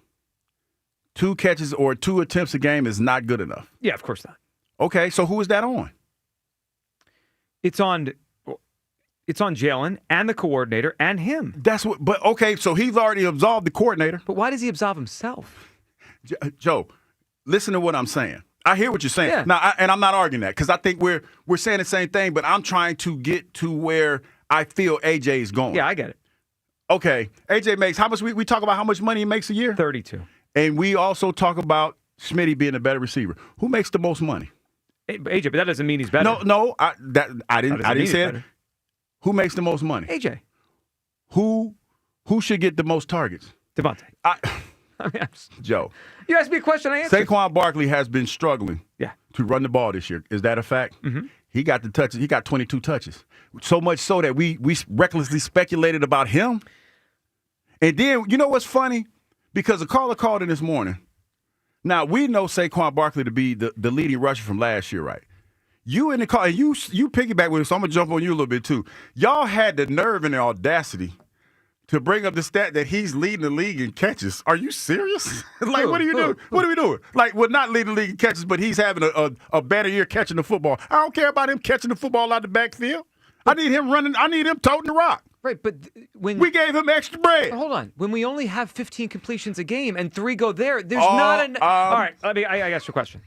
S25: 2 catches or 2 attempts a game is not good enough?
S33: Yeah, of course not.
S25: Okay, so who is that on?
S33: It's on Jalen and the coordinator and him.
S25: But okay, so he's already absolved the coordinator.
S33: But why does he absolve himself?
S25: Joe, listen to what I'm saying. I hear what you're saying.
S33: Yeah.
S25: Now, I'm not arguing that because I think we're saying the same thing, but I'm trying to get to where I feel AJ is going.
S33: Yeah, I get it.
S25: Okay, AJ makes how much? We talk about how much money he makes a year?
S33: 32.
S25: And we also talk about Smitty being a better receiver. Who makes the most money?
S33: AJ, but that doesn't mean he's better.
S25: No, I didn't say it. Who makes the most money?
S33: AJ.
S25: Who should get the most targets?
S33: Devontae.
S25: Joe.
S33: You asked me a question, I answered.
S25: Saquon Barkley has been struggling to run the ball this year. Is that a fact?
S33: Mm-hmm.
S25: He got the touches. He got 22 touches. So much so that we recklessly speculated about him. And then, you know what's funny? Because a caller called in this morning. Now, we know Saquon Barkley to be the leading rusher from last year, right? You in the call, and you piggyback with it, so I'm going to jump on you a little bit too. Y'all had the nerve and the audacity to bring up the stat that he's leading the league in catches. Are you serious? Like, what are you doing? What are we doing? Like, we're not leading the league in catches, but he's having a better year catching the football. I don't care about him catching the football out the backfield. I need him running. I need him toting the rock.
S33: Right, but when
S25: we gave him extra bread.
S33: Hold on. When we only have 15 completions a game and 3 go there, there's not an. All right, I asked you a question.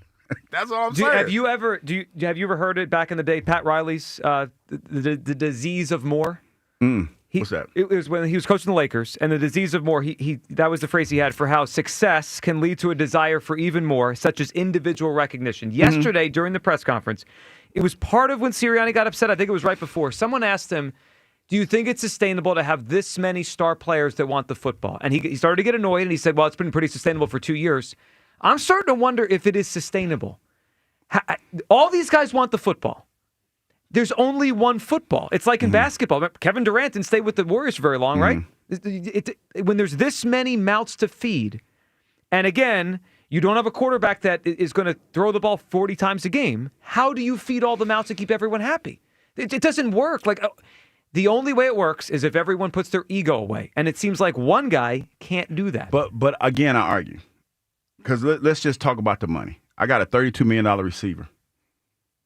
S25: That's all I'm saying.
S33: Have you ever heard it back in the day? Pat Riley's the disease of more.
S25: What's that?
S33: It was when he was coaching the Lakers, and the disease of more. He that was the phrase he had for how success can lead to a desire for even more, such as individual recognition. Yesterday during the press conference, it was part of when Sirianni got upset. I think it was right before. Someone asked him, do you think it's sustainable to have this many star players that want the football? And he started to get annoyed, and he said, well, it's been pretty sustainable for 2 years. I'm starting to wonder if it is sustainable. All these guys want the football. There's only one football. It's like in basketball. Kevin Durant didn't stay with the Warriors for very long, right? When there's this many mouths to feed, and again, you don't have a quarterback that is going to throw the ball 40 times a game, how do you feed all the mouths to keep everyone happy? It doesn't work. Like, the only way it works is if everyone puts their ego away. And it seems like one guy can't do that.
S25: But again, I argue. Because let's just talk about the money. I got a $32 million receiver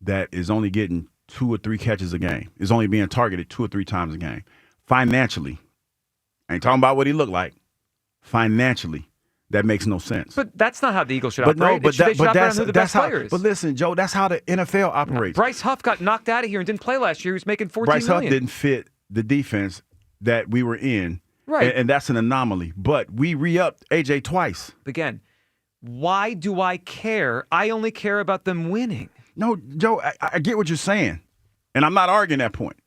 S25: that is only getting 2 or 3 catches a game, is only being targeted 2 or 3 times a game. Financially, I ain't talking about what he looked like. Financially, that makes no sense.
S33: But that's not how the Eagles should
S25: operate.
S33: No, but that's who the best player is.
S25: But listen, Joe, that's how the NFL operates.
S33: Bryce Huff got knocked out of here and didn't play last year. He was making $14
S25: million. Bryce Huff didn't
S33: $14 million.
S25: fit the defense that we were in.
S33: Right.
S25: And that's an anomaly. But we re-upped AJ twice.
S33: Again, why do I care? I only care about them winning.
S25: No, Joe, I get what you're saying. And I'm not arguing that point.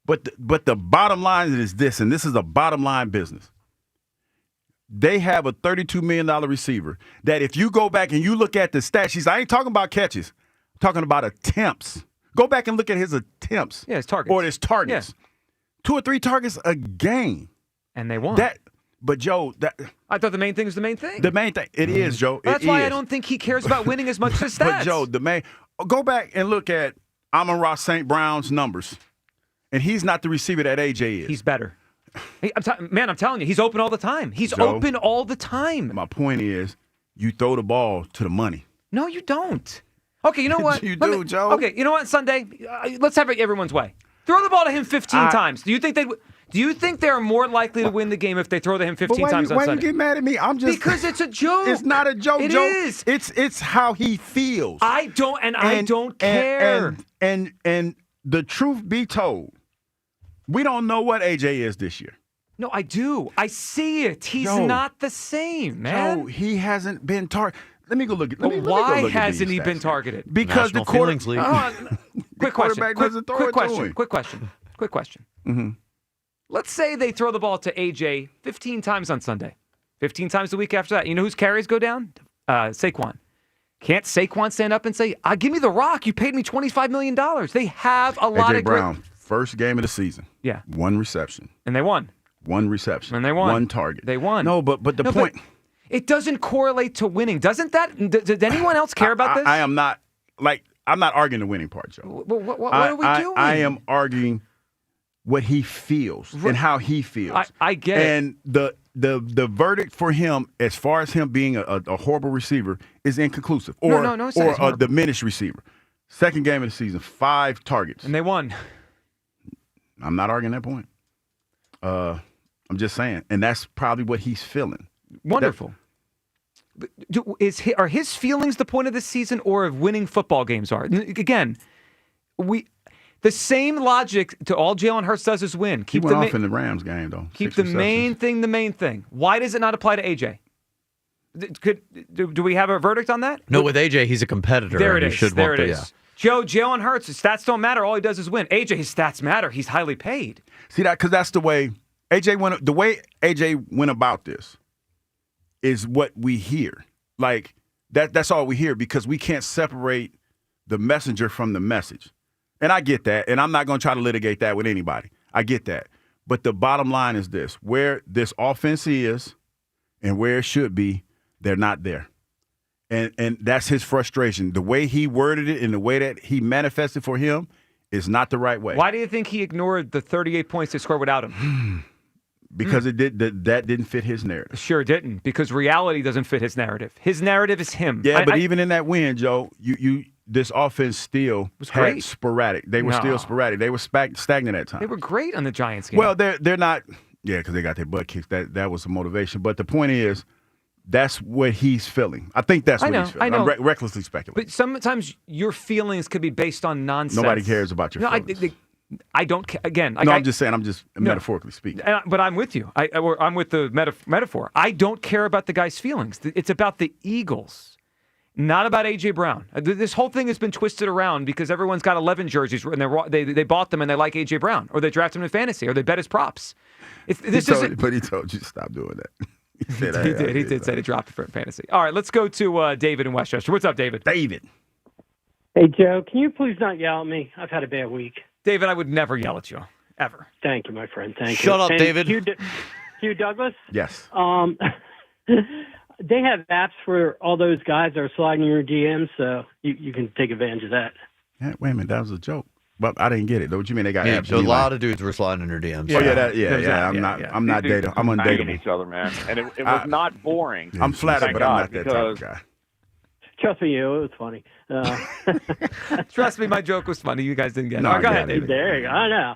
S25: But the bottom line is this, and this is a bottom line business. They have a $32 million receiver that if you go back and you look at the stat sheets, I ain't talking about catches. I'm talking about attempts. Go back and look at his attempts.
S33: Yeah, his targets.
S25: Or his targets. Yeah. 2 or 3 targets a game.
S33: And they won.
S25: But, Joe,
S33: I thought the main thing was the main thing.
S25: The main thing. It is, Joe.
S33: That's why I don't think he cares about winning as much as his stats.
S25: But, Joe, go back and look at Amon-Ra St. Brown's numbers. And he's not the receiver that AJ is.
S33: He's better. I'm telling you, he's open all the time. He's open all the time.
S25: My point is, you throw the ball to the money.
S33: No, you don't. Okay, you know what?
S25: You do, Joe.
S33: Okay, you know what? Sunday, let's have it everyone's way. Throw the ball to him 15 times. Do you think they're more likely to win the game if they throw to him 15 times on Sunday?
S25: Why you get mad at me? I'm just
S33: because it's a joke.
S25: It's not a joke,
S33: It
S25: Joe.
S33: is.
S25: It's how he feels.
S33: I don't care.
S25: And the truth be told, we don't know what AJ is this year.
S33: No, I do. I see it. He's not the same, man.
S25: No, he hasn't been targeted. Let me go look at.
S33: Why hasn't he been targeted?
S25: Because
S11: National Feelings League.
S33: Quick question.
S25: Quick question.
S33: Quick question.
S25: Mm-hmm.
S33: Let's say they throw the ball to AJ 15 times on Sunday, 15 times a week after that. You know whose carries go down? Saquon. Can't Saquon stand up and say, give me the rock. You paid me $25 million. They have a lot
S25: AJ
S33: of
S25: Brown, first game of the season.
S33: Yeah.
S25: 1 reception.
S33: And they won.
S25: 1 reception.
S33: And they won.
S25: 1 target.
S33: They won.
S25: No, but the point.
S33: But it doesn't correlate to winning. Doesn't that? Does anyone else care about this?
S25: I am not, I'm not arguing the winning part, Joe.
S33: What are we doing?
S25: I am arguing what he feels and how he feels.
S33: I get it.
S25: And the verdict for him, as far as him being a horrible receiver, is inconclusive. Or a diminished receiver. Second game of the season, 5 targets.
S33: And they won.
S25: I'm not arguing that point. I'm just saying. And that's probably what he's feeling.
S33: Wonderful. Are his feelings the point of this season, or of winning football games are? Again, the same logic to all Jalen Hurts does is win.
S25: He went off in the Rams game, though.
S33: Keep the main thing the main thing. Why does it not apply to AJ? Do we have a verdict on that?
S11: No, with AJ, he's a competitor.
S33: There it is.
S11: There
S33: it is. Joe, Jalen Hurts, his stats don't matter. All he does is win. AJ, his stats matter. He's highly paid.
S25: See that? Because that's the way AJ went about this is what we hear. Like, that's all we hear, because we can't separate the messenger from the message. And I get that, and I'm not going to try to litigate that with anybody. I get that. But the bottom line is this: where this offense is and where it should be, they're not there. And that's his frustration. The way he worded it and the way that he manifested for him is not the right way.
S33: Why do you think he ignored the 38 points they scored without him?
S25: Because that didn't fit his narrative.
S33: Sure didn't, because reality doesn't fit his narrative. His narrative is him.
S25: Yeah, but even in that win, Joe, this offense still was
S33: great.
S25: Sporadic. They were still sporadic. They were stagnant at times.
S33: They were great on the Giants game.
S25: Well, they're not. Yeah, because they got their butt kicked. That was a motivation. But the point is, that's what he's feeling. I think that's what he's feeling.
S33: I know.
S25: I'm recklessly speculating.
S33: But sometimes your feelings could be based on nonsense.
S25: Nobody cares about your feelings.
S33: I don't. Again,
S25: I'm just saying. I'm just metaphorically speaking.
S33: But I'm with you. I'm with the metaphor. I don't care about the guy's feelings. It's about the Eagles, not about A.J. Brown. This whole thing has been twisted around because everyone's got 11 jerseys and they bought them and they like A.J. Brown, or they draft him in fantasy, or they bet his props.
S25: But he told you to stop doing that.
S33: He did say to drop it for fantasy. All right, let's go to David in Westchester. What's up, David?
S25: David.
S3: Hey, Joe, can you please not yell at me? I've had a bad week.
S33: David, I would never yell at you, ever.
S3: Thank you, my friend. Thank you.
S11: Shut up, David.
S3: Hugh Douglas?
S25: Yes.
S3: They have apps for all those guys that are sliding your DMs, so you can take advantage of that.
S25: Yeah, wait a minute, that was a joke. But I didn't get it. What you mean they got apps?
S11: A lot of dudes were sliding in their DMs.
S25: I'm not dateable. I'm undateable.
S8: Each other, man, and it was not boring.
S25: I'm flattered, but I'm not that type of guy.
S3: Trust me, it was funny.
S33: Trust me, my joke was funny. You guys didn't get it.
S25: No,
S33: go ahead, David.
S3: There you go. I know.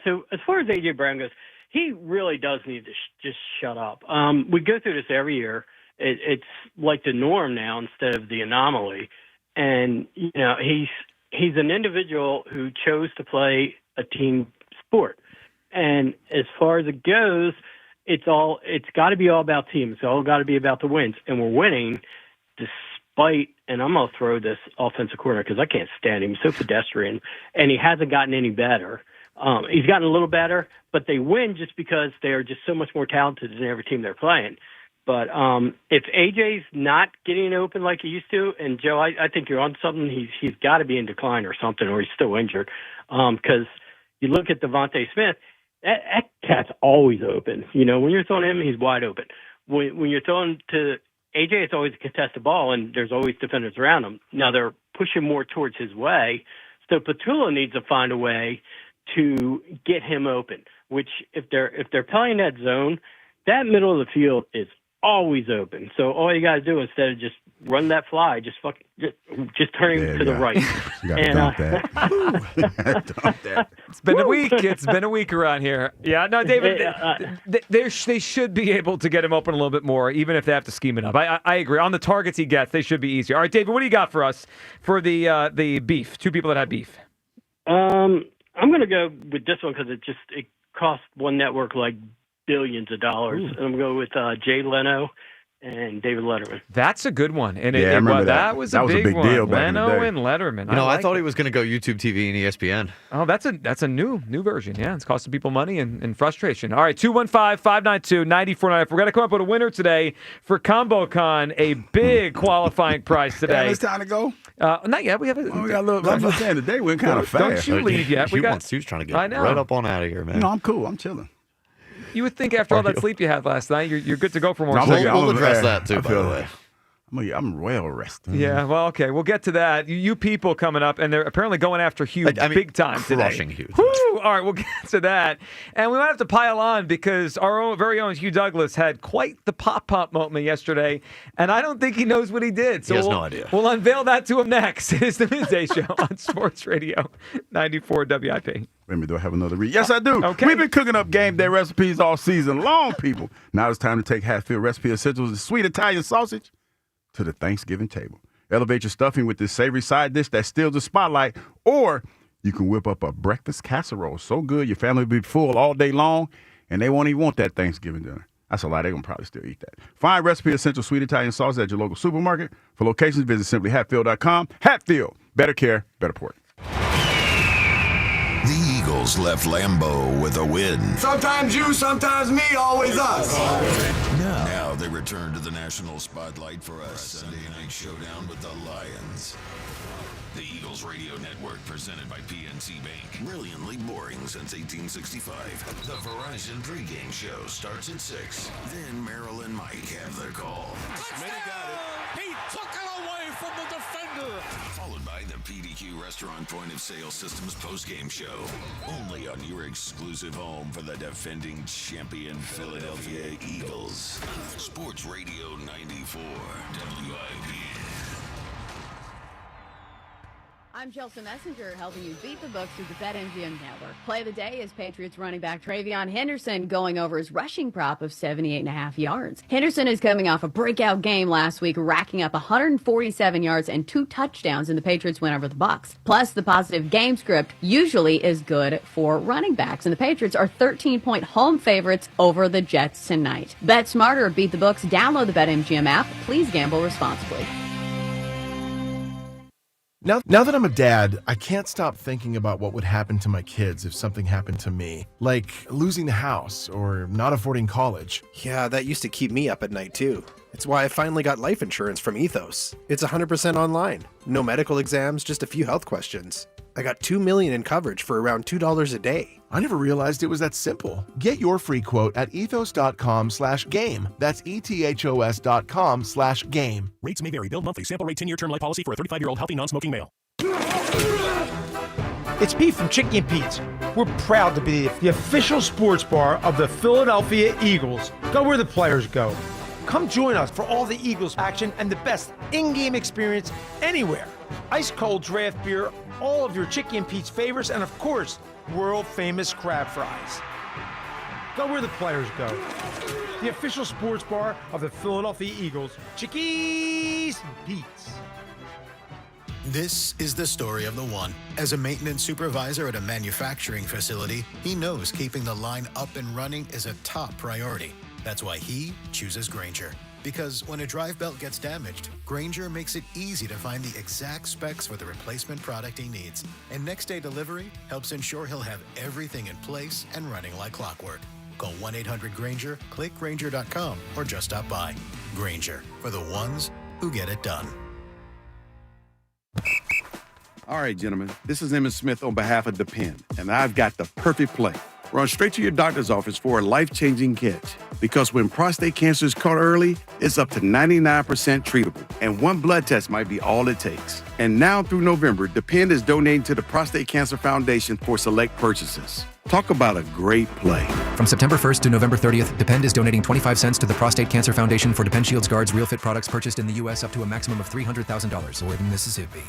S3: So as far as A.J. Brown goes, he really does need to just shut up. We go through this every year. It's like the norm now instead of the anomaly. And, he's an individual who chose to play a team sport. And as far as it goes, it's got to be all about teams. It's all got to be about the wins. And we're winning despite, and I'm going to throw this offensive coordinator because I can't stand him. He's so pedestrian, and he hasn't gotten any better. He's gotten a little better, but they win just because they are just so much more talented than every team they're playing. But if AJ's not getting open like he used to, and Joe, I think you're on something. He's got to be in decline or something, or he's still injured. Because you look at Devontae Smith, that cat's always open. When you're throwing him, he's wide open. When you're throwing to AJ, it's always a contested ball, and there's always defenders around him. Now they're pushing more towards his way, so Petula needs to find a way to get him open. Which, if they're playing that zone, that middle of the field is always open. So all you got to do instead of just run that fly, just turn him to the right.
S25: You got to dump that. Dump that.
S33: It's been a week. It's been a week around here. Yeah, no, David, they should be able to get him open a little bit more, even if they have to scheme it up. I agree. On the targets he gets, they should be easier. All right, David, what do you got for us for the beef? 2 people that had beef.
S3: I'm going to go with this one because it cost one network like billions of dollars. And I'm going to go with Jay Leno and David Letterman.
S33: That's a good one. And
S25: I remember that.
S33: That was
S25: That
S33: a
S25: was a
S33: big
S25: big
S33: one.
S25: deal back in the
S33: Leno
S25: day.
S33: and Letterman.
S11: I thought he was going to go YouTube TV and ESPN.
S33: Oh, that's a new version. Yeah, it's costing people money and frustration. All right, 215-592-9495. We're going to come up with a winner today for ComboCon, a big qualifying prize today.
S25: It's time to go.
S33: Not yet. We have
S25: we got a little. I'm just saying today we're kind of fast.
S33: Don't you leave yet.
S11: He wants to trying to get
S33: I know.
S11: right up on out of here, man.
S25: No, I'm cool. I'm chilling.
S33: You would think after all that sleep you had last night, you're good to go for more.
S25: No,
S33: sleep.
S11: We'll address that too, by the way.
S25: I'm well rested.
S33: Yeah, well, okay. We'll get to that. You people coming up, and they're apparently going after Hughes big time today.
S11: Crushing Hughes.
S33: Woo! All right, we'll get to that. And we might have to pile on because our very own Hugh Douglas had quite the pop moment yesterday, and I don't think he knows what he did. So
S11: he has no idea.
S33: We'll unveil that to him next. It is the Midday Show on Sports Radio 94 WIP.
S25: Wait a minute, do I have another read? Yes, I do.
S33: Okay.
S25: We've been cooking up game day recipes all season long, people. Now it's time to take Hatfield Recipe Essentials and sweet Italian sausage to the Thanksgiving table. Elevate your stuffing with this savory side dish that steals the spotlight, or you can whip up a breakfast casserole so good your family will be full all day long, and they won't even want that Thanksgiving dinner. That's a lie. They're going to probably still eat that. Find Recipe Essential Sweet Italian Sausage at your local supermarket. For locations, visit simplyhatfield.com. Hatfield. Better care, better pork.
S5: The Eagles left Lambeau with a win.
S6: Sometimes you, sometimes me, always us.
S5: Now they return to the national spotlight for a Sunday night showdown with the Lions. The Eagles Radio Network, presented by PNC Bank. Brilliantly boring since 1865. The Verizon pregame show starts at 6. Then Merrill and Mike have their call.
S6: He took it away from the defender.
S5: Followed by the PDQ Restaurant Point of Sale Systems postgame show. Only on your exclusive home for the defending champion Philadelphia Eagles. Sports Radio 94 WIP.
S13: I'm Chelsea Messenger, helping you beat the books through the BetMGM network. Play of the day is Patriots running back Travion Henderson going over his rushing prop of 78.5 yards. Henderson is coming off a breakout game last week, racking up 147 yards and 2 touchdowns in the Patriots win over the Bucs. Plus, the positive game script usually is good for running backs, and the Patriots are 13-point home favorites over the Jets tonight. Bet smarter, beat the books. Download the BetMGM app. Please gamble responsibly.
S10: Now that I'm a dad, I can't stop thinking about what would happen to my kids if something happened to me, like losing the house or not affording college.
S12: Yeah, that used to keep me up at night too. It's why I finally got life insurance from Ethos. It's 100% online. No medical exams, just a few health questions. I got $2 million in coverage for around $2 a day.
S10: I never realized it was that simple. Get your free quote at ethos.com/game. That's ethos.com/game.
S23: Rates may vary. Billed monthly. Sample rate 10-year term life policy for a 35-year-old healthy non-smoking male.
S14: It's Pete from Chicky and Pete's. We're proud to be the official sports bar of the Philadelphia Eagles. Go where the players go. Come join us for all the Eagles action and the best in-game experience anywhere. Ice cold draft beer, all of your Chicky and Pete's favorites, and of course, world-famous crab fries. Go where the players go. The official sports bar of the Philadelphia Eagles, Chickies and Pete's.
S7: This is the story of the one. As a maintenance supervisor at a manufacturing facility, he knows keeping the line up and running is a top priority. That's why he chooses Grainger. Because when a drive belt gets damaged, Grainger makes it easy to find the exact specs for the replacement product he needs. And next day delivery helps ensure he'll have everything in place and running like clockwork. Call 1-800-GRAINGER, click Grainger.com, or just stop by. Grainger, for the ones who get it done.
S16: All right, gentlemen, this is Emmett Smith on behalf of Depend, and I've got the perfect play. Run straight to your doctor's office for a life-changing catch. Because when prostate cancer is caught early, it's up to 99% treatable, and one blood test might be all it takes. And now through November, Depend is donating to the Prostate Cancer Foundation for select purchases. Talk about a great play.
S17: From September 1st to November 30th, Depend is donating 25 cents to the Prostate Cancer Foundation for Depend Shields Guards Real Fit products purchased in the U.S. up to a maximum of $300,000 or in Mississippi.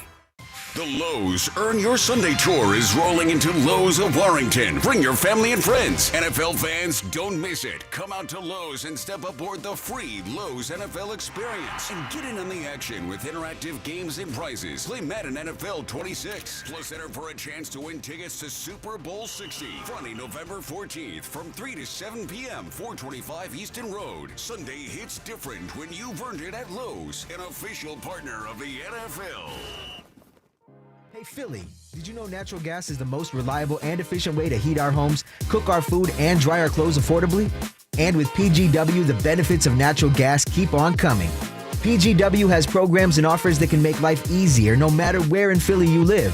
S5: The Lowe's Earn Your Sunday Tour is rolling into Lowe's of Warrington. Bring your family and friends. NFL fans, don't miss it. Come out to Lowe's and step aboard the free Lowe's NFL experience. And get in on the action with interactive games and prizes. Play Madden NFL 26. Plus enter for a chance to win tickets to Super Bowl 60. Friday, November 14th from 3 to 7 p.m. 425 Easton Road. Sunday hits different when you've earned it at Lowe's, an official partner of the NFL.
S9: Hey Philly, did you know natural gas is the most reliable and efficient way to heat our homes, cook our food, and dry our clothes affordably? And with PGW, the benefits of natural gas keep on coming. PGW has programs and offers that can make life easier no matter where in Philly you live.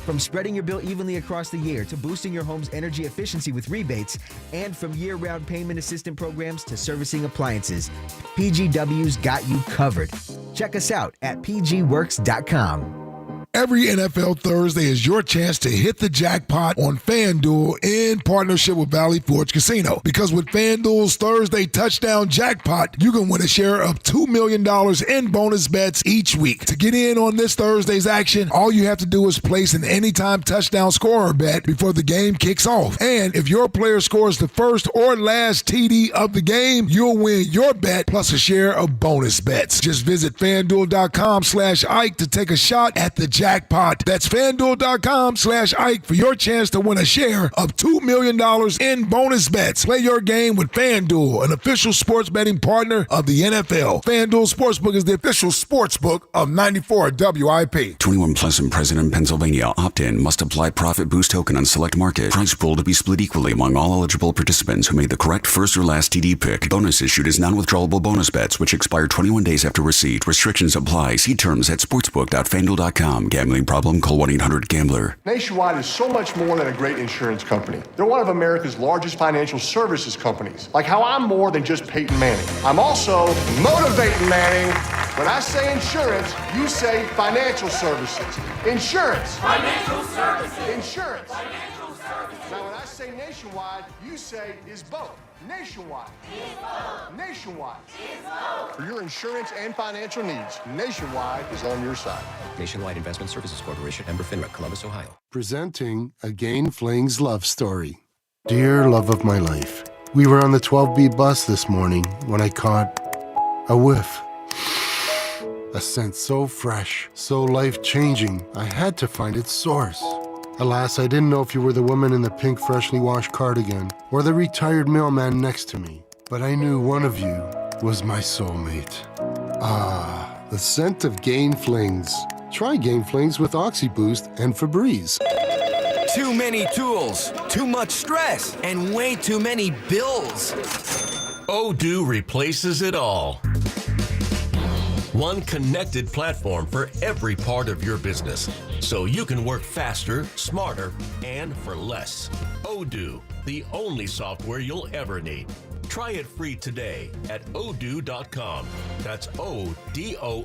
S9: From spreading your bill evenly across the year to boosting your home's energy efficiency with rebates, and from year-round payment assistance programs to servicing appliances, PGW's got you covered. Check us out at pgworks.com.
S15: Every NFL Thursday is your chance to hit the jackpot on FanDuel in partnership with Valley Forge Casino. Because with FanDuel's Thursday Touchdown Jackpot, you can win a share of $2 million in bonus bets each week. To get in on this Thursday's action, all you have to do is place an anytime touchdown scorer bet before the game kicks off. And if your player scores the first or last TD of the game, you'll win your bet plus a share of bonus bets. Just visit FanDuel.com/Ike to take a shot at the jackpot. That's FanDuel.com/Ike for your chance to win a share of $2 million in bonus bets. Play your game with FanDuel, an official sports betting partner of the NFL. FanDuel Sportsbook is the official sportsbook of 94 WIP.
S5: 21 plus and present in Pennsylvania. Opt-in. Must apply profit boost token on select market. Prize pool to be split equally among all eligible participants who made the correct first or last TD pick. Bonus issued as non-withdrawable bonus bets, which expire 21 days after receipt. Restrictions apply. See terms at sportsbook.fanduel.com. Gambling problem? Call 1-800-GAMBLER.
S18: Nationwide is so much more than a great insurance company. They're one of America's largest financial services companies. Like how I'm more than just Peyton Manning. I'm also motivating Manning. When I say insurance, you say financial services. Insurance. Financial services. Insurance. Financial services. Now when I say nationwide, you say is both. Nationwide. Is both. Nationwide. Is both. For your insurance and financial needs, Nationwide is on your side.
S17: Nationwide Investment Services Corporation, member FINRA, Columbus, Ohio.
S15: Presenting a Gain Flings love story. Dear love of my life, we were on the 12B bus this morning when I caught a whiff. A scent so fresh, so life-changing, I had to find its source. Alas, I didn't know if you were the woman in the pink freshly washed cardigan or the retired mailman next to me, but I knew one of you was my soulmate. Ah, the scent of Gain Flings. Try Gain Flings with OxyBoost and Febreze.
S19: Too many tools, too much stress, and way too many bills.
S20: Odoo replaces it all. One connected platform for every part of your business, so you can work faster, smarter, and for less. Odoo, the only software you'll ever need. Try it free today at odoo.com. That's ODOO.com.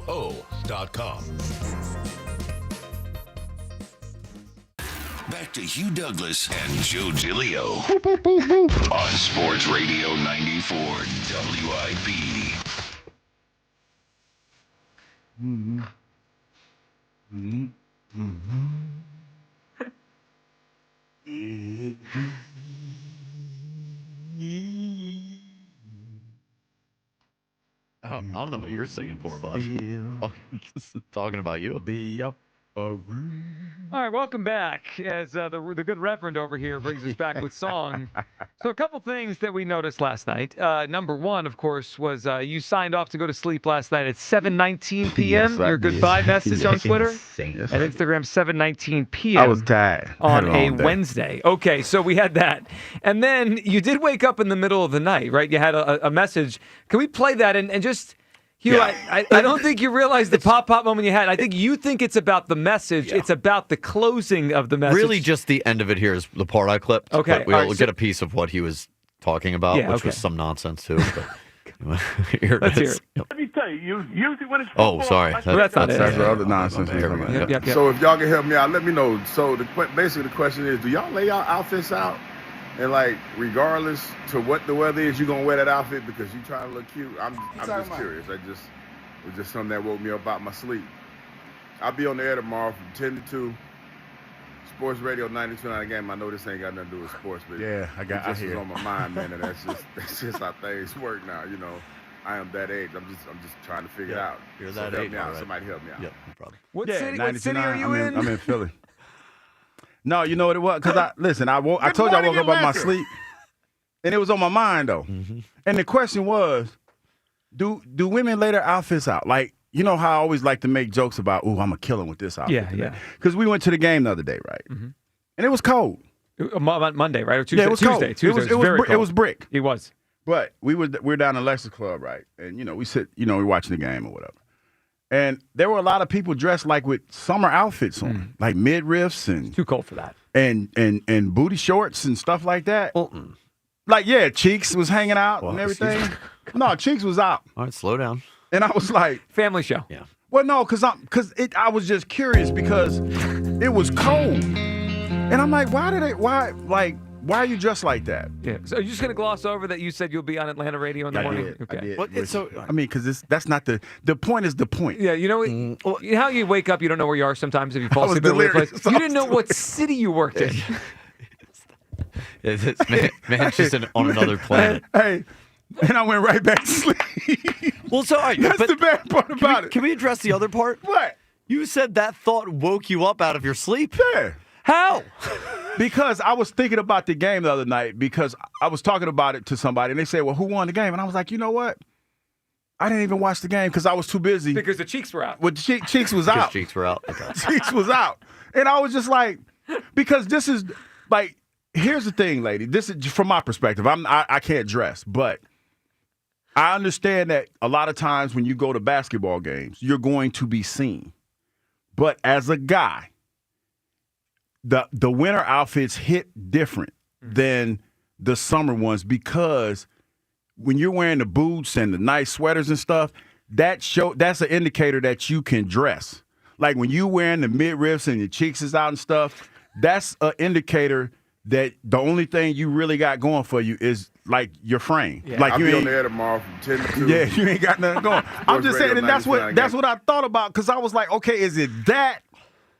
S5: Back to Hugh Douglas and Joe Giglio on Sports Radio 94 WIP.
S15: Mm-hmm. Mm-hmm. Mm-hmm.
S11: I don't know what you're singing for, bud. Talking about you.
S33: All right, welcome back. As the good Reverend over here brings us back with song. So a couple things that we noticed last night. Number one, of course, was you signed off to go to sleep last night at 7:19 p.m.
S25: Yes,
S33: Your goodbye message on Twitter and Instagram, 7:19 p.m.
S25: I was tired.
S33: On a Wednesday. Okay, so we had that. And then you did wake up in the middle of the night, right? You had a message. Can we play that and just... Hugh, yeah. I don't think you realize the pop-pop moment you had. I think you think it's about the message. Yeah. It's about the closing of the message.
S11: Really, just the end of it here is the part I clipped.
S33: Okay.
S11: But we'll get a piece of what he was talking about, which was some nonsense, too. But here
S33: Let's hear it.
S11: Yep.
S21: Let me tell you, usually when it's
S11: sorry.
S21: That's
S11: not it.
S25: That's the other nonsense.
S33: Yep.
S25: So if y'all can help me out, let me know. So basically the question is, do y'all lay y'all outfits out? And like, regardless to what the weather is, you gonna wear that outfit because you trying to look cute. I'm just curious. It was just something that woke me up out my sleep. I'll be on the air tomorrow from 10 to 2. Sports Radio 92.9 game. I know this ain't got nothing to do with sports, but I hear on my mind, man, and that's just how things work now. You know, I am that age. I'm just trying to figure it out.
S11: You're
S25: so
S11: that
S25: help
S11: age,
S25: me out.
S11: right.
S25: Somebody help me out.
S11: Yeah, no problem.
S33: What city are you in?
S25: I'm in Philly. No, you know what it was? Because I told you I woke up out of my sleep, and it was on my mind though.
S11: Mm-hmm.
S25: And the question was, do women lay their outfits out? Like, you know how I always like to make jokes about, I'm a killing with this outfit.
S33: Yeah.
S25: Because we went to the game the other day, right?
S33: Mm-hmm.
S25: And it was cold.
S33: Monday, right? Or Tuesday?
S25: Yeah, it was
S33: Tuesday.
S25: cold.
S33: Tuesday.
S25: It was brick.
S33: It was.
S25: But we were down in Lexus Club, right? And we're watching the game or whatever. And there were a lot of people dressed like with summer outfits on, like midriffs and
S33: too cold for that,
S25: and booty shorts and stuff like that. Like Cheeks was hanging out and everything. No, Cheeks was out.
S11: All right, slow down.
S25: And I was like,
S33: family show.
S11: Yeah.
S25: Well, no, I was just curious because it was cold, and I'm like, why are you dressed like that?
S33: Yeah. So are you just gonna gloss over that you said you'll be on Atlanta radio in the morning?
S25: I did.
S33: Okay.
S25: Because that's not the point. Is the point?
S33: Yeah. You know, you know how you wake up, you don't know where you are sometimes if you fall asleep in a weird place. You didn't know what city you worked in.
S11: Man's just on another planet.
S25: Hey. And I went right back to sleep.
S11: Well, so
S25: that's the bad part about it.
S11: Can we address the other part?
S25: What?
S11: You said that thought woke you up out of your sleep.
S25: Yeah.
S11: How?
S25: Because I was thinking about the game the other night because I was talking about it to somebody and they said, well, who won the game? And I was like, you know what? I didn't even watch the game because I was too busy.
S33: Because the Cheeks were out.
S25: Well, Cheeks was out.
S11: Cheeks were out. Okay.
S25: Cheeks was out. And I was just like, because this is like, here's the thing, lady. This is from my perspective. I can't dress, but I understand that a lot of times when you go to basketball games, you're going to be seen. But as a guy, the winter outfits hit different than the summer ones because when you're wearing the boots and the nice sweaters and stuff, that's an indicator that you can dress. Like when you wearing the midriffs and your cheeks is out and stuff, that's an indicator that the only thing you really got going for you is like your frame. Yeah. Like I'll you be ain't on the air tomorrow from 10 to 2. Yeah, you ain't got nothing going. I'm just saying, and that's what I thought about because I was like, okay, is it that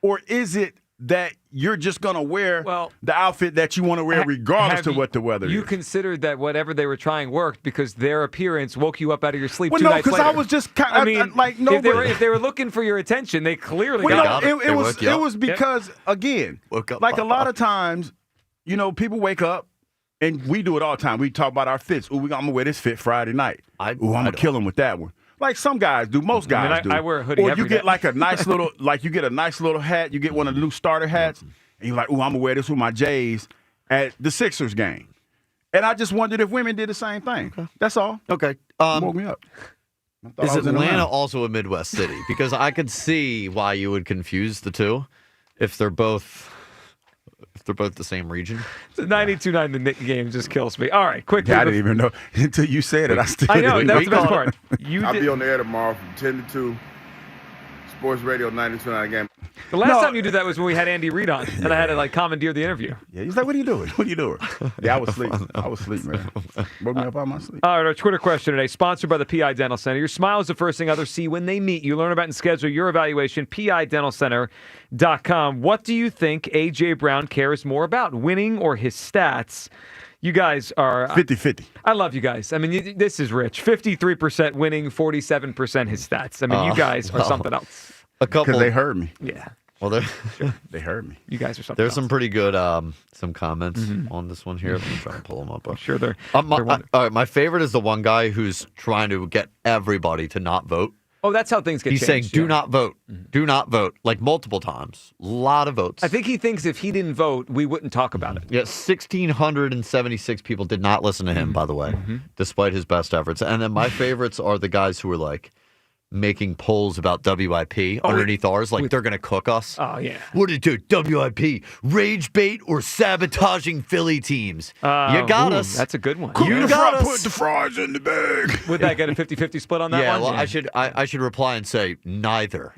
S25: or is it that you're just gonna wear the outfit that you want to wear regardless of what the weather is?
S33: You considered that whatever they were trying worked because their appearance woke you up out of your sleep.
S25: Well,
S33: 2
S25: no,
S33: nights
S25: because
S33: later.
S25: I was just kind of like no.
S33: If they were looking for your attention, they clearly got it.
S25: It was because again, like a lot of times, you know, people wake up. And we do it all the time. We talk about our fits. I'm going to wear this fit Friday night. I'm going to kill him with that one. Like some guys do. Most guys do.
S33: I wear a hoodie
S25: or
S33: every
S25: you get
S33: day.
S25: like a nice little, you get a nice little hat. You get one of the new starter hats. And you're like, I'm going to wear this with my J's at the Sixers game. And I just wondered if women did the same thing. Okay. That's all.
S11: Okay.
S25: Woke me up.
S11: Is Atlanta also a Midwest city? Because I could see why you would confuse the two if they're both the same region.
S33: The 92.9 the Nick game just kills me. All right, quickly.
S25: I didn't even know until you said it.
S33: I know, that's the best part.
S25: I'll be on the air tomorrow from 10 to 2. Sports Radio 92.9 game.
S33: The last time you did that was when we had Andy Reid on, and I had to commandeer the interview.
S25: Yeah, he's like, "What are you doing? What are you doing?" Yeah, I was asleep. Man. Woke me up out of my sleep.
S33: All right, our Twitter question today, sponsored by the PI Dental Center. Your smile is the first thing others see when they meet you. Learn about and schedule your evaluation, PIDentalCenter.com. What do you think A.J. Brown cares more about, winning or his stats? You guys are
S25: 50-50.
S33: I love you guys. I mean, this is rich. 53% winning, 47% his stats. I mean, you guys are something else.
S11: A couple.
S25: Because they heard me.
S33: Yeah.
S11: Well,
S25: they heard me.
S33: You guys are something
S11: There's
S33: else.
S11: some pretty good some comments on this one here. Let me try to pull them up.
S33: I'm sure they're
S11: all right, my favorite is the one guy who's trying to get everybody to not vote.
S33: Oh, that's how things get
S11: He's
S33: changed.
S11: saying, do not vote. Do not vote. Like multiple times. A lot of votes.
S33: I think he thinks if he didn't vote, we wouldn't talk about it.
S11: Yeah, 1,676 people did not listen to him, by the way, despite his best efforts. And then my favorites are the guys who were like making polls about WIP underneath ours, like they're going to cook us.
S33: Oh, yeah.
S11: What did it do? WIP, rage bait or sabotaging Philly teams? You got us.
S33: That's a good one.
S11: You got us.
S25: Put the fries in the bag.
S33: Would that get a 50-50 split on that
S11: Yeah,
S33: one?
S11: well, I should reply and say neither.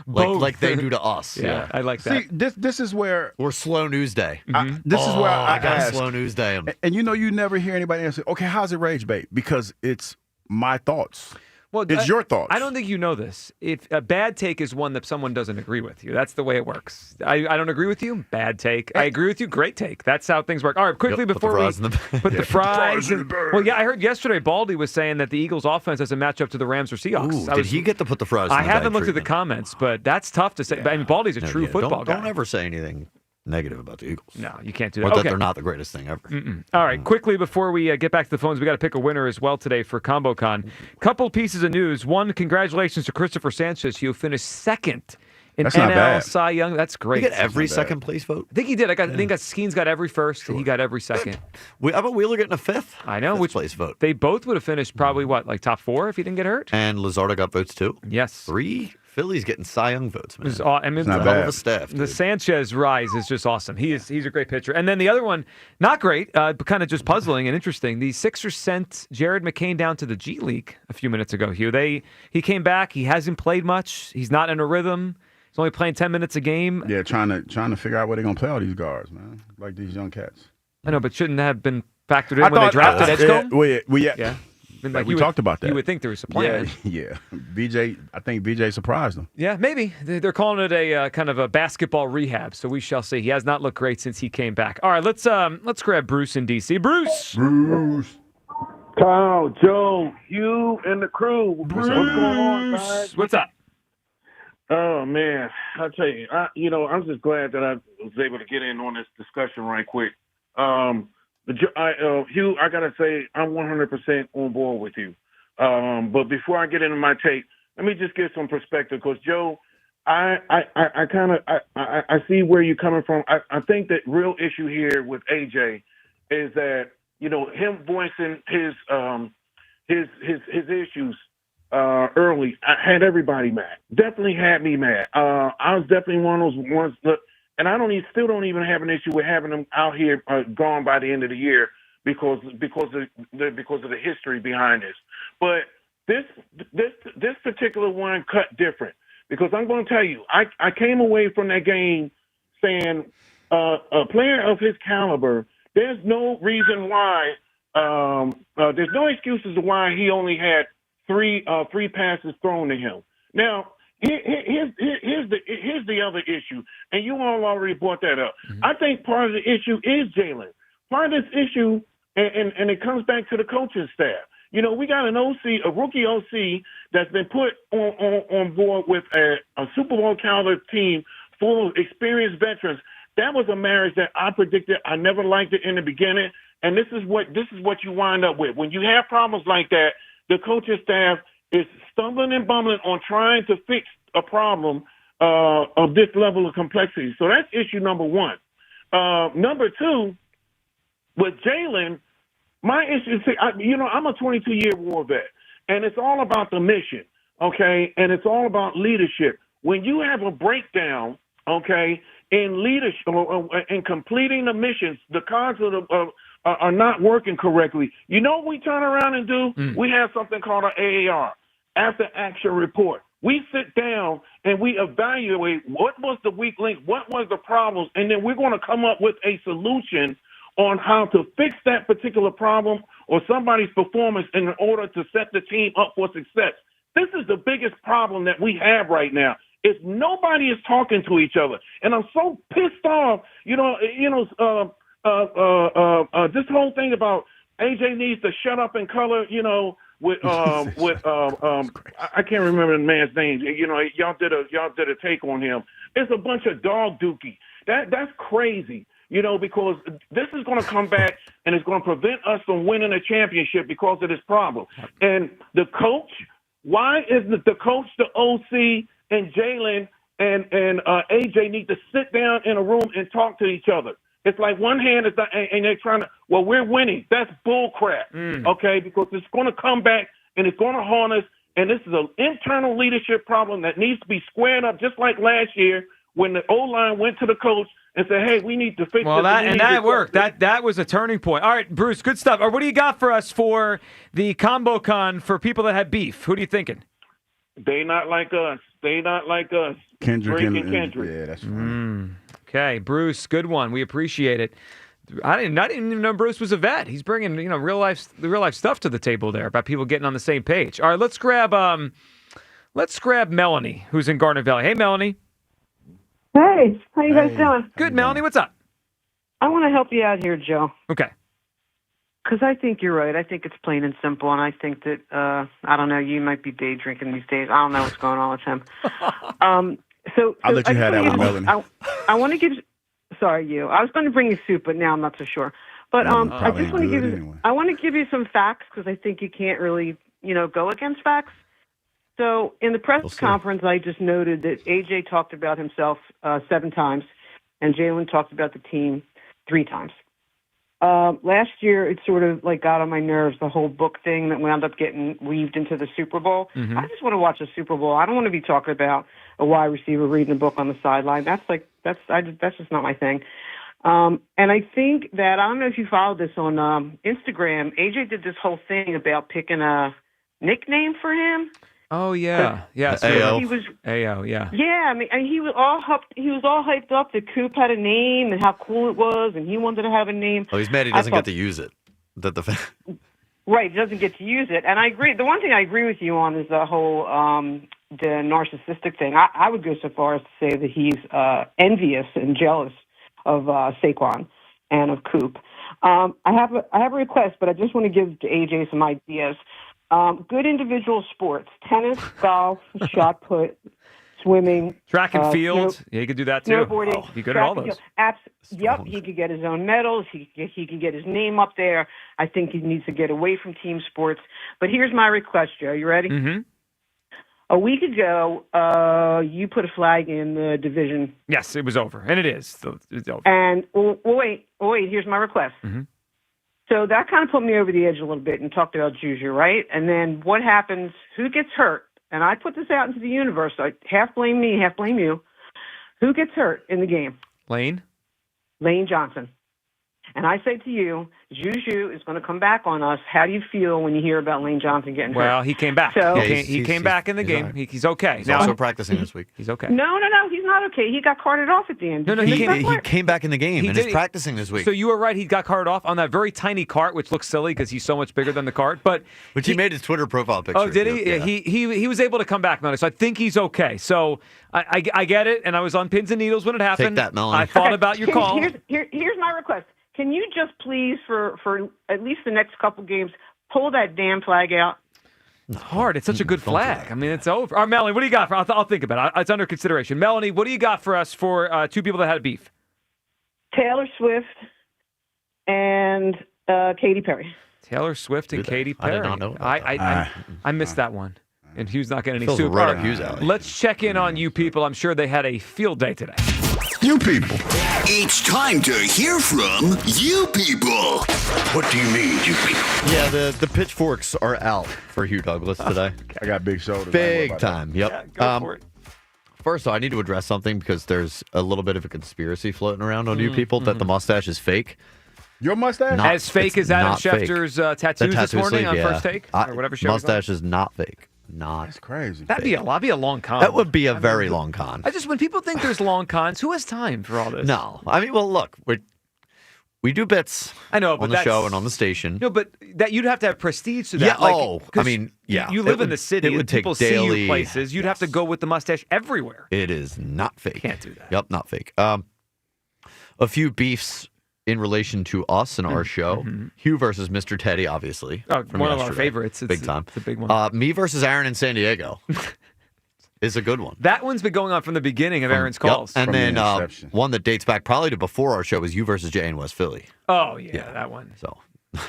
S11: like they do to us.
S33: Yeah, I like that.
S25: See, this is where
S11: Or slow news day.
S25: This is where I
S11: got
S25: ask,
S11: a slow news day.
S25: and you know, you never hear anybody answer, okay, how's it rage bait? Because it's my thoughts.
S33: Well,
S25: It's your thoughts.
S33: I don't think you know this. If a bad take is one that someone doesn't agree with you, that's the way it works. I don't agree with you. Bad take. I agree with you. Great take. That's how things work. All right, quickly before we put the fries. Well, yeah, I heard yesterday Baldy was saying that the Eagles' offense doesn't match up to the Rams or Seahawks.
S11: Did he get to put the fries?
S33: I
S11: in the
S33: haven't
S11: bag
S33: looked at the comments, but that's tough to say. I mean, Baldy's a true football guy.
S11: Don't ever say anything negative about the Eagles.
S33: No, you can't do
S11: Or
S33: that.
S11: that they're not the greatest thing ever.
S33: All right, quickly before we get back to the phones, we got to pick a winner as well today for ComboCon. Couple pieces of news. One, congratulations to Christopher Sanchez, who finished second in
S25: That's not
S33: NL
S25: bad.
S33: Cy Young. That's great.
S11: You get every second place vote?
S33: I think he did. I think Skeen's got every first, and he got every second.
S11: How about Wheeler getting a fifth?
S33: I know.
S11: Which place vote?
S33: They both would have finished probably, like top 4 if he didn't get hurt?
S11: And Luzardo got votes too?
S33: Yes.
S11: 3 Phillies getting Cy Young votes, man.
S33: It's a
S11: hell of a staff.
S33: The Sanchez rise is just awesome. He's a great pitcher. And then the other one, not great, but kind of just puzzling and interesting. The Sixers sent Jared McCain down to the G League a few minutes ago, Hugh. He came back. He hasn't played much. He's not in a rhythm. He's only playing 10 minutes a game.
S25: Yeah, trying to figure out where they're going to play all these guards, man. Like these young cats.
S33: I know, but shouldn't have been factored in when they drafted Edgecombe?
S25: Yeah.
S33: Like
S25: we talked about that.
S33: You would think there was a plan.
S25: Yeah. I think BJ surprised them.
S33: Yeah, maybe. They're calling it a kind of a basketball rehab, so we shall see. He has not looked great since he came back. All right, let's grab Bruce in D.C. Bruce!
S1: Kyle, Joe, Hugh, and the crew. What's going on, guys?
S33: What's up?
S1: Oh, man. I tell you, I'm just glad that I was able to get in on this discussion right quick. Hugh, I got to say, I'm 100% on board with you. But before I get into my take, let me just give some perspective because, Joe, I see where you're coming from. I think that real issue here with AJ is that, him voicing his issues early had everybody mad. Definitely had me mad. I was definitely one of those ones that, and still don't even have an issue with having them out here gone by the end of the year because of the history behind this. But this particular one cut different because I'm going to tell you, I came away from that game saying a player of his caliber, there's no reason why there's no excuses to why he only had three passes thrown to him. Now, here's the other issue, and you all already brought that up. Mm-hmm. I think part of the issue is Jalen. Part of this issue, and it comes back to the coaching staff. We got an OC, a rookie OC, that's been put on board with a Super Bowl caliber team full of experienced veterans. That was a marriage that I predicted. I never liked it in the beginning, and this is what you wind up with when you have problems like that. The coaching staff is stumbling and bumbling on trying to fix a problem of this level of complexity. So that's issue number one. Number two, with Jalen, my issue, I'm a 22-year war vet, and it's all about the mission, okay, and it's all about leadership. When you have a breakdown, okay, in leadership, in completing the missions, the cards are not working correctly. You know what we turn around and do? We have something called an AAR, after action report. We sit down and we evaluate what was the weak link, what was the problems, and then we're going to come up with a solution on how to fix that particular problem or somebody's performance in order to set the team up for success. This is the biggest problem that we have right now. Is nobody is talking to each other, and I'm so pissed off. This whole thing about AJ needs to shut up and color. I can't remember the man's name. Y'all did a take on him. It's a bunch of dog dookie. That's crazy. Because this is going to come back and it's going to prevent us from winning a championship because of this problem. And the coach, why isn't the coach, the OC, and Jalen and AJ need to sit down in a room and talk to each other? It's like one hand is not, and they're trying to, we're winning. That's bull crap, okay? Because it's going to come back and it's going to haunt us. And this is an internal leadership problem that needs to be squared up, just like last year when the O-line went to the coach and said, hey, we need to fix this.
S33: Well, that worked. That was a turning point. All right, Bruce, good stuff. What do you got for us for the combo con for people that had beef? Who are you thinking?
S1: They not like us. They not like us.
S25: Kendrick
S1: and Kendrick.
S25: Yeah, that's right.
S33: Okay, Bruce, good one. We appreciate it. I didn't even know Bruce was a vet. He's bringing real life stuff to the table there about people getting on the same page. All right, let's grab Melanie, who's in Garden Valley. Hey, Melanie.
S2: Hey, how you guys doing?
S33: Good, Melanie. What's up?
S2: I want to help you out here, Joe.
S33: Okay.
S2: Because I think you're right. I think it's plain and simple, and I think that I don't know. You might be day drinking these days. I don't know what's going on with him. So
S25: I'll let you have that with Melanie.
S2: I want to give. Sorry, you. I was going to bring you soup, but now I'm not so sure. But I just want to give you.
S25: Anyway.
S2: I want to give you some facts because I think you can't really, go against facts. So in the press conference, I just noted that AJ talked about himself 7 times, and Jalen talked about the team 3 times. Last year, it sort of got on my nerves, the whole book thing that wound up getting weaved into the Super Bowl.
S33: Mm-hmm.
S2: I just want to watch the Super Bowl. I don't want to be talking about a wide receiver reading a book on the sideline. That's just not my thing. And I think that, I don't know if you followed this on Instagram, AJ did this whole thing about picking a nickname for him.
S33: Oh yeah, yeah.
S11: AO.
S2: He was
S33: AO, yeah.
S2: Yeah, I mean, and he was all hyped up that Coop had a name and how cool it was, and he wanted to have a name.
S11: Oh, he's mad he doesn't get to use it.
S2: Right, he doesn't get to use it. And I agree. The one thing I agree with you on is the whole the narcissistic thing. I would go so far as to say that he's envious and jealous of Saquon and of Coop. I have a request, but I just want to give to AJ some ideas. Good individual sports: tennis, golf, shot put, swimming,
S33: track and field. Yeah, he could do that too.
S2: Snowboarding.
S33: He could at all those.
S2: Yep, he could get his own medals. He could get his name up there. I think he needs to get away from team sports. But here's my request, Joe. You ready?
S33: Mm-hmm.
S2: A week ago, you put a flag in the division.
S33: Yes, it was over, and it is. It's over.
S2: And wait. Here's my request.
S33: Mm-hmm.
S2: So that kind of put me over the edge a little bit and talked about Juju, right? And then what happens? Who gets hurt? And I put this out into the universe. So half blame me, half blame you. Who gets hurt in the game?
S33: Lane
S2: Johnson. And I say to you, Juju is going to come back on us. How do you feel when you hear about Lane Johnson getting hurt?
S33: Well, he came back.
S2: So,
S33: he came back in the game.
S11: Right.
S33: He's okay.
S11: He's also practicing this week.
S33: He's okay.
S2: No, he's not okay. He got carted off at the end.
S33: No,
S11: he came back in the game and is practicing this week.
S33: So you were right. He got carted off on that very tiny cart, which looks silly because he's so much bigger than the cart. But
S11: he made his Twitter profile picture.
S33: Oh, did he?
S11: Yeah.
S33: He was able to come back, Melanie. So I think he's okay. So I get it, and I was on pins and needles when it happened.
S11: Take that, Melanie.
S33: I thought about your call.
S2: Here's my request. Can you just please, for at least the next couple games, pull that damn flag out?
S33: It's hard. It's such a good flag. I mean, it's over. All right, Melanie, what do you got? I'll think about it. It's under consideration. Melanie, what do you got for us for 2 people that had beef?
S2: Taylor Swift and Katy Perry.
S33: Taylor Swift and Katy Perry.
S11: I did not know.
S33: I missed that one. And Hughes not getting any
S11: Feels
S33: soup.
S11: right
S33: All
S11: up Hughes' alley.
S33: Let's check in on you people. I'm sure they had a field day today.
S5: You people. It's time to hear from you people. What do you mean, you people?
S11: Yeah, the pitchforks are out for Hugh Douglas today.
S25: I got big shoulders.
S11: Big time. Yep.
S33: Yeah, go for it.
S11: First, I need to address something because there's a little bit of a conspiracy floating around on you people that the mustache is fake.
S25: Your mustache?
S33: As fake as Adam Schefter's tattoos this morning on First Take? Or whatever show
S11: mustache is not fake.
S25: That's crazy.
S33: That'd be a long con.
S11: That would be a very long con.
S33: When people think there's long cons, who has time for all this?
S11: No. I mean, well, look, we do bits
S33: I know, but
S11: on the show and on the station.
S33: No, but that you'd have to have prestige to that.
S11: Yeah,
S33: You live in the city and people see you places. You'd have to go with the mustache everywhere.
S11: It is not fake.
S33: Can't do that.
S11: Yep, not fake. A few beefs in relation to us and our show. Hugh versus Mr. Teddy, obviously.
S33: Oh, one of our favorites.
S11: Big time.
S33: It's a big one.
S11: Me versus Aaron in San Diego is a good one.
S33: That one's been going on from the beginning of Aaron's calls.
S11: Yep. And then one that dates back probably to before our show is you versus Jay in West Philly.
S33: Oh, yeah, that one.
S11: So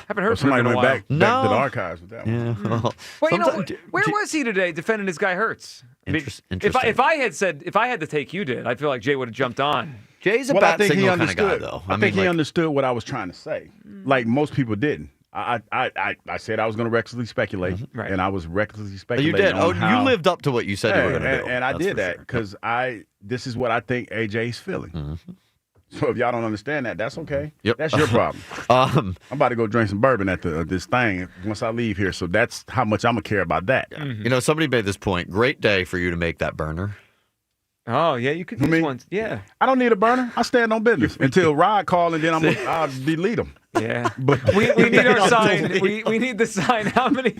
S33: haven't heard from
S25: somebody
S33: him in a
S25: went
S33: while.
S25: back to the archives with that one.
S11: Yeah.
S33: Well, where was he today defending his guy Hurts?
S11: Interesting.
S33: If I had the take you did, I feel like Jay would have jumped on.
S11: Jay's a bat signal kind of guy, though.
S25: I think he understood what I was trying to say. Like most people didn't. I said I was going to recklessly speculate, and I was recklessly speculating.
S11: You did. You lived up to what you said you were going to do.
S25: And I did that because this is what I think AJ's feeling. So if y'all don't understand that, that's okay.
S11: Yep.
S25: That's your problem. I'm about to go drink some bourbon at this thing once I leave here. So that's how much I'm going to care about that.
S11: You know, somebody made this point. Great day for you to make that burner.
S33: Oh, yeah, you could use ones. Yeah.
S25: I don't need a burner. I stand on business until Rod call, and then I'll delete them.
S33: Yeah. But we need our sign. We need the sign. How many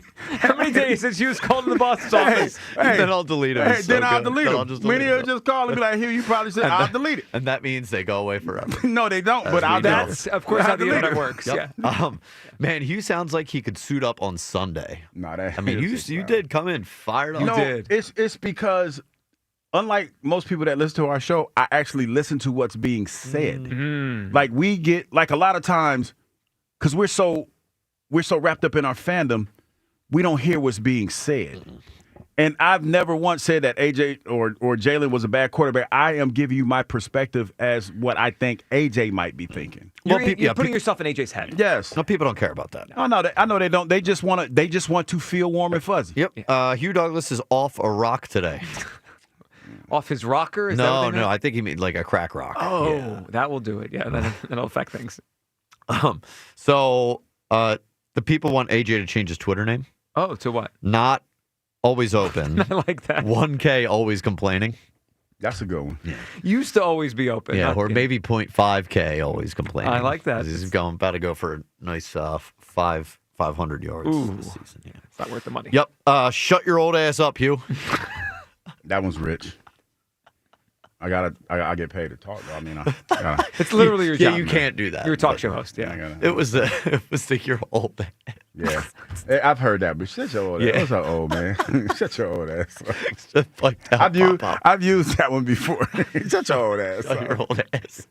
S33: days since you was called to the boss's office?
S11: Then I'll delete them.
S25: Then I'll delete them. Many will just call and be like, "Here, you probably said I'll delete it."
S11: And that means they go away forever.
S25: No, they don't. But
S33: that's of course how the internet works.
S11: Yep.
S33: Yeah.
S11: Man, Hugh sounds like he could suit up on Sunday.
S25: I
S11: mean, you did come in fired up.
S25: You did. It's because, unlike most people that listen to our show, I actually listen to what's being said.
S33: Mm-hmm.
S25: Like we get a lot of times, because we're so wrapped up in our fandom, we don't hear what's being said. And I've never once said that AJ or Jalen was a bad quarterback. I am giving you my perspective as what I think AJ might be thinking.
S33: You're putting yourself in AJ's head.
S25: Yes.
S11: No, people don't care about that.
S25: I know they don't. They just want to feel warm and fuzzy.
S11: Yep. Hugh Douglas is off a rock today.
S33: Off his rocker?
S11: No, I think he means like a crack rock.
S33: Oh, that will do it. Yeah, that'll affect things.
S11: So the people want AJ to change his Twitter name.
S33: Oh, to what?
S11: Not always open.
S33: I like that.
S11: 1K always complaining.
S25: That's a good one.
S11: Yeah.
S33: Used to always be open.
S11: Yeah, or maybe 0.5K always complaining.
S33: I like that.
S11: He's about to go for a nice 500 yards this season. Yeah.
S33: It's not worth the money.
S11: Yep. Shut your old ass up, Hugh.
S25: That one's rich. I get paid to talk. I mean,
S33: it's literally your job.
S11: Yeah, you can't do that.
S33: You're a talk show host. Yeah,
S11: it was the your old.
S25: Yeah, I've heard that, but shut your old ass. What's up, old man? Shut your old ass. I've used that one before. Shut your old ass.
S11: Shut your old ass.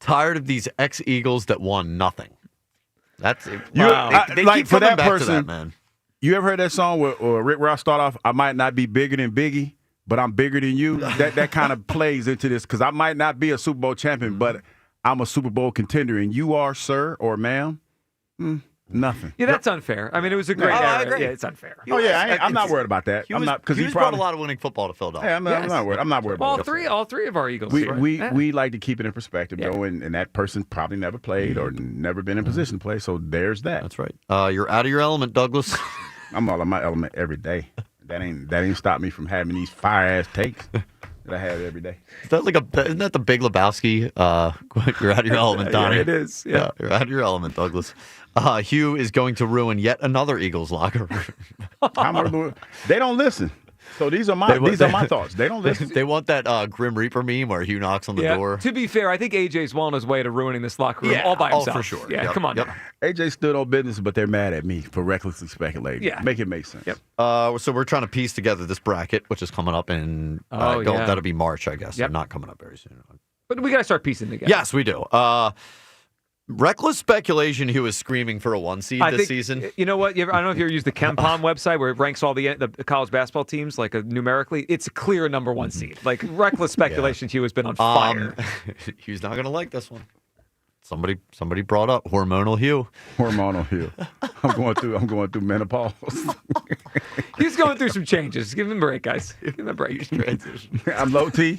S11: Tired of these ex-Eagles that won nothing. That's wow. They
S25: like
S11: keep
S25: for that
S11: back
S25: person,
S11: to that, man.
S25: You ever heard that song where Rick Ross start off? I might not be bigger than Biggie, but I'm bigger than you. That kind of plays into this because I might not be a Super Bowl champion, but I'm a Super Bowl contender, and you are, sir or ma'am. Nothing.
S33: Yeah, that's unfair. I mean, it was a great era. I agree. Yeah, it's unfair.
S25: I'm not worried about that. I'm not because
S11: he brought a lot of winning football to Philadelphia.
S25: Hey, I'm not worried. I'm not worried about
S33: all three of our Eagles.
S25: We like to keep it in perspective, though, and that person probably never played or never been in position to play. So there's that.
S11: That's right. You're out of your element, Douglas.
S25: I'm all in my element every day. That ain't stopped me from having these fire ass takes that I have every day.
S11: Is that isn't that the Big Lebowski? You're out of your element, Donnie.
S33: Yeah, it is. Yeah,
S11: you're out of your element, Douglas. Hugh is going to ruin yet another Eagles locker room.
S25: They don't listen. So these are my thoughts. They don't listen.
S11: They want that Grim Reaper meme where Hugh knocks on the door.
S33: To be fair, I think AJ's well on his way to ruining this locker room all by himself.
S11: For sure.
S33: Yeah, come on. Yep.
S25: AJ stood on business, but they're mad at me for recklessly speculating. Yeah. Make it make sense.
S33: Yep.
S11: So we're trying to piece together this bracket, which is coming up in that'll be March, I guess. Yep. Not coming up very soon.
S33: But we got to start piecing together.
S11: Yes, we do. Reckless speculation. He was screaming for a 1 seed this season.
S33: You know what? I don't know if you ever used the KenPom website where it ranks all the college basketball teams like numerically. It's a clear number 1 seed. Like reckless speculation, Hugh has been on fire.
S11: Hugh's not going to like this one. Somebody brought up hormonal Hugh.
S25: Hormonal Hugh. I'm going through menopause.
S33: He's going through some changes. Give him a break, guys. Give him a break.
S25: I'm low T.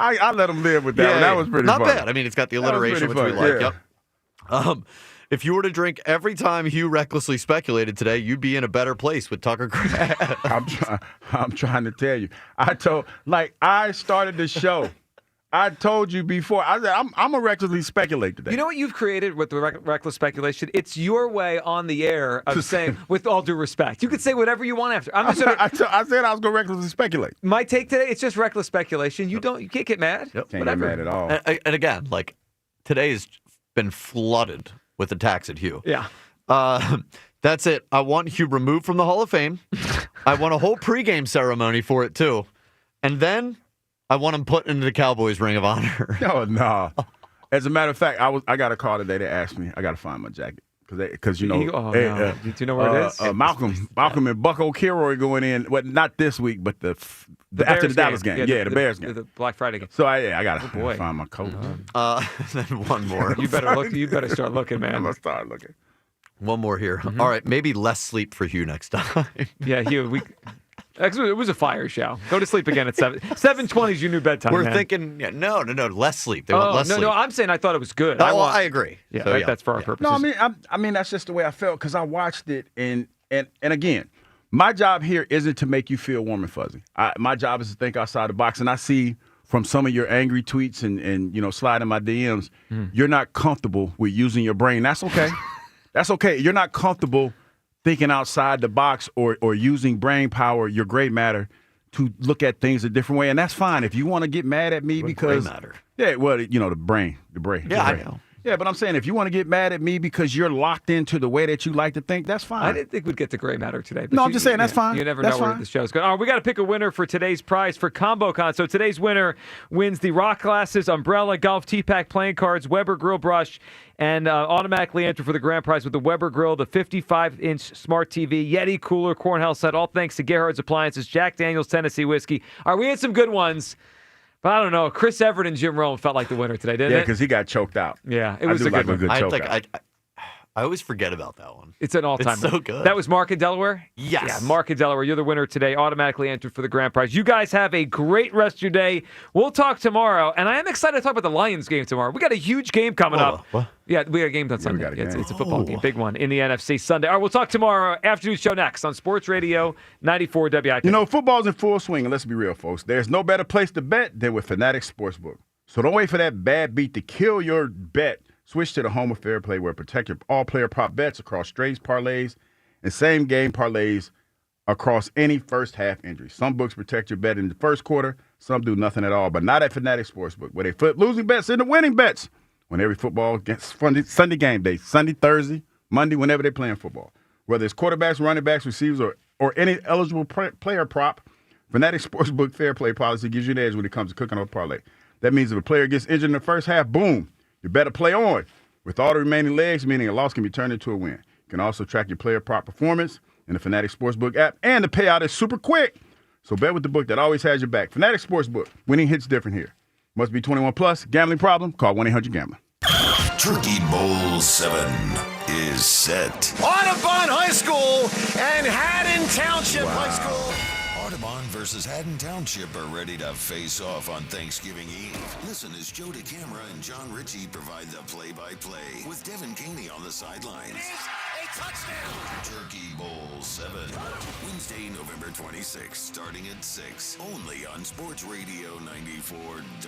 S25: I let him live with that. Yeah, that was pretty
S11: not
S25: funny.
S11: bad. I mean, it's got the alliteration, which we like. Yeah. Yep. If you were to drink every time Hugh recklessly speculated today, you'd be in a better place with Tucker Kraft.
S25: I'm trying to tell you. I started the show. I told you before. I said I'm a recklessly speculate today.
S33: You know what you've created with the reckless speculation? It's your way on the air of saying, with all due respect, you could say whatever you want after.
S25: I said I was going to recklessly speculate.
S33: My take today, it's just reckless speculation. You can't get mad.
S25: Yep. Can't get mad at all.
S11: And again, today has been flooded with attacks at Hugh.
S33: Yeah.
S11: That's it. I want Hugh removed from the Hall of Fame. I want a whole pregame ceremony for it too, and then I want him put into the Cowboys Ring of Honor.
S25: Oh, no. As a matter of fact, I got a call today. They asked me. I got to find my jacket. Because do you know
S33: where it is?
S25: Malcolm and Buck O'Kilroy going in. Well, not this week, but the after the Dallas game. Yeah, the Bears game.
S33: The Black Friday game.
S25: So I got to find my coat.
S11: Then one more.
S33: You better look. You better start looking, man.
S25: I'm gonna start looking.
S11: One more here. Mm-hmm. All right, maybe less sleep for Hugh next time.
S33: Yeah, Hugh. It was a fire show. Go to sleep again at 7. 7:20 is your new bedtime.
S11: We're thinking, no, less sleep. They want less sleep.
S33: No, I'm saying I thought it was good.
S11: I agree.
S33: Yeah, so, that's for our purposes.
S25: No, I mean that's just the way I felt because I watched it and again, My job here isn't to make you feel warm and fuzzy. My job is to think outside the box. And I see from some of your angry tweets and sliding my DMs, you're not comfortable with using your brain. That's okay. That's okay. You're not comfortable thinking outside the box or using brain power, your gray matter, to look at things a different way. And that's fine. If you want to get mad at me because
S11: gray matter?
S25: Yeah, well, the brain.
S11: Yeah, I know.
S25: Yeah, but I'm saying if you want to get mad at me because you're locked into the way that you like to think, that's fine.
S33: I didn't think we'd get to gray matter today. But
S25: No, I'm just saying that's fine.
S33: You never
S25: That's
S33: know where
S25: fine.
S13: Oh,
S33: the show's going. All right, we got to pick a winner for today's prize for ComboCon. So today's winner wins the rock glasses, umbrella, golf tee pack, playing cards, Weber grill brush, and automatically enter for the grand prize with the Weber grill, the 55-inch smart TV, Yeti cooler, Cornhell set. All thanks to Gerhardt's Appliances, Jack Daniel's Tennessee Whiskey. All right, we had some good ones. But I don't know. Chris Everett and Jim Rome felt like the winner today, didn't it?
S25: Yeah, because he got choked out.
S33: Yeah, it was a good one.
S11: I always forget about that one.
S33: It's an all-time.
S11: It's so good.
S33: That was Mark in Delaware?
S11: Yes.
S33: Yeah, Mark in Delaware. You're the winner today. Automatically entered for the grand prize. You guys have a great rest of your day. We'll talk tomorrow. And I am excited to talk about the Lions game tomorrow. We got a huge game coming up.
S11: What?
S33: Yeah, we got a game on Sunday.
S25: got a game.
S33: It's a football game. Big one in the NFC Sunday. All right, we'll talk tomorrow. Afternoon show next on Sports Radio 94 WIP.
S25: Football's in full swing, and let's be real, folks. There's no better place to bet than with Fanatics Sportsbook. So don't wait for that bad beat to kill your bet. Switch to the home of fair play where protect your all-player prop bets across straights, parlays, and same-game parlays across any first-half injury. Some books protect your bet in the first quarter. Some do nothing at all, but not at Fanatics Sportsbook, where they flip losing bets into winning bets when every football gets Sunday game day, Sunday, Thursday, Monday, whenever they're playing football. Whether it's quarterbacks, running backs, receivers, or any eligible player prop, Fanatics Sportsbook fair play policy gives you an edge when it comes to cooking up a parlay. That means if a player gets injured in the first half, boom, you better play on. With all the remaining legs, meaning a loss can be turned into a win. You can also track your player prop performance in the Fanatics Sportsbook app, and the payout is super quick. So bet with the book that always has your back. Fanatics Sportsbook. Winning hits different here. Must be 21 plus. Gambling problem? Call 1-800-GAMBLER.
S5: Turkey Bowl 7 is set.
S3: Audubon High School and Haddon Township High School.
S5: Audubon versus Haddon Township are ready to face off on Thanksgiving Eve. Listen as Joe DeCamara and John Ritchie provide the play-by-play with Devin Caney on the sidelines.
S3: A touchdown.
S5: Turkey Bowl 7. Wednesday, November 26th, starting at 6. Only on Sports Radio 94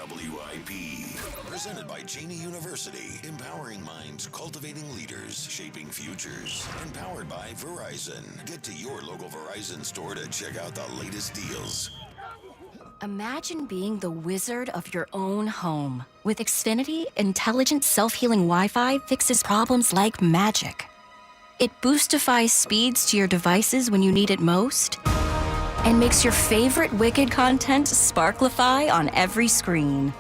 S5: WIP. Presented by Cheney University. Empowering minds, cultivating leaders, shaping futures. And powered by Verizon. Get to your local Verizon store to check out the latest deals.
S4: Imagine being the wizard of your own home. With Xfinity, intelligent self-healing Wi-Fi fixes problems like magic. It boostifies speeds to your devices when you need it most and makes your favorite Wicked content sparklify on every screen.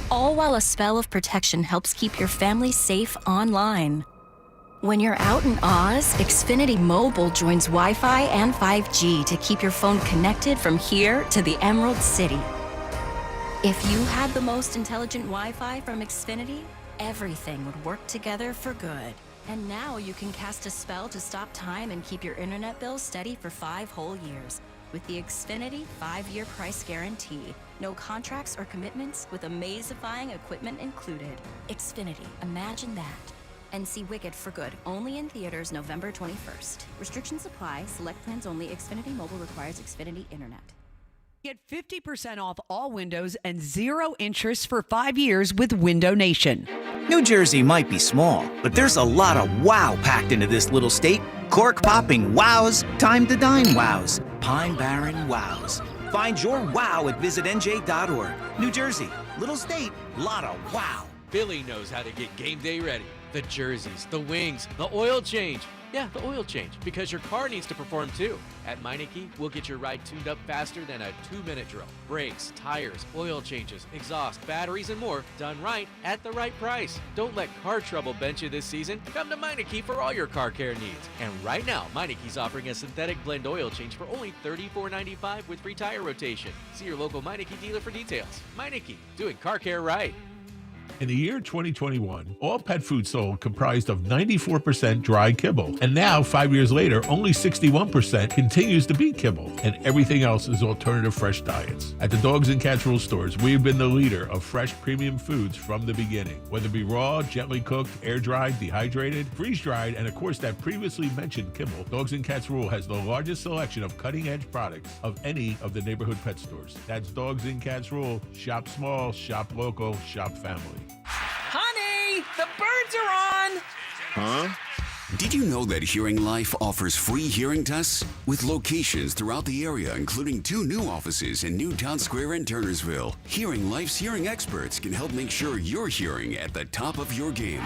S4: All while a spell of protection helps keep your family safe online. When you're out in Oz, Xfinity Mobile joins Wi-Fi and 5G to keep your phone connected from here to the Emerald City. If you had the most intelligent Wi-Fi from Xfinity, everything would work together for good. And now you can cast a spell to stop time and keep your internet bill steady for 5 whole years. With the Xfinity 5-year price guarantee. No contracts or commitments with amazifying equipment included. Xfinity, imagine that. And see Wicked for good, only in theaters November 21st. Restrictions apply, select plans only. Xfinity Mobile requires Xfinity Internet.
S8: Get 50% off all windows and 0 interest for 5 years with Window Nation.
S21: New Jersey might be small, but there's a lot of wow packed into this little state. Cork-popping wows, time to dine wows, Pine Barren wows. Find your wow at visitnj.org. New Jersey, little state, lot of wow.
S22: Billy knows how to get game day ready. The jerseys, the wings, the oil change. Yeah, the oil change, because your car needs to perform too. At Meineke, we'll get your ride tuned up faster than a 2-minute drill. Brakes, tires, oil changes, exhaust, batteries, and more done right at the right price. Don't let car trouble bench you this season. Come to Meineke for all your car care needs. And right now, Meineke's offering a synthetic blend oil change for only $34.95 with free tire rotation. See your local Meineke dealer for details. Meineke, doing car care right.
S6: In the year 2021, all pet food sold comprised of 94% dry kibble. And now, 5 years later, only 61% continues to be kibble. And everything else is alternative fresh diets. At the Dogs and Cats Rule stores, we have been the leader of fresh premium foods from the beginning. Whether it be raw, gently cooked, air-dried, dehydrated, freeze-dried, and of course that previously mentioned kibble, Dogs and Cats Rule has the largest selection of cutting-edge products of any of the neighborhood pet stores. That's Dogs and Cats Rule. Shop small, shop local, shop family.
S10: Honey, the birds are on!
S5: Huh? Did you know that Hearing Life offers free hearing tests? With locations throughout the area, including 2 new offices in Newtown Square and Turnersville, Hearing Life's hearing experts can help make sure you're hearing at the top of your game.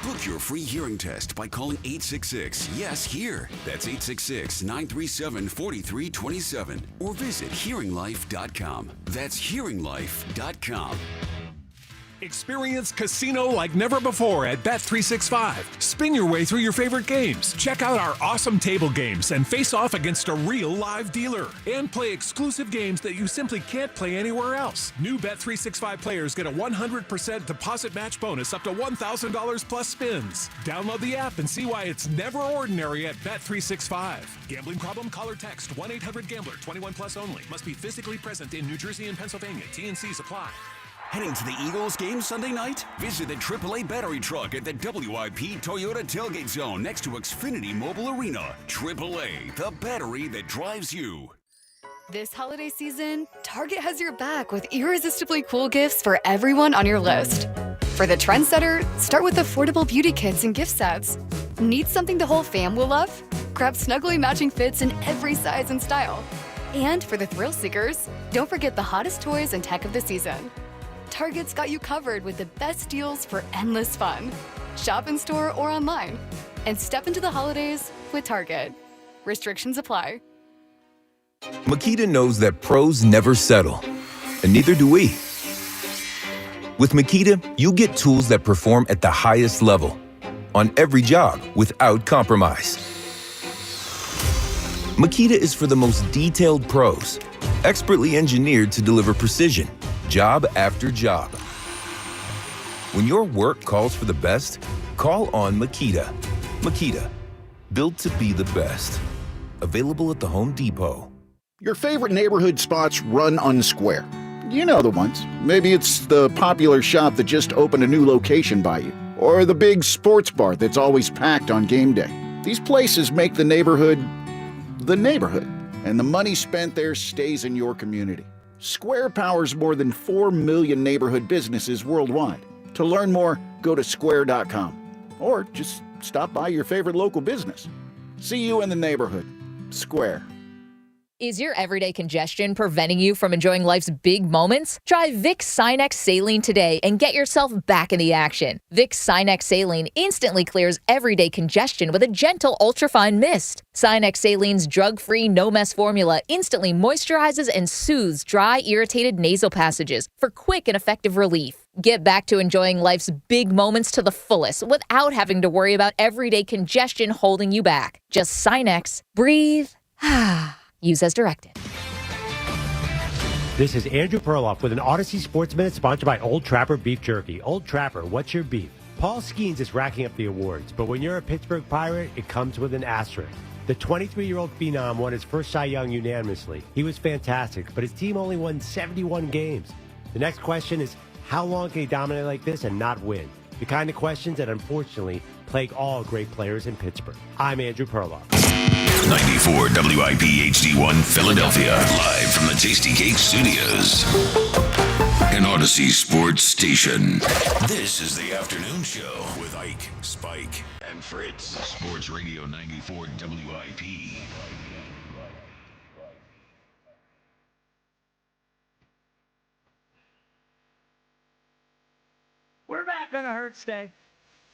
S5: Book your free hearing test by calling 866-YES-HEAR. That's 866-937-4327. Or visit hearinglife.com. That's hearinglife.com.
S12: Experience casino like never before at Bet365. Spin your way through your favorite games. Check out our awesome table games and face off against a real live dealer. And play exclusive games that you simply can't play anywhere else. New Bet365 players get a 100% deposit match bonus up to $1,000 plus spins. Download the app and see why it's never ordinary at Bet365. Gambling problem? Call or text 1-800-GAMBLER. 21 plus only. Must be physically present in New Jersey and Pennsylvania. T&Cs apply.
S5: Heading to the Eagles game Sunday night? Visit the AAA battery truck at the WIP Toyota Tailgate Zone next to Xfinity Mobile Arena. AAA, the battery that drives you.
S14: This holiday season, Target has your back with irresistibly cool gifts for everyone on your list. For the trendsetter, start with affordable beauty kits and gift sets. Need something the whole fam will love? Grab snugly matching fits in every size and style. And for the thrill seekers, don't forget the hottest toys and tech of the season. Target's got you covered with the best deals for endless fun. Shop in store or online. And step into the holidays with Target. Restrictions apply.
S23: Makita knows that pros never settle, and neither do we. With Makita, you get tools that perform at the highest level on every job without compromise. Makita is for the most detailed pros, expertly engineered to deliver precision, job after job. When your work calls for the best, call on Makita. Makita, built to be the best. Available at the Home Depot.
S24: Your favorite neighborhood spots run unsquare. You know the ones. Maybe it's the popular shop that just opened a new location by you, or the big sports bar that's always packed on game day. These places make the neighborhood, and the money spent there stays in your community. Square powers more than 4 million neighborhood businesses worldwide. To learn more, go to square.com, or just stop by your favorite local business. See you in the neighborhood. Square.
S26: Is your everyday congestion preventing you from enjoying life's big moments? Try Vicks Sinex Saline today and get yourself back in the action. Vicks Sinex Saline instantly clears everyday congestion with a gentle ultrafine mist. Sinex Saline's drug-free, no-mess formula instantly moisturizes and soothes dry, irritated nasal passages for quick and effective relief. Get back to enjoying life's big moments to the fullest without having to worry about everyday congestion holding you back. Just Sinex, breathe, use as directed.
S27: This is Andrew Perloff with an Odyssey Sports Minute sponsored by Old Trapper Beef Jerky. Old Trapper, what's your beef? Paul Skeens is racking up the awards, but when you're a Pittsburgh Pirate, it comes with an asterisk. The 23-year-old phenom won his first Cy Young unanimously. He was fantastic, but his team only won 71 games. The next question is, how long can he dominate like this and not win? The kind of questions that unfortunately plague all great players in Pittsburgh. I'm Andrew Perloff.
S5: 94 WIP HD1 Philadelphia, live from the Tasty Cake Studios. An Odyssey Sports Station. This is the afternoon show with Ike, Spike, and Fritz. Sports Radio 94 WIP.
S28: We're back on a Hurts Day,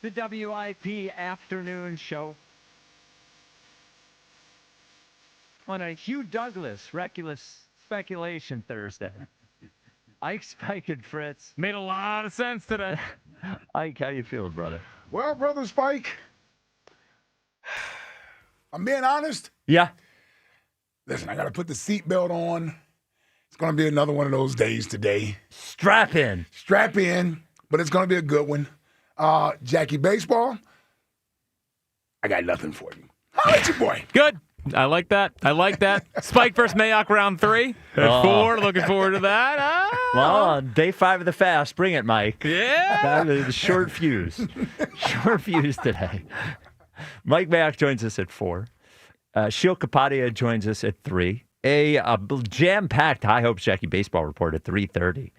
S28: the WIP afternoon show. On a Hugh Douglas reckless speculation Thursday. Ike, Spike, and Fritz.
S33: Made a lot of sense today.
S28: Ike, how you feeling, brother?
S15: Well, Brother Spike, I'm being honest.
S33: Yeah.
S15: Listen, I got to put the seatbelt on, It's going to be another one of those days today.
S33: Strap in.
S15: Strap in, but it's going to be a good one. Jackie Baseball, I got nothing for you. How about your boy?
S1: Good. I like that. Spike versus Mayock round 3 at 4. Looking forward to that.
S33: Well, day 5 of the fast. Bring it, Mike.
S1: Yeah.
S33: That is short fuse. Short fuse today. Mike Mayock joins us at 4. Sheil Kapadia joins us at 3. A jam-packed High Hopes Jackie Baseball report at 3:30.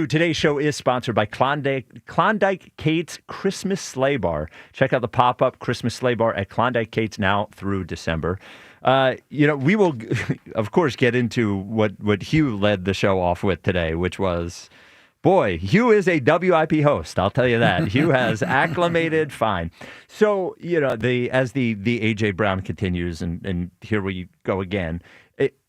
S33: Today's show is sponsored by Klondike Kate's Christmas Sleigh Bar. Check out the pop-up Christmas Sleigh Bar at Klondike Kate's now through December. We will, of course, get into what Hugh led the show off with today, which was, boy, Hugh is a WIP host. I'll tell you that. Hugh has acclimated fine. So, as the A.J. Brown continues, and here we go again.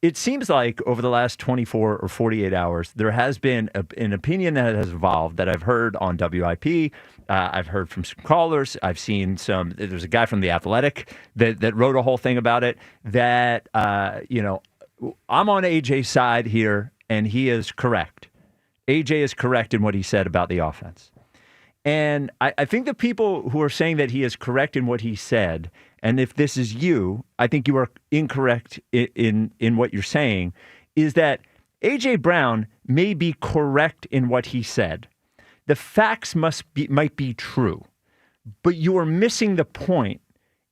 S33: It seems like over the last 24 or 48 hours, there has been an opinion that has evolved that I've heard on WIP. I've heard from some callers. I've seen there's a guy from The Athletic that wrote a whole thing about it that, I'm on AJ's side here, and he is correct. AJ is correct in what he said about the offense. And I think the people who are saying that he is correct in what he said, and if this is you, I think you are incorrect in what you're saying, is that A.J. Brown may be correct in what he said. The facts might be true, but you are missing the point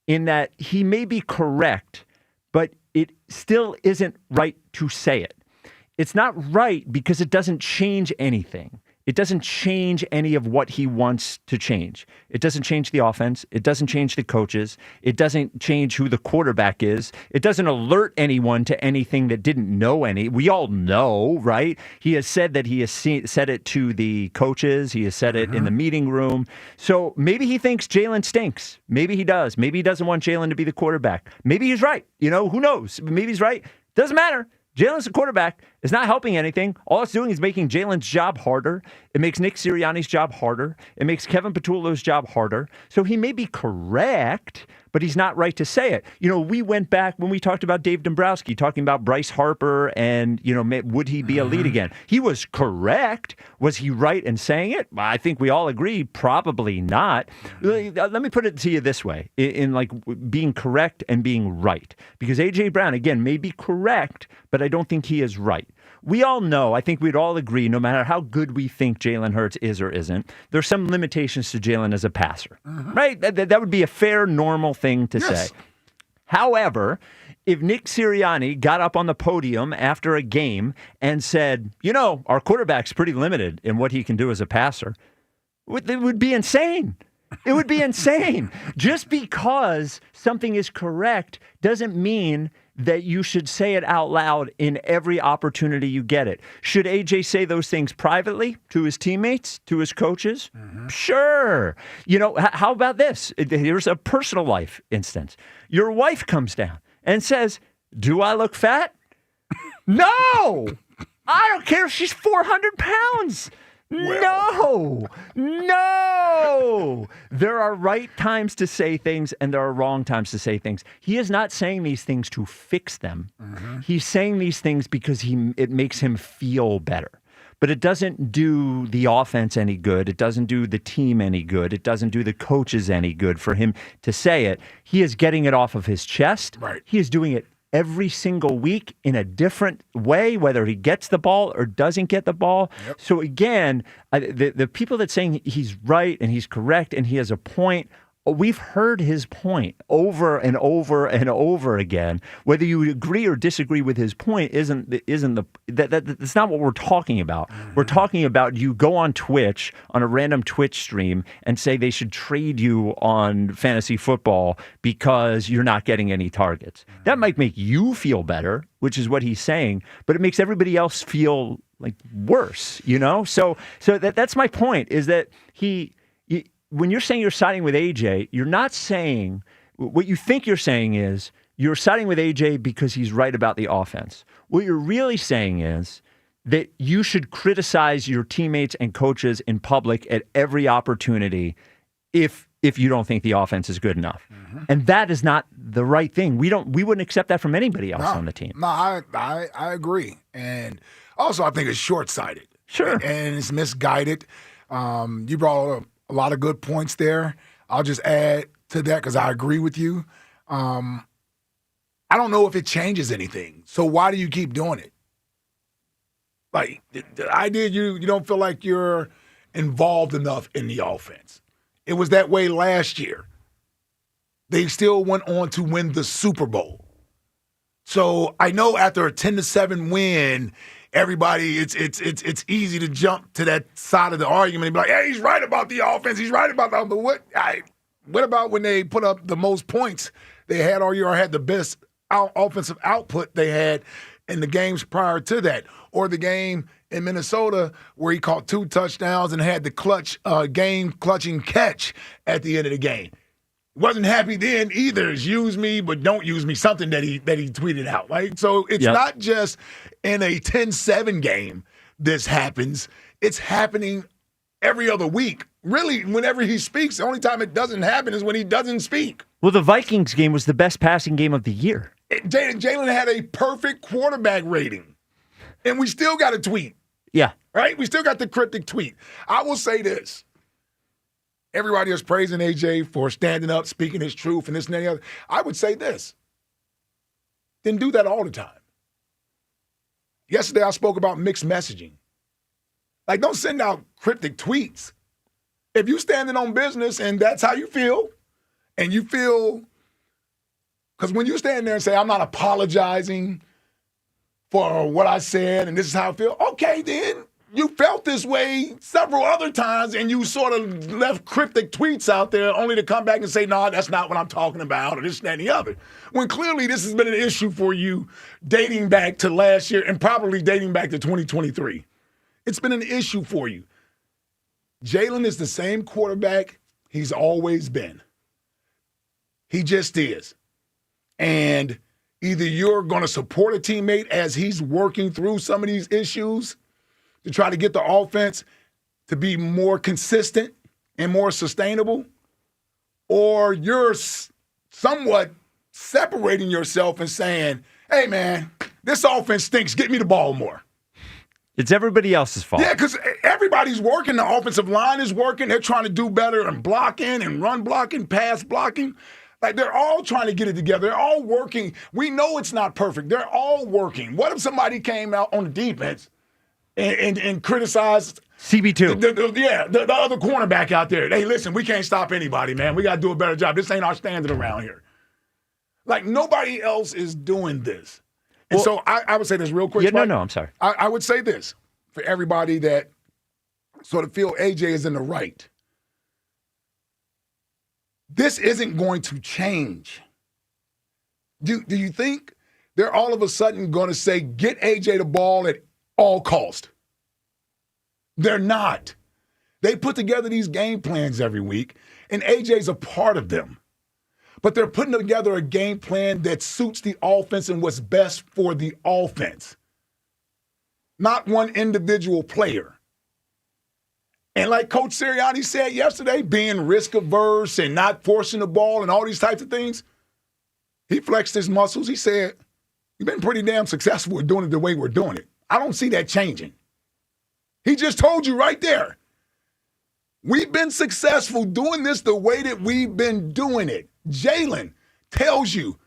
S33: in that he may be correct, but it still isn't right to say it. It's not right because it doesn't change anything. It doesn't change any of what he wants to change. It doesn't change the offense. It doesn't change the coaches. It doesn't change who the quarterback is. It doesn't alert anyone to anything that didn't know any. We all know, right? He has said that he has said it to the coaches. He has said it in the meeting room. So maybe he thinks Jalen stinks. Maybe he does. Maybe he doesn't want Jalen to be the quarterback. Maybe he's right. Who knows? Maybe he's right. Doesn't matter. Jalen's the quarterback. It's not helping anything. All it's doing is making Jalen's job harder. It makes Nick Sirianni's job harder. It makes Kevin Patullo's job harder. So he may be correct, but he's not right to say it. We went back when we talked about Dave Dombrowski, talking about Bryce Harper and, would he be a lead again? He was correct. Was he right in saying it? I think we all agree, probably not. Let me put it to you this way, in like being correct and being right. Because A.J. Brown, again, may be correct, but I don't think he is right. We all know, I think we'd all agree, no matter how good we think Jalen Hurts is or isn't, there's some limitations to Jalen as a passer, right? That would be a fair, normal thing to say. However, if Nick Sirianni got up on the podium after a game and said, our quarterback's pretty limited in what he can do as a passer, it would be insane. It would be insane. Just because something is correct doesn't mean that you should say it out loud in every opportunity you get it. Should AJ say those things privately to his teammates, to his coaches? Sure. How about this? Here's a personal life instance. Your wife comes down and says, "Do I look fat?" No! I don't care if she's 400 pounds. No. There are right times to say things and there are wrong times to say things. He is not saying these things to fix them. He's saying these things because it makes him feel better. But it doesn't do the offense any good. It doesn't do the team any good. It doesn't do the coaches any good for him to say it. He is getting it off of his chest. Right. He is doing it every single week in a different way, whether he gets the ball or doesn't get the ball. So again, the people that saying he's right and he's correct and he has a point, we've heard his point over and over and over again. Whether you agree or disagree with his point that's not what we're talking about. We're talking about you go on Twitch, on a random Twitch stream, and say they should trade you on fantasy football because you're not getting any targets. That might make you feel better, which is what he's saying, but it makes everybody else feel like worse, So that's my point, is that when you're saying you're siding with AJ, you're not saying, what you think you're saying is you're siding with AJ because he's right about the offense. What you're really saying is that you should criticize your teammates and coaches in public at every opportunity if
S2: if you don't think the offense is good enough. And that is not the right thing. We wouldn't accept that from anybody else on the team.
S15: No, I agree. And also I think it's short-sighted.
S2: Sure.
S15: And it's misguided. You brought up a lot of good points there. I'll just add to that because I agree with you. I don't know if it changes anything. So why do you keep doing it? Like, the idea you don't feel like you're involved enough in the offense. It was that way last year. They still went on to win the Super Bowl. So I know after a 10-7 win, everybody, it's easy to jump to that side of the argument and be like, hey, he's right about the offense. He's right about that. But what about when they put up the most points they had all year or had the best offensive output they had in the games prior to that? Or the game in Minnesota where he caught 2 touchdowns and had the game-clutching catch at the end of the game. Wasn't happy then either. It's use me, but don't use me, something that he tweeted out. Right? So it's not just in a 10-7 game this happens. It's happening every other week. Really, whenever he speaks, the only time it doesn't happen is when he doesn't speak.
S2: Well, the Vikings game was the best passing game of the year.
S15: Jalen had a perfect quarterback rating, and we still got a tweet.
S2: Yeah.
S15: Right? We still got the cryptic tweet. I will say this. Everybody is praising AJ for standing up, speaking his truth, and this and that and the other. I would say this. Then do that all the time. Yesterday, I spoke about mixed messaging. Like, don't send out cryptic tweets. If you standing on business and that's how you feel, and you feel, because when you stand there and say, I'm not apologizing for what I said and this is how I feel, okay, then you felt this way several other times and you sort of left cryptic tweets out there only to come back and say, no, that's not what I'm talking about, or this, that, and the other. When clearly this has been an issue for you dating back to last year and probably dating back to 2023. It's been an issue for you. Jalen is the same quarterback he's always been. He just is. And either you're going to support a teammate as he's working through some of these issues to try to get the offense to be more consistent and more sustainable, or you're somewhat separating yourself and saying, hey, man, this offense stinks. Get me the ball more.
S2: It's everybody else's fault.
S15: Yeah, because everybody's working. The offensive line is working. They're trying to do better in blocking and run blocking, pass blocking. Like, they're all trying to get it together. They're all working. We know it's not perfect. They're all working. What if somebody came out on the defense and criticized
S2: CB2?
S15: The other cornerback out there. Hey, listen, we can't stop anybody, man. We got to do a better job. This ain't our standard around here. Like, nobody else is doing this. And so I would say this real quick.
S2: Yeah, no, I'm sorry.
S15: I would say this for everybody that sort of feel AJ is in the right. This isn't going to change. Do you think they're all of a sudden going to say, get AJ the ball at all cost? They're not. They put together these game plans every week, and AJ's a part of them. But they're putting together a game plan that suits the offense and what's best for the offense, not one individual player. And like Coach Sirianni said yesterday, being risk-averse and not forcing the ball and all these types of things, he flexed his muscles. He said, we've been pretty damn successful at doing it the way we're doing it. I don't see that changing. He just told you right there. We've been successful doing this the way that we've been doing it. Jalen tells you,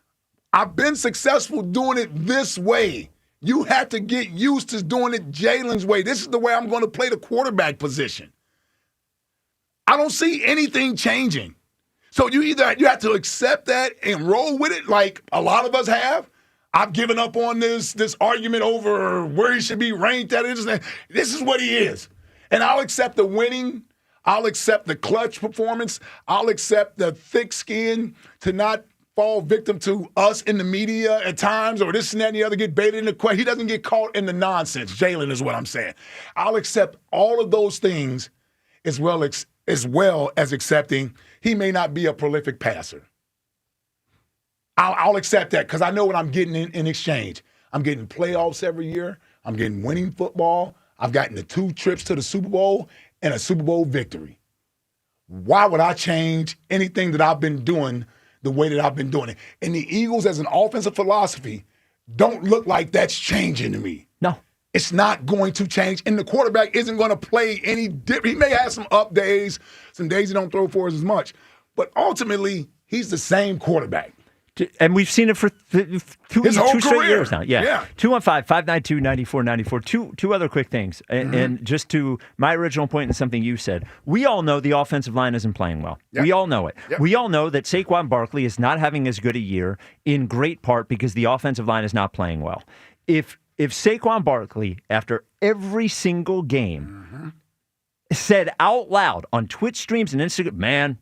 S15: I've been successful doing it this way. You have to get used to doing it Jalen's way. This is the way I'm going to play the quarterback position. I don't see anything changing. So you have to accept that and roll with it like a lot of us have. I've given up on this argument over where he should be ranked at. This is what he is. And I'll accept the winning. I'll accept the clutch performance. I'll accept the thick skin to not fall victim to us in the media at times or this and that and the other, get baited in the question. He doesn't get caught in the nonsense. Jalen is what I'm saying. I'll accept all of those things as well as accepting he may not be a prolific passer. I'll accept that because I know what I'm getting in exchange. I'm getting playoffs every year. I'm getting winning football. I've gotten the 2 trips to the Super Bowl and a Super Bowl victory. why would I change anything that I've been doing the way that I've been doing it? And the Eagles, as an offensive philosophy, don't look like that's changing to me.
S2: No.
S15: It's not going to change. And the quarterback isn't going to play any different. He may have some up days, some days he don't throw for us as much. But ultimately, he's the same quarterback.
S2: And we've seen it for two straight years now.
S15: Yeah.
S2: 215-592-9494. Two other quick things. And just to my original point and something you said, we all know the offensive line isn't playing well. Yep. We all know it. Yep. We all know that Saquon Barkley is not having as good a year in great part because the offensive line is not playing well. If Saquon Barkley, after every single game, said out loud on Twitch streams and Instagram, man,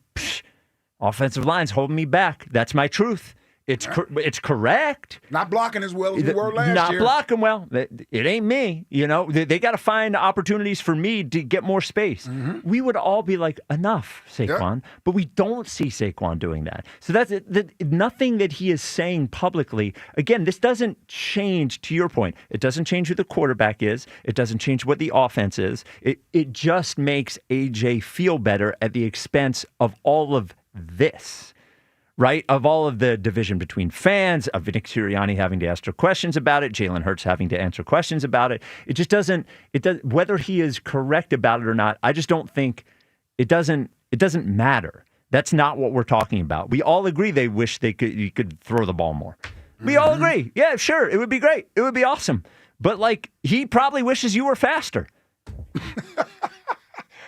S2: offensive line's holding me back. That's my truth. It's correct.
S15: Not blocking as well as we were last year.
S2: Not blocking well. It ain't me. You know, they got to find opportunities for me to get more space. We would all be like, enough, Saquon. Yep. But we don't see Saquon doing that. So that's nothing that he is saying publicly. Again, this doesn't change, to your point, it doesn't change who the quarterback is. It doesn't change what the offense is. It just makes AJ feel better at the expense of all of this. Right? Of all of the division between fans, of Nick Sirianni having to answer questions about it, Jalen Hurts having to answer questions about it. It just doesn't, whether he is correct about it or not, I just don't think it doesn't matter. That's not what we're talking about. We all agree they wish you could throw the ball more. We all agree. Yeah, sure. It would be great. It would be awesome. But like, he probably wishes you were faster.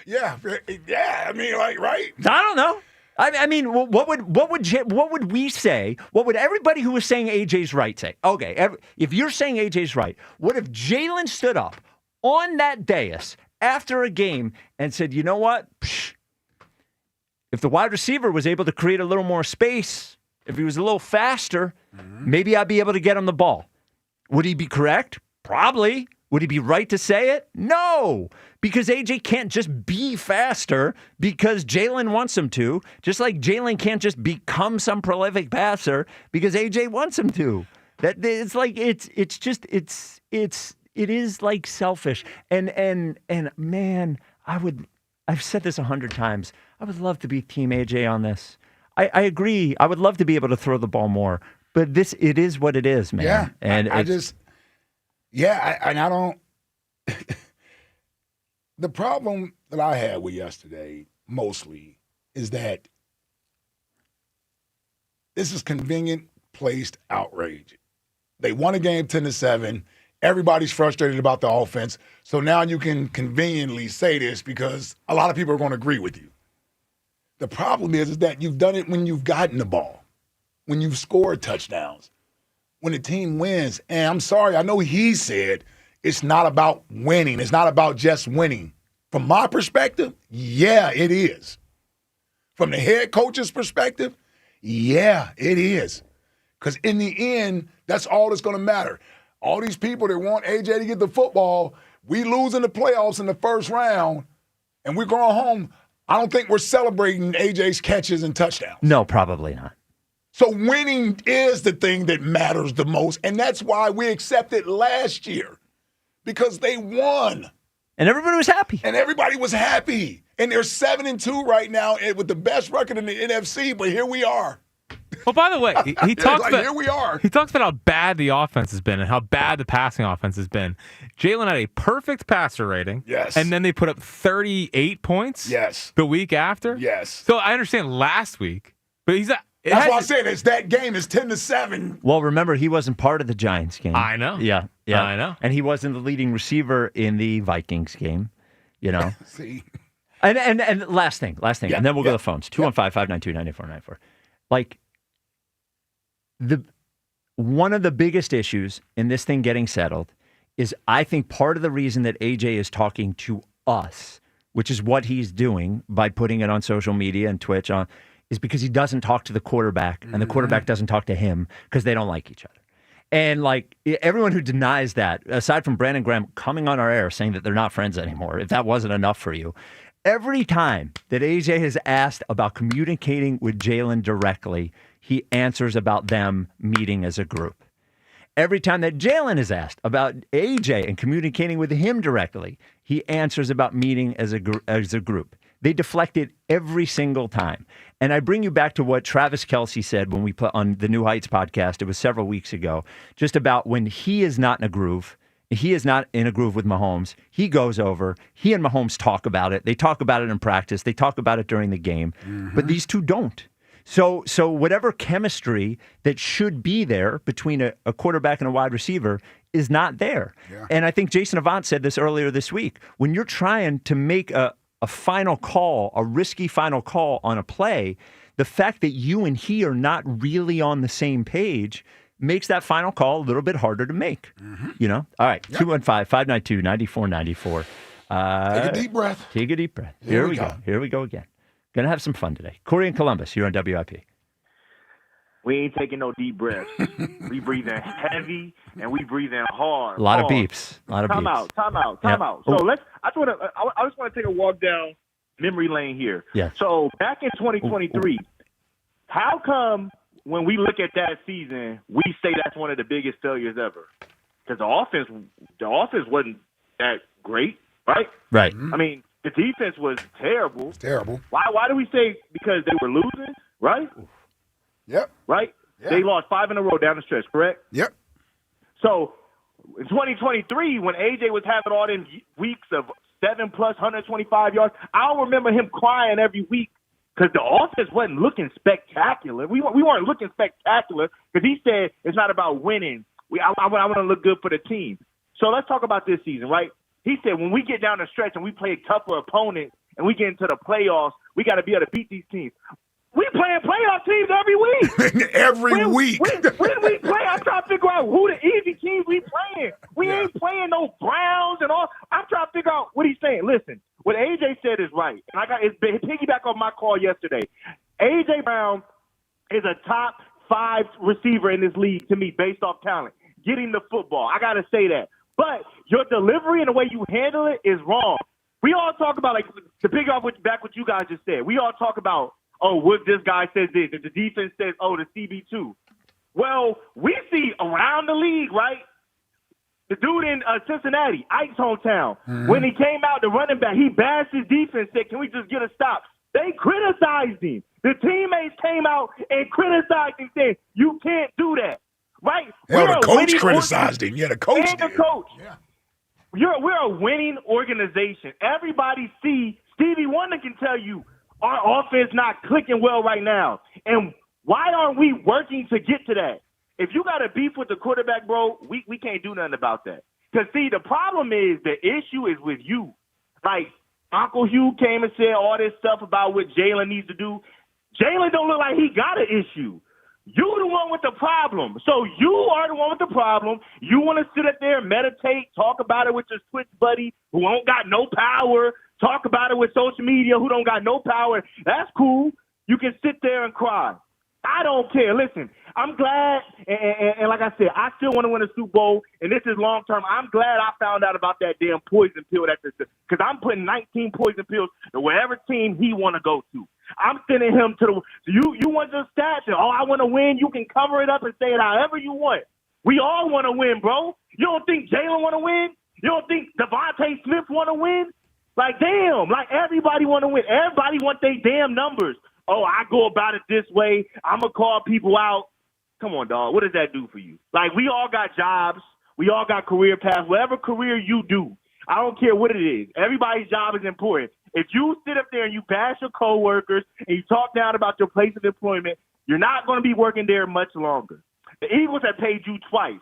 S15: Yeah. I mean, like, right?
S2: I don't know. I mean, what would we say? What would everybody who was saying AJ's right say? Okay, if you're saying AJ's right, what if Jalen stood up on that dais after a game and said, you know what? If the wide receiver was able to create a little more space, if he was a little faster, maybe I'd be able to get him the ball. Would he be correct? Probably. Would he be right to say it? No, because AJ can't just be faster because Jalen wants him to, just like Jalen can't just become some prolific passer because AJ wants him to. That it's like it is like selfish. And man, I've said this 100 times. I would love to be Team AJ on this. I agree. I would love to be able to throw the ball more, but it is what it is, man.
S15: Yeah,
S2: and
S15: I don't. The problem that I had with yesterday mostly is that this is convenient placed outrage. They won a game 10-7. Everybody's frustrated about the offense. So now you can conveniently say this because a lot of people are going to agree with you. The problem is that you've done it when you've gotten the ball, when you've scored touchdowns, when the team wins. And I'm sorry, I know he said it's not about winning. It's not about just winning. From my perspective, yeah, it is. From the head coach's perspective, yeah, it is. Because in the end, that's all that's going to matter. All these people that want AJ to get the football, we lose in the playoffs in the first round, and we're going home. I don't think we're celebrating AJ's catches and touchdowns.
S2: No, probably not.
S15: So winning is the thing that matters the most, and that's why we accepted last year. Because they won.
S2: And everybody was happy.
S15: And they're 7-2 right now with the best record in the NFC, but here we are.
S1: Well, by the way, he talks
S15: like,
S1: about
S15: here we are.
S1: He talks about how bad the offense has been and how bad the passing offense has been. Jalen had a perfect passer rating.
S15: Yes.
S1: And then they put up 38 points.
S15: Yes.
S1: The week after.
S15: Yes.
S1: So I understand last week, but he's not.
S15: That's why I said it's that game is 10-7.
S2: Well, remember, he wasn't part of the Giants game.
S1: I know.
S2: Yeah.
S1: I know.
S2: And he wasn't the leading receiver in the Vikings game, you know.
S15: See.
S2: And last thing,
S15: Yeah,
S2: and then we'll go to the phones. 215-592-9494. Like, one of the biggest issues in this thing getting settled is I think part of the reason that AJ is talking to us, which is what he's doing by putting it on social media and Twitch is because he doesn't talk to the quarterback and the quarterback doesn't talk to him because they don't like each other. And like everyone who denies that, aside from Brandon Graham coming on our air saying that they're not friends anymore, if that wasn't enough for you, every time that AJ has asked about communicating with Jalen directly, he answers about them meeting as a group. Every time that Jalen is asked about AJ and communicating with him directly, he answers about meeting as a group. They deflect it every single time. And I bring you back to what Travis Kelce said when we put on the New Heights podcast. It was several weeks ago, just about when he is not in a groove. He is not in a groove with Mahomes. He goes over. He and Mahomes talk about it. They talk about it in practice. They talk about it during the game. But these two don't. So whatever chemistry that should be there between a quarterback and a wide receiver is not there. Yeah. And I think Jason Avant said this earlier this week. When you're trying to make a final call, a risky final call on a play, the fact that you and he are not really on the same page makes that final call a little bit harder to make. You know? All right, 215-592-9494.
S15: Take a deep breath.
S2: Take a deep breath. Here we go. Here we go again. Going to have some fun today. Corey in Columbus, you're on WIP.
S7: We ain't taking no deep breaths. We breathing heavy and we breathing hard.
S2: A lot of beeps. Time
S7: out. Time out. So I just want to take a walk down memory lane here.
S2: Yeah.
S7: So back in 2023, how come when we look at that season, we say that's one of the biggest failures ever? Because the offense wasn't that great, right?
S2: Right.
S7: I mean, the defense was terrible.
S15: It's terrible.
S7: Why do we say because they were losing, right?
S15: Yep.
S7: Right?
S15: Yep.
S7: They lost 5 in a row down the stretch, correct?
S15: Yep.
S7: So in 2023, when AJ was having all them weeks of 7+ 125 yards, I'll remember him crying every week because the offense wasn't looking spectacular. We weren't looking spectacular because he said it's not about winning. I want to look good for the team. So let's talk about this season, right? He said when we get down the stretch and we play tougher opponents and we get into the playoffs, we got to be able to beat these teams. We playing playoff teams every week.
S15: Every week.
S7: When we play, I'm trying to figure out who the easy teams we playing. We ain't playing no Browns and all. I'm trying to figure out what he's saying. Listen, what AJ said is right. And I got it's piggyback on my call yesterday. AJ Brown is a top 5 receiver in this league to me based off talent. Getting the football. I got to say that. But your delivery and the way you handle it is wrong. We all talk about, like, to pick off back what you guys just said, we all talk about, oh, what this guy says this, and the defense says, oh, the CB2. Well, we see around the league, right? The dude in Cincinnati, Ike's hometown, when he came out, the running back, he bashed his defense, said, can we just get a stop? They criticized him. The teammates came out and criticized him, saying, you can't do that. Right?
S15: Hell, the coach criticized him. Yeah, the coach
S7: did. The coach. Yeah. We're a winning organization. Everybody see, Stevie Wonder can tell you our offense not clicking well right now. And why aren't we working to get to that? If you got a beef with the quarterback, bro, we can't do nothing about that. Because, see, the problem is the issue is with you. Like, Uncle Hugh came and said all this stuff about what Jalen needs to do. Jalen don't look like he got an issue. You the one with the problem. So you are the one with the problem. You want to sit up there, meditate, talk about it with your Twitch buddy who don't got no power, talk about it with social media who don't got no power. That's cool. You can sit there and cry. I don't care. Listen, I'm glad, and like I said, I still want to win a Super Bowl, and this is long-term. I'm glad I found out about that damn poison pill because I'm putting 19 poison pills to wherever team he want to go to. I'm sending him to the – you want your stats, and, I want to win. You can cover it up and say it however you want. We all want to win, bro. You don't think Jalen want to win? You don't think Devontae Smith want to win? Like, damn, like everybody want to win. Everybody want their damn numbers. Oh, I go about it this way. I'm going to call people out. Come on, dog. What does that do for you? Like, we all got jobs. We all got career paths. Whatever career you do, I don't care what it is. Everybody's job is important. If you sit up there and you bash your coworkers and you talk down about your place of employment, you're not going to be working there much longer. The Eagles have paid you twice.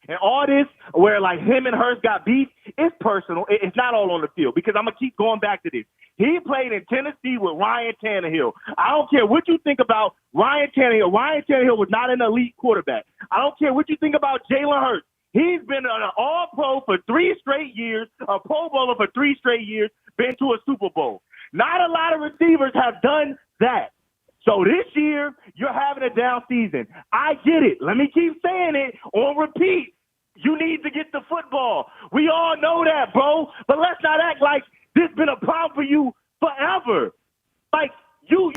S7: And all this where, like, him and Hurts got beef, it's personal. It's not all on the field because I'm going to keep going back to this. He played in Tennessee with Ryan Tannehill. I don't care what you think about Ryan Tannehill. Ryan Tannehill was not an elite quarterback. I don't care what you think about Jalen Hurts. He's been an all-pro for 3 straight years, a Pro Bowler for 3 straight years, been to a Super Bowl. Not a lot of receivers have done that. So this year, you're having a down season. I get it. Let me keep saying it on repeat. You need to get the football. We all know that, bro. But let's not act like this has been a problem for you forever. Like, you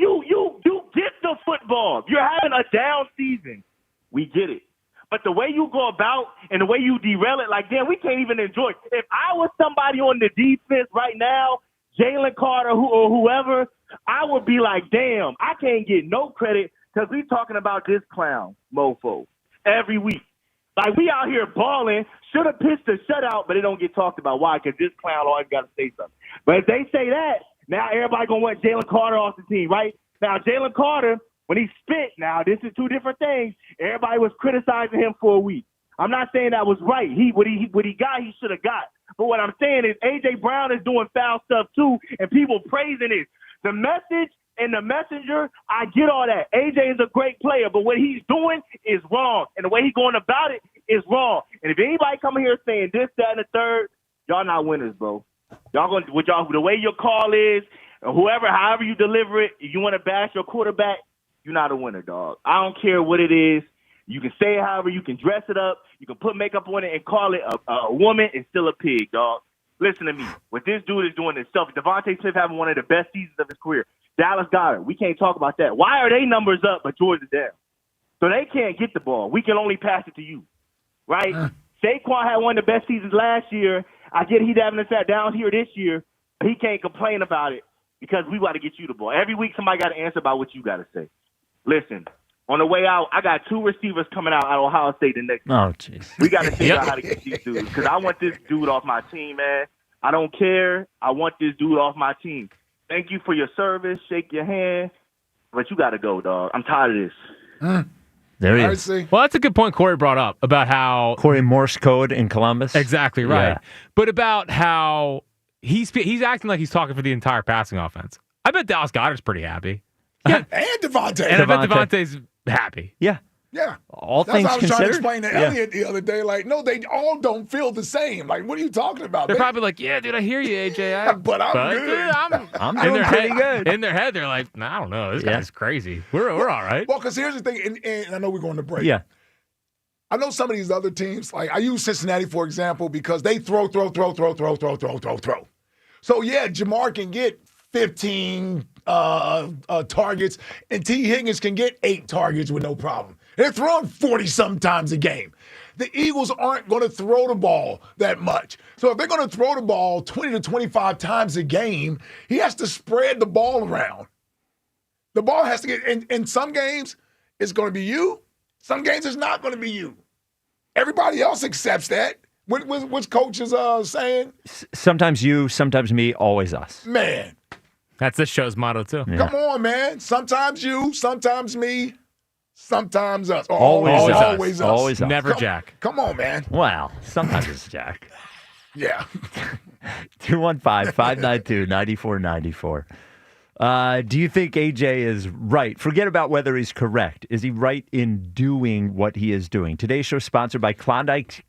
S7: get the football. You're having a down season. We get it. But the way you go about and the way you derail it, like, damn, we can't even enjoy it. If I was somebody on the defense right now, Jalen Carter or whoever, I would be like, damn, I can't get no credit because we talking about this clown mofo every week. Like, we out here balling, should have pitched a shutout, but it don't get talked about. Why? Because this clown always got to say something. But if they say that, now everybody going to want Jalen Carter off the team, right? Now, Jalen Carter, when he spit, now this is two different things. Everybody was criticizing him for a week. I'm not saying that was right. What he got, he should have got. But what I'm saying is A.J. Brown is doing foul stuff too, and people praising it. The message and the messenger, I get all that. A.J. is a great player, but what he's doing is wrong, and the way he's going about it is wrong. And if anybody coming here saying this, that, and the third, y'all not winners, bro. Y'all going with y'all the way your call is, or however you deliver it. If you want to bash your quarterback, you're not a winner, dog. I don't care what it is. You can say it however, you can dress it up, you can put makeup on it and call it a woman. It's still a pig, dog. Listen to me. What this dude is doing is stuff. Devontae Smith having one of the best seasons of his career. Dallas got it. We can't talk about that. Why are they numbers up but yours is down? So they can't get the ball. We can only pass it to you, right? Saquon had one of the best seasons last year. I get he's having us sat down here this year. He can't complain about it because we got to get you the ball. Every week somebody got to answer about what you got to say. Listen, on the way out, I got 2 receivers coming out at Ohio State the next week.
S2: Oh, jeez.
S7: We got to figure out how to get these dudes because I want this dude off my team, man. I don't care. I want this dude off my team. Thank you for your service. Shake your hand. But you got to go, dog. I'm tired of this.
S2: There he is.
S1: Well, that's a good point Corey brought up about how
S2: Corey Morse code in Columbus.
S1: Exactly right.
S2: Yeah.
S1: But about how he's acting like he's talking for the entire passing offense. I bet Dallas Goedert's pretty happy.
S9: And Devontae.
S1: And I bet Devontae's happy.
S2: Yeah.
S9: Yeah.
S2: All
S9: That's
S2: things
S9: what I was trying to
S2: considered.
S9: explain to Elliot the other day. Like, no, they all don't feel the same. Like, what are you talking about?
S1: They're probably like, yeah, dude, I hear you, AJ.
S9: But I'm good.
S2: I'm
S1: in
S2: doing
S1: their
S2: pretty
S1: head,
S2: good.
S1: In their head, they're like, nah, I don't know. This guy's crazy. We're all right.
S9: Well, because here's the thing, and I know we're going to break.
S2: Yeah.
S9: I know some of these other teams, like I use Cincinnati, for example, because they throw. So, yeah, Jamar can get 15 targets, and T. Higgins can get 8 targets with no problem. They're throwing 40-something times a game. The Eagles aren't going to throw the ball that much. So if they're going to throw the ball 20 to 25 times a game, he has to spread the ball around. The ball has to get in some games, it's going to be you. Some games, it's not going to be you. Everybody else accepts that. What's coaches saying?
S2: Sometimes you, sometimes me, always us.
S9: Man.
S1: That's this show's motto, too.
S2: Yeah.
S9: Come on, man. Sometimes you, sometimes me, sometimes us.
S2: Always
S9: us.
S2: Always us.
S1: Never Jack.
S9: Come on, man.
S2: Well, sometimes it's Jack.
S9: Yeah.
S2: 215-592-9494. Do you think AJ is right? Forget about whether he's correct. Is he right in doing what he is doing? Today's show is sponsored by Klondike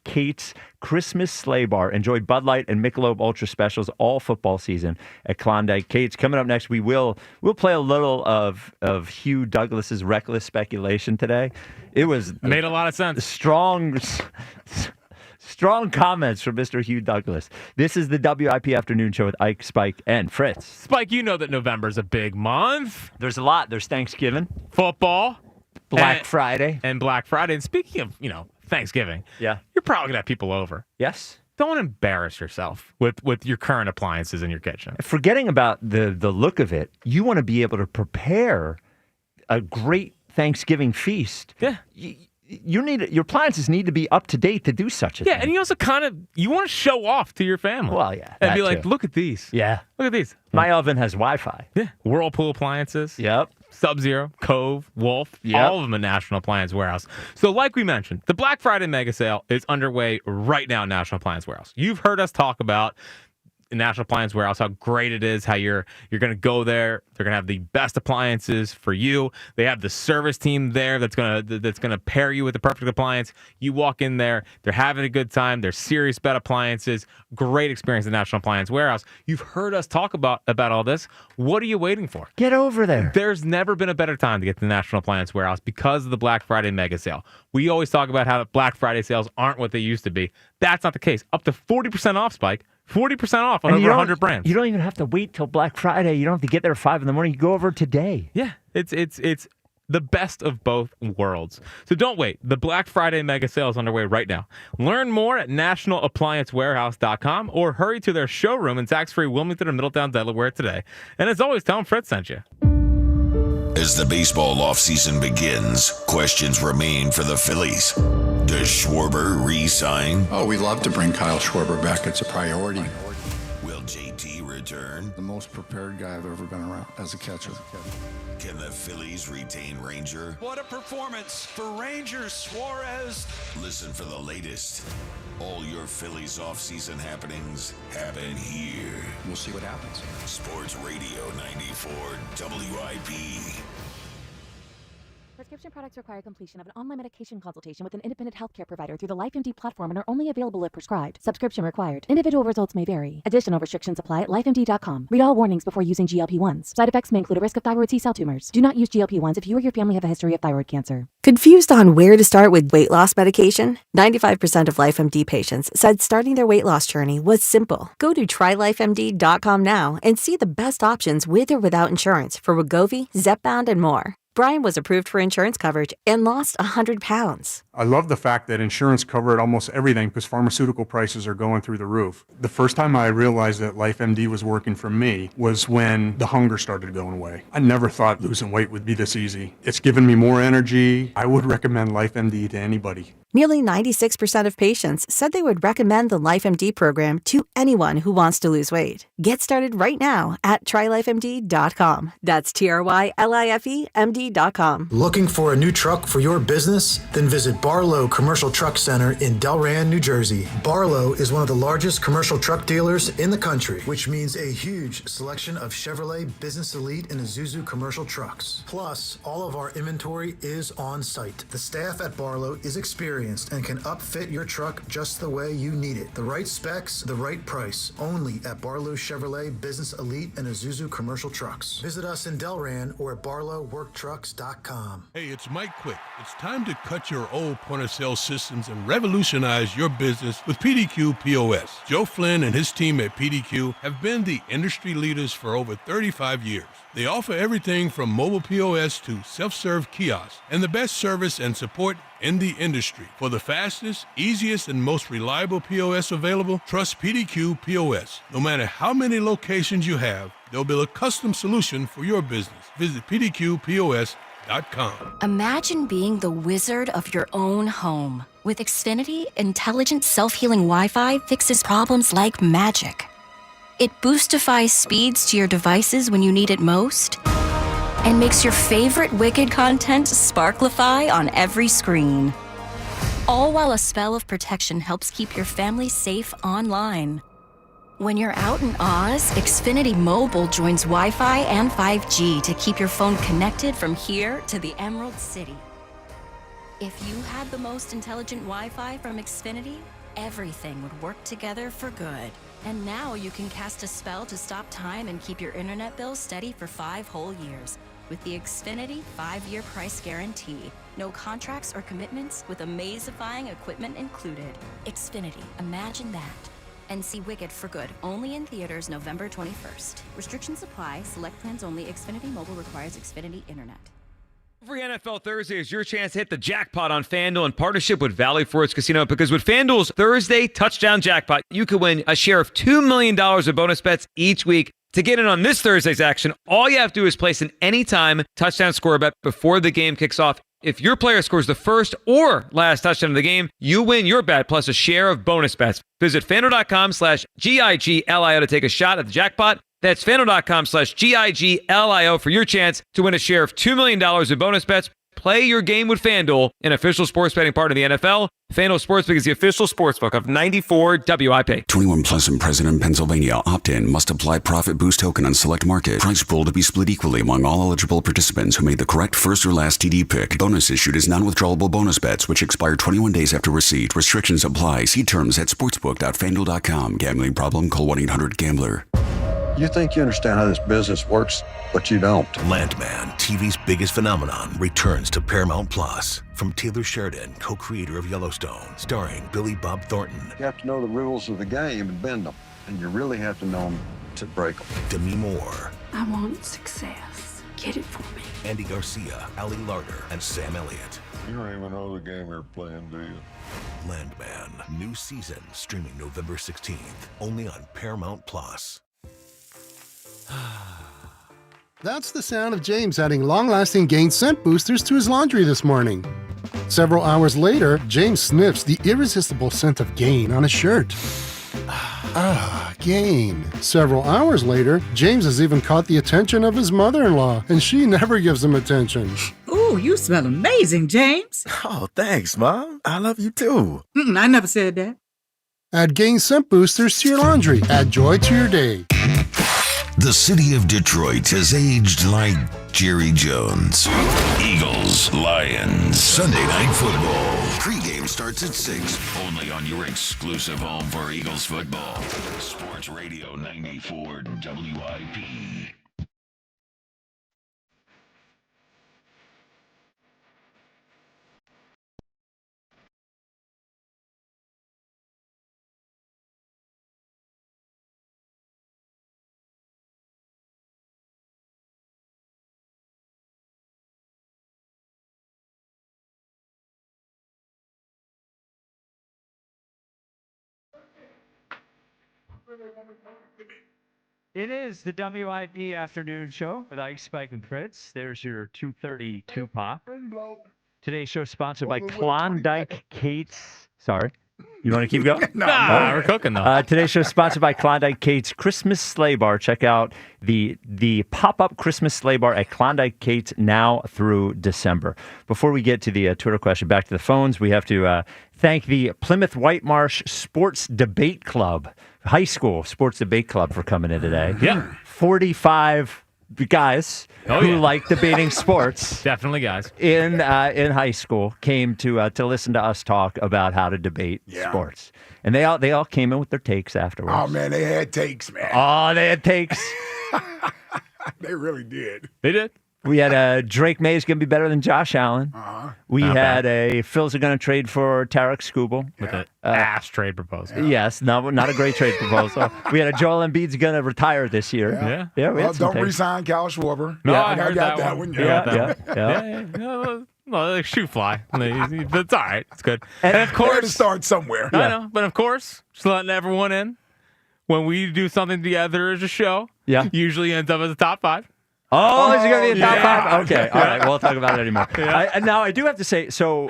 S2: Kate's Christmas Sleigh Bar. Enjoy Bud Light and Michelob Ultra specials all football season at Klondike Kate's. Coming up next, we'll play a little of Hugh Douglas's reckless speculation today. It
S1: made a lot of sense.
S2: Strong comments from Mr. Hugh Douglas. This is the WIP Afternoon Show with Ike, Spike, and Fritz.
S1: Spike, you know that November's a big month.
S2: There's a lot. There's Thanksgiving.
S1: Football.
S2: Black Friday.
S1: And Black Friday. And speaking of, Thanksgiving.
S2: Yeah.
S1: You're probably going to have people over.
S2: Yes.
S1: Don't embarrass yourself with your current appliances in your kitchen.
S2: Forgetting about the look of it, you want to be able to prepare a great Thanksgiving feast.
S1: Yeah.
S2: Your appliances need to be up to date to do such a thing.
S1: Yeah, and you also you want to show off to your family.
S2: Well, yeah.
S1: And be like, look at these.
S2: Yeah.
S1: Look at these.
S2: My oven has Wi-Fi.
S1: Yeah. Whirlpool appliances.
S2: Yep.
S1: Sub-Zero, Cove, Wolf,
S2: Yep.
S1: all of them in National Appliance Warehouse. So like we mentioned, the Black Friday mega sale is underway right now at National Appliance Warehouse. You've heard us talk about National Appliance Warehouse, how great it is, how you're going to go there. They're going to have the best appliances for you. They have the service team there that's going to pair you with the perfect appliance. You walk in there, they're having a good time. They're serious about appliances. Great experience at National Appliance Warehouse. You've heard us talk about all this. What are you waiting for?
S2: Get over there.
S1: There's never been a better time to get to the National Appliance Warehouse because of the Black Friday mega sale. We always talk about how Black Friday sales aren't what they used to be. That's not the case. Up to 40% off, Spike. 40% off on over 100 brands.
S2: You don't even have to wait till Black Friday. You don't have to get there at 5 in the morning. You go over today.
S1: Yeah, it's the best of both worlds. So don't wait. The Black Friday mega sale is underway right now. Learn more at nationalappliancewarehouse.com or hurry to their showroom in tax-free Wilmington or Middletown, Delaware today. And as always, tell them Fred sent you.
S5: As the baseball offseason begins, questions remain for the Phillies. Does Schwarber re-sign?
S3: Oh, we'd love to bring Kyle Schwarber back. It's a priority.
S5: Will JT return?
S3: The most prepared guy I've ever been around as a catcher.
S5: Can the Phillies retain Ranger?
S11: What a performance for Rangers, Suarez.
S5: Listen for the latest. All your Phillies offseason happenings happen here.
S3: We'll see what happens.
S5: Sports Radio 94 WIP.
S13: Prescription products require completion of an online medication consultation with an independent healthcare provider through the LifeMD platform and are only available if prescribed. Subscription required. Individual results may vary. Additional restrictions apply at lifemd.com. Read all warnings before using GLP-1s. Side effects may include a risk of thyroid C-cell tumors. Do not use GLP-1s if you or your family have a history of thyroid cancer.
S16: Confused on where to start with weight loss medication? 95% of LifeMD patients said starting their weight loss journey was simple. Go to trylifemd.com now and see the best options with or without insurance for Wegovy, Zepbound, and more. Brian was approved for insurance coverage and lost 100 pounds.
S17: I love the fact that insurance covered almost everything because pharmaceutical prices are going through the roof. The first time I realized that LifeMD was working for me was when the hunger started going away. I never thought losing weight would be this easy. It's given me more energy. I would recommend LifeMD to anybody.
S16: Nearly 96% of patients said they would recommend the LifeMD program to anyone who wants to lose weight. Get started right now at trylifemd.com. That's TRYLIFEMD.com.
S18: Looking for a new truck for your business? Then visit Barlow Commercial Truck Center in Delran, New Jersey. Barlow is one of the largest commercial truck dealers in the country, which means a huge selection of Chevrolet, Business Elite, and Isuzu commercial trucks. Plus, all of our inventory is on site. The staff at Barlow is experienced and can upfit your truck just the way you need it. The right specs, the right price. Only at Barlow Chevrolet, Business Elite, and Isuzu commercial trucks. Visit us in Delran or at barlowworktrucks.com.
S6: Hey, it's Mike Quick. It's time to cut your old point-of-sale systems and revolutionize your business with PDQ POS. Joe Flynn and his team at PDQ have been the industry leaders for over 35 years. They offer everything from mobile POS to self-serve kiosks and the best service and support in the industry. For the fastest, easiest, and most reliable POS available, trust PDQ POS. No matter how many locations you have, they'll build a custom solution for your business. Visit pdqpos.com.
S4: Imagine being the wizard of your own home. With Xfinity, intelligent self-healing Wi-Fi fixes problems like magic. It boostifies speeds to your devices when you need it most, and makes your favorite Wicked content sparklify on every screen. All while a spell of protection helps keep your family safe online. When you're out in Oz, Xfinity Mobile joins Wi-Fi and 5G to keep your phone connected from here to the Emerald City. If you had the most intelligent Wi-Fi from Xfinity, everything would work together for good. And now you can cast a spell to stop time and keep your internet bill steady for 5 whole years. With the Xfinity 5-year price guarantee. No contracts or commitments with amazifying equipment included. Xfinity, imagine that. And see Wicked for good, only in theaters November 21st. Restrictions apply, select plans only. Xfinity Mobile requires Xfinity Internet.
S33: Every NFL Thursday is your chance to hit the jackpot on FanDuel in partnership with Valley Forge Casino, because with FanDuel's Thursday Touchdown Jackpot, you could win a share of $2 million of bonus bets each week. To get in on this Thursday's action, all you have to do is place an anytime touchdown score bet before the game kicks off. If your player scores the first or last touchdown of the game, you win your bet plus a share of bonus bets. Visit FanDuel.com/GIGLIO to take a shot at the jackpot. That's FanDuel.com/GIGLIO for your chance to win a share of $2 million in bonus bets. Play your game with FanDuel, an official sports betting partner of the NFL. FanDuel Sportsbook is the official sportsbook of 94 WIP.
S19: 21 plus and present in Pennsylvania. Opt-in. Must apply profit boost token on select market. Prize pool to be split equally among all eligible participants who made the correct first or last TD pick. Bonus issued is non-withdrawable bonus bets, which expire 21 days after receipt. Restrictions apply. See terms at sportsbook.fanduel.com. Gambling problem? Call 1-800-GAMBLER.
S20: You think you understand how this business works, but you don't.
S25: Landman, TV's biggest phenomenon, returns to Paramount Plus. From Taylor Sheridan, co-creator of Yellowstone, starring Billy Bob Thornton.
S20: You have to know the rules of the game and bend them, and you really have to know them to break them.
S25: Demi Moore.
S26: I want success.
S8: Get it for me.
S25: Andy Garcia, Ali Larder, and Sam Elliott.
S10: You don't even know the game you're playing, do you?
S25: Landman, new season streaming November 16th, only on Paramount Plus.
S12: That's the sound of James adding long-lasting Gain scent boosters to his laundry this morning. Several hours later, James sniffs the irresistible scent of Gain on his shirt. Gain. Several hours later, James has even caught the attention of his mother-in-law, and she never gives him attention.
S8: Ooh, you smell amazing, James.
S14: Oh, thanks, Mom. I love you too.
S8: I never said that.
S12: Add Gain scent boosters to your laundry. Add joy to your day.
S5: The city of Detroit has aged like Jerry Jones. Eagles, Lions, Sunday Night Football. Pre-game starts at 6, only on your exclusive home for Eagles football. Sports Radio 94 WIP.
S33: It is the WIP afternoon show with Ike, Spike, and Fritz. There's your 2:32 pop. Today's show sponsored by Klondike Kate's. Sorry. You want to keep going?
S1: Nah, we're cooking though.
S2: Today's show is sponsored by Klondike Kate's Christmas Sleigh Bar. Check out the pop-up Christmas Sleigh Bar at Klondike Kate's now through December. Before we get to the Twitter question, back to the phones, we have to thank the Plymouth Whitemarsh Sports Debate Club, high school sports debate club, for coming in today.
S1: Yeah.
S2: 45 guys who like debating sports.
S1: Definitely guys.
S2: In high school came to listen to us talk about how to debate sports. And they all came in with their takes afterwards.
S9: Oh, man, they had takes, man.
S2: Oh, they had takes.
S9: They really did.
S1: They did.
S2: We had Drake May is going to be better than Josh Allen. We
S1: Not
S2: had a Phil's are going to trade for Tarek Skubal.
S1: With an ass trade proposal.
S2: Yes, not a great trade proposal. We had a Joel Embiid's going to retire this year.
S1: Yeah.
S2: We had some
S9: Don't
S2: takes.
S9: resign Kyle Schwarber.
S1: No,
S9: Yeah,
S1: I heard
S9: got
S1: that
S9: one.
S2: Yeah.
S1: Well, like shoe fly. It's all right. It's good. And of
S9: Had to
S1: course,
S9: start somewhere.
S1: I know. But of course, just letting everyone in, when we do something together as a show, usually ends up as a top 5.
S2: Oh, is it going to be a top 5? Okay, all right. We'll talk about it anymore. Now, I do have to say, so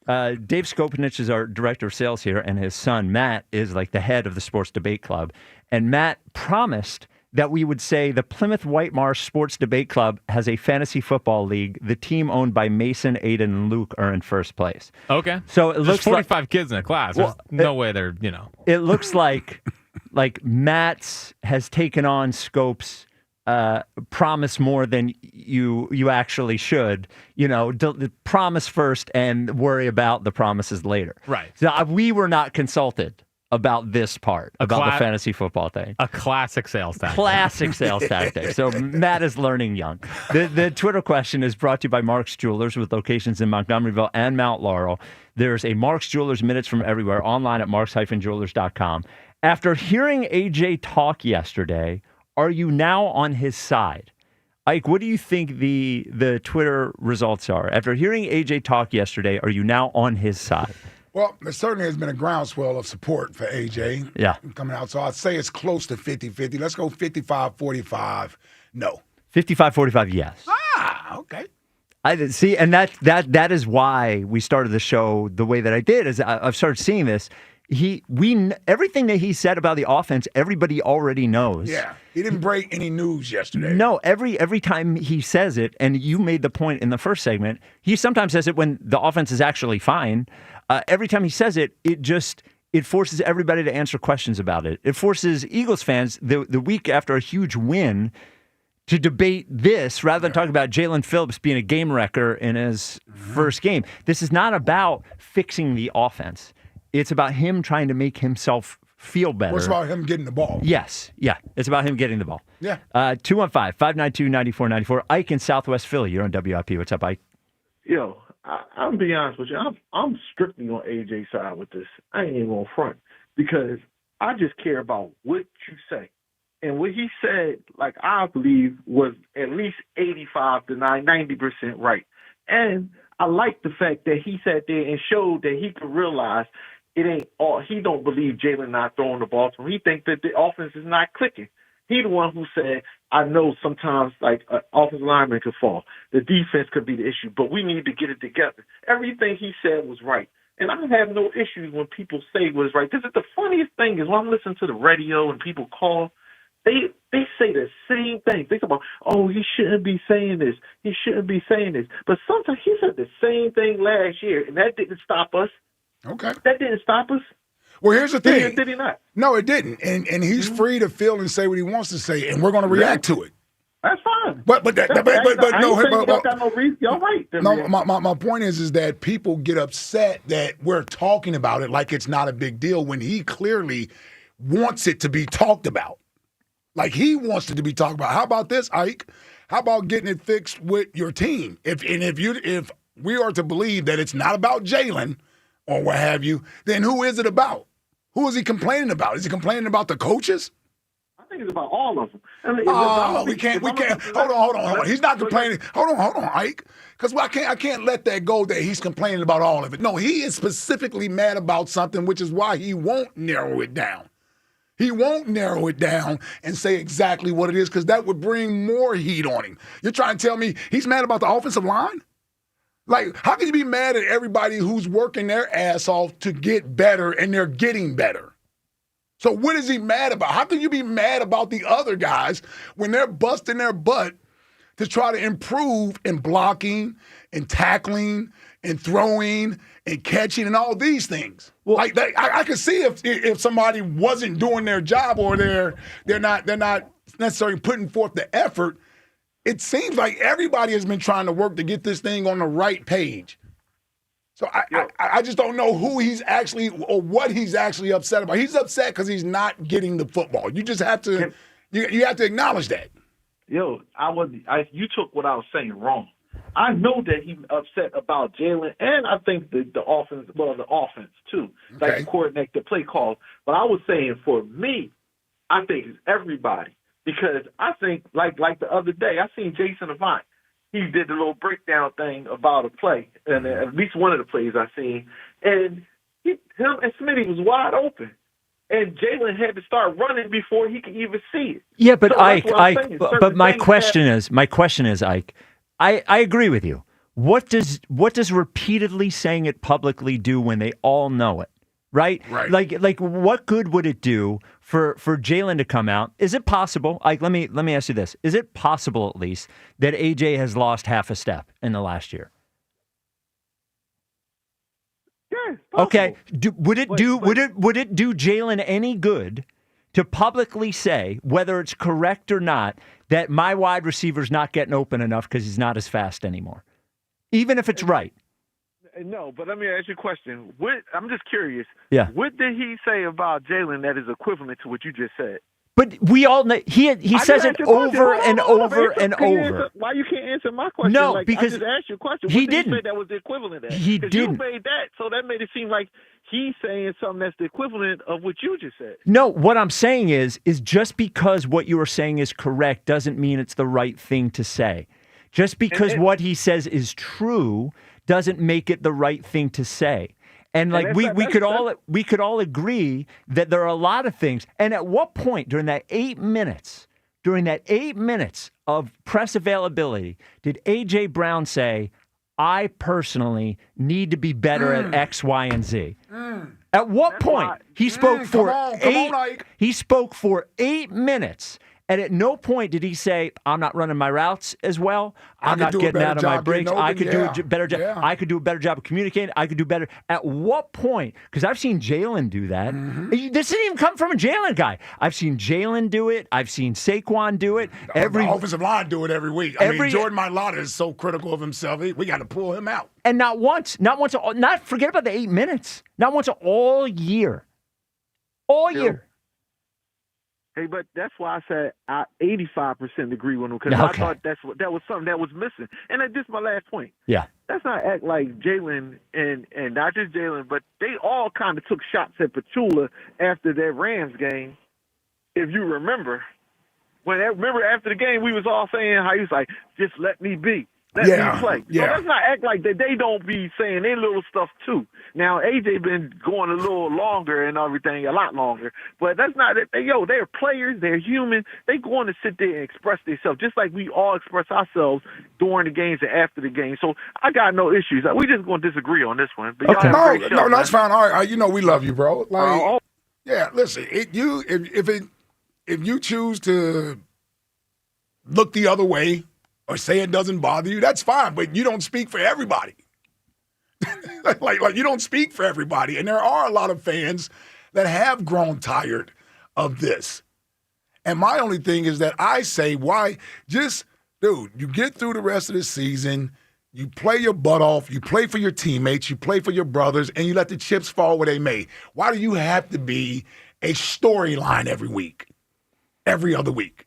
S2: Dave Skopinich is our director of sales here, and his son, Matt, is like the head of the Sports Debate Club. And Matt promised that we would say the Plymouth Whitemarsh Sports Debate Club has a fantasy football league. The team owned by Mason, Aiden, and Luke are in first place.
S1: Okay.
S2: So it
S1: There's
S2: looks
S1: 45 kids in a class. There's no way they're,
S2: It looks like Matt's has taken on Scope's promise more than you actually should. Promise first and worry about the promises later.
S1: Right.
S2: So we were not consulted about this part, about the fantasy football thing.
S1: A classic sales tactic.
S2: Classic sales tactic. So Matt is learning young. The Twitter question is brought to you by Mark's Jewelers with locations in Montgomeryville and Mount Laurel. There's a Mark's Jewelers Minutes from Everywhere online at marks-jewelers.com. After hearing AJ talk yesterday, are you now on his side? Ike, what do you think the Twitter results are? After hearing AJ talk yesterday, are you now on his side?
S9: Well, there certainly has been a groundswell of support for AJ coming out. So I'd say it's close to 50-50. Let's go 55-45. No.
S2: 55-45, yes.
S9: Okay.
S2: I see, and that is why we started the show the way that I did. Is I've started seeing this. Everything that he said about the offense, everybody already knows.
S9: Yeah, he didn't break any news yesterday.
S2: No, every time he says it, and you made the point in the first segment, he sometimes says it when the offense is actually fine. Every time he says it, it forces everybody to answer questions about it. It forces Eagles fans the week after a huge win to debate this rather than talk about Jalen Phillips being a game wrecker in his first game. This is not about fixing the offense. It's about him trying to make himself feel better.
S9: It's about him getting the ball.
S2: Yes. Yeah. It's about him getting the ball.
S9: Yeah.
S2: 215-592-9494. Ike in Southwest Philly. You're on WIP. What's up, Ike?
S21: Yo, I'm gonna be honest with you. I'm strictly on AJ's side with this. I ain't even on front because I just care about what you say And what he said, like I believe, was at least 85 to 90% right. And I like the fact that he sat there and showed that he could realize it ain't all. He don't believe Jalen not throwing the ball to him. He thinks that the offense is not clicking. He the one who said, I know sometimes like an offensive lineman could fall. The defense could be the issue, but we need to get it together. Everything he said was right. And I have no issues when people say what is right. This is the funniest thing is when I'm listening to the radio and people call, they say the same thing. They talk about, oh, he shouldn't be saying this. He shouldn't be saying this. But sometimes he said the same thing last year, and that didn't stop us.
S9: Okay.
S21: That didn't stop us.
S9: Well, here's the thing.
S21: Did he not?
S9: No, it didn't. And he's free to feel and say what he wants to say, and we're going to react to it.
S21: That's fine.
S9: But no,
S21: y'all got no reason. Y'all right.
S9: No, my point is that people get upset that we're talking about it like it's not a big deal when he clearly wants it to be talked about. Like he wants it to be talked about. How about this, Ike? How about getting it fixed with your team? If we are to believe that it's not about Jalen or what have you, then who is it about? Who is he complaining about? Is he complaining about the coaches?
S21: I think it's about all of them.
S9: We can't. Hold on. He's not complaining. Hold on, Ike. Because I can't let that go that he's complaining about all of it. No, he is specifically mad about something, which is why he won't narrow it down. He won't narrow it down and say exactly what it is because that would bring more heat on him. You're trying to tell me he's mad about the offensive line? Like, how can you be mad at everybody who's working their ass off to get better and they're getting better? So what is he mad about? How can you be mad about the other guys when they're busting their butt to try to improve in blocking and tackling and throwing and catching and all these things? Well, like I could see if somebody wasn't doing their job or they're not necessarily putting forth the effort. It seems like everybody has been trying to work to get this thing on the right page. So I just don't know who he's actually or what he's actually upset about. He's upset because he's not getting the football. You just have to you have to acknowledge that.
S21: You took what I was saying wrong. I know that he's upset about Jalen, and I think the offense too, like the coordinate the play call. But I was saying for me, I think it's everybody. Because I think, like the other day, I seen Jason Avant. He did a little breakdown thing about a play, and at least one of the plays I seen. And him and Smitty was wide open. And Jalen had to start running before he could even see it.
S2: Yeah, but so Ike, but my question is, Ike, I agree with you. What does repeatedly saying it publicly do when they all know it? Right? Like what good would it do for Jalen to come out? Is it possible? Like, let me ask you this: is it possible, at least, that AJ has lost half a step in the last year?
S21: Yeah.
S2: Okay. Would it do Jalen any good to publicly say, whether it's correct or not, that my wide receiver's not getting open enough because he's not as fast anymore, even if it's right?
S21: No, but let me ask you a question. I'm just curious.
S2: Yeah.
S21: What did he say about Jalen that is equivalent to what you just said?
S2: But we all know he says it over and over and over.
S21: Why you can't answer my question?
S2: No, because
S21: I just asked you a question.
S2: He
S21: what did
S2: didn't.
S21: He say that was the equivalent of that?
S2: He didn't.
S21: You made that, so that made it seem like he's saying something that's the equivalent of what you just said.
S2: No, what I'm saying is just because what you are saying is correct doesn't mean it's the right thing to say. Just because what he says is true doesn't make it the right thing to say. And like we could all agree that there are a lot of things. And at what point during that 8 minutes of press availability did A.J. Brown say, I personally need to be better at X, Y, and Z? At what point? He spoke He spoke for 8 minutes. And at no point did he say, I'm not running my routes as well. I'm not getting out of my breaks. I could do a better job. Yeah. I could do a better job of communicating. I could do better. At what point? Because I've seen Jalen do that. Mm-hmm. This didn't even come from a Jalen guy. I've seen Jalen do it. I've seen Saquon do it.
S9: The offensive line do it every week. I mean, Jordan Mailata is so critical of himself. We got to pull him out.
S2: And not forget about the 8 minutes. Not once all year. All year.
S21: Hey, but that's why I said I 85% agree with him because I thought that was something that was missing. And this is my last point.
S2: Yeah.
S21: Let's not act like Jalen and not just Jalen, but they all kind of took shots at Petula after that Rams game. If you remember, Remember after the game, we was all saying how he was like, just let me be. Let me play. So let's not act like that they don't be saying their little stuff too. Now, AJ been going a little longer and everything, a lot longer. But that's not it. They're players. They're human. They going to sit there and express themselves just like we all express ourselves during the games and after the game. So I got no issues. We just going to disagree on this one. But
S9: Okay.
S21: y'all have a great show,
S9: that's fine. All right. We love you, bro. Listen, if you choose to look the other way or say it doesn't bother you, that's fine. But you don't speak for everybody. like you don't speak for everybody. And there are a lot of fans that have grown tired of this. And my only thing is that I say, dude, you get through the rest of the season, you play your butt off, you play for your teammates, you play for your brothers, and you let the chips fall where they may. Why do you have to be a storyline every week, every other week?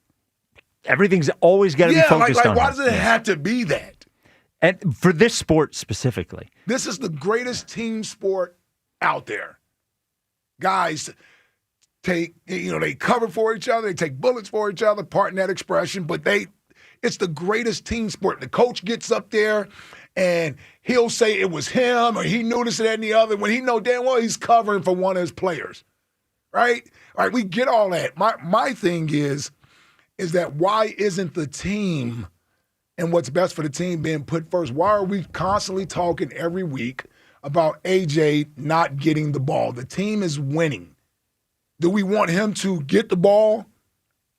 S2: Everything's always got to be focused on.
S9: Why does it have to be that?
S2: And for this sport specifically.
S9: This is the greatest team sport out there. Guys they cover for each other, they take bullets for each other, pardon that expression, but it's the greatest team sport. The coach gets up there and he'll say it was him or he knew this, that, and the other when he know damn well he's covering for one of his players. Right? All right, we get all that. My thing is that why isn't the team and what's best for the team being put first? Why are we constantly talking every week about AJ not getting the ball? The team is winning. Do we want him to get the ball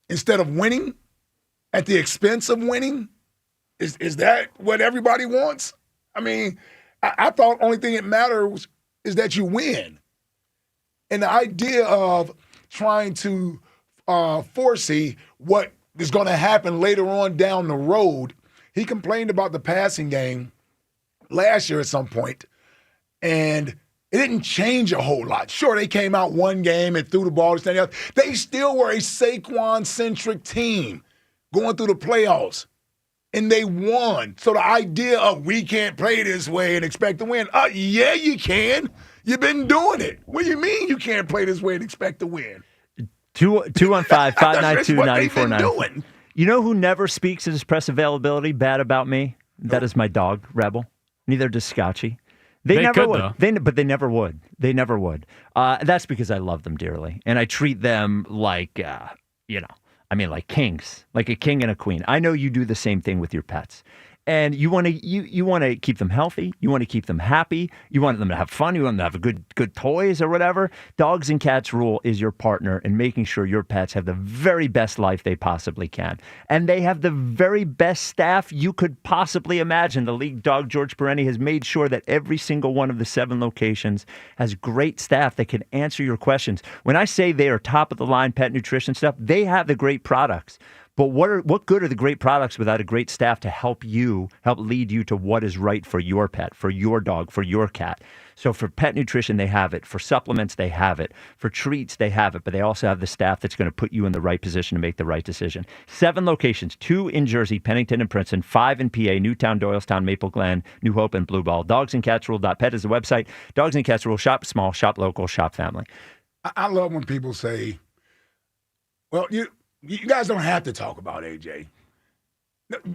S9: instead of winning at the expense of winning? Is that what everybody wants? I mean, I thought the only thing that matters is that you win. And the idea of trying to foresee what is going to happen later on down the road. He complained about the passing game last year at some point, and it didn't change a whole lot. Sure, they came out one game and threw the ball. They still were a Saquon-centric team going through the playoffs, and they won. So the idea of we can't play this way and expect to win, yeah, you can. You've been doing it. What do you mean you can't play this way and expect to win?
S2: 215-592-9494. You know who never speaks at his press availability bad about me? That is my dog, Rebel. Neither does Scotchy. They never would. But they never would. They never would. That's because I love them dearly. And I treat them like, like kings, like a king and a queen. I know you do the same thing with your pets. And you want to keep them healthy. You want to keep them happy. You want them to have fun. You want them to have good toys or whatever. Dogs and Cats Rule is your partner in making sure your pets have the very best life they possibly can. And they have the very best staff you could possibly imagine. The league dog, George Perenni, has made sure that every single one of the 7 locations has great staff that can answer your questions. When I say they are top of the line pet nutrition stuff, they have the great products. But what good are the great products without a great staff to help lead you to what is right for your pet, for your dog, for your cat? So for pet nutrition, they have it. For supplements, they have it. For treats, they have it. But they also have the staff that's going to put you in the right position to make the right decision. 7 locations, 2 in Jersey, Pennington and Princeton, 5 in PA, Newtown, Doylestown, Maple Glen, New Hope, and Blue Ball. Dogsandcatsrule.pet is the website. Dogs and Cats Rule, shop small, shop local, shop family.
S9: I love when people say, well, you guys don't have to talk about AJ.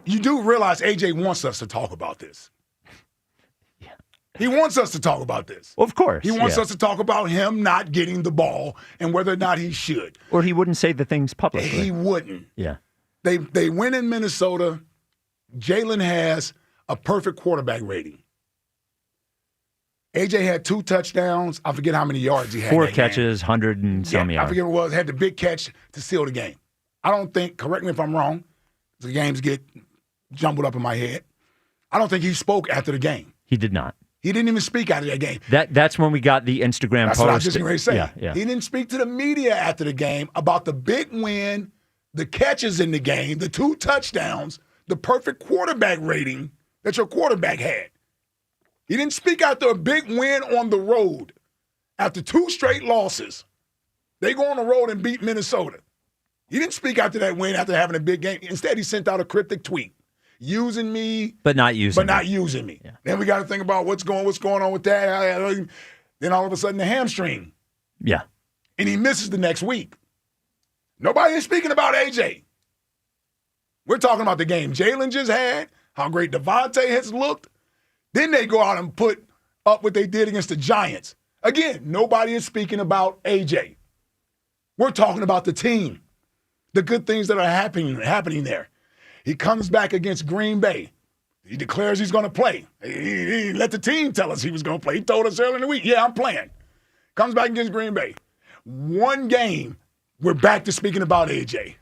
S9: You do realize AJ wants us to talk about this.
S2: Yeah.
S9: He wants us to talk about this.
S2: Well, of course.
S9: He wants us to talk about him not getting the ball and whether or not he should.
S2: Or he wouldn't say the things publicly.
S9: He wouldn't.
S2: Yeah.
S9: They win in Minnesota. Jalen has a perfect quarterback rating. AJ had 2 touchdowns. I forget how many yards he had.
S2: 4 catches, 100 and some yards.
S9: I forget what it was. Had the big catch to seal the game. I don't think, correct me if I'm wrong, the games get jumbled up in my head. I don't think he spoke after the game.
S2: He did not.
S9: He didn't even speak after that game.
S2: That's when we got the Instagram
S9: That's
S2: post.
S9: What I was just going to say.
S2: Yeah.
S9: He didn't speak to the media after the game about the big win, the catches in the game, the 2 touchdowns, the perfect quarterback rating that your quarterback had. He didn't speak after a big win on the road. After 2 straight losses, they go on the road and beat Minnesota. He didn't speak after that win after having a big game. Instead, he sent out a cryptic tweet. Using me.
S2: But not using
S9: me.
S2: Yeah.
S9: Then we got to think about what's going on with that. Then all of a sudden, the hamstring.
S2: Yeah.
S9: And he misses the next week. Nobody is speaking about AJ. We're talking about the game Jalen just had, how great Devontae has looked. Then they go out and put up what they did against the Giants. Again, nobody is speaking about AJ. We're talking about the team, the good things that are happening there. He comes back against Green Bay. He declares he's going to play. He let the team tell us he was going to play. He told us earlier in the week, yeah, I'm playing. Comes back against Green Bay. One game, we're back to speaking about AJ.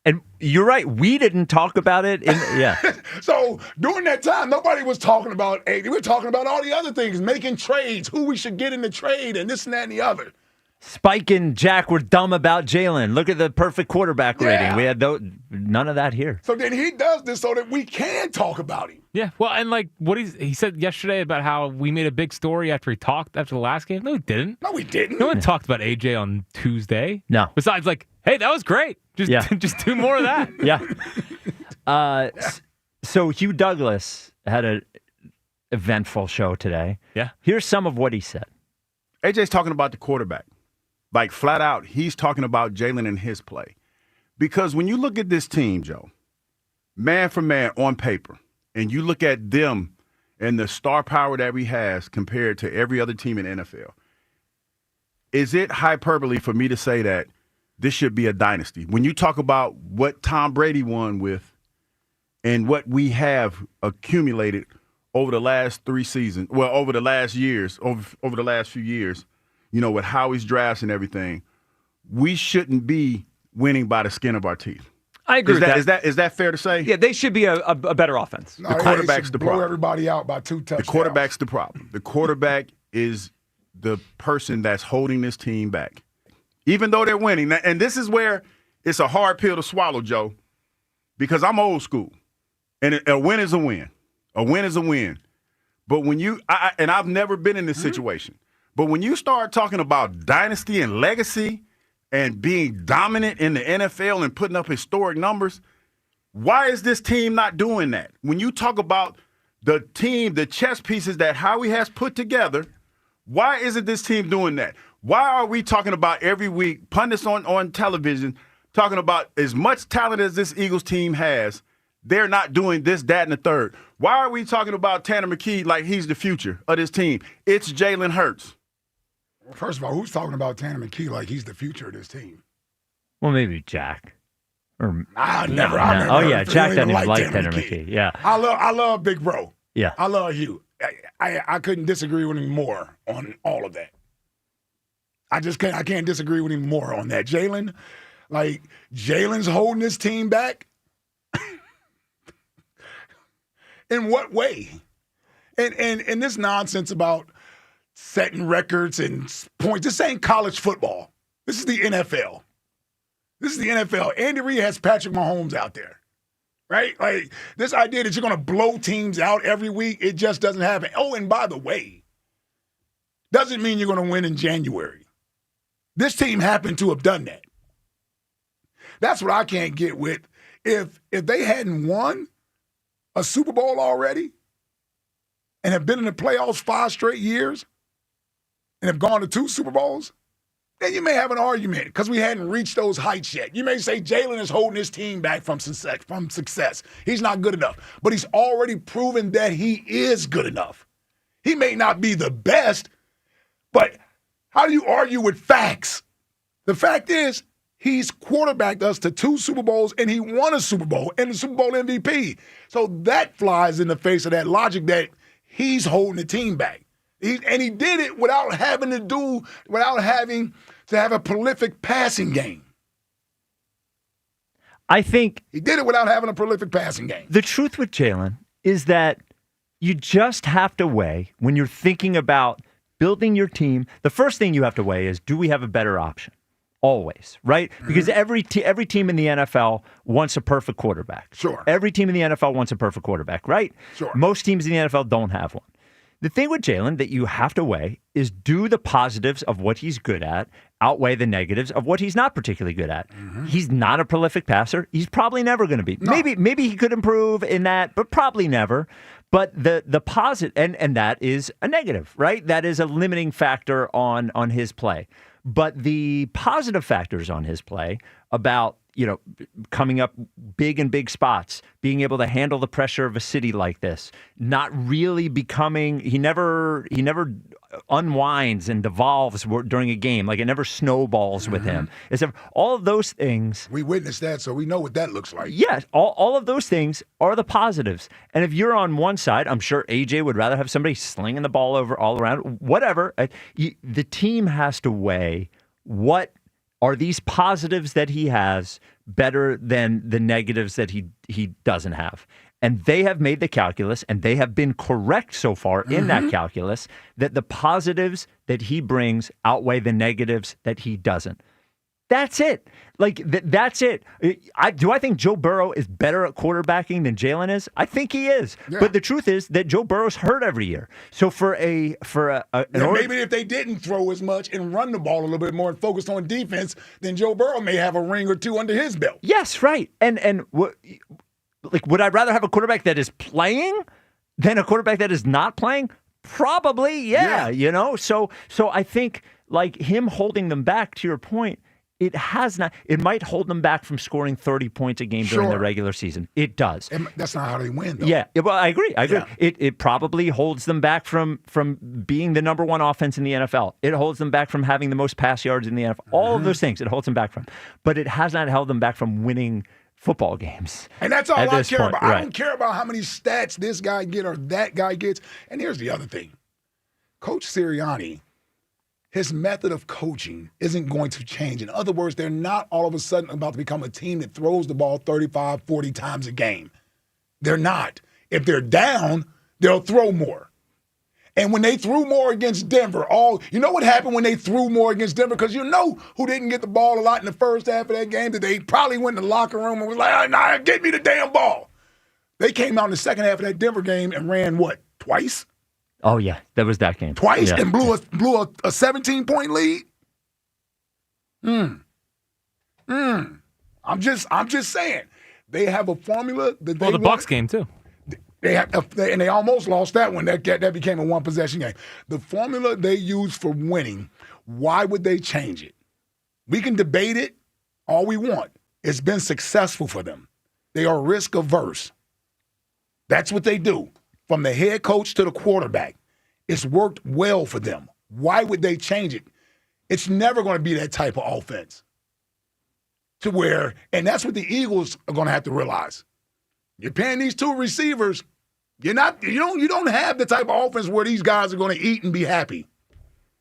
S2: And you're right. We didn't talk about it.
S9: So during that time, nobody was talking about AJ. We were talking about all the other things, making trades, who we should get in the trade, and this and that and the other.
S2: Spike and Jack were dumb about Jalen. Look at the perfect quarterback rating. We had none of that here.
S9: So then he does this so that we can talk about him.
S1: Yeah, well, and like what he said yesterday about how we made a big story after he talked after the last game. No, we didn't.
S9: No, we didn't.
S1: No one talked about AJ on Tuesday.
S2: No.
S1: Besides, like, hey, that was great. Just do more of that.
S2: Yeah. So Hugh Douglas had an eventful show today.
S1: Yeah.
S2: Here's some of what he said.
S3: AJ's talking about the quarterback. Like, flat out, he's talking about Jalen and his play. Because when you look at this team, Joe, man for man on paper, and you look at them and the star power that we has compared to every other team in NFL, is it hyperbole for me to say that this should be a dynasty? When you talk about what Tom Brady won with and what we have accumulated over the last 3 seasons, well, over the last years, over the last few years, you know, with Howie's drafts and everything, we shouldn't be winning by the skin of our teeth.
S33: I agree with that.
S3: Is that fair to say?
S33: Yeah, they should be a better offense.
S9: No,
S3: the quarterback's the problem.
S9: Blow everybody out by 2 touchdowns.
S3: The quarterback's the problem. The quarterback is the person that's holding this team back. Even though they're winning. And this is where it's a hard pill to swallow, Joe, because I'm old school. And a win is a win. A win is a win. But when and I've never been in this situation, but when you start talking about dynasty and legacy and being dominant in the NFL and putting up historic numbers, why is this team not doing that? When you talk about the team, the chess pieces that Howie has put together, why isn't this team doing that? Why are we talking about every week, pundits on television, talking about as much talent as this Eagles team has, they're not doing this, that, and the third? Why are we talking about Tanner McKee like he's the future of this team? It's Jalen Hurts.
S9: First of all, who's talking about Tanner McKee like he's the future of this team?
S2: Well, maybe Jack. Or
S9: I never.
S2: Oh yeah, Jack doesn't even like Tanner McKee. Yeah,
S9: I love Big Bro.
S2: Yeah,
S9: I love Hugh. I couldn't disagree with him more on all of that. I can't disagree with him more on that. Jalen's holding this team back. In what way? And this nonsense about setting records and points. This ain't college football. This is the NFL. This is the NFL. Andy Reid has Patrick Mahomes out there, right? Like, this idea that you're going to blow teams out every week, it just doesn't happen. Oh, and by the way, doesn't mean you're going to win in January. This team happened to have done that. That's what I can't get with. If they hadn't won a Super Bowl already and have been in the playoffs 5 straight years, and have gone to 2 Super Bowls, then you may have an argument because we hadn't reached those heights yet. You may say Jalen is holding his team back from success. He's not good enough. But he's already proven that he is good enough. He may not be the best, but how do you argue with facts? The fact is, he's quarterbacked us to 2 Super Bowls, and he won a Super Bowl and the Super Bowl MVP. So that flies in the face of that logic that he's holding the team back. And he did it without having to have a prolific passing game.
S2: I think
S9: he did it without having a prolific passing game.
S2: The truth with Jalen is that you just have to weigh, when you're thinking about building your team, the first thing you have to weigh is, do we have a better option? Always, right? Because every team in the NFL wants a perfect quarterback.
S9: Sure.
S2: Every team in the NFL wants a perfect quarterback, right?
S9: Sure.
S2: Most teams in the NFL don't have one. The thing with Jalen that you have to weigh is, do the positives of what he's good at outweigh the negatives of what he's not particularly good at? He's not a prolific passer. He's probably never going to be. No. Maybe he could improve in that, but probably never. But the positive, and that is a negative, right? That is a limiting factor on his play. But the positive factors on his play about, coming up big in big spots, being able to handle the pressure of a city like this, not really becoming. He never unwinds and devolves during a game. Like it never snowballs with him. It's all of those things.
S9: We witnessed that, so we know what that looks like.
S2: Yes, all of those things are the positives. And if you're on one side, I'm sure AJ would rather have somebody slinging the ball over all around. Whatever. The team has to weigh what are these positives that he has better than the negatives that he doesn't have. And they have made the calculus, and they have been correct so far in that calculus, that the positives that he brings outweigh the negatives that he doesn't. That's it. Like, that's it. Do I think Joe Burrow is better at quarterbacking than Jalen is? I think he is. Yeah. But the truth is that Joe Burrow's hurt every year. So maybe
S9: if they didn't throw as much and run the ball a little bit more and focus on defense, then Joe Burrow may have a ring or two under his belt.
S2: Yes, right. And would I rather have a quarterback that is playing than a quarterback that is not playing? Probably, yeah. So I think like him holding them back, to your point, it has not. It might hold them back from scoring 30 points a game during the regular season. It does.
S9: That's not how they win, though.
S2: Yeah, well, I agree.
S9: Yeah.
S2: It probably holds them back from being the number one offense in the NFL. It holds them back from having the most pass yards in the NFL. All of those things it holds them back from. But it has not held them back from winning football games.
S9: And that's all I care about.
S2: Right.
S9: I don't care about how many stats this guy get or that guy gets. And here's the other thing. Coach Sirianni, his method of coaching isn't going to change. In other words, they're not all of a sudden about to become a team that throws the ball 35, 40 times a game. They're not. If they're down, they'll throw more. And when they threw more against Denver, you know what happened when they threw more against Denver? Because you know who didn't get the ball a lot in the first half of that game, that they probably went in the locker room and was like, nah, get me the damn ball. They came out in the second half of that Denver game and ran what, twice?
S2: Oh, yeah, that was that game.
S9: Twice, and blew a 17-point lead? I'm just saying. They have a formula that they
S1: the Bucs game, too.
S9: And they almost lost that one. That became a one-possession game. The formula they use for winning, why would they change it? We can debate it all we want. It's been successful for them. They are risk-averse. That's what they do. From the head coach to the quarterback, it's worked well for them. Why would they change it? It's never going to be that type of offense. And that's what the Eagles are going to have to realize. You're paying these two receivers. You don't have the type of offense where these guys are going to eat and be happy.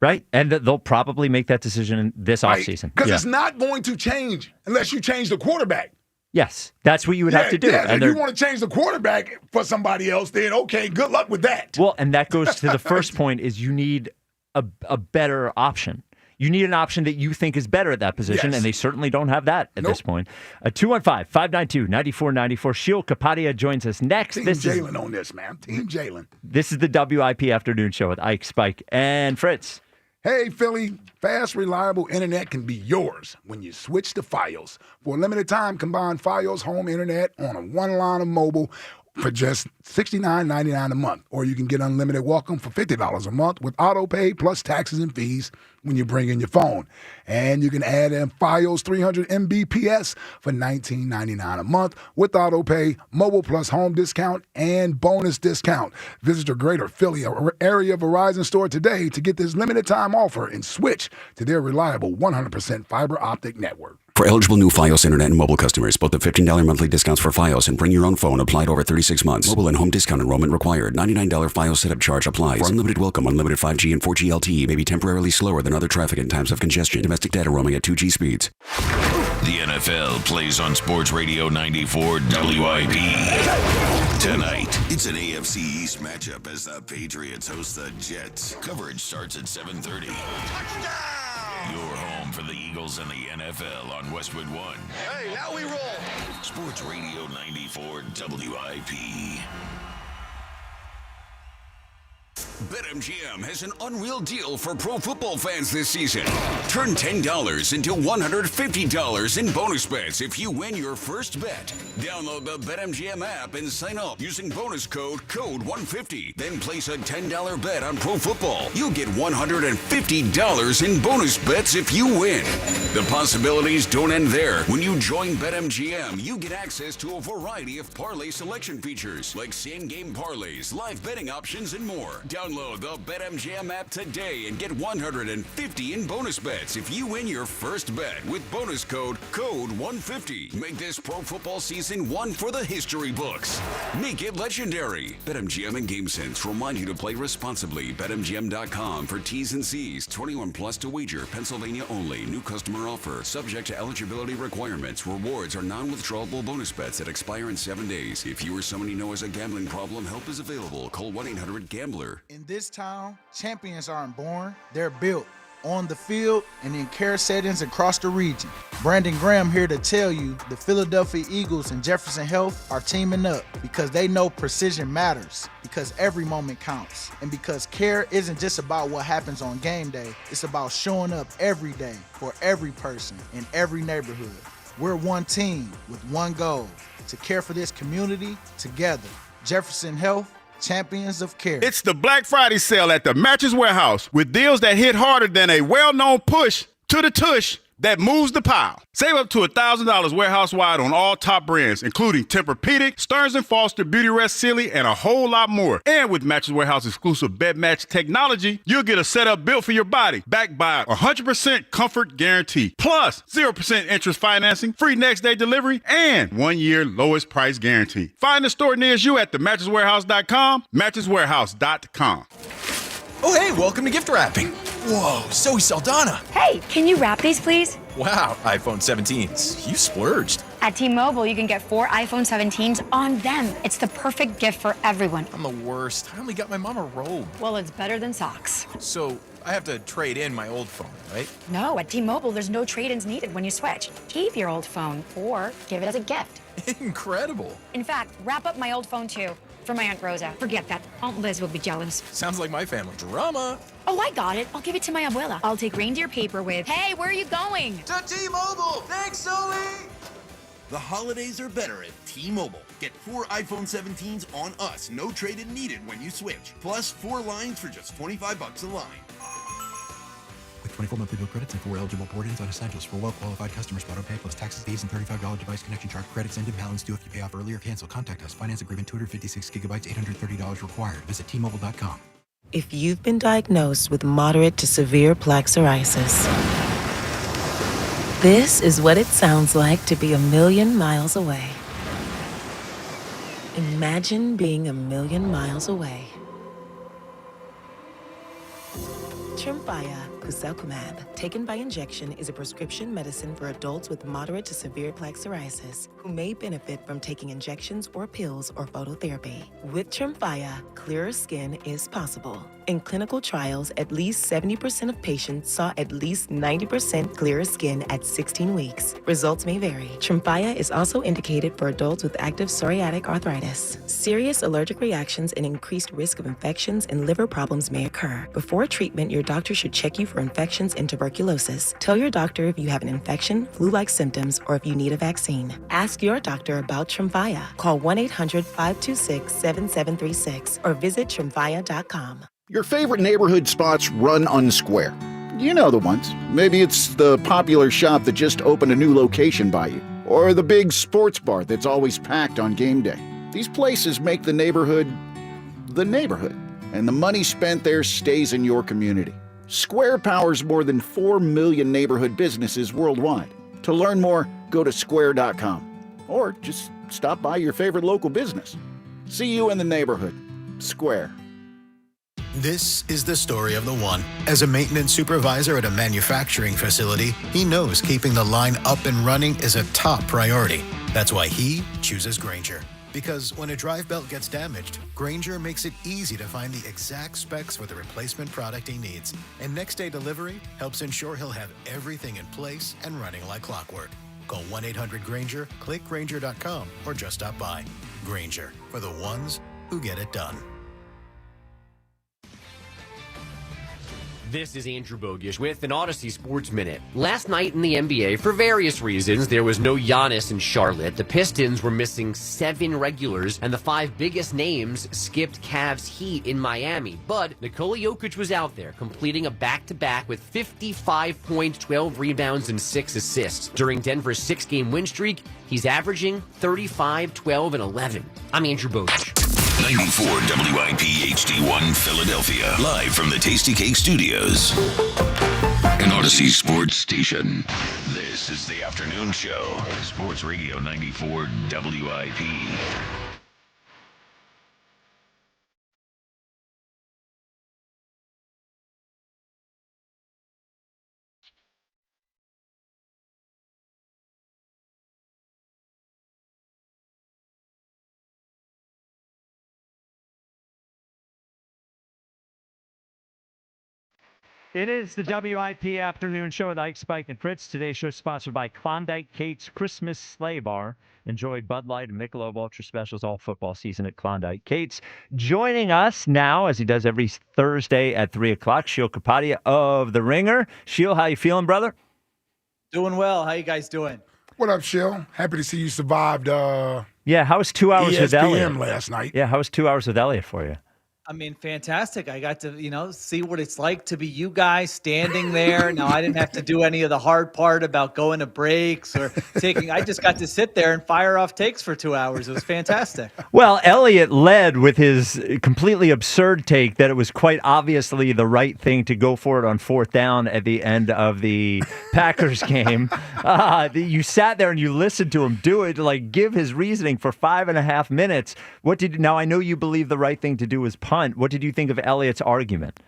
S2: Right, and they'll probably make that decision this offseason.
S9: Because it's not going to change unless you change the quarterback.
S2: Yes, that's what you would have to do.
S9: Yeah, if you want to change the quarterback for somebody else, then okay, good luck with that.
S2: Well, and that goes to the first point is you need a better option. You need an option that you think is better at that position, and they certainly don't have that at this point. 215-592-9494. Sheil Kapadia joins us next.
S9: Team Jalen on this, man. Team Jalen.
S2: This is the WIP Afternoon Show with Ike, Spike, and Fritz.
S9: Hey, Philly, fast, reliable internet can be yours when you switch to Fios. For a limited time, combine Fios home internet on a one line of mobile for just $69.99 a month. Or you can get unlimited welcome for $50 a month with auto pay plus taxes and fees when you bring in your phone. And you can add in Fios 300 Mbps for $19.99 a month with auto pay, mobile plus home discount, and bonus discount. Visit your greater Philly area Verizon store today to get this limited time offer and switch to their reliable 100% fiber optic network.
S19: For eligible new Fios Internet and mobile customers, both the $15 monthly discounts for Fios and bring your own phone applied over 36 months. Mobile and home discount enrollment required. $99 Fios setup charge applies. For unlimited welcome, unlimited 5G and 4G LTE may be temporarily slower than other traffic in times of congestion. Domestic data roaming at 2G speeds.
S5: The NFL plays on Sports Radio 94 WIP. Tonight, it's an AFC East matchup as the Patriots host the Jets. Coverage starts at 7:30. Your home for the Eagles and the NFL on Westwood One.
S7: Hey, now we roll.
S5: Sports Radio 94 WIP.
S19: BetMGM has an unreal deal for pro football fans this season. Turn $10 into $150 in bonus bets if you win your first bet. Download the BetMGM app and sign up using bonus code CODE150. Then place a $10 bet on pro football. You'll get $150 in bonus bets if you win. The possibilities don't end there. When you join BetMGM, you get access to a variety of parlay selection features like same-game parlays, live betting options, and more. Download the BetMGM app today and get $150 in bonus bets if you win your first bet with bonus code CODE150. Make this pro football season one for the history books. Make it legendary. BetMGM and GameSense remind you to play responsibly. BetMGM.com for T's and C's. 21 plus to wager. Pennsylvania only. New customer offer. Subject to eligibility requirements. Rewards are non-withdrawable bonus bets that expire in 7 days. If you or someone you know has a gambling problem, help is available. Call 1-800-GAMBLER.
S7: In this town, champions aren't born, they're built. On the field and in care settings across the region. Brandon Graham here to tell you the Philadelphia Eagles and Jefferson Health are teaming up because they know precision matters, because every moment counts, and because care isn't just about what happens on game day, it's about showing up every day for every person in every neighborhood. We're one team with one goal, to care for this community together. Jefferson Health, champions of care.
S3: It's the Black Friday sale at the Mattress Warehouse with deals that hit harder than a well-known push to the tush that moves the pile. Save up to $1,000 warehouse-wide on all top brands, including Tempur-Pedic, Stearns & Foster, Beautyrest, Sealy, and a whole lot more. And with Mattress Warehouse exclusive bed match technology, you'll get a setup built for your body, backed by 100% comfort guarantee. Plus, 0% interest financing, free next-day delivery, and 1-year lowest price guarantee. Find a store near you at themattresswarehouse.com, mattresswarehouse.com.
S11: Oh, hey, welcome to gift wrapping. Whoa, Zoe Saldana.
S13: Hey, can you wrap these, please?
S11: Wow, iPhone 17s. You splurged.
S13: At T-Mobile, you can get 4 iPhone 17s on them. It's the perfect gift for everyone.
S11: I'm the worst. I only got my mom a robe.
S13: Well, it's better than socks.
S11: So I have to trade in my old phone, right?
S13: No, at T-Mobile, there's no trade-ins needed when you switch. Keep your old phone or give it as a gift.
S11: Incredible.
S13: In fact, wrap up my old phone, too. For my Aunt Rosa. Forget that. Aunt Liz will be jealous.
S11: Sounds like my family. Drama.
S13: Oh, I got it. I'll give it to my abuela. I'll take reindeer paper with, hey, where are you going?
S11: To T-Mobile. Thanks, Zoe.
S15: The holidays are better at T-Mobile. Get 4 iPhone 17s on us. No trade-in needed when you switch. Plus 4 lines for just $25 a line.
S22: With 24 monthly bill credits and 4 eligible port-ins on essentials for well-qualified customers. Auto pay plus taxes, fees, and $35 device connection charge. Credits end in balance due if you pay off early or cancel. Contact us. Finance agreement 256 gigabytes, $830 required. Visit T-Mobile.com.
S23: If you've been diagnosed with moderate to severe plaque psoriasis, this is what it sounds like to be a million miles away. Imagine being a million miles away. Tremfya guselkumab, taken by injection, is a prescription medicine for adults with moderate to severe plaque psoriasis who may benefit from taking injections or pills or phototherapy. With Tremfya, clearer skin is possible. In clinical trials, at least 70% of patients saw at least 90% clearer skin at 16 weeks. Results may vary. Tremfya is also indicated for adults with active psoriatic arthritis. Serious allergic reactions and increased risk of infections and liver problems may occur. Before treatment, your doctor should check you for infections and tuberculosis. Tell your doctor if you have an infection, flu-like symptoms, or if you need a vaccine. Ask your doctor about Tremfya. Call 1-800-526-7736 or visit Tremfya.com.
S24: Your favorite neighborhood spots run unsquare. You know the ones. Maybe it's the popular shop that just opened a new location by you, or the big sports bar that's always packed on game day. These places make the neighborhood, and the money spent there stays in your community. Square powers more than 4 million neighborhood businesses worldwide. To learn more, go to square.com, or just stop by your favorite local business. See you in the neighborhood. Square.
S18: This is the story of the one. As a maintenance supervisor at a manufacturing facility, he knows keeping the line up and running is a top priority. That's why he chooses Grainger. Because when a drive belt gets damaged, Grainger makes it easy to find the exact specs for the replacement product he needs. And next-day delivery helps ensure he'll have everything in place and running like clockwork. Call 1-800-GRAINGER, click Grainger.com, or just stop by. Grainger, for the ones who get it done.
S4: This is Andrew Bogish with an Odyssey Sports Minute. Last night in the NBA, for various reasons, there was no Giannis in Charlotte. The Pistons were missing 7 regulars, and the 5 biggest names skipped Cavs Heat in Miami. But Nikola Jokic was out there, completing a back-to-back with 55 points, 12 rebounds, and 6 assists. During Denver's 6-game win streak, he's averaging 35, 12, and 11. I'm Andrew Bogish.
S5: 94 WIP HD1 Philadelphia. Live from the Tasty Cake Studios. An Odyssey Sports Station. This is the afternoon show. Sports Radio 94 WIP.
S2: It is the WIP Afternoon Show with Ike, Spike, and Fritz. Today's show is sponsored by Klondike Kate's Christmas Sleigh Bar. Enjoy Bud Light and Michelob Ultra Specials all football season at Klondike Kate's. Joining us now, as he does every Thursday at 3 o'clock, Sheil Kapadia of The Ringer. Sheil, how you feeling, brother?
S6: Doing well. How you guys doing?
S9: What up, Sheil? Happy to see you survived
S2: Yeah, how was 2 hours with Elliot?
S9: last night.
S2: Yeah, how was 2 hours with Elliot for you?
S6: I mean, fantastic. I got to, see what it's like to be you guys standing there. Now, I didn't have to do any of the hard part about going to breaks or I just got to sit there and fire off takes for 2 hours. It was fantastic.
S2: Well, Elliot led with his completely absurd take that it was quite obviously the right thing to go for it on 4th down at the end of the Packers game. You sat there and you listened to him do it, give his reasoning for 5.5 minutes. Now, I know you believe the right thing to do is punt. What did you think of Elliott's argument?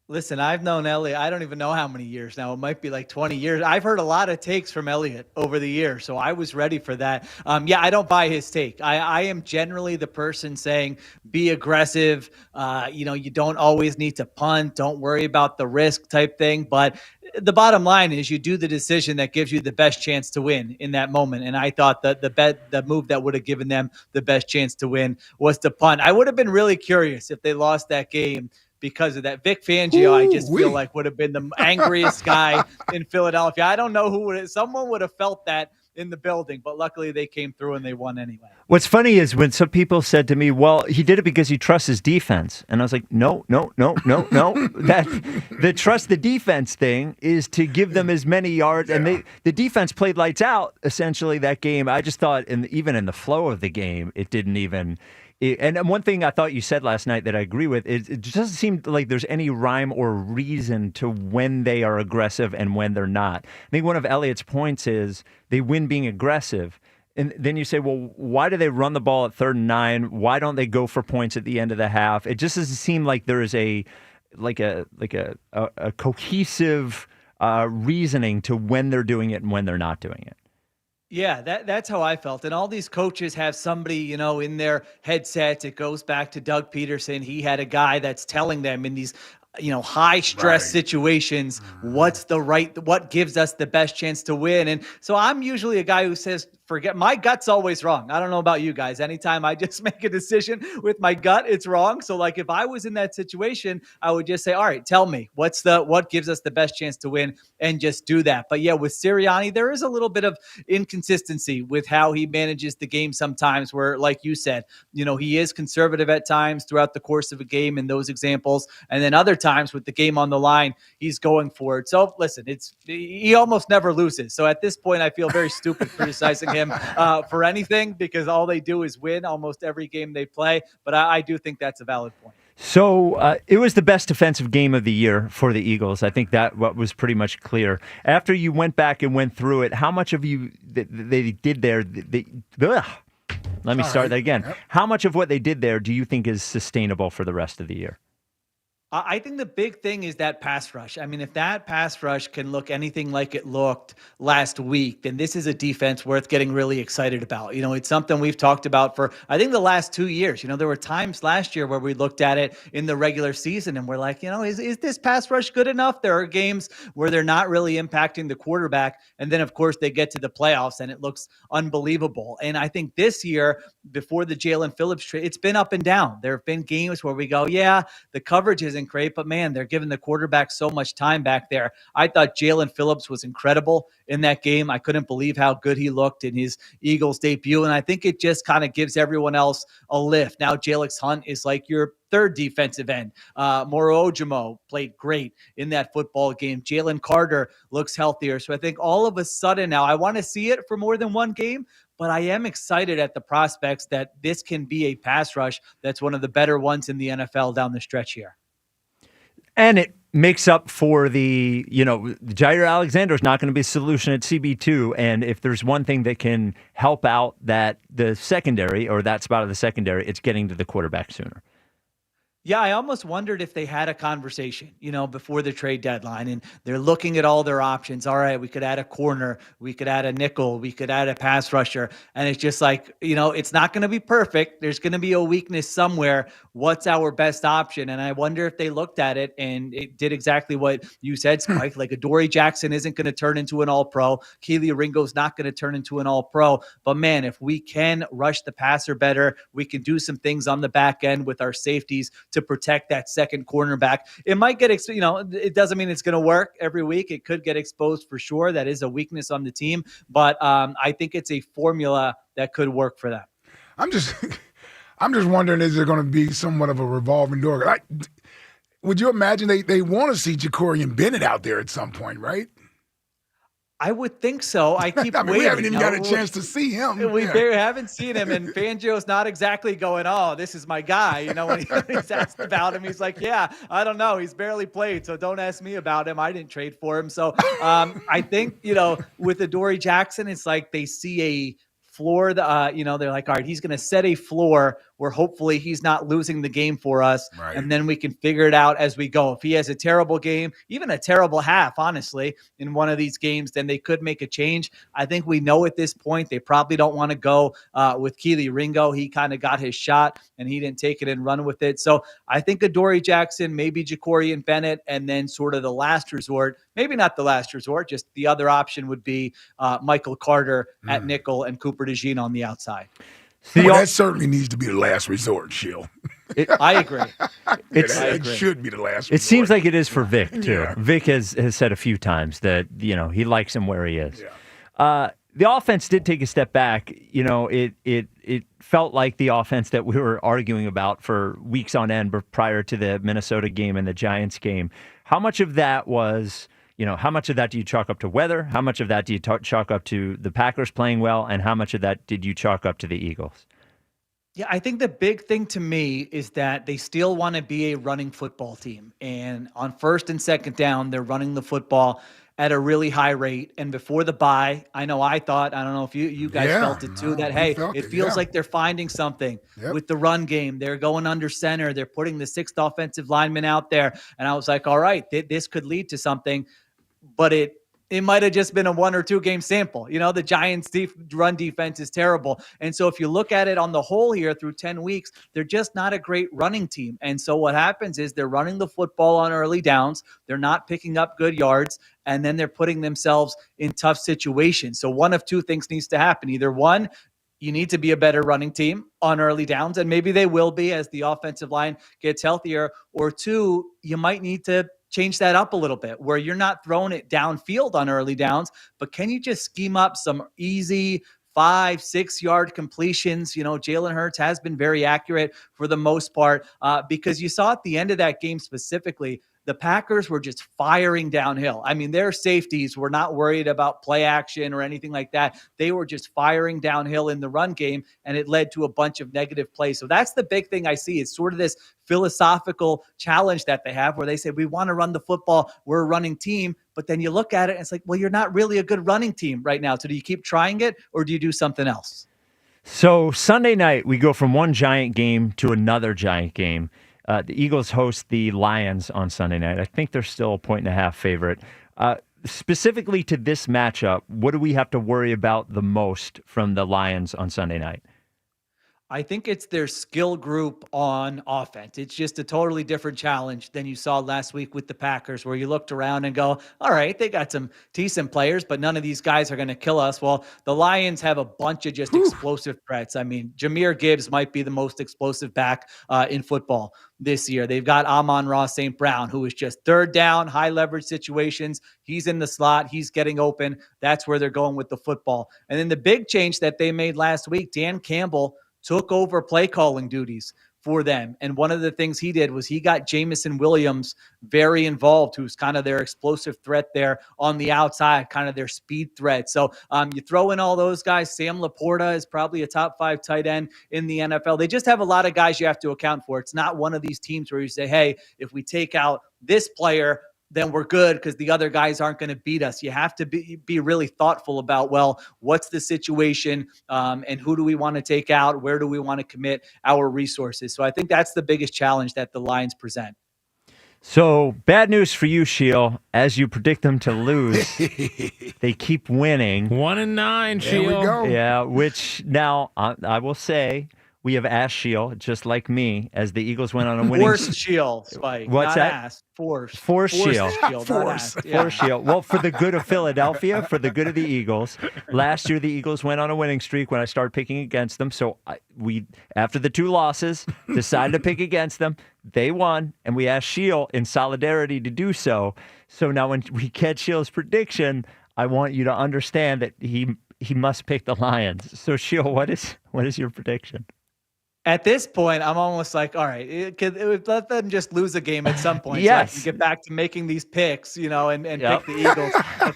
S6: Listen, I've known Elliot, I don't even know how many years now. It might be like 20 years. I've heard a lot of takes from Elliot over the years, so I was ready for that. I don't buy his take. I am generally the person saying be aggressive. You don't always need to punt. Don't worry about the risk type thing. But the bottom line is you do the decision that gives you the best chance to win in that moment. And I thought that the move that would have given them the best chance to win was to punt. I would have been really curious if they lost that game because of that. Vic Fangio, I just feel like would have been the angriest guy in Philadelphia. I don't know someone would have felt that in the building, but luckily they came through and they won anyway.
S2: What's funny is when some people said to me, well, he did it because he trusts his defense. And I was like, no. The trust the defense thing is to give them as many yards. Yeah. And the defense played lights out, essentially, that game. I just thought, even in the flow of the game, it didn't even... And one thing I thought you said last night that I agree with is it just doesn't seem like there's any rhyme or reason to when they are aggressive and when they're not. I think one of Elliott's points is they win being aggressive. And then you say, well, why do they run the ball at 3rd and 9? Why don't they go for points at the end of the half? It just doesn't seem like there is a cohesive reasoning to when they're doing it and when they're not doing it.
S6: Yeah, that's how I felt. And all these coaches have somebody, in their headsets. It goes back to Doug Peterson. He had a guy that's telling them in these, high stress situations, what gives us the best chance to win. And so I'm usually a guy who says, my gut's always wrong. I don't know about you guys. Anytime I just make a decision with my gut, it's wrong. So if I was in that situation, I would just say, all right, tell me what gives us the best chance to win and just do that. But yeah, with Sirianni, there is a little bit of inconsistency with how he manages the game sometimes where, like you said, he is conservative at times throughout the course of a game in those examples. And then other times with the game on the line, he's going for it. So listen, he almost never loses. So at this point, I feel very stupid criticizing him for anything because all they do is win almost every game they play. But I do think that's a valid point.
S2: So it was the best defensive game of the year for the Eagles. I think that what was pretty much clear. After you went back and went through it, how much of they did there? Let me start that again. Yep. How much of what they did there do you think is sustainable for the rest of the year?
S6: I think the big thing is that pass rush. I mean, if that pass rush can look anything like it looked last week, then this is a defense worth getting really excited about. It's something we've talked about for, I think, the last 2 years. There were times last year where we looked at it in the regular season and we're like, is this pass rush good enough? There are games where they're not really impacting the quarterback. And then, of course, they get to the playoffs and it looks unbelievable. And I think this year, before the Jalen Phillips trade, it's been up and down. There have been games where we go, yeah, the coverage isn't isn't great, but man, they're giving the quarterback so much time back there. I thought Jalen Phillips was incredible in that game. I couldn't believe how good he looked in his Eagles debut. And I think it just kind of gives everyone else a lift. Now, Jalix Hunt is like your third defensive end. Moro Ojimo played great in that football game. Jalen Carter looks healthier. So I think all of a sudden now I want to see it for more than one game, but I am excited at the prospects that this can be a pass rush that's one of the better ones in the NFL down the stretch here.
S2: And it makes up for the, Jair Alexander is not going to be a solution at CB2. And if there's one thing that can help out the secondary or that spot of the secondary, it's getting to the quarterback sooner.
S6: Yeah, I almost wondered if they had a conversation, before the trade deadline, and they're looking at all their options. All right, we could add a corner, we could add a nickel, we could add a pass rusher. And it's just like, it's not going to be perfect. There's going to be a weakness somewhere. What's our best option? And I wonder if they looked at it and it did exactly what you said, Spike. Like Adoree Jackson isn't going to turn into an all-pro. Keely Ringo's not going to turn into an all-pro. But man, if we can rush the passer better, we can do some things on the back end with our safeties to protect that second cornerback. It might get, it doesn't mean it's going to work every week. It could get exposed for sure. That is a weakness on the team, but I think it's a formula that could work for them.
S9: I'm just wondering, is there going to be somewhat of a revolving door? Would you imagine they want to see Jacorian Bennett out there at some point, right?
S6: I would think so. I keep waiting.
S9: We haven't even got a chance to see him.
S6: We haven't seen him, and Fangio's not exactly going, oh, this is my guy. When he's asked about him, he's like, yeah, I don't know. He's barely played, so don't ask me about him. I didn't trade for him. So I think, with Adoree Jackson, it's like they see a floor. They're like, all right, he's going to set a floor where hopefully he's not losing the game for us. Right. And then we can figure it out as we go. If he has a terrible game, even a terrible half, honestly, in one of these games, then they could make a change. I think we know at this point, they probably don't want to go with Keely Ringo. He kind of got his shot and he didn't take it and run with it. So I think Adoree Jackson, maybe Jacorian Bennett, and then sort of the last resort, maybe not the last resort, just the other option would be Michael Carter at nickel and Cooper DeJean on the outside.
S9: That certainly needs to be the last resort, Sheil.
S6: I agree.
S9: It should be the last resort.
S2: It seems like it is for Vic, too. Yeah. Vic has said a few times that, he likes him where he is. Yeah. The offense did take a step back. It felt like the offense that we were arguing about for weeks on end prior to the Minnesota game and the Giants game. How much of that was... how much of that do you chalk up to weather? How much of that do you chalk up to the Packers playing well? And how much of that did you chalk up to the Eagles?
S6: Yeah, I think the big thing to me is that they still want to be a running football team. And on first and second down, they're running the football at a really high rate. And before the bye, I don't know if you guys felt it too, it feels like they're finding something with the run game. They're going under center. They're putting the sixth offensive lineman out there. And I was like, all right, this could lead to something. But it might have just been a 1 or 2 game sample. The Giants' run defense is terrible. And so if you look at it on the whole here through 10 weeks, they're just not a great running team. And so what happens is they're running the football on early downs. They're not picking up good yards. And then they're putting themselves in tough situations. So one of two things needs to happen. Either one, you need to be a better running team on early downs, and maybe they will be as the offensive line gets healthier. Or two, you might need to change that up a little bit where you're not throwing it downfield on early downs, but can you just scheme up some easy 5-6 yard completions? Jalen Hurts has been very accurate for the most part because you saw at the end of that game specifically, the Packers were just firing downhill. I mean, their safeties were not worried about play action or anything like that. They were just firing downhill in the run game, and it led to a bunch of negative plays. So that's the big thing I see. It's sort of this philosophical challenge that they have where they say, we want to run the football. We're a running team. But then you look at it and it's like, well, you're not really a good running team right now. So do you keep trying it or do you do something else?
S2: So Sunday night, we go from one Giant game to another Giant game. The Eagles host the Lions on Sunday night. I think they're still a 1.5 favorite. Specifically to this matchup, what do we have to worry about the most from the Lions on Sunday night?
S6: I think it's their skill group on offense. It's just a totally different challenge than you saw last week with the Packers, where you looked around and go, all right, they got some decent players, but none of these guys are going to kill us. Well, the Lions have a bunch of just explosive threats. I mean, Jahmyr Gibbs might be the most explosive back in football this year. They've got Amon-Ra St. Brown, who is just third down, high leverage situations. He's in the slot. He's getting open. That's where they're going with the football. And then the big change that they made last week, Dan Campbell took over play calling duties for them. And one of the things he did was he got Jamison Williams very involved, who's kind of their explosive threat there on the outside, kind of their speed threat. So you throw in all those guys. Sam Laporta is probably a top 5 tight end in the NFL. They just have a lot of guys you have to account for. It's not one of these teams where you say, hey, if we take out this player, then we're good because the other guys aren't going to beat us. You have to be really thoughtful about, well, what's the situation and who do we want to take out? Where do we want to commit our resources? So I think that's the biggest challenge that the Lions present.
S2: So bad news for you, Sheil. As you predict them to lose, they keep winning.
S1: 1-9, Sheil.
S9: There we go.
S2: Yeah, which now I will say, we have asked Sheil, just like me, as the Eagles went on a winning...
S6: Forced Sheil, Spike.
S2: What's
S6: not
S2: that?
S6: Asked. Forced.
S2: Forced Sheil.
S6: Forced.
S2: Forced Sheil. Well, for the good of Philadelphia, for the good of the Eagles. Last year, the Eagles went on a winning streak when I started picking against them. So we, after the 2 losses, decided to pick against them. They won, and we asked Sheil in solidarity to do so. So now when we catch Sheil's prediction, I want you to understand that he must pick the Lions. So Sheil, what is your prediction?
S6: At this point, I'm almost like, all right, let them just lose a game at some point.
S2: Yes.
S6: So I can get back to making these picks, and pick the Eagles a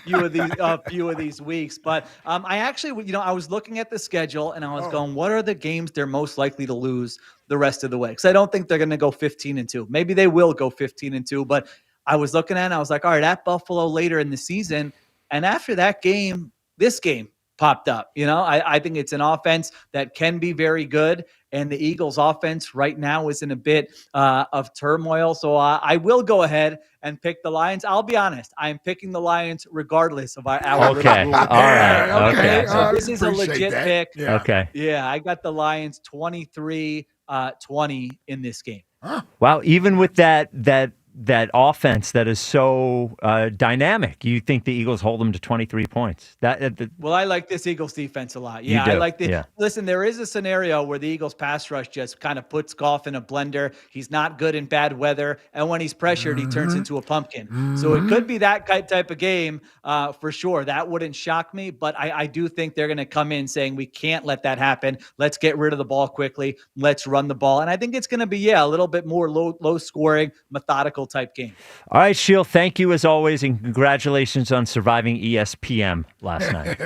S6: few of these weeks. But I actually, I was looking at the schedule and I was going, what are the games they're most likely to lose the rest of the way? Because I don't think they're going to go 15-2. Maybe they will go 15-2, but I was looking at it and I was like, all right, at Buffalo later in the season. And after that game, this game popped up. I think it's an offense that can be very good. And the Eagles offense right now is in a bit of turmoil. So I will go ahead and pick the Lions. I'll be honest. I'm picking the Lions regardless of our
S2: Okay.
S6: rule.
S2: All right. Okay.
S6: So this is a legit pick.
S9: Yeah.
S2: Okay.
S6: Yeah, I got the Lions 23-20 in this game.
S2: Wow. Even with that offense that is so dynamic, you think the Eagles hold them to 23 points?
S6: Well, I like this Eagles defense a lot. Yeah, I like the. Yeah. Listen, there is a scenario where the Eagles pass rush just kind of puts Goff in a blender. He's not good in bad weather, and when he's pressured, he turns into a pumpkin. So it could be that type of game for sure. That wouldn't shock me, but I do think they're going to come in saying we can't let that happen. Let's get rid of the ball quickly. Let's run the ball, and I think it's going to be a little bit more low scoring, methodical type game.
S2: All right, Sheil, thank you as always, and congratulations on surviving ESPN last night.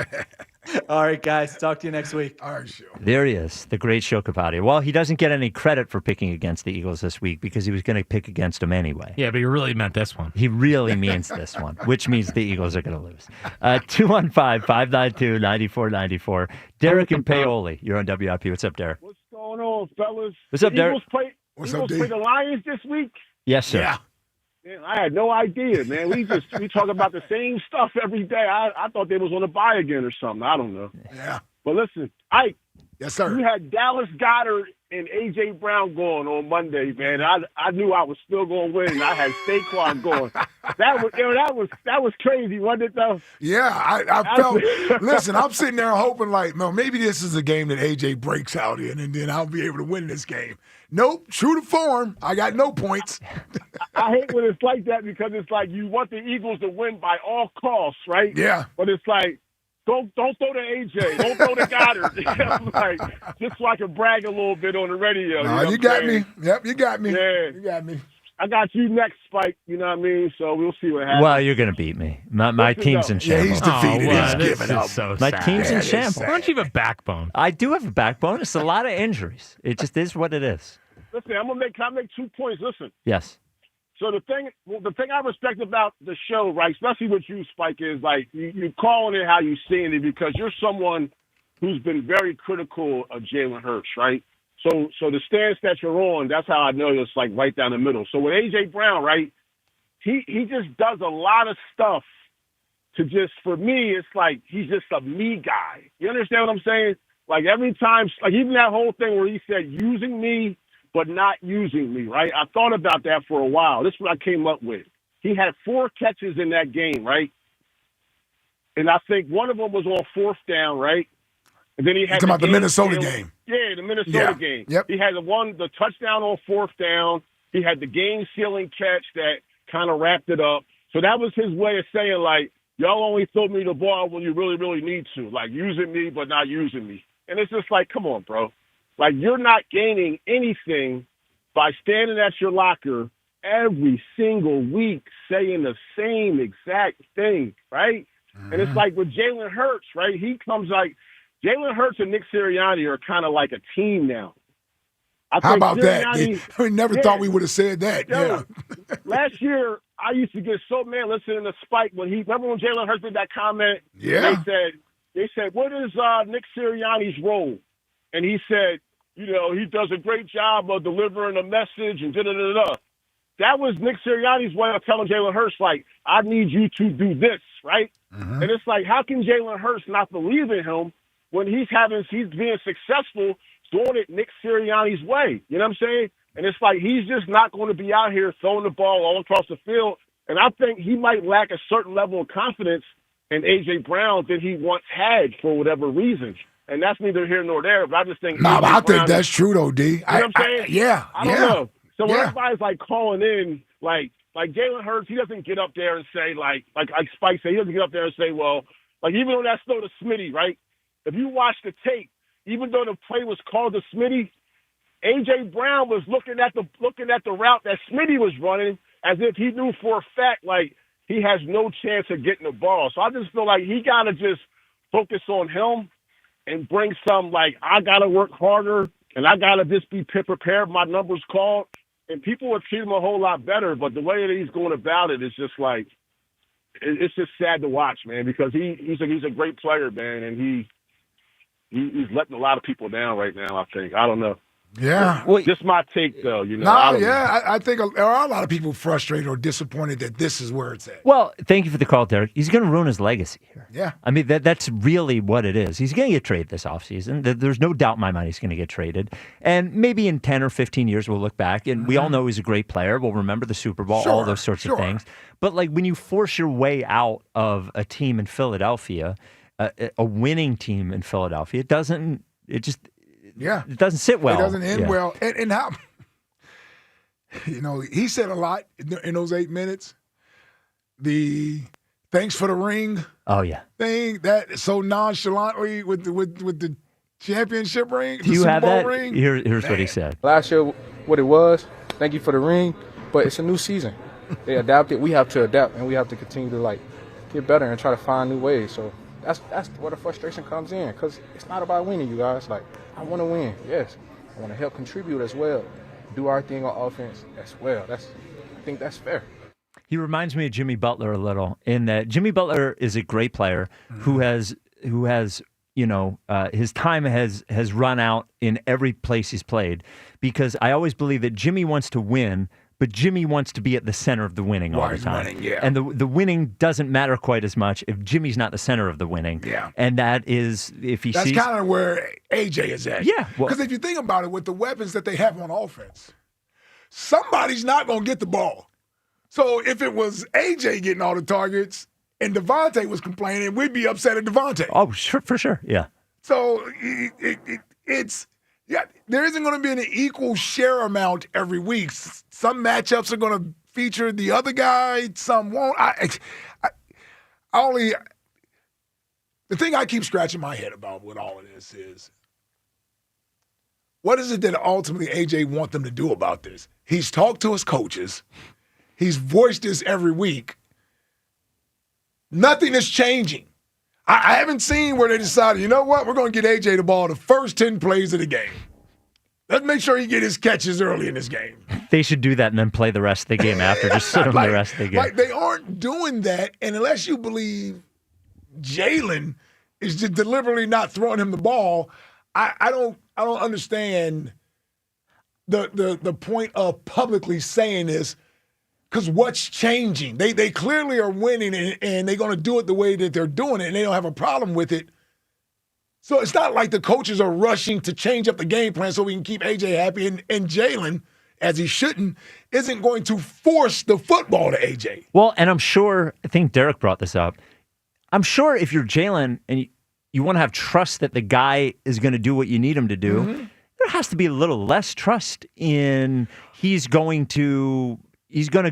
S6: All right, guys. Talk to you next week.
S9: All right, Sheil.
S2: There he is, the great Sheil Kapadia. Well, he doesn't get any credit for picking against the Eagles this week because he was going to pick against them anyway.
S1: Yeah, but he really meant this one.
S2: He really means this one, which means the Eagles are going to lose. 215-592-9494. Derek and Paoli, you're on WIP. What's up, Derek?
S10: What's going on, fellas?
S2: What's up, Derek?
S10: Eagles play the Lions this week?
S2: Yes, sir.
S9: Yeah.
S10: Man, I had no idea, man. We talk about the same stuff every day. I thought they was on a bye again or something. I don't know.
S9: Yeah.
S10: But listen, Ike.
S9: Yes, sir.
S10: You had Dallas Goedert and A.J. Brown going on Monday, man. I knew I was still going to win, and I had Saquon going. That was crazy, wasn't it, though?
S9: Yeah, I felt. Listen, I'm sitting there hoping like, no, maybe this is a game that A.J. breaks out in, and then I'll be able to win this game. Nope, true to form, I got no points.
S10: I hate when it's like that because it's like you want the Eagles to win by all costs, right?
S9: Yeah.
S10: But it's like, don't throw to AJ. Don't throw to Goddard. Like, just so I can brag a little bit on the radio.
S9: No, you got me. Yep, you got me.
S10: Yeah.
S9: You got me.
S10: I got you next, Spike. You know what I mean? So we'll see what happens.
S2: Well, you're going to beat me. My team's in shambles.
S9: Yeah, he's defeated.
S1: Wow,
S9: He's given up.
S1: So
S2: My
S1: sad.
S2: team's in shambles.
S1: Why don't you have a backbone?
S2: I do have a backbone. It's a lot of injuries. It just is what it is.
S10: Listen, can I make 2 points? Listen.
S2: Yes.
S10: So the thing I respect about the show, right, especially with you, Spike, is like you calling it how you seeing it because you're someone who's been very critical of Jalen Hurts, right? So the stance that you're on, that's how I know it's like right down the middle. So with A.J. Brown, right, he just does a lot of stuff to just, for me, it's like he's just a me guy. You understand what I'm saying? Like every time, like even that whole thing where he said using me but not using me, right? I thought about that for a while. This is what I came up with. He had 4 catches in that game, right? And I think one of them was on 4th down, right? And then he had
S9: the Minnesota game.
S10: Yeah, the Minnesota game.
S9: Yep.
S10: He had the touchdown on 4th down. He had the game-sealing catch that kind of wrapped it up. So that was his way of saying, like, y'all only throw me the ball when you really, really need to. Like, using me but not using me. And it's just like, come on, bro. Like, you're not gaining anything by standing at your locker every single week saying the same exact thing, right? And it's like with Jalen Hurts, right? He comes like Jalen Hurts and Nick Sirianni are kind of like a team now.
S9: How about that? We never thought we would have said that.
S10: Yeah. Last year, I used to get so mad listening to Spike remember when Jalen Hurts did that comment?
S9: Yeah.
S10: They said, what is Nick Sirianni's role? And he said, he does a great job of delivering a message and da-da-da-da. That was Nick Sirianni's way of telling Jalen Hurts, like, I need you to do this, right? And it's like, how can Jalen Hurts not believe in him when he's being successful doing it Nick Sirianni's way? You know what I'm saying? And it's like he's just not going to be out here throwing the ball all across the field. And I think he might lack a certain level of confidence in A.J. Brown that he once had for whatever reason. And that's neither here nor there. But I just think
S9: I think that's true, though, D.
S10: You know what I'm saying? I don't know. So when
S9: Yeah.
S10: everybody's like calling in, like Jalen Hurts, he doesn't get up there and say like Spike said, he doesn't get up there and say, well, like even though that's still to Smitty, right? If you watch the tape, even though the play was called to Smitty, A.J. Brown was looking at the route that Smitty was running as if he knew for a fact like he has no chance of getting the ball. So I just feel like he gotta just focus on him and bring some like I gotta work harder and I gotta just be prepared. My numbers called. And people would treat him a whole lot better, but the way that he's going about it is just like it's just sad to watch, man. Because he's a great player, man, and he's letting a lot of people down right now. I think I don't know.
S9: Yeah.
S10: Just my take, though.
S9: I think there are a lot of people frustrated or disappointed that this is where it's at.
S2: Well, thank you for the call, Derek. He's going to ruin his legacy here.
S9: Yeah.
S2: I mean, that's really what it is. He's going to get traded this offseason. There's no doubt in my mind he's going to get traded. And maybe in 10 or 15 years, we'll look back, and we all know he's a great player. We'll remember the Super Bowl, all those sorts of things. But, like, when you force your way out of a team in Philadelphia, a winning team in Philadelphia, it doesn't sit well.
S9: It doesn't end well. And how, he said a lot in those 8 minutes. The thanks for the ring.
S2: Oh, yeah.
S9: Thing that so nonchalantly with the championship ring.
S2: Do you
S9: Super
S2: have
S9: Bowl
S2: that?
S9: Ring.
S2: Here's what he said.
S8: Last year, what it was, thank you for the ring, but it's a new season. They adapted. We have to adapt, and we have to continue to get better and try to find new ways. So that's where the frustration comes in, because it's not about winning, you guys. Like, I want to win, yes. I want to help contribute as well, do our thing on offense as well. I think that's fair.
S2: He reminds me of Jimmy Butler a little in that Jimmy Butler is a great player who has his time has run out in every place he's played, because I always believe that Jimmy wants to win, but Jimmy wants to be at the center of the winning all the time. And the winning doesn't matter quite as much if Jimmy's not the center of the winning.
S9: Yeah.
S2: And that is if he
S9: That's
S2: sees.
S9: That's kind of where AJ is at.
S2: Yeah.
S9: Because if you think about it, with the weapons that they have on offense, somebody's not going to get the ball. So if it was AJ getting all the targets and Devontae was complaining, we'd be upset at Devontae.
S2: Oh, sure, for sure. Yeah.
S9: So there isn't going to be an equal share amount every week. Some matchups are going to feature the other guy, some won't. The thing I keep scratching my head about with all of this is, what is it that ultimately AJ want them to do about this? He's talked to his coaches. He's voiced this every week. Nothing is changing. I haven't seen where they decided, you know what, we're going to get AJ the ball the first 10 plays of the game. Let's make sure he get his catches early in this game.
S2: They should do that and then play the rest of the game after. Just sit him the rest of the game.
S9: Like, they aren't doing that, and unless you believe Jalen is just deliberately not throwing him the ball, I don't understand the point of publicly saying this. Because what's changing? They clearly are winning, and they're going to do it the way that they're doing it, and they don't have a problem with it. So it's not like the coaches are rushing to change up the game plan so we can keep AJ happy. And Jalen, as he shouldn't, isn't going to force the football to AJ.
S2: Well, and I'm sure, I think Derek brought this up. I'm sure if you're Jalen and you want to have trust that the guy is going to do what you need him to do, there has to be a little less trust in he's going to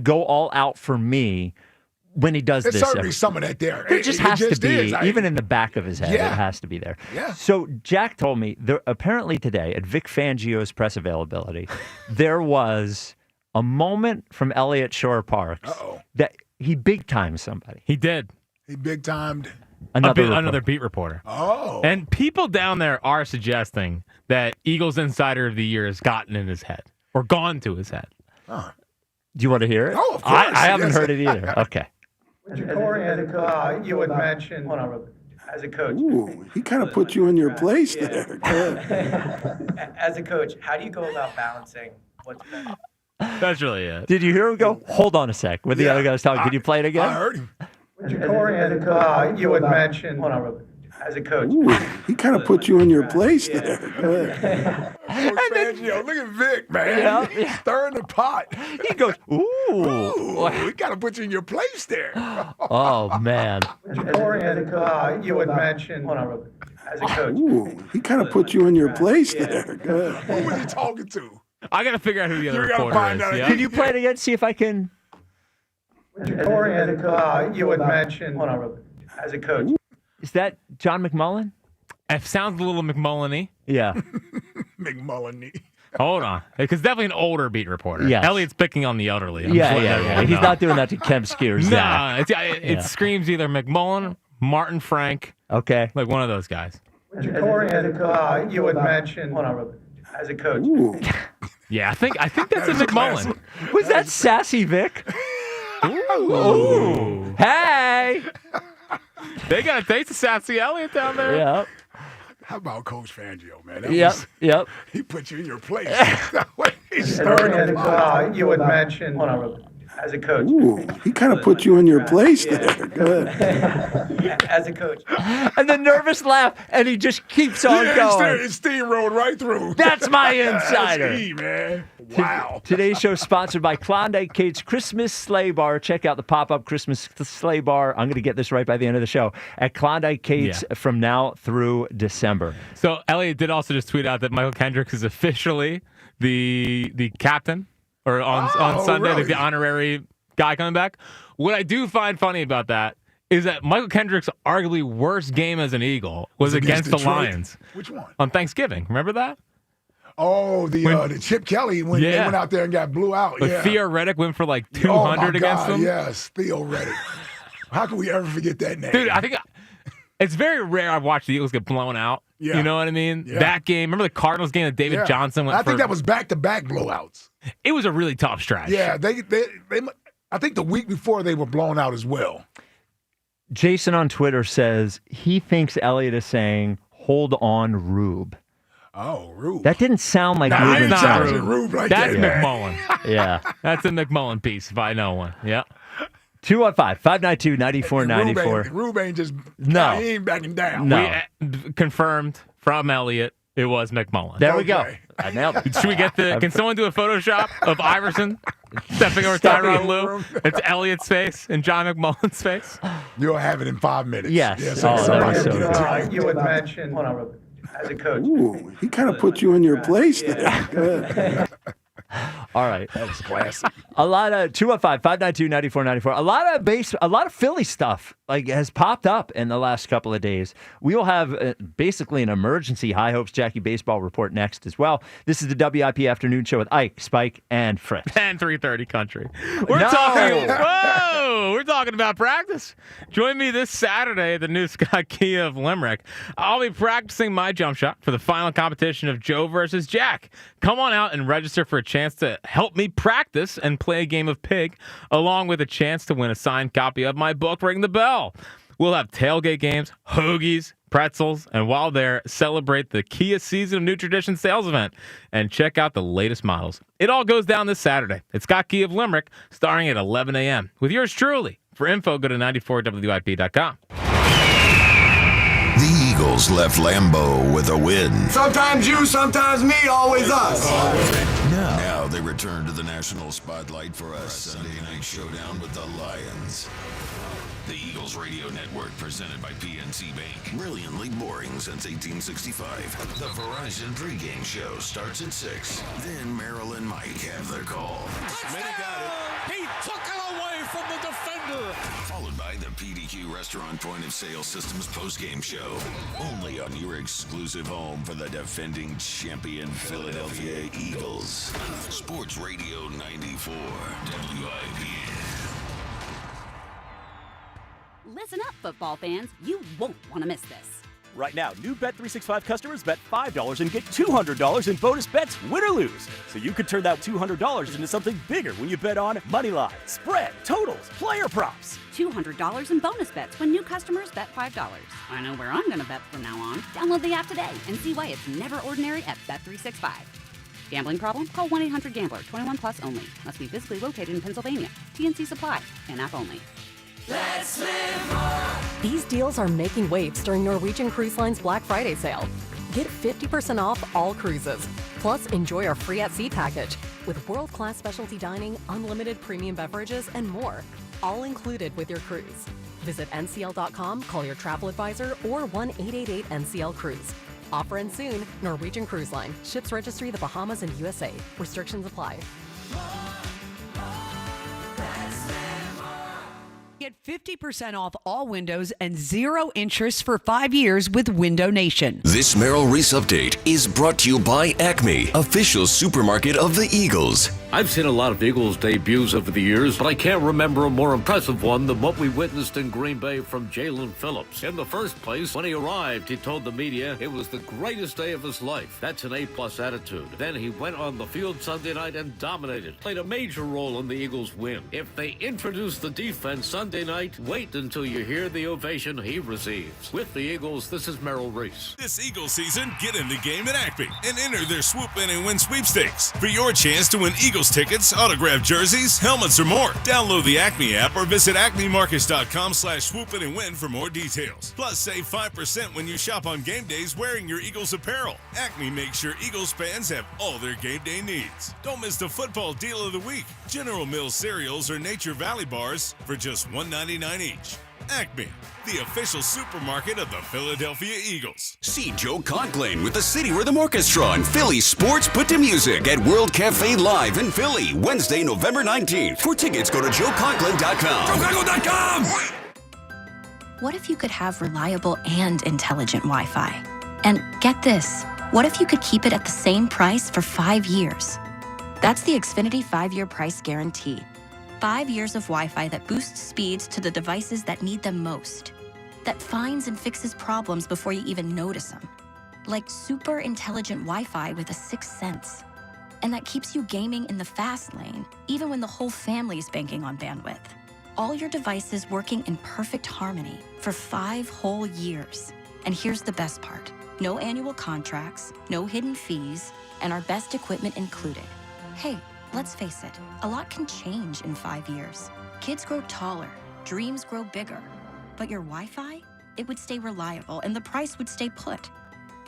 S2: go all out for me when he does
S9: There's
S2: this.
S9: certainly some of that there.
S2: There just has to be,
S9: is.
S2: even in the back of his head, it has to be there.
S9: Yeah.
S2: So Jack told me, apparently today at Vic Fangio's press availability, there was a moment from Elliott Shore Parks that he big-timed somebody.
S1: He did.
S9: He big-timed
S1: another beat reporter.
S9: Oh.
S1: And people down there are suggesting that Eagles Insider of the Year has gotten in his head or gone to his head.
S9: Huh.
S2: Do you want to hear it?
S9: Oh, of course.
S2: I haven't heard it either. Okay.
S12: Corey, you had mentioned as a coach.
S14: Ooh, he kind of put you in your place there.
S12: As a coach, how do you go about balancing what's best?
S1: That's really it.
S2: Did you hear him go, hold on a sec, when the other guy was talking? Could you play it again?
S9: I heard him.
S12: Corey, you had mentioned as a coach.
S14: Ooh, he kind of put you in your place there.
S9: Coach Fangio, look at Vic, man. Stirring the pot.
S2: He goes, ooh.
S9: We got to put you in your place there.
S2: Oh, man.
S12: Corey, you had mentioned as a coach.
S14: Ooh, he kind of put you in your place there.
S9: Who was he talking to?
S1: I got to figure out who the other
S9: You gotta
S1: reporter
S9: find
S1: is.
S9: out.
S1: Yeah?
S2: Can you play it again? See if I can.
S12: Corey, you had mentioned as a coach.
S2: Is that John McMullen?
S1: It sounds a little McMullen-y.
S2: Yeah.
S9: McMullen.
S1: Hold on. Because definitely an older beat reporter.
S2: Yes.
S1: Elliott's picking on the elderly. I'm
S2: Yeah.
S1: just letting everyone
S2: He's
S1: know.
S2: not doing that to Kemp Ski or Zach.
S1: No, it screams either McMullen, Martin Frank,
S2: Okay.
S1: like one of those guys.
S12: Corey, you had mentioned as a coach.
S14: Ooh.
S1: Yeah, I think that's a McMullen.
S2: Was that Sassy Vic? Ooh. Hey.
S1: They got a taste of Sassy Elliott down there.
S2: Yeah.
S9: How about Coach Fangio, man?
S2: Yep.
S9: He put you in your place. That way he's stirring the pot.
S12: You had mentioned as a coach.
S14: Ooh, he kind of put you in your place there.
S12: As a coach.
S2: And the nervous laugh, and he just keeps on going.
S9: It steamrolled right through.
S2: That's my insider.
S9: That's he, man. Wow.
S2: Today's show is sponsored by Klondike Kate's Christmas Sleigh Bar. Check out the pop-up Christmas Sleigh Bar. I'm going to get this right by the end of the show at Klondike Kate's from now through December.
S1: So Elliott did also just tweet out that Michael Kendricks is officially the captain, or on Sunday,
S9: really?
S1: the honorary guy coming back. What I do find funny about that is that Michael Kendricks' arguably worst game as an Eagle was against the
S9: Detroit.
S1: Lions.
S9: Which one?
S1: On Thanksgiving. Remember that?
S9: Oh, the Chip Kelly when they went out there and got blew out.
S1: But
S9: Yeah.
S1: Theo Reddick went for like 200 against them.
S9: Yes, Theo Reddick. How can we ever forget that name?
S1: Dude, I think it's very rare I've watched the Eagles get blown out.
S9: Yeah.
S1: You know what I mean?
S9: Yeah.
S1: That game. Remember the Cardinals game that David Johnson went
S9: I
S1: for?
S9: think that was back-to-back blowouts.
S1: It was a really tough stretch.
S9: Yeah, they I think the week before they were blown out as well.
S2: Jason on Twitter says he thinks Elliott is saying, hold on, Rube.
S9: Oh, Rube.
S2: That didn't sound like
S9: Nah,
S2: Rube.
S9: I didn't
S2: himself.
S9: sound like Rube like
S1: That's
S9: that.
S1: McMullen.
S2: Yeah.
S1: That's a McMullen piece if I know one. Yeah.
S2: 215-592-9494.
S9: Rube ain't just he ain't backing down.
S2: No.
S1: We confirmed from Elliott it was McMullen.
S2: There we go. I nailed it.
S1: Should we get can someone do a Photoshop of Iverson stepping over Tyronn Lue? It's Elliott's face and John McMullen's face.
S9: You'll have it in 5 minutes.
S2: Yes.
S9: Somebody
S2: that
S9: get
S2: was
S9: it to you.
S12: You had mentioned as a coach.
S14: Ooh, he kind of put you in your place there.
S2: All right.
S9: That was classic.
S2: A lot of 215-592-9494. A lot of Philly stuff has popped up in the last couple of days. We will have basically an emergency High Hopes Jackie baseball report next as well. This is the WIP afternoon show with Ike, Spike, and Fritz.
S1: And 3:30 country. We're talking about practice. Join me this Saturday at the new Scott Kia of Limerick. I'll be practicing my jump shot for the final competition of Joe versus Jack. Come on out and register for a chance to help me practice and play a game of pig, along with a chance to win a signed copy of my book, Ring the Bell. We'll have tailgate games, hoagies, pretzels, and while there, celebrate the Kia Season of New Tradition sales event and check out the latest models. It all goes down this Saturday at Scott Kia of Limerick, starting at 11 a.m. with yours truly. For info, go to 94WIP.com.
S5: The Eagles left Lambeau with a win.
S11: Sometimes you, sometimes me, always us.
S5: Now they return to the national spotlight for a Sunday night showdown with the Lions. The Eagles Radio Network, presented by PNC Bank. Brilliantly boring since 1865. The Verizon pregame show starts at 6. Then Merrill and Mike have their call.
S16: Many got it. He took it away from the defender.
S5: Followed by the PDQ Restaurant Point of Sale Systems postgame show. Only on your exclusive home for the defending champion Philadelphia Eagles. Sports Radio 94 WIP.
S17: Listen up, football fans. You won't want to miss this.
S20: Right now, new Bet365 customers bet $5 and get $200 in bonus bets, win or lose. So you could turn that $200 into something bigger when you bet on money line, spread, totals, player props.
S17: $200 in bonus bets when new customers bet $5. I know where I'm going to bet from now on. Download the app today and see why it's never ordinary at Bet365. Gambling problem? Call 1-800-GAMBLER. 21 plus only. Must be physically located in Pennsylvania. TNC Supply. And app only.
S21: Let's live more. These deals are making waves during Norwegian Cruise Line's Black Friday sale. Get 50% off all cruises. Plus, enjoy our free at sea package with world-class specialty dining, unlimited premium beverages, and more. All included with your cruise. Visit ncl.com, call your travel advisor, or 1-888-NCL-CRUISE. Offer ends soon. Norwegian Cruise Line. Ships registry the Bahamas and USA. Restrictions apply.
S25: Get 50% off all windows and 0 interest for 5 years with Window Nation.
S26: This Merrill Reese update is brought to you by Acme, official supermarket of the Eagles.
S27: I've seen a lot of Eagles debuts over the years, but I can't remember a more impressive one than what we witnessed in Green Bay from Jalen Phillips. In the first place, when he arrived, he told the media it was the greatest day of his life. That's an A-plus attitude. Then he went on the field Sunday night and dominated, played a major role in the Eagles' win. If they introduce the defense Sunday night, wait until you hear the ovation he receives. With the Eagles, this is Merrill Reese.
S28: This Eagles season, get in the game at Acme and enter their Swoop In and Win sweepstakes for your chance to win Eagles tickets, autographed jerseys, helmets, or more. Download the Acme app or visit acmemarkets.com/swoop in and win for more details. Plus, save 5% when you shop on game days wearing your Eagles apparel. Acme makes sure Eagles fans have all their game day needs. Don't miss the football deal of the week. General Mills cereals or Nature Valley bars for just $1.99 each. Acme, the official supermarket of the Philadelphia Eagles.
S19: See Joe Conklin with the City Rhythm Orchestra and Philly Sports Put to Music at World Cafe Live in Philly, Wednesday, November 19th. For tickets, go to joeconklin.com.
S29: JoeConklin.com! What if you could have reliable and intelligent Wi-Fi? And get this, what if you could keep it at the same price for 5 years? That's the Xfinity 5-year price guarantee. 5 years of Wi-Fi that boosts speeds to the devices that need them most. That finds and fixes problems before you even notice them. Like super intelligent Wi-Fi with a 6th sense. And that keeps you gaming in the fast lane, even when the whole family is banking on bandwidth. All your devices working in perfect harmony for 5 whole years. And here's the best part. No annual contracts, no hidden fees, and our best equipment included. Hey, let's face it, a lot can change in 5 years. Kids grow taller, dreams grow bigger. But your Wi-Fi? It would stay reliable and the price would stay put.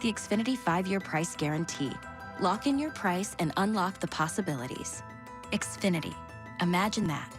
S29: The Xfinity 5-year price guarantee. Lock in your price and unlock the possibilities. Xfinity. Imagine that.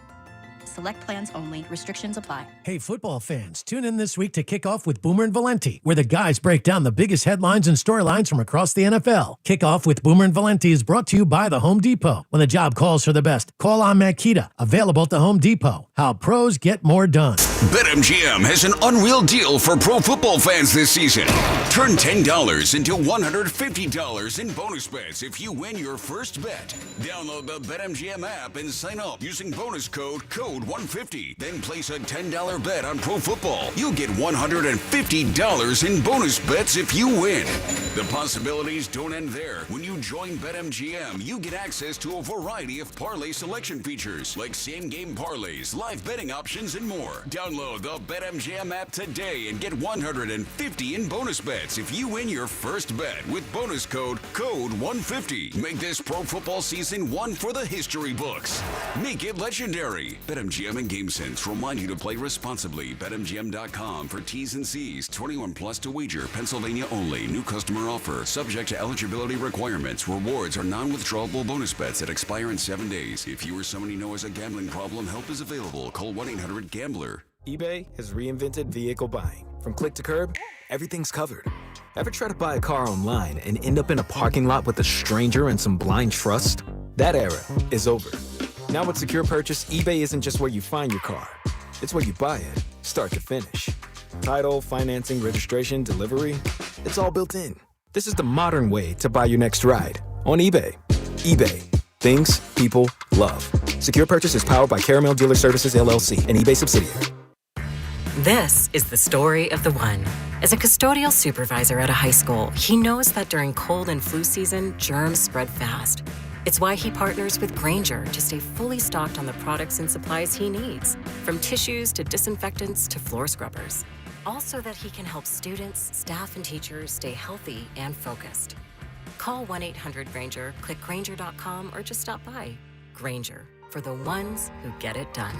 S29: Select plans only. Restrictions apply.
S30: Hey, football fans, tune in this week to kick off with Boomer and Valenti, where the guys break down the biggest headlines and storylines from across the NFL. Kickoff with Boomer and Valenti is brought to you by the Home Depot. When the job calls for the best, call on Makita. Available at the Home Depot. How pros get more done.
S19: BetMGM has an unreal deal for pro football fans this season. Turn $10 into $150 in bonus bets if you win your first bet. Download the BetMGM app and sign up using bonus code 150. Then place a $10 bet on pro football. You'll get $150 in bonus bets if you win. The possibilities don't end there. When you join BetMGM, you get access to a variety of parlay selection features like same-game parlays, live betting options, and more. Download Download the BetMGM app today and get 150 in bonus bets if you win your first bet with bonus code CODE150. Make this pro football season one for the history books. Make it legendary. BetMGM and GameSense remind you to play responsibly. BetMGM.com for T's and C's. 21 plus to wager. Pennsylvania only. New customer offer. Subject to eligibility requirements. Rewards are non-withdrawable bonus bets that expire in 7 days. If you or someone you know has a gambling problem, help is available. Call 1-800-GAMBLER.
S3: eBay has reinvented vehicle buying. From click to curb, everything's covered. Ever try to buy a car online and end up in a parking lot with a stranger and some blind trust? That era is over. Now with Secure Purchase, eBay isn't just where you find your car. It's where you buy it, start to finish. Title, financing, registration, delivery, it's all built in. This is the modern way to buy your next ride on eBay. eBay. Things people love. Secure Purchase is powered by Caramel Dealer Services, LLC, an eBay subsidiary.
S21: This is the story of the one. As a custodial supervisor at a high school, he knows that during cold and flu season, germs spread fast. It's why he partners with Grainger to stay fully stocked on the products and supplies he needs, from tissues to disinfectants to floor scrubbers. Also that he can help students, staff, and teachers stay healthy and focused. Call 1-800-GRAINGER, click Grainger.com, or just stop by. Grainger, for the ones who get it done.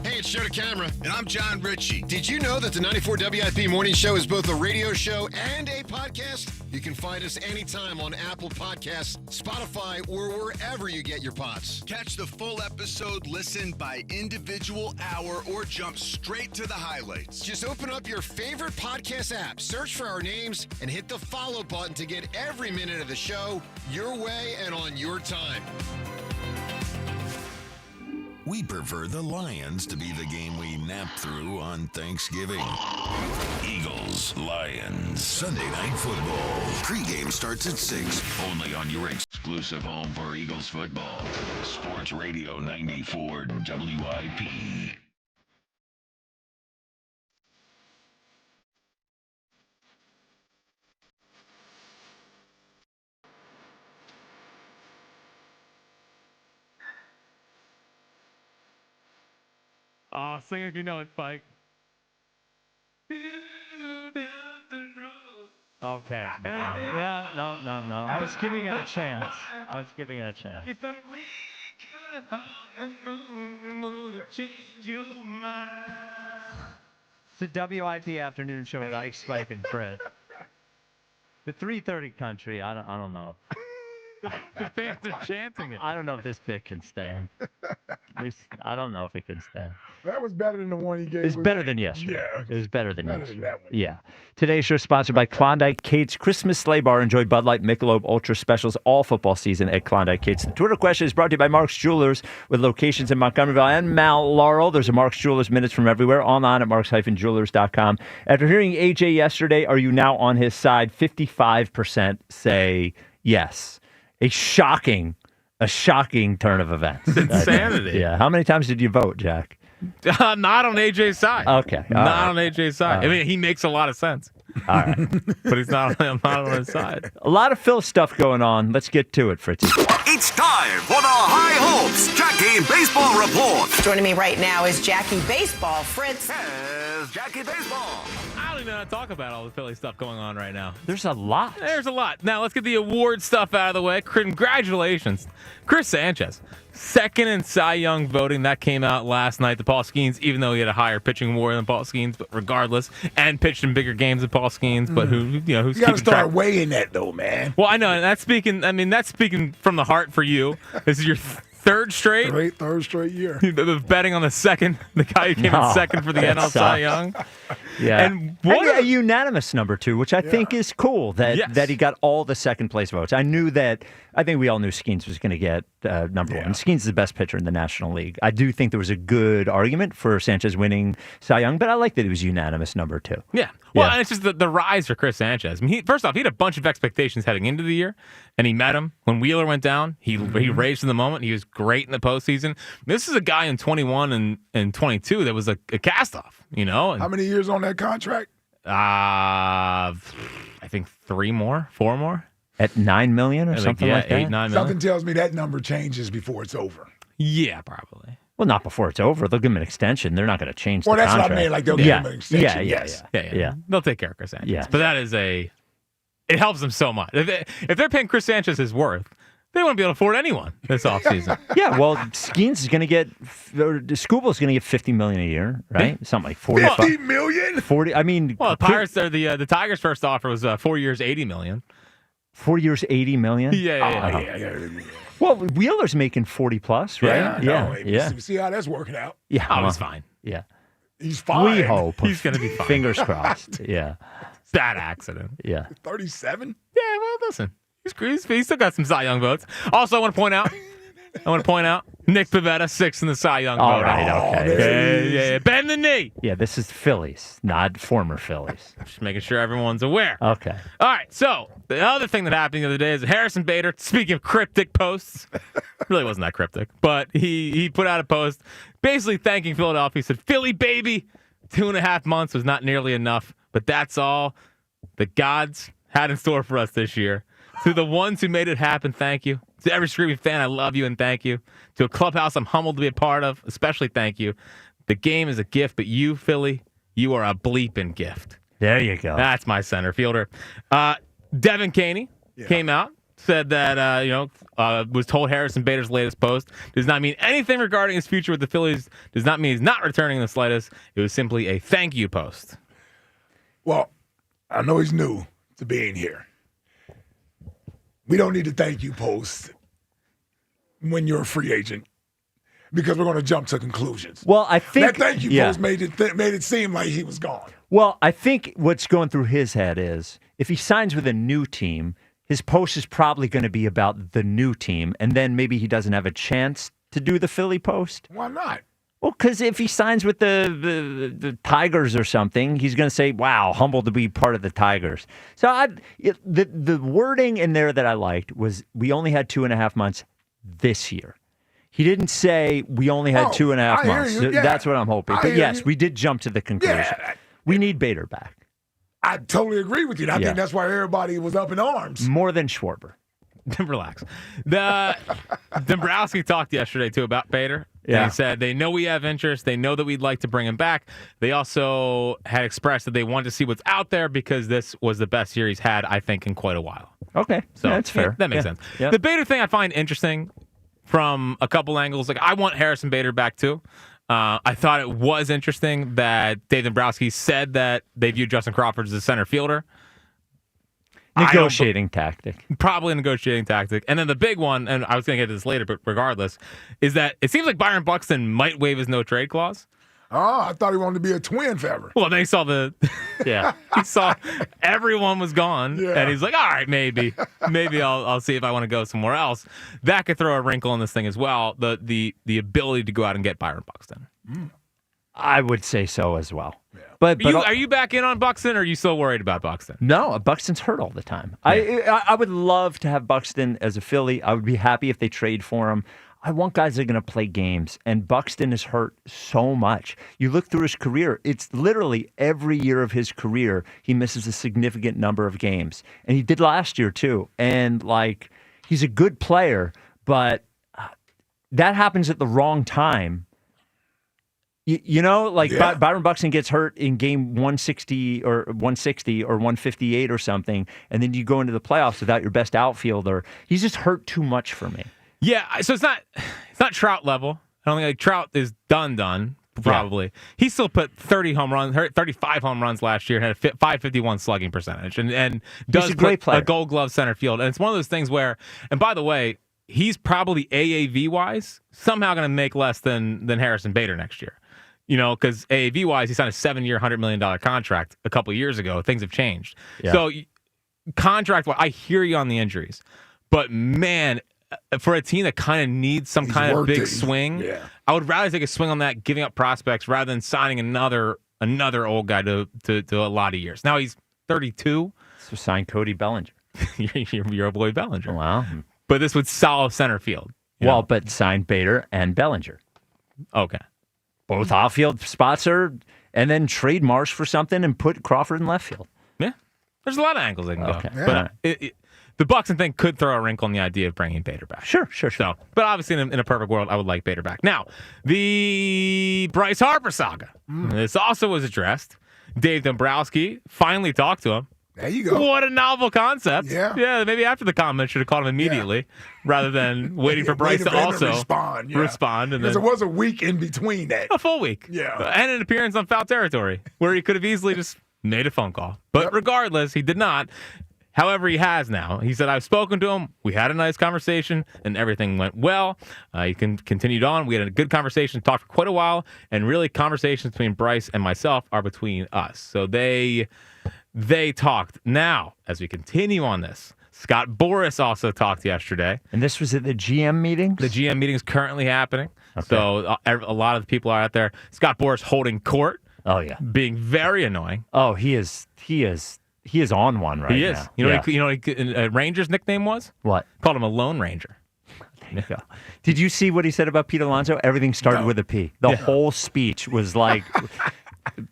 S4: Hey, it's Joe DeCamera, and I'm John Ritchie. Did you know that the 94 WIP Morning Show is both a radio show and a podcast? You can find us anytime on Apple Podcasts, Spotify, or wherever you get your pods.
S6: Catch the full episode, listen by individual hour, or jump straight to the highlights.
S4: Just open up your favorite podcast app, search for our names, and hit the follow button to get every minute of the show your way and on your time.
S5: We prefer the Lions to be the game we nap through on Thanksgiving. Eagles, Lions, Sunday Night Football. Pre-game starts at 6, only on your exclusive home for Eagles football. Sports Radio 94 WIP.
S1: Oh, sing if you know it, Spike.
S2: Okay. Yeah, no. I was giving it a chance. It's a WIP afternoon show with Ike, Spike, and Fred. The 3:30 country, I don't know.
S1: The fans are chanting it.
S2: I don't know if this bit can stand. At least, I don't know if it can stand.
S9: That was better than the one he gave.
S2: It's better than yesterday.
S9: Yeah.
S2: It was better than
S9: Better
S2: yesterday.
S9: than that one.
S2: Yeah. Today's show is sponsored by Klondike Kate's Christmas Sleigh Bar. Enjoy Bud Light Michelob Ultra specials all football season at Klondike Kate's. The Twitter question is brought to you by Mark's Jewelers with locations in Montgomeryville and Mount Laurel. There's a Mark's Jewelers Minutes from everywhere online at marks-jewelers.com. After hearing AJ yesterday, are you now on his side? 55% say yes. A shocking turn of events.
S1: Insanity.
S2: Yeah. How many times did you vote, Jack?
S1: Not on AJ's side.
S2: Okay.
S1: Not on AJ's side. I mean, he makes a lot of sense.
S2: All right.
S1: But he's not on his side.
S2: A lot of Phil stuff going on. Let's get to it, Fritzy.
S7: It's time for the High Hopes Jackie Baseball Report.
S13: Joining me right now is Jackie Baseball. Fritz.
S7: Yes, Jackie Baseball.
S1: I don't even know how to talk about all the Philly stuff going on right now.
S2: There's a lot.
S1: Now, let's get the award stuff out of the way. Congratulations. Chris Sanchez, second in Cy Young voting. That came out last night. The Paul Skeens, even though he had a higher pitching WAR than Paul Skeens, but regardless, and pitched in bigger games than Paul Skeens, but who's
S9: you got to
S1: keeping
S9: start
S1: track?
S9: weighing that, though, man.
S1: Well, I know, and that's speaking from the heart for you. This is your third straight
S9: year.
S1: Betting on the guy who came in second for the NL Cy Young.
S2: Yeah.
S1: And
S2: a unanimous number two, which I think is cool that he got all the second place votes. I think we all knew Skeens was going to get number one. Skeens is the best pitcher in the National League. I do think there was a good argument for Sanchez winning Cy Young, but I like that it was unanimous number two.
S1: Yeah. Well, and it's just the rise for Chris Sanchez. I mean, first off, he had a bunch of expectations heading into the year, and he met them. When Wheeler went down, he raised in the moment. He was great in the postseason. This is a guy in 21 and 22 that was a cast-off, you know? And,
S9: how many years on that contract?
S1: I think 4 more.
S2: At $9 million or something like that?
S1: $8-9 million.
S9: Something tells me that number changes before it's over.
S1: Yeah, probably.
S2: Well, not before it's over. They'll give him an extension. They're not going to change the
S9: Well, that's
S2: contract.
S9: what I mean. Like, they'll give him an extension. Yes.
S1: Yeah. They'll take care of Chris Sanchez.
S2: Yeah.
S1: But that is it helps them so much. If they're paying Chris Sanchez his worth, they won't be able to afford anyone this offseason.
S2: Yeah, well, Skeens is going to get, Scooble's going to get $50 million a year, right? Something like 40.
S9: $50 million?
S2: 40. I mean,
S1: well, the Tigers' first offer was 4 years, $80 million.
S2: 4 years, $80 million.
S1: Yeah.
S2: Well, Wheeler's making 40 plus, right?
S9: Yeah. See how that's working out.
S2: Yeah,
S1: he's fine.
S2: Yeah,
S9: he's fine.
S2: We hope
S1: he's going to be fine.
S2: Fingers crossed. Yeah,
S1: bad accident.
S2: Yeah,
S9: 37.
S1: Yeah, well, listen. He's still got some Cy Young votes. Also, I want to point out, Nick Pivetta, 6th in the Cy Young vote.
S2: All right, okay.
S1: Yeah. Bend the knee.
S2: Yeah, this is Phillies, not former Phillies.
S1: Just making sure everyone's aware.
S2: Okay.
S1: All right, so the other thing that happened the other day is Harrison Bader, speaking of cryptic posts, really wasn't that cryptic, but he put out a post basically thanking Philadelphia. He said, Philly, baby, 2.5 months was not nearly enough, but that's all the gods had in store for us this year. To the ones who made it happen, thank you. To every screaming fan, I love you and thank you. To a clubhouse I'm humbled to be a part of, especially thank you. The game is a gift, but you, Philly, you are a bleeping gift.
S2: There you go.
S1: That's my center fielder. Devin Caney came out, said that, was told Harrison Bader's latest post does not mean anything regarding his future with the Phillies, does not mean he's not returning in the slightest. It was simply a thank you post.
S9: Well, I know he's new to being here. We don't need a thank you post when you're a free agent because we're going to jump to conclusions.
S2: Well, I think
S9: that thank you post made it seem like he was gone.
S2: Well, I think what's going through his head is if he signs with a new team, his post is probably going to be about the new team, and then maybe he doesn't have a chance to do the Philly post.
S9: Why not?
S2: Well, because if he signs with the Tigers or something, he's going to say, wow, humbled to be part of the Tigers. So the wording in there that I liked was we only had 2.5 months this year. He didn't say we only had 2.5 months. So that's what I'm hoping. But yes, we did jump to the conclusion.
S9: Yeah.
S2: We need Bader back.
S9: I totally agree with you. I think that's why everybody was up in arms.
S2: More than Schwarber.
S1: Relax. Dombrowski talked yesterday, too, about Bader.
S2: Yeah.
S1: And he said they know we have interest. They know that we'd like to bring him back. They also had expressed that they wanted to see what's out there because this was the best year he's had, I think, in quite a while.
S2: Okay.
S1: So
S2: that's fair.
S1: That makes sense.
S2: Yeah.
S1: The Bader thing I find interesting from a couple angles. Like, I want Harrison Bader back, too. I thought it was interesting that Dave Dombrowski said that they viewed Justin Crawford as a center fielder.
S2: Negotiating tactic.
S1: Probably a negotiating tactic. And then the big one, and I was going to get to this later, but regardless, is that it seems like Byron Buxton might waive his no-trade clause.
S9: Oh, I thought he wanted to be a twin forever.
S1: Well, then he saw he saw everyone was gone, and he's like, all right, maybe I'll see if I want to go somewhere else. That could throw a wrinkle in this thing as well, the ability to go out and get Byron Buxton.
S2: I would say so as well.
S9: Yeah.
S2: But
S1: are you back in on Buxton, or are you still worried about Buxton?
S2: No, Buxton's hurt all the time. Yeah. I would love to have Buxton as a Philly. I would be happy if they trade for him. I want guys that are going to play games, and Buxton is hurt so much. You look through his career, it's literally every year of his career, he misses a significant number of games. And he did last year, too. And, he's a good player, but that happens at the wrong time. Byron Buxton gets hurt in game 160 or 158 or something, and then you go into the playoffs without your best outfielder. He's just hurt too much for me.
S1: Yeah, so it's not Trout level. I don't think Trout is done probably. Yeah. He still put 35 home runs last year and had a 551 slugging percentage, and does
S2: he's a great player.
S1: A Gold Glove center field. And it's one of those things where, and by the way, he's probably AAV wise somehow going to make less than Harrison Bader next year. Because AAV wise, he signed a 7-year, $100 million contract a couple of years ago. Things have changed. Yeah. So contract wise, I hear you on the injuries, but man, for a team that kind of needs some kind of big swing, I would rather take a swing on that, giving up prospects rather than signing another old guy to a lot of years. Now he's 32.
S2: So sign Cody Bellinger.
S1: your boy Bellinger.
S2: Wow.
S1: But this would solve center field.
S2: But sign Bader and Bellinger.
S1: Okay.
S2: Both outfield spots and then trade Marsh for something and put Crawford in left field.
S1: Yeah. There's a lot of angles they can go.
S2: Yeah.
S1: But the Buxton thing could throw a wrinkle in the idea of bringing Bader back.
S2: Sure.
S1: So, but obviously, in a perfect world, I would like Bader back. Now, the Bryce Harper saga. This also was addressed. Dave Dombrowski finally talked to him.
S9: There you go.
S1: What a novel concept.
S9: Yeah.
S1: Maybe after the comment, should have called him immediately rather than waiting for Bryce to also respond. And
S9: because
S1: then
S9: it was a week in between that.
S1: a full week.
S9: Yeah.
S1: And an appearance on foul territory where he could have easily just made a phone call. But regardless, he did not. However, he has now. He said, I've spoken to him. We had a nice conversation, and everything went well. He continued on. We had a good conversation, talked for quite a while, and really conversations between Bryce and myself are between us. So they talked. Now, as we continue on this, Scott Boras also talked yesterday.
S2: And this was at the GM meetings?
S1: The GM meeting is currently happening.
S2: Okay.
S1: So a lot of the people are out there. Scott Boras holding court.
S2: Oh, yeah.
S1: Being very annoying.
S2: Oh, he is on one right now.
S1: He is. You know what Ranger's nickname was?
S2: What?
S1: Called him a Lone Ranger.
S2: There you go. Did you see what he said about Pete Alonso? Everything started with a P. The whole speech was like...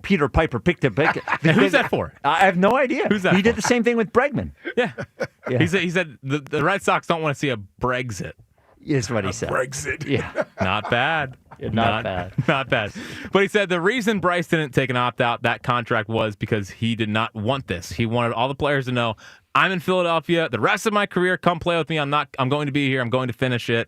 S2: Peter Piper picked a pick.
S1: Who's that for?
S2: I have no idea.
S1: Who's that?
S2: He did the same thing with Bregman.
S1: Yeah. He said the Red Sox don't want to see a Brexit.
S2: Is what he said.
S9: Brexit.
S2: Yeah.
S1: Not bad.
S2: Not bad.
S1: Not bad. But he said the reason Bryce didn't take an opt-out, that contract, was because he did not want this. He wanted all the players to know, I'm in Philadelphia. The rest of my career, come play with me. I'm going to be here. I'm going to finish it.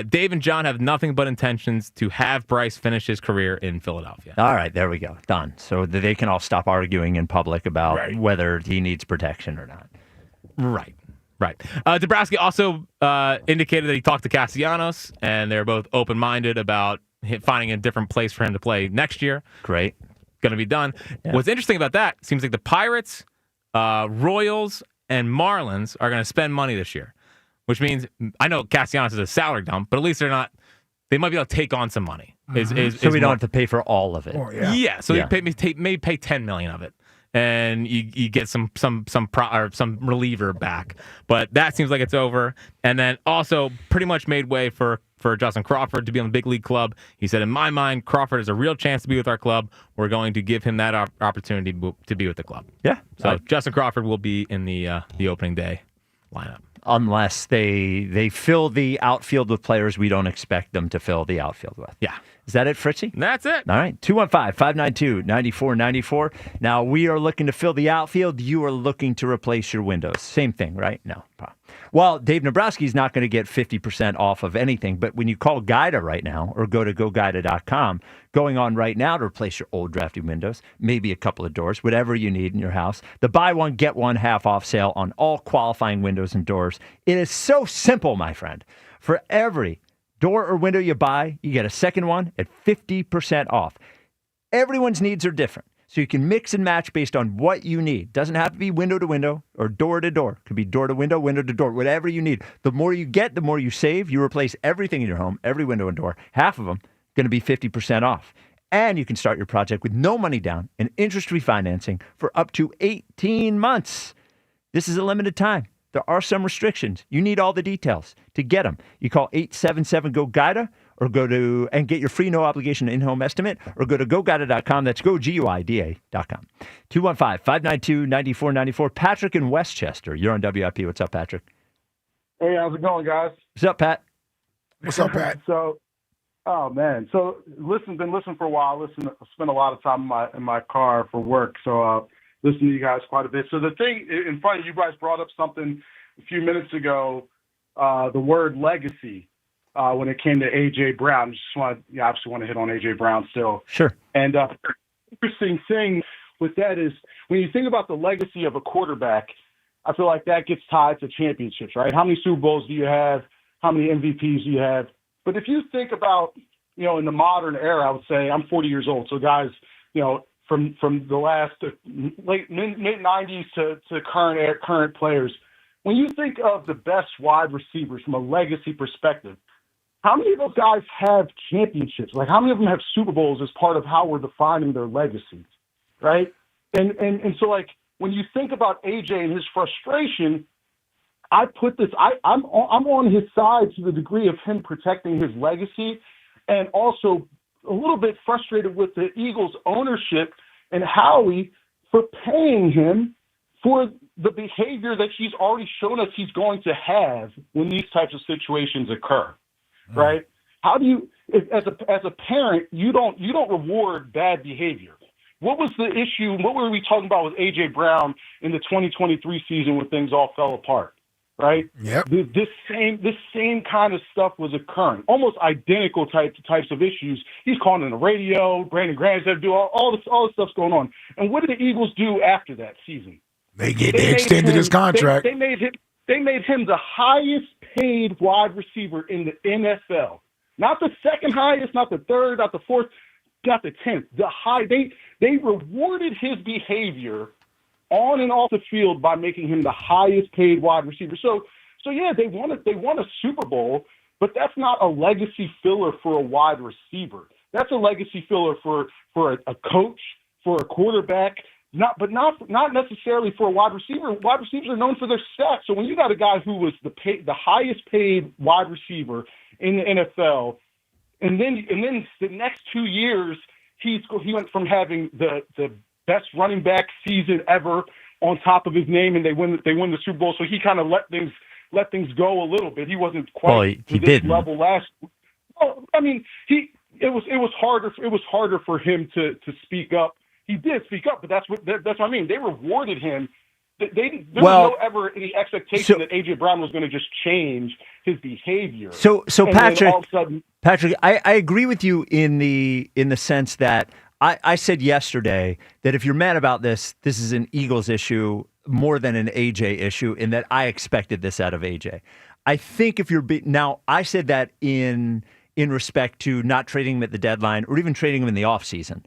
S1: Dave and John have nothing but intentions to have Bryce finish his career in Philadelphia.
S2: All right, there we go. Done. So that they can all stop arguing in public about whether he needs protection or not.
S1: Right. Dombrowski also indicated that he talked to Castellanos, and they're both open-minded about finding a different place for him to play next year.
S2: Great.
S1: Going to be done. Yeah. What's interesting about that, seems like the Pirates, Royals, and Marlins are going to spend money this year, which means, I know Castellanos is a salary dump, but at least they might be able to take on some money.
S2: So we don't have to pay for all of it.
S1: So you maybe pay $10 million of it. And you get some reliever back, but that seems like it's over. And then also pretty much made way for Justin Crawford to be on the big league club. He said, in my mind, Crawford has a real chance to be with our club. We're going to give him that opportunity to be with the club.
S2: Yeah.
S1: So Justin Crawford will be in the opening day lineup.
S2: Unless they fill the outfield with players we don't expect them to fill the outfield with.
S1: Yeah.
S2: Is that it, Fritzy?
S1: That's it.
S2: All right. 215-592-9494. Now, we are looking to fill the outfield. You are looking to replace your windows. Same thing, right? No. Well, Dave Dombrowski is not going to get 50% off of anything, but when you call Guida right now or go to goguida.com, going on right now to replace your old drafty windows, maybe a couple of doors, whatever you need in your house, the buy one, get one half off sale on all qualifying windows and doors. It is so simple, my friend. For every door or window you buy, you get a second one at 50% off. Everyone's needs are different, so you can mix and match based on what you need. Doesn't have to be window to window or door to door. Could be door to window, window to door, whatever you need. The more you get, the more you save. You replace everything in your home, every window and door. Half of them going to be 50% off. And you can start your project with no money down and interest-free financing for up to 18 months. This is a limited time. There are some restrictions. You need all the details to get them. You call 877-GO-GUIDA or and get your free no-obligation in-home estimate, or go to goguida.com. That's goguida.com. 215-592-9494. Patrick in Westchester. You're on WIP. What's up, Patrick?
S8: Hey, how's it going, guys?
S2: What's up, Pat?
S9: What's up, Pat?
S8: Been listening for a while. Spent a lot of time in my car for work, so listen to you guys quite a bit. So the thing in front of you guys brought up something a few minutes ago, the word legacy, when it came to A.J. Brown. Obviously want to hit on A.J. Brown still.
S2: Sure.
S8: And interesting thing with that is when you think about the legacy of a quarterback, I feel like that gets tied to championships, right? How many Super Bowls do you have? How many MVPs do you have? But if you think about, in the modern era, I would say I'm 40 years old. So guys, from the last late mid-90s to current players, when you think of the best wide receivers from a legacy perspective, how many of those guys have championships? Like, how many of them have Super Bowls as part of how we're defining their legacies, right? And so, like, when you think about AJ and his frustration, I'm on his side to the degree of him protecting his legacy, and also a little bit frustrated with the Eagles ownership and Howie for paying him for the behavior that he's already shown us he's going to have when these types of situations occur, right? How do you, as a parent, you don't reward bad behavior. What was the issue? What were we talking about with A.J. Brown in the 2023 season when things all fell apart, right?
S9: Yep.
S8: This same kind of stuff was occurring, almost identical types of issues. He's calling on the radio. Brandon Graham's there to do all this stuff's going on. And what did the Eagles do after that season?
S9: They extended his contract.
S8: They made him the highest paid wide receiver in the NFL. Not the second highest, not the third, not the fourth, not the 10th. They rewarded his behavior on and off the field by making him the highest paid wide receiver. So yeah, they won a Super Bowl, but that's not a legacy filler for a wide receiver. That's a legacy filler for a coach, for a quarterback, not necessarily for a wide receiver. Wide receivers are known for their stats. So when you got a guy who was the highest paid wide receiver in the NFL, and then the next 2 years he went from having the best running back season ever on top of his name, and they win the Super Bowl. So he kind of let things go a little bit. He wasn't quite to this level last. Well, I mean, it was harder for him to speak up. He did speak up, but that's what I mean. They rewarded him. There was no ever any expectation that A.J. Brown was going to just change his behavior.
S2: So
S8: and
S2: Patrick,
S8: all of a sudden,
S2: I agree with you in the sense that I said yesterday that if you're mad about this is an Eagles issue more than an AJ issue, in that I expected this out of AJ. I think if you're now, I said that in respect to not trading him at the deadline or even trading him in the offseason,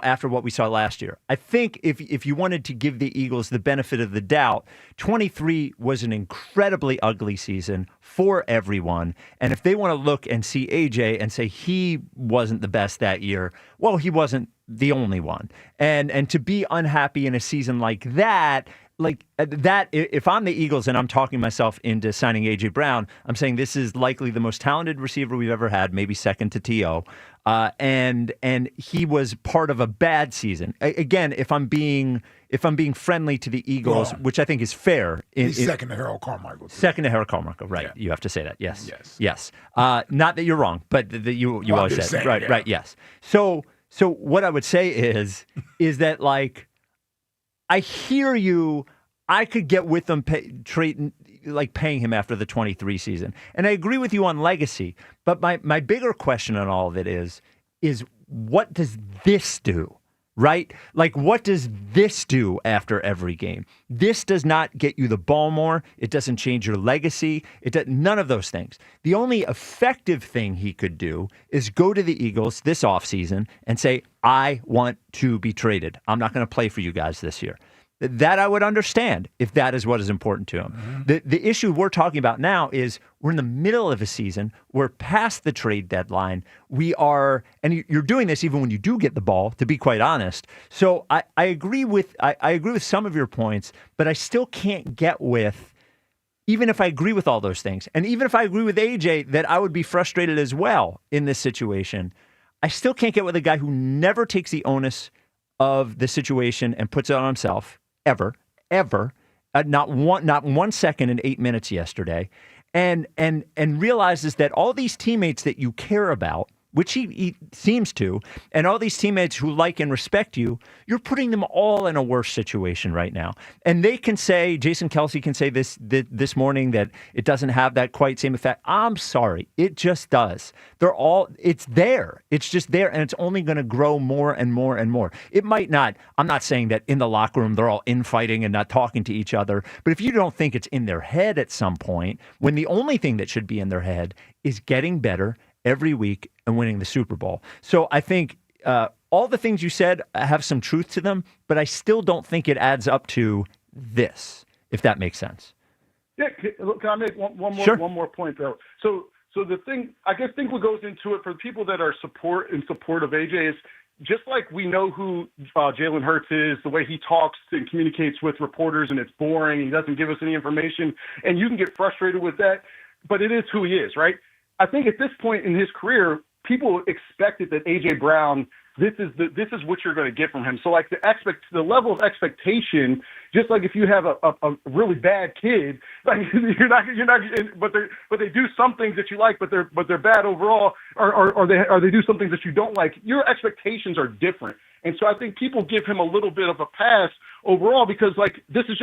S2: after what we saw last year. I think if you wanted to give the Eagles the benefit of the doubt, 23 was an incredibly ugly season for everyone. And if they want to look and see AJ and say he wasn't the best that year, well, he wasn't the only one. And to be unhappy in a season like that, if I'm the Eagles and I'm talking myself into signing A.J. Brown, I'm saying this is likely the most talented receiver we've ever had, maybe second to T.O., and he was part of a bad season. Again, if I'm being friendly to the Eagles, which I think is fair.
S9: He's second to Harold Carmichael.
S2: Second to Harold Carmichael, right. Yeah. You have to say that, yes.
S9: Yes.
S2: Not that you're wrong, but that you always said.
S9: Saying,
S2: right,
S9: yeah.
S2: Right, yes. So what I would say is that, like, I hear you. I could get with them paying him after the 23 season. And I agree with you on legacy. But my bigger question on all of it is what does this do? Right? Like, what does this do after every game? This does not get you the ball more. It doesn't change your legacy. None of those things. The only effective thing he could do is go to the Eagles this offseason and say, I want to be traded. I'm not going to play for you guys this year. That I would understand if that is what is important to him. Mm-hmm. The issue we're talking about now is we're in the middle of a season. We're past the trade deadline. We are, and you're doing this even when you do get the ball, to be quite honest. So I agree with some of your points, but I still can't get with, even if I agree with all those things, and even if I agree with AJ that I would be frustrated as well in this situation, I still can't get with a guy who never takes the onus of the situation and puts it on himself. Ever, not 1 second in 8 minutes yesterday, and realizes that all these teammates that you care about, which he seems to, and all these teammates who like and respect you, you're putting them all in a worse situation right now. And they can say, Jason Kelce can say this morning that it doesn't have that quite same effect. I'm sorry, it just does. It's there. It's just there, and it's only going to grow more and more and more. It might not, I'm not saying that in the locker room they're all infighting and not talking to each other, but if you don't think it's in their head at some point, when the only thing that should be in their head is getting better every week and winning the Super Bowl. So I think all the things you said have some truth to them, but I still don't think it adds up to this, if that makes sense.
S8: Yeah, can I make one more point though? So the thing, I guess, what goes into it for the people that are in support of AJ is just like we know who Jalen Hurts is, the way he talks and communicates with reporters, and it's boring. He doesn't give us any information, and you can get frustrated with that. But it is who he is, right? I think at this point in his career, people expected that A.J. Brown, this is what you're going to get from him. So like the level of expectation Just like if you have a really bad kid, like you're not, but they do some things that you like, but they're bad overall, or they do some things that you don't like. Your expectations are different, and so I think people give him a little bit of a pass overall because like this is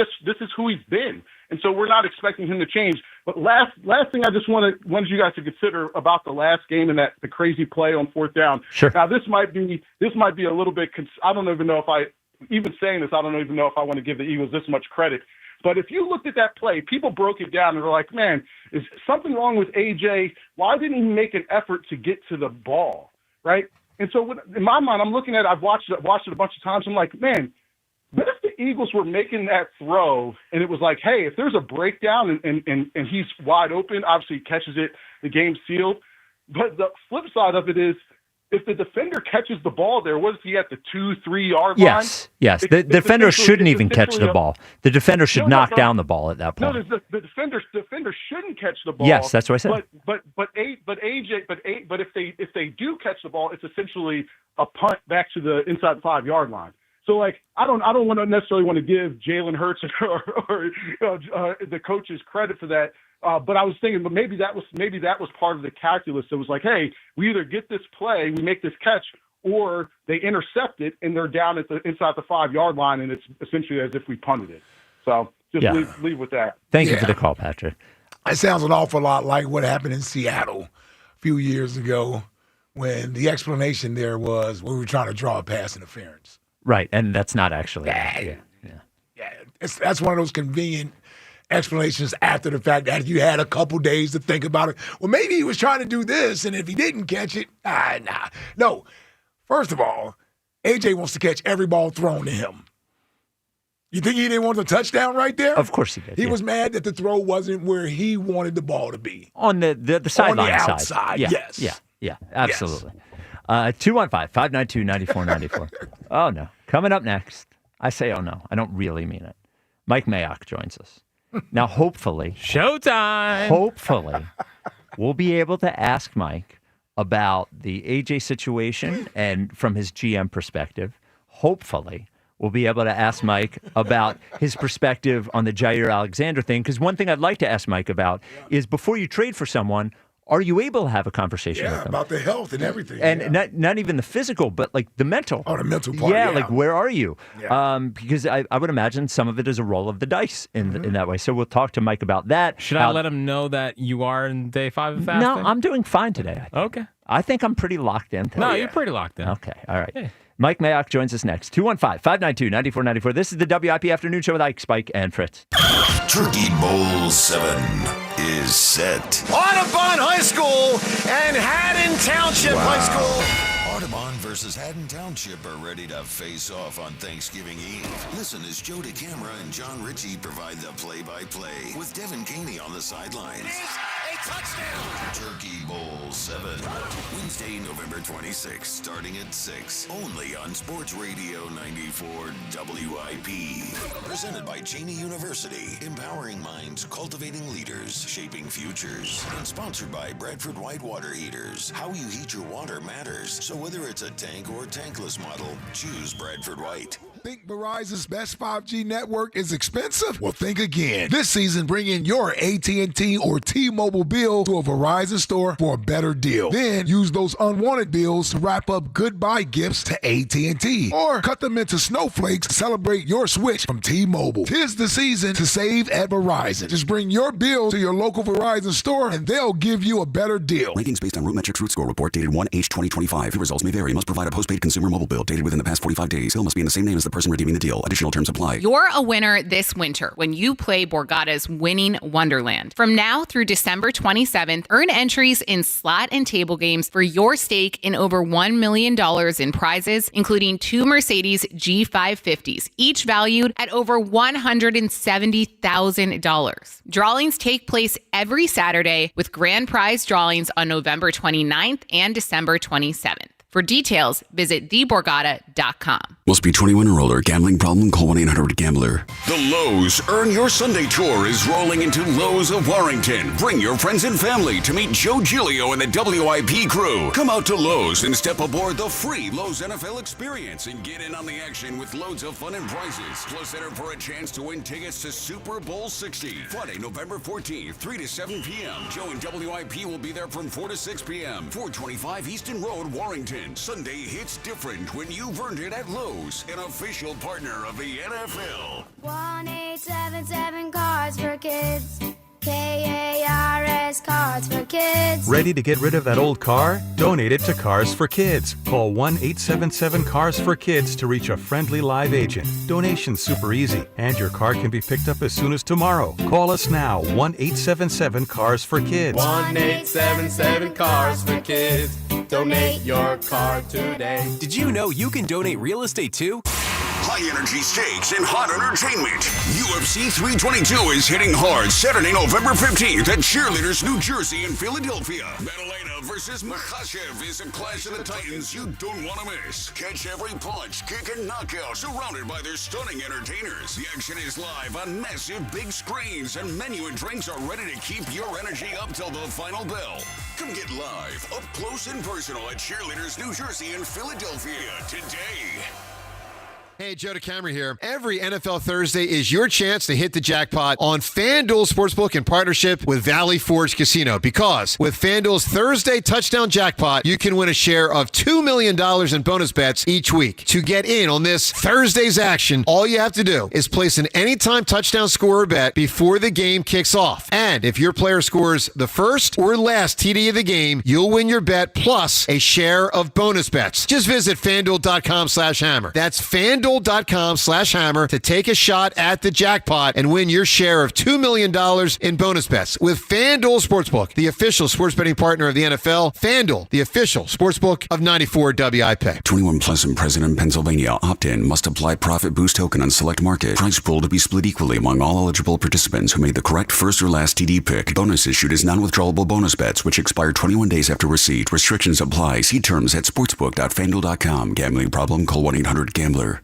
S8: who he's been, and so we're not expecting him to change. But last thing I just wanted you guys to consider about the last game and the crazy play on 4th down.
S2: Sure.
S8: Now this might be a little bit. I don't even know if I want to give the Eagles this much credit. But if you looked at that play, people broke it down and were like, man, is something wrong with AJ? Why didn't he make an effort to get to the ball, right? And so in my mind, I'm looking at it, I've watched it a bunch of times. I'm like, man, what if the Eagles were making that throw and it was like, hey, if there's a breakdown and he's wide open, obviously he catches it, the game's sealed. But the flip side of it is, if the defender catches the ball there, what is he at the 2-3 yard line?
S2: Yes. The defender shouldn't even catch the ball. The defender should knock down the ball at that point.
S8: No, the defender shouldn't catch the ball.
S2: Yes, that's what I said.
S8: But if they do catch the ball, it's essentially a punt back to the inside 5 yard line. So like I don't necessarily want to give Jalen Hurts or the coaches credit for that. But I was thinking, but maybe that was part of the calculus. It was like, hey, we either get this play, we make this catch, or they intercept it and they're down at inside the 5 yard line, and it's essentially as if we punted it. So just leave with that.
S2: Thank you for the call, Patrick.
S9: It sounds an awful lot like what happened in Seattle a few years ago when the explanation there was we were trying to draw a pass interference.
S2: Right, and that's not actually.
S9: Yeah. That's one of those convenient explanations after the fact that you had a couple days to think about it. Well, maybe he was trying to do this, and if he didn't catch it, nah. No. First of all, AJ wants to catch every ball thrown to him. You think he didn't want the touchdown right there?
S2: Of course he did.
S9: He was mad that the throw wasn't where he wanted the ball to be.
S2: On the sideline
S9: on the
S2: side.
S9: outside, yes.
S2: Yeah, absolutely. 215-592-9494. Oh, no. Coming up next, I say oh, no. I don't really mean it. Mike Mayock joins us. Now, hopefully.
S1: Showtime!
S2: Hopefully, we'll be able to ask Mike about the AJ situation and from his GM perspective. Hopefully, we'll be able to ask Mike about his perspective on the Jair Alexander thing. Because one thing I'd like to ask Mike about is before you trade for someone, are you able to have a conversation with them?
S9: About the health and everything.
S2: And not even the physical, but like the mental.
S9: Oh, the mental part.
S2: Yeah, like where are you?
S9: Yeah.
S2: Because I would imagine some of it is a roll of the dice in that way. So we'll talk to Mike about that.
S1: Should I let him know that you are in day 5 of fasting?
S2: No, I'm doing fine today.
S1: Okay.
S2: I think I'm pretty locked in today.
S1: No, you're pretty locked in.
S2: Okay, all right. Hey. Mike Mayock joins us next. 215-592-9494. This is the WIP Afternoon Show with Ike, Spike, and Fritz.
S5: Turkey Bowl 7 is set.
S7: Audubon High School and Haddon Township High School.
S5: Audubon versus Haddon Township are ready to face off on Thanksgiving Eve. Listen as Joe DeCamara and John Ritchie provide the play-by-play with Devin Caney on the sidelines.
S7: A touchdown.
S5: Turkey Bowl 7. Wednesday, November 26th, starting at 6. Only on Sports Radio 94 WIP. Presented by Cheney University. Empowering minds, cultivating leaders, shaping futures. And sponsored by Bradford White Water Heaters. How you heat your water matters. So whether it's a tank or tankless model, choose Bradford White.
S9: Think Verizon's best 5G network is expensive? Well, think again. This season, bring in your AT&T or T-Mobile bill to a Verizon store for a better deal. Then use those unwanted bills to wrap up goodbye gifts to AT&T. Or cut them into snowflakes to celebrate your switch from T-Mobile. 'Tis the season to save at Verizon. Just bring your bill to your local Verizon store and they'll give you a better deal.
S19: Rankings based on Root Metrics Root Score Report dated 1H2025. Results may vary. Must provide a postpaid consumer mobile bill dated within the past 45 days. Bill must be in the same name as the person redeeming the deal. Additional terms apply.
S10: You're a winner this winter when you play Borgata's Winning Wonderland. From now through December 27th, earn entries in slot and table games for your stake in over $1 million in prizes, including 2 Mercedes G550s, each valued at over $170,000. Drawings take place every Saturday with grand prize drawings on November 29th and December 27th. For details, visit theborgata.com.
S19: Must be 21 or older. Gambling problem? Call 1-800-GAMBLER.
S5: The Lowe's Earn Your Sunday Tour is rolling into Lowe's of Warrington. Bring your friends and family to meet Joe Giglio and the WIP crew. Come out to Lowe's and step aboard the free Lowe's NFL experience and get in on the action with loads of fun and prizes. Plus, enter for a chance to win tickets to Super Bowl 60. Friday, November 14th, 3 to 7 p.m. Joe and WIP will be there from 4 to 6 p.m. 425 Easton Road, Warrington. Sunday hits different when you've earned it at Lowe's, an official partner of the NFL.
S11: 1-877 Cards for Kids. KARS Cards for Kids.
S12: Ready to get rid of that old car? Donate it to Cars for Kids. Call 1-877-CARS-FOR-KIDS to reach a friendly live agent. Donation's super easy, and your car can be picked up as soon as tomorrow. Call us now, 1-877-CARS-FOR-KIDS.
S14: 1-877-CARS-FOR-KIDS. Donate your car today. Did you know you can donate real estate too?
S5: High energy stakes and hot entertainment. UFC 322 is hitting hard Saturday, November 15th at Cheerleaders, New Jersey and Philadelphia. Madalena versus Makhachev is a clash of the titans you don't want to miss. Catch every punch, kick, and knockout surrounded by their stunning entertainers. The action is live on massive big screens, and menu and drinks are ready to keep your energy up till the final bell. Come get live, up close and personal at Cheerleaders, New Jersey and Philadelphia today.
S4: Hey, Joe DeCamera here. Every NFL Thursday is your chance to hit the jackpot on FanDuel Sportsbook in partnership with Valley Forge Casino. Because with FanDuel's Thursday touchdown jackpot, you can win a share of $2 million in bonus bets each week. To get in on this Thursday's action, all you have to do is place an anytime touchdown scorer bet before the game kicks off. And if your player scores the first or last TD of the game, you'll win your bet plus a share of bonus bets. Just visit FanDuel.com/hammer. That's FanDuel.com/hammer to take a shot at the jackpot and win your share of $2 million in bonus bets with FanDuel Sportsbook, the official sports betting partner of the NFL. FanDuel, the official sportsbook of 94 WIP.
S19: 21 plus and present in Pennsylvania. Opt-in. Must apply profit boost token on select market. Price pool to be split equally among all eligible participants who made the correct first or last TD pick. Bonus issued is non-withdrawable bonus bets which expire 21 days after receipt. Restrictions apply. See terms at sportsbook.fanduel.com. Gambling problem? Call 1-800-GAMBLER.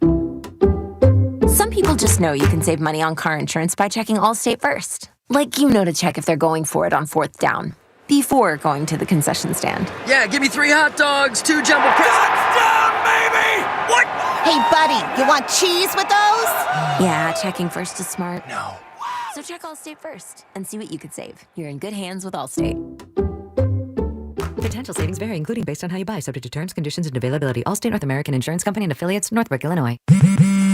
S15: Some people just know you can save money on car insurance by checking Allstate first. Like you know to check if they're going for it on 4th down before going to the concession stand.
S16: Yeah, give me 3 hot dogs, 2 jumbo touchdown, baby! What?
S15: Hey, buddy, you want cheese with those? Yeah, checking first is smart.
S16: No.
S15: So check Allstate first and see what you could save. You're in good hands with Allstate.
S18: Potential savings vary, including based on how you buy, subject to terms, conditions, and availability. Allstate North American Insurance Company and affiliates, Northbrook, Illinois.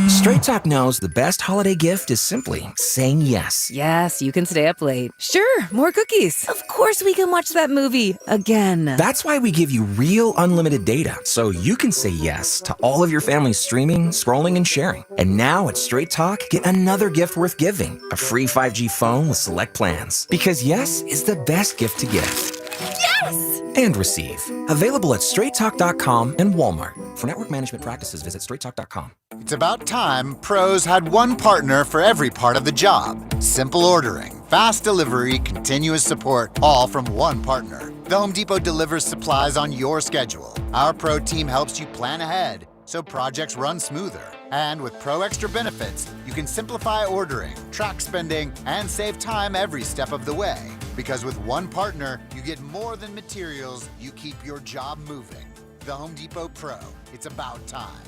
S20: Straight Talk knows the best holiday gift is simply saying yes.
S18: Yes, you can stay up late. Sure, more cookies. Of course we can watch that movie again.
S20: That's why we give you real unlimited data, so you can say yes to all of your family's streaming, scrolling, and sharing. And now at Straight Talk, get another gift worth giving, a free 5G phone with select plans. Because yes is the best gift to give.
S18: Yes!
S20: And receive. Available at straighttalk.com and Walmart. For network management practices, visit straighttalk.com.
S22: It's about time pros had one partner for every part of the job. Simple ordering, fast delivery, continuous support, all from one partner. The Home Depot delivers supplies on your schedule. Our pro team helps you plan ahead so projects run smoother. And with Pro Extra benefits, you can simplify ordering, track spending, and save time every step of the way. Because with one partner, you get more than materials, you keep your job moving. The Home Depot Pro. It's about time.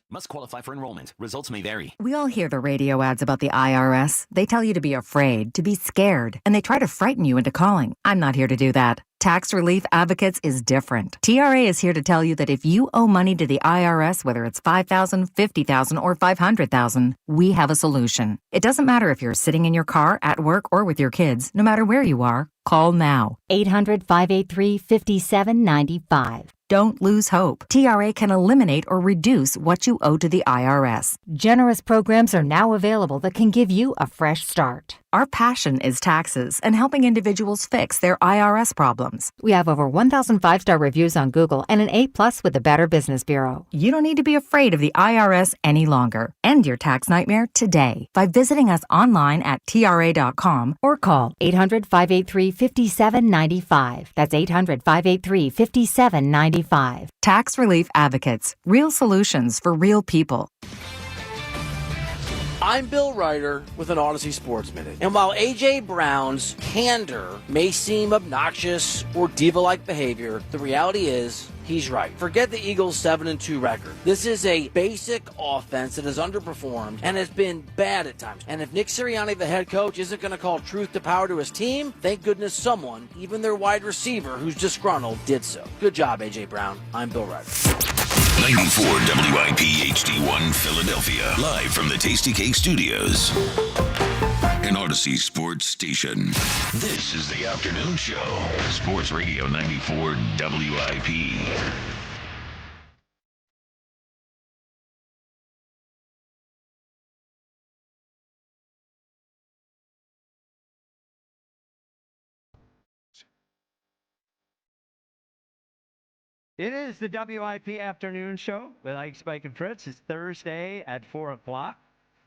S23: Must qualify for enrollment. Results may vary.
S24: We all hear the radio ads about the IRS. They tell you to be afraid, to be scared, and they try to frighten you into calling. I'm not here to do that. Tax Relief Advocates is different. TRA is here to tell you that if you owe money to the IRS, whether it's $5,000, $50,000, or $500,000, we have a solution. It doesn't matter if you're sitting in your car, at work, or with your kids. No matter where you are, call now. 800-583-5795. Don't lose hope. TRA can eliminate or reduce what you owe to the IRS. Generous programs are now available that can give you a fresh start. Our passion is taxes and helping individuals fix their IRS problems. We have over 1,000 5-star reviews on Google and an A+ with the Better Business Bureau. You don't need to be afraid of the IRS any longer. End your tax nightmare today by visiting us online at TRA.com or call 800-583-5795. That's 800-583-5795. $1.95. Tax Relief Advocates. Real solutions for real people.
S3: I'm Bill Ryder with an Odyssey Sports Minute. And while A.J. Brown's candor may seem obnoxious or diva-like behavior, the reality is he's right. Forget the Eagles' 7-2 record. This is a basic offense that has underperformed and has been bad at times. And if Nick Sirianni, the head coach, isn't going to call truth to power to his team, thank goodness someone, even their wide receiver who's disgruntled, did so. Good job, A.J. Brown. I'm Bill Ryder.
S5: 94 WIP HD1 Philadelphia. Live from the Tasty Cake Studios. An Odyssey Sports Station. This is the afternoon show. Sports Radio 94 WIP.
S2: It is the WIP afternoon show with Ike, Spike, and Fritz. It's Thursday at 4 o'clock,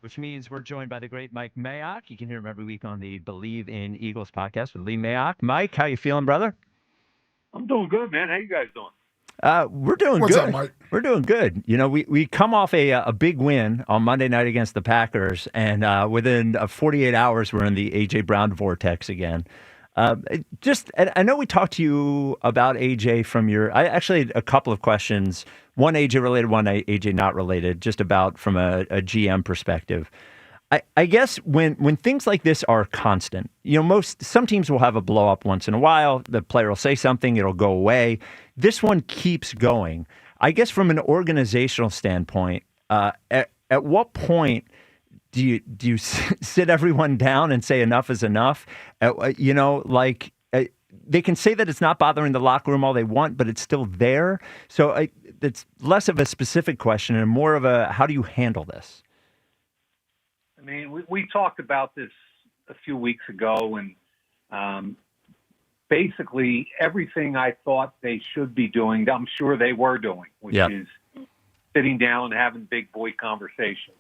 S2: which means we're joined by the great Mike Mayock. You can hear him every week on the Believe in Eagles podcast with Lee Mayock. Mike, how you feeling, brother?
S6: I'm doing good, man. How you guys doing?
S2: We're doing
S9: What's
S2: good.
S9: up, Mike?
S2: We're doing good. You know, we come off a big win on Monday night against the Packers, and within 48 hours, we're in the A.J. Brown vortex again. I know we talked to you about AJ from I actually had a couple of questions, one AJ related, one AJ not related, just about from a GM perspective. I guess when things like this are constant, you know, some teams will have a blow up once in a while. The player will say something, it'll go away. This one keeps going. I guess from an organizational standpoint, at what point do you sit everyone down and say enough is enough? You know, like they can say that it's not bothering the locker room all they want, but it's still there. So it's less of a specific question and more of a how do you handle this?
S6: I mean, we talked about this a few weeks ago, and basically everything I thought they should be doing, I'm sure they were doing, which is sitting down and having big boy conversations.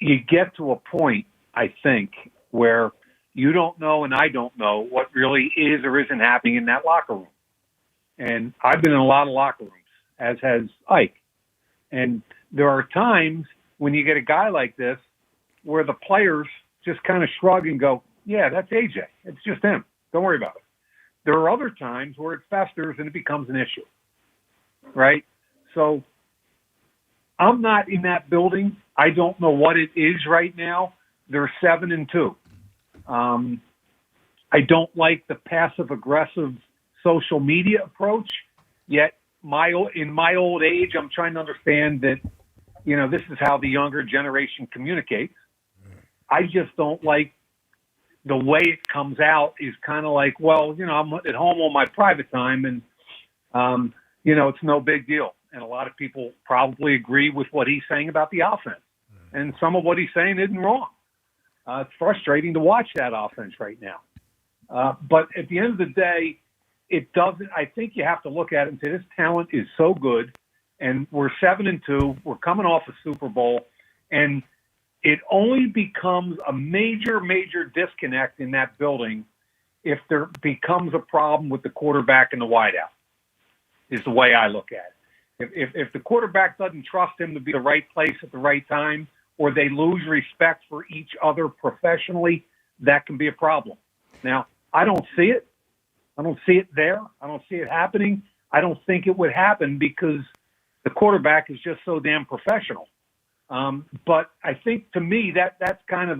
S6: You get to a point, I think, where you don't know and I don't know what really is or isn't happening in that locker room. And I've been in a lot of locker rooms, as has Ike. And there are times when you get a guy like this where the players just kind of shrug and go, yeah, that's AJ. It's just him. Don't worry about it. There are other times where it festers and it becomes an issue, right? So I'm not in that building. I don't know what it is right now. They're 7-2. I don't like the passive-aggressive social media approach. Yet, in my old age, I'm trying to understand that, you know, this is how the younger generation communicates. I just don't like the way it comes out. Is kind of like, well, you know, I'm at home on my private time, and you know, it's no big deal. And a lot of people probably agree with what he's saying about the offense. And some of what he's saying isn't wrong. It's frustrating to watch that offense right now. But at the end of the day, it doesn't. I think you have to look at it and say this talent is so good, and we're 7-2. We're coming off a Super Bowl, and it only becomes a major, major disconnect in that building if there becomes a problem with the quarterback and the wideout, is the way I look at it. If the quarterback doesn't trust him to be the right place at the right time, or they lose respect for each other professionally, that can be a problem. Now, I don't see it. I don't see it there. I don't see it happening. I don't think it would happen because the quarterback is just so damn professional. But I think, to me, that's kind of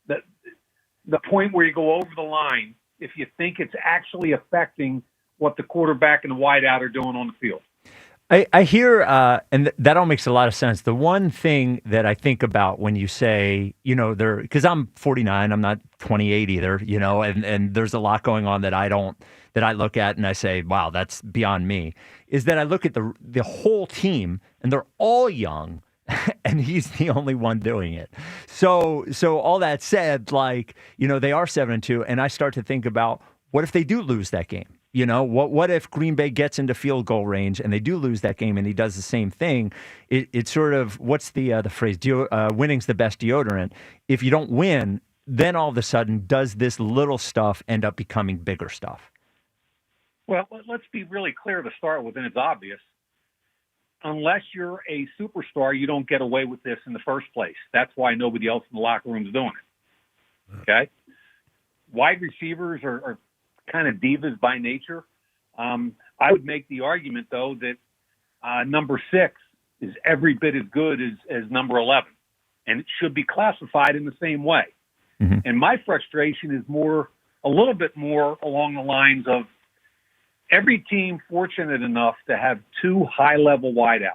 S6: the point where you go over the line if you think it's actually affecting what the quarterback and the wideout are doing on the field.
S2: I hear, and that all makes a lot of sense. The one thing that I think about when you say, you know, because I'm 49, I'm not 28 either, you know, and there's a lot going on that I look at and I say, wow, that's beyond me, is that I look at the whole team and they're all young and he's the only one doing it. So all that said, like, you know, they are 7-2, and I start to think about what if they do lose that game? You know, what if Green Bay gets into field goal range and they do lose that game and he does the same thing? It's sort of, what's the phrase? Winning's the best deodorant. If you don't win, then all of a sudden, does this little stuff end up becoming bigger stuff?
S6: Well, let's be really clear to start with, and it's obvious. Unless you're a superstar, you don't get away with this in the first place. That's why nobody else in the locker room is doing it. Okay? Wide receivers are kind of divas by nature. I would make the argument, though, that number 6 is every bit as good as number 11, and it should be classified in the same way. Mm-hmm. And my frustration is a little bit more along the lines of every team fortunate enough to have 2 high-level wideouts.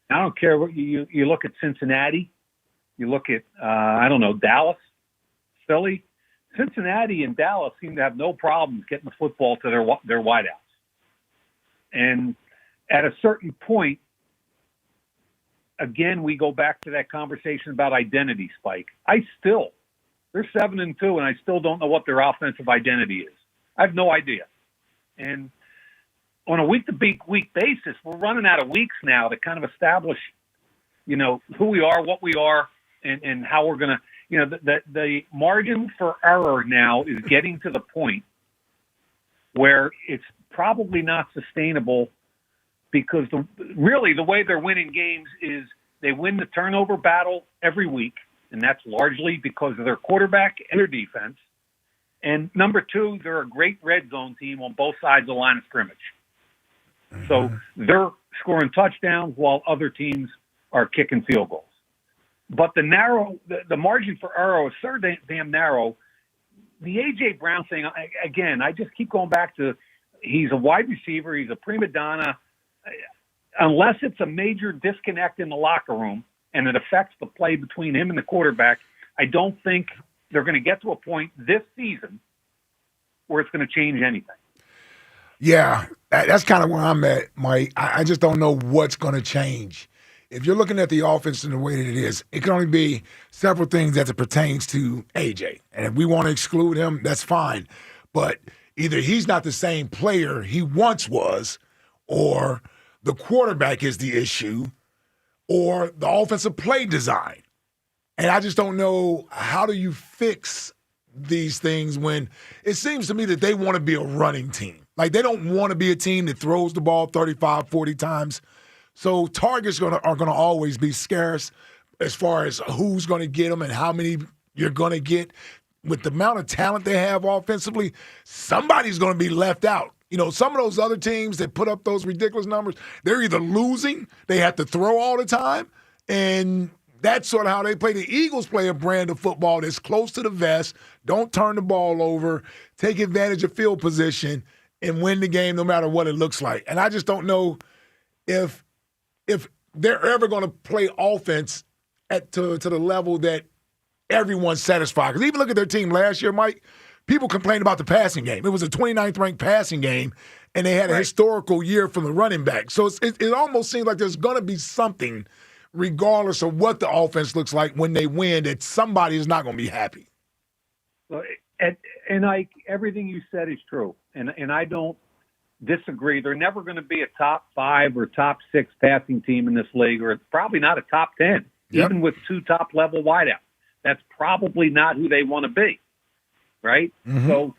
S6: I don't care what you look at Cincinnati, you look at, Dallas, Philly. Cincinnati and Dallas seem to have no problems getting the football to their wideouts. And at a certain point, again, we go back to that conversation about identity, Spike. They're 7-2, and I still don't know what their offensive identity is. I have no idea. And on a week-to-week basis, we're running out of weeks now to kind of establish, who we are, what we are, and how we're going to, the margin for error now is getting to the point where it's probably not sustainable because the way they're winning games is they win the turnover battle every week, and that's largely because of their quarterback and their defense. And number 2, they're a great red zone team on both sides of the line of scrimmage. Mm-hmm. So they're scoring touchdowns while other teams are kicking field goals. But the margin for error is so damn narrow. The A.J. Brown thing, again, I just keep going back to he's a wide receiver. He's a prima donna. Unless it's a major disconnect in the locker room and it affects the play between him and the quarterback, I don't think they're going to get to a point this season where it's going to change anything.
S9: Yeah, that's kind of where I'm at, Mike. I just don't know what's going to change. If you're looking at the offense in the way that it is, it can only be several things as it pertains to AJ. And if we want to exclude him, that's fine. But either he's not the same player he once was, or the quarterback is the issue, or the offensive play design. And I just don't know, how do you fix these things when it seems to me that they want to be a running team. Like, they don't want to be a team that throws the ball 35, 40 times. So targets are going to always be scarce as far as who's going to get them and how many you're going to get. With the amount of talent they have offensively, somebody's going to be left out. Some of those other teams that put up those ridiculous numbers, they're either losing, they have to throw all the time, and that's sort of how they play. The Eagles play a brand of football that's close to the vest, don't turn the ball over, take advantage of field position, and win the game no matter what it looks like. And I just don't know if they're ever going to play offense to the level that everyone's satisfied. Because even look at their team last year, Mike, people complained about the passing game. It was a 29th ranked passing game, and they had a historical year from the running back. So it almost seems like there's going to be something, regardless of what the offense looks like when they win, that somebody is not going to be happy.
S6: And everything you said is true. And I don't disagree. They're never going to be a top 5 or top 6 passing team in this league, or probably not a top 10, even with 2 top-level wideouts. That's probably not who they want to be, right? Mm-hmm. So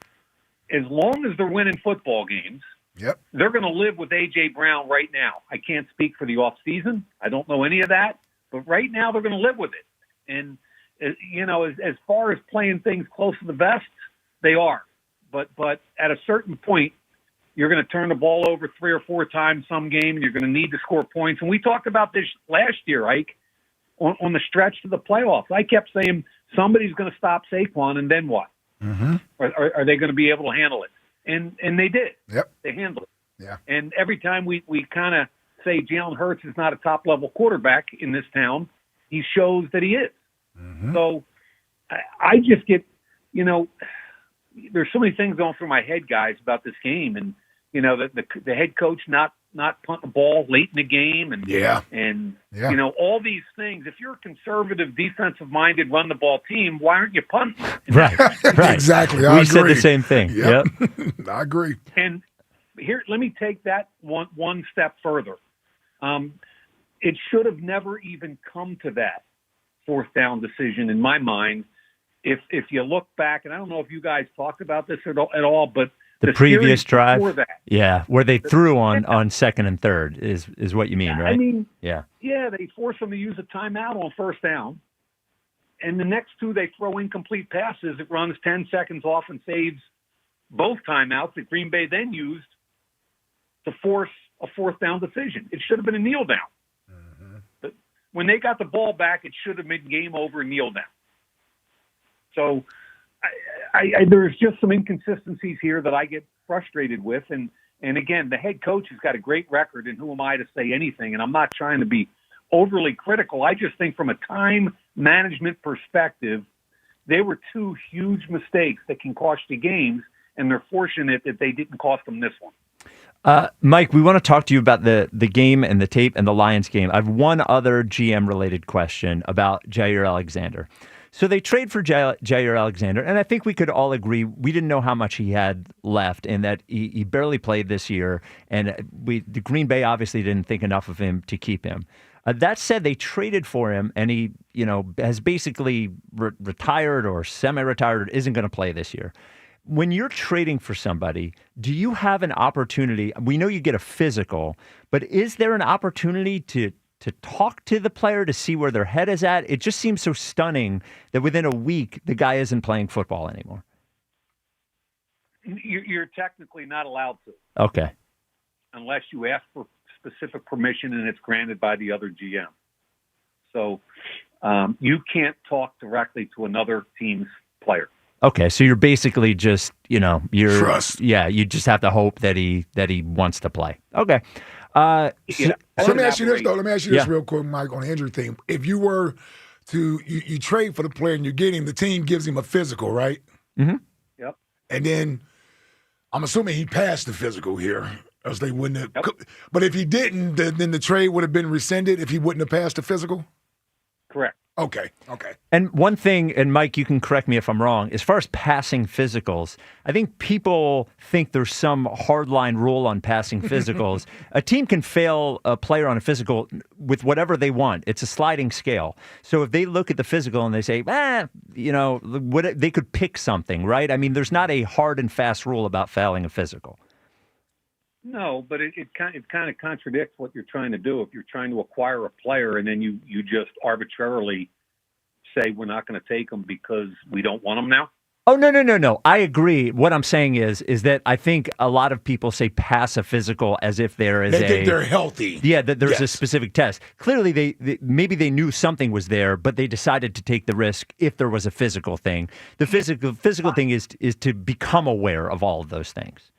S6: as long as they're winning football games, they're going to live with A.J. Brown right now. I can't speak for the offseason. I don't know any of that. But right now they're going to live with it. And, as far as playing things close to the vest, they are. But at a certain point, you're going to turn the ball over 3 or 4 times some game, and you're going to need to score points. And we talked about this last year, Ike, on the stretch to the playoffs. I kept saying somebody's going to stop Saquon, and then what? Mm-hmm. Are they going to be able to handle it? And they did. Yep. They handled it. Yeah. And every time we kind of say Jalen Hurts is not a top-level quarterback in this town, he shows that he is. Mm-hmm. So I just get, there's so many things going through my head, guys, about this game. And, the head coach not punting the ball late in the game and all these things. If you're a conservative, defensive-minded, run-the-ball team, why aren't you punting?
S2: Right.
S9: Exactly.
S2: We said the same thing. Yep.
S9: I agree.
S6: And here, let me take that one step further. It should have never even come to that 4th down decision in my mind. If you look back, and I don't know if you guys talked about this at all, but
S2: The previous
S6: series
S2: drive,
S6: before that.
S2: yeah, where they threw on second and third is what you mean, right?
S6: I mean,
S2: yeah,
S6: they force them to use a timeout on first down, and the next two they throw incomplete passes. It runs 10 seconds off and saves both timeouts that Green Bay then used to force a fourth down decision. It should have been a kneel down. But when they got the ball back, it should have been game over, kneel down. So there's just some inconsistencies here that I get frustrated with. And again, the head coach has got a great record, and who am I to say anything? And I'm not trying to be overly critical. I just think from a time management perspective, they were two huge mistakes that can cost you games, and they're fortunate that they didn't cost them this one.
S2: Mike, we want to talk to you about the game and the tape and the Lions game. I have one other GM-related question about Jair Alexander. So they trade for Jair Alexander, and I think we could all agree we didn't know how much he had left and that he barely played this year, and the Green Bay obviously didn't think enough of him to keep him. That said, they traded for him, and he has basically retired or semi-retired, isn't going to play this year. When you're trading for somebody, do you have an opportunity? We know you get a physical, but is there an opportunity to talk to the player to see where their head is at? It just seems so stunning that within a week, the guy isn't playing football anymore.
S6: You're technically not allowed to.
S2: Okay.
S6: Unless you ask for specific permission and it's granted by the other GM. So you can't talk directly to another team's player.
S2: Okay, so you're basically just,
S9: trust.
S2: Yeah, you just have to hope that he wants to play. Okay.
S9: Let me ask you this, though. Let me ask you this
S2: Yeah.
S9: real quick, Mike, on the injury thing. If you were to, you trade for the player and you get him, the team gives him a physical, right?
S2: Mm-hmm.
S6: Yep.
S9: And then I'm assuming he passed the physical here, else they wouldn't have.
S6: Yep.
S9: But if he didn't, then the trade would have been rescinded if he wouldn't have passed the physical?
S6: Correct.
S9: Okay.
S2: And one thing, and Mike, you can correct me if I'm wrong, as far as passing physicals, I think people think there's some hardline rule on passing physicals. A team can fail a player on a physical with whatever they want. It's a sliding scale. So if they look at the physical and they say, they could pick something, right? I mean, there's not a hard and fast rule about failing a physical.
S6: No, but it kind of contradicts what you're trying to do. If you're trying to acquire a player and then you just arbitrarily say we're not going to take them because we don't want them now.
S2: Oh, no. I agree. What I'm saying is that I think a lot of people say pass a physical as if they
S9: think they're healthy.
S2: Yeah, that there's a specific test. Clearly, they maybe they knew something was there, but they decided to take the risk if there was a physical thing. The physical thing is to become aware of all of those things.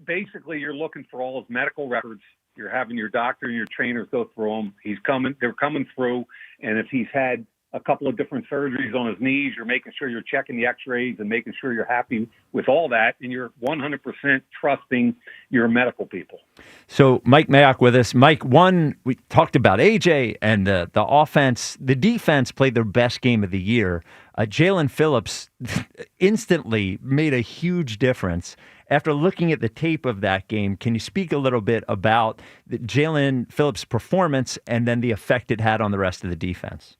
S6: Basically, you're looking for all his medical records. You're having your doctor and your trainers go through them. They're coming through, and if he's had a couple of different surgeries on his knees, you're making sure you're checking the x-rays and making sure you're happy with all that, and you're 100% trusting your medical people.
S2: So Mike Mayock with us. Mike, we talked about AJ and the offense. The defense played their best game of the year. Jalen Phillips instantly made a huge difference. After looking at the tape of that game, can you speak a little bit about Jalen Phillips' performance and then the effect it had on the rest of the defense?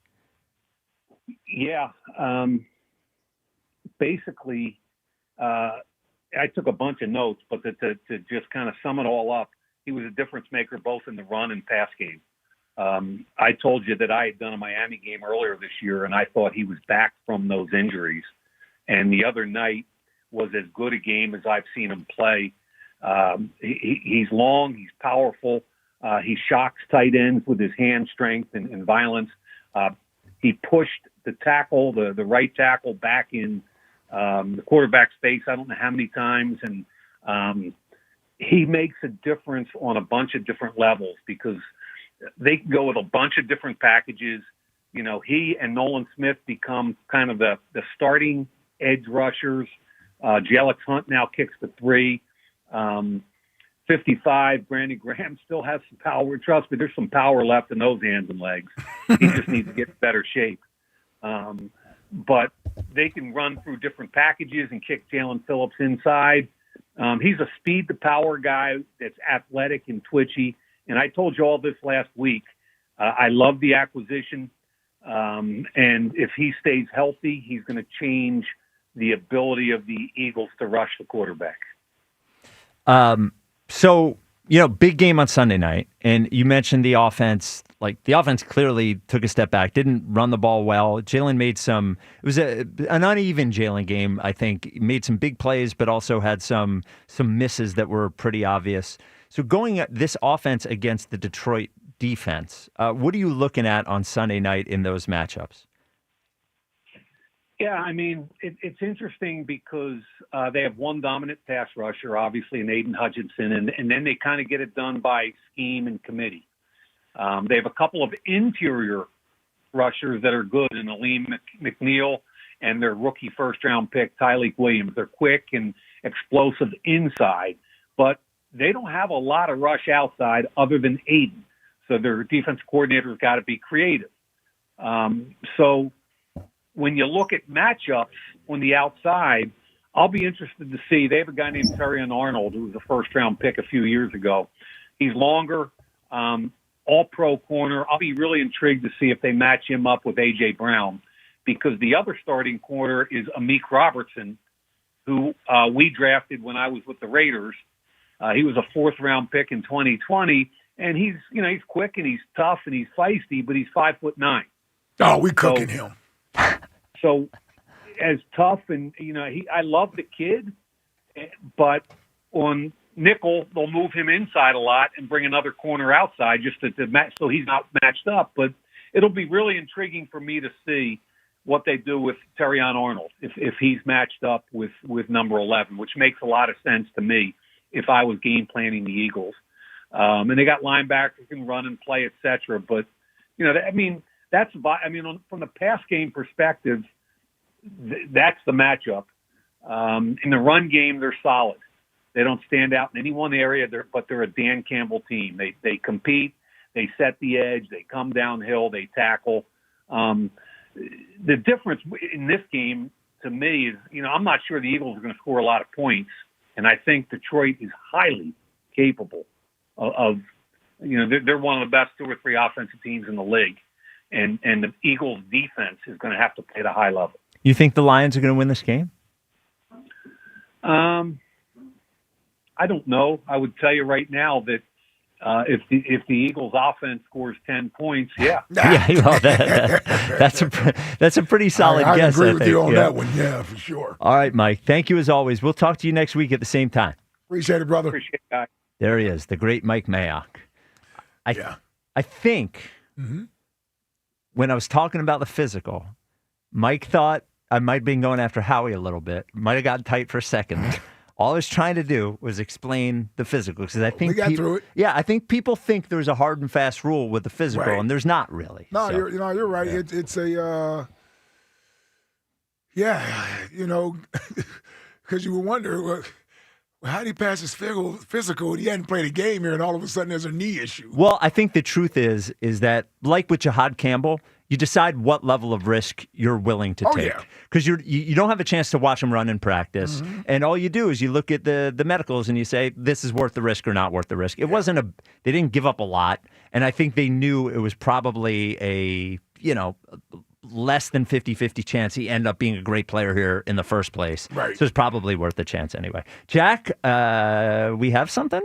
S6: Yeah. Basically, I took a bunch of notes, but to just kind of sum it all up, he was a difference maker both in the run and pass game. I told you that I had done a Miami game earlier this year, and I thought he was back from those injuries. And the other night was as good a game as I've seen him play. He's long, he's powerful. He shocks tight ends with his hand strength and violence. He pushed the tackle, the right tackle, back in the quarterback's face I don't know how many times. And he makes a difference on a bunch of different levels because they can go with a bunch of different packages. You know, he and Nolan Smith become kind of the starting edge rushers. Jelix Hunt now kicks the 3. 55, Brandon Graham still has some power. Trust me, there's some power left in those hands and legs. He just needs to get in better shape. But they can run through different packages and kick Jalen Phillips inside. He's a speed-to-power guy that's athletic and twitchy. And I told you all this last week. I love the acquisition. And if he stays healthy, he's going to change the ability of the Eagles to rush the quarterback.
S2: So, big game on Sunday night, and you mentioned the offense. Like, the offense clearly took a step back, didn't run the ball well. Jalen made it was an uneven Jalen game, I think. He made some big plays, but also had some misses that were pretty obvious. So going at this offense against the Detroit defense, what are you looking at on Sunday night in those matchups?
S6: Yeah, I mean, it's interesting because they have one dominant pass rusher, obviously, in Aiden Hutchinson, and then they kind of get it done by scheme and committee. They have a couple of interior rushers that are good in Aleem McNeil and their rookie first-round pick, Tyleek Williams. They're quick and explosive inside, but they don't have a lot of rush outside other than Aiden. So their defense coordinator's got to be creative. So when you look at matchups on the outside, I'll be interested to see. They have a guy named Terrion Arnold, who was a first-round pick a few years ago. He's longer, all-pro corner. I'll be really intrigued to see if they match him up with A.J. Brown, because the other starting corner is Amik Robertson, who we drafted when I was with the Raiders. He was a fourth-round pick in 2020, and he's quick and he's tough and he's feisty, but he's 5'9".
S9: Oh, we cooking him.
S6: So, as tough and I love the kid, but on nickel they'll move him inside a lot and bring another corner outside just to match, so he's not matched up. But it'll be really intriguing for me to see what they do with Terrion Arnold if he's matched up with number 11, which makes a lot of sense to me if I was game planning the Eagles. And they got linebackers who can run and play, etc. But from the pass game perspective, that's the matchup. In the run game, they're solid. They don't stand out in any one area, but they're a Dan Campbell team. They compete, they set the edge, they come downhill, they tackle. The difference in this game, to me, is I'm not sure the Eagles are going to score a lot of points, and I think Detroit is highly capable of they're one of the best 2 or 3 offensive teams in the league. And the Eagles' defense is going to have to play at a high level.
S2: You think the Lions are going to win this game?
S6: I don't know. I would tell you right now that if the Eagles' offense scores 10 points, yeah.
S2: That's a pretty solid guess.
S9: I agree with you on that one. Yeah, for sure.
S2: All right, Mike. Thank you as always. We'll talk to you next week at the same time.
S9: Appreciate it, brother.
S6: Appreciate it, guys.
S2: There he is, the great Mike Mayock. I think. Mm-hmm. When I was talking about the physical, Mike thought I might have been going after Howie a little bit. Might have gotten tight for a second. All I was trying to do was explain the physical, because I think
S9: we got through it.
S2: Yeah, I think people think there's a hard and fast rule with the physical, and there's not really.
S9: No,
S2: so,
S9: you're right. Yeah. It's a because you would wonder. How did he pass his physical? He hadn't played a game here, and all of a sudden there's a knee issue.
S2: Well, I think the truth is that, like with Jahad Campbell, you decide what level of risk you're willing to take. Because you don't have a chance to watch him run in practice, and all you do is you look at the medicals and you say, this is worth the risk or not worth the risk. It wasn't they didn't give up a lot, and I think they knew it was probably a less than 50-50 chance he ended up being a great player here in the first place.
S9: Right.
S2: So it's probably worth the chance anyway. Jack, we have something?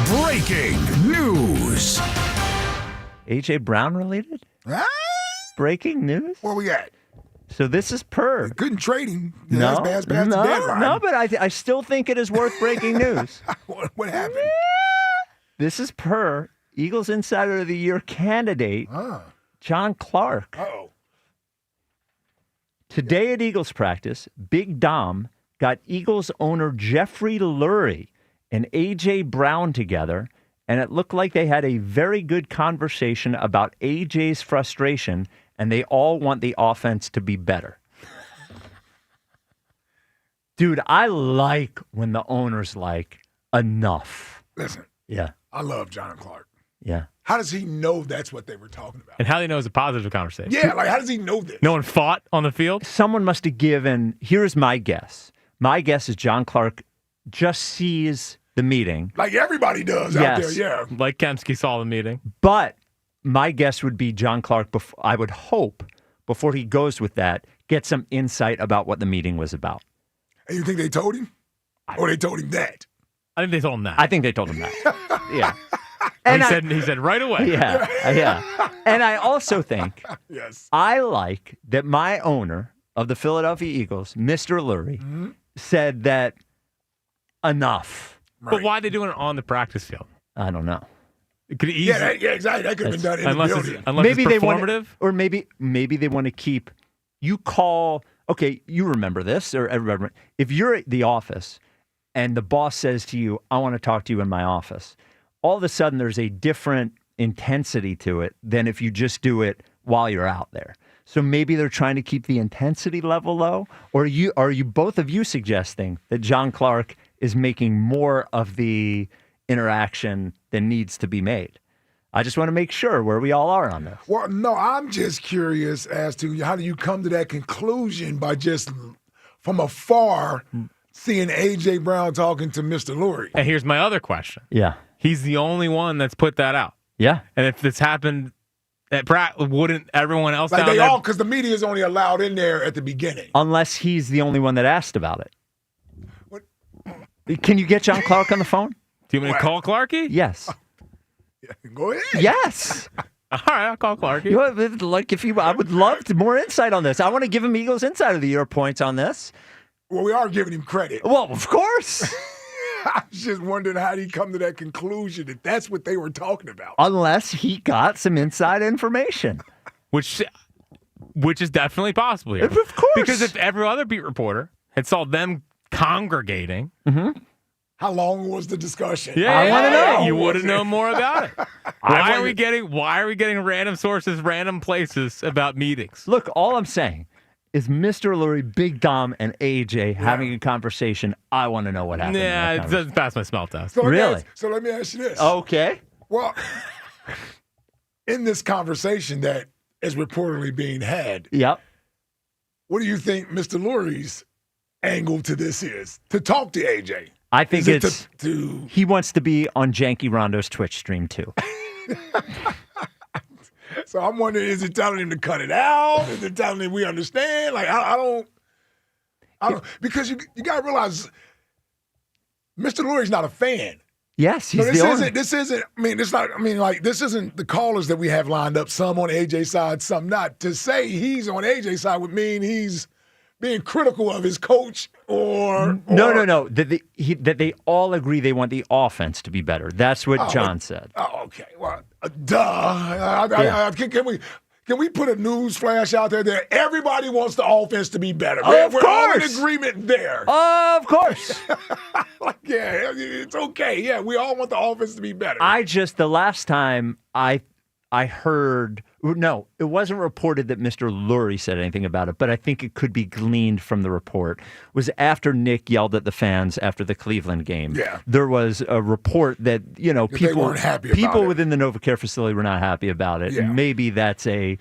S5: Breaking news.
S2: A.J. Brown related? Breaking news?
S9: Where we at?
S2: So this is per.
S9: Couldn't trade him.
S2: No,
S9: that's the deadline.
S2: No, but I still think it is worth breaking news.
S9: What happened?
S2: This is per Eagles Insider of the Year candidate, John Clark.
S9: Uh-oh.
S2: Today at Eagles practice, Big Dom got Eagles owner Jeffrey Lurie and A.J. Brown together, and it looked like they had a very good conversation about A.J.'s frustration, and they all want the offense to be better. Dude, I like when the owner's like, enough.
S9: Listen.
S2: Yeah.
S9: I love John Clark.
S2: Yeah.
S9: How does he know that's what they were talking about?
S1: And how do he know it's a positive conversation?
S9: Yeah, like how does he know this?
S1: No one fought on the field?
S2: Someone must have given, here's my guess. My guess is John Clark just sees the meeting.
S9: Like everybody does out there, yeah.
S1: Like Kemsky saw the meeting.
S2: But my guess would be John Clark, I would hope, before he goes with that, get some insight about what the meeting was about.
S9: And you think they told him? Or they told him that?
S1: I think they told him that.
S2: I think they told him that. Yeah.
S1: And he said right away.
S2: Yeah. And I also think I like that my owner of the Philadelphia Eagles, Mr. Lurie, said that enough.
S1: But why are they doing it on the practice field?
S2: I don't know.
S1: It could easily,
S9: exactly. That could have been done in the building.
S1: Unless
S2: maybe
S1: it's
S2: they
S1: performative.
S2: Maybe they want to keep. You call. Okay, you remember this, or everybody. If you're at the office and the boss says to you, "I want to talk to you in my office," all of a sudden there's a different intensity to it than if you just do it while you're out there. So maybe they're trying to keep the intensity level low, or are you both of you suggesting that John Clark is making more of the interaction than needs to be made? I just want to make sure where we all are on this.
S9: Well, no, I'm just curious as to how do you come to that conclusion by just from afar seeing A.J. Brown talking to Mr. Lurie.
S1: And here's my other question.
S2: Yeah.
S1: He's the only one that's put that out.
S2: Yeah.
S1: And if this happened at Pratt, wouldn't everyone else
S9: Like
S1: down
S9: they
S1: there?
S9: all, because the media is only allowed in there at the beginning.
S2: Unless he's the only one that asked about it. Can you get John Clark on the phone?
S1: Do you want me to call Clarky?
S2: Yes.
S9: Go ahead.
S2: Yes.
S1: All right, I'll call Clarky.
S2: You know, like I would love more insight on this. I want to give him Eagles Insider of the Year points on this.
S9: Well, we are giving him credit.
S2: Well, of course.
S9: I was just wondering how did he come to that conclusion that that's what they were talking about.
S2: Unless he got some inside information.
S1: Which is definitely possible here.
S2: Of course.
S1: Because if every other beat reporter had saw them congregating.
S9: How long was the discussion?
S1: Yeah,
S2: I want to know.
S1: You would have known more about it. Why are we getting random sources, random places about meetings?
S2: Look, all I'm saying is Mr. Lurie, Big Dom, and AJ having a conversation. I want to know what happened.
S1: Yeah, it doesn't pass my smell test.
S9: So
S2: really?
S9: So let me ask you this.
S2: Okay.
S9: Well, in this conversation that is reportedly being had, what do you think Mr. Lurie's angle to this is? To talk to AJ?
S2: I think
S9: it's
S2: he wants to be on Janky Rondo's Twitch stream too.
S9: So I'm wondering, is it telling him to cut it out? Is it telling him we understand? Like I don't because you gotta realize Mr. Lurie's not a fan.
S2: Yes, he's
S9: this isn't this isn't the callers that we have lined up, some on AJ's side, some not. To say he's on AJ's side would mean he's being critical of his coach or
S2: No. That they all agree they want the offense to be better. That's what John said.
S9: Oh, okay. Well, duh. Can we put a news flash out there that everybody wants the offense to be better? We're all in agreement there.
S2: Of course.
S9: Yeah, it's okay. Yeah, we all want the offense to be better.
S2: The last time I heard, no, it wasn't reported that Mr. Lurie said anything about it, but I think it could be gleaned from the report, was after Nick yelled at the fans after the Cleveland game.
S9: Yeah.
S2: There was a report that, people
S9: weren't happy about it.
S2: within the NovaCare facility were not happy about it.
S9: Yeah.
S2: And maybe that's Mr.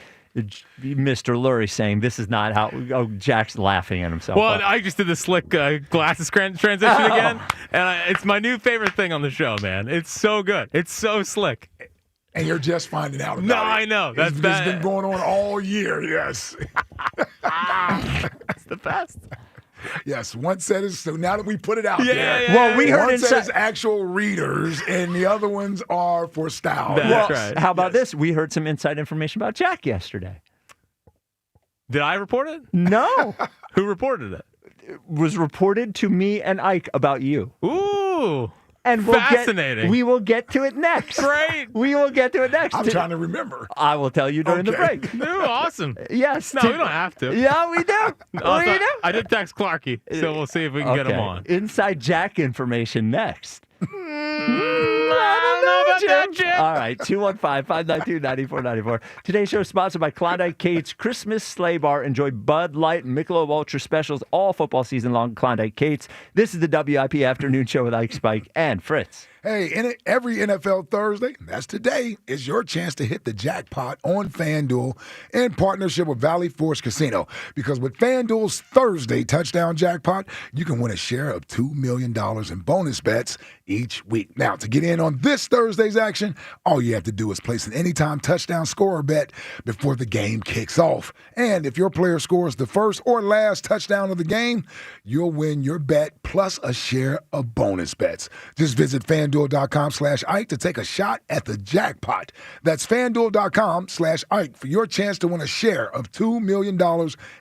S2: Lurie saying this is not how. Oh, Jack's laughing at himself.
S1: Well, I just did the slick glasses transition again, and it's my new favorite thing on the show, man. It's so good. It's so slick.
S9: And you're just finding out about it.
S1: No, I know.
S9: It's been going on all year, yes.
S1: It's the best.
S9: Yes, one set is, so now that we put it out there.
S2: Well, we heard
S9: one set is actual readers, and the other ones are for style.
S1: That's right.
S2: How about this? We heard some inside information about Jack yesterday.
S1: Did I report it?
S2: No.
S1: Who reported it?
S2: It was reported to me and Ike about you.
S1: Ooh.
S2: And
S1: fascinating.
S2: We will get to it next.
S1: Great.
S2: We will get to it next.
S9: I'm trying to remember.
S2: I will tell you during the break.
S1: Ooh, awesome.
S2: Yes.
S1: No, we don't have to.
S2: Yeah, we do. We do.
S1: I did text Clarky, so we'll see if we can get him on.
S2: Inside Jack information next.
S1: I don't know about that, Jim.
S2: All right, 215-592-9494. Today's show is sponsored by Klondike Kate's Christmas Sleigh Bar. Enjoy Bud Light and Michelob Ultra specials all football season long. Klondike Kate's. This is the WIP Afternoon Show with Ike, Spike, and Fritz.
S9: Hey, every NFL Thursday, that's today, is your chance to hit the jackpot on FanDuel in partnership with Valley Forge Casino. Because with FanDuel's Thursday touchdown jackpot, you can win a share of $2 million in bonus bets each week. Now, to get in on this Thursday's action, all you have to do is place an anytime touchdown scorer bet before the game kicks off. And if your player scores the first or last touchdown of the game, you'll win your bet plus a share of bonus bets. Just visit FanDuel.com/Ike to take a shot at the jackpot. That's FanDuel.com/Ike for your chance to win a share of $2 million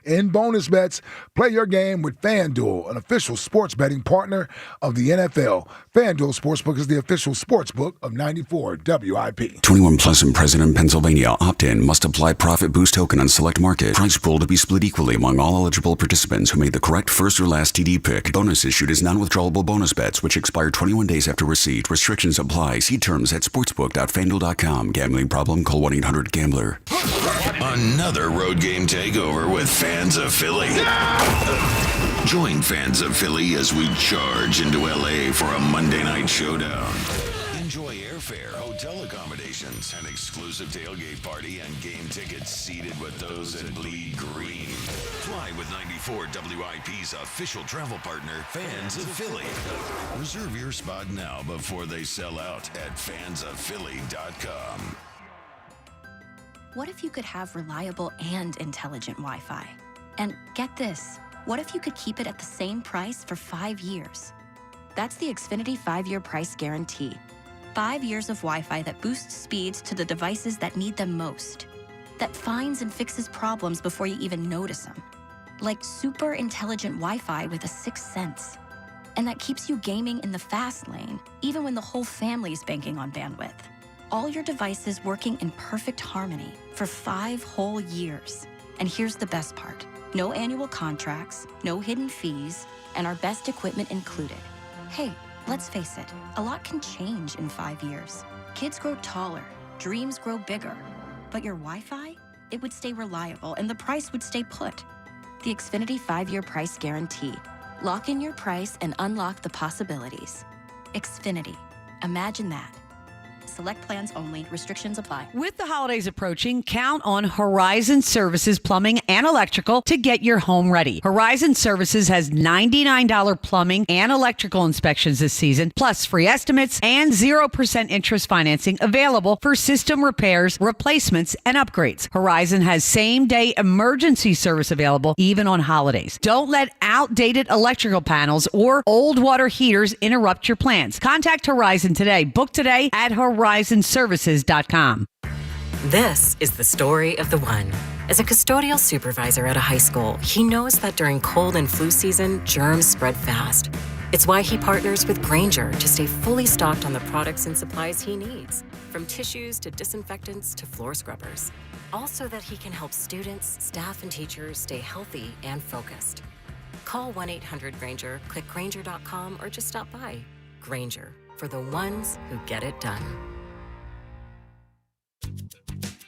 S9: in bonus bets. Play your game with FanDuel, an official sports betting partner of the NFL. FanDuel Sportsbook is the official sportsbook of 94 WIP.
S19: 21 plus and present in Pennsylvania. Opt-in. Must apply profit boost token on select market. Price pool to be split equally among all eligible participants who made the correct first or last TD pick. Bonus issued is non-withdrawable bonus bets which expire 21 days after receipt. Restrictions apply. See terms at sportsbook.fanduel.com. Gambling problem? Call 1-800-GAMBLER.
S5: Another road game takeover with Fans of Philly. Join Fans of Philly as we charge into LA for a Monday night showdown. Enjoy airfare, hotel accommodations, an exclusive tailgate party, and game tickets seated with those that bleed green. Fly with 94 WIP's official travel partner, Fans of Philly. Reserve your spot now before they sell out at fansofphilly.com.
S8: What if you could have reliable and intelligent Wi-Fi? And get this, what if you could keep it at the same price for 5 years? That's the Xfinity 5-year price guarantee. 5 years of Wi-Fi that boosts speeds to the devices that need them most. That finds and fixes problems before you even notice them. Like super intelligent Wi-Fi with a 6th sense. And that keeps you gaming in the fast lane, even when the whole family's banking on bandwidth. All your devices working in perfect harmony for 5 whole years. And here's the best part. No annual contracts, no hidden fees, and our best equipment included. Hey, let's face it, a lot can change in 5 years. Kids grow taller, dreams grow bigger. But your Wi-Fi? It would stay reliable and the price would stay put. The Xfinity 5-year price guarantee. Lock in your price and unlock the possibilities. Xfinity. Imagine that. Select plans only. Restrictions apply.
S13: With the holidays approaching, count on Horizon Services Plumbing and Electrical to get your home ready. Horizon Services has $99 plumbing and electrical inspections this season, plus free estimates and 0% interest financing available for system repairs, replacements, and upgrades. Horizon has same-day emergency service available even on holidays. Don't let outdated electrical panels or old water heaters interrupt your plans. Contact Horizon today. Book today at horizonservices.com.
S18: This is the story of the one. As a custodial supervisor at a high school, he knows that during cold and flu season, germs spread fast. It's why he partners with Grainger to stay fully stocked on the products and supplies he needs, from tissues to disinfectants to floor scrubbers. All so that he can help students, staff, and teachers stay healthy and focused. Call 1-800-GRAINGER, click Grainger.com, or just stop by. Grainger, for the ones who get it done.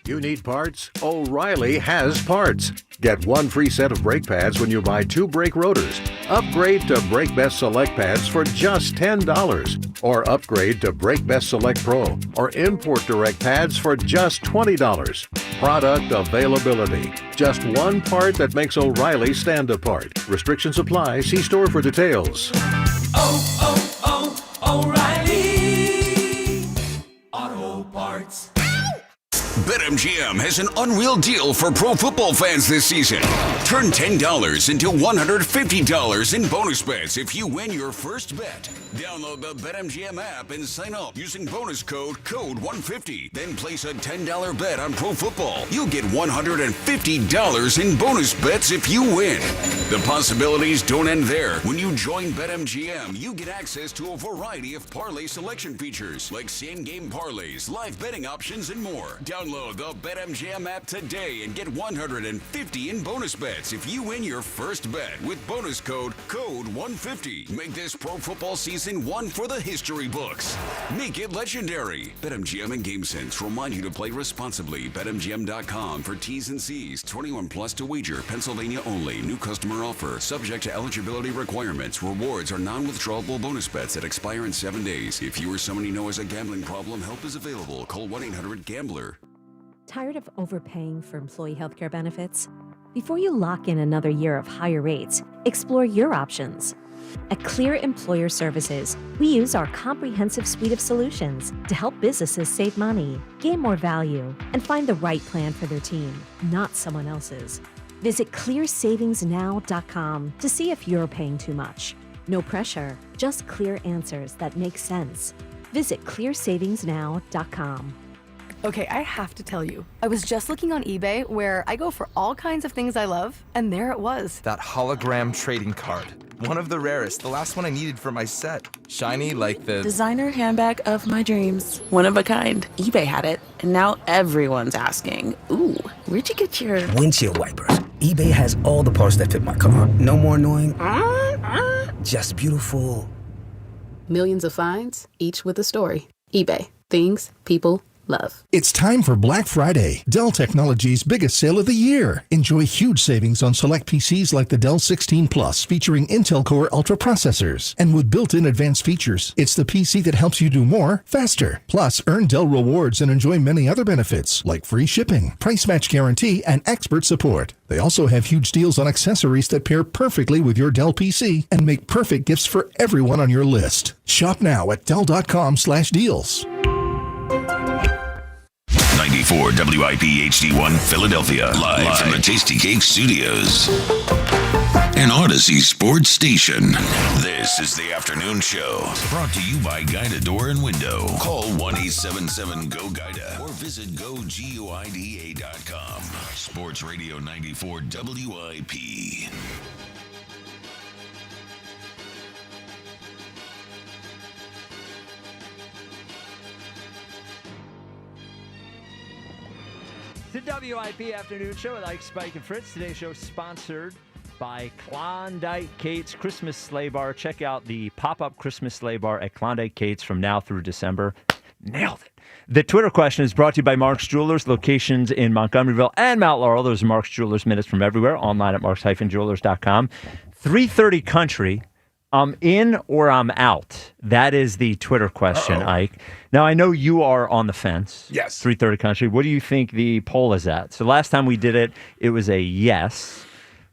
S17: You need parts? O'Reilly has parts. Get one free set of brake pads when you buy 2 brake rotors. Upgrade to Brake Best Select pads for just $10. Or upgrade to Brake Best Select Pro or Import Direct pads for just $20. Product availability. Just one part that makes O'Reilly stand apart. Restrictions apply. See store for details.
S7: O'Reilly Auto Parts.
S5: BetMGM has an unreal deal for pro football fans this season. Turn $10 into $150 in bonus bets if you win your first bet. Download the BetMGM app and sign up using bonus code CODE150. Then place a $10 bet on pro football. You'll get $150 in bonus bets if you win. The possibilities don't end there. When you join BetMGM, you get access to a variety of parlay selection features like same-game parlays, live betting options, and more. Download
S19: Download the BetMGM app today and get $150 in bonus bets if you win your first bet with bonus code CODE150. Make this pro football season one for the history books. Make it legendary. BetMGM and GameSense remind you to play responsibly. BetMGM.com for T's and C's. 21 plus to wager. Pennsylvania only. New customer offer. Subject to eligibility requirements. Rewards are non-withdrawable bonus bets that expire in 7 days. If you or someone you know has a gambling problem, help is available. Call 1-800-GAMBLER.
S10: Tired of overpaying for employee healthcare benefits? Before you lock in another year of higher rates, explore your options. At Clear Employer Services, we use our comprehensive suite of solutions to help businesses save money, gain more value, and find the right plan for their team, not someone else's. Visit clearsavingsnow.com to see if you're paying too much. No pressure, just clear answers that make sense. Visit clearsavingsnow.com.
S11: Okay, I have to tell you, I was just looking on eBay where I go for all kinds of things I love, and there it was.
S12: That hologram trading card. One of the rarest, the last one I needed for my set. Shiny like the
S21: designer handbag of my dreams. One of a kind. eBay had it, and now everyone's asking, ooh, where'd you get your
S25: windshield wipers? eBay has all the parts that fit my car. No more annoying, just beautiful.
S21: Millions of finds, each with a story. eBay. Things people love.
S26: It's time for Black Friday, Dell Technologies' biggest sale of the year. Enjoy huge savings on select PCs like the Dell 16 Plus, featuring Intel Core Ultra processors. And with built-in advanced features, it's the PC that helps you do more, faster. Plus, earn Dell rewards and enjoy many other benefits, like free shipping, price match guarantee, and expert support. They also have huge deals on accessories that pair perfectly with your Dell PC and make perfect gifts for everyone on your list. Shop now at Dell.com/deals.
S5: 94 WIP HD1 Philadelphia. Live from the Tasty Cake Studios. An Odyssey sports station. This is the afternoon show. Brought to you by Guida Door and Window. Call 1-877-GO-GUIDA or visit GoGuida.com. Sports Radio 94 WIP.
S2: The WIP Afternoon Show with Ike, Spike, and Fritz. Today's show sponsored by Klondike Kate's Christmas Sleigh Bar. Check out the pop-up Christmas Sleigh Bar at Klondike Kate's from now through December. Nailed it. The Twitter question is brought to you by Mark's Jewelers, locations in Montgomeryville and Mount Laurel. Those are Mark's Jewelers minutes from everywhere, online at marks-jewelers.com. 3:30 Country. I'm in or I'm out. That is the Twitter question, Ike. Now, I know you are on the fence.
S9: Yes.
S2: 3:30 Country. What do you think the poll is at? So last time we did it, it was a yes.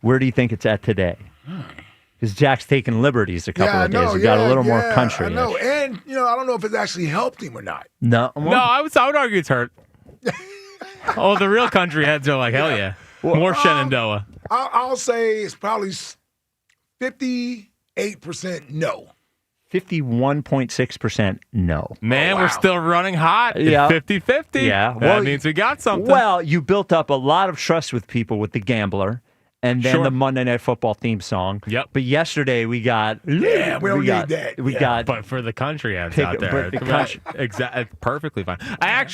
S2: Where do you think it's at today? Because Jack's taken liberties a couple of days. We got a little more country.
S9: I know. And, I don't know if it's actually helped him or not.
S2: No.
S1: I would argue it's hurt. Oh, the real country heads are like, hell yeah. More Shenandoah.
S9: I'll say it's probably 58% no.
S2: 51.6% no.
S1: Man, we're still running hot.
S2: Yeah.
S1: 50-50.
S2: Yeah.
S1: That means we got something.
S2: Well, you built up a lot of trust with people with the Gambler and then
S1: Sure.
S2: the Monday Night Football theme song.
S1: Yep.
S2: But yesterday we got...
S9: Yeah, we don't need that.
S2: We got...
S1: But for the country heads out there, exactly, perfectly fine. I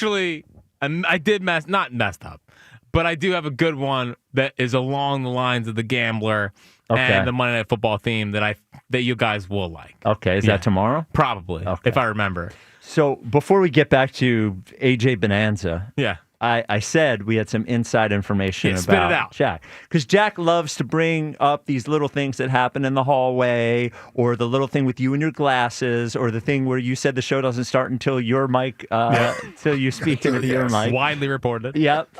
S1: did not messed up, but I do have a good one that is along the lines of the Gambler and the Monday Night Football theme that you guys will like.
S2: Okay, is that tomorrow?
S1: Probably, if I remember.
S2: So before we get back to AJ Bonanza, I said we had some inside information
S1: spit
S2: about
S1: it out.
S2: Jack. Because Jack loves to bring up these little things that happen in the hallway, or the little thing with you and your glasses, or the thing where you said the show doesn't start until your mic, until you speak into your mic.
S1: Widely reported.
S2: Yep.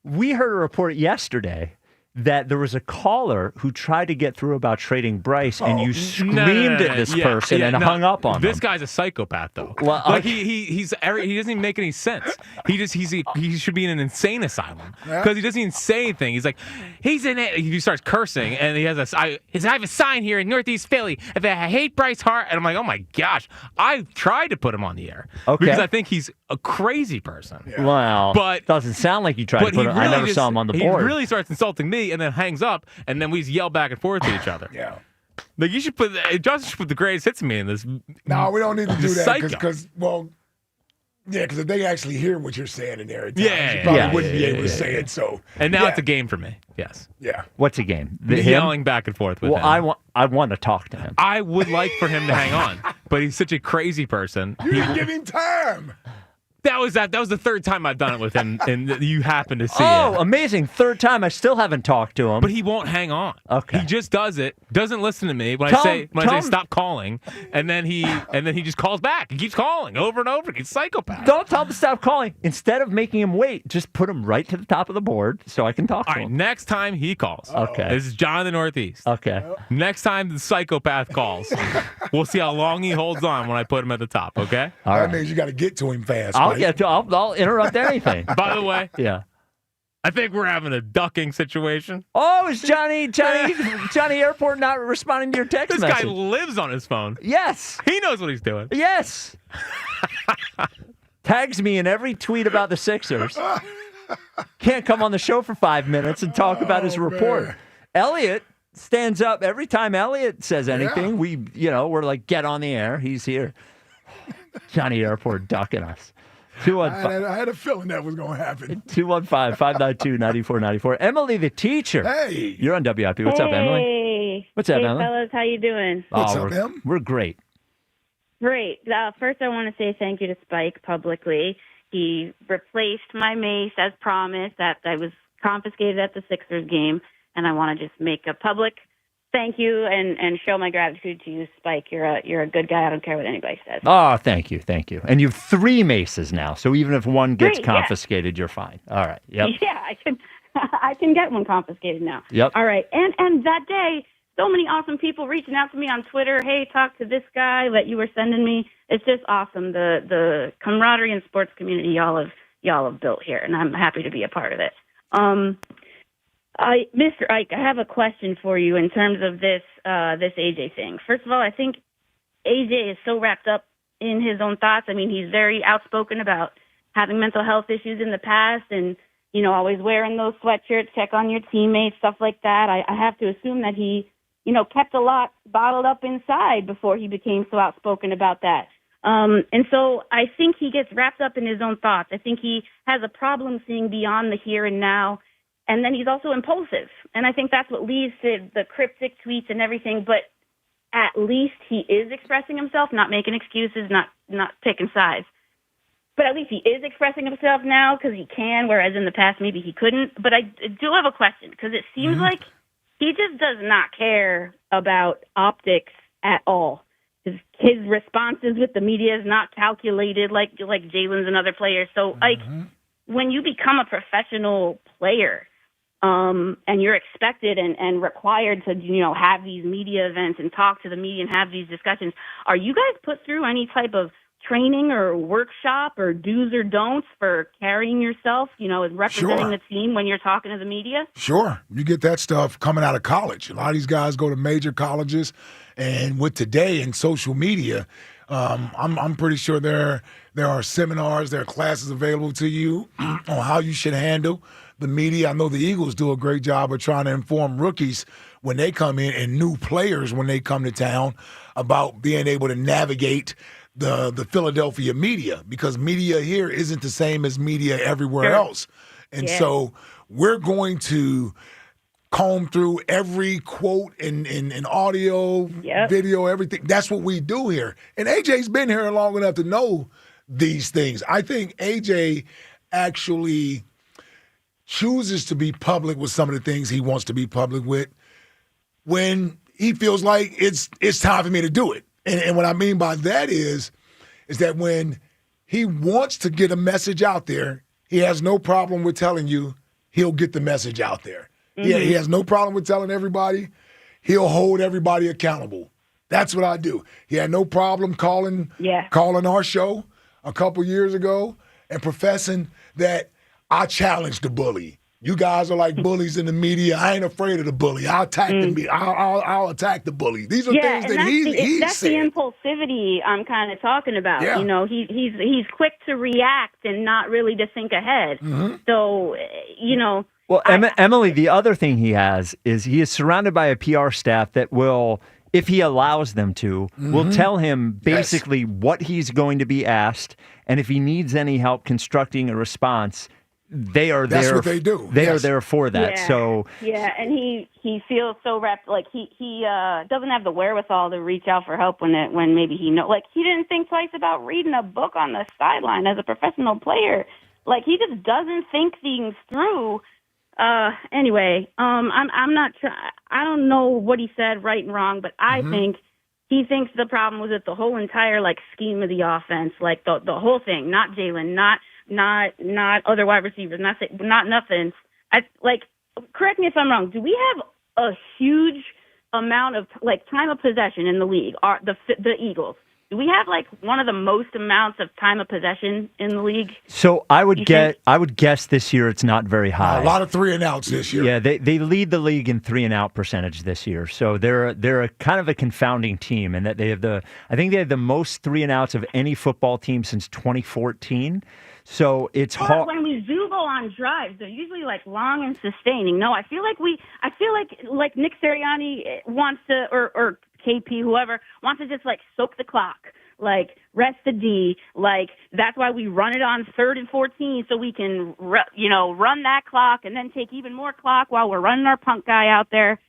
S2: We heard a report yesterday that there was a caller who tried to get through about trading Bryce, and you screamed at this person and hung up on
S1: This
S2: him.
S1: guy's a psychopath, though.
S2: Well,
S1: he doesn't even make any sense. He should be in an insane asylum because he doesn't even say anything. He's like, he starts cursing, and he has I have a sign here in Northeast Philly that I hate Bryce Hart, and I'm like, oh my gosh, I tried to put him on the air because I think he's a crazy person.
S2: Well,
S1: but
S2: doesn't sound like you tried to put him. I never saw him on the board.
S1: He really starts insulting me and then hangs up, and then we yell back and forth to each other. Like you Justin should put the greatest hits of me in this.
S9: No, we don't need to do that because Yeah, because if they actually hear what you're saying in there, at times,
S1: Yeah,
S9: you probably
S1: yeah,
S9: wouldn't
S1: yeah,
S9: be able
S1: yeah,
S9: to say
S1: yeah.
S9: it. So,
S1: And now
S9: yeah.
S1: it's a game for me. Yes.
S9: Yeah.
S2: What's a game?
S1: Yelling back and forth with him.
S2: I want to talk to him.
S1: I would like for him to hang on, but he's such a crazy person.
S9: You didn't give him time.
S1: That was the third time I've done it with him, and you happen to see
S2: Oh,
S1: it.
S2: amazing. Third time. I still haven't talked to him.
S1: But he won't hang on.
S2: Okay.
S1: He just does it. Doesn't listen to me when
S2: Tell
S1: I
S2: him-
S1: say stop calling, and then he just calls back. He keeps calling over and over. He's a psychopath.
S2: Don't tell him to stop calling. Instead of making him wait, just put him right to the top of the board so I can talk to
S1: All right,
S2: him.
S1: next time he calls.
S2: Okay.
S1: This is John in the Northeast.
S2: Okay.
S1: Next time the psychopath calls, we'll see how long he holds on when I put him at the top, okay?
S2: All
S9: That
S2: right.
S9: means you got to get to him fast.
S2: I'll
S9: Mike.
S2: get to. I'll interrupt anything.
S1: By the way,
S2: Yeah.
S1: I think we're having a ducking situation.
S2: Oh, is Johnny Airport not responding to your text
S1: This
S2: message?
S1: guy lives on his phone.
S2: Yes.
S1: He knows what he's doing.
S2: Yes. Tags me in every tweet about the Sixers. Can't come on the show for 5 minutes and talk about his report.
S9: man.
S2: Elliot stands up every time Elliot says anything. We're like, get on the air. He's here. Johnny Airport ducking us.
S9: I had a feeling that was going to happen.
S2: 215-592-9494. Emily, the teacher.
S9: Hey.
S2: You're on WIP. What's up, Emily?
S4: Hey.
S2: What's up,
S4: hey,
S2: Emily?
S4: fellas. How you doing?
S9: What's up, Em?
S2: We're great.
S4: Great. First, I want to say thank you to Spike publicly. He replaced my mace as promised that I was confiscated at the Sixers game, and I want to just make a public thank you and show my gratitude to you, Spike. You're a good guy. I don't care what anybody says.
S2: Oh, thank you. And you have 3 maces now, so even if one gets
S4: 3, yeah.
S2: confiscated, you're fine. All right. Yep.
S4: Yeah, I can get one confiscated now.
S2: Yep.
S4: All right. And that day, so many awesome people reaching out to me on Twitter. Hey, talk to this guy that you were sending me. It's just awesome. The camaraderie and sports community y'all have built here, and I'm happy to be a part of it. Mr. Ike, I have a question for you in terms of this AJ thing. First of all, I think AJ is so wrapped up in his own thoughts. I mean, he's very outspoken about having mental health issues in the past and, always wearing those sweatshirts, check on your teammates, stuff like that. I have to assume that he, kept a lot bottled up inside before he became so outspoken about that. And so I think he gets wrapped up in his own thoughts. I think he has a problem seeing beyond the here and now. And then he's also impulsive. And I think that's what leads to the cryptic tweets and everything. But at least he is expressing himself, not making excuses, not picking sides. But at least he is expressing himself now because he can, whereas in the past maybe he couldn't. But I do have a question because it seems like he just does not care about optics at all. His responses with the media is not calculated like Jalen's and other players. So, when you become a professional player, and you're expected and required to, have these media events and talk to the media and have these discussions, are you guys put through any type of training or workshop or do's or don'ts for carrying yourself, as representing the team when you're talking to the media?
S9: Sure. You get that stuff coming out of college. A lot of these guys go to major colleges, and with today and social media, I'm pretty sure there are seminars, there are classes available to you on how you should handle the media. I know the Eagles do a great job of trying to inform rookies when they come in and new players when they come to town about being able to navigate the Philadelphia media, because media here isn't the same as media everywhere else. And so we're going to comb through every quote in audio, video, everything. That's what we do here. And AJ's been here long enough to know these things. I think AJ actually chooses to be public with some of the things he wants to be public with when he feels like it's time for me to do it. And what I mean by that is that when he wants to get a message out there, he has no problem with telling you he'll get the message out there.
S4: Mm-hmm.
S9: Yeah, he has no problem with telling everybody. He'll hold everybody accountable. That's what I do. He had no problem calling our show a couple years ago and professing that I challenged the bully. You guys are like bullies in the media. I ain't afraid of the bully. I'll attack the I'll attack the bully. These are things that he
S4: that's
S9: said.
S4: the impulsivity I'm kind of talking about.
S9: Yeah.
S4: He's quick to react and not really to think ahead. So,
S2: Well, Emily, the other thing he has is he is surrounded by a PR staff that will if he allows them to, will tell him basically what he's going to be asked, and if he needs any help constructing a response, they are
S9: That's
S2: there.
S9: what they do.
S2: They are there for that.
S4: Yeah.
S2: So
S4: yeah, and he feels so wrapped, like he doesn't have the wherewithal to reach out for help when maybe he like he didn't think twice about reading a book on the sideline as a professional player. Like he just doesn't think things through. Anyway, I'm not I don't know what he said right and wrong, but I think he thinks the problem was that the whole entire like scheme of the offense, like the whole thing, not Jalen, not other wide receivers, not nothing. Correct me if I'm wrong. Do we have a huge amount of like time of possession in the league? Are the Eagles? Do we have like one of the most amounts of time of possession in the league?
S2: So I would guess this year it's not very high.
S9: A lot of 3 and outs this year.
S2: Yeah, they lead the league in 3 and out percentage this year. So they're a kind of a confounding team, and that they have I think they have the most 3 and outs of any football team since 2014. So it's hard.
S4: When we do go on drives, they're usually like long and sustaining. No, I feel like Nick Sirianni wants to, or KP, whoever wants to just like soak the clock, like rest the D. Like that's why we run it on 3rd and 14 so we can, run that clock and then take even more clock while we're running our punk guy out there.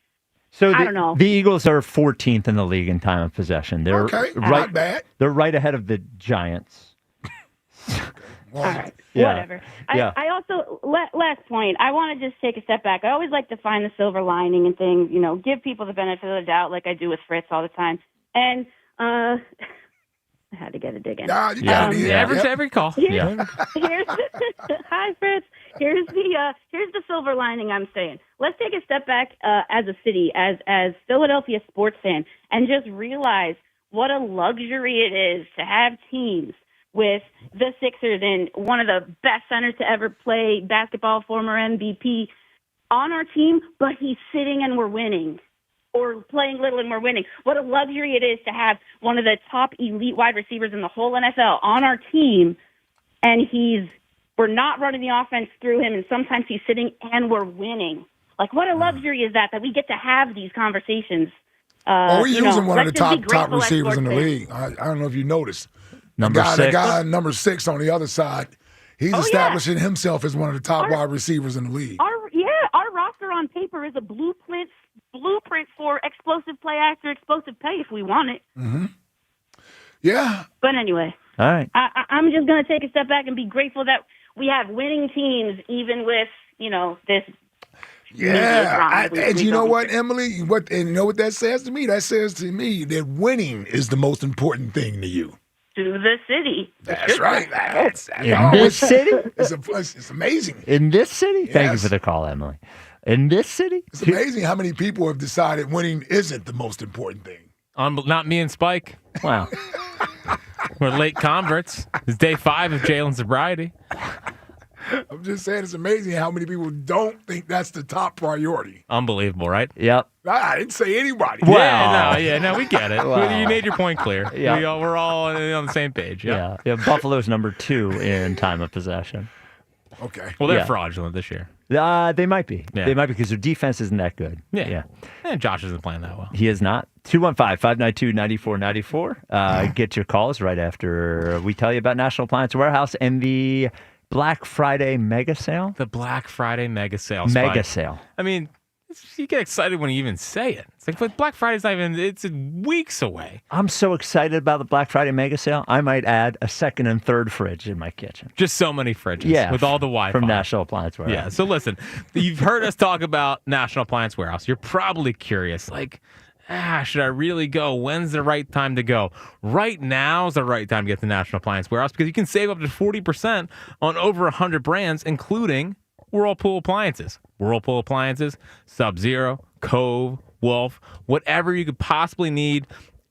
S2: So
S4: I don't know.
S2: The Eagles are 14th in the league in time of possession. They're
S9: not bad.
S2: They're right ahead of the Giants.
S4: All right,
S2: Yeah.
S4: whatever.
S2: Yeah.
S4: I also, last point, I want to just take a step back. I always like to find the silver lining and things, give people the benefit of the doubt like I do with Fritz all the time. And I had to get a dig in.
S1: Every call.
S4: Hi, Fritz. Here's the silver lining I'm saying. Let's take a step back as a city, as Philadelphia sports fans, and just realize what a luxury it is to have teams with the Sixers and one of the best centers to ever play basketball, former MVP, on our team, but he's sitting and we're winning, or playing little and we're winning. What a luxury it is to have one of the top elite wide receivers in the whole NFL on our team, and we're not running the offense through him, and sometimes he's sitting and we're winning. Like, what a luxury is that we get to have these conversations.
S9: We're using one of the
S4: let's just be
S9: top
S4: grateful as
S9: receivers in the
S4: sports
S9: league. I don't know if you noticed.
S2: The
S9: guy number 6 on the other side, he's establishing himself as one of the top wide receivers in the league.
S4: Our roster on paper is a blueprint for explosive play after explosive pay if we want it.
S9: Mm-hmm. Yeah.
S4: But anyway,
S2: all right.
S4: I'm just going to take a step back and be grateful that we have winning teams, even with this.
S9: Yeah, and you know what, Emily? And you know what that says to me? That says to me that winning is the most important thing to you.
S4: To the city.
S9: That's right.
S2: In this city?
S9: It's amazing.
S2: In this city?
S9: Yes.
S2: Thank you for the call, Emily. In this city?
S9: It's amazing how many people have decided winning isn't the most important thing.
S1: Not me and Spike.
S2: Wow.
S1: We're late converts. It's day 5 of Jalen's sobriety.
S9: I'm just saying it's amazing how many people don't think that's the top priority.
S1: Unbelievable, right?
S2: Yep.
S9: I didn't say anybody.
S2: Wow.
S1: No, we get it.
S2: Wow.
S1: You made your point clear.
S2: Yeah.
S1: We're all on the same page.
S2: Yeah. Buffalo's number 2 in time of possession.
S9: Okay.
S1: Well, they're fraudulent this year.
S2: They might be.
S1: Yeah.
S2: They might be because their defense isn't that good.
S1: Yeah. And Josh isn't playing that well.
S2: He is not. 215-592-9494. Get your calls right after we tell you about National Appliance Warehouse and the Black Friday mega sale.
S1: The Black Friday mega sale.
S2: Mega
S1: Spike.
S2: sale.
S1: I mean, you get excited when you even say it. It's like, but Black Friday's not even, it's weeks away.
S2: I'm so excited about the Black Friday mega sale. I might add a 2nd and 3rd fridge in my kitchen.
S1: Just so many fridges.
S2: Yeah.
S1: With all the Wi-Fi.
S2: From National Appliance Warehouse.
S1: Yeah. So listen, you've heard us talk about National Appliance Warehouse. You're probably curious, like, should I really go? When's the right time to go? Right now is the right time to get to National Appliance Warehouse because you can save up to 40% on over 100 brands, including Whirlpool appliances. Whirlpool appliances, Sub-Zero, Cove, Wolf, whatever you could possibly need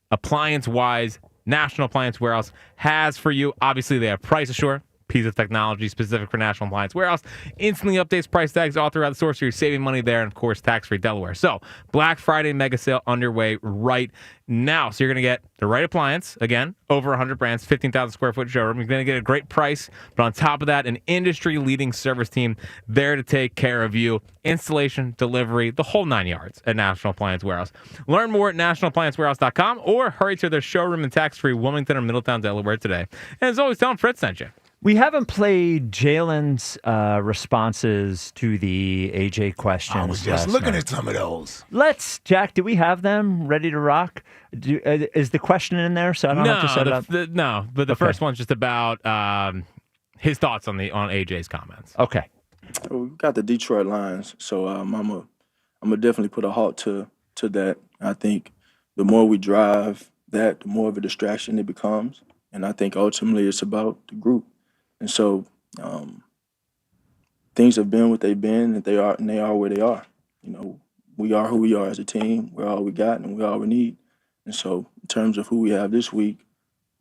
S1: appliance-wise, National Appliance Warehouse has for you. Obviously, they have Price Assure, piece of technology specific for National Appliance Warehouse. Instantly updates price tags all throughout the store, so you're saving money there, and of course, tax-free Delaware. So, Black Friday mega sale underway right now. So you're going to get the right appliance, again, over 100 brands, 15,000 square foot showroom. You're going to get a great price, but on top of that, an industry-leading service team there to take care of you. Installation, delivery, the whole 9 yards at National Appliance Warehouse. Learn more at nationalappliancewarehouse.com or hurry to their showroom in tax-free Wilmington or Middletown, Delaware today. And as always, tell them Fritz sent you.
S2: We haven't played Jalen's responses to the AJ questions.
S9: I was just looking at some of those.
S2: Jack, do we have them ready to rock? Is the question in there so I don't have to set it up?
S1: No, but the first one's just about his thoughts on AJ's comments.
S2: Okay.
S14: We got the Detroit Lions, so I'm gonna definitely put a halt to that. I think the more we drive that, the more of a distraction it becomes, and I think ultimately it's about the group. And so things have been what they've been, and they are where they are. You know, we are who we are as a team. We're all we got, and we're all we need. And so in terms of who we have this week,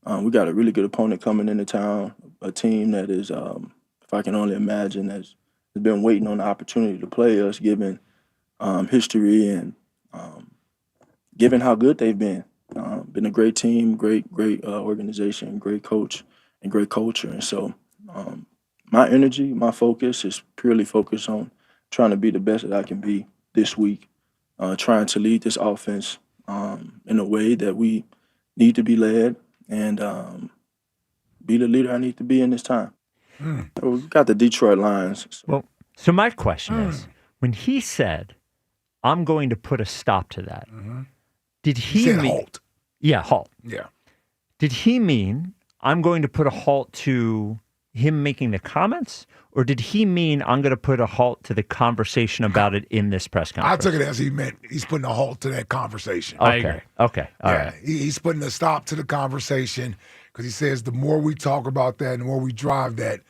S14: we got a really good opponent coming into town, a team that is, if I can only imagine, has been waiting on the opportunity to play us, given history and given how good they've been. Been a great team, great organization, great coach, and great culture. And so my energy, my focus is purely focused on trying to be the best that I can be this week, trying to lead this offense in a way that we need to be led and be the leader I need to be in this time. So we got the Detroit Lions.
S2: So my question is, when he said, I'm going to put a stop to that, did he
S9: said
S2: mean
S9: halt?
S2: Yeah, halt.
S9: Yeah.
S2: Did he mean I'm going to put a halt to him making the comments, or did he mean I'm going to put a halt to the conversation about it in this press
S9: I
S2: conference?
S9: took it as he meant he's putting a halt to that conversation.
S2: Okay. Okay. All right.
S9: He's putting a stop to the conversation because he says the more we talk about that and the more we drive that,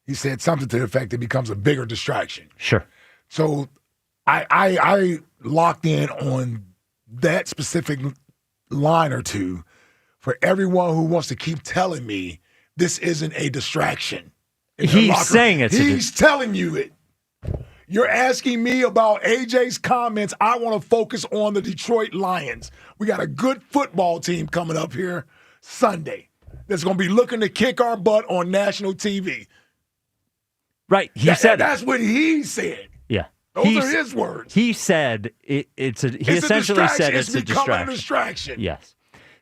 S9: he said something to the effect it becomes a bigger distraction.
S2: Sure.
S9: So I locked in on that specific line or two for everyone who wants to keep telling me this isn't a distraction.
S2: He's saying it's
S9: He's telling you it. You're asking me about AJ's comments. I want to focus on the Detroit Lions. We got a good football team coming up here Sunday that's going to be looking to kick our butt on national TV.
S2: Right. He said
S9: that's what he said.
S2: Yeah.
S9: Those are his words.
S2: He said he essentially said it's a
S9: becoming
S2: distraction.
S9: a distraction.
S2: Yes.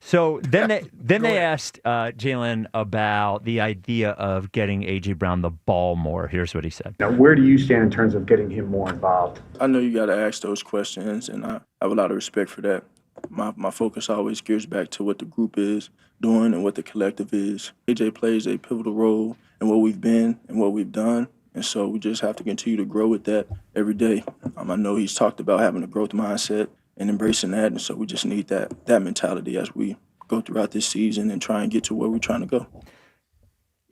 S2: So then they asked Jalen about the idea of getting A.J. Brown the ball more. Here's what he said.
S15: Now, where do you stand in terms of getting him more involved?
S14: I know you got to ask those questions, and I have a lot of respect for that. My focus always gears back to what the group is doing and what the collective is. AJ plays a pivotal role in what we've been and what we've done, and so we just have to continue to grow with that every day. I know he's talked about having a growth mindset and embracing that, and so we just need that mentality as we go throughout this season and try and get to where we're trying to go.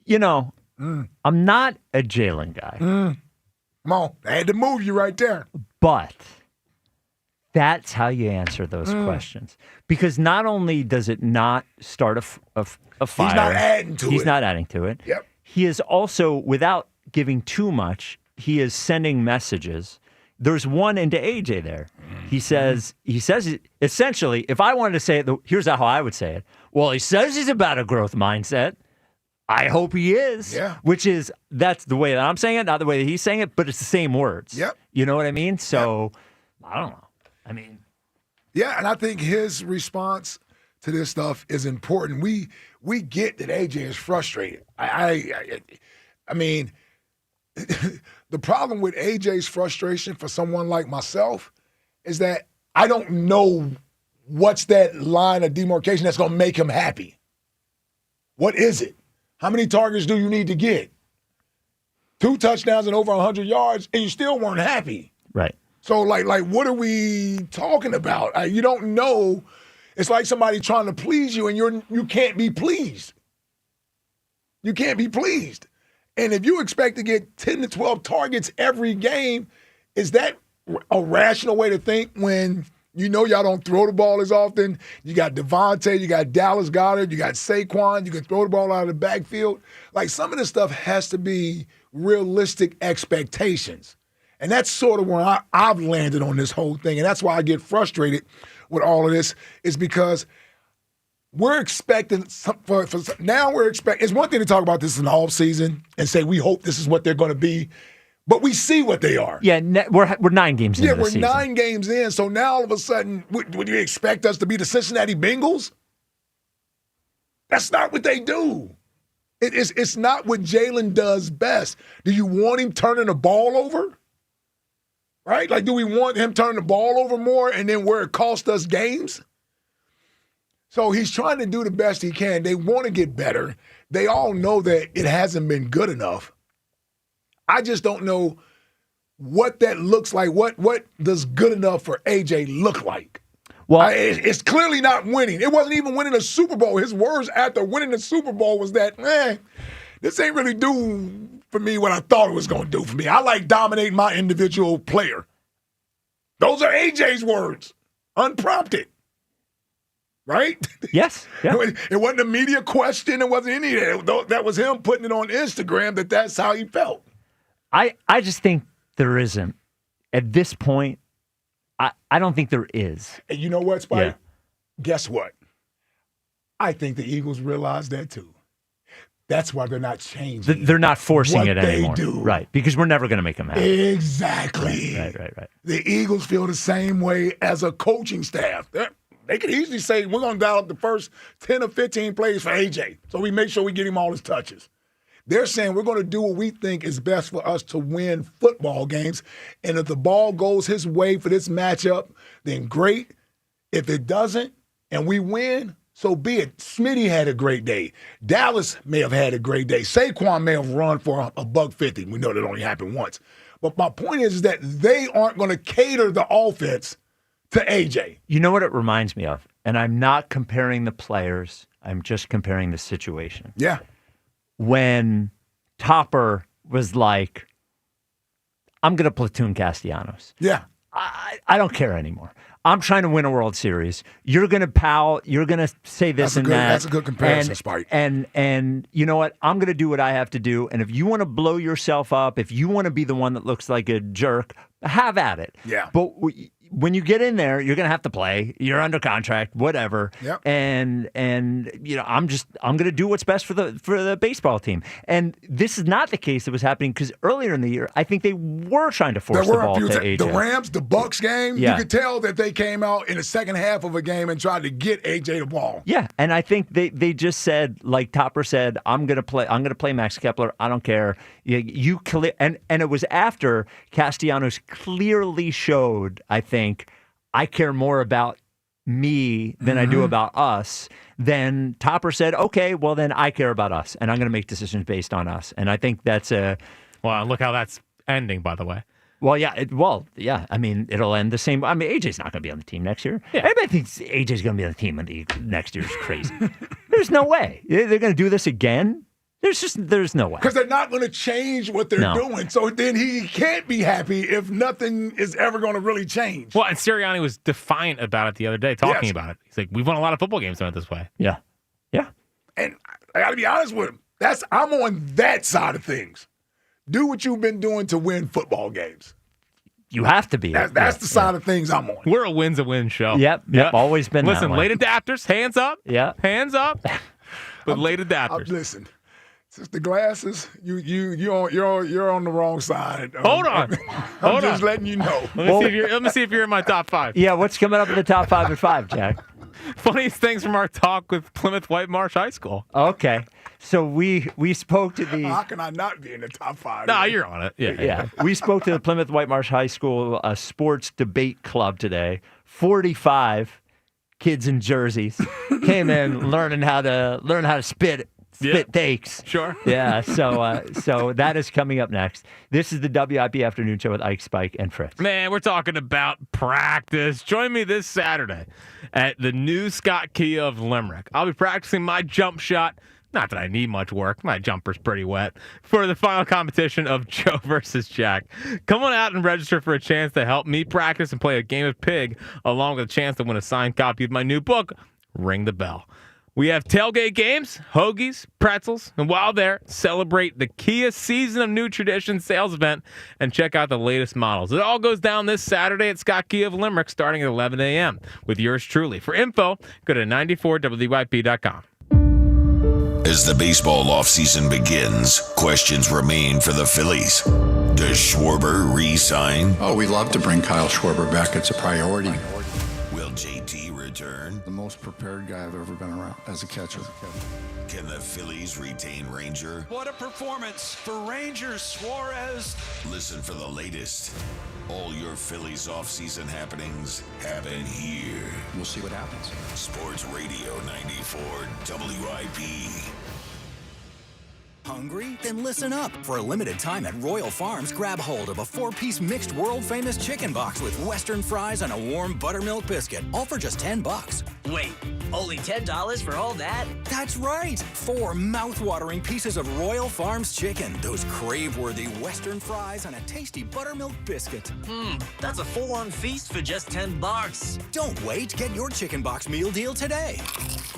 S2: You know, I'm not a Jalen guy.
S9: Come on, I had to move you right there.
S2: But that's how you answer those questions. Because not only does it not start a fire.
S9: He's not adding to it.
S2: He's not adding to it.
S9: Yep.
S2: He is also, without giving too much, he is sending messages. There's one into AJ there. He says essentially, if I wanted to say it, here's how I would say it. Well, he says he's about a growth mindset. I hope he is.
S9: Yeah.
S2: That's the way that I'm saying it, not the way that he's saying it, but it's the same words.
S9: Yep.
S2: You know what I mean? So, I don't know. I mean.
S9: Yeah, and I think his response to this stuff is important. We get that AJ is frustrated. I mean, the problem with AJ's frustration for someone like myself is that I don't know what's that line of demarcation that's going to make him happy. What is it? How many targets do you need to get? 2 touchdowns and over 100 yards, and you still weren't happy.
S2: Right.
S9: So, like, what are we talking about? You don't know. It's like somebody trying to please you, and you can't be pleased. You can't be pleased. And if you expect to get 10 to 12 targets every game, is that a rational way to think when You know y'all don't throw the ball as often. You got Devontae, you got Dallas Goedert, you got Saquon. You can throw the ball out of the backfield. Like, some of this stuff has to be realistic expectations. And that's sort of where I've landed on this whole thing. And that's why I get frustrated with all of this, is because we're expecting now we're expecting. It's one thing to talk about this in the offseason and say we hope this is what they're going to be, but we see what they are.
S2: Yeah, we're 9 games in.
S9: Yeah, we're 9 games in. So now all of a sudden, would you expect us to be the Cincinnati Bengals? That's not what they do. It's not what Jalen does best. Do you want him turning the ball over? Right? Like, do we want him turning the ball over more and then where it cost us games? So he's trying to do the best he can. They want to get better. They all know that it hasn't been good enough. I just don't know what that looks like. What does good enough for AJ look like? Well, it's clearly not winning. It wasn't even winning a Super Bowl. His words after winning the Super Bowl was that, this ain't really do for me what I thought it was going to do for me. I like dominating my individual player. Those are AJ's words, unprompted. Right?
S2: Yes. Yeah.
S9: It wasn't a media question. It wasn't any of that. That was him putting it on Instagram that's how he felt.
S2: I just think there isn't. At this point, I don't think there is.
S9: And you know what, Spike? Yeah. Guess what? I think the Eagles realize that too. That's why they're not changing.
S2: They're not forcing it anymore.
S9: They do.
S2: Right, because we're never going to make them happy.
S9: Exactly.
S2: Right.
S9: The Eagles feel the same way as a coaching staff. They could easily say, we're going to dial up the first 10 or 15 plays for AJ, so we make sure we get him all his touches. They're saying we're going to do what we think is best for us to win football games, and if the ball goes his way for this matchup, then great. If it doesn't and we win, so be it. Smitty had a great day. Dallas may have had a great day. Saquon may have run for a $150. We know that only happened once. But my point is that they aren't going to cater the offense to AJ.
S2: You know what it reminds me of? And I'm not comparing the players. I'm just comparing the situation.
S9: Yeah.
S2: When Topper was like, I'm going to platoon Castellanos.
S9: Yeah.
S2: I don't care anymore. I'm trying to win a World Series. You're going to pal. You're going to say this and that.
S9: That's a good comparison, Spike.
S2: And you know what? I'm going to do what I have to do. And if you want to blow yourself up, if you want to be the one that looks like a jerk, have at it.
S9: Yeah.
S2: But when you get in there, you're going to have to play. You're under contract, whatever.
S9: Yep.
S2: And you know, I'm going to do what's best for the baseball team. And this is not the case that was happening because earlier in the year, I think they were trying to force the ball to AJ.
S9: The Rams, the Bucks game,
S2: yeah.
S9: You could tell that they came out in the second half of a game and tried to get AJ the ball.
S2: Yeah, and I think they just said, like Topper said, I'm going to play Max Kepler. I don't care. You clear, and it was after Castellanos clearly showed, I think, I care more about me than I do about us. Then Topper said, okay, well then I care about us, and I'm going to make decisions based on us. And I think that's
S1: well, look how that's ending, by the way.
S2: Well, yeah. I mean, it'll end the same. I mean, AJ's not going to be on the team next year.
S1: Yeah.
S2: Everybody thinks AJ's going to be on the team next year is crazy. There's no way. They're going to do this again. There's no way.
S9: Because they're not going to change what they're doing. So then he can't be happy if nothing is ever going to really change.
S1: Well, and Sirianni was defiant about it the other day, talking about it. He's like, we've won a lot of football games done it this way.
S2: Yeah. Yeah.
S9: And I got to be honest with him. I'm on that side of things. Do what you've been doing to win football games.
S2: You have to be.
S9: That's the side of things I'm on.
S1: We're a win's a win show.
S2: Yep. Always been
S1: Listen,
S2: that way.
S1: late adapters, hands up.
S2: Yeah.
S1: Hands up. But late adapters.
S9: Listen. Since the glasses, you're on the wrong side.
S1: Hold on.
S9: I'm just letting you know.
S1: Let me see if you're in my top 5.
S2: Yeah, what's coming up in the top 5 at 5, Jack?
S1: Funniest things from our talk with Plymouth White Marsh High School.
S2: Okay. So we spoke to the...
S9: How can I not be in the top 5?
S1: No, you're on it.
S2: Yeah. We spoke to the Plymouth White Marsh High School sports debate club today. 45 kids in jerseys came in learning how to spit takes.
S1: Sure.
S2: Yeah. So that is coming up next. This is the WIP Afternoon Show with Ike, Spike, and Fritz.
S1: Man, we're talking about practice. Join me this Saturday at the new Scott Kia of Limerick. I'll be practicing my jump shot Not that I need much work. My jumper's pretty wet. For the final competition of Joe versus Jack. Come on out and register for a chance to help me practice and play a game of Pig, along with a chance to win a signed copy of my new book, Ring the Bell. We have tailgate games, hoagies, pretzels, and while there, celebrate the Kia Season of New Traditions sales event and check out the latest models. It all goes down this Saturday at Scott Kia of Limerick starting at 11 a.m. with yours truly. For info, go to 94wyp.com.
S5: As the baseball offseason begins, questions remain for the Phillies. Does Schwarber re-sign?
S3: Oh, we'd love to bring Kyle Schwarber back. It's a priority.
S5: Will JT return?
S3: The most prepared guy I've ever been around as a catcher.
S5: Can the Phillies retain Ranger?
S16: What a performance for Rangers, Suarez.
S5: Listen for the latest. All your Phillies offseason happenings happen here.
S3: We'll see what happens.
S5: Sports Radio 94 WIP.
S20: Hungry? Then listen up. For a limited time at Royal Farms, grab hold of a 4-piece mixed world-famous chicken box with Western fries and a warm buttermilk biscuit, all for just $10.
S22: Wait, only $10 for all that?
S20: That's right. 4 mouth-watering pieces of Royal Farms chicken, those crave-worthy Western fries, and a tasty buttermilk biscuit.
S22: That's a full-on feast for just $10.
S20: Don't wait. Get your chicken box meal deal today.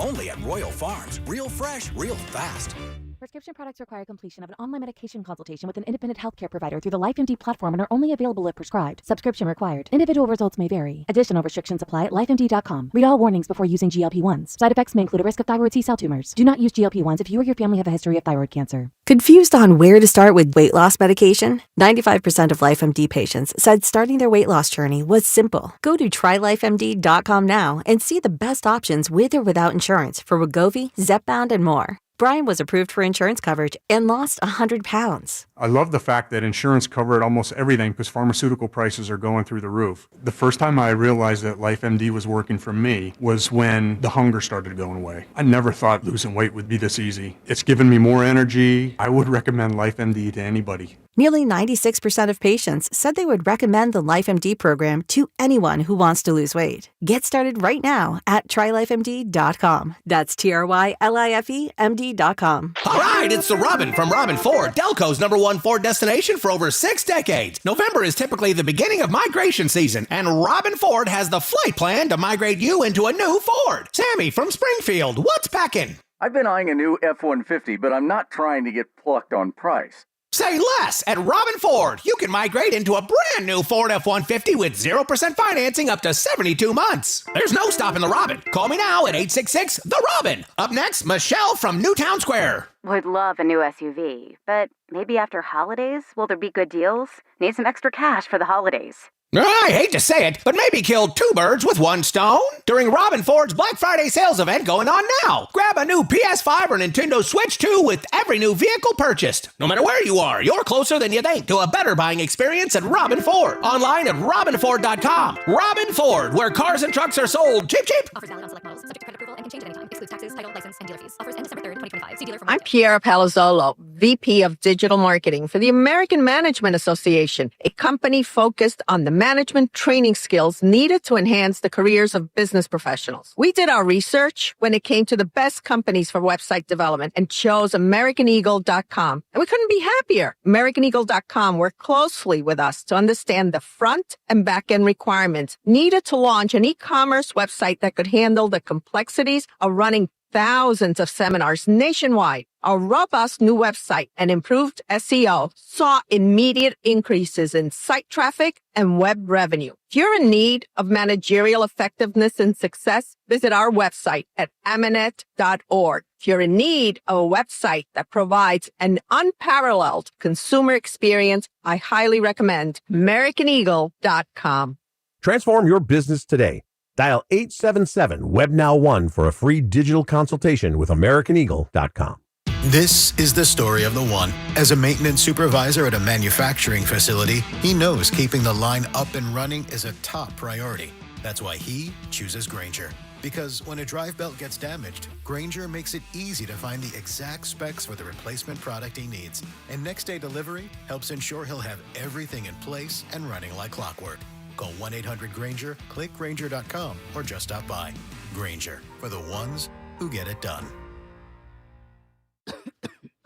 S20: Only at Royal Farms. Real fresh, real fast.
S23: Prescription products require completion of an online medication consultation with an independent healthcare provider through the LifeMD platform and are only available if prescribed. Subscription required. Individual results may vary. Additional restrictions apply at lifemd.com. Read all warnings before using GLP-1s. Side effects may include a risk of thyroid C-cell tumors. Do not use GLP-1s if you or your family have a history of thyroid cancer.
S24: Confused on where to start with weight loss medication? 95% of LifeMD patients said starting their weight loss journey was simple. Go to trylifemd.com now and see the best options with or without insurance for Wegovy, Zepbound, and more. Brian was approved for insurance coverage and lost 100 pounds.
S27: I love the fact that insurance covered almost everything because pharmaceutical prices are going through the roof. The first time I realized that LifeMD was working for me was when the hunger started going away. I never thought losing weight would be this easy. It's given me more energy. I would recommend LifeMD to anybody.
S24: Nearly 96% of patients said they would recommend the LifeMD program to anyone who wants to lose weight. Get started right now at trylifemd.com. That's TRYLIFEMD.com.
S28: All right, it's the Robin from Robin Ford, Delco's #1 Ford destination for over 6 decades. November is typically the beginning of migration season, and Robin Ford has the flight plan to migrate you into a new Ford. Sammy from Springfield, what's packing?
S29: I've been eyeing a new F-150, but I'm not trying to get plucked on price.
S28: Say less. At Robin Ford, you can migrate into a brand new Ford F-150 with 0% financing up to 72 months. There's no stopping the Robin. Call me now at 866-THE-ROBIN. Up next, Michelle from Newtown Square.
S30: Would love a new SUV, but maybe after holidays, will there be good deals? Need some extra cash for the holidays.
S28: I hate to say it, but maybe kill 2 birds with 1 stone during Robin Ford's Black Friday sales event going on now. Grab a new PS5 or Nintendo Switch 2 with every new vehicle purchased. No matter where you are, you're closer than you think to a better buying experience at Robin Ford. Online at robinford.com. Robin Ford, where cars and trucks are sold cheap.
S8: Offers valid on select models, subject to credit approval and can change at any time. Excludes taxes, title, license, and dealer fees. Offers end December 3rd, 2025. See dealer for more.
S31: I'm Piera Palazzolo, VP of Digital Marketing for the American Management Association, a company focused on the management training skills needed to enhance the careers of business professionals. We did our research when it came to the best companies for website development and chose AmericanEagle.com. And we couldn't be happier. AmericanEagle.com worked closely with us to understand the front and back end requirements needed to launch an e-commerce website that could handle the complexities of running thousands of seminars nationwide. Our robust new website and improved SEO saw immediate increases in site traffic and web revenue. If you're in need of managerial effectiveness and success, visit our website at amanet.org. If you're in need of a website that provides an unparalleled consumer experience, I highly recommend AmericanEagle.com.
S32: Transform your business today. Dial 877-WebNow1 for a free digital consultation with AmericanEagle.com.
S33: This is the story of the one. As a maintenance supervisor at a manufacturing facility, he knows keeping the line up and running is a top priority. That's why he chooses Grainger. Because when a drive belt gets damaged, Grainger makes it easy to find the exact specs for the replacement product he needs. And next day delivery helps ensure he'll have everything in place and running like clockwork. Call 1-800-GRAINGER, click Grainger.com, or just stop by. Grainger, for the ones who get it done.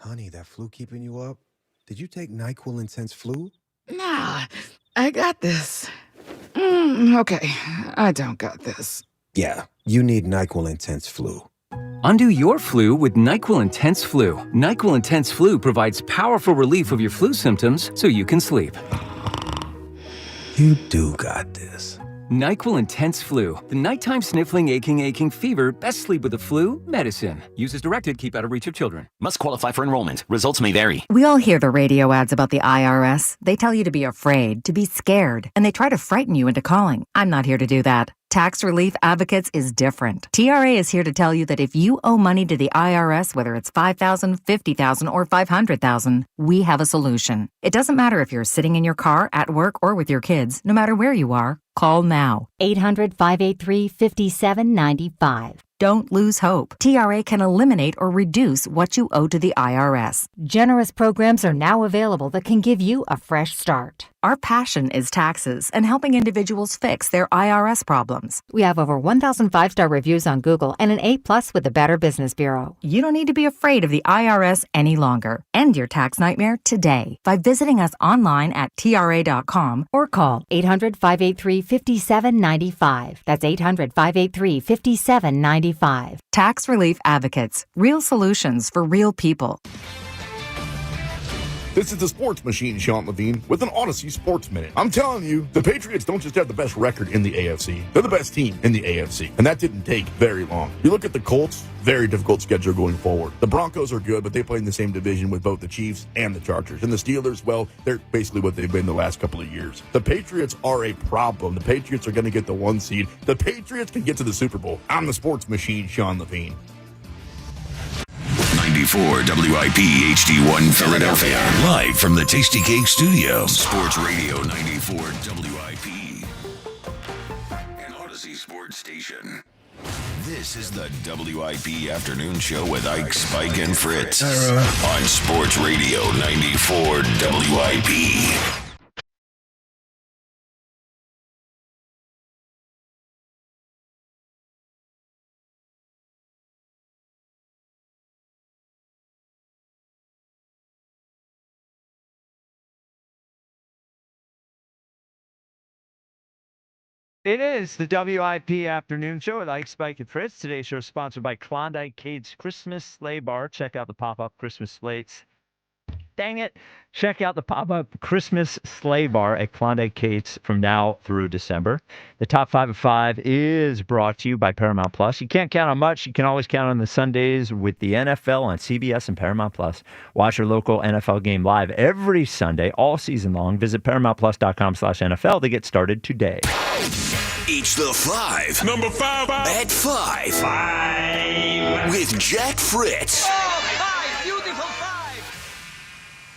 S4: Honey, that flu keeping you up? Did you take NyQuil Intense Flu?
S6: Nah, I got this. Okay, I don't got this.
S4: Yeah, you need NyQuil Intense Flu.
S7: Undo your flu with NyQuil Intense Flu. NyQuil Intense Flu provides powerful relief of your flu symptoms so you can sleep.
S4: You do got this.
S7: NyQuil Intense Flu. The nighttime sniffling, aching fever. Best sleep with the flu. Medicine. Use as directed. Keep out of reach of children.
S10: Must qualify for enrollment. Results may vary.
S11: We all hear the radio ads about the IRS. They tell you to be afraid, to be scared, and they try to frighten you into calling. I'm not here to do that. Tax Relief Advocates is different. TRA is here to tell you that if you owe money to the IRS, whether it's $5,000, $50,000, or $500,000, we have a solution. It doesn't matter if you're sitting in your car, at work, or with your kids. No matter where you are, call now.
S23: 800-583-5795.
S11: Don't lose hope. TRA can eliminate or reduce what you owe to the IRS.
S23: Generous programs are now available that can give you a fresh start.
S11: Our passion is taxes and helping individuals fix their IRS problems.
S23: We have over 1,000 5-star reviews on Google and an A+ with the Better Business Bureau.
S11: You don't need to be afraid of the IRS any longer. End your tax nightmare today by visiting us online at TRA.com
S23: or call 800-583-5795. That's 800-583-5795.
S11: Tax Relief Advocates. Real solutions for real people.
S12: This is the Sports Machine, Sean Levine, with an Odyssey Sports Minute. I'm telling you, the Patriots don't just have the best record in the AFC. They're the best team in the AFC, and that didn't take very long. You look at the Colts, very difficult schedule going forward. The Broncos are good, but they play in the same division with both the Chiefs and the Chargers. And the Steelers, well, they're basically what they've been the last couple of years. The Patriots are a problem. The Patriots are going to get the 1 seed. The Patriots can get to the Super Bowl. I'm the Sports Machine, Sean Levine.
S5: 94 WIP HD1 Philadelphia. Live from the Tasty Cake Studio. Sports Radio 94 WIP. An Odyssey Sports Station. This is the WIP Afternoon Show with Ike, Spike, and Fritz. On Sports Radio 94 WIP.
S2: It is the WIP Afternoon Show with Ike, Spike, and Fritz. Today's show is sponsored by Klondike Kate's Christmas Sleigh Bar. Check out the pop-up Christmas slates. Dang it. Check out the pop-up Christmas Sleigh Bar at Klondike Kate's from now through December. The Top 5 of 5 is brought to you by Paramount Plus. You can't count on much. You can always count on the Sundays with the NFL on CBS and Paramount Plus. Watch your local NFL game live every Sunday, all season long. Visit ParamountPlus.com/NFL to get started today.
S5: It's the 5. Number 5. At 5. 5. With Jack Fritz.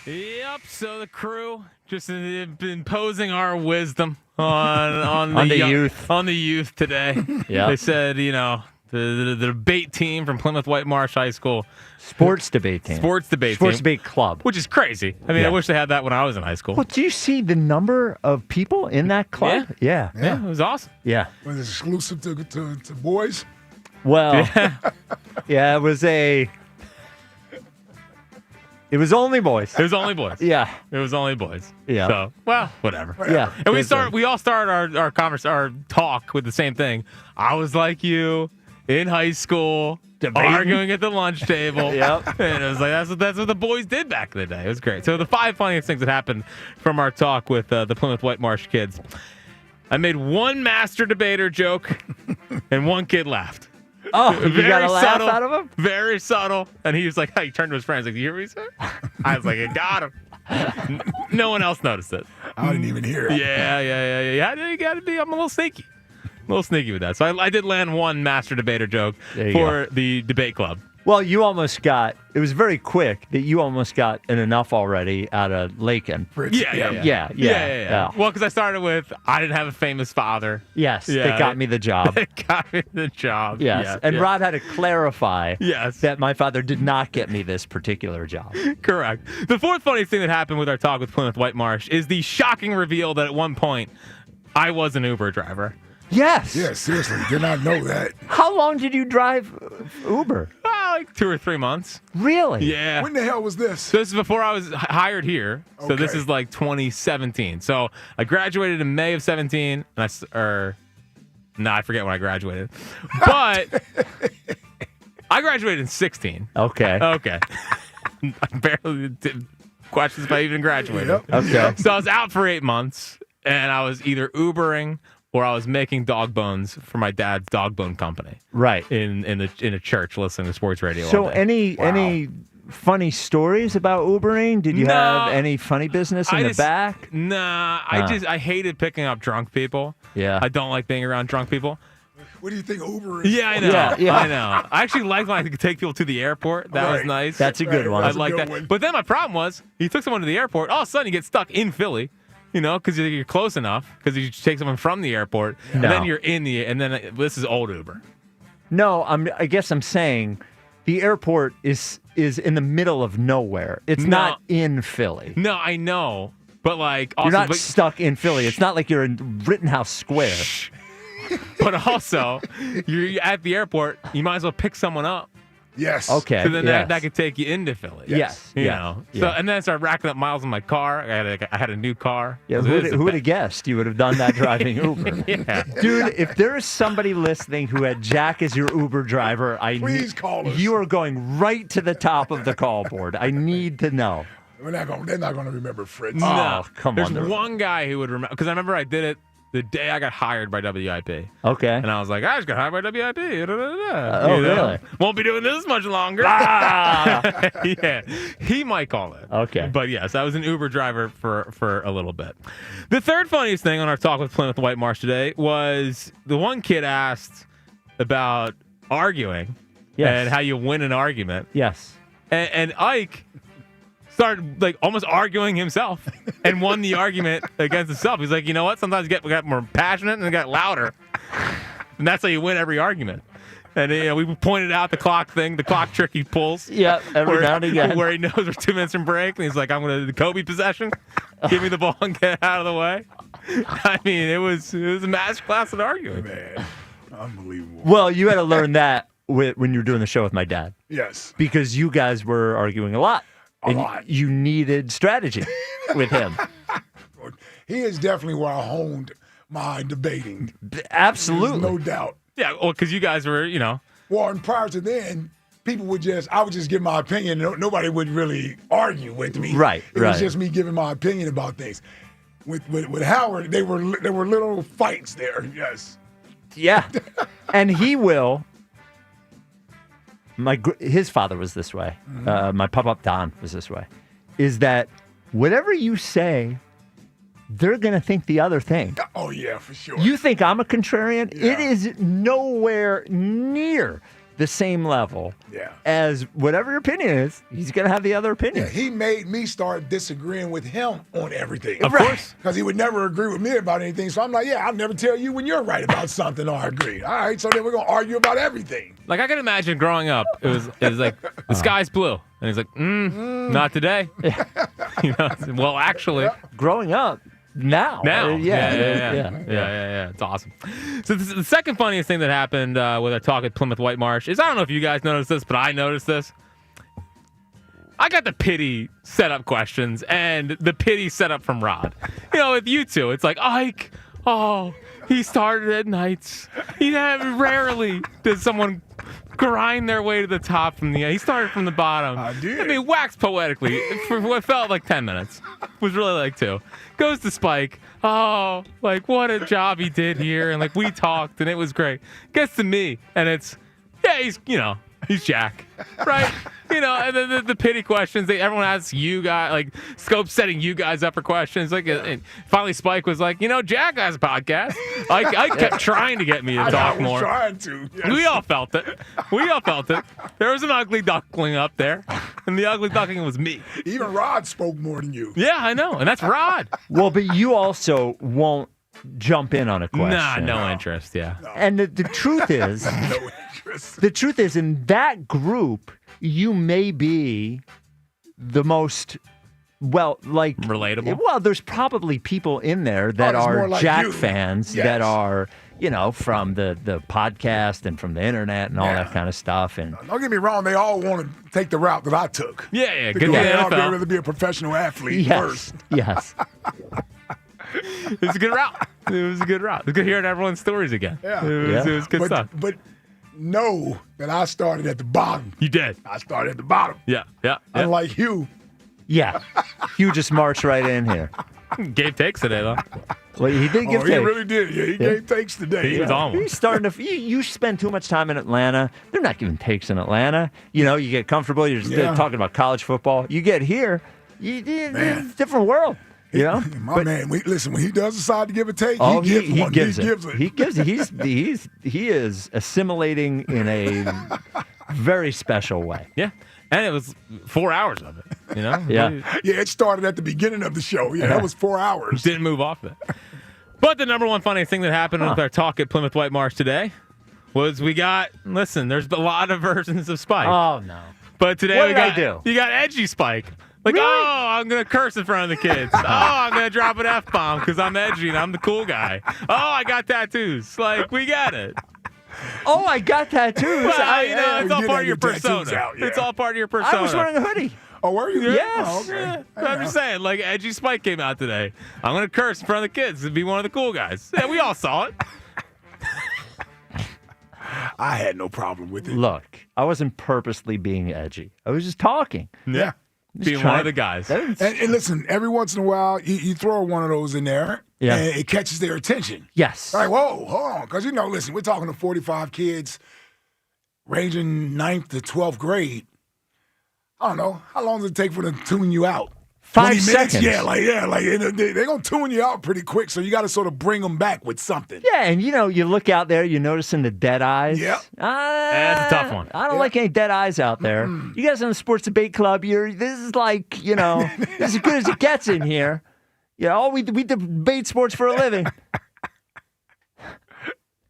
S1: Yep, so the crew just imposing our wisdom on the youth today.
S2: Yep.
S1: They said, the debate team from Plymouth White Marsh High School.
S2: Sports debate
S1: debate
S2: club.
S1: Which is crazy. I mean, I wish they had that when I was in high school.
S2: Well, do you see the number of people in that club? Yeah,
S1: it was awesome.
S2: Yeah.
S9: Was it exclusive to boys?
S2: Well, yeah, it was only boys.
S1: It was only boys.
S2: Yeah.
S1: It was only boys.
S2: Yeah.
S1: So, well, whatever.
S2: Yeah.
S1: And we all started our talk with the same thing. I was like you in high school, arguing at the lunch table.
S2: Yep.
S1: And it was like that's what the boys did back in the day. It was great. So the 5 funniest things that happened from our talk with the Plymouth White Marsh kids. I made one master debater joke, and one kid laughed.
S2: Oh, you got a laugh
S1: subtle,
S2: out of him?
S1: Very subtle. And he was like, he turned to his friends like, you hear what he said? I was like, I got him. No one else noticed it.
S9: I didn't even hear it.
S1: Yeah. You got to be, I'm a little sneaky with that. So I did land one master debater joke for the debate club.
S2: Well, it was very quick that you almost got an enough already out of Lakin.
S1: Yeah. Well, because I started with, I didn't have a famous father.
S2: Yes, that got me the job. Yes. And Rod had to clarify that my father did not get me this particular job.
S1: Correct. The 4th funniest thing that happened with our talk with Plymouth White Marsh is the shocking reveal that at one point, I was an Uber driver.
S2: Yes.
S9: Yeah, seriously. Did not know that.
S2: How long did you drive Uber?
S1: Well, like 2 or 3 months.
S2: Really?
S1: Yeah.
S9: When the hell was this?
S1: So this is before I was hired here. So this is like 2017. So I graduated in May of 17, and I forget when I graduated. But I graduated in 16.
S2: Okay.
S1: I barely did questions if I even graduated.
S2: Yep. Okay.
S1: So I was out for 8 months, and I was either Ubering or I was making dog bones for my dad's dog bone company.
S2: Right.
S1: In a church listening to sports radio.
S2: So
S1: all day.
S2: any funny stories about Ubering? Did you have any funny business in the back?
S1: Nah. I hated picking up drunk people.
S2: Yeah.
S1: I don't like being around drunk people.
S9: What do you think Uber is?
S1: Yeah, I know.
S2: Yeah.
S1: I know. I actually liked when I could take people to the airport. That was nice.
S2: That's a good one.
S1: I
S2: That's a
S1: like
S2: good
S1: that.
S2: one.
S1: But then my problem was, you took someone to the airport, all of a sudden you get stuck in Philly, because you're close enough, because you take someone from the airport, and then you're and then this is old Uber.
S2: No, I guess I'm saying the airport is in the middle of nowhere. It's not in Philly.
S1: No, I know. But also,
S2: you're not stuck in Philly. It's not like you're in Rittenhouse Square.
S1: But also, you're at the airport, you might as well pick someone up.
S9: Yes.
S2: Okay.
S1: So then that could take you into Philly.
S2: Yes.
S1: You
S2: Yeah.
S1: know.
S2: Yeah.
S1: So and then I started racking up miles on my car. I had a new car.
S2: Yeah, who would have guessed you would have done that driving Uber?
S1: Yeah.
S2: Dude, if there is somebody listening who had Jack as your Uber driver,
S9: Please call us.
S2: You are going right to the top of the call board. I need to know.
S9: They're not going to remember Fritz.
S1: No.
S2: Come
S1: There's
S2: on.
S1: one guy who would remember, because I remember I did it the day I got hired by WIP.
S2: Okay.
S1: And I was like, I just got hired by WIP.
S2: Really?
S1: Won't be doing this much longer. Yeah. He might call it.
S2: Okay.
S1: But yes, I was an Uber driver for a little bit. The third funniest thing on our talk with Plymouth White Marsh today was the one kid asked about arguing and how you win an argument.
S2: Yes.
S1: And Ike started almost arguing himself and won the argument against himself. He's like, you know what? Sometimes you get more passionate and it got louder. And that's how you win every argument. And we pointed out the clock trick he pulls.
S2: Yeah, every now and again.
S1: Where he knows we're 2 minutes from break, and he's like, I'm going to Kobe possession. Give me the ball and get out of the way. I mean, it was a master class in arguing.
S9: Man, unbelievable.
S2: Well, you had to learn that when you were doing the show with my dad.
S9: Yes.
S2: Because you guys were arguing a lot.
S9: A lot.
S2: You needed strategy with him.
S9: He is definitely where I honed my debating.
S2: Absolutely.
S9: There's no doubt.
S1: Yeah, well, because you guys were,
S9: Well, and prior to then, I would just give my opinion. Nobody would really argue with me.
S2: Right,
S9: It was just me giving my opinion about things. With Howard, there were little fights there. Yes.
S2: Yeah. And he will. His father was this way. My pop-up Don was this way. Is that whatever you say, they're going to think the other thing.
S9: Oh, yeah, for sure.
S2: You think I'm a contrarian?
S9: Yeah.
S2: It is nowhere near the same level as whatever your opinion is. He's going to have the other opinion.
S9: Yeah, he made me start disagreeing with him on everything.
S1: Of course.
S9: Because he would never agree with me about anything. So I'm like, I'll never tell you when you're right about something or I agree. All right, so then we're going to argue about everything.
S1: Like, I can imagine growing up, it was like, the sky's blue. And he's like, not today. Well, actually.
S2: Growing up. Now.
S1: Yeah. It's awesome. So the second funniest thing that happened with our talk at Plymouth White Marsh is, I don't know if you guys noticed this, but I noticed this. I got the pity setup questions and the pity setup from Rod. With you two, it's like, Ike, he started at nights. Rarely does someone grind their way to the top from the end. He started from the bottom.
S9: I did.
S1: I mean, waxed poetically for what felt like 10 minutes. Was really like 2. Goes to Spike. What a job he did here. And we talked and it was great. Gets to me and it's, he's Jack. Right? And then the pity questions. Everyone asks you guys, Scope setting you guys up for questions. And finally Spike was like, Jack has a podcast. I kept trying to get me to talk more.
S9: I was trying to. Yes.
S1: We all felt it. There was an ugly duckling up there, and the ugly duckling was me.
S9: Even Rod spoke more than you.
S1: Yeah, I know, and that's Rod.
S2: Well, but you also won't jump in on a question.
S1: Nah, no interest, yeah.
S2: No. And the truth is, the truth is, in that group, you may be the most,
S1: relatable.
S2: Well, there's probably people in there that are
S9: like
S2: Jack
S9: you.
S2: fans
S9: Yes.
S2: that are, from the podcast and from the internet and all that kind of stuff. And
S9: don't get me wrong, they all want to take the route that I took.
S1: Yeah.
S9: Because they all rather be a professional athlete first.
S2: Yes.
S1: It was a good route. It was good hearing everyone's stories again.
S9: Yeah.
S1: It was good stuff.
S9: But know that I started at the bottom.
S1: You did.
S9: I started at the bottom.
S1: Yeah.
S9: Unlike Hugh.
S2: Yeah. Hugh just marched right in here.
S1: Gave takes today, though.
S2: Well, he did give takes.
S9: He really did. Yeah, he gave takes today.
S1: He was on one.
S2: He's starting to. You spend too much time in Atlanta. They're not giving takes in Atlanta. You get comfortable. You're just talking about college football. You get here, it's a different world.
S9: My man. Listen, when he does decide to give a take,
S2: he
S9: gives
S2: it. He gives it. He is assimilating in a very special way.
S1: Yeah. And it was 4 hours of it,
S2: Yeah.
S9: Yeah, it started at the beginning of the show. Yeah, that was 4 hours.
S1: Didn't move off it. But the number one funny thing that happened with our talk at Plymouth White Marsh today was there's a lot of versions of Spike.
S2: Oh, no.
S1: But today you got edgy Spike. Like,
S2: really?
S1: Oh, I'm going to curse in front of the kids. Oh, I'm going to drop an F-bomb because I'm edgy and I'm the cool guy. Oh, I got tattoos. Like, we got it.
S2: Oh, I got tattoos.
S1: Well, it's all part of your persona. It's all part of your persona.
S2: I was wearing a hoodie.
S9: Oh, were you?
S2: Yes.
S9: Oh, okay.
S1: Yeah. I'm just saying, like, edgy Spike came out today. I'm going to curse in front of the kids and be one of the cool guys. Yeah, we all saw it.
S9: I had no problem with it.
S2: Look, I wasn't purposely being edgy. I was just talking.
S9: Yeah.
S1: Being one of the guys.
S9: And listen, every once in a while, you throw one of those in there, and it catches their attention.
S2: Yes.
S9: Like, whoa, hold on. Because, listen, we're talking to 45 kids ranging 9th to 12th grade. I don't know. How long does it take for them to tune you out?
S2: 5 seconds.
S9: Yeah, they're going to tune you out pretty quick, so you got to sort of bring them back with something.
S2: Yeah, and you look out there, you're noticing the dead eyes.
S9: Yeah.
S1: That's a tough one.
S2: I don't like any dead eyes out there. You guys on the Sports Debate Club, this is like, this is as good as it gets in here. We debate sports for a living.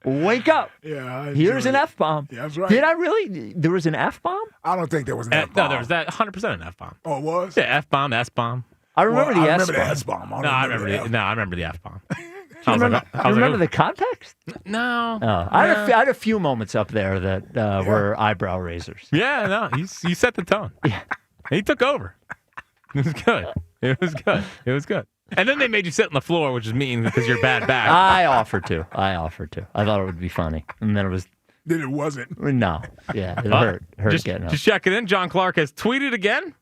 S2: Wake up.
S9: Yeah.
S2: Here's an F-bomb.
S9: Yeah, that's right.
S2: Did I really? There was an F-bomb?
S9: I don't think there was an F-bomb.
S1: No, there was that 100% an F-bomb.
S9: Oh, it was?
S1: Yeah, F-bomb, S-bomb.
S2: I remember the S-bomb.
S9: I remember the S-bomb.
S1: I remember the F-bomb.
S2: Do you remember the context?
S1: No.
S2: I had a few moments up there that were eyebrow raisers.
S1: Yeah, no, you set the tone.
S2: Yeah.
S1: He took over. It was good. And then they made you sit on the floor, which is mean because you're bad back.
S2: I offered to. I thought it would be funny. And then it was...
S9: Then it wasn't.
S2: No. Yeah, it hurt getting up.
S1: Just checking in. John Clark has tweeted again.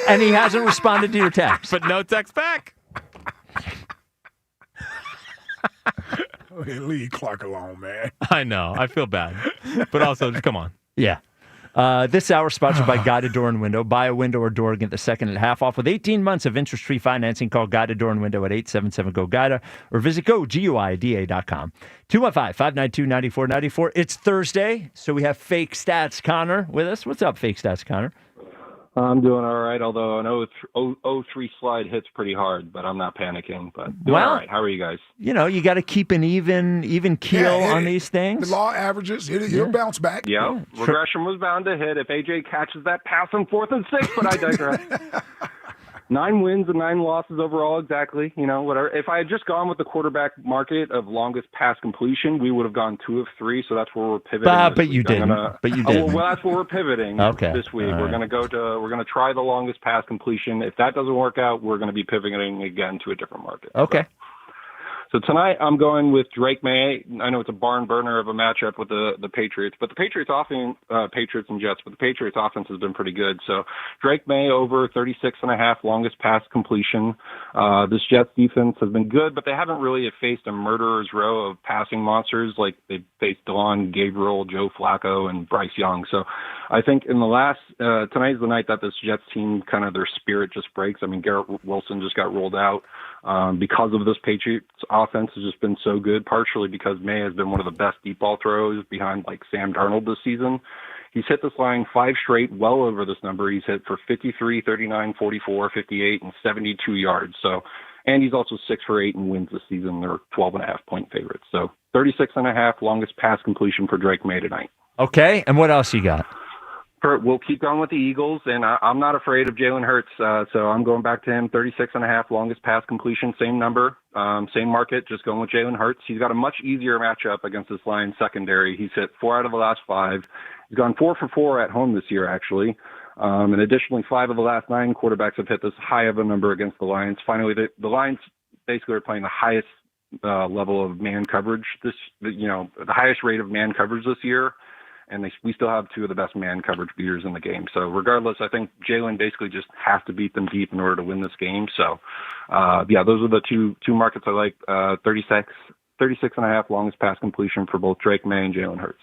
S2: And he hasn't responded to your text.
S1: But no text back.
S9: Leave Clark alone, man.
S1: I know. I feel bad. But also, just come on.
S2: Yeah. This hour sponsored by Guided Door and Window. Buy a window or door, get the second and half off with 18 months of interest-free financing. Call Guided Door and Window at 877-GO-GUIDA or visit GoGuida.com. 215-592-9494. It's Thursday, so we have Fake Stats Connor with us. What's up, Fake Stats Connor?
S3: I'm doing all right, although an 0-3 slide hits pretty hard, but I'm not panicking. But doing all right. How are you guys?
S2: You got to keep an even keel on these things.
S9: The law averages. He'll bounce back.
S3: Yeah. Regression was bound to hit if AJ catches that pass on 4th and 6, but I digress. 9 wins and 9 losses overall, exactly. Whatever. If I had just gone with the quarterback market of longest pass completion, we would have gone 2 of 3. So that's where we're pivoting.
S2: But you didn't. Well,
S3: that's where we're pivoting. This week.
S2: All
S3: we're
S2: right.
S3: going to try the longest pass completion. If that doesn't work out, we're going to be pivoting again to a different market.
S2: Okay.
S3: So tonight I'm going with Drake May. I know it's a barn burner of a matchup with the Patriots, but the Patriots and Jets, but the Patriots offense has been pretty good. So Drake May over 36.5 longest pass completion. This Jets defense has been good, but they haven't really faced a murderer's row of passing monsters like they faced Delon Gabriel, Joe Flacco, and Bryce Young. So I think in the last tonight's the night that this Jets team kind of their spirit just breaks. I mean, Garrett Wilson just got rolled out. Because of this Patriots offense has just been so good, partially because May has been one of the best deep ball throws behind like Sam Darnold this season. He's hit this line 5 straight, well over this number. He's hit for 53, 39, 44, 58, and 72 yards. So, and he's also 6 for 8 in wins this season. They're 12.5-point favorites. So 36.5 longest pass completion for Drake May tonight.
S2: Okay, and what else you got?
S3: We'll keep going with the Eagles, and I'm not afraid of Jalen Hurts, so I'm going back to him. 36.5 longest pass completion, same number. Same market, just going with Jalen Hurts. He's got a much easier matchup against this Lions secondary. He's hit 4 out of the last 5. He's gone 4 for 4 at home this year, actually. And additionally, 5 of the last 9 quarterbacks have hit this high of a number against the Lions. Finally, the Lions basically are playing the highest level of man coverage the highest rate of man coverage this year. And we still have 2 of the best man coverage beaters in the game. So regardless, I think Jalen basically just has to beat them deep in order to win this game. So, those are the two markets I like. 36.5 longest pass completion for both Drake May and Jalen Hurts.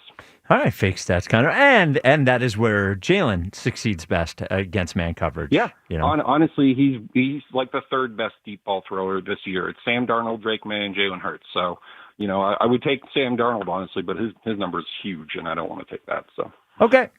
S2: All right, fake stats, Connor. And that is where Jalen succeeds best against man coverage.
S3: Yeah.
S2: You know?
S3: Honestly, he's like the 3rd best deep ball thrower this year. It's Sam Darnold, Drake May, and Jalen Hurts. So, I would take Sam Darnold, honestly, but his number is huge, and I don't want to take that. So
S2: okay.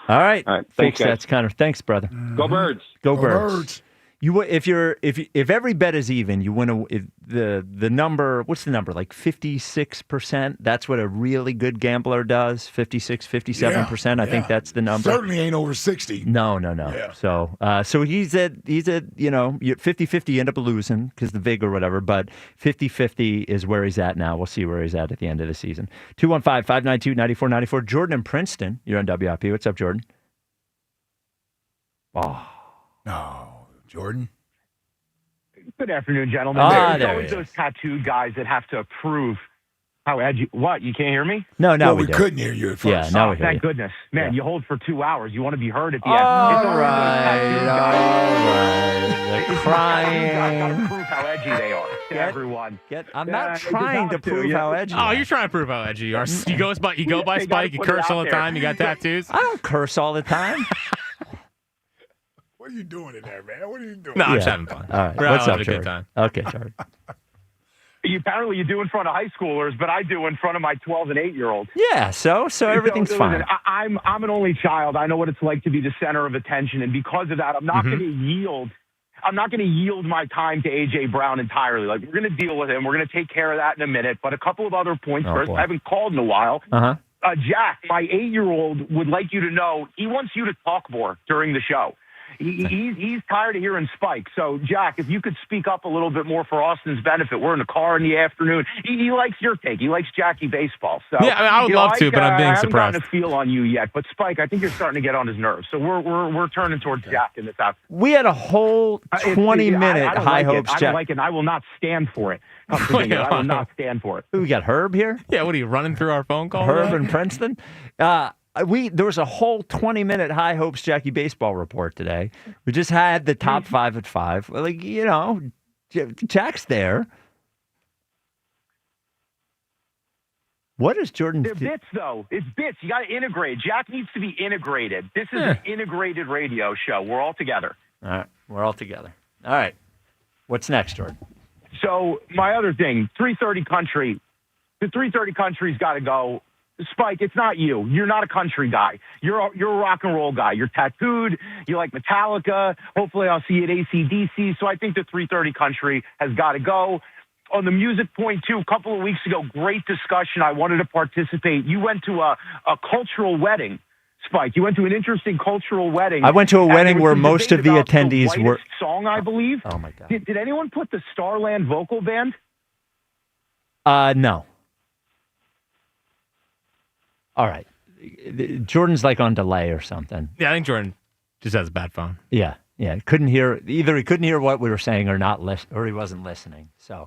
S2: All right.
S3: Thanks,
S2: fake
S3: guys.
S2: stats, Connor. Thanks, brother.
S3: Go Birds.
S2: Go Birds. If every bet is even, you win the number. What's the number? Like 56%. That's what a really good gambler does. 56, 57%. I think that's the number.
S9: Certainly ain't over 60.
S2: No.
S9: Yeah.
S2: So he's at 50-50. You end up losing because the vig or whatever. But 50-50 is where he's at now. We'll see where he's at the end of the season. 215-592-9494. Jordan in Princeton. You're on WIP. What's up, Jordan?
S9: Oh. No. Jordan?
S13: Good afternoon, gentlemen. There's always those tattooed guys that have to prove how edgy. What? You can't hear me?
S2: No,
S9: we couldn't hear you at first.
S2: Yeah, now we hear
S13: thank
S2: you.
S13: goodness. Man, you hold for 2 hours. You want to be heard at the
S2: All
S13: end.
S2: right. They're crying.
S13: Got to prove how edgy they are to everyone.
S2: I'm not trying to prove how edgy.
S1: Oh, you're trying to prove how edgy you are. You go by Spike. You curse all the time. You got tattoos.
S2: I don't curse all the time.
S9: What are you doing in there, man? What are you doing?
S1: No, I'm just having fun.
S2: All right.
S1: We're
S2: What's
S1: having
S2: up,
S1: a good
S2: Jordan?
S1: time.
S2: Okay, Jordan.
S13: Apparently you do in front of high schoolers, but I do in front of my 12 and 8-year-olds.
S2: Yeah, so everything's fine.
S13: Listen, I'm an only child. I know what it's like to be the center of attention, and because of that, I'm not going to yield. I'm not going to yield my time to A.J. Brown entirely. Like, we're going to deal with him. We're going to take care of that in a minute. But a couple of other points first.
S2: Boy.
S13: I haven't called in a while.
S2: Uh-huh.
S13: Jack, my 8-year-old, would like you to know he wants you to talk more during the show. He's tired of hearing Spike. So, Jack, if you could speak up a little bit more for Austin's benefit. We're in the car in the afternoon. He likes your take. He likes Jackie baseball. So,
S1: yeah, I would love to, but I'm being
S13: I haven't
S1: suppressed.
S13: gotten a feel on you yet. But, Spike, I think you're starting to get on his nerves. So we're turning towards Jack in this afternoon.
S2: We had a whole 20-minute high hopes
S13: I
S2: Jack.
S13: don't like it. And I will not stand for it. I will not stand for it.
S2: We got Herb here.
S1: Yeah, what are you running through our phone call?
S2: Herb in Princeton. There was a whole 20-minute High Hopes Jackie baseball report today. We just had the top 5 at 5. Like, Jack's there. What is Jordan?
S13: They're bits, though. It's bits. You got to integrate. Jack needs to be integrated. This is an integrated radio show. We're all together.
S2: All right, we're all together. All right, what's next, Jordan?
S13: So my other thing, 330 Country. The 330 Country's got to go. Spike, it's not you. You're not a country guy. You're a rock and roll guy. You're tattooed. You like Metallica. Hopefully I'll see you at AC/DC. So I think the 330 Country has got to go. On the music point, too, a couple of weeks ago, great discussion. I wanted to participate. You went to a cultural wedding, Spike. You went to an interesting cultural wedding.
S2: I went to a wedding where most of the attendees
S13: the
S2: were...
S13: song, I believe.
S2: Oh, my God.
S13: Did anyone put the Starland vocal band?
S2: No. All right. Jordan's like on delay or something.
S1: Yeah, I think Jordan just has a bad phone.
S2: Yeah. Couldn't hear, either he couldn't hear what we were saying or he wasn't listening. So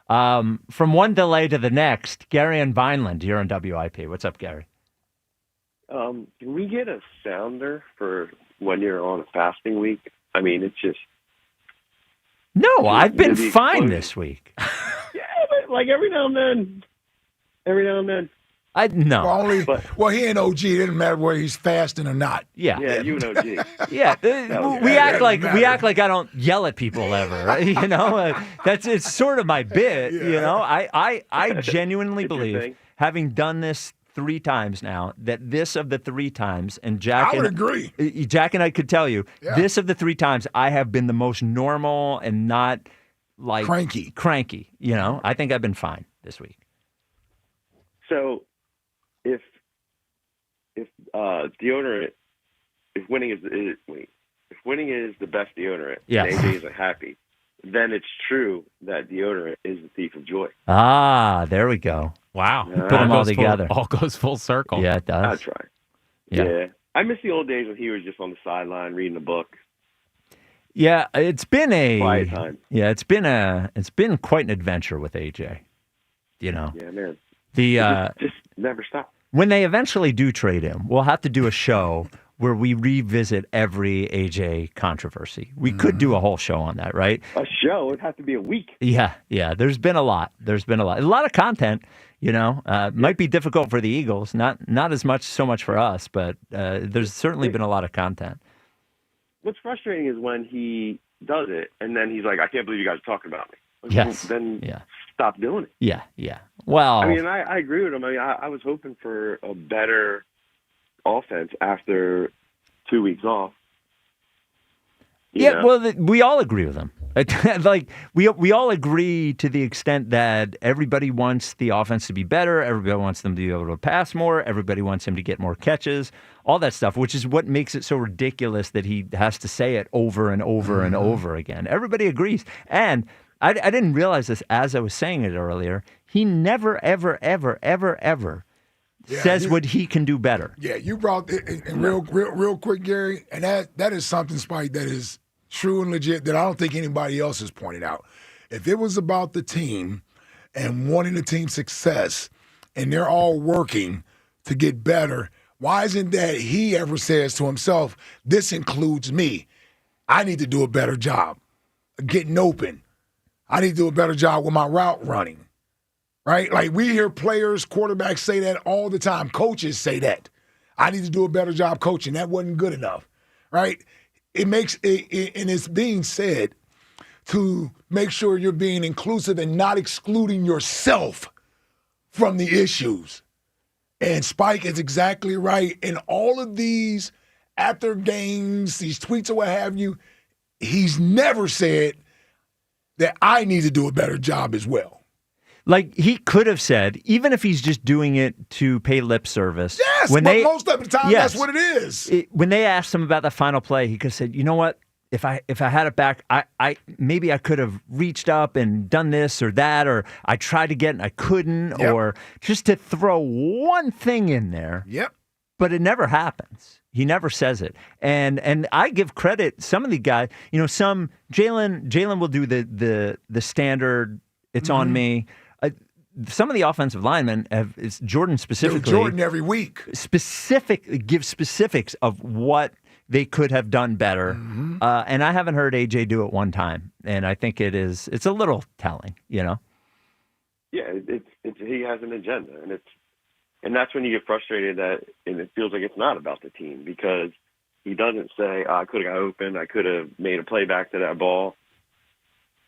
S2: from one delay to the next, Gary and Vineland, you're on WIP. What's up, Gary?
S14: Can we get a sounder for when you're on a fasting week? I mean, it's just...
S2: No, I've been fine this week.
S14: Yeah, but like every now and then.
S2: No.
S9: Well, he ain't OG. It doesn't matter whether he's fasting or not.
S2: Yeah.
S14: Yeah, you and OG.
S2: Yeah, we act like I don't yell at people ever. It's sort of my bit. I genuinely believe, having done this 3 times now, that this of the 3 times, and Jack,
S9: I would agree.
S2: Jack and I could tell you, this of the 3 times, I have been the most normal and not like cranky. I think I've been fine this week.
S14: So, if deodorant, if winning is the best deodorant,
S2: yeah,
S14: and AJ's are happy, then it's true that deodorant is the thief of joy.
S2: Ah, there we go.
S1: Wow.
S2: Put them all together.
S1: All goes full circle.
S2: Yeah, it does.
S14: That's right. Yeah. I miss the old days when he was just on the sideline reading a book.
S2: Yeah, it's been
S14: Quiet time.
S2: Yeah, it's been quite an adventure with AJ. You know.
S14: Yeah, man.
S2: The
S14: just never stop.
S2: When they eventually do trade him, we'll have to do a show where we revisit every AJ controversy. We could do a whole show on that, right?
S14: A show? It'd have to be a week.
S2: Yeah. There's been a lot. A lot of content. You know, might be difficult for the Eagles. Not so much for us, but there's certainly been a lot of content.
S14: What's frustrating is when he does it, and then he's like, "I can't believe you guys are talking about me." Like,
S2: Yes.
S14: well, then stop doing it.
S2: Yeah. Well,
S14: I mean, I agree with him. I mean, I was hoping for a better offense after 2 weeks off. You know?
S2: Well, we all agree with him. Like we all agree to the extent that everybody wants the offense to be better. Everybody wants them to be able to pass more. Everybody wants him to get more catches. All that stuff, which is what makes it so ridiculous that he has to say it over and over and over again. Everybody agrees. And I didn't realize this as I was saying it earlier. He never, ever, ever, ever, ever says what he can do better.
S9: Yeah, you brought it and real quick, Gary, and that is something, Spike, that is true and legit that I don't think anybody else has pointed out. If it was about the team and wanting the team's success and they're all working to get better, why isn't that he ever says to himself, this includes me. I need to do a better job getting open. I need to do a better job with my route running, right? Like we hear players, quarterbacks say that all the time. Coaches say that. I need to do a better job coaching. That wasn't good enough, right? It makes it, and it's being said to make sure you're being inclusive and not excluding yourself from the issues. And Spike is exactly right. In all of these after games, these tweets or what have you, he's never said that I need to do a better job as well.
S2: Like he could have said, even if he's just doing it to pay lip service.
S9: Yes, but most of the time that's what it is.
S2: When they asked him about the final play, he could have said, you know what? If I had it back, I maybe I could have reached up and done this or that, or I tried to get it and I couldn't, or just to throw one thing in there.
S9: Yep.
S2: But it never happens. He never says it. And I give credit, some of the guys, you know, some Jalen will do the standard, it's on me. Some of the offensive linemen have, it's Jordan specifically.
S9: Jordan every week.
S2: Give specifics of what they could have done better. And I haven't heard AJ do it one time. And I think it's a little telling, you know?
S14: Yeah, it's he has an agenda, and that's when you get frustrated and it feels like it's not about the team because he doesn't say, I could have got open, I could have made a play back to that ball.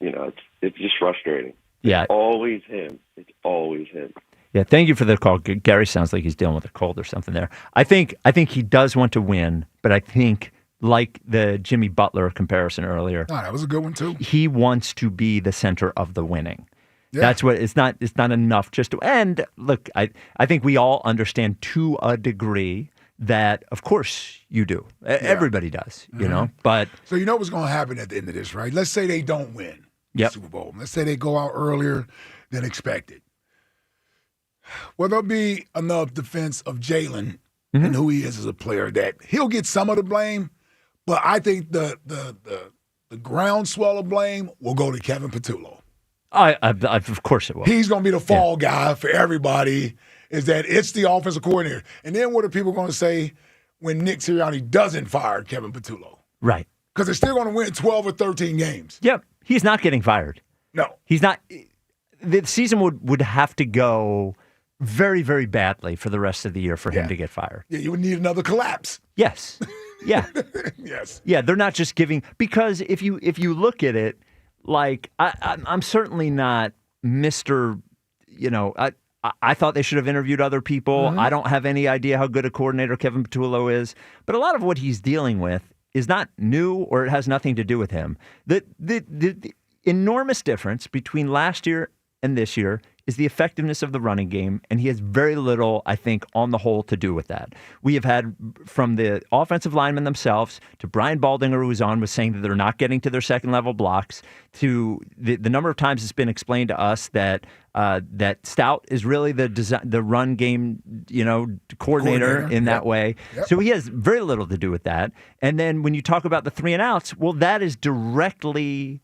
S14: You know, it's just frustrating.
S2: Yeah.
S14: It's always him. It's always him.
S2: Yeah, thank you for the call. Gary sounds like he's dealing with a cold or something there. I think he does want to win, but I think like the Jimmy Butler comparison earlier.
S9: Oh, that was a good one too.
S2: He wants to be the center of the winning.
S9: Yeah.
S2: That's what it's not enough just to and look, I think we all understand to a degree that of course you do. Everybody does, you know. But
S9: so you know what's gonna happen at the end of this, right? Let's say they don't win. Super Bowl. Let's say they go out earlier than expected. Well, there'll be enough defense of Jalen and who he is as a player that he'll get some of the blame, but I think the groundswell of blame will go to Kevin Patullo.
S2: Of course it will.
S9: He's going to be the fall guy for everybody, is that it's the offensive coordinator. And then what are people going to say when Nick Sirianni doesn't fire Kevin Patullo?
S2: Right.
S9: Because they're still going to win 12 or 13 games.
S2: Yep. He's not getting fired.
S9: No.
S2: He's not. The season would have to go very, very badly for the rest of the year for him to get fired.
S9: Yeah, you would need another collapse.
S2: Yes. Yeah.
S9: Yes.
S2: Yeah, they're not just giving because if you look at it, like I'm certainly not Mr. You know, I thought they should have interviewed other people. I don't have any idea how good a coordinator Kevin Patullo is, but a lot of what he's dealing with is not new or it has nothing to do with him. The enormous difference between last year and this year is the effectiveness of the running game, and he has very little, I think, on the whole to do with that. We have had, from the offensive linemen themselves to Brian Baldinger, who was saying that they're not getting to their second-level blocks, to the number of times it's been explained to us that Stout is really the run game, coordinator in that way. Yep. So he has very little to do with that. And then when you talk about the 3 and outs, well, that is directly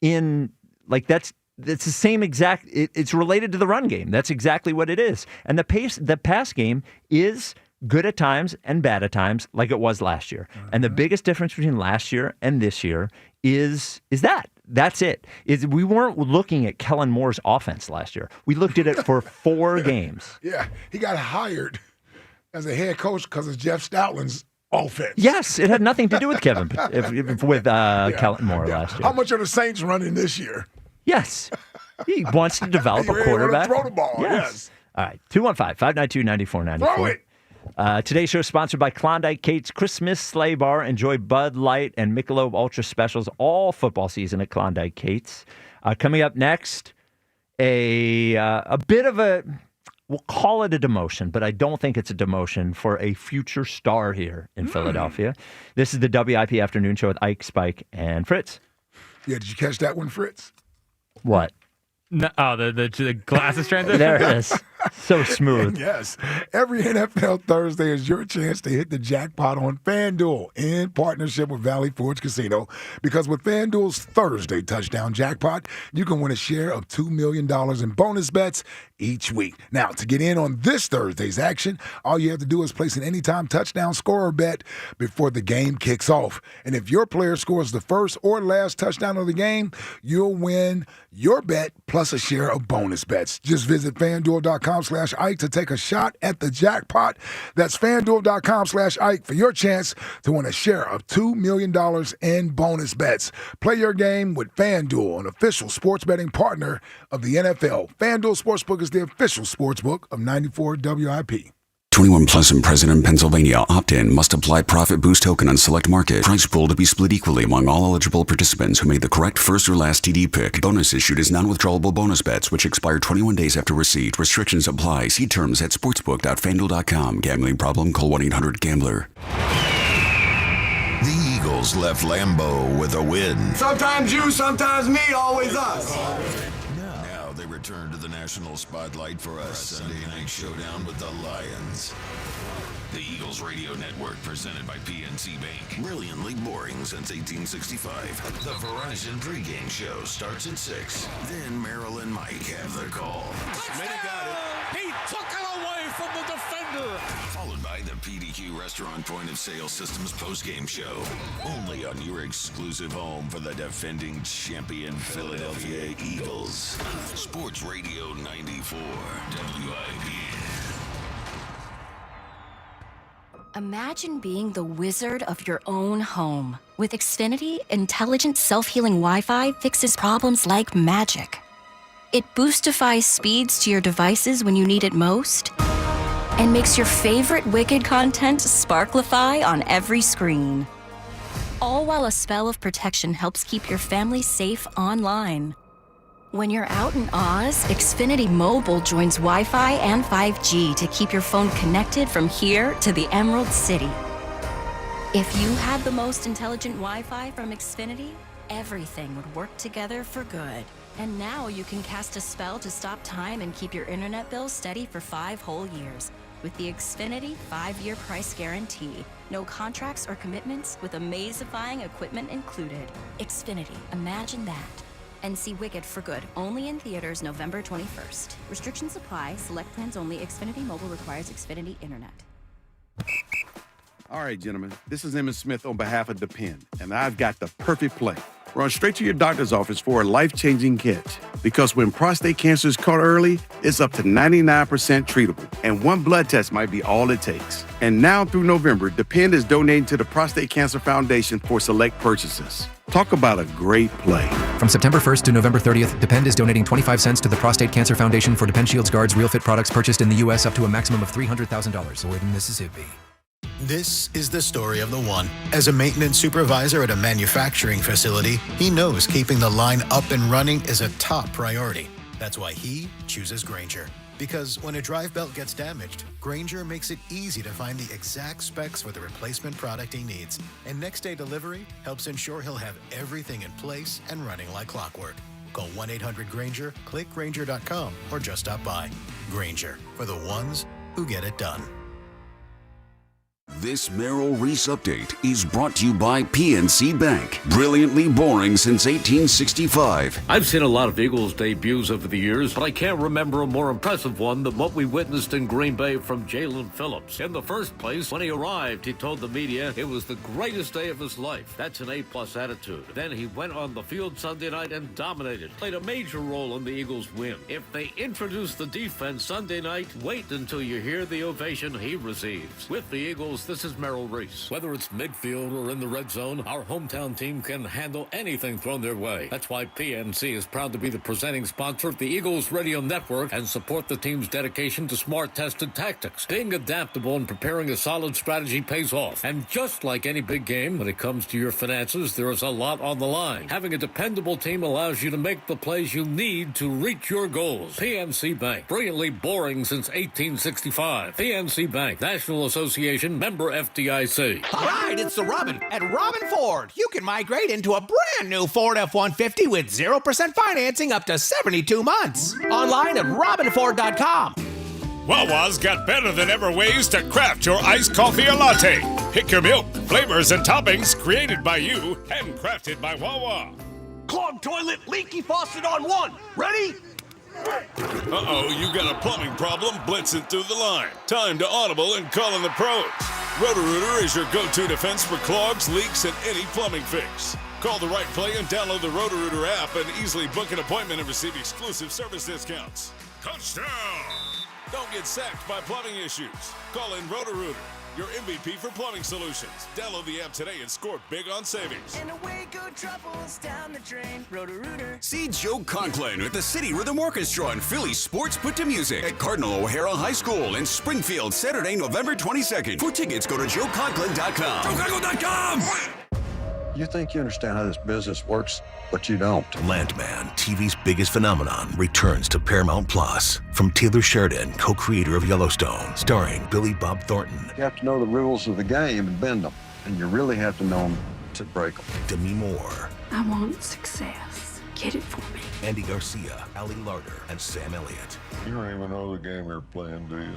S2: in, like, that's the same exact. It's related to the run game. That's exactly what it is. And the pass game is good at times and bad at times, like it was last year. And the biggest difference between last year and this year is that. That's it. We weren't looking at Kellen Moore's offense last year. We looked at it for 4 games.
S9: Yeah, he got hired as a head coach because of Jeff Stoutland's offense.
S2: Yes, it had nothing to do with Kellen Moore last year.
S9: How much are the Saints running this year?
S2: Yes. He wants to develop a quarterback.
S9: Throw the ball, yes.
S2: All right, 215-592-9494.
S9: Throw it.
S2: Today's show is sponsored by Klondike Kate's Christmas Sleigh Bar. Enjoy Bud Light and Michelob Ultra specials all football season at Klondike Kate's. Coming up next, a bit of a, we'll call it a demotion, but I don't think it's a demotion for a future star here in Philadelphia. This is the WIP Afternoon Show with Ike, Spike, and Fritz.
S9: Yeah, did you catch that one, Fritz?
S2: What?
S1: No, the glasses transition?
S2: There it is. So smooth.
S9: Yes. Every NFL Thursday is your chance to hit the jackpot on FanDuel in partnership with Valley Forge Casino. Because with FanDuel's Thursday touchdown jackpot, you can win a share of $2 million in bonus bets each week. Now, to get in on this Thursday's action, all you have to do is place an anytime touchdown scorer bet before the game kicks off. And if your player scores the first or last touchdown of the game, you'll win your bet plus a share of bonus bets. Just visit FanDuel.com/Ike to take a shot at the jackpot. That's FanDuel.com/Ike for your chance to win a share of $2 million in bonus bets. Play your game with FanDuel, an official sports betting partner of the NFL. FanDuel Sportsbook is the official sportsbook of 94 WIP.
S15: 21 plus and present in Pennsylvania. Opt-in. Must apply profit boost token on select market. Price pool to be split equally among all eligible participants who made the correct first or last TD pick. Bonus issued as non-withdrawable bonus bets, which expire 21 days after receipt. Restrictions apply. See terms at sportsbook.fanduel.com. Gambling problem? Call 1-800-GAMBLER.
S5: The Eagles left Lambeau with a win.
S16: Sometimes you, sometimes me, always us.
S5: Now they return to the national spotlight for a Sunday night showdown with the Lions. The Eagles Radio Network, presented by PNC Bank. Brilliantly boring since 1865. The Verizon pregame show starts at 6. Then Merrill and Mike have the call.
S16: Smitty got it. He took it away from the defender.
S5: Followed by the PDQ Restaurant Point of Sale Systems postgame show. Only on your exclusive home for the defending champion Philadelphia Eagles. Sports Radio 94 WIP.
S8: Imagine being the wizard of your own home. With Xfinity, intelligent self-healing Wi-Fi fixes problems like magic. It boostifies speeds to your devices when you need it most, and makes your favorite Wicked content sparklify on every screen. All while a spell of protection helps keep your family safe online. When you're out in Oz, Xfinity Mobile joins Wi-Fi and 5G to keep your phone connected from here to the Emerald City. If you had the most intelligent Wi-Fi from Xfinity, everything would work together for good. And now you can cast a spell to stop time and keep your internet bill steady for 5 whole years. With the Xfinity 5-year price guarantee. No contracts or commitments with amazifying equipment included. Xfinity, imagine that. And see Wicked for good, only in theaters November 21st. Restrictions apply, select plans only. Xfinity Mobile requires Xfinity Internet.
S17: All right, gentlemen, this is Emmett Smith on behalf of Depend, and I've got the perfect play. Run straight to your doctor's office for a life-changing catch. Because when prostate cancer is caught early, it's up to 99% treatable, and one blood test might be all it takes. And now through November, Depend is donating to the Prostate Cancer Foundation for select purchases. Talk about a great play.
S18: From September 1st to November 30th, Depend is donating 25 cents to the Prostate Cancer Foundation for Depend Shields Guards Real Fit products purchased in the U.S. up to a maximum of $300,000 or in Mississippi.
S33: This is the story of the one. As a maintenance supervisor at a manufacturing facility, he knows keeping the line up and running is a top priority. That's why he chooses Grainger. Because when a drive belt gets damaged, Grainger makes it easy to find the exact specs for the replacement product he needs. And next-day delivery helps ensure he'll have everything in place and running like clockwork. Call 1-800-GRAINGER, click Grainger.com, or just stop by. Grainger, for the ones who get it done.
S15: This Merrill Reese update is brought to you by PNC Bank. Brilliantly boring since 1865.
S19: I've seen a lot of Eagles debuts over the years, but I can't remember a more impressive one than what we witnessed in Green Bay from Jalen Phillips. In the first place, when he arrived, he told the media it was the greatest day of his life. That's an A-plus attitude. Then he went on the field Sunday night and dominated, played a major role in the Eagles' win. If they introduce the defense Sunday night, wait until you hear the ovation he receives. With the Eagles, this is Merrill Reese. Whether it's midfield or in the red zone, our hometown team can handle anything thrown their way. That's why PNC is proud to be the presenting sponsor of the Eagles Radio Network and support the team's dedication to smart, tested tactics. Being adaptable and preparing a solid strategy pays off. And just like any big game, when it comes to your finances, there is a lot on the line. Having a dependable team allows you to make the plays you need to reach your goals. PNC Bank, brilliantly boring since 1865. PNC Bank, National Association, member FDIC.
S20: All right, it's the Robin at Robin Ford. You can migrate into a brand new Ford F-150 with 0% financing up to 72 months. Online at robinford.com.
S21: Wawa's got better than ever ways to craft your iced coffee or latte. Pick your milk, flavors, and toppings created by you, handcrafted by Wawa.
S20: Clogged toilet, leaky faucet on one. Ready?
S21: Uh-oh, you got a plumbing problem blitzing through the line. Time to audible and call in the pros. Roto-Rooter is your go-to defense for clogs, leaks, and any plumbing fix. Call the right play and download the Roto-Rooter app and easily book an appointment and receive exclusive service discounts. Touchdown! Don't get sacked by plumbing issues. Call in Roto-Rooter, your MVP for plumbing solutions. Download the app today and score big on savings.
S22: And away go troubles down the drain. Roto-Rooter.
S15: See Joe Conklin with the City Rhythm Orchestra on Philly Sports Put to Music at Cardinal O'Hara High School in Springfield, Saturday, November 22nd. For tickets, go to joeconklin.com.
S5: JoeConklin.com!
S24: You think you understand how this business works, but you don't.
S25: Landman, TV's biggest phenomenon, returns to Paramount Plus. From Taylor Sheridan, co-creator of Yellowstone, starring Billy Bob Thornton.
S24: You have to know the rules of the game and bend them, and you really have to know them to break them.
S25: Demi Moore.
S26: I want success. Get it for me.
S25: Andy Garcia, Ali Larder, and Sam Elliott.
S24: You don't even know the game you're playing, do you?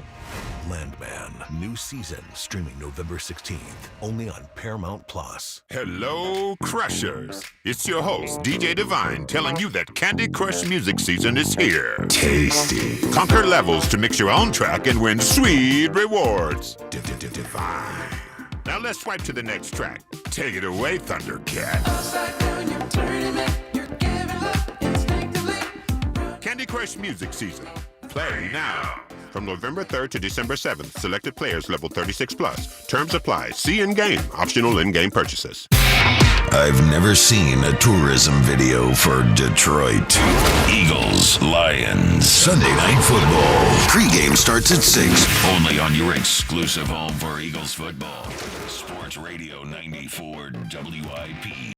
S25: Landman, new season, streaming November 16th, only on Paramount Plus.
S27: Hello, Crushers. It's your host, DJ Divine, telling you that Candy Crush music season is here.
S5: Tasty.
S27: Conquer levels to mix your own track and win sweet rewards. Divine. Now let's swipe to the next track. Take it away, Thundercat. Candy Crush music season. Play now. From November 3rd to December 7th, selected players level 36 plus. Terms apply. See in-game. Optional in-game purchases.
S5: I've never seen a tourism video for Detroit. Eagles, Lions, Sunday Night Football. Pre-game starts at 6. Only on your exclusive home for Eagles football. Sports Radio 94 WIP.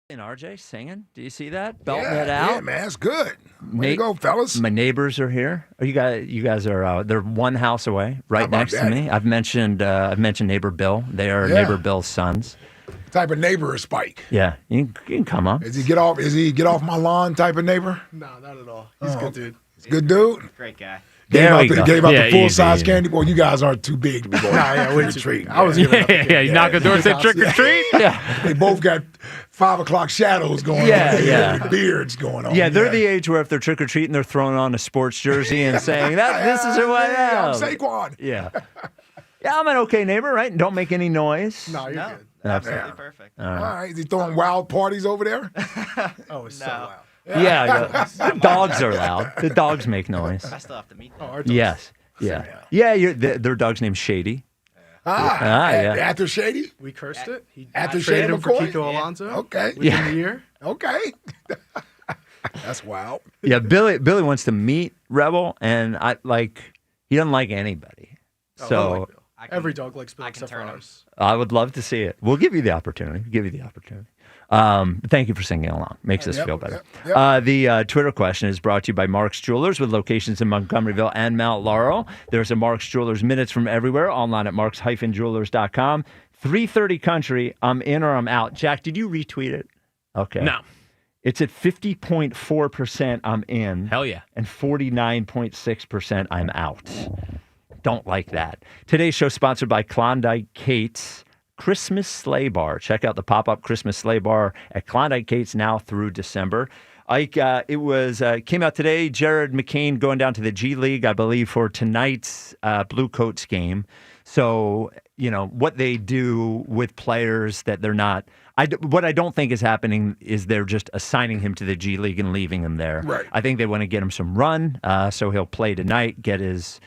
S2: And RJ singing. Do you see that? Belting it out.
S9: Yeah, man, it's good. Way to go, fellas.
S2: My neighbors are here. You guys are. They're one house away, right next to me. I've mentioned neighbor Bill. They are neighbor Bill's sons.
S9: Type of neighbor is Spike.
S2: Yeah, you can come up.
S9: Is he get off my lawn type of neighbor?
S28: No, not at all. He's a good dude.
S9: He's a good dude.
S28: Great guy.
S2: There we go.
S9: Gave out
S1: Yeah,
S9: the full-size
S1: easy.
S9: candy. Well, you guys aren't too big to be going trick or treat.
S3: I was giving up the candy.
S1: You knock on the door, say trick or treat.
S2: Yeah.
S9: They both got 5 o'clock shadows going on.
S2: Yeah.
S9: Beards going on.
S2: Yeah, they're the age where if they're trick or treating, they're throwing on a sports jersey and saying that this is who I am.
S9: I'm Saquon.
S2: Yeah. Yeah, I'm an okay neighbor, right? Don't make any noise.
S3: No, you're good.
S2: Absolutely
S3: perfect.
S9: All right. Is he throwing wild parties over there?
S3: Oh, it's so loud.
S2: Yeah, the dogs are loud. The dogs make noise.
S4: I still have to meet them.
S3: Oh, our dogs.
S2: Yes. Yeah. Their dog's named Shady. Yeah.
S9: After Shady?
S3: We cursed it. He
S9: After
S3: traded
S9: Shady
S3: him for
S9: McCoy?
S3: Kiko Alonso.
S9: Okay.
S3: Within the year.
S9: Okay. That's wild.
S2: Yeah, Billy wants to meet Rebel, and he doesn't like anybody.
S3: Oh, I
S2: So
S3: like Bill. Every dog likes Bill except for ours.
S2: I would love to see it. We'll give you the opportunity. Thank you for singing along. Makes us feel better. The Twitter question is brought to you by Mark's Jewelers with locations in Montgomeryville and Mount Laurel. There's a Mark's Jewelers minutes from everywhere online at marks-jewelers.com. 3:30 Country, I'm in or I'm out. Jack, did you retweet it? Okay.
S1: No.
S2: It's at 50.4% I'm in.
S1: Hell yeah.
S2: And 49.6% I'm out. Don't like that. Today's show sponsored by Klondike Kate's Christmas Sleigh Bar. Check out the pop-up Christmas Sleigh Bar at Klondike Kate's now through December. Ike, it came out today. Jared McCain going down to the G League, I believe, for tonight's Blue Coats game. So, what they do with players that they're not. What I don't think is happening is they're just assigning him to the G League and leaving him there.
S9: Right.
S2: I think they want to get him some run, so he'll play tonight, get his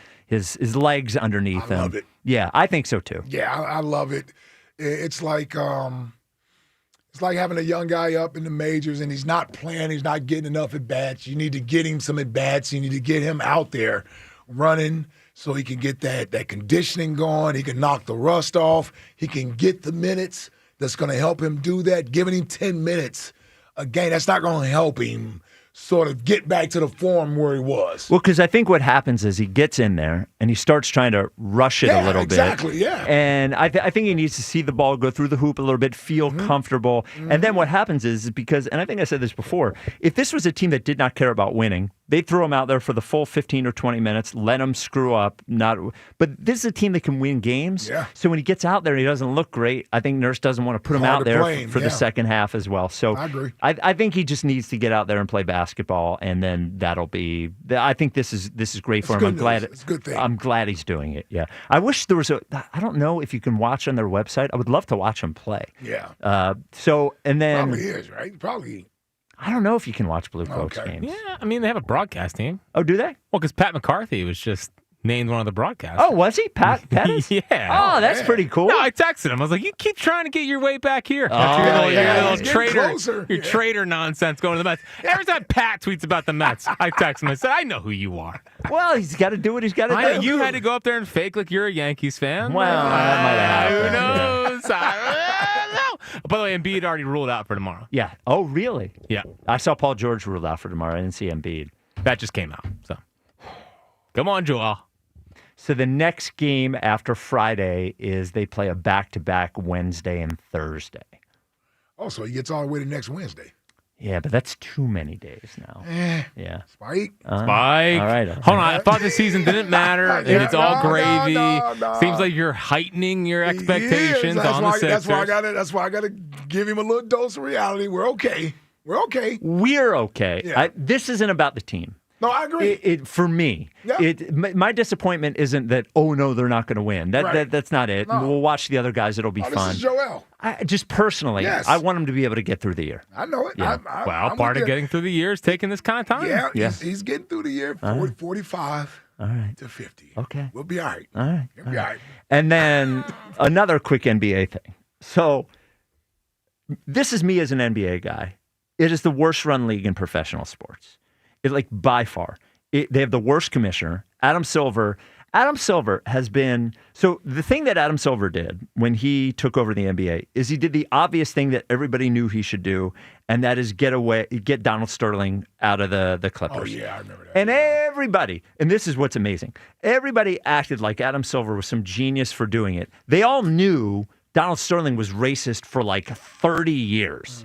S2: legs underneath him.
S9: I love it.
S2: Yeah, I think so too.
S9: Yeah, I love it. It's like having a young guy up in the majors and he's not playing, he's not getting enough at bats. You need to get him some at bats. You need to get him out there running so he can get that conditioning going. He can knock the rust off. He can get the minutes that's going to help him do that. Giving him 10 minutes a game, that's not going to help him sort of get back to the form where he was.
S2: Well, because I think what happens is he gets in there and he starts trying to rush it a little
S9: exactly,
S2: bit.
S9: Yeah.
S2: And I think he needs to see the ball go through the hoop a little bit, feel comfortable. And then what happens is because, and I think I said this before, if this was a team that did not care about winning, they'd throw him out there for the full 15 or 20 minutes, let him screw up. But this is a team that can win games.
S9: Yeah.
S2: So when he gets out there and he doesn't look great, I think Nurse doesn't want to put him
S9: Hard
S2: out
S9: to
S2: there
S9: play him,
S2: for the second half as well. So
S9: I agree.
S2: I think he just needs to get out there and play basketball, and then that'll be. I think this is great for him. I'm glad.
S9: It's a good thing.
S2: I'm glad he's doing it. Yeah. I wish there was I don't know if you can watch on their website. I would love to watch him play.
S9: Yeah.
S2: And then
S9: Probably is, right? Probably.
S2: I don't know if you can watch Blue Coats games.
S1: Yeah, I mean, they have a broadcast team.
S2: Oh, do they?
S1: Well, because Pat McCarthy was just named one of the broadcasters.
S2: Oh, was he? Pat is?
S1: Yeah.
S2: Oh, that's pretty cool.
S1: No, I texted him. I was like, you keep trying to get your way back here.
S2: Oh,
S1: Your
S9: he's
S1: little
S9: getting
S1: traitor.
S9: closer.
S1: Your traitor nonsense going to the Mets. Every time Pat tweets about the Mets, I text him. I said, I know who you are.
S2: Well, he's got to do what he's got to do.
S1: You had to go up there and fake like you're a Yankees fan.
S2: Well, that might have happened.
S1: Who knows? I don't know. By the way, Embiid already ruled out for tomorrow.
S2: Yeah. Oh, really?
S1: Yeah.
S2: I saw Paul George ruled out for tomorrow. I didn't see Embiid.
S1: That just came out. So, come on, Joel.
S2: So the next game after Friday is they play a back-to-back Wednesday and Thursday.
S9: Oh, so he gets all the way to next Wednesday.
S2: Yeah, but that's too many days now. Yeah.
S9: Spike.
S1: Spike.
S2: All right.
S1: Hold on. I thought the season didn't matter, and it's all gravy.
S9: No.
S1: Seems like you're heightening your expectations on the Sixers.
S9: That's why I got to give him a little dose of reality. We're okay. We're okay.
S2: We're okay.
S9: Yeah.
S2: This isn't about the team.
S9: No, I agree.
S2: For me,
S9: Yeah.
S2: My disappointment isn't that, oh, no, they're not going to win. That's not it.
S9: No.
S2: We'll watch the other guys. It'll be fun.
S9: This is Joel.
S2: Just personally,
S9: Yes.
S2: I want him to be able to get through the year.
S9: I know it.
S2: Yeah.
S9: I'm
S1: Part
S9: with
S1: of
S9: you.
S1: getting through the year is taking this kind of time.
S9: Yeah, he's getting through the year, 45 to 50.
S2: Okay.
S9: We'll be all right.
S2: All right.
S9: We'll be all right.
S2: And then another quick NBA thing. So this is me as an NBA guy. It is the worst run league in professional sports. By far. They have the worst commissioner, Adam Silver. Adam Silver has been – so the thing that Adam Silver did when he took over the NBA is he did the obvious thing that everybody knew he should do, and that is get Donald Sterling out of the Clippers.
S9: Oh, yeah, I remember that.
S2: And everybody – and this is what's amazing. Everybody acted like Adam Silver was some genius for doing it. They all knew Donald Sterling was racist for like 30 years.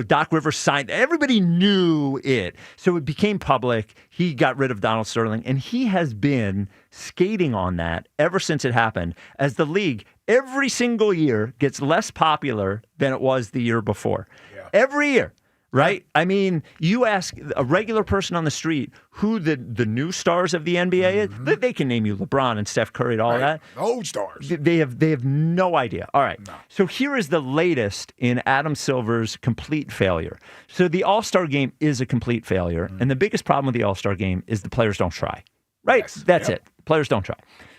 S2: Doc Rivers signed, everybody knew it. So it became public. He got rid of Donald Sterling, and he has been skating on that ever since it happened, as the league every single year gets less popular than it was the year before. Yeah. Every year. Right? I mean, you ask a regular person on the street who the new stars of the NBA is, they can name you LeBron and Steph Curry and all that.
S9: Old stars.
S2: They have no idea. All right. No. So here is the latest in Adam Silver's complete failure. So the All-Star game is a complete failure, and the biggest problem with the All-Star game is the players don't try. Right? Yes. That's it. Players don't try.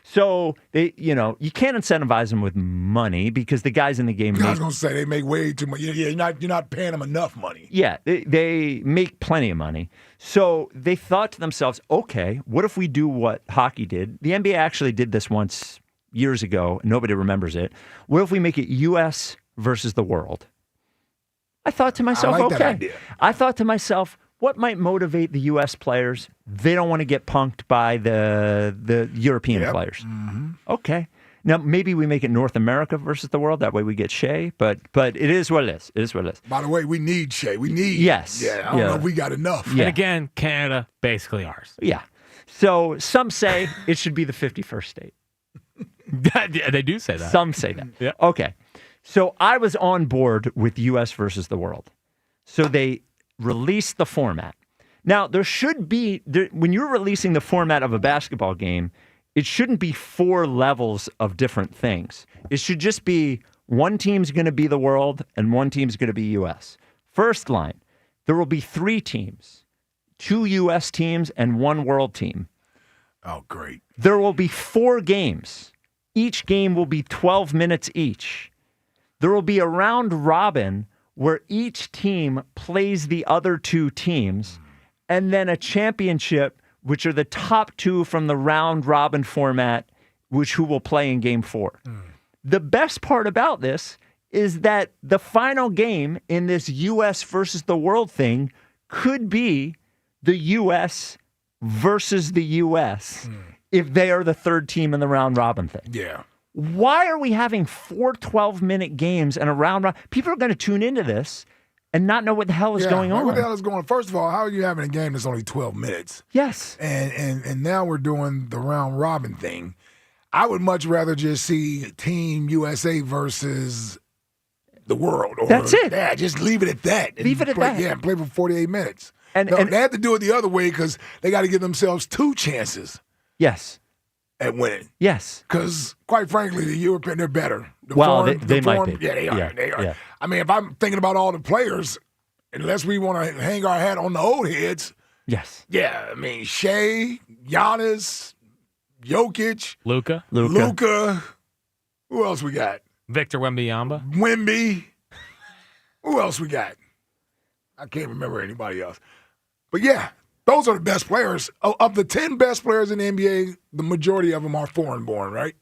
S2: So you can't incentivize them with money because the guys in the game.
S9: I was going to say they make way too much. Yeah, you're not paying them enough money.
S2: Yeah, they make plenty of money. So they thought to themselves, okay, what if we do what hockey did? The NBA actually did this once years ago. Nobody remembers it. What if we make it U.S. versus the world? I thought to myself,
S9: that idea.
S2: I thought to myself, what might motivate the U.S. players? They don't want to get punked by the European players. Mm-hmm. Okay. Now, maybe we make it North America versus the world. That way we get Shea. But it is what it is. It is what it is.
S9: By the way, we need Shea. We need.
S2: Yes.
S9: Yeah, I don't know if we got enough.
S1: Yeah. And again, Canada, basically ours.
S2: Yeah. So some say it should be the 51st state.
S1: They do say that.
S2: Some say that.
S1: Yeah.
S2: Okay. So I was on board with U.S. versus the world. So they release the format. Now, there should be, when you're releasing the format of a basketball game, it shouldn't be 4 levels of different things. It should just be one team's going to be the world and one team's going to be U.S. First line, there will be 3 teams, 2 U.S. teams and 1 world team.
S9: Oh, great.
S2: There will be 4 games. Each game will be 12 minutes each. There will be a round robin where each team plays the other 2 teams, and then a championship, which are the top 2 from the round robin format, who will play in game 4. The best part about this is that the final game in this U.S. versus the world thing could be the U.S. versus the U.S. If they are the 3rd team in the round robin thing.
S9: Yeah.
S2: Why are we having 4 12-minute games and a round robin? People are going to tune into this and not know what the hell is going on.
S9: What the hell is going on? First of all, how are you having a game that's only 12 minutes?
S2: Yes.
S9: And now we're doing the round robin thing. I would much rather just see Team USA versus the world.
S2: That's it.
S9: Yeah, just leave it at that.
S2: Leave it at that.
S9: Yeah, play for 48 minutes.
S2: And
S9: they have to do it the other way because they got to give themselves 2 chances.
S2: Yes.
S9: At winning.
S2: Yes.
S9: Because, quite frankly, the European, they're better.
S2: They might be.
S9: Yeah, they are.
S2: Yeah,
S9: they are.
S2: yeah.
S9: I mean, if I'm thinking about all the players, unless we want to hang our hat on the old heads.
S2: Yes.
S9: Yeah, I mean, Shea, Giannis, Jokic.
S1: Luka.
S9: Who else we got?
S1: Victor Wembanyama.
S9: Wemby. Who else we got? I can't remember anybody else. But, yeah. Those are the best players. Of the 10 best players in the NBA, the majority of them are foreign-born, right?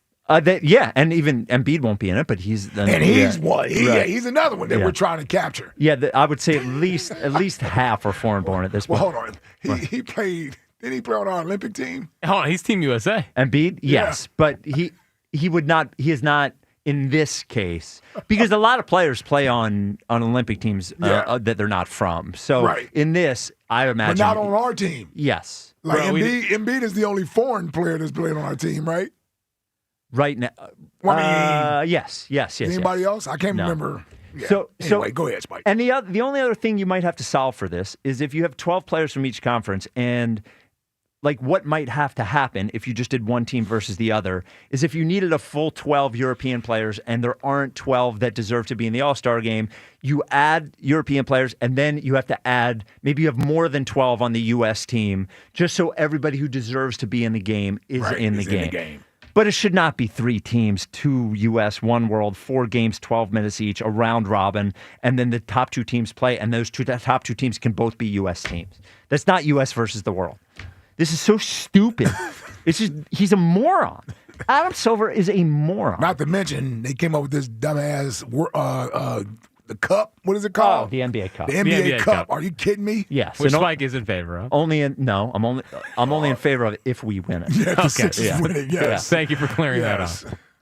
S2: Yeah, and even Embiid won't be in it, but he's
S9: one. He's another one that we're trying to capture.
S2: Yeah, I would say at least half are foreign-born at this point.
S9: Well, hold on. He played. Didn't he play on our Olympic team?
S1: Hold on, he's Team USA.
S2: Embiid, yes, but he would not. He is not in this case because a lot of players play on Olympic teams that they're not from. So in this, I imagine,
S9: but not on our team.
S2: Yes,
S9: like Embiid is the only foreign player that's played on our team, right?
S2: Right now, yes.
S9: Anybody else? I can't remember. Yeah.
S2: So
S9: anyway, go ahead, Spike.
S2: And the only other thing you might have to solve for this is if you have 12 players from each conference, and like what might have to happen if you just did one team versus the other is if you needed a full 12 European players and there aren't 12 that deserve to be in the All-Star game, you add European players and then you have to add, maybe you have more than 12 on the U.S. team just so everybody who deserves to be in the game is in the game. But it should not be 3 teams, 2 U.S., 1 world, 4 games, 12 minutes each, a round robin, and then the top 2 teams play, and those top 2 teams can both be U.S. teams. That's not U.S. versus the world. This is so stupid. He's a moron. Adam Silver is a moron.
S9: Not to mention, they came up with this dumbass the cup. What is it called?
S2: Oh, the NBA Cup.
S9: The NBA Cup. Are you kidding me?
S2: Yes.
S1: Which Spike is in favor of.
S2: I'm only in favor of it if we win it.
S9: Yeah, the Sixers win it, yes.
S1: Thank you for clearing that up.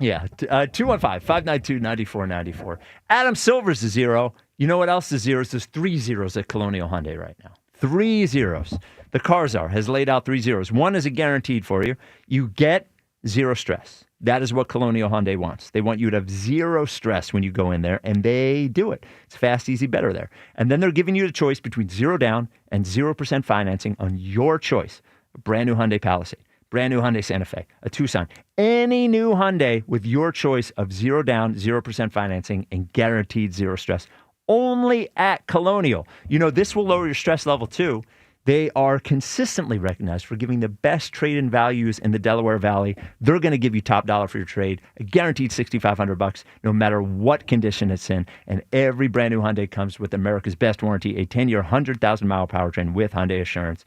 S2: Yeah, 215-592-9494. Adam Silver's a 0. You know what else is 0? There's 3 zeros at Colonial Hyundai right now. 3 zeros. The Carzar has laid out 3 zeros. One is a guaranteed for you. You get zero stress. That is what Colonial Hyundai wants. They want you to have zero stress when you go in there, and they do it. It's fast, easy, better there. And then they're giving you the choice between 0 down and 0% financing on your choice. A brand new Hyundai Palisade, brand new Hyundai Santa Fe, a Tucson, any new Hyundai with your choice of 0 down, 0% financing, and guaranteed zero stress. Only at Colonial. You know, this will lower your stress level too. They are consistently recognized for giving the best trade-in values in the Delaware Valley. They're going to give you top dollar for your trade, a guaranteed $6,500, no matter what condition it's in. And every brand new Hyundai comes with America's best warranty, a 10-year, 100,000-mile powertrain with Hyundai Assurance.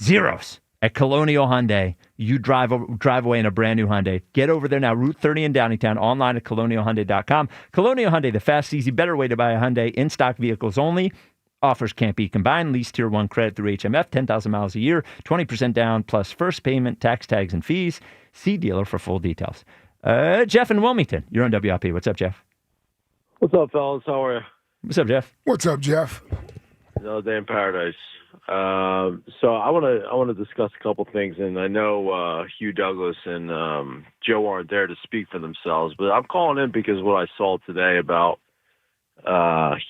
S2: Zeros at Colonial Hyundai. You drive away in a brand new Hyundai. Get over there now, Route 30 in Downingtown, online at colonialhyundai.com. Colonial Hyundai, the fast, easy, better way to buy a Hyundai. In-stock vehicles only. Offers can't be combined. Lease Tier 1 credit through HMF, 10,000 miles a year, 20% down, plus first payment, tax tags, and fees. See dealer for full details. Jeff in Wilmington, you're on WIP. What's up, Jeff?
S4: What's up, fellas? How are you?
S2: What's up, Jeff?
S9: What's up, Jeff?
S4: Another day in paradise. So I want to discuss a couple things, and I know Hugh Douglas and Joe aren't there to speak for themselves, but I'm calling in because of what I saw today about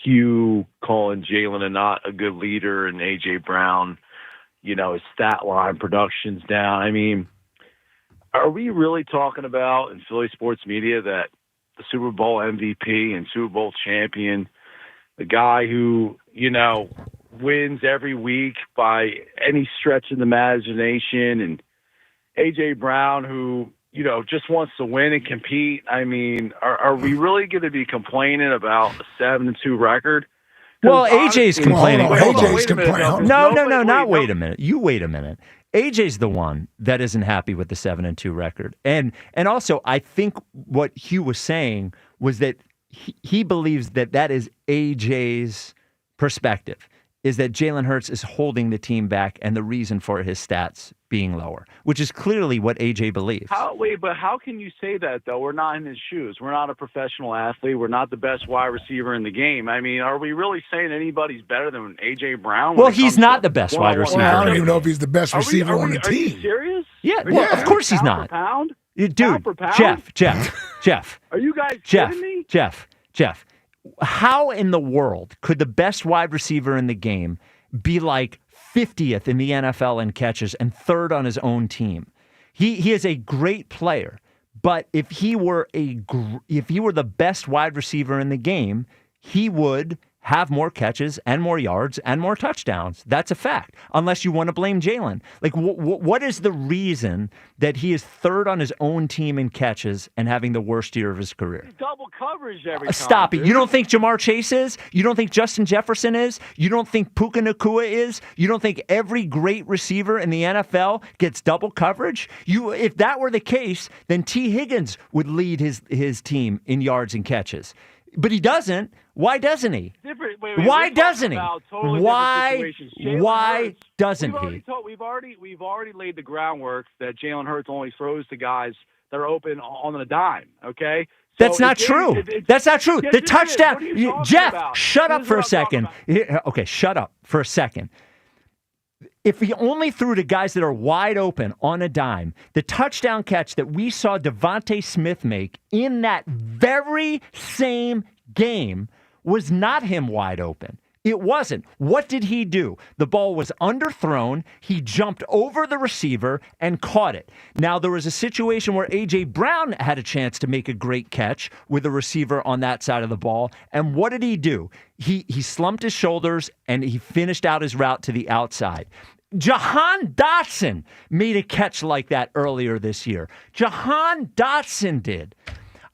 S4: Hugh calling Jalen not a good leader and A.J. Brown, you know, his stat line production's down. I mean, are we really talking about in Philly sports media that the Super Bowl MVP and Super Bowl champion, the guy who, you know, wins every week by any stretch of the imagination, and A.J. Brown who, you know, just wants to win and compete? I mean, are we really going to be complaining about a 7-2 record?
S2: Well, AJ's complaining.
S9: AJ's complaining.
S2: No, not wait a minute. You wait a minute. AJ's the one that isn't happy with the 7-2 record. And also, I think what Hugh was saying was that he believes that is AJ's perspective, is that Jalen Hurts is holding the team back and the reason for his stats being lower, which is clearly what AJ believes.
S4: But how can you say that, though? We're not in his shoes. We're not a professional athlete. We're not the best wide receiver in the game. I mean, are we really saying anybody's better than A.J. Brown?
S2: Well, he's not the best wide receiver.
S9: Well, I don't even know if he's the best receiver on the
S4: Are you
S9: team.
S4: serious?
S2: Yeah, well, of course he's not.
S4: Pound?
S2: Dude,
S4: Pound for pound?
S2: Jeff.
S4: Are you guys kidding me?
S2: Jeff. How in the world could the best wide receiver in the game be like 50th in the NFL in catches and third on his own team? He is a great player, but if he were the best wide receiver in the game, he would have more catches and more yards and more touchdowns. That's a fact, unless you want to blame Jalen. Like, what is the reason that he is third on his own team in catches and having the worst year of his career?
S4: Double coverage every time.
S2: Stop it. You don't think Jamar Chase is? You don't think Justin Jefferson is? You don't think Puka Nacua is? You don't think every great receiver in the NFL gets double coverage? If that were the case, then T. Higgins would lead his team in yards and catches. But he doesn't. Why doesn't he? Why doesn't he? Why doesn't he?
S4: We've already laid the groundwork that Jalen Hurts only throws to guys that are open on a dime. Okay.
S2: That's not true. That's not true. The touchdown. Jeff, shut up for a second. Okay, shut up for a second. If he only threw to guys that are wide open on a dime, the touchdown catch that we saw Devontae Smith make in that very same game was not him wide open. It wasn't. What did he do? The ball was underthrown. He jumped over the receiver and caught it. Now, there was a situation where A.J. Brown had a chance to make a great catch with a receiver on that side of the ball. And what did he do? He slumped his shoulders and he finished out his route to the outside. Jahan Dotson made a catch like that earlier this year. Jahan Dotson did.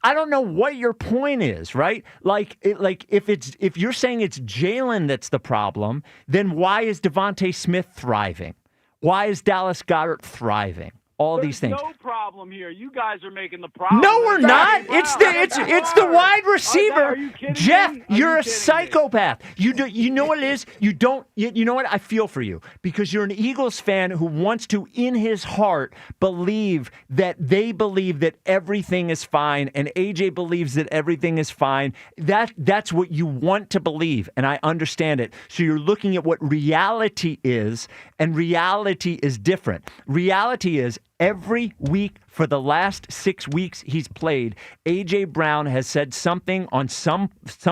S2: I don't know what your point is, right? Like if you're saying it's Jalen that's the problem, then why is Devontae Smith thriving? Why is Dallas Goedert thriving? all these things.
S4: No problem here. You guys are making the problem.
S2: No, we're not. It's the wide receiver.
S4: Are you kidding
S2: Jeff,
S4: me?
S2: you're a psychopath. You know what it is? You know what? I feel for you because you're an Eagles fan who wants to, in his heart, believe that they believe that everything is fine, and AJ believes that everything is fine. That's what you want to believe, and I understand it. So you're looking at what reality is, and reality is different. Reality is every week for the last 6 weeks he's played, A.J. Brown has said something on some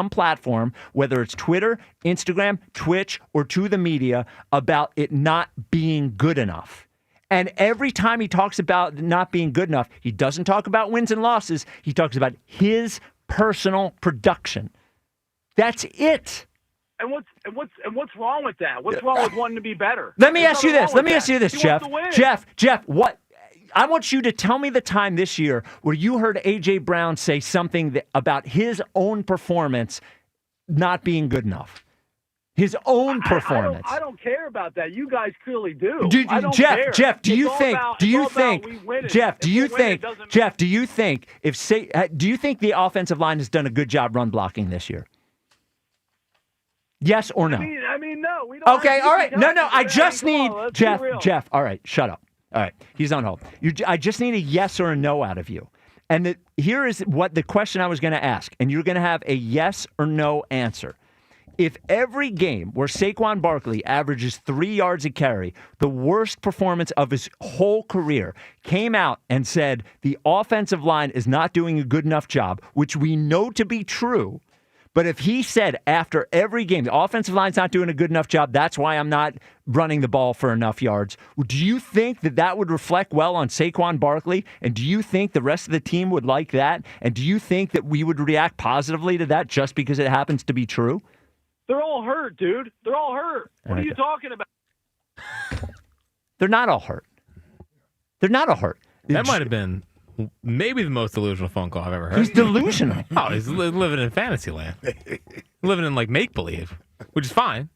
S2: platform, whether it's Twitter, Instagram, Twitch, or to the media, about it not being good enough. And every time he talks about not being good enough, he doesn't talk about wins and losses. He talks about his personal production. That's it.
S4: And what's wrong with that? What's wrong with wanting to be better?
S2: Let me ask you this, Jeff.
S4: He wants to win.
S2: Jeff, what? I want you to tell me the time this year where you heard A.J. Brown say something about his own performance not being good enough. His own performance.
S4: I don't care about that. You guys clearly do.
S2: I don't care. Jeff, do you think the offensive line has done a good job run blocking this year? Yes or no?
S4: I mean, no. We don't.
S2: Okay, all right. No. I just need Jeff. All right, shut up. All right, he's on hold. I just need a yes or a no out of you. And here is what the question I was going to ask, and you're going to have a yes or no answer. If every game where Saquon Barkley averages 3 yards a carry, the worst performance of his whole career, came out and said the offensive line is not doing a good enough job, which we know to be true, but if he said after every game, the offensive line's not doing a good enough job, that's why I'm not running the ball for enough yards, do you think that would reflect well on Saquon Barkley? And do you think the rest of the team would like that? And do you think that we would react positively to that just because it happens to be true?
S4: They're all hurt, dude. They're all hurt. What are you talking about?
S2: They're not all hurt.
S1: That might have been maybe the most delusional phone call I've ever heard.
S2: He's delusional.
S1: Oh, he's living in fantasy land. Living in, like, make-believe, which is fine,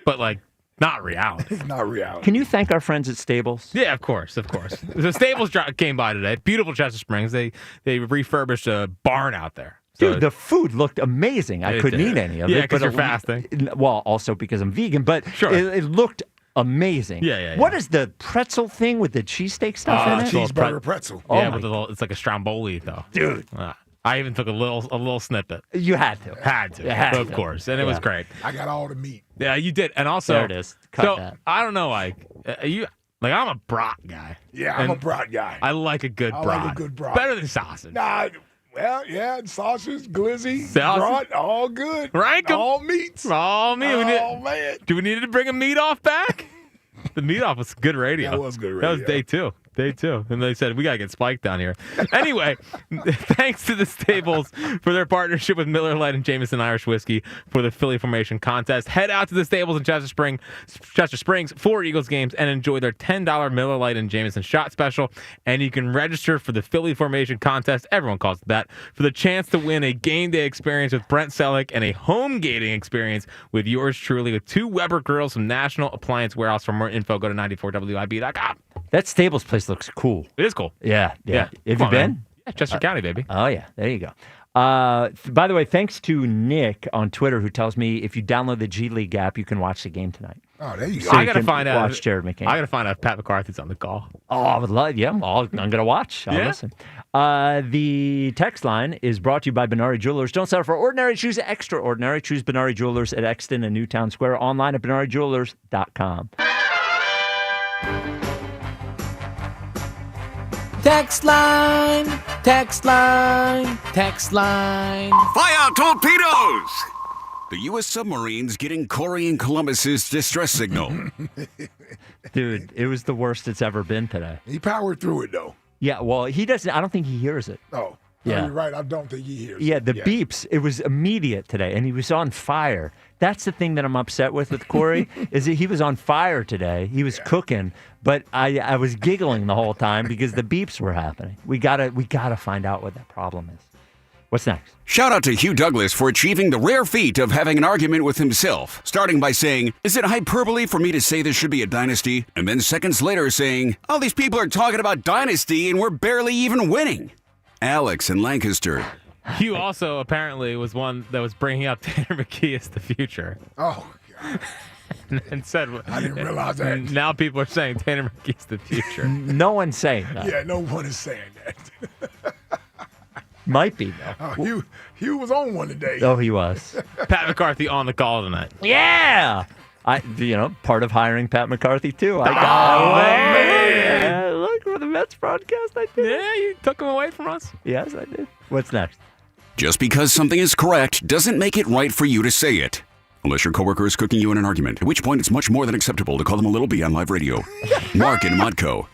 S1: but, like, not reality.
S9: Not reality.
S2: Can you thank our friends at Stables?
S1: Yeah, of course. The Stables came by today. Beautiful Chester Springs. They refurbished a barn out there. So
S2: dude, the food looked amazing. I couldn't eat any of it.
S1: Yeah, because you're fasting.
S2: Well, also because I'm vegan, but
S1: sure.
S2: it looked amazing.
S1: Yeah.
S2: What is the pretzel thing with the cheesesteak stuff in it?
S9: Cheeseburger pretzel.
S1: It's like a stromboli, though.
S2: Dude.
S1: I even took a little snippet.
S2: You had to.
S1: Of course. And it was great.
S9: I got all the meat.
S1: Yeah, you did. And also,
S2: there it is. Cut that.
S1: I don't know, I'm a brat guy.
S9: Yeah, I'm a brat guy.
S1: I like a good brat.
S9: I like a good brat.
S1: Better than sausage.
S9: Nah, well, yeah, sausage, glizzy, brat, all good.
S1: Rank 'em.
S9: All meats.
S1: All meat.
S9: Man.
S1: Do we need to bring a meat off back? The meat off was good radio.
S9: That was good radio.
S1: That was day two. And they said, we got to get Spike down here. Anyway, thanks to the Stables for their partnership with Miller Lite and Jameson Irish Whiskey for the Philly Formation Contest. Head out to the Stables in Chester Springs for Eagles games and enjoy their $10 Miller Lite and Jameson shot special. And you can register for the Philly Formation Contest, everyone calls it that, for the chance to win a game day experience with Brent Selleck and a home gating experience with yours truly with 2 Weber grills from National Appliance Warehouse. For more info, go to 94WIB.com.
S2: That Stables place looks cool.
S1: It is cool.
S2: Yeah. Have you been?
S1: Man. Yeah, Chester County, baby.
S2: Oh, yeah. There you go. By the way, thanks to Nick on Twitter who tells me if you download the G League app, you can watch the game tonight.
S9: Oh, there you go.
S1: So I got to find out.
S2: Watch Jared McCain.
S1: I got to find out if Pat McCarthy's on the call.
S2: Oh, I would love. Yeah, I'm going to watch. I'll listen. The text line is brought to you by Benari Jewelers. Don't settle for ordinary. Choose extraordinary. Choose Benari Jewelers at Exton and Newtown Square. Online at BenariJewelers.com.
S20: Text line.
S15: Fire torpedoes! The U.S. submarines getting Corey and Columbus's distress signal.
S2: Dude, it was the worst it's ever been today.
S9: He powered through it, though.
S2: Yeah, well, he doesn't. I don't think he hears it.
S9: Oh,
S2: yeah.
S9: You're right. I don't think he hears
S2: it.
S9: it.
S2: The beeps, it was immediate today, and he was on fire. That's the thing that I'm upset with Corey, is that he was on fire today. He was cooking, but I was giggling the whole time because the beeps were happening. We gotta find out what that problem is. What's next?
S15: Shout out to Hugh Douglas for achieving the rare feat of having an argument with himself, starting by saying, "Is it hyperbole for me to say this should be a dynasty?" And then seconds later saying, "All these people are talking about dynasty and we're barely even winning." Alex in Lancaster.
S1: Hugh also apparently was one that was bringing up Tanner McKee as the future.
S9: Oh, God.
S1: and said,
S9: I didn't realize that.
S1: Now people are saying Tanner McKee's the future.
S2: No one's saying that.
S9: Yeah, no one is saying that.
S2: Might be, though.
S9: Oh, Hugh was on one today.
S2: Oh, he was.
S1: Pat McCarthy on the call tonight.
S2: Yeah! Part of hiring Pat McCarthy, too.
S1: man.
S2: Look, for the Mets broadcast, I did.
S1: Yeah, you took him away from us.
S2: Yes, I did. What's next?
S15: Just because something is correct doesn't make it right for you to say it. Unless your coworker is cooking you in an argument, at which point it's much more than acceptable to call them a little bee on live radio. Mark in Modco.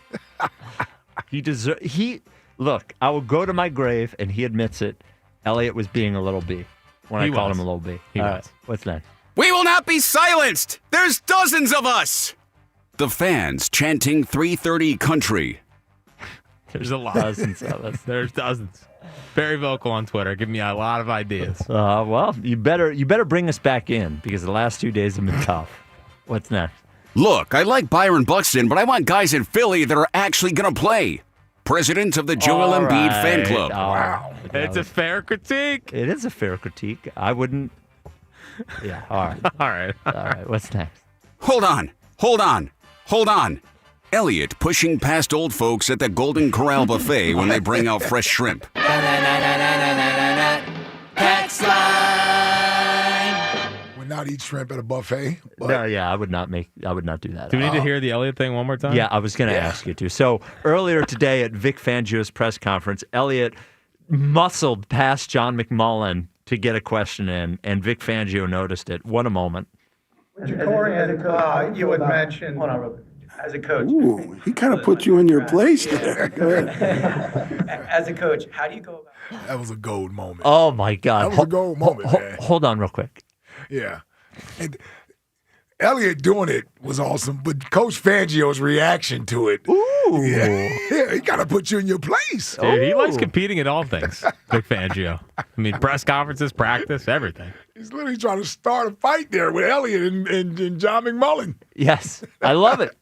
S2: Look, I will go to my grave, and he admits it. Elliot was being a little bee when I called him a little bee.
S1: He
S2: All
S1: was.
S2: right, what's next?
S15: We will not be silenced! There's dozens of us! The fans chanting 3:30 country.
S1: There's a lot.
S2: Dozens of us.
S1: There's dozens. Very vocal on Twitter. Give me a lot of ideas.
S2: Well, you better bring us back in because the last 2 days have been tough. What's next?
S15: Look, I like Byron Buxton, but I want guys in Philly that are actually going to play. President of the Joel Embiid fan club.
S2: Wow.
S1: It's a fair critique.
S2: It is a fair critique. I wouldn't. Yeah, all right.
S1: All right.
S2: All right, what's next?
S15: Hold on. Elliot pushing past old folks at the Golden Corral buffet when they bring out fresh shrimp.
S22: Text line.
S9: Would not eat shrimp at a buffet. But
S2: No, yeah, I would not do that.
S1: Do we need to hear the Elliott thing one more time?
S2: Yeah, I was going to ask you to. So earlier today at Vic Fangio's press conference, Elliott muscled past John McMullen to get a question in, and Vic Fangio noticed it. What a moment.
S6: Corey, you had mentioned as a coach.
S17: Ooh, he kind of put you in your place there. Go ahead.
S6: As a coach, how do you go about
S9: that was a gold moment.
S2: Oh, my God.
S9: That was a gold moment, man.
S2: Hold on real quick.
S9: Yeah. And Elliott doing it was awesome, but Coach Fangio's reaction to it.
S2: Ooh.
S9: Yeah, he got to put you in your place.
S1: Dude, he likes competing at all things, Vic Fangio. I mean, press conferences, practice, everything.
S9: He's literally trying to start a fight there with Elliott and John McMullen.
S2: Yes, I love it.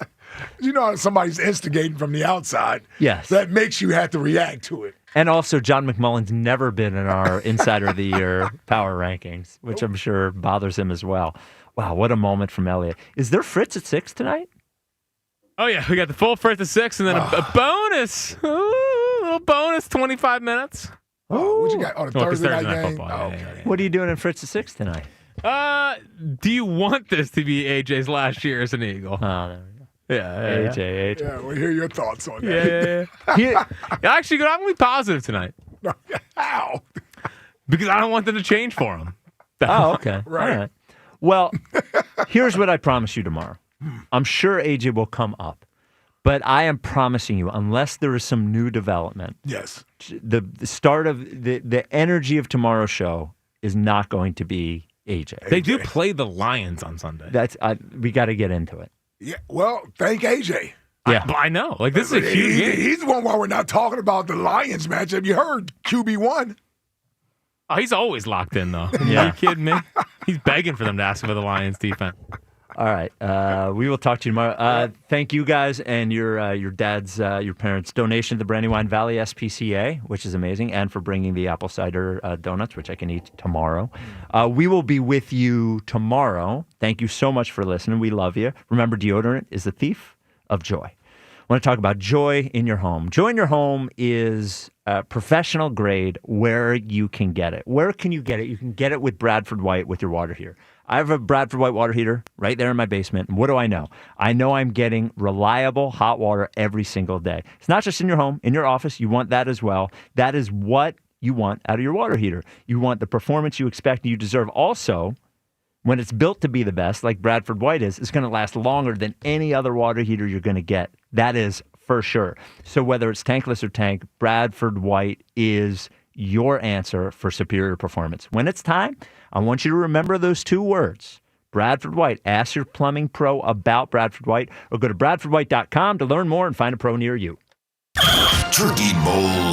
S9: You know how somebody's instigating from the outside.
S2: Yes.
S9: That makes you have to react to it.
S2: And also, John McMullen's never been in our Insider of the Year power rankings, which I'm sure bothers him as well. Wow, what a moment from Elliott. Is there Fritz at 6 tonight?
S1: Oh, yeah. We got the full Fritz at 6 and then a bonus. Ooh, a little bonus, 25 minutes.
S9: Oh, what you got? Oh, the Thursday night game?
S1: Football.
S9: Oh,
S1: Yeah,
S9: okay.
S1: yeah,
S2: What are you doing in Fritz at 6 tonight?
S1: Do you want this to be AJ's last year as an Eagle?
S2: Oh, there we go.
S1: Yeah.
S2: AJ.
S9: Yeah, we'll hear your thoughts on that.
S1: Yeah. Actually, I'm going to be positive tonight.
S9: How?
S1: Because I don't want them to change for him.
S2: Oh, okay.
S9: Right.
S2: All right. Well, here's what I promise you tomorrow. I'm sure AJ will come up, but I am promising you, unless there is some new development,
S9: Yes.
S2: the start of the energy of tomorrow's show is not going to be AJ.
S1: They do play the Lions on Sunday.
S2: We got to get into it.
S9: Yeah. Well, thank AJ.
S2: Yeah.
S1: I know. Like, this is a huge game.
S9: He's the one why we're not talking about the Lions matchup. You heard QB1.
S1: Oh, he's always locked in, though.
S2: Yeah.
S1: Are you kidding me? He's begging for them to ask for the Lions defense.
S2: All right. We will talk to you tomorrow. Thank you guys and your dad's, your parents' donation to the Brandywine Valley SPCA, which is amazing, and for bringing the apple cider donuts, which I can eat tomorrow. We will be with you tomorrow. Thank you so much for listening. We love you. Remember, deodorant is the thief of joy. I want to talk about joy in your home. Joy in your home is professional grade where you can get it. Where can you get it? You can get it with Bradford White with your water heater. I have a Bradford White water heater right there in my basement. And what do I know? I know I'm getting reliable hot water every single day. It's not just in your home, in your office. You want that as well. That is what you want out of your water heater. You want the performance you expect and you deserve. Also, when it's built to be the best, like Bradford White is, it's going to last longer than any other water heater you're going to get. That is for sure. So whether it's tankless or tank, Bradford White is your answer for superior performance. When it's time, I want you to remember those two words, Bradford White. Ask your plumbing pro about Bradford White or go to bradfordwhite.com to learn more and find a pro near you.
S5: Turkey Bowl